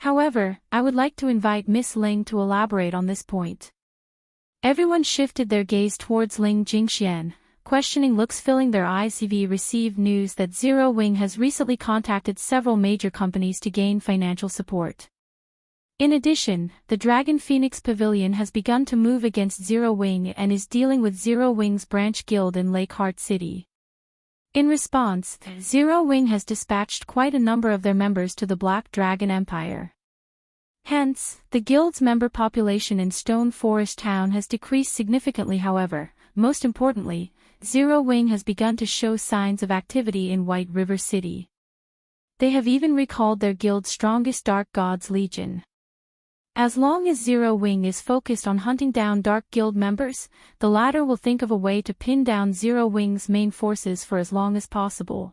However, I would like to invite Miss Ling to elaborate on this point. Everyone shifted their gaze towards Ling Jingxian, questioning looks filling their eyes. CV received news that Zero Wing has recently contacted several major companies to gain financial support. In addition, the Dragon Phoenix Pavilion has begun to move against Zero Wing and is dealing with Zero Wing's branch guild in Lakeheart City. In response, Zero Wing has dispatched quite a number of their members to the Black Dragon Empire. Hence, the guild's member population in Stone Forest Town has decreased significantly. However, most importantly, Zero Wing has begun to show signs of activity in White River City. They have even recalled their guild's strongest Dark Gods Legion. As long as Zero Wing is focused on hunting down Dark Guild members, the latter will think of a way to pin down Zero Wing's main forces for as long as possible.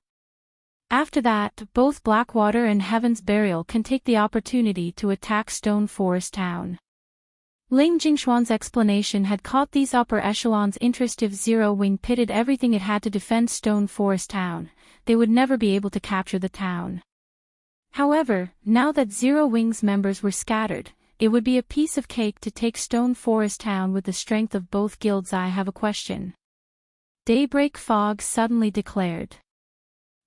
After that, both Blackwater and Heaven's Burial can take the opportunity to attack Stone Forest Town. Ling Jingshuan's explanation had caught these upper echelons' interest. If Zero Wing pitted everything it had to defend Stone Forest Town, they would never be able to capture the town. However, now that Zero Wing's members were scattered, it would be a piece of cake to take Stone Forest Town with the strength of both guilds. I have a question. Daybreak Fog suddenly declared.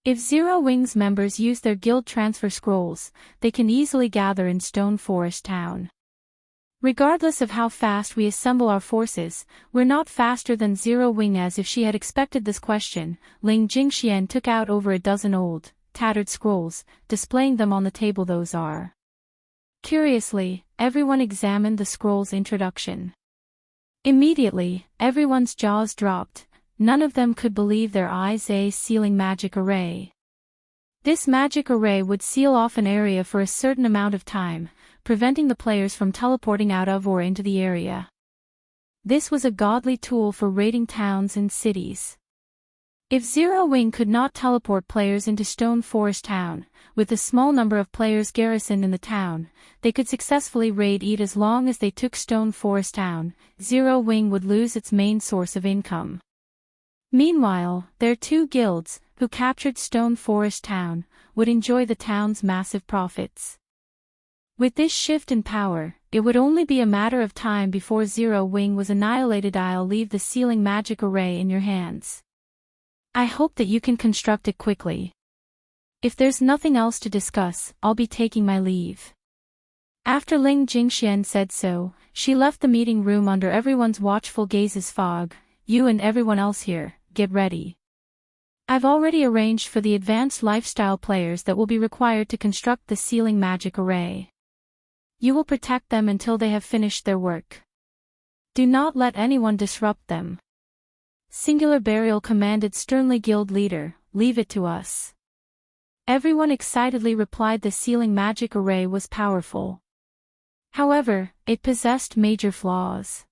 If Zero Wing's members use their guild transfer scrolls, they can easily gather in Stone Forest Town. Regardless of how fast we assemble our forces, we're not faster than Zero Wing. As if she had expected this question, Ling Jingxian took out over a dozen old, tattered scrolls, displaying them on the table. Those are. Curiously, everyone examined the scroll's introduction. Immediately, everyone's jaws dropped. None of them could believe their eyes. A sealing magic array. This magic array would seal off an area for a certain amount of time, preventing the players from teleporting out of or into the area. This was a godly tool for raiding towns and cities. If Zero Wing could not teleport players into Stone Forest Town, with a small number of players garrisoned in the town, they could successfully raid it. As long as they took Stone Forest Town, Zero Wing would lose its main source of income. Meanwhile, their two guilds, who captured Stone Forest Town, would enjoy the town's massive profits. With this shift in power, it would only be a matter of time before Zero Wing was annihilated. I'll leave the sealing magic array in your hands. I hope that you can construct it quickly. If there's nothing else to discuss, I'll be taking my leave. After Ling Jingxian said so, she left the meeting room under everyone's watchful gazes. Fog, you and everyone else here, get ready. I've already arranged for the advanced lifestyle players that will be required to construct the sealing magic array. You will protect them until they have finished their work. Do not let anyone disrupt them. Singular Burial commanded sternly. Guild leader, leave it to us. Everyone excitedly replied. The sealing magic array was powerful. However, it possessed major flaws.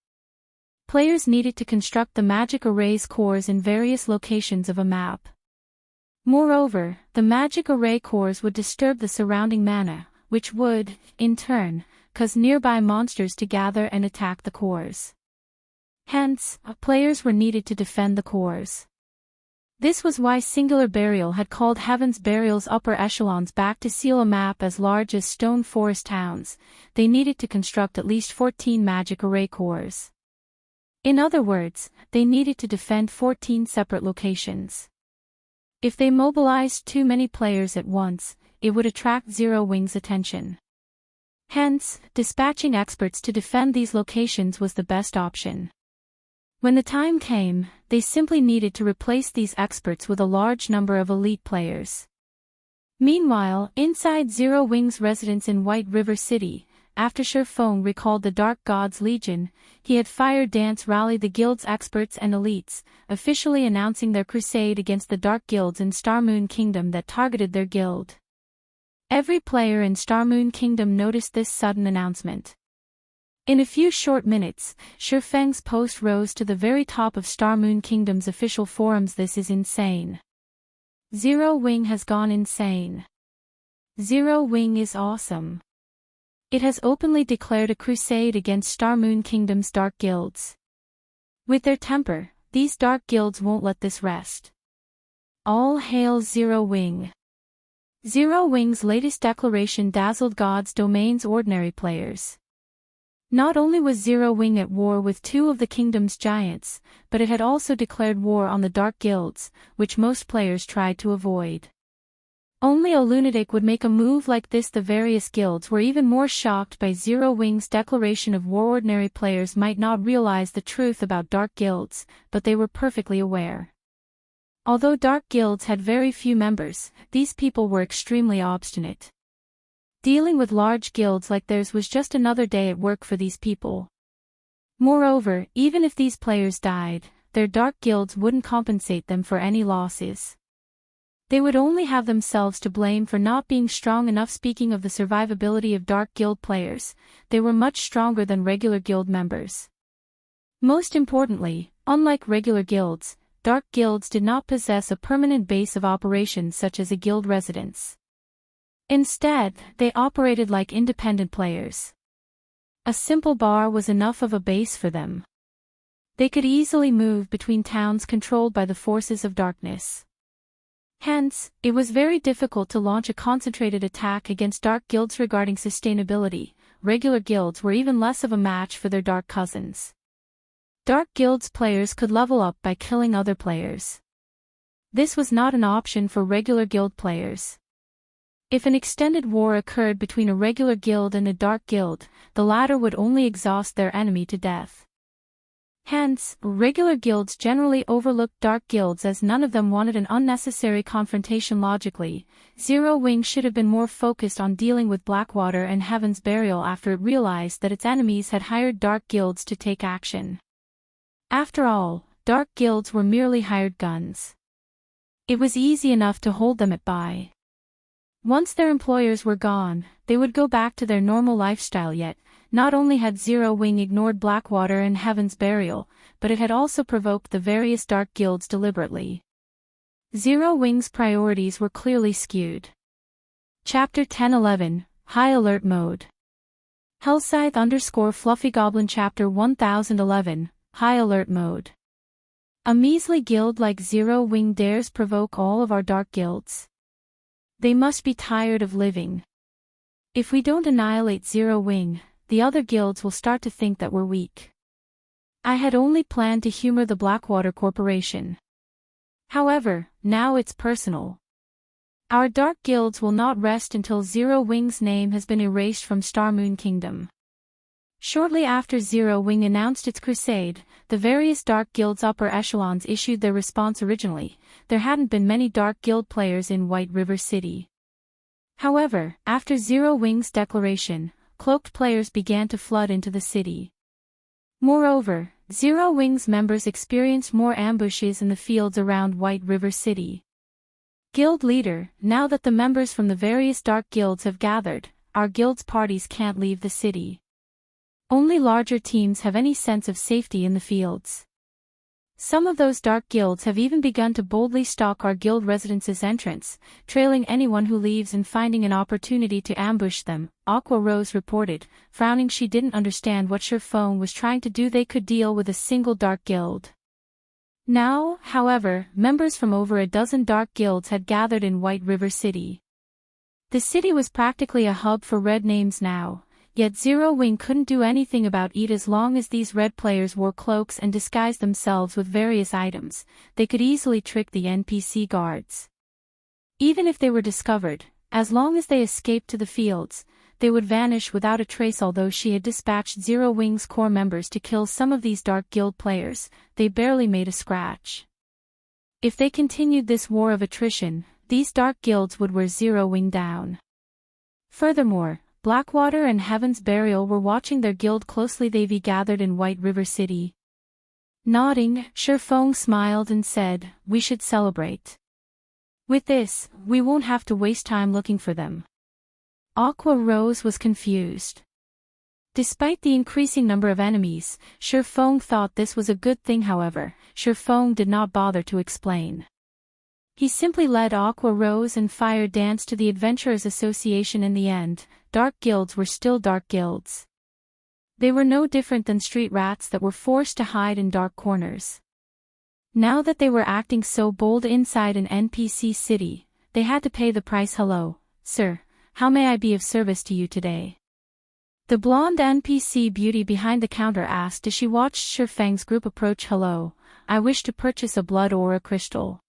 Players needed to construct the magic array's cores in various locations of a map. Moreover, the magic array cores would disturb the surrounding mana, which would, in turn, cause nearby monsters to gather and attack the cores. Hence, players were needed to defend the cores. This was why Singular Burial had called Heaven's Burial's upper echelons back to seal a map as large as Stone Forest Towns. They needed to construct at least 14 magic array cores. In other words, they needed to defend 14 separate locations. If they mobilized too many players at once, it would attract Zero Wing's attention. Hence, dispatching experts to defend these locations was the best option. When the time came, they simply needed to replace these experts with a large number of elite players. Meanwhile, inside Zero Wing's residence in White River City, after Feng recalled the Dark Gods Legion, he had fired Dance rally the guild's experts and elites, officially announcing their crusade against the Dark Guilds in Starmoon Kingdom that targeted their guild. Every player in Starmoon Kingdom noticed this sudden announcement. In a few short minutes, Feng's post rose to the very top of Starmoon Kingdom's official forums. This is insane. Zero Wing has gone insane. Zero Wing is awesome. It has openly declared a crusade against Starmoon Kingdom's dark guilds. With their temper, these dark guilds won't let this rest. All hail Zero Wing. Zero Wing's latest declaration dazzled God's Domain's ordinary players. Not only was Zero Wing at war with two of the kingdom's giants, but it had also declared war on the Dark Guilds, which most players tried to avoid. Only a lunatic would make a move like this. The various guilds were even more shocked by Zero Wing's declaration of war. Ordinary players might not realize the truth about Dark Guilds, but they were perfectly aware. Although Dark Guilds had very few members, these people were extremely obstinate. Dealing with large guilds like theirs was just another day at work for these people. Moreover, even if these players died, their dark guilds wouldn't compensate them for any losses. They would only have themselves to blame for not being strong enough. Speaking of the survivability of dark guild players, they were much stronger than regular guild members. Most importantly, unlike regular guilds, dark guilds did not possess a permanent base of operations such as a guild residence. Instead, they operated like independent players. A simple bar was enough of a base for them. They could easily move between towns controlled by the forces of darkness. Hence, it was very difficult to launch a concentrated attack against dark guilds. Regarding sustainability, regular guilds were even less of a match for their dark cousins. Dark guilds players could level up by killing other players. This was not an option for regular guild players. If an extended war occurred between a regular guild and a dark guild, the latter would only exhaust their enemy to death. Hence, regular guilds generally overlooked dark guilds as none of them wanted an unnecessary confrontation. Logically, Zero Wing should have been more focused on dealing with Blackwater and Heaven's Burial after it realized that its enemies had hired dark guilds to take action. After all, dark guilds were merely hired guns. It was easy enough to hold them at bay. Once their employers were gone, they would go back to their normal lifestyle. Yet, not only had Zero Wing ignored Blackwater and Heaven's Burial, but it had also provoked the various dark guilds deliberately. Zero Wing's priorities were clearly skewed. Chapter 10-11, High Alert Mode. Hellscythe_Fluffy Goblin Chapter 1011, High Alert Mode. A measly guild like Zero Wing dares provoke all of our dark guilds. They must be tired of living. If we don't annihilate Zero Wing, the other guilds will start to think that we're weak. I had only planned to humor the Blackwater Corporation. However, now it's personal. Our dark guilds will not rest until Zero Wing's name has been erased from Starmoon Kingdom. Shortly after Zero Wing announced its crusade, the various dark guilds' upper echelons issued their response. Originally, there hadn't been many dark guild players in White River City. However, after Zero Wing's declaration, cloaked players began to flood into the city. Moreover, Zero Wing's members experienced more ambushes in the fields around White River City. Guild leader, now that the members from the various dark guilds have gathered, our guild's parties can't leave the city. Only larger teams have any sense of safety in the fields. Some of those dark guilds have even begun to boldly stalk our guild residence's entrance, trailing anyone who leaves and finding an opportunity to ambush them, Aqua Rose reported, frowning. She didn't understand what Feng was trying to do. They could deal with a single dark guild. Now, however, members from over a dozen dark guilds had gathered in White River City. The city was practically a hub for red names now. Yet Zero Wing couldn't do anything about it. As long as these red players wore cloaks and disguised themselves with various items, they could easily trick the NPC guards. Even if they were discovered, as long as they escaped to the fields, they would vanish without a trace. Although she had dispatched Zero Wing's core members to kill some of these Dark Guild players, they barely made a scratch. If they continued this war of attrition, these Dark Guilds would wear Zero Wing down. Furthermore, Blackwater and Heaven's Burial were watching their guild closely. They gathered in White River City. Nodding, Feng smiled and said, "We should celebrate. With this, we won't have to waste time looking for them." Aqua Rose was confused. Despite the increasing number of enemies, Feng thought this was a good thing. However, Feng did not bother to explain. He simply led Aqua Rose and Fire Dance to the Adventurers Association. In the end, Dark Guilds were still Dark Guilds. They were no different than street rats that were forced to hide in dark corners. Now that they were acting so bold inside an NPC city, they had to pay the price. "Hello, sir, how may I be of service to you today?" The blonde NPC beauty behind the counter asked as she watched Feng's group approach. "Hello, I wish to purchase a blood aura crystal.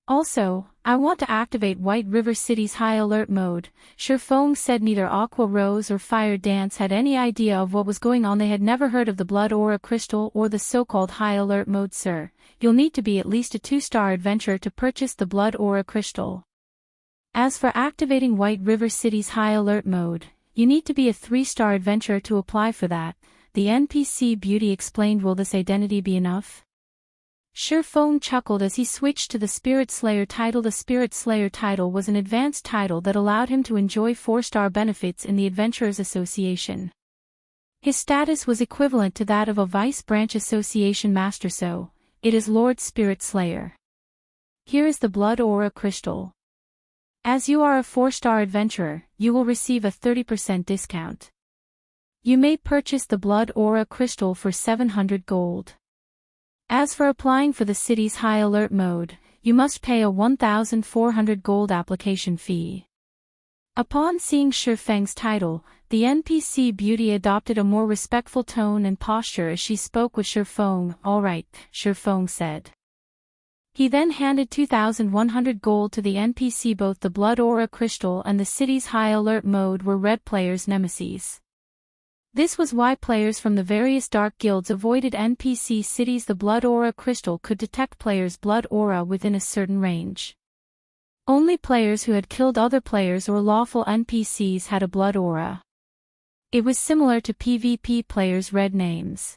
Also, I want to activate White River City's high alert mode." Feng said neither Aqua Rose or Fire Dance had any idea of what was going on. They had never heard of the blood aura crystal or the so-called high alert mode. "Sir, you'll need to be at least a 2-star adventurer to purchase the blood aura crystal. As for activating White River City's high alert mode, you need to be a 3-star adventurer to apply for that," the NPC beauty explained. "Will this identity be enough?" Feng chuckled as he switched to the Spirit Slayer title. The Spirit Slayer title was an advanced title that allowed him to enjoy 4-star benefits in the Adventurers Association. His status was equivalent to that of a Vice Branch Association Master, so it is Lord Spirit Slayer. Here is the Blood Aura Crystal. As you are a 4-star adventurer, you will receive a 30% discount. You may purchase the Blood Aura Crystal for 700 gold. As for applying for the city's high alert mode, you must pay a 1,400 gold application fee. Upon seeing Feng's title, the NPC beauty adopted a more respectful tone and posture as she spoke with Feng. "All right," Feng said. He then handed 2,100 gold to the NPC. Both the Blood Aura Crystal and the city's high alert mode were red players' nemesis. This was why players from the various dark guilds avoided NPC cities. The Blood Aura Crystal could detect players' blood aura within a certain range. Only players who had killed other players or lawful NPCs had a blood aura. It was similar to PvP players' red names.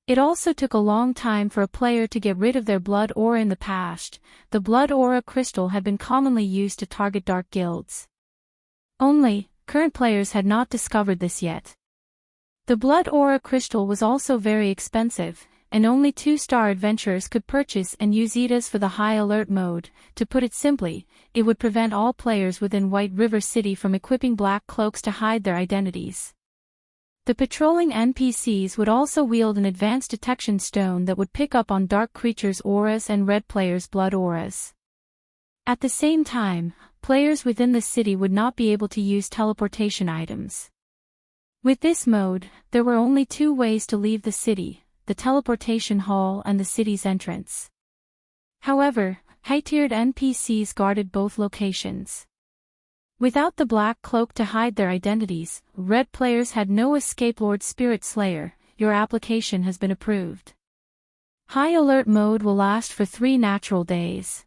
It also took a long time for a player to get rid of their blood aura. In the past, the Blood Aura Crystal had been commonly used to target dark guilds. Only, current players had not discovered this yet. The Blood Aura Crystal was also very expensive, and only 2-star adventurers could purchase and use it. As for the high alert mode, to put it simply, it would prevent all players within White River City from equipping black cloaks to hide their identities. The patrolling NPCs would also wield an advanced detection stone that would pick up on dark creatures' auras and red players' blood auras. At the same time, players within the city would not be able to use teleportation items. With this mode, there were only 2 ways to leave the city: the teleportation hall and the city's entrance. However, high-tiered NPCs guarded both locations. Without the black cloak to hide their identities, red players had no escape. "Lord Spirit Slayer, your application has been approved. High alert mode will last for 3 natural days.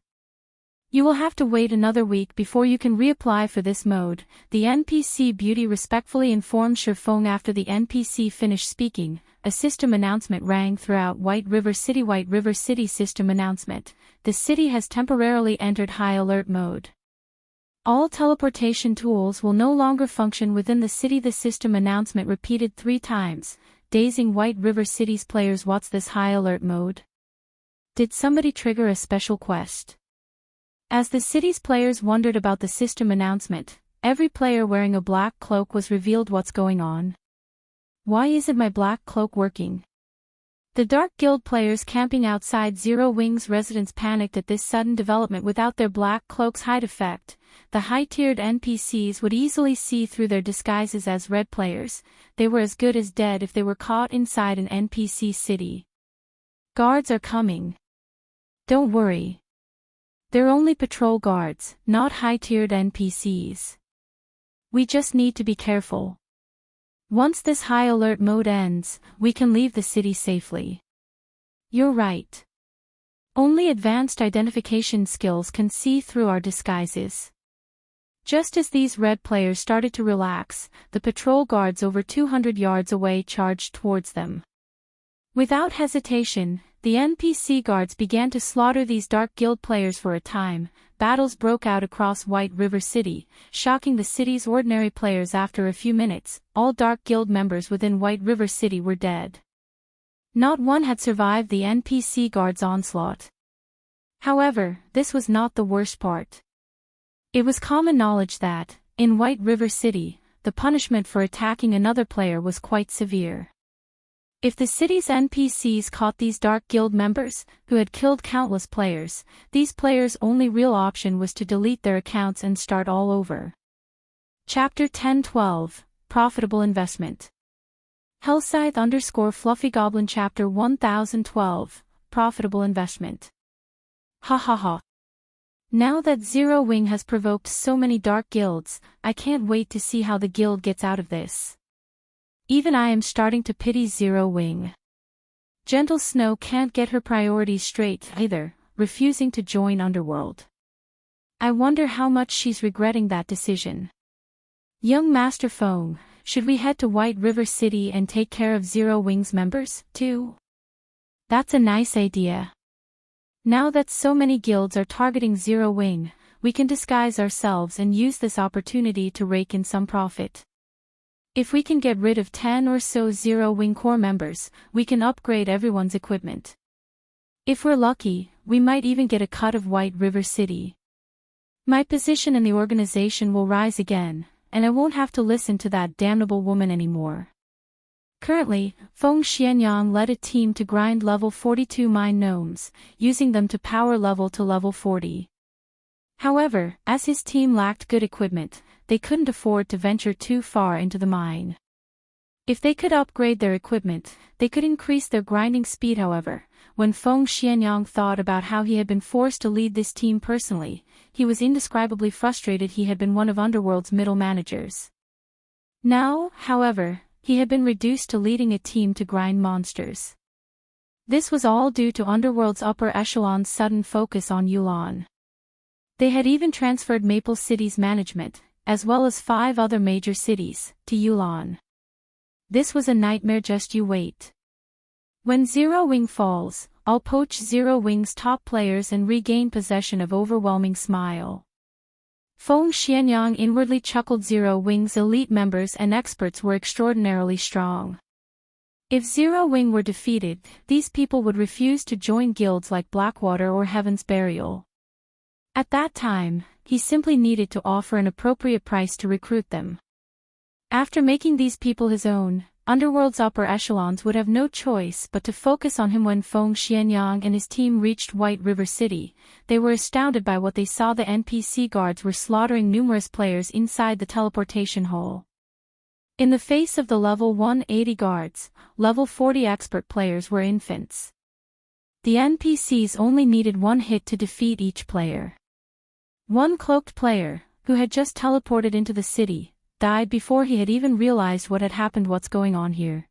You will have to wait another week before you can reapply for this mode," the NPC beauty respectfully informed Feng. After the NPC finished speaking, a system announcement rang throughout White River City. "White River City system announcement. The city has temporarily entered high alert mode. All teleportation tools will no longer function within the city." The system announcement repeated 3 times, dazing White River City's players. What's this high alert mode? Did somebody trigger a special quest? As the city's players wondered about the system announcement, every player wearing a black cloak was revealed. What's going on? Why isn't my black cloak working? The Dark Guild players camping outside Zero Wing's residence panicked at this sudden development. Without their black cloak's hide effect, the high-tiered NPCs would easily see through their disguises as red players. They were as good as dead if they were caught inside an NPC city. "Guards are coming. Don't worry. They're only patrol guards, not high-tiered NPCs. We just need to be careful. Once this high alert mode ends, we can leave the city safely. You're right. Only advanced identification skills can see through our disguises. Just as these red players started to relax, the patrol guards over 200 yards away charged towards them. Without hesitation, the NPC guards began to slaughter these Dark Guild players for a time. Battles broke out across White River City, shocking the city's ordinary players. After a few minutes, all Dark Guild members within White River City were dead. Not one had survived the NPC guards' onslaught. However, this was not the worst part. It was common knowledge that, in White River City, the punishment for attacking another player was quite severe. If the city's NPCs caught these Dark Guild members, who had killed countless players, these players' only real option was to delete their accounts and start all over. Chapter 1012, Profitable Investment. Hellscythe_Fluffy Goblin Chapter 1012, Profitable Investment. Ha ha ha. Now that Zero Wing has provoked so many Dark Guilds, I can't wait to see how the guild gets out of this. Even I am starting to pity Zero Wing. Gentle Snow can't get her priorities straight either, refusing to join Underworld. I wonder how much she's regretting that decision. Young Master Feng, should we head to White River City and take care of Zero Wing's members, too? That's a nice idea. Now that so many guilds are targeting Zero Wing, we can disguise ourselves and use this opportunity to rake in some profit. If we can get rid of 10 or so Zero Wing core members, we can upgrade everyone's equipment. If we're lucky, we might even get a cut of White River City. My position in the organization will rise again, and I won't have to listen to that damnable woman anymore. Currently, Feng Xianyang led a team to grind level 42 mine gnomes, using them to power level to level 40. However, as his team lacked good equipment, they couldn't afford to venture too far into the mine. If they could upgrade their equipment, they could increase their grinding speed. However, when Feng Xianyang thought about how he had been forced to lead this team personally, he was indescribably frustrated. He had been one of Underworld's middle managers. Now, however, he had been reduced to leading a team to grind monsters. This was all due to Underworld's upper echelon's sudden focus on Yulan. They had even transferred Maple City's management, as well as 5 other major cities, to Yulan. This was a nightmare. Just you wait. When Zero Wing falls, I'll poach Zero Wing's top players and regain possession of Overwhelming Smile. Feng Xianyang inwardly chuckled. Zero Wing's elite members and experts were extraordinarily strong. If Zero Wing were defeated, these people would refuse to join guilds like Blackwater or Heaven's Burial. At that time, he simply needed to offer an appropriate price to recruit them. After making these people his own, Underworld's upper echelons would have no choice but to focus on him. When Feng Xianyang and his team reached White River City, they were astounded by what they saw. The NPC guards were slaughtering numerous players inside the teleportation hole. In the face of the level 180 guards, level 40 expert players were infants. The NPCs only needed one hit to defeat each player. One cloaked player, who had just teleported into the city, died before he had even realized what had happened. What's going on here?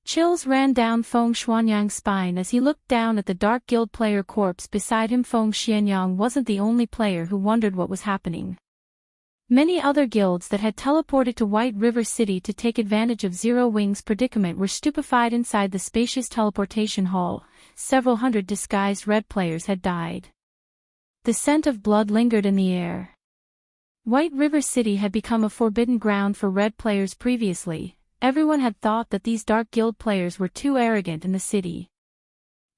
Chills ran down Feng Xianyang's spine as he looked down at the Dark Guild player corpse beside him. Feng Xianyang wasn't the only player who wondered what was happening. Many other guilds that had teleported to White River City to take advantage of Zero Wing's predicament were stupefied inside the spacious teleportation hall. Several hundred disguised red players had died. The scent of blood lingered in the air. White River City had become a forbidden ground for red players previously. Everyone had thought that these Dark Guild players were too arrogant in the city.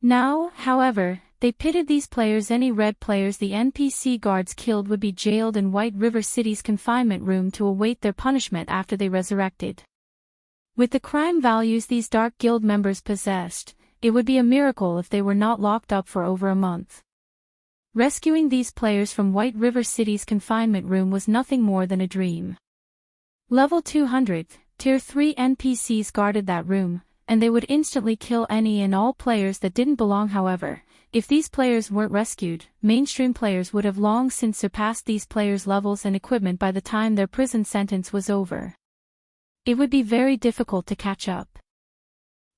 Now, however, they pitted these players. Any red players the NPC guards killed would be jailed in White River City's confinement room to await their punishment after they resurrected. With the crime values these Dark Guild members possessed, it would be a miracle if they were not locked up for over a month. Rescuing these players from White River City's confinement room was nothing more than a dream. Level 200, Tier 3 NPCs guarded that room, and they would instantly kill any and all players that didn't belong. However, If these players weren't rescued, mainstream players would have long since surpassed these players' levels and equipment by the time their prison sentence was over. It would be very difficult to catch up.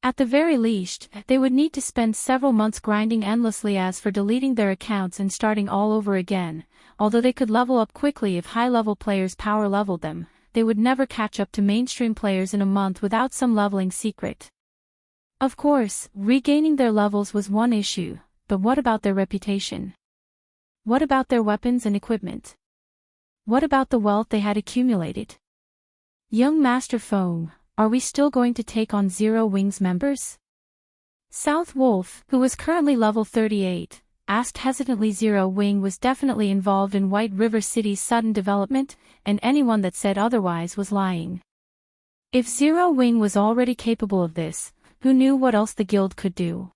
At the very least, they would need to spend several months grinding endlessly as for deleting their accounts and starting all over again. Although they could level up quickly if high-level players power leveled them, they would never catch up to mainstream players in a month without some leveling secret. Of course, regaining their levels was one issue, but what about their reputation? What about their weapons and equipment? What about the wealth they had accumulated? Young Master Feng, are we still going to take on Zero Wings members? South Wolf, who was currently level 38, asked hesitantly. Zero Wing was definitely involved in White River City's sudden development, and anyone that said otherwise was lying. If Zero Wing was already capable of this, who knew what else the guild could do?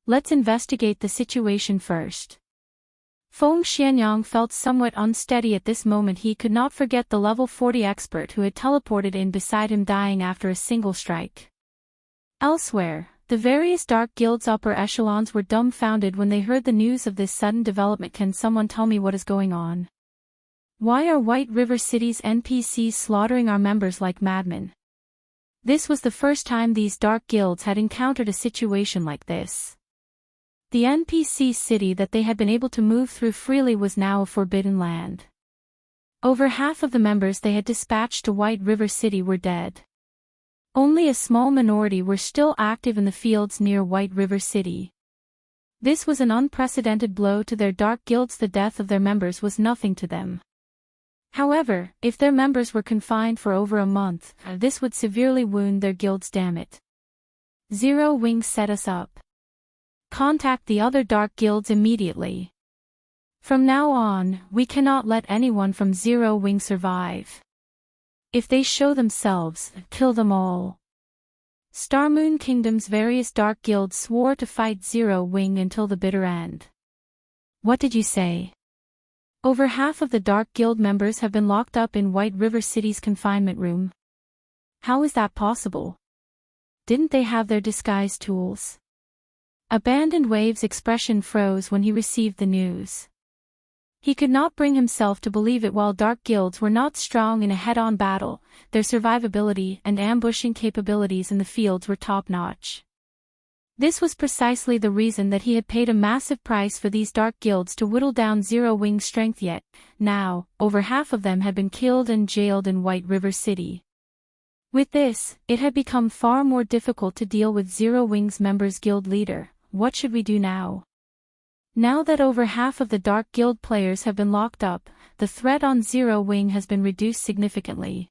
Let's investigate the situation first. Feng Xianyang felt somewhat unsteady at this moment. He could not forget the level 40 expert who had teleported in beside him, dying after a single strike. Elsewhere, the various dark guilds' upper echelons were dumbfounded when they heard the news of this sudden development. Can someone tell me what is going on? Why are White River City's NPCs slaughtering our members like madmen? This was the first time these dark guilds had encountered a situation like this. The NPC city that they had been able to move through freely was now a forbidden land. Over half of the members they had dispatched to White River City were dead. Only a small minority were still active in the fields near White River City. This was an unprecedented blow to their dark guilds. The death of their members was nothing to them. However, if their members were confined for over a month, this would severely wound their guilds. Damn it. Zero Wing set us up. Contact the other dark guilds immediately. From now on, we cannot let anyone from Zero Wing survive. If they show themselves, kill them all. Starmoon Kingdom's various dark guilds swore to fight Zero Wing until the bitter end. What did you say? Over half of the dark guild members have been locked up in White River City's confinement room. How is that possible? Didn't they have their disguise tools? Abandoned Wave's expression froze when he received the news. He could not bring himself to believe it. While dark guilds were not strong in a head-on battle, their survivability and ambushing capabilities in the fields were top-notch. This was precisely the reason that he had paid a massive price for these dark guilds to whittle down Zero Wing's strength. Yet, now, over half of them had been killed and jailed in White River City. With this, it had become far more difficult to deal with Zero Wing's members' guild leader. What should we do now? Now that over half of the Dark Guild players have been locked up, the threat on Zero Wing has been reduced significantly.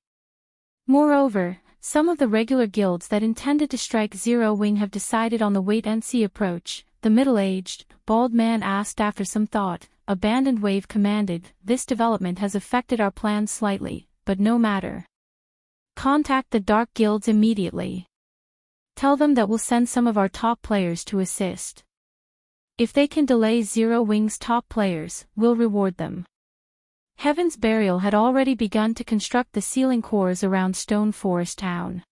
Moreover, some of the regular guilds that intended to strike Zero Wing have decided on the wait-and-see approach. The middle-aged, bald man asked after some thought. Abandoned Wave commanded, "This development has affected our plans slightly, but no matter. Contact the Dark Guilds immediately. Tell them that we'll send some of our top players to assist. If they can delay Zero Wing's top players, we'll reward them." Heaven's Burial had already begun to construct the ceiling cores around Stone Forest Town.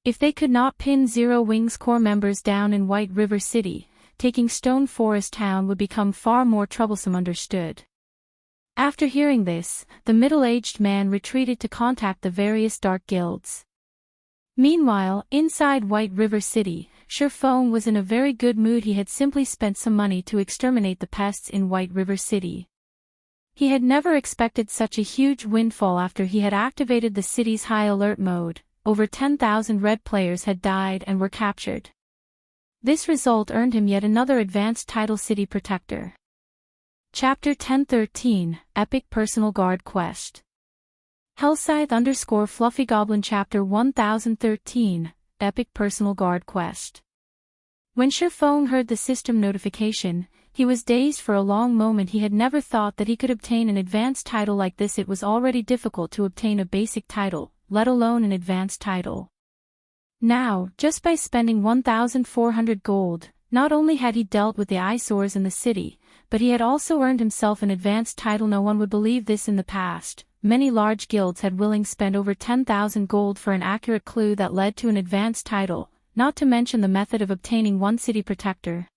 If they could not pin Zero Wing's core members down in White River City, taking Stone Forest Town would become far more troublesome. Understood. After hearing this, the middle-aged man retreated to contact the various dark guilds. Meanwhile, inside White River City, Feng was in a very good mood. He had simply spent some money to exterminate the pests in White River City. He had never expected such a huge windfall after he had activated the city's high alert mode. Over 10,000 red players had died and were captured. This result earned him yet another advanced title, City Protector. Chapter 1013, Epic Personal Guard Quest. Hellscythe_Fluffy Goblin Chapter 1013, Epic Personal Guard Quest. When Feng heard the system notification, he was dazed for a long moment. He had never thought that he could obtain an advanced title like this. It was already difficult to obtain a basic title, let alone an advanced title. Now, just by spending 1,400 gold, not only had he dealt with the eyesores in the city, but he had also earned himself an advanced title. No one would believe this in the past. Many large guilds had willing spend over 10,000 gold for an accurate clue that led to an advanced title, not to mention the method of obtaining one city protector.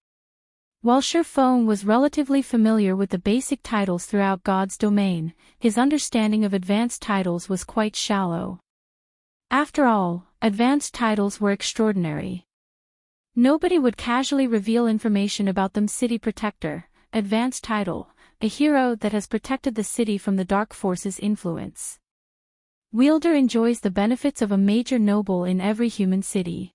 While Feng was relatively familiar with the basic titles throughout God's domain, his understanding of advanced titles was quite shallow. After all, advanced titles were extraordinary. Nobody would casually reveal information about them. City Protector, advanced title, a hero that has protected the city from the dark forces' influence. Wielder enjoys the benefits of a major noble in every human city.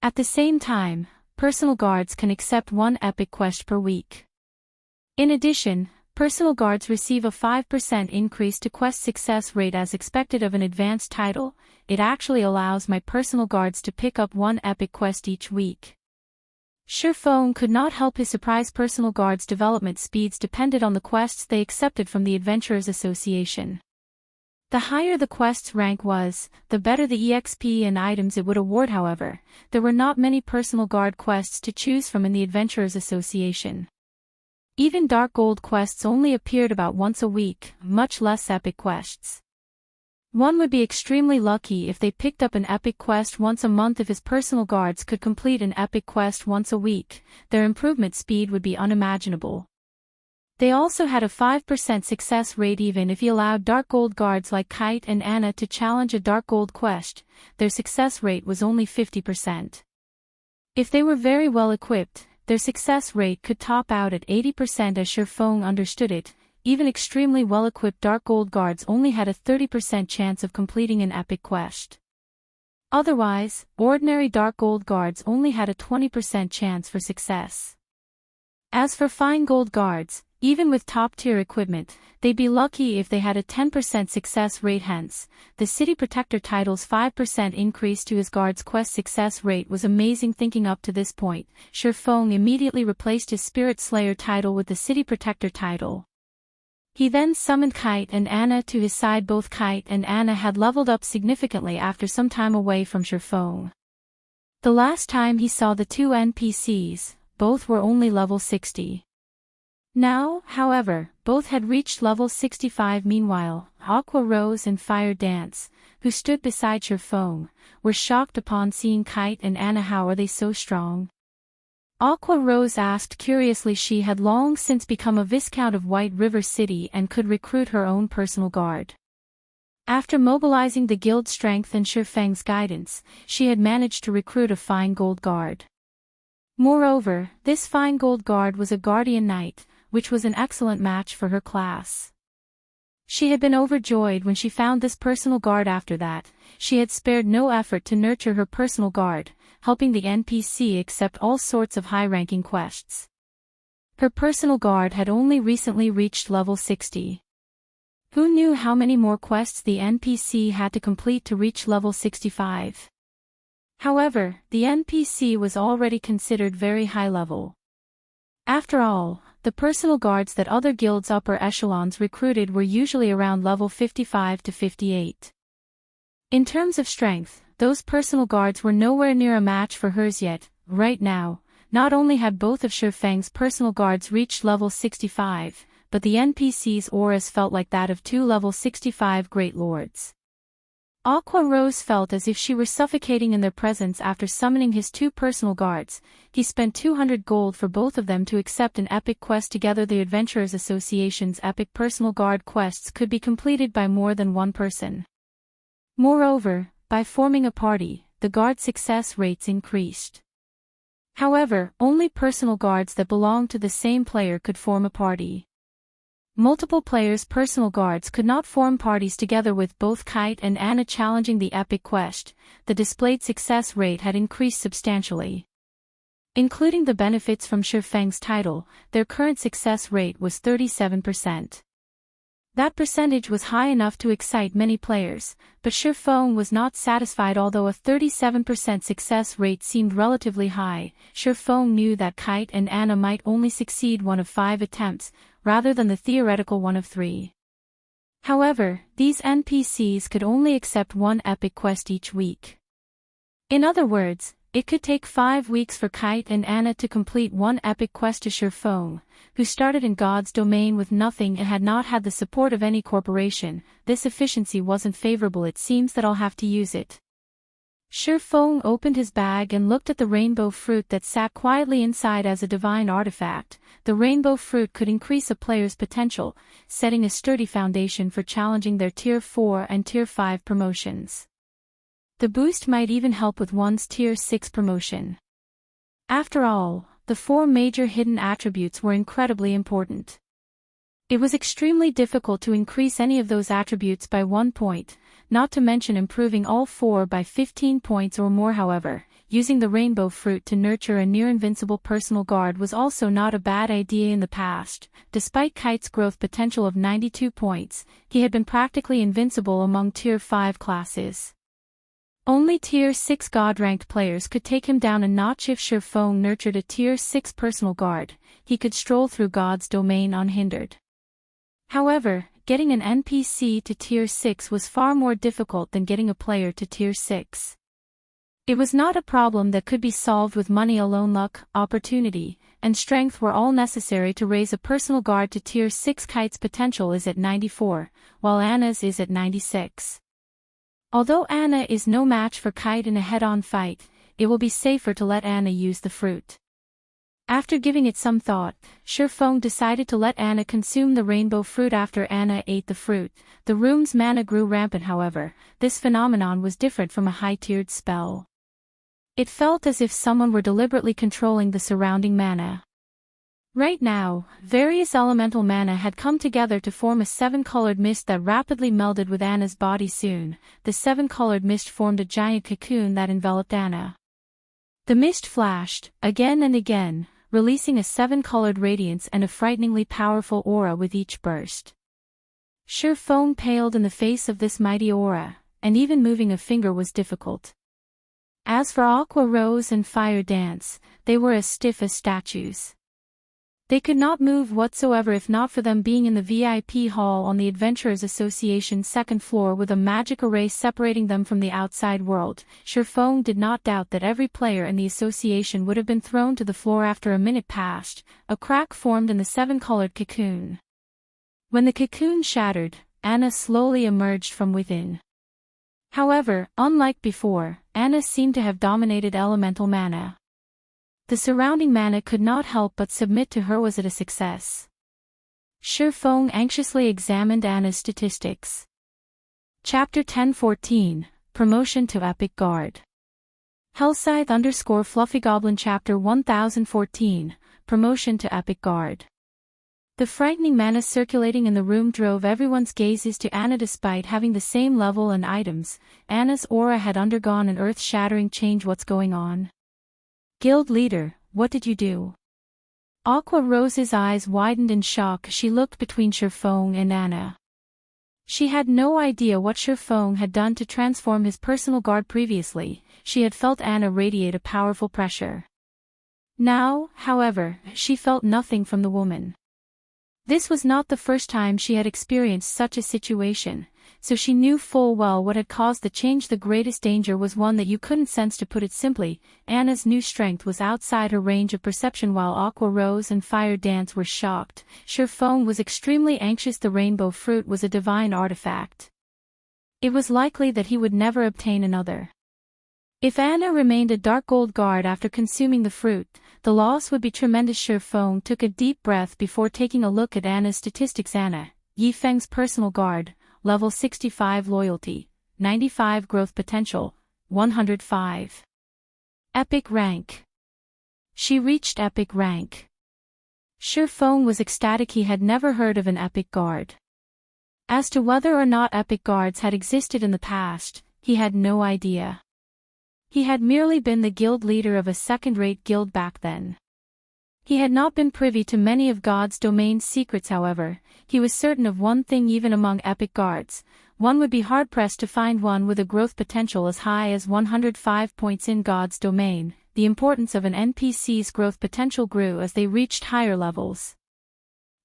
At the same time, personal guards can accept one epic quest per week. In addition, personal guards receive a 5% increase to quest success rate as expected of an advanced title. It actually allows my personal guards to pick up one epic quest each week. Feng could not help his surprise. Personal guards' development speeds depended on the quests they accepted from the Adventurers Association. The higher the quest's rank was, the better the EXP and items it would award. However, there were not many personal guard quests to choose from in the Adventurers Association. Even Dark Gold quests only appeared about once a week, much less epic quests. One would be extremely lucky if they picked up an epic quest once a month. If his personal guards could complete an epic quest once a week, their improvement speed would be unimaginable. They also had a 5% success rate. Even if he allowed Dark Gold guards like Kite and Anna to challenge a Dark Gold quest, their success rate was only 50%. If they were very well equipped, their success rate could top out at 80%. As Feng understood it, even extremely well-equipped Dark Gold guards only had a 30% chance of completing an epic quest. Otherwise, ordinary Dark Gold guards only had a 20% chance for success. As for Fine Gold guards, even with top-tier equipment, they'd be lucky if they had a 10% success rate. Hence, the City Protector title's 5% increase to his guard's quest success rate was amazing. Thinking up to this point, Feng immediately replaced his Spirit Slayer title with the City Protector title. He then summoned Kite and Anna to his side. Both Kite and Anna had leveled up significantly after some time away from Feng. The last time he saw the two NPCs, both were only level 60. Now, however, both had reached level 65. Meanwhile, Aqua Rose and Fire Dance, who stood beside Feng, were shocked upon seeing Kite and Anna. How are they so strong? Aqua Rose asked curiously. She had long since become a Viscount of White River City and could recruit her own personal guard. After mobilizing the guild strength and Feng's guidance, she had managed to recruit a Fine Gold guard. Moreover, this Fine Gold guard was a Guardian Knight, which was an excellent match for her class. She had been overjoyed when she found this personal guard. After that, she had spared no effort to nurture her personal guard, helping the NPC accept all sorts of high-ranking quests. Her personal guard had only recently reached level 60. Who knew how many more quests the NPC had to complete to reach level 65? However, the NPC was already considered very high level. After all, the personal guards that other guilds' upper echelons recruited were usually around level 55 to 58. In terms of strength, those personal guards were nowhere near a match for hers yet. Right now, not only had both of Feng's personal guards reached level 65, but the NPC's auras felt like that of two level 65 Great Lords. Aqua Rose felt as if she were suffocating in their presence. After summoning his two personal guards, he spent 200 gold for both of them to accept an epic quest together. The Adventurers Association's epic personal guard quests could be completed by more than one person. Moreover, by forming a party, the guard success rates increased. However, only personal guards that belonged to the same player could form a party. Multiple players' personal guards could not form parties together. With both Kite and Anna challenging the epic quest, the displayed success rate had increased substantially. Including the benefits from Feng's title, their current success rate was 37%. That percentage was high enough to excite many players, but Feng was not satisfied. Although a 37% success rate seemed relatively high, Feng knew that Kite and Anna might only succeed one of 5 attempts, rather than the theoretical one of 3. However, these NPCs could only accept one epic quest each week. In other words, it could take 5 weeks for Kite and Anna to complete one epic quest to Feng, who started in God's domain with nothing and had not had the support of any corporation. This efficiency wasn't favorable. It seems that I'll have to use it. Feng opened his bag and looked at the rainbow fruit that sat quietly inside as a divine artifact. The rainbow fruit could increase a player's potential, setting a sturdy foundation for challenging their Tier 4 and Tier 5 promotions. The boost might even help with one's Tier 6 promotion. After all, the 4 major hidden attributes were incredibly important. It was extremely difficult to increase any of those attributes by 1 point, not to mention improving all 4 by 15 points or more. However, using the rainbow fruit to nurture a near-invincible personal guard was also not a bad idea in the past. Despite Kite's growth potential of 92 points, he had been practically invincible among Tier 5 classes. Only Tier 6 God-ranked players could take him down a notch. If Feng nurtured a Tier 6 personal guard, he could stroll through God's domain unhindered. However, getting an NPC to Tier 6 was far more difficult than getting a player to Tier 6. It was not a problem that could be solved with money alone. Luck, opportunity, and strength were all necessary to raise a personal guard to Tier 6. Kite's potential is at 94, while Anna's is at 96. Although Anna is no match for Kite in a head-on fight, it will be safer to let Anna use the fruit. After giving it some thought, Feng decided to let Anna consume the rainbow fruit. After Anna ate the fruit, the room's mana grew rampant. However, this phenomenon was different from a high-tiered spell. It felt as if someone were deliberately controlling the surrounding mana. Right now, various elemental mana had come together to form a 7-colored mist that rapidly melded with Anna's body. Soon, the 7-colored mist formed a giant cocoon that enveloped Anna. The mist flashed, again and again, releasing a 7-colored radiance and a frighteningly powerful aura with each burst. Feng paled in the face of this mighty aura, and even moving a finger was difficult. As for Aqua Rose and Fire Dance, they were as stiff as statues. They could not move whatsoever if not for them being in the VIP hall on the Adventurers Association's 2nd floor with a magic array separating them from the outside world. Feng did not doubt that every player in the association would have been thrown to the floor. After a minute passed, a crack formed in the 7-colored cocoon. When the cocoon shattered, Anna slowly emerged from within. However, unlike before, Anna seemed to have dominated elemental mana. The surrounding mana could not help but submit to her. Was it a success? Feng anxiously examined Anna's statistics. Chapter 1014, Promotion to Epic Guard. Hellscythe _ Fluffy Goblin. Chapter 1014, Promotion to Epic Guard. The frightening mana circulating in the room drove everyone's gazes to Anna. Despite having the same level and items, Anna's aura had undergone an earth-shattering change. What's going on? Guild leader, what did you do? Aqua Rose's eyes widened in shock as she looked between Feng and Anna. She had no idea what Feng had done to transform his personal guard previously. She had felt Anna radiate a powerful pressure. Now, however, she felt nothing from the woman. This was not the first time she had experienced such a situation, so she knew full well what had caused the change. The greatest danger was one that you couldn't sense. To put it simply, Anna's new strength was outside her range of perception. While Aqua Rose and Fire Dance were shocked, Feng was extremely anxious. The rainbow fruit was a divine artifact. It was likely that he would never obtain another. If Anna remained a dark gold guard after consuming the fruit, the loss would be tremendous. Feng took a deep breath before taking a look at Anna's statistics. Anna, Yifeng's personal guard, level 65 loyalty, 95 growth potential, 105. Epic rank. She reached epic rank. Feng was ecstatic. He had never heard of an epic guard. As to whether or not epic guards had existed in the past, he had no idea. He had merely been the guild leader of a second-rate guild back then. He had not been privy to many of God's domain's secrets. However, he was certain of one thing: even among epic guards, one would be hard-pressed to find one with a growth potential as high as 105 points in God's domain. The importance of an NPC's growth potential grew as they reached higher levels.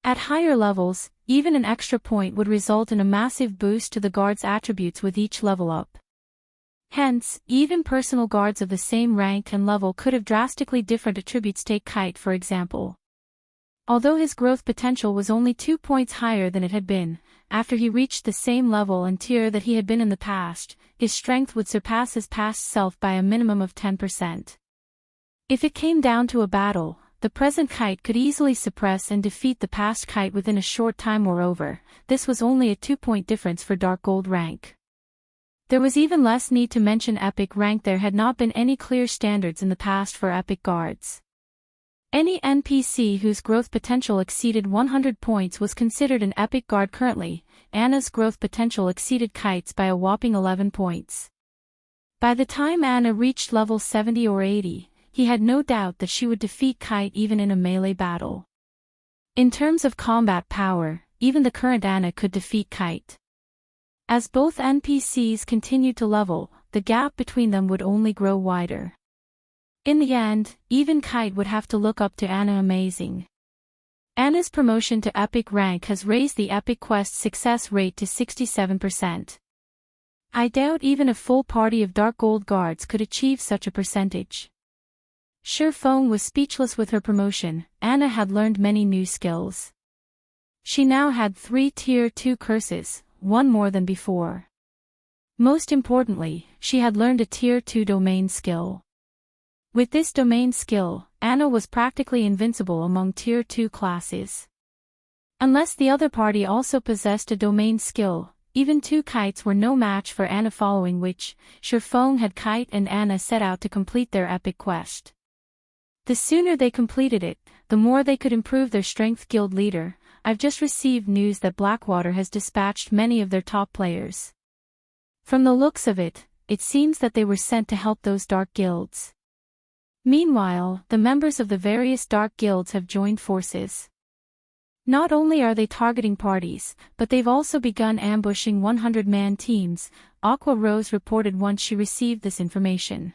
At higher levels, even an extra point would result in a massive boost to the guard's attributes with each level up. Hence, even personal guards of the same rank and level could have drastically different attributes. Take Kite for example. Although his growth potential was only 2 points higher than it had been, after he reached the same level and tier that he had been in the past, his strength would surpass his past self by a minimum of 10%. If it came down to a battle, the present kite could easily suppress and defeat the past kite within a short time. Moreover, this was only a 2-point difference for Dark Gold rank. There was even less need to mention epic rank. There had not been any clear standards in the past for epic guards. Any NPC whose growth potential exceeded 100 points was considered an epic guard. Currently, Anna's growth potential exceeded Kite's by a whopping 11 points. By the time Anna reached level 70 or 80, he had no doubt that she would defeat Kite even in a melee battle. In terms of combat power, even the current Anna could defeat Kite. As both NPCs continued to level, the gap between them would only grow wider. In the end, even Kite would have to look up to Anna. Amazing. Anna's promotion to epic rank has raised the epic quest success rate to 67%. I doubt even a full party of Dark Gold guards could achieve such a percentage. Feng was speechless with her promotion. Anna had learned many new skills. She now had 3 Tier 2 curses, one more than before. Most importantly, she had learned a Tier 2 domain skill. With this domain skill, Anna was practically invincible among Tier 2 classes. Unless the other party also possessed a domain skill, even 2 kites were no match for Anna. Following which, Feng had Kite and Anna set out to complete their epic quest. The sooner they completed it, the more they could improve their strength. Guild leader, I've just received news that Blackwater has dispatched many of their top players. From the looks of it, it seems that they were sent to help those dark guilds. Meanwhile, the members of the various dark guilds have joined forces. Not only are they targeting parties, but they've also begun ambushing 100-man teams, Aqua Rose reported once she received this information.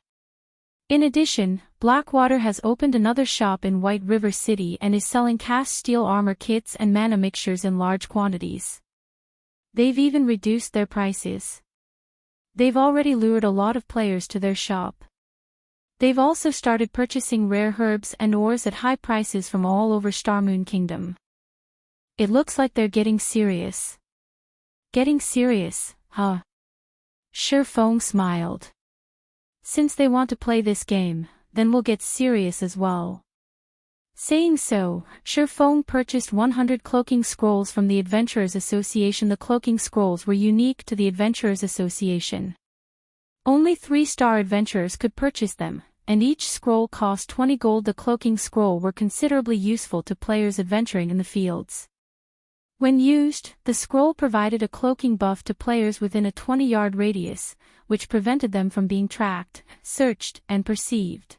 In addition, Blackwater has opened another shop in White River City and is selling cast steel armor kits and mana mixtures in large quantities. They've even reduced their prices. They've already lured a lot of players to their shop. They've also started purchasing rare herbs and ores at high prices from all over Starmoon Kingdom. It looks like they're getting serious. Getting serious, huh? Feng smiled. Since they want to play this game, then we'll get serious as well. Saying so, Feng purchased 100 cloaking scrolls from the Adventurers Association. The cloaking scrolls were unique to the Adventurers Association. Only 3-star adventurers could purchase them, and each scroll cost 20 gold. The cloaking scroll were considerably useful to players adventuring in the fields. When used, the scroll provided a cloaking buff to players within a 20-yard radius, which prevented them from being tracked, searched, and perceived.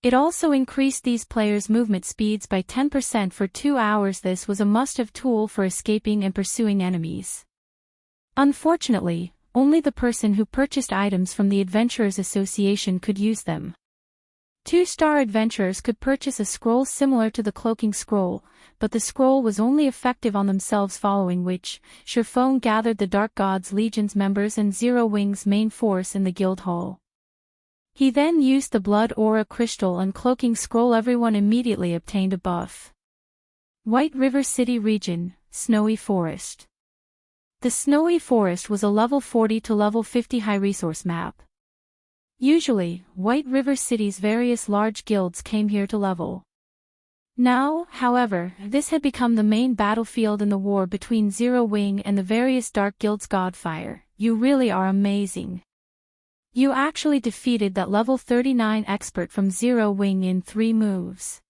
It also increased these players' movement speeds by 10% for 2 hours. This was a must-have tool for escaping and pursuing enemies. Unfortunately, only the person who purchased items from the Adventurers Association could use them. 2-star adventurers could purchase a scroll similar to the cloaking scroll, but the scroll was only effective on themselves. Following which, Feng gathered the Dark Gods Legion's members and Zero Wing's main force in the guild hall. He then used the Blood Aura Crystal and cloaking scroll. Everyone immediately obtained a buff. White River City Region, Snowy Forest. The Snowy Forest was a level 40 to level 50 high resource map. Usually, White River City's various large guilds came here to level. Now, however, this had become the main battlefield in the war between Zero Wing and the various dark guilds. Godfire, you really are amazing. You actually defeated that level 39 expert from Zero Wing in 3 moves.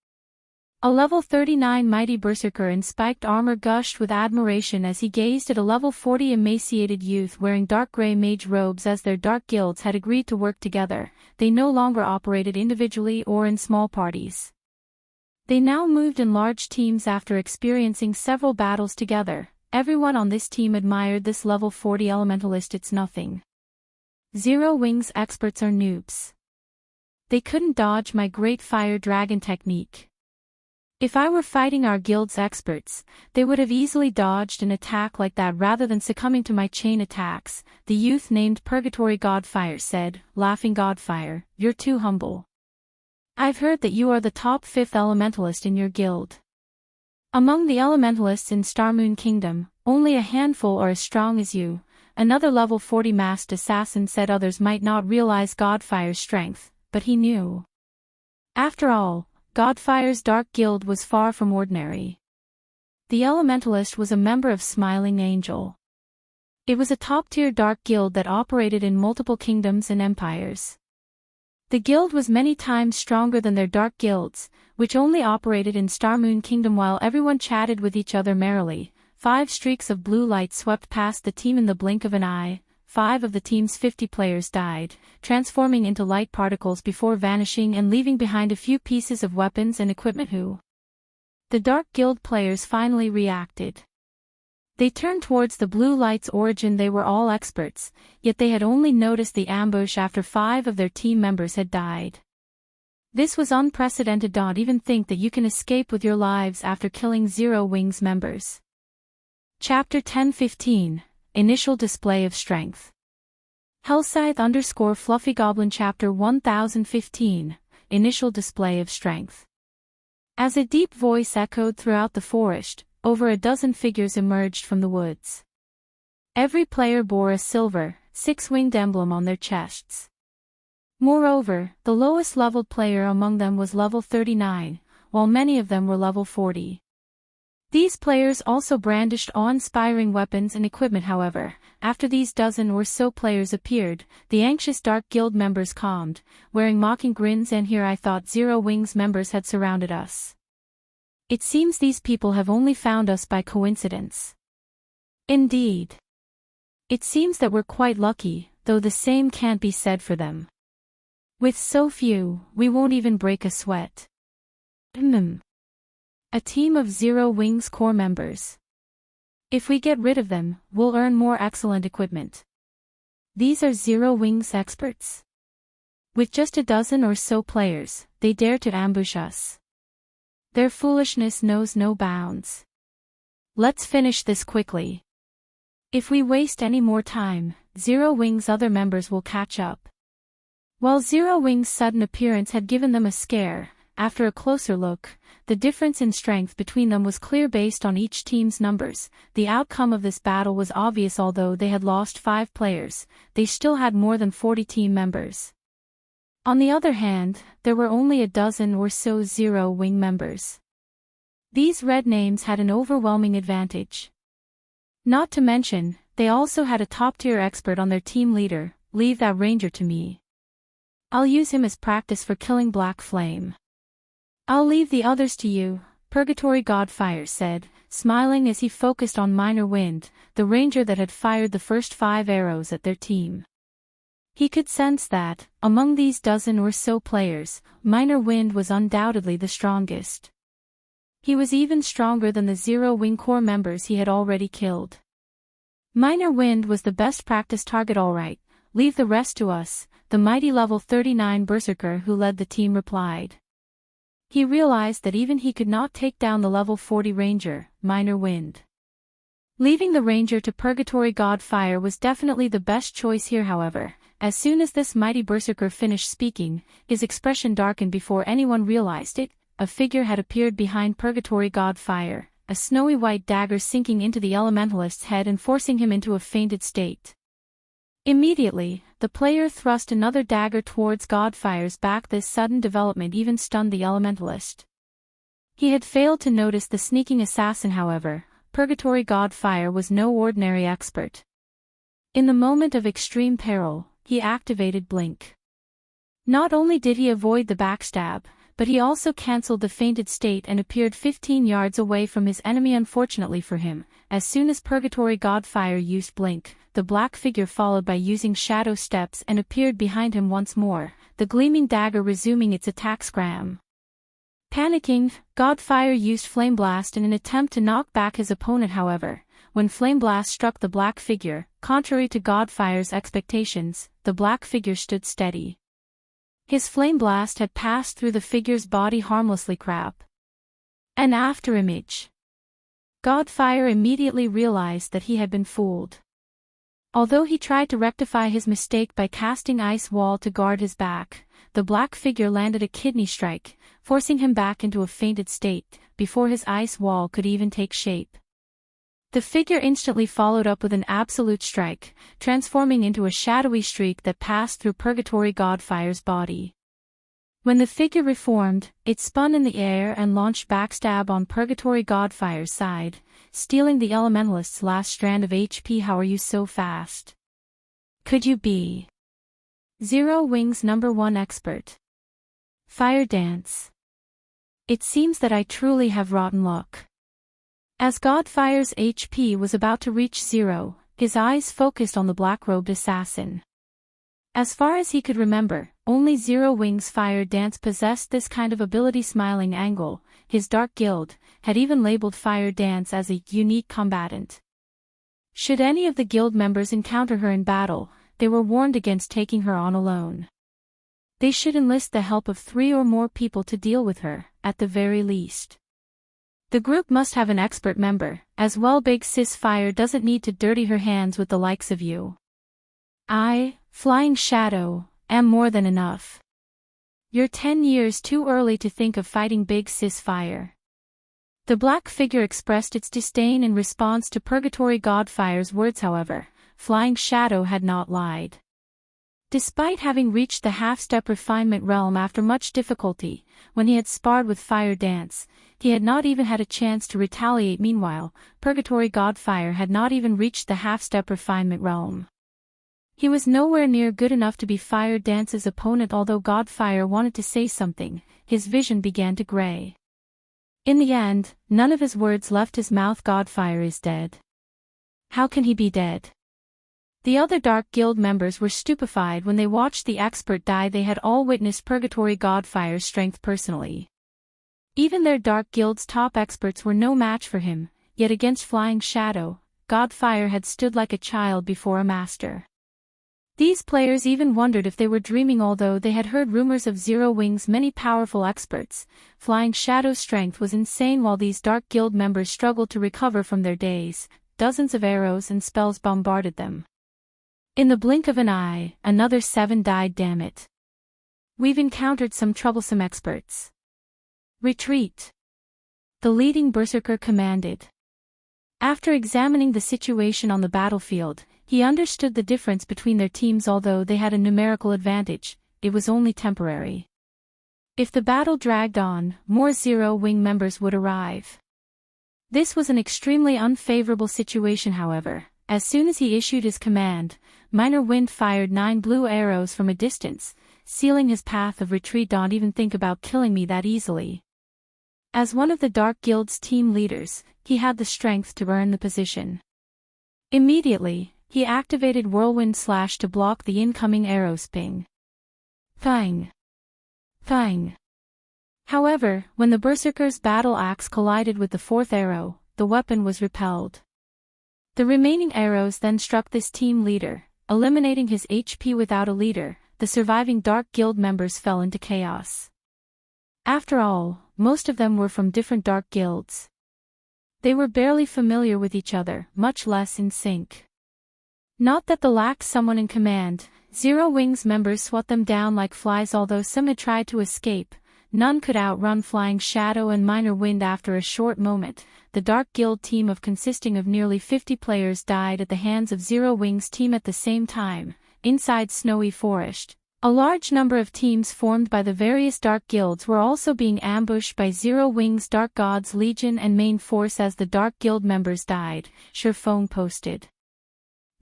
A level 39 mighty berserker in spiked armor gushed with admiration as he gazed at a level 40 emaciated youth wearing dark gray mage robes. As their dark guilds had agreed to work together, they no longer operated individually or in small parties. They now moved in large teams after experiencing several battles together. Everyone on this team admired this level 40 elementalist. It's nothing. Zero Wing's experts are noobs. They couldn't dodge my great fire dragon technique. If I were fighting our guild's experts, they would have easily dodged an attack like that rather than succumbing to my chain attacks, the youth named Purgatory Godfire said, laughing. Godfire, you're too humble. I've heard that you are the top 5th elementalist in your guild. Among the elementalists in Starmoon Kingdom, only a handful are as strong as you. Another level 40 masked assassin said others might not realize Godfire's strength, but he knew. After all, Godfire's Dark Guild was far from ordinary. The Elementalist was a member of Smiling Angel. It was a top-tier dark guild that operated in multiple kingdoms and empires. The guild was many times stronger than their dark guilds, which only operated in Starmoon Kingdom. While everyone chatted with each other merrily, 5 streaks of blue light swept past the team in the blink of an eye. 5 of the team's 50 players died, transforming into light particles before vanishing and leaving behind a few pieces of weapons and equipment. The Dark Guild players finally reacted. They turned towards the blue light's origin. They were all experts, yet they had only noticed the ambush after 5 of their team members had died. This was unprecedented. Don't even think that you can escape with your lives after killing Zero Wings members. Chapter 10-15, Initial Display of Strength. Hellscythe _ Fluffy Goblin Chapter 1015, Initial Display of Strength. As a deep voice echoed throughout the forest, over a dozen figures emerged from the woods. Every player bore a silver, 6-winged emblem on their chests. Moreover, the lowest leveled player among them was level 39, while many of them were level 40. These players also brandished awe-inspiring weapons and equipment. However, after these dozen or so players appeared, the anxious Dark Guild members calmed, wearing mocking grins. And here I thought Zero Wings members had surrounded us. It seems these people have only found us by coincidence. Indeed. It seems that we're quite lucky, though the same can't be said for them. With so few, we won't even break a sweat. A team of Zero Wings core members. If we get rid of them, we'll earn more excellent equipment. These are Zero Wings experts. With just a dozen or so players, they dare to ambush us. Their foolishness knows no bounds. Let's finish this quickly. If we waste any more time, Zero Wings' other members will catch up. While Zero Wings' sudden appearance had given them a scare, after a closer look, the difference in strength between them was clear based on each team's numbers. The outcome of this battle was obvious. Although they had lost 5 players, they still had more than 40 team members. On the other hand, there were only a dozen or so Zero Wing members. These red names had an overwhelming advantage. Not to mention, they also had a top-tier expert on their team leader. Leave that ranger to me. I'll use him as practice for killing Black Flame. I'll leave the others to you, Purgatory Godfire said, smiling as he focused on Minor Wind, the ranger that had fired the first 5 arrows at their team. He could sense that, among these dozen or so players, Minor Wind was undoubtedly the strongest. He was even stronger than the Zero Wing core members he had already killed. Minor Wind was the best practice target. All right, leave the rest to us, the mighty level 39 berserker who led the team replied. He realized that even he could not take down the level 40 ranger, Minor Wind. Leaving the ranger to Purgatory Godfire was definitely the best choice here. However, as soon as this mighty berserker finished speaking, his expression darkened before anyone realized it. A figure had appeared behind Purgatory Godfire, a snowy white dagger sinking into the elementalist's head and forcing him into a fainted state. Immediately, the player thrust another dagger towards Godfire's back. This sudden development even stunned the elementalist. He had failed to notice the sneaking assassin. However, Purgatory Godfire was no ordinary expert. In the moment of extreme peril, he activated Blink. Not only did he avoid the backstab, but he also cancelled the fainted state and appeared 15 yards away from his enemy. Unfortunately for him, as soon as Purgatory Godfire used Blink, the black figure followed by using shadow steps and appeared behind him once more, the gleaming dagger resuming its attack scram. Panicking, Godfire used Flame Blast in an attempt to knock back his opponent. However, when Flame Blast struck the black figure, contrary to Godfire's expectations, the black figure stood steady. His Flame Blast had passed through the figure's body harmlessly. Crap. An afterimage. Godfire immediately realized that he had been fooled. Although he tried to rectify his mistake by casting Ice Wall to guard his back, the black figure landed a kidney strike, forcing him back into a fainted state, before his Ice Wall could even take shape. The figure instantly followed up with an absolute strike, transforming into a shadowy streak that passed through Purgatory Godfire's body. When the figure reformed, it spun in the air and launched backstab on Purgatory Godfire's side, stealing the Elementalist's last strand of HP. How are you so fast? Could you be Zero Wings #1 expert? Fire dance. It seems that I truly have rotten luck. As Godfire's HP was about to reach zero, his eyes focused on the black-robed assassin. As far as he could remember, only Zero Wings Fire Dance possessed this kind of ability. Smiling Angle, his dark guild, had even labeled Fire Dance as a unique combatant. Should any of the guild members encounter her in battle, they were warned against taking her on alone. They should enlist the help of 3 or more people to deal with her, at the very least. The group must have an expert member, as well. Big Sis Fire doesn't need to dirty her hands with the likes of you. I, Flying Shadow, am more than enough. You're 10 years too early to think of fighting Big Sis Fire. The black figure expressed its disdain in response to Purgatory Godfire's words. However, Flying Shadow had not lied. Despite having reached the half-step refinement realm after much difficulty, when he had sparred with Fire Dance, he had not even had a chance to retaliate. Meanwhile, Purgatory Godfire had not even reached the half-step refinement realm. He was nowhere near good enough to be Fire Dance's opponent. Although Godfire wanted to say something, his vision began to gray. In the end, none of his words left his mouth. Godfire is dead. How can he be dead? The other Dark Guild members were stupefied when they watched the expert die. They had all witnessed Purgatory Godfire's strength personally. Even their Dark Guild's top experts were no match for him, yet against Flying Shadow, Godfire had stood like a child before a master. These players even wondered if they were dreaming. Although they had heard rumors of Zero Wing's many powerful experts, Flying Shadow's strength was insane. While these Dark Guild members struggled to recover from their daze, dozens of arrows and spells bombarded them. In the blink of an eye, another 7 died. Damn it. We've encountered some troublesome experts. Retreat. The leading berserker commanded. After examining the situation on the battlefield, he understood the difference between their teams. Although they had a numerical advantage, it was only temporary. If the battle dragged on, more Zero Wing members would arrive. This was an extremely unfavorable situation. However, as soon as he issued his command, Minor Wind fired 9 blue arrows from a distance, sealing his path of retreat. Don't even think about killing me that easily. As one of the Dark Guild's team leaders, he had the strength to earn the position. Immediately, he activated Whirlwind Slash to block the incoming arrows. Ping. Feng. Feng. However, when the berserker's battle axe collided with the 4th arrow, the weapon was repelled. The remaining arrows then struck this team leader, eliminating his HP. Without a leader, the surviving Dark Guild members fell into chaos. After all, most of them were from different Dark Guilds. They were barely familiar with each other, much less in sync. Not that they lacked someone in command, Zero Wings members swept them down like flies. Although some had tried to escape, none could outrun Flying Shadow and Minor Wind. After a short moment, the Dark Guild team consisting of nearly 50 players died at the hands of Zero Wings' team. At the same time, inside Snowy Forest, a large number of teams formed by the various Dark Guilds were also being ambushed by Zero Wings' Dark Gods Legion and main force. As the Dark Guild members died, Feng posted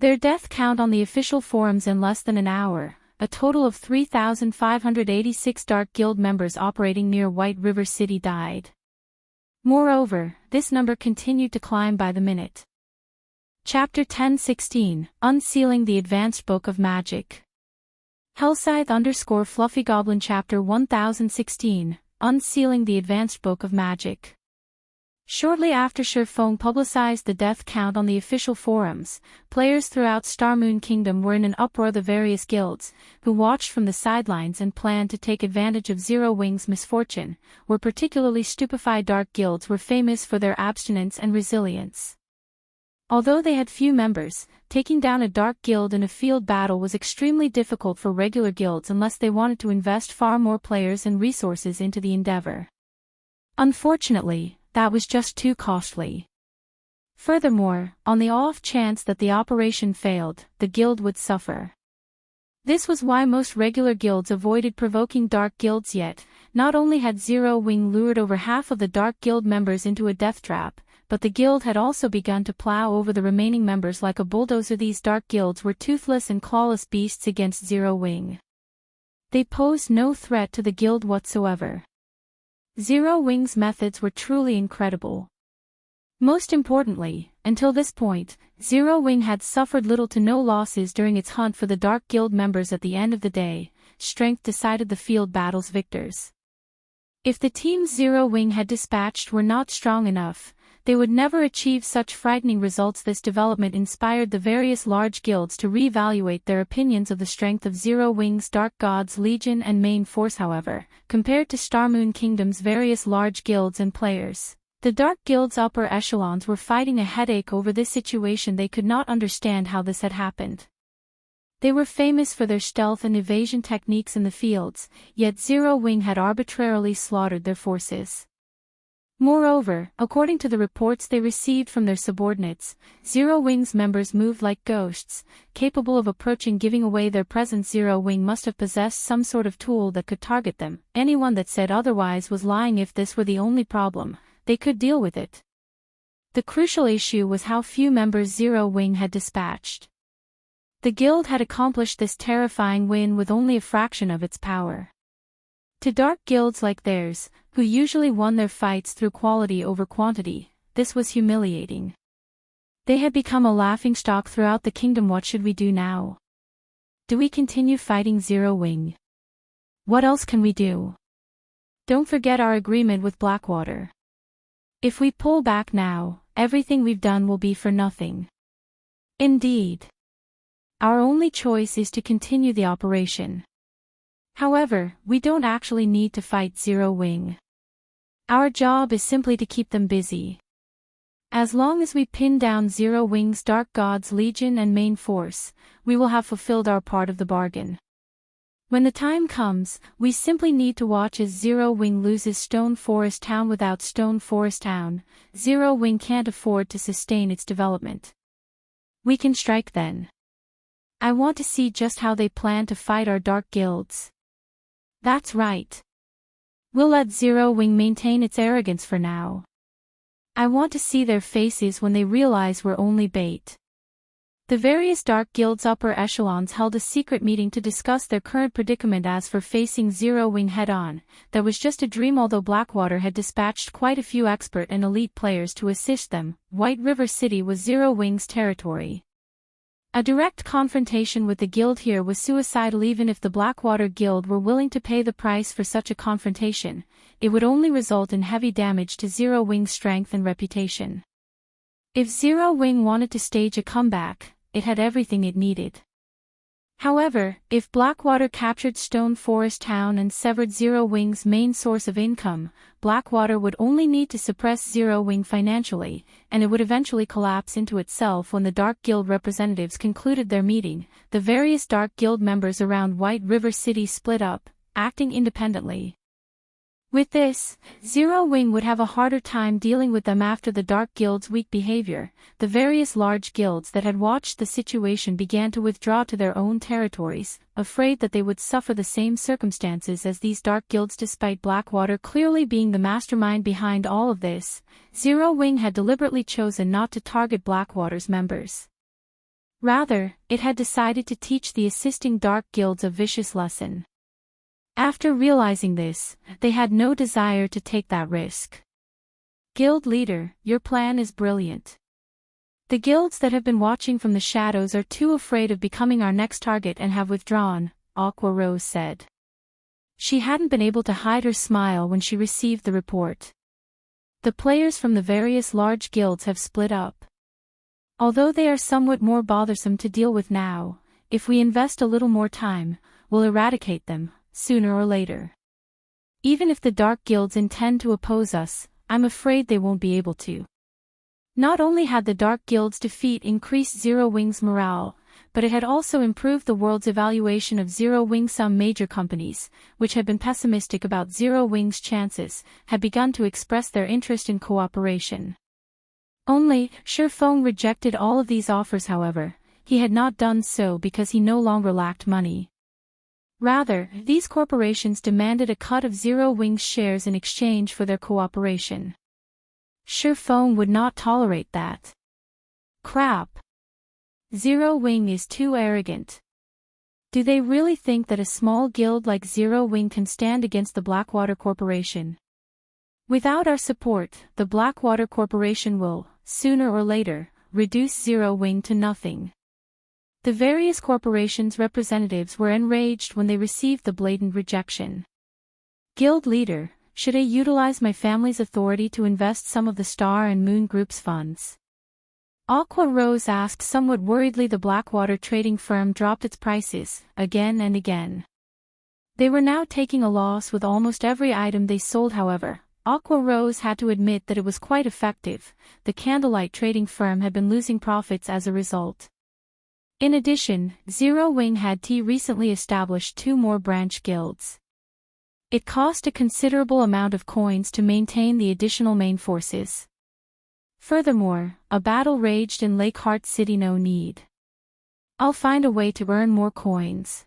their death count on the official forums. In less than an hour, a total of 3,586 Dark Guild members operating near White River City died. Moreover, this number continued to climb by the minute. Chapter 10:16, Unsealing the Advanced Book of Magic. Hellscythe_Fluffy Goblin Chapter 1016, Unsealing the Advanced Book of Magic. Shortly after Feng publicized the death count on the official forums, players throughout Starmoon Kingdom were in an uproar. The various guilds, who watched from the sidelines and planned to take advantage of Zero Wing's misfortune, were particularly stupefied. Dark guilds were famous for their abstinence and resilience. Although they had few members, taking down a Dark Guild in a field battle was extremely difficult for regular guilds unless they wanted to invest far more players and resources into the endeavor. Unfortunately, that was just too costly. Furthermore, on the off chance that the operation failed, the guild would suffer. This was why most regular guilds avoided provoking dark guilds, yet not only had Zero Wing lured over half of the dark guild members into a death trap, but the guild had also begun to plow over the remaining members like a bulldozer. These dark guilds were toothless and clawless beasts against Zero Wing. They posed no threat to the guild whatsoever. Zero Wing's methods were truly incredible. Most importantly, until this point, Zero Wing had suffered little to no losses during its hunt for the Dark Guild members. At the end of the day, strength decided the field battle's victors. If the teams Zero Wing had dispatched were not strong enough, they would never achieve such frightening results. This development inspired the various large guilds to reevaluate their opinions of the strength of Zero Wing's Dark Gods Legion and main force. However, compared to Starmoon Kingdom's various large guilds and players, the Dark Guild's upper echelons were fighting a headache over this situation. They could not understand how this had happened. They were famous for their stealth and evasion techniques in the fields, yet Zero Wing had arbitrarily slaughtered their forces. Moreover, according to the reports they received from their subordinates, Zero Wing's members moved like ghosts, capable of approaching, giving away their presence. Zero Wing must have possessed some sort of tool that could target them. Anyone that said otherwise was lying. If this were the only problem, they could deal with it. The crucial issue was how few members Zero Wing had dispatched. The guild had accomplished this terrifying win with only a fraction of its power. To dark guilds like theirs, who usually won their fights through quality over quantity, this was humiliating. They had become a laughingstock throughout the kingdom. What should we do now? Do we continue fighting Zero Wing? What else can we do? Don't forget our agreement with Blackwater. If we pull back now, everything we've done will be for nothing. Indeed. Our only choice is to continue the operation. However, we don't actually need to fight Zero Wing. Our job is simply to keep them busy. As long as we pin down Zero Wing's Dark Gods Legion and main force, we will have fulfilled our part of the bargain. When the time comes, we simply need to watch as Zero Wing loses Stone Forest Town. Without Stone Forest Town, Zero Wing can't afford to sustain its development. We can strike then. I want to see just how they plan to fight our dark guilds. That's right. We'll let Zero Wing maintain its arrogance for now. I want to see their faces when they realize we're only bait. The various dark guilds' upper echelons held a secret meeting to discuss their current predicament. As for facing Zero Wing head-on, that was just a dream. Although Blackwater had dispatched quite a few expert and elite players to assist them, White River City was Zero Wing's territory. A direct confrontation with the guild here was suicidal. Even if the Blackwater Guild were willing to pay the price for such a confrontation, it would only result in heavy damage to Zero Wing's strength and reputation. If Zero Wing wanted to stage a comeback, it had everything it needed. However, if Blackwater captured Stone Forest Town and severed Zero Wing's main source of income, Blackwater would only need to suppress Zero Wing financially, and it would eventually collapse into itself. When the Dark Guild representatives concluded their meeting, the various Dark Guild members around White River City split up, acting independently. With this, Zero Wing would have a harder time dealing with them. After the Dark Guild's weak behavior, the various large guilds that had watched the situation began to withdraw to their own territories, afraid that they would suffer the same circumstances as these dark guilds. Despite Blackwater clearly being the mastermind behind all of this, Zero Wing had deliberately chosen not to target Blackwater's members. Rather, it had decided to teach the assisting dark guilds a vicious lesson. After realizing this, they had no desire to take that risk. Guild leader, your plan is brilliant. The guilds that have been watching from the shadows are too afraid of becoming our next target and have withdrawn, Aqua Rose said. She hadn't been able to hide her smile when she received the report. The players from the various large guilds have split up. Although they are somewhat more bothersome to deal with now, if we invest a little more time, we'll eradicate them, sooner or later. Even if the dark guilds intend to oppose us, I'm afraid they won't be able to. Not only had the dark guild's defeat increased Zero Wing's morale, but it had also improved the world's evaluation of Zero Wing. Some major companies, which had been pessimistic about Zero Wing's chances, had begun to express their interest in cooperation. Only, Feng rejected all of these offers however. He had not done so because he no longer lacked money. Rather, these corporations demanded a cut of Zero Wing's shares in exchange for their cooperation. Feng would not tolerate that. Crap. Zero Wing is too arrogant. Do they really think that a small guild like Zero Wing can stand against the Blackwater Corporation? Without our support, the Blackwater Corporation will, sooner or later, reduce Zero Wing to nothing. The various corporations' representatives were enraged when they received the blatant rejection. Guild leader, should I utilize my family's authority to invest some of the Star and Moon Group's funds? Aqua Rose asked somewhat worriedly. The Blackwater trading firm dropped its prices, again and again. They were now taking a loss with almost every item they sold however. Aqua Rose had to admit that it was quite effective. The Candlelight trading firm had been losing profits as a result. In addition, Zero Wing had recently established 2 more branch guilds. It cost a considerable amount of coins to maintain the additional main forces. Furthermore, a battle raged in Lake Heart City. No need. I'll find a way to earn more coins.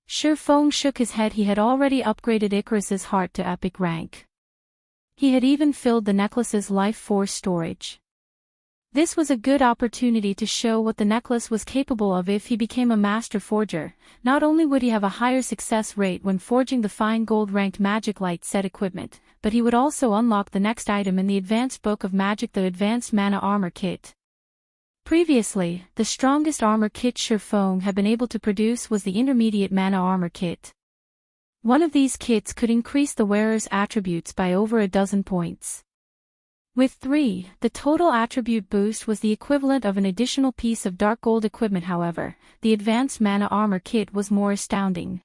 Feng shook his head. He had already upgraded Icarus's heart to epic rank. He had even filled the necklace's life force storage. This was a good opportunity to show what the necklace was capable of if he became a master forger. Not only would he have a higher success rate when forging the fine gold-ranked magic light set equipment, but he would also unlock the next item in the Advanced Book of Magic, the Advanced Mana Armor Kit. Previously, the strongest armor kit Feng had been able to produce was the Intermediate Mana Armor Kit. One of these kits could increase the wearer's attributes by over a dozen points. With 3, the total attribute boost was the equivalent of an additional piece of dark gold equipment. However, the Advanced Mana Armor Kit was more astounding.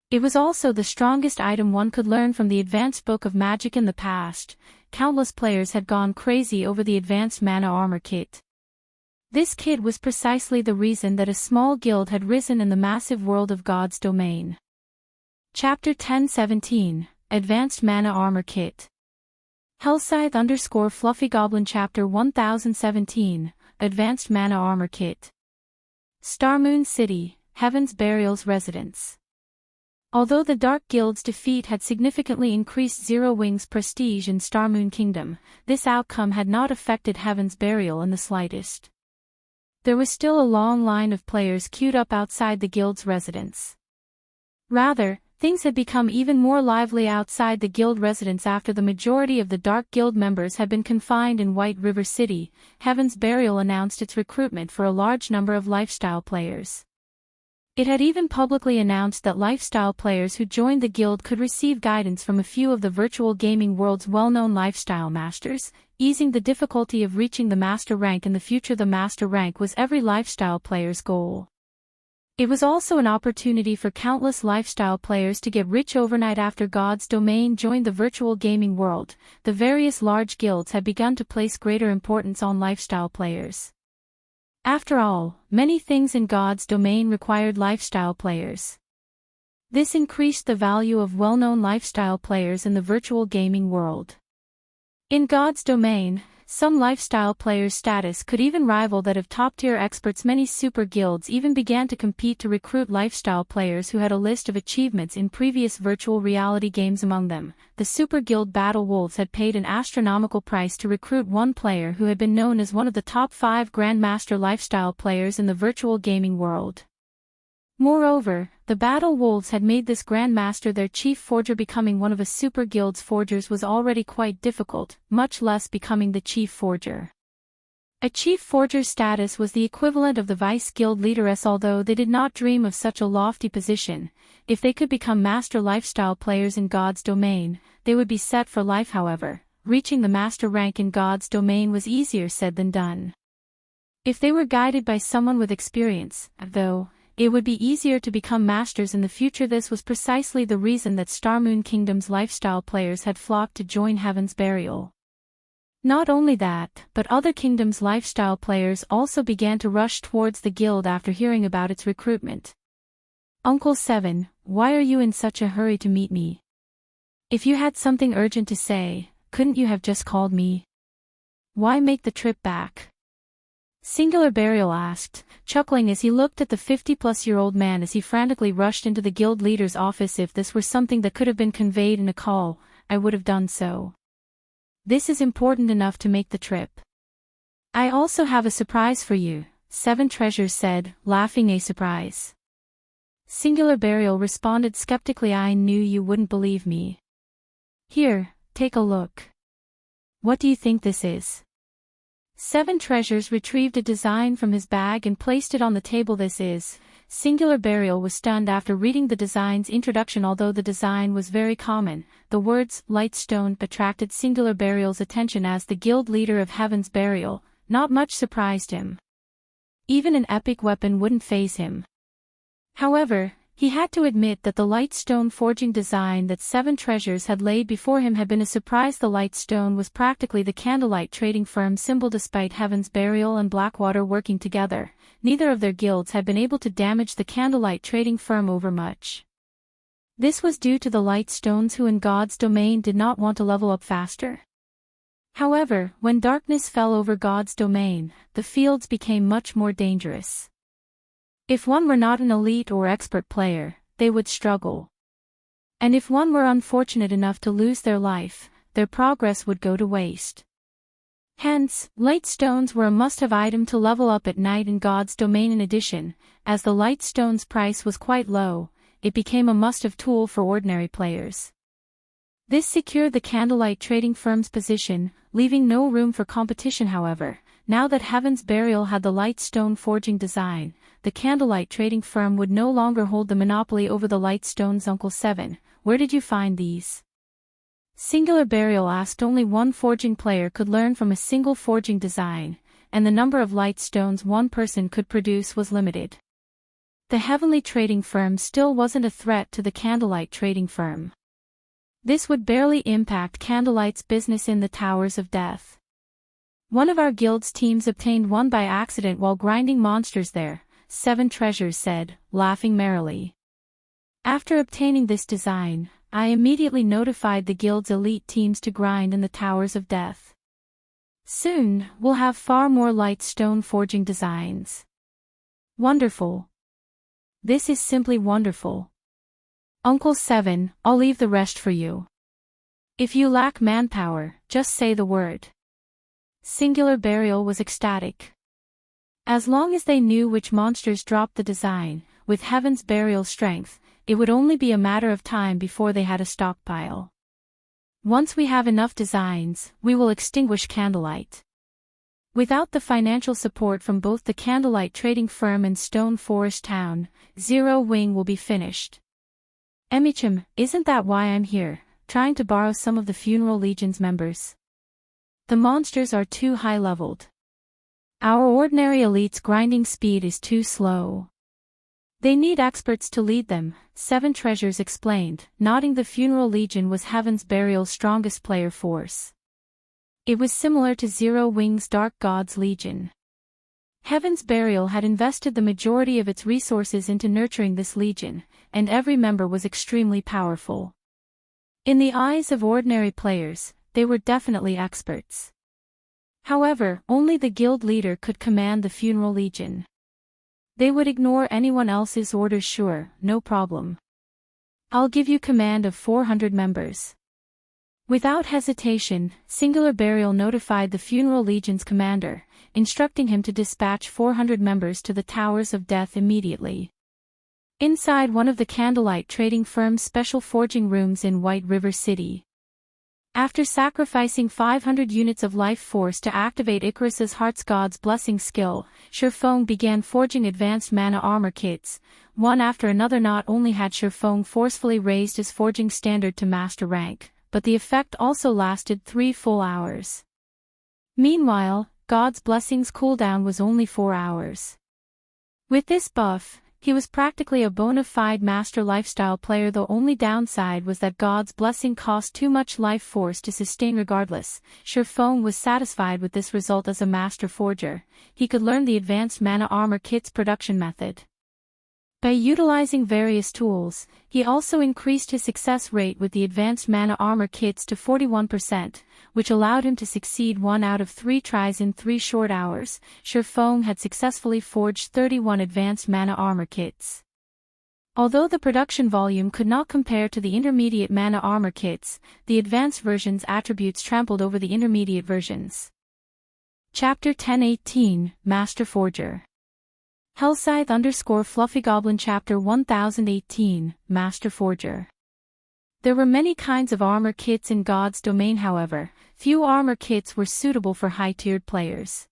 It was also the strongest item one could learn from the Advanced Book of Magic. In the past, countless players had gone crazy over the Advanced Mana Armor Kit. This kit was precisely the reason that a small guild had risen in the massive world of God's domain. Chapter 1017, Advanced Mana Armor Kit. Hellscythe_Fluffy Goblin Chapter 1017, Advanced Mana Armor Kit. Starmoon City, Heaven's Burial's residence. Although the Dark Guild's defeat had significantly increased Zero Wing's prestige in Starmoon Kingdom, this outcome had not affected Heaven's Burial in the slightest. There was still a long line of players queued up outside the guild's residence. Rather, things had become even more lively outside the guild residence after the majority of the Dark Guild members had been confined in White River City. Heaven's Burial announced its recruitment for a large number of lifestyle players. It had even publicly announced that lifestyle players who joined the guild could receive guidance from a few of the virtual gaming world's well-known lifestyle masters, easing the difficulty of reaching the master rank in the future. The master rank was every lifestyle player's goal. It was also an opportunity for countless lifestyle players to get rich overnight. After God's domain joined the virtual gaming world, the various large guilds had begun to place greater importance on lifestyle players. After all, many things in God's domain required lifestyle players. This increased the value of well-known lifestyle players in the virtual gaming world. In God's domain, some lifestyle players' status could even rival that of top-tier experts. Many super guilds even began to compete to recruit lifestyle players who had a list of achievements in previous virtual reality games. Among them, the super guild Battle Wolves had paid an astronomical price to recruit one player who had been known as one of the top 5 Grandmaster lifestyle players in the virtual gaming world. Moreover, the Battle Wolves had made this Grandmaster their chief forger. Becoming one of a super guild's forgers was already quite difficult, much less becoming the chief forger. A chief forger's status was the equivalent of the vice guild leaderess. Although they did not dream of such a lofty position, if they could become master lifestyle players in God's domain, they would be set for life. However, reaching the master rank in God's domain was easier said than done. If they were guided by someone with experience, though, it would be easier to become masters in the future. This was precisely the reason that Starmoon Kingdom's lifestyle players had flocked to join Heaven's Burial. Not only that, but other kingdoms' lifestyle players also began to rush towards the guild after hearing about its recruitment. Uncle 7, why are you in such a hurry to meet me? If you had something urgent to say, couldn't you have just called me? Why make the trip back? Singular Burial asked, chuckling as he looked at the 50-plus-year-old man as he frantically rushed into the guild leader's office. If this were something that could have been conveyed in a call, I would have done so. This is important enough to make the trip. I also have a surprise for you, Seven Treasures said, laughing. A surprise? Singular Burial responded skeptically. I knew you wouldn't believe me. Here, take a look. What do you think this is? Seven Treasures retrieved a design from his bag and placed it on the table. This is. Singular Burial was stunned after reading the design's introduction. Although the design was very common, the words Lightstone attracted Singular Burial's attention. As the guild leader of Heaven's Burial, not much surprised him. Even an epic weapon wouldn't faze him. However, he had to admit that the Lightstone forging design that Seven Treasures had laid before him had been a surprise. The Lightstone was practically the Candlelight trading firm symbol. Despite Heaven's Burial and Blackwater working together, neither of their guilds had been able to damage the Candlelight trading firm over much. This was due to the Lightstones, who in God's domain did not want to level up faster. However, when darkness fell over God's domain, the fields became much more dangerous. If one were not an elite or expert player, they would struggle. And if one were unfortunate enough to lose their life, their progress would go to waste. Hence, Lightstones were a must-have item to level up at night in God's domain. In addition, as the Lightstone's price was quite low, it became a must-have tool for ordinary players. This secured the Candlelight trading firm's position, leaving no room for competition. However, now that Heaven's Burial had the Lightstone forging design, the Candlelight trading firm would no longer hold the monopoly over the Lightstones. Uncle Seven, where did you find these? Singular Burial asked. Only one forging player could learn from a single forging design, and the number of Lightstones one person could produce was limited. The Heavenly trading firm still wasn't a threat to the Candlelight trading firm. This would barely impact Candlelight's business in the Towers of Death. One of our guild's teams obtained one by accident while grinding monsters there, Seven Treasures said, laughing merrily. After obtaining this design, I immediately notified the guild's elite teams to grind in the Towers of Death. Soon, we'll have far more Lightstone forging designs. Wonderful. This is simply wonderful. Uncle Seven, I'll leave the rest for you. If you lack manpower, just say the word. Singular Burial was ecstatic. As long as they knew which monsters dropped the design, with Heaven's Burial strength, it would only be a matter of time before they had a stockpile. Once we have enough designs, we will extinguish Candlelight. Without the financial support from both the Candlelight trading firm and Stone Forest Town, Zero Wing will be finished. Emichim, isn't that why I'm here, trying to borrow some of the Funeral Legion's members? The monsters are too high-leveled. Our ordinary elite's grinding speed is too slow. They need experts to lead them, Seven Treasures explained, nodding. The Funeral Legion was Heaven's Burial's strongest player force. It was similar to Zero Wing's Dark Gods Legion. Heaven's Burial had invested the majority of its resources into nurturing this legion, and every member was extremely powerful. In the eyes of ordinary players, they were definitely experts. However, only the guild leader could command the Funeral Legion. They would ignore anyone else's orders. Sure, no problem. I'll give you command of 400 members. Without hesitation, Singular Burial notified the Funeral Legion's commander, instructing him to dispatch 400 members to the Towers of Death immediately. Inside one of the Candlelight trading firm's special forging rooms in White River City. After sacrificing 500 units of life force to activate Icarus's Heart's God's Blessing skill, Feng began forging advanced mana armor kits. One after another. Not only had Feng forcefully raised his forging standard to master rank, but the effect also lasted 3 full hours. Meanwhile, God's Blessing's cooldown was only 4 hours. With this buff, he was practically a bona fide master lifestyle player. The only downside was that God's Blessing cost too much life force to sustain. Regardless, Feng was satisfied with this result. As a master forger, he could learn the advanced mana armor kit's production method. By utilizing various tools, he also increased his success rate with the advanced mana armor kits to 41%, which allowed him to succeed 1 out of 3 tries in 3 short hours. Feng had successfully forged 31 advanced mana armor kits. Although the production volume could not compare to the intermediate mana armor kits, the advanced version's attributes trampled over the intermediate versions. Chapter 1018, Master Forger. Hellscythe _Fluffy Chapter 1018, Master Forger. There were many kinds of armor kits in God's domain, however, few armor kits were suitable for high-tiered players.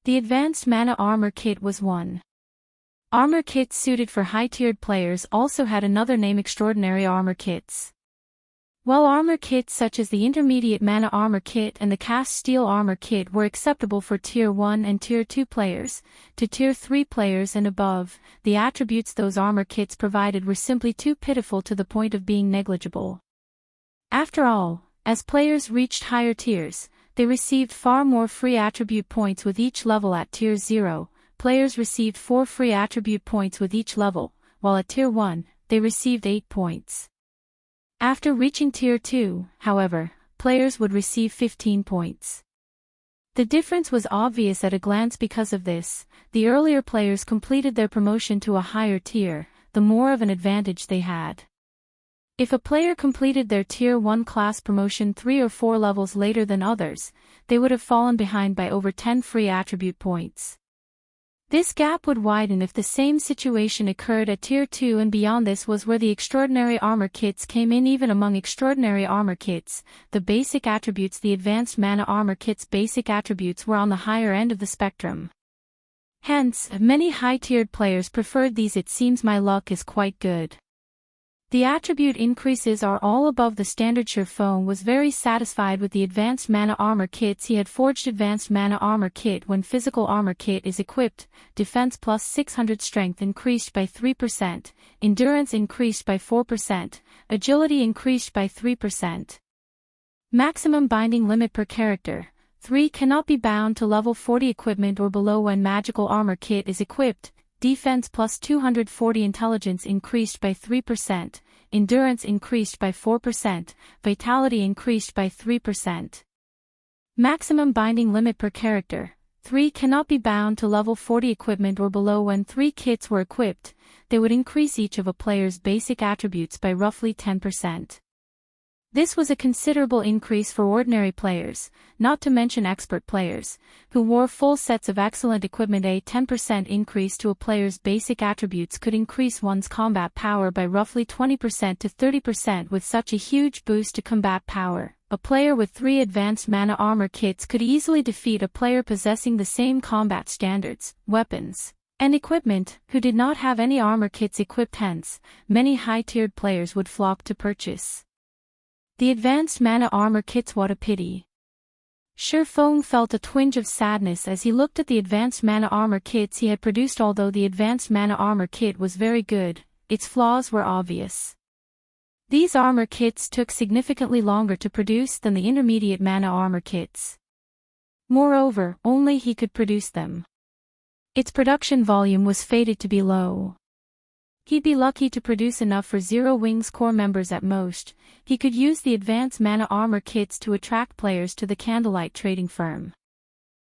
The advanced mana armor kit was one. Armor kits suited for high-tiered players also had another name: extraordinary armor kits. While armor kits such as the intermediate mana armor kit and the cast steel armor kit were acceptable for Tier 1 and Tier 2 players, to Tier 3 players and above, the attributes those armor kits provided were simply too pitiful to the point of being negligible. After all, as players reached higher tiers, they received far more free attribute points with each level. At Tier 0, players received 4 free attribute points with each level, while at Tier 1, they received 8 points. After reaching Tier 2, however, players would receive 15 points. The difference was obvious at a glance. Because of this, the earlier players completed their promotion to a higher tier, the more of an advantage they had. If a player completed their Tier 1 class promotion 3 or 4 levels later than others, they would have fallen behind by over 10 free attribute points. This gap would widen if the same situation occurred at Tier 2 and beyond. This was where the extraordinary armor kits came in. Even among extraordinary armor kits, the basic attributes, the advanced mana armor kit's basic attributes, were on the higher end of the spectrum. Hence, many high-tiered players preferred these. It seems my luck is quite good. The attribute increases are all above the standard. Feng was very satisfied with the advanced mana armor kits he had forged. Advanced mana armor kit: when physical armor kit is equipped, defense plus 600, strength increased by 3%, endurance increased by 4%, agility increased by 3%. Maximum binding limit per character: 3 cannot be bound to level 40 equipment or below. When magical armor kit is equipped, defense plus 240, intelligence increased by 3%, endurance increased by 4%, vitality increased by 3%. Maximum binding limit per character: 3 cannot be bound to level 40 equipment or below. When 3 kits were equipped, they would increase each of a player's basic attributes by roughly 10%. This was a considerable increase for ordinary players, not to mention expert players, who wore full sets of excellent equipment. A 10% increase to a player's basic attributes could increase one's combat power by roughly 20% to 30%. With such a huge boost to combat power, a player with 3 advanced mana armor kits could easily defeat a player possessing the same combat standards, weapons, and equipment, who did not have any armor kits equipped. Hence, many high-tiered players would flock to purchase the advanced mana armor kits. What a pity. Feng felt a twinge of sadness as he looked at the advanced mana armor kits he had produced. Although the advanced mana armor kit was very good, its flaws were obvious. These armor kits took significantly longer to produce than the intermediate mana armor kits. Moreover, only he could produce them. Its production volume was fated to be low. He'd be lucky to produce enough for Zero Wings core members at most. He could use the advanced mana armor kits to attract players to the Candlelight trading firm.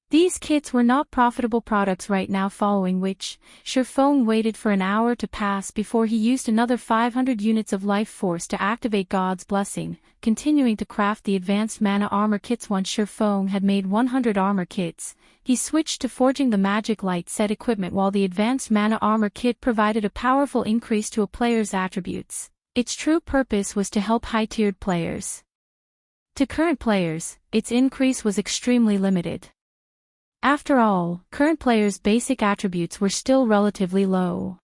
These kits were not profitable products right now, following which, Feng waited for an hour to pass before he used another 500 units of life force to activate God's Blessing, continuing to craft the advanced mana armor kits. Once Feng had made 100 armor kits, he switched to forging the magic light set equipment. While the advanced mana armor kit provided a powerful increase to a player's attributes, its true purpose was to help high-tiered players. To current players, its increase was extremely limited. After all, current players' basic attributes were still relatively low.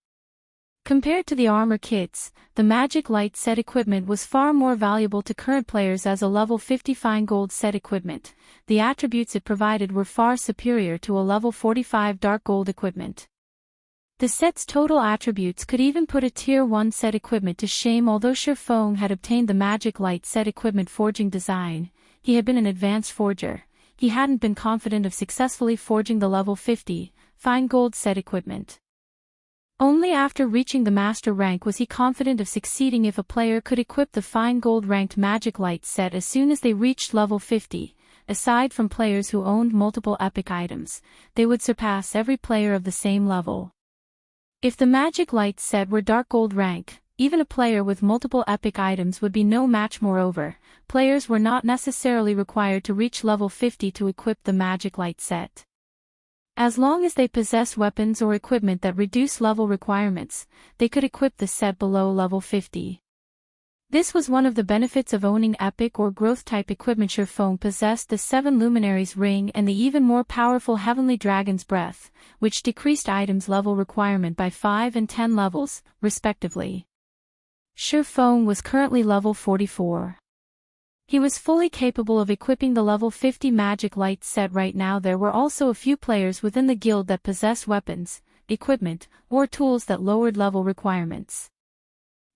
Compared to the armor kits, the magic light set equipment was far more valuable to current players. As a level 50 fine gold set equipment, the attributes it provided were far superior to a level 45 dark gold equipment. The set's total attributes could even put a Tier 1 set equipment to shame. Although Feng had obtained the magic light set equipment forging design, he had been an advanced forger. He hadn't been confident of successfully forging the level 50 fine gold set equipment. Only after reaching the master rank was he confident of succeeding. If a player could equip the fine gold ranked magic light set as soon as they reached level 50, aside from players who owned multiple epic items, they would surpass every player of the same level. If the magic light set were dark gold rank, even a player with multiple epic items would be no match. Moreover, players were not necessarily required to reach level 50 to equip the magic light set. As long as they possess weapons or equipment that reduce level requirements, they could equip the set below level 50. This was one of the benefits of owning epic or growth-type equipment. Feng possessed the 7 Luminaries ring and the even more powerful Heavenly Dragon's Breath, which decreased items level requirement by 5 and 10 levels, respectively. Feng was currently level 44. He was fully capable of equipping the level 50 magic light set right now. There were also a few players within the guild that possessed weapons, equipment, or tools that lowered level requirements.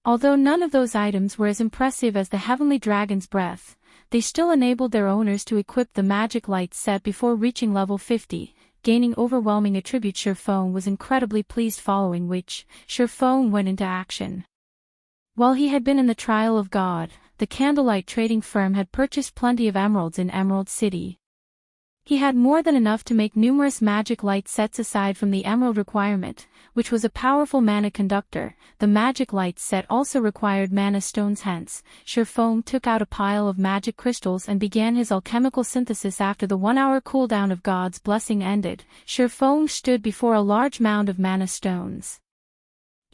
Although none of those items were as impressive as the Heavenly Dragon's Breath, they still enabled their owners to equip the magic light set before reaching level 50, gaining overwhelming attributes. Feng was incredibly pleased, following which, Feng went into action. While he had been in the Trial of God, the Candlelight trading firm had purchased plenty of emeralds in Emerald City. He had more than enough to make numerous magic light sets aside from the emerald requirement, which was a powerful mana conductor. The magic light set also required mana stones, hence, Feng took out a pile of magic crystals and began his alchemical synthesis. After the 1-hour cooldown of God's blessing ended, Feng stood before a large mound of mana stones.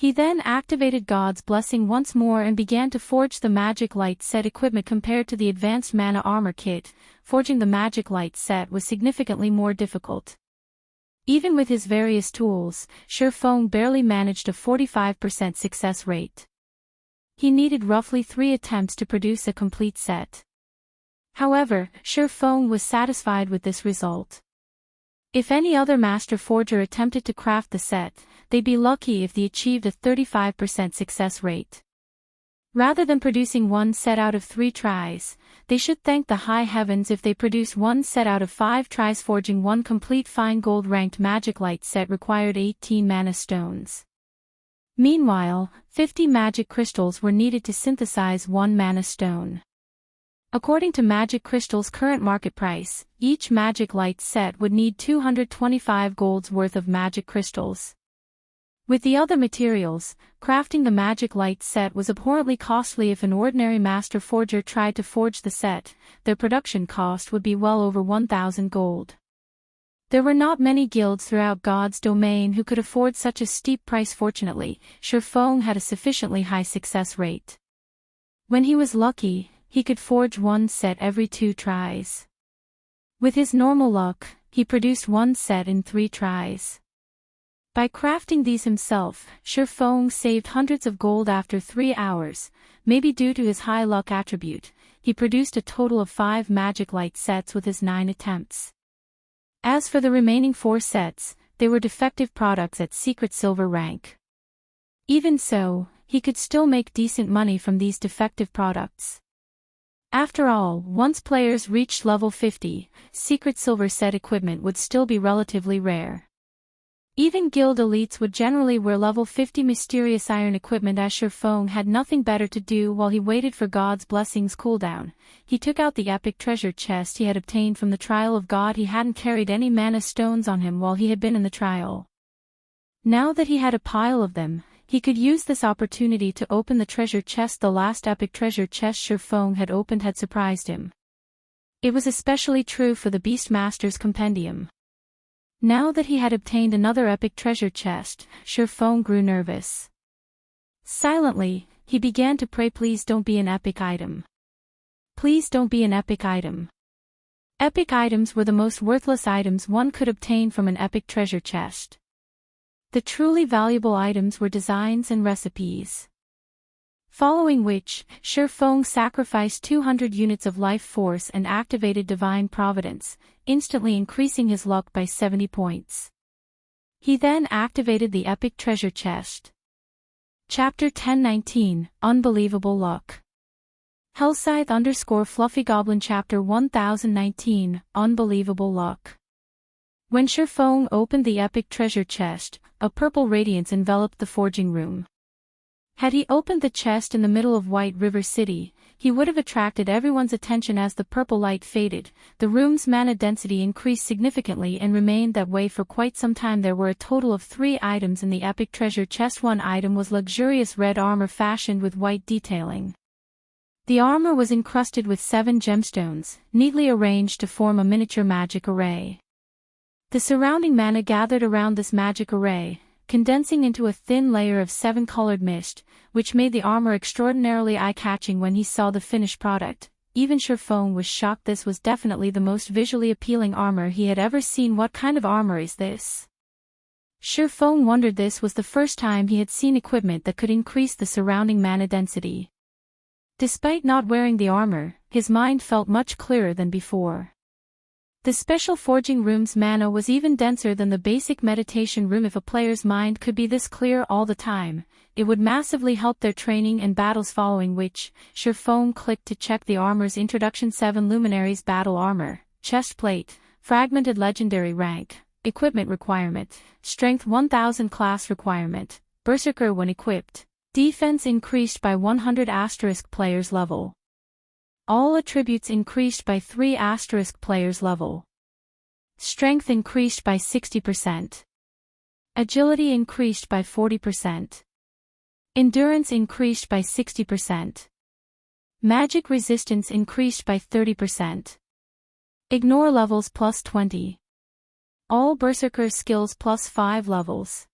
He then activated God's blessing once more and began to forge the magic light set equipment. Compared to the advanced mana armor kit, forging the magic light set was significantly more difficult. Even with his various tools, Feng barely managed a 45% success rate. He needed roughly 3 attempts to produce a complete set. However, Feng was satisfied with this result. If any other master forger attempted to craft the set, they'd be lucky if they achieved a 35% success rate. Rather than producing 1 set out of 3 tries, they should thank the high heavens if they produce 1 set out of 5 tries. Forging 1 complete fine gold ranked magic light set required 18 mana stones. Meanwhile, 50 magic crystals were needed to synthesize 1 mana stone. According to magic crystals' current market price, each magic light set would need 225 gold's worth of magic crystals. With the other materials, crafting the magic light set was abhorrently costly. If an ordinary master forger tried to forge the set, their production cost would be well over 1,000 gold. There were not many guilds throughout God's domain who could afford such a steep price. Fortunately, Feng had a sufficiently high success rate. When he was lucky, he could forge 1 set every 2 tries. With his normal luck, he produced 1 set in 3 tries. By crafting these himself, Feng saved hundreds of gold. After 3 hours, maybe due to his high luck attribute, he produced a total of 5 magic light sets with his 9 attempts. As for the remaining 4 sets, they were defective products at secret silver rank. Even so, he could still make decent money from these defective products. After all, once players reached level 50, secret silver set equipment would still be relatively rare. Even guild elites would generally wear level 50 mysterious iron equipment. As Feng had nothing better to do while he waited for God's blessings cooldown, he took out the epic treasure chest he had obtained from the Trial of God. He hadn't carried any mana stones on him while he had been in the trial. Now that he had a pile of them, he could use this opportunity to open the treasure chest. The last epic treasure chest Feng had opened had surprised him. It was especially true for the Beastmaster's Compendium. Now that he had obtained another epic treasure chest, Feng grew nervous. Silently, he began to pray, "Please don't be an epic item. Please don't be an epic item." Epic items were the most worthless items one could obtain from an epic treasure chest. The truly valuable items were designs and recipes. Following which, Feng sacrificed 200 units of life force and activated Divine Providence, instantly increasing his luck by 70 points. He then activated the epic treasure chest. Chapter 1019, Unbelievable Luck. Hellscythe_FluffyGoblin Chapter 1019, Unbelievable Luck. When Feng opened the epic treasure chest, a purple radiance enveloped the forging room. Had he opened the chest in the middle of White River City, he would have attracted everyone's attention. As the purple light faded, the room's mana density increased significantly and remained that way for quite some time. There were a total of 3 items in the epic treasure chest. One item was luxurious red armor fashioned with white detailing. The armor was encrusted with 7 gemstones, neatly arranged to form a miniature magic array. The surrounding mana gathered around this magic array, condensing into a thin layer of 7-colored mist, which made the armor extraordinarily eye-catching. When he saw the finished product, even Feng was shocked. This was definitely the most visually appealing armor he had ever seen. What kind of armor is this? Feng wondered. This was the first time he had seen equipment that could increase the surrounding mana density. Despite not wearing the armor, his mind felt much clearer than before. The special forging room's mana was even denser than the basic meditation room. If a player's mind could be this clear all the time, it would massively help their training and battles. Following which, Feng clicked to check the armor's introduction. 7 Luminaries Battle Armor, Chest Plate, Fragmented Legendary Rank, Equipment Requirement, Strength 1000 Class Requirement, Berserker when equipped, Defense increased by 100 * player's level. All attributes increased by 3 * player's level. Strength increased by 60%. Agility increased by 40%. Endurance increased by 60%. Magic resistance increased by 30%. Ignore levels +20. All Berserker skills +5 levels.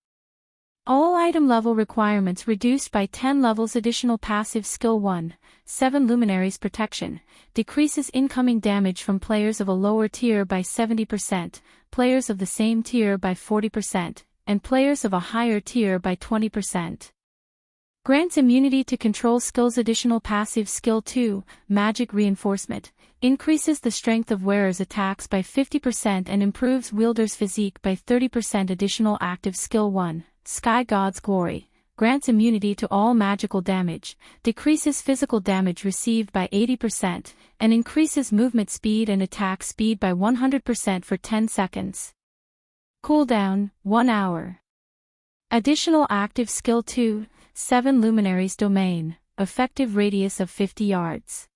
All item level requirements reduced by 10 levels. Additional passive skill 1, 7 Luminaries Protection, decreases incoming damage from players of a lower tier by 70%, players of the same tier by 40%, and players of a higher tier by 20%. Grants immunity to control skills. Additional passive skill 2, Magic Reinforcement, increases the strength of wearer's attacks by 50% and improves wielder's physique by 30%. Additional active skill 1, Sky God's Glory, grants immunity to all magical damage, decreases physical damage received by 80%, and increases movement speed and attack speed by 100% for 10 seconds. Cooldown, 1 hour. Additional active skill 2, 7 Luminaries Domain, effective radius of 50 yards.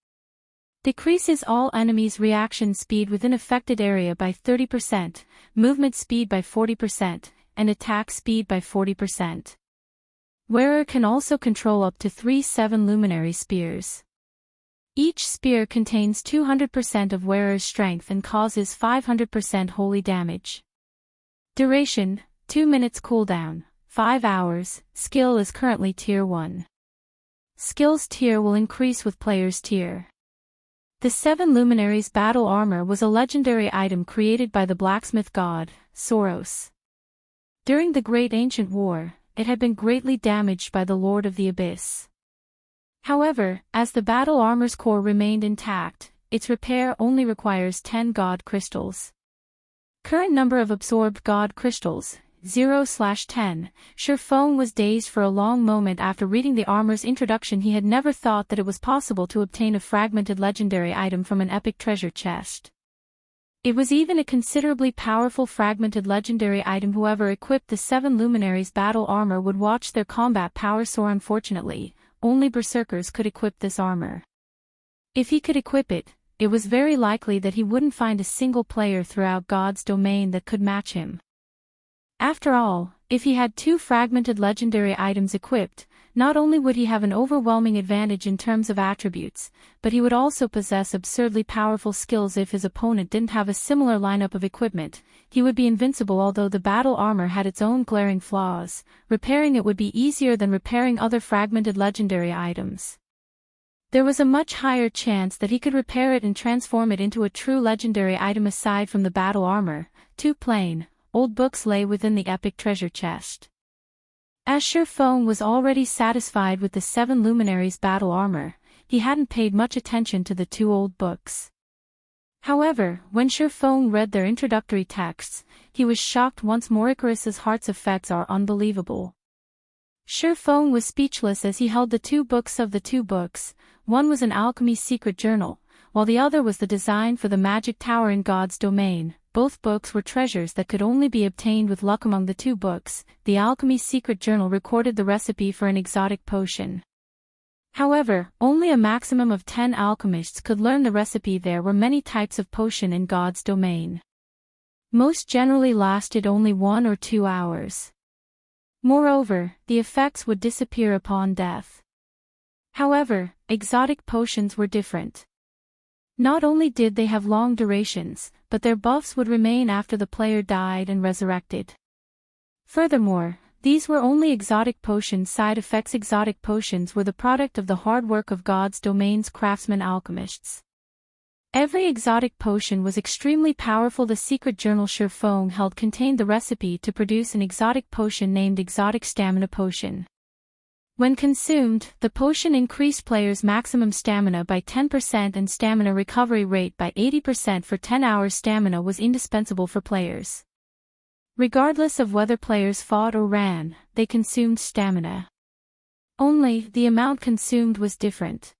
Decreases all enemies' reaction speed within affected area by 30%, movement speed by 40%, and attack speed by 40%. Wearer can also control up to 3 7 Luminary Spears. Each spear contains 200% of wearer's strength and causes 500% holy damage. Duration, 2 minutes. Cooldown, 5 hours. Skill is currently tier 1. Skills tier will increase with player's tier. The 7 Luminaries Battle Armor was a legendary item created by the blacksmith god, Soros. During the Great Ancient War, it had been greatly damaged by the Lord of the Abyss. However, as the battle armor's core remained intact, its repair only requires 10 God Crystals. Current number of absorbed God Crystals, 0/10. Feng was dazed for a long moment after reading the armor's introduction. He had never thought that it was possible to obtain a fragmented legendary item from an epic treasure chest. It was even a considerably powerful fragmented legendary item. Whoever equipped the 7 Luminaries battle armor would watch their combat power soar. Unfortunately, only berserkers could equip this armor. If he could equip it, it was very likely that he wouldn't find a single player throughout God's domain that could match him. After all, if he had 2 fragmented legendary items equipped, not only would he have an overwhelming advantage in terms of attributes, but he would also possess absurdly powerful skills. If his opponent didn't have a similar lineup of equipment, he would be invincible. Although the battle armor had its own glaring flaws, repairing it would be easier than repairing other fragmented legendary items. There was a much higher chance that he could repair it and transform it into a true legendary item. Aside from the battle armor, 2 plain, old books lay within the epic treasure chest. As Feng was already satisfied with the 7 Luminaries battle armor, he hadn't paid much attention to the 2 old books. However, when Feng read their introductory texts, he was shocked once more. Icarus's heart's effects are unbelievable. Feng was speechless as he held the 2 books. Of the 2 books, one was an alchemy secret journal, while the other was the design for the magic tower in God's domain. both books were treasures that could only be obtained with luck. Among the two books, the Alchemy's Secret Journal recorded the recipe for an exotic potion. However, only a maximum of 10 alchemists could learn the recipe. There were many types of potion in God's domain. Most generally lasted only 1 or 2 hours. Moreover, the effects would disappear upon death. However, exotic potions were different. Not only did they have long durations, but their buffs would remain after the player died and resurrected. Furthermore, these were only exotic potions side effects. Exotic potions were the product of the hard work of God's domain's craftsmen alchemists. Every exotic potion was extremely powerful. The secret journal Feng held contained the recipe to produce an exotic potion named Exotic Stamina Potion. When consumed, the potion increased players' maximum stamina by 10% and stamina recovery rate by 80%. For 10 hours, stamina was indispensable for players. Regardless of whether players fought or ran, they consumed stamina. Only, the amount consumed was different.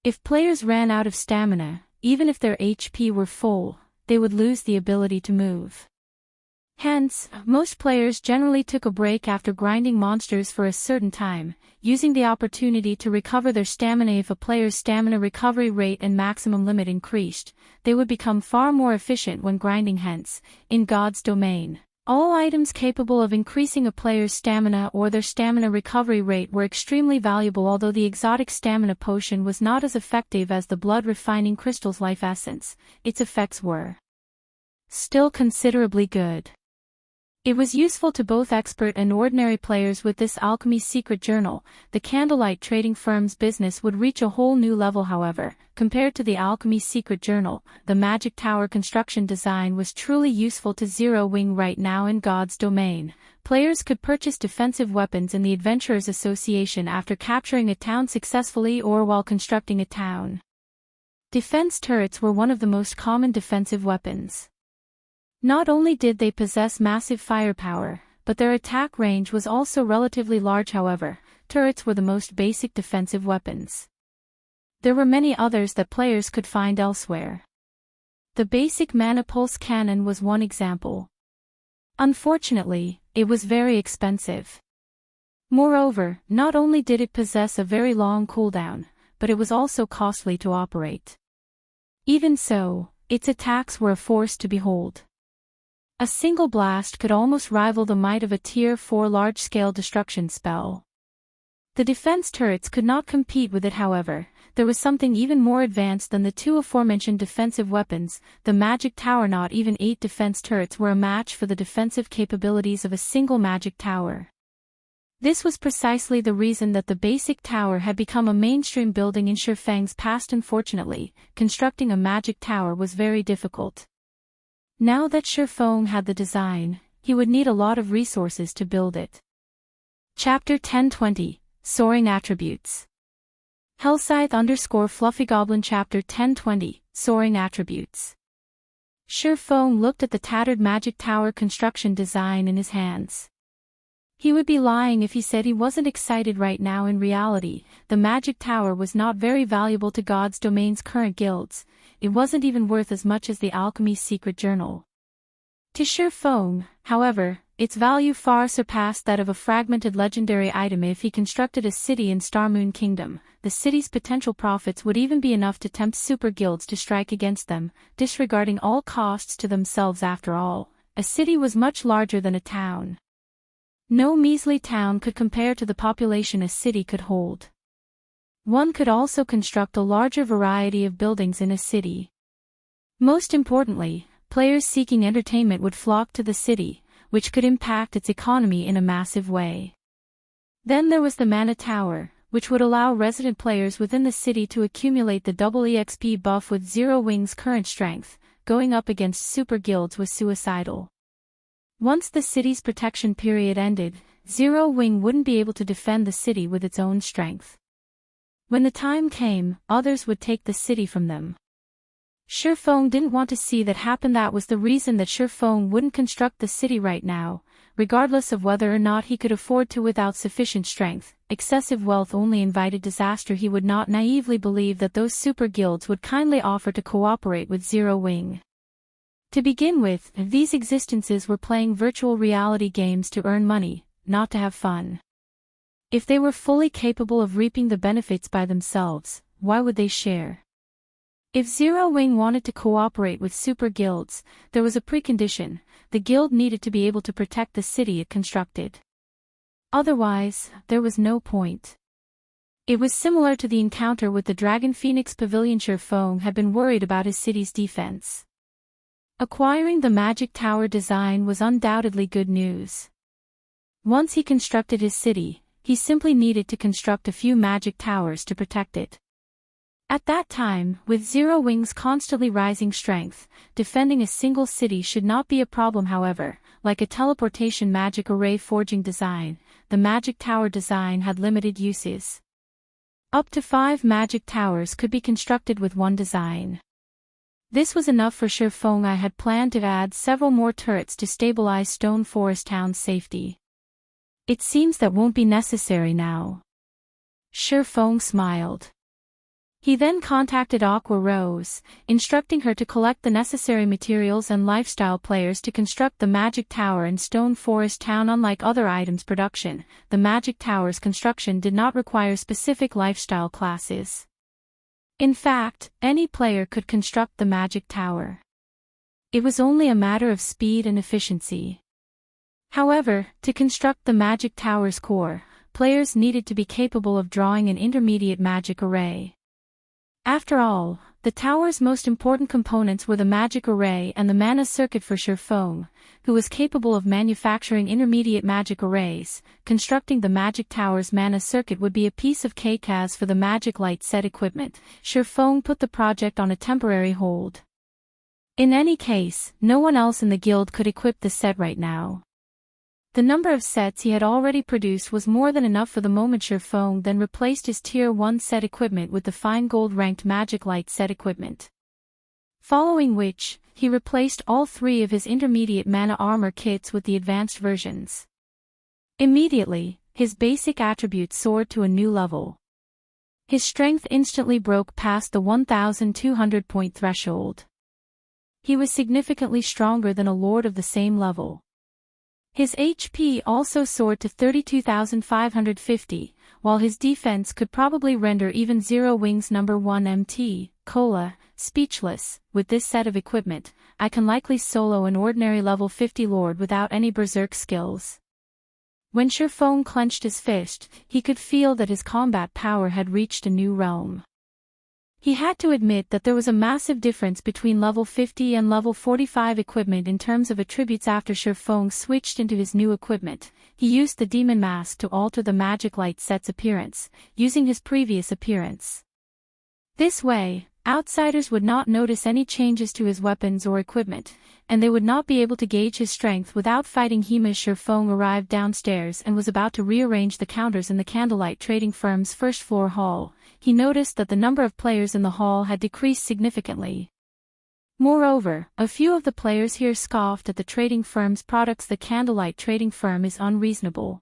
If players ran out of stamina, even if their HP were full, they would lose the ability to move. Hence, most players generally took a break after grinding monsters for a certain time, using the opportunity to recover their stamina. If a player's stamina recovery rate and maximum limit increased, they would become far more efficient when grinding. Hence, in God's domain, all items capable of increasing a player's stamina or their stamina recovery rate were extremely valuable. Although the exotic stamina potion was not as effective as the blood refining crystal's life essence, its effects were still considerably good. It was useful to both expert and ordinary players. With this Alchemy's Secret Journal, the Candlelight trading firm's business would reach a whole new level. However, compared to the Alchemy's Secret Journal, the Magic Tower construction design was truly useful to Zero Wing. Right now in God's domain, players could purchase defensive weapons in the Adventurers Association after capturing a town successfully or while constructing a town. Defense turrets were one of the most common defensive weapons. Not only did they possess massive firepower, but their attack range was also relatively large. However, turrets were the most basic defensive weapons. There were many others that players could find elsewhere. The basic mana pulse cannon was one example. Unfortunately, it was very expensive. Moreover, not only did it possess a very long cooldown, but it was also costly to operate. Even so, its attacks were a force to behold. A single blast could almost rival the might of a Tier 4 large-scale destruction spell. The defense turrets could not compete with it. However, there was something even more advanced than the two aforementioned defensive weapons, the Magic Tower. Not even 8 defense turrets were a match for the defensive capabilities of a single Magic Tower. This was precisely the reason that the basic tower had become a mainstream building in Feng's past. Unfortunately, constructing a Magic Tower was very difficult. Now that Feng had the design, he would need a lot of resources to build it. Chapter 1020, Soaring Attributes. Hellscythe _Fluffy Chapter 1020, Soaring Attributes. Feng looked at the tattered Magic Tower construction design in his hands. He would be lying if he said he wasn't excited right now. In reality, the Magic Tower was not very valuable to God's domain's current guilds. It wasn't even worth as much as the Alchemy's Secret Journal. To Feng, however, its value far surpassed that of a fragmented legendary item. If he constructed a city in Starmoon Kingdom, the city's potential profits would even be enough to tempt super guilds to strike against them, disregarding all costs to themselves. After all, a city was much larger than a town. No measly town could compare to the population a city could hold. One could also construct a larger variety of buildings in a city. Most importantly, players seeking entertainment would flock to the city, which could impact its economy in a massive way. Then there was the Mana Tower, which would allow resident players within the city to accumulate the double EXP buff. With Zero Wing's current strength, going up against super guilds was suicidal. Once the city's protection period ended, Zero Wing wouldn't be able to defend the city with its own strength. When the time came, others would take the city from them. Feng didn't want to see that happen. That was the reason that Feng wouldn't construct the city right now, regardless of whether or not he could afford to. Without sufficient strength, excessive wealth only invited disaster. He would not naively believe that those super guilds would kindly offer to cooperate with Zero Wing. To begin with, these existences were playing virtual reality games to earn money, not to have fun. If they were fully capable of reaping the benefits by themselves, why would they share? If Zero Wing wanted to cooperate with super guilds, there was a precondition: the guild needed to be able to protect the city it constructed. Otherwise, there was no point. It was similar to the encounter with the Dragon Phoenix Pavilion. Feng had been worried about his city's defense. Acquiring the magic tower design was undoubtedly good news. Once he constructed his city, he simply needed to construct a few magic towers to protect it. At that time, with Zero Wing's constantly rising strength, defending a single city should not be a problem. However, like a teleportation magic array forging design, the magic tower design had limited uses. Up to 5 magic towers could be constructed with one design. This was enough for Feng. I had planned to add several more turrets to stabilize Stone Forest Town's safety. It seems that won't be necessary now. Feng smiled. He then contacted Aqua Rose, instructing her to collect the necessary materials and lifestyle players to construct the magic tower in Stone Forest Town. Unlike other items production, the magic tower's construction did not require specific lifestyle classes. In fact, any player could construct the magic tower. It was only a matter of speed and efficiency. However, to construct the magic tower's core, players needed to be capable of drawing an intermediate magic array. After all, the tower's most important components were the magic array and the mana circuit. For Feng, who was capable of manufacturing intermediate magic arrays, constructing the magic tower's mana circuit would be a piece of cake. As for the magic light set equipment, Feng put the project on a temporary hold. In any case, no one else in the guild could equip the set right now. The number of sets he had already produced was more than enough for the moment. Feng then replaced his Tier 1 set equipment with the fine gold-ranked magic light set equipment. Following which, he replaced all 3 of his intermediate mana armor kits with the advanced versions. Immediately, his basic attributes soared to a new level. His strength instantly broke past the 1,200 point threshold. He was significantly stronger than a lord of the same level. His HP also soared to 32,550, while his defense could probably render even Zero Wing's number 1 MT, Cola, speechless. With this set of equipment, I can likely solo an ordinary level 50 lord without any berserk skills. When Feng clenched his fist, he could feel that his combat power had reached a new realm. He had to admit that there was a massive difference between level 50 and level 45 equipment in terms of attributes. After Feng switched into his new equipment, he used the demon mask to alter the magic light set's appearance, using his previous appearance. This way, outsiders would not notice any changes to his weapons or equipment, and they would not be able to gauge his strength without fighting him. As Feng arrived downstairs and was about to rearrange the counters in the Candlelight trading firm's first-floor hall, he noticed that the number of players in the hall had decreased significantly. Moreover, a few of the players here scoffed at the trading firm's products. The Candlelight trading firm is unreasonable.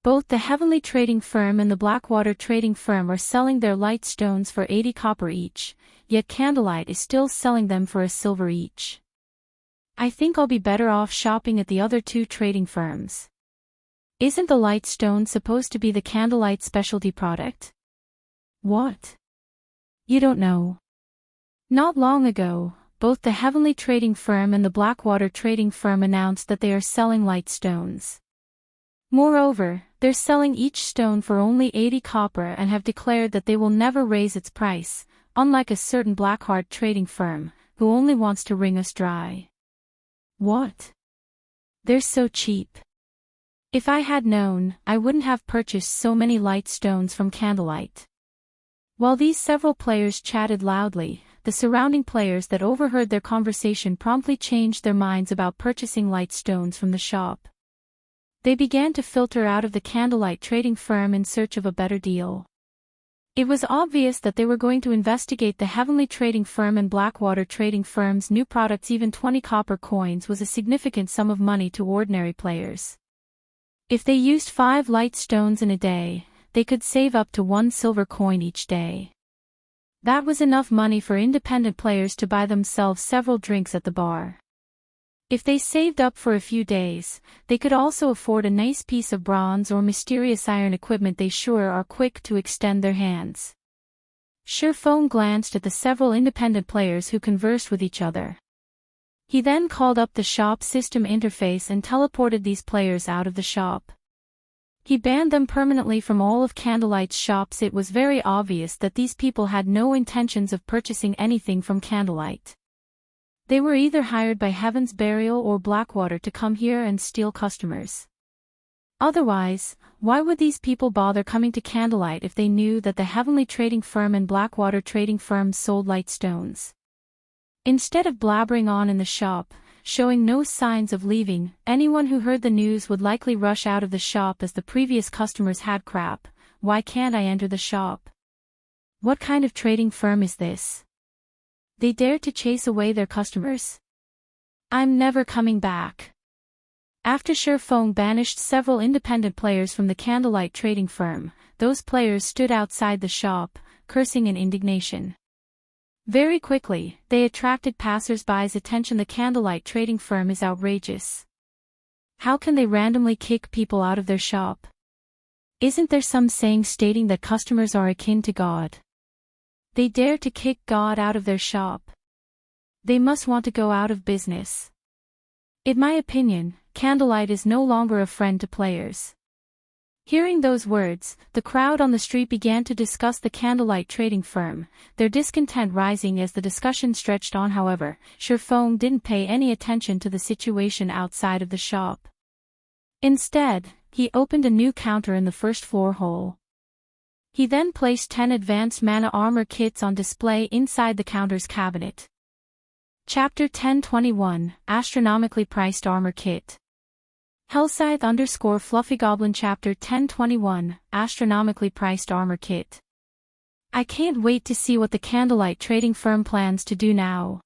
Both the Heavenly trading firm and the Blackwater trading firm are selling their light stones for 80 copper each, yet Candlelight is still selling them for a silver each. I think I'll be better off shopping at the other 2 trading firms. Isn't the light stone supposed to be the Candlelight specialty product? What? You don't know. Not long ago, both the Heavenly trading firm and the Blackwater trading firm announced that they are selling light stones. Moreover, they're selling each stone for only 80 copper and have declared that they will never raise its price, unlike a certain Blackheart trading firm, who only wants to wring us dry. What? They're so cheap. If I had known, I wouldn't have purchased so many light stones from Candlelight. While these several players chatted loudly, the surrounding players that overheard their conversation promptly changed their minds about purchasing light stones from the shop. They began to filter out of the Candlelight trading firm in search of a better deal. It was obvious that they were going to investigate the Heavenly trading firm and Blackwater trading firm's new products. Even 20 copper coins was a significant sum of money to ordinary players. If they used 5 light stones in a day, they could save up to 1 silver coin each day. That was enough money for independent players to buy themselves several drinks at the bar. If they saved up for a few days, they could also afford a nice piece of bronze or mysterious iron equipment they sure are quick to extend their hands. Feng glanced at the several independent players who conversed with each other. He then called up the shop system interface and teleported these players out of the shop. He banned them permanently from all of Candlelight's shops. It was very obvious that these people had no intentions of purchasing anything from Candlelight. They were either hired by Heaven's Burial or Blackwater to come here and steal customers. Otherwise, why would these people bother coming to Candlelight if they knew that the Heavenly Trading Firm and Blackwater Trading Firm sold light stones? Instead of blabbering on in the shop, showing no signs of leaving, anyone who heard the news would likely rush out of the shop as the previous customers had crap. Why can't I enter the shop? What kind of trading firm is this? They dare to chase away their customers? I'm never coming back. After Feng banished several independent players from the Candlelight trading firm, those players stood outside the shop, cursing in indignation. Very quickly, they attracted passers-by's attention. The Candlelight trading firm is outrageous. How can they randomly kick people out of their shop? Isn't there some saying stating that customers are akin to God? They dare to kick God out of their shop. They must want to go out of business. In my opinion, Candlelight is no longer a friend to players. Hearing those words, the crowd on the street began to discuss the Candlelight trading firm, their discontent rising as the discussion stretched on. However, Feng didn't pay any attention to the situation outside of the shop. Instead, he opened a new counter in the first floor hole. He then placed 10 advanced mana armor kits on display inside the counter's cabinet. Chapter 1021, Astronomically Priced Armor Kit. Hellscythe _ Fluffy Goblin Chapter 1021, Astronomically Priced Armor Kit. I can't wait to see what the Candlelight trading firm plans to do now.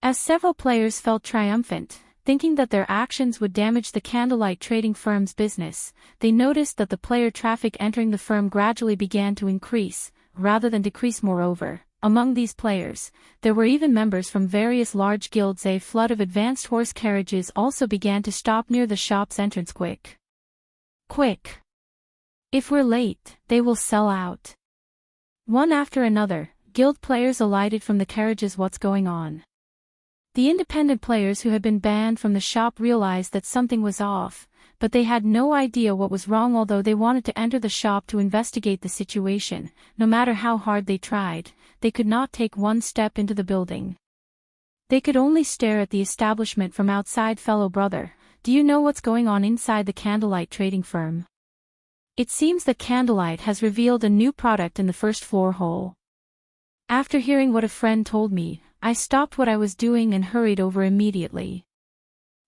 As several players felt triumphant, thinking that their actions would damage the Candlelight trading firm's business, they noticed that the player traffic entering the firm gradually began to increase, rather than decrease. Moreover, among these players, there were even members from various large guilds. A flood of advanced horse carriages also began to stop near the shop's entrance. Quick! Quick! If we're late, they will sell out. One after another, guild players alighted from the carriages. What's going on? The independent players who had been banned from the shop realized that something was off, but they had no idea what was wrong. Although they wanted to enter the shop to investigate the situation, no matter how hard they tried, they could not take one step into the building. They could only stare at the establishment from outside. Fellow brother, do you know what's going on inside the Candlelight trading firm? It seems that Candlelight has revealed a new product in the first floor hole. After hearing what a friend told me, I stopped what I was doing and hurried over immediately.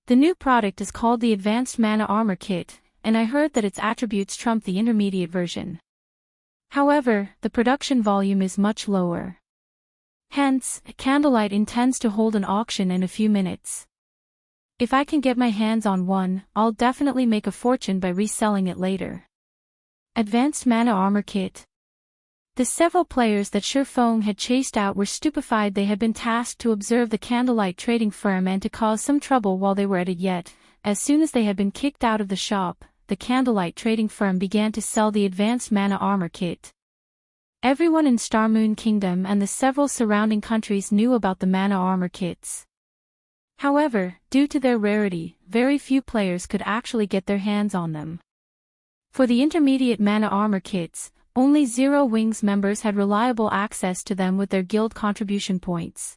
The new product is called the Advanced Mana Armor Kit, and I heard that its attributes trump the intermediate version. However, the production volume is much lower. Hence, Candlelight intends to hold an auction in a few minutes. If I can get my hands on one, I'll definitely make a fortune by reselling it later. Advanced Mana Armor Kit. The several players that Feng had chased out were stupefied. They had been tasked to observe the Candlelight trading firm and to cause some trouble while they were at it. Yet, as soon as they had been kicked out of the shop, the Candlelight trading firm began to sell the Advanced Mana Armor Kit. Everyone in Starmoon Kingdom and the several surrounding countries knew about the Mana Armor Kits. However, due to their rarity, very few players could actually get their hands on them. For the intermediate Mana Armor Kits, only Zero Wings members had reliable access to them with their guild contribution points.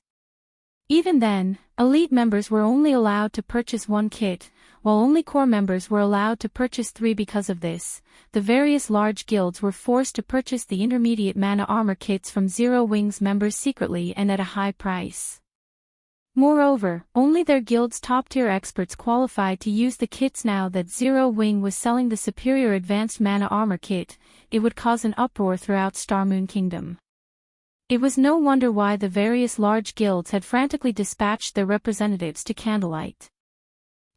Even then, elite members were only allowed to purchase one kit, while only core members were allowed to purchase 3. Because of this, the various large guilds were forced to purchase the intermediate Mana Armor Kits from Zero Wings members secretly and at a high price. Moreover, only their guild's top-tier experts qualified to use the kits. Now that Zero Wing was selling the superior Advanced Mana Armor Kit, it would cause an uproar throughout Starmoon Kingdom. It was no wonder why the various large guilds had frantically dispatched their representatives to Candlelight.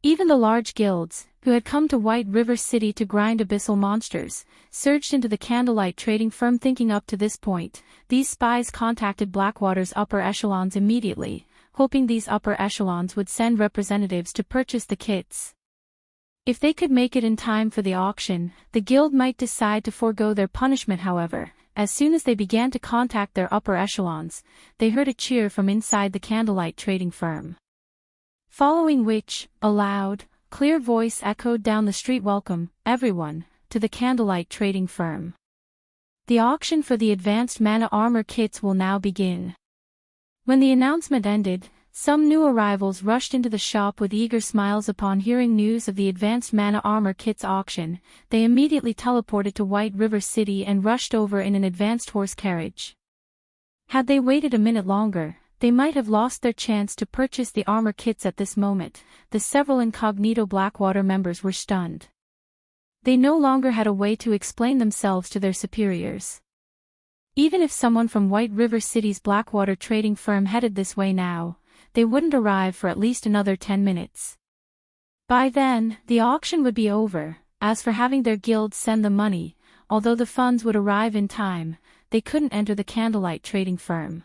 Even the large guilds, who had come to White River City to grind abyssal monsters, surged into the Candlelight trading firm thinking up to this point. These spies contacted Blackwater's upper echelons immediately, hoping these upper echelons would send representatives to purchase the kits. If they could make it in time for the auction, the guild might decide to forego their punishment. However, as soon as they began to contact their upper echelons, they heard a cheer from inside the Candlelight trading firm. Following which, a loud, clear voice echoed down the street, "Welcome, everyone, to the Candlelight trading firm. The auction for the advanced mana armor kits will now begin." When the announcement ended, some new arrivals rushed into the shop with eager smiles. Upon hearing news of the advanced mana armor kits auction, they immediately teleported to White River City and rushed over in an advanced horse carriage. Had they waited a minute longer, they might have lost their chance to purchase the armor kits. At this moment, the several incognito Blackwater members were stunned. They no longer had a way to explain themselves to their superiors. Even if someone from White River City's Blackwater trading firm headed this way now, they wouldn't arrive for at least another 10 minutes. By then, the auction would be over. As for having their guilds send the money, although the funds would arrive in time, they couldn't enter the Candlelight trading firm.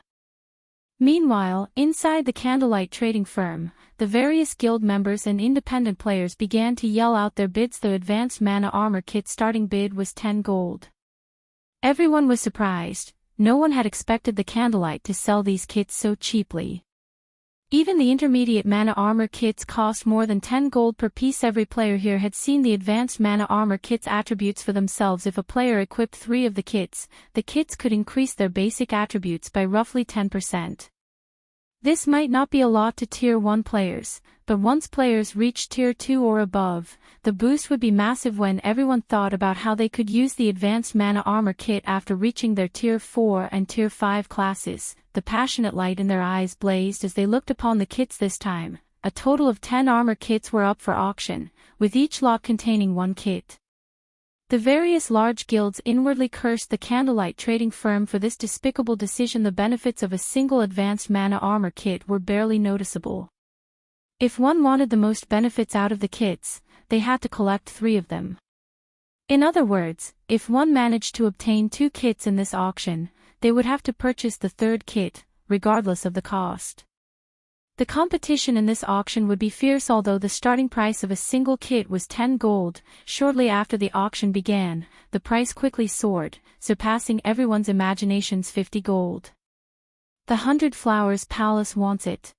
Meanwhile, inside the Candlelight trading firm, the various guild members and independent players began to yell out their bids. The advanced mana armor kit starting bid was 10 gold. Everyone was surprised. No one had expected the Candlelight to sell these kits so cheaply. Even the intermediate mana armor kits cost more than 10 gold per piece. Every player here had seen the advanced mana armor kits attributes for themselves. If a player equipped 3 of the kits could increase their basic attributes by roughly 10%. This might not be a lot to Tier 1 players, but once players reached Tier 2 or above, the boost would be massive. When everyone thought about how they could use the advanced mana armor kit after reaching their Tier 4 and Tier 5 classes, the passionate light in their eyes blazed as they looked upon the kits. This time, a total of 10 armor kits were up for auction, with each lot containing 1 kit. The various large guilds inwardly cursed the Candlelight trading firm for this despicable decision. The benefits of a single advanced mana armor kit were barely noticeable. If one wanted the most benefits out of the kits, they had to collect 3 of them. In other words, if one managed to obtain 2 kits in this auction, they would have to purchase the 3rd kit, regardless of the cost. The competition in this auction would be fierce. Although the starting price of a single kit was 10 gold, shortly after the auction began, the price quickly soared, surpassing everyone's imaginations. 50 gold. The 100 Flowers Palace wants it.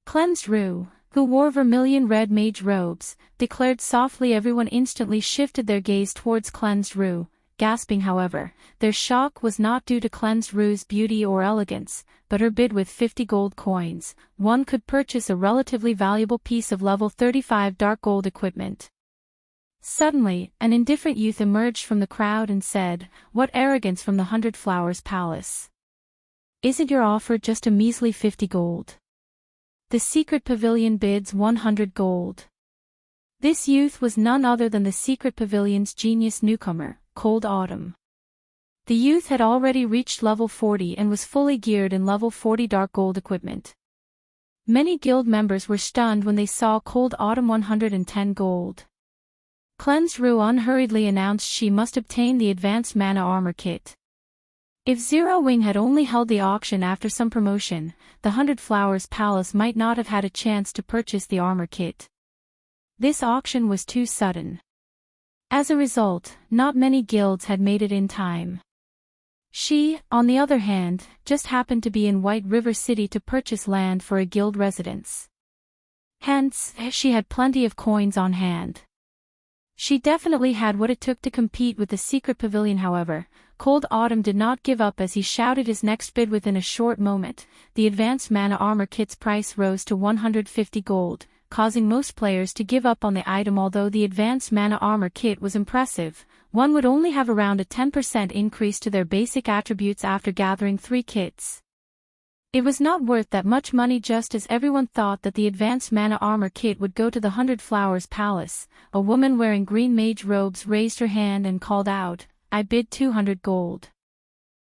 Cleansed Rue, who wore vermilion red mage robes, declared softly. Everyone instantly shifted their gaze towards Cleansed Rue, gasping. However, their shock was not due to Cleansed Rue's beauty or elegance, but her bid. With 50 gold coins, one could purchase a relatively valuable piece of level 35 dark gold equipment. Suddenly, an indifferent youth emerged from the crowd and said, "What arrogance from the 100 Flowers Palace! Isn't your offer just a measly 50 gold? The secret pavilion bids 100 gold." This youth was none other than the secret pavilion's genius newcomer, Cold Autumn. The youth had already reached level 40 and was fully geared in level 40 dark gold equipment. Many guild members were stunned when they saw Cold Autumn 110 gold. Cleansed Rue unhurriedly announced she must obtain the advanced mana armor kit. If Zero Wing had only held the auction after some promotion, the 100 Flowers Palace might not have had a chance to purchase the armor kit. This auction was too sudden. As a result, not many guilds had made it in time. She, on the other hand, just happened to be in White River City to purchase land for a guild residence. Hence, she had plenty of coins on hand. She definitely had what it took to compete with the secret pavilion. However, Cold Autumn did not give up as he shouted his next bid. Within a short moment, the advanced mana armor kit's price rose to 150 gold, causing most players to give up on the item. Although the advanced mana armor kit was impressive, one would only have around a 10% increase to their basic attributes after gathering 3 kits. It was not worth that much money. Just as everyone thought that the advanced mana armor kit would go to the 100 Flowers Palace, a woman wearing green mage robes raised her hand and called out, "I bid 200 gold."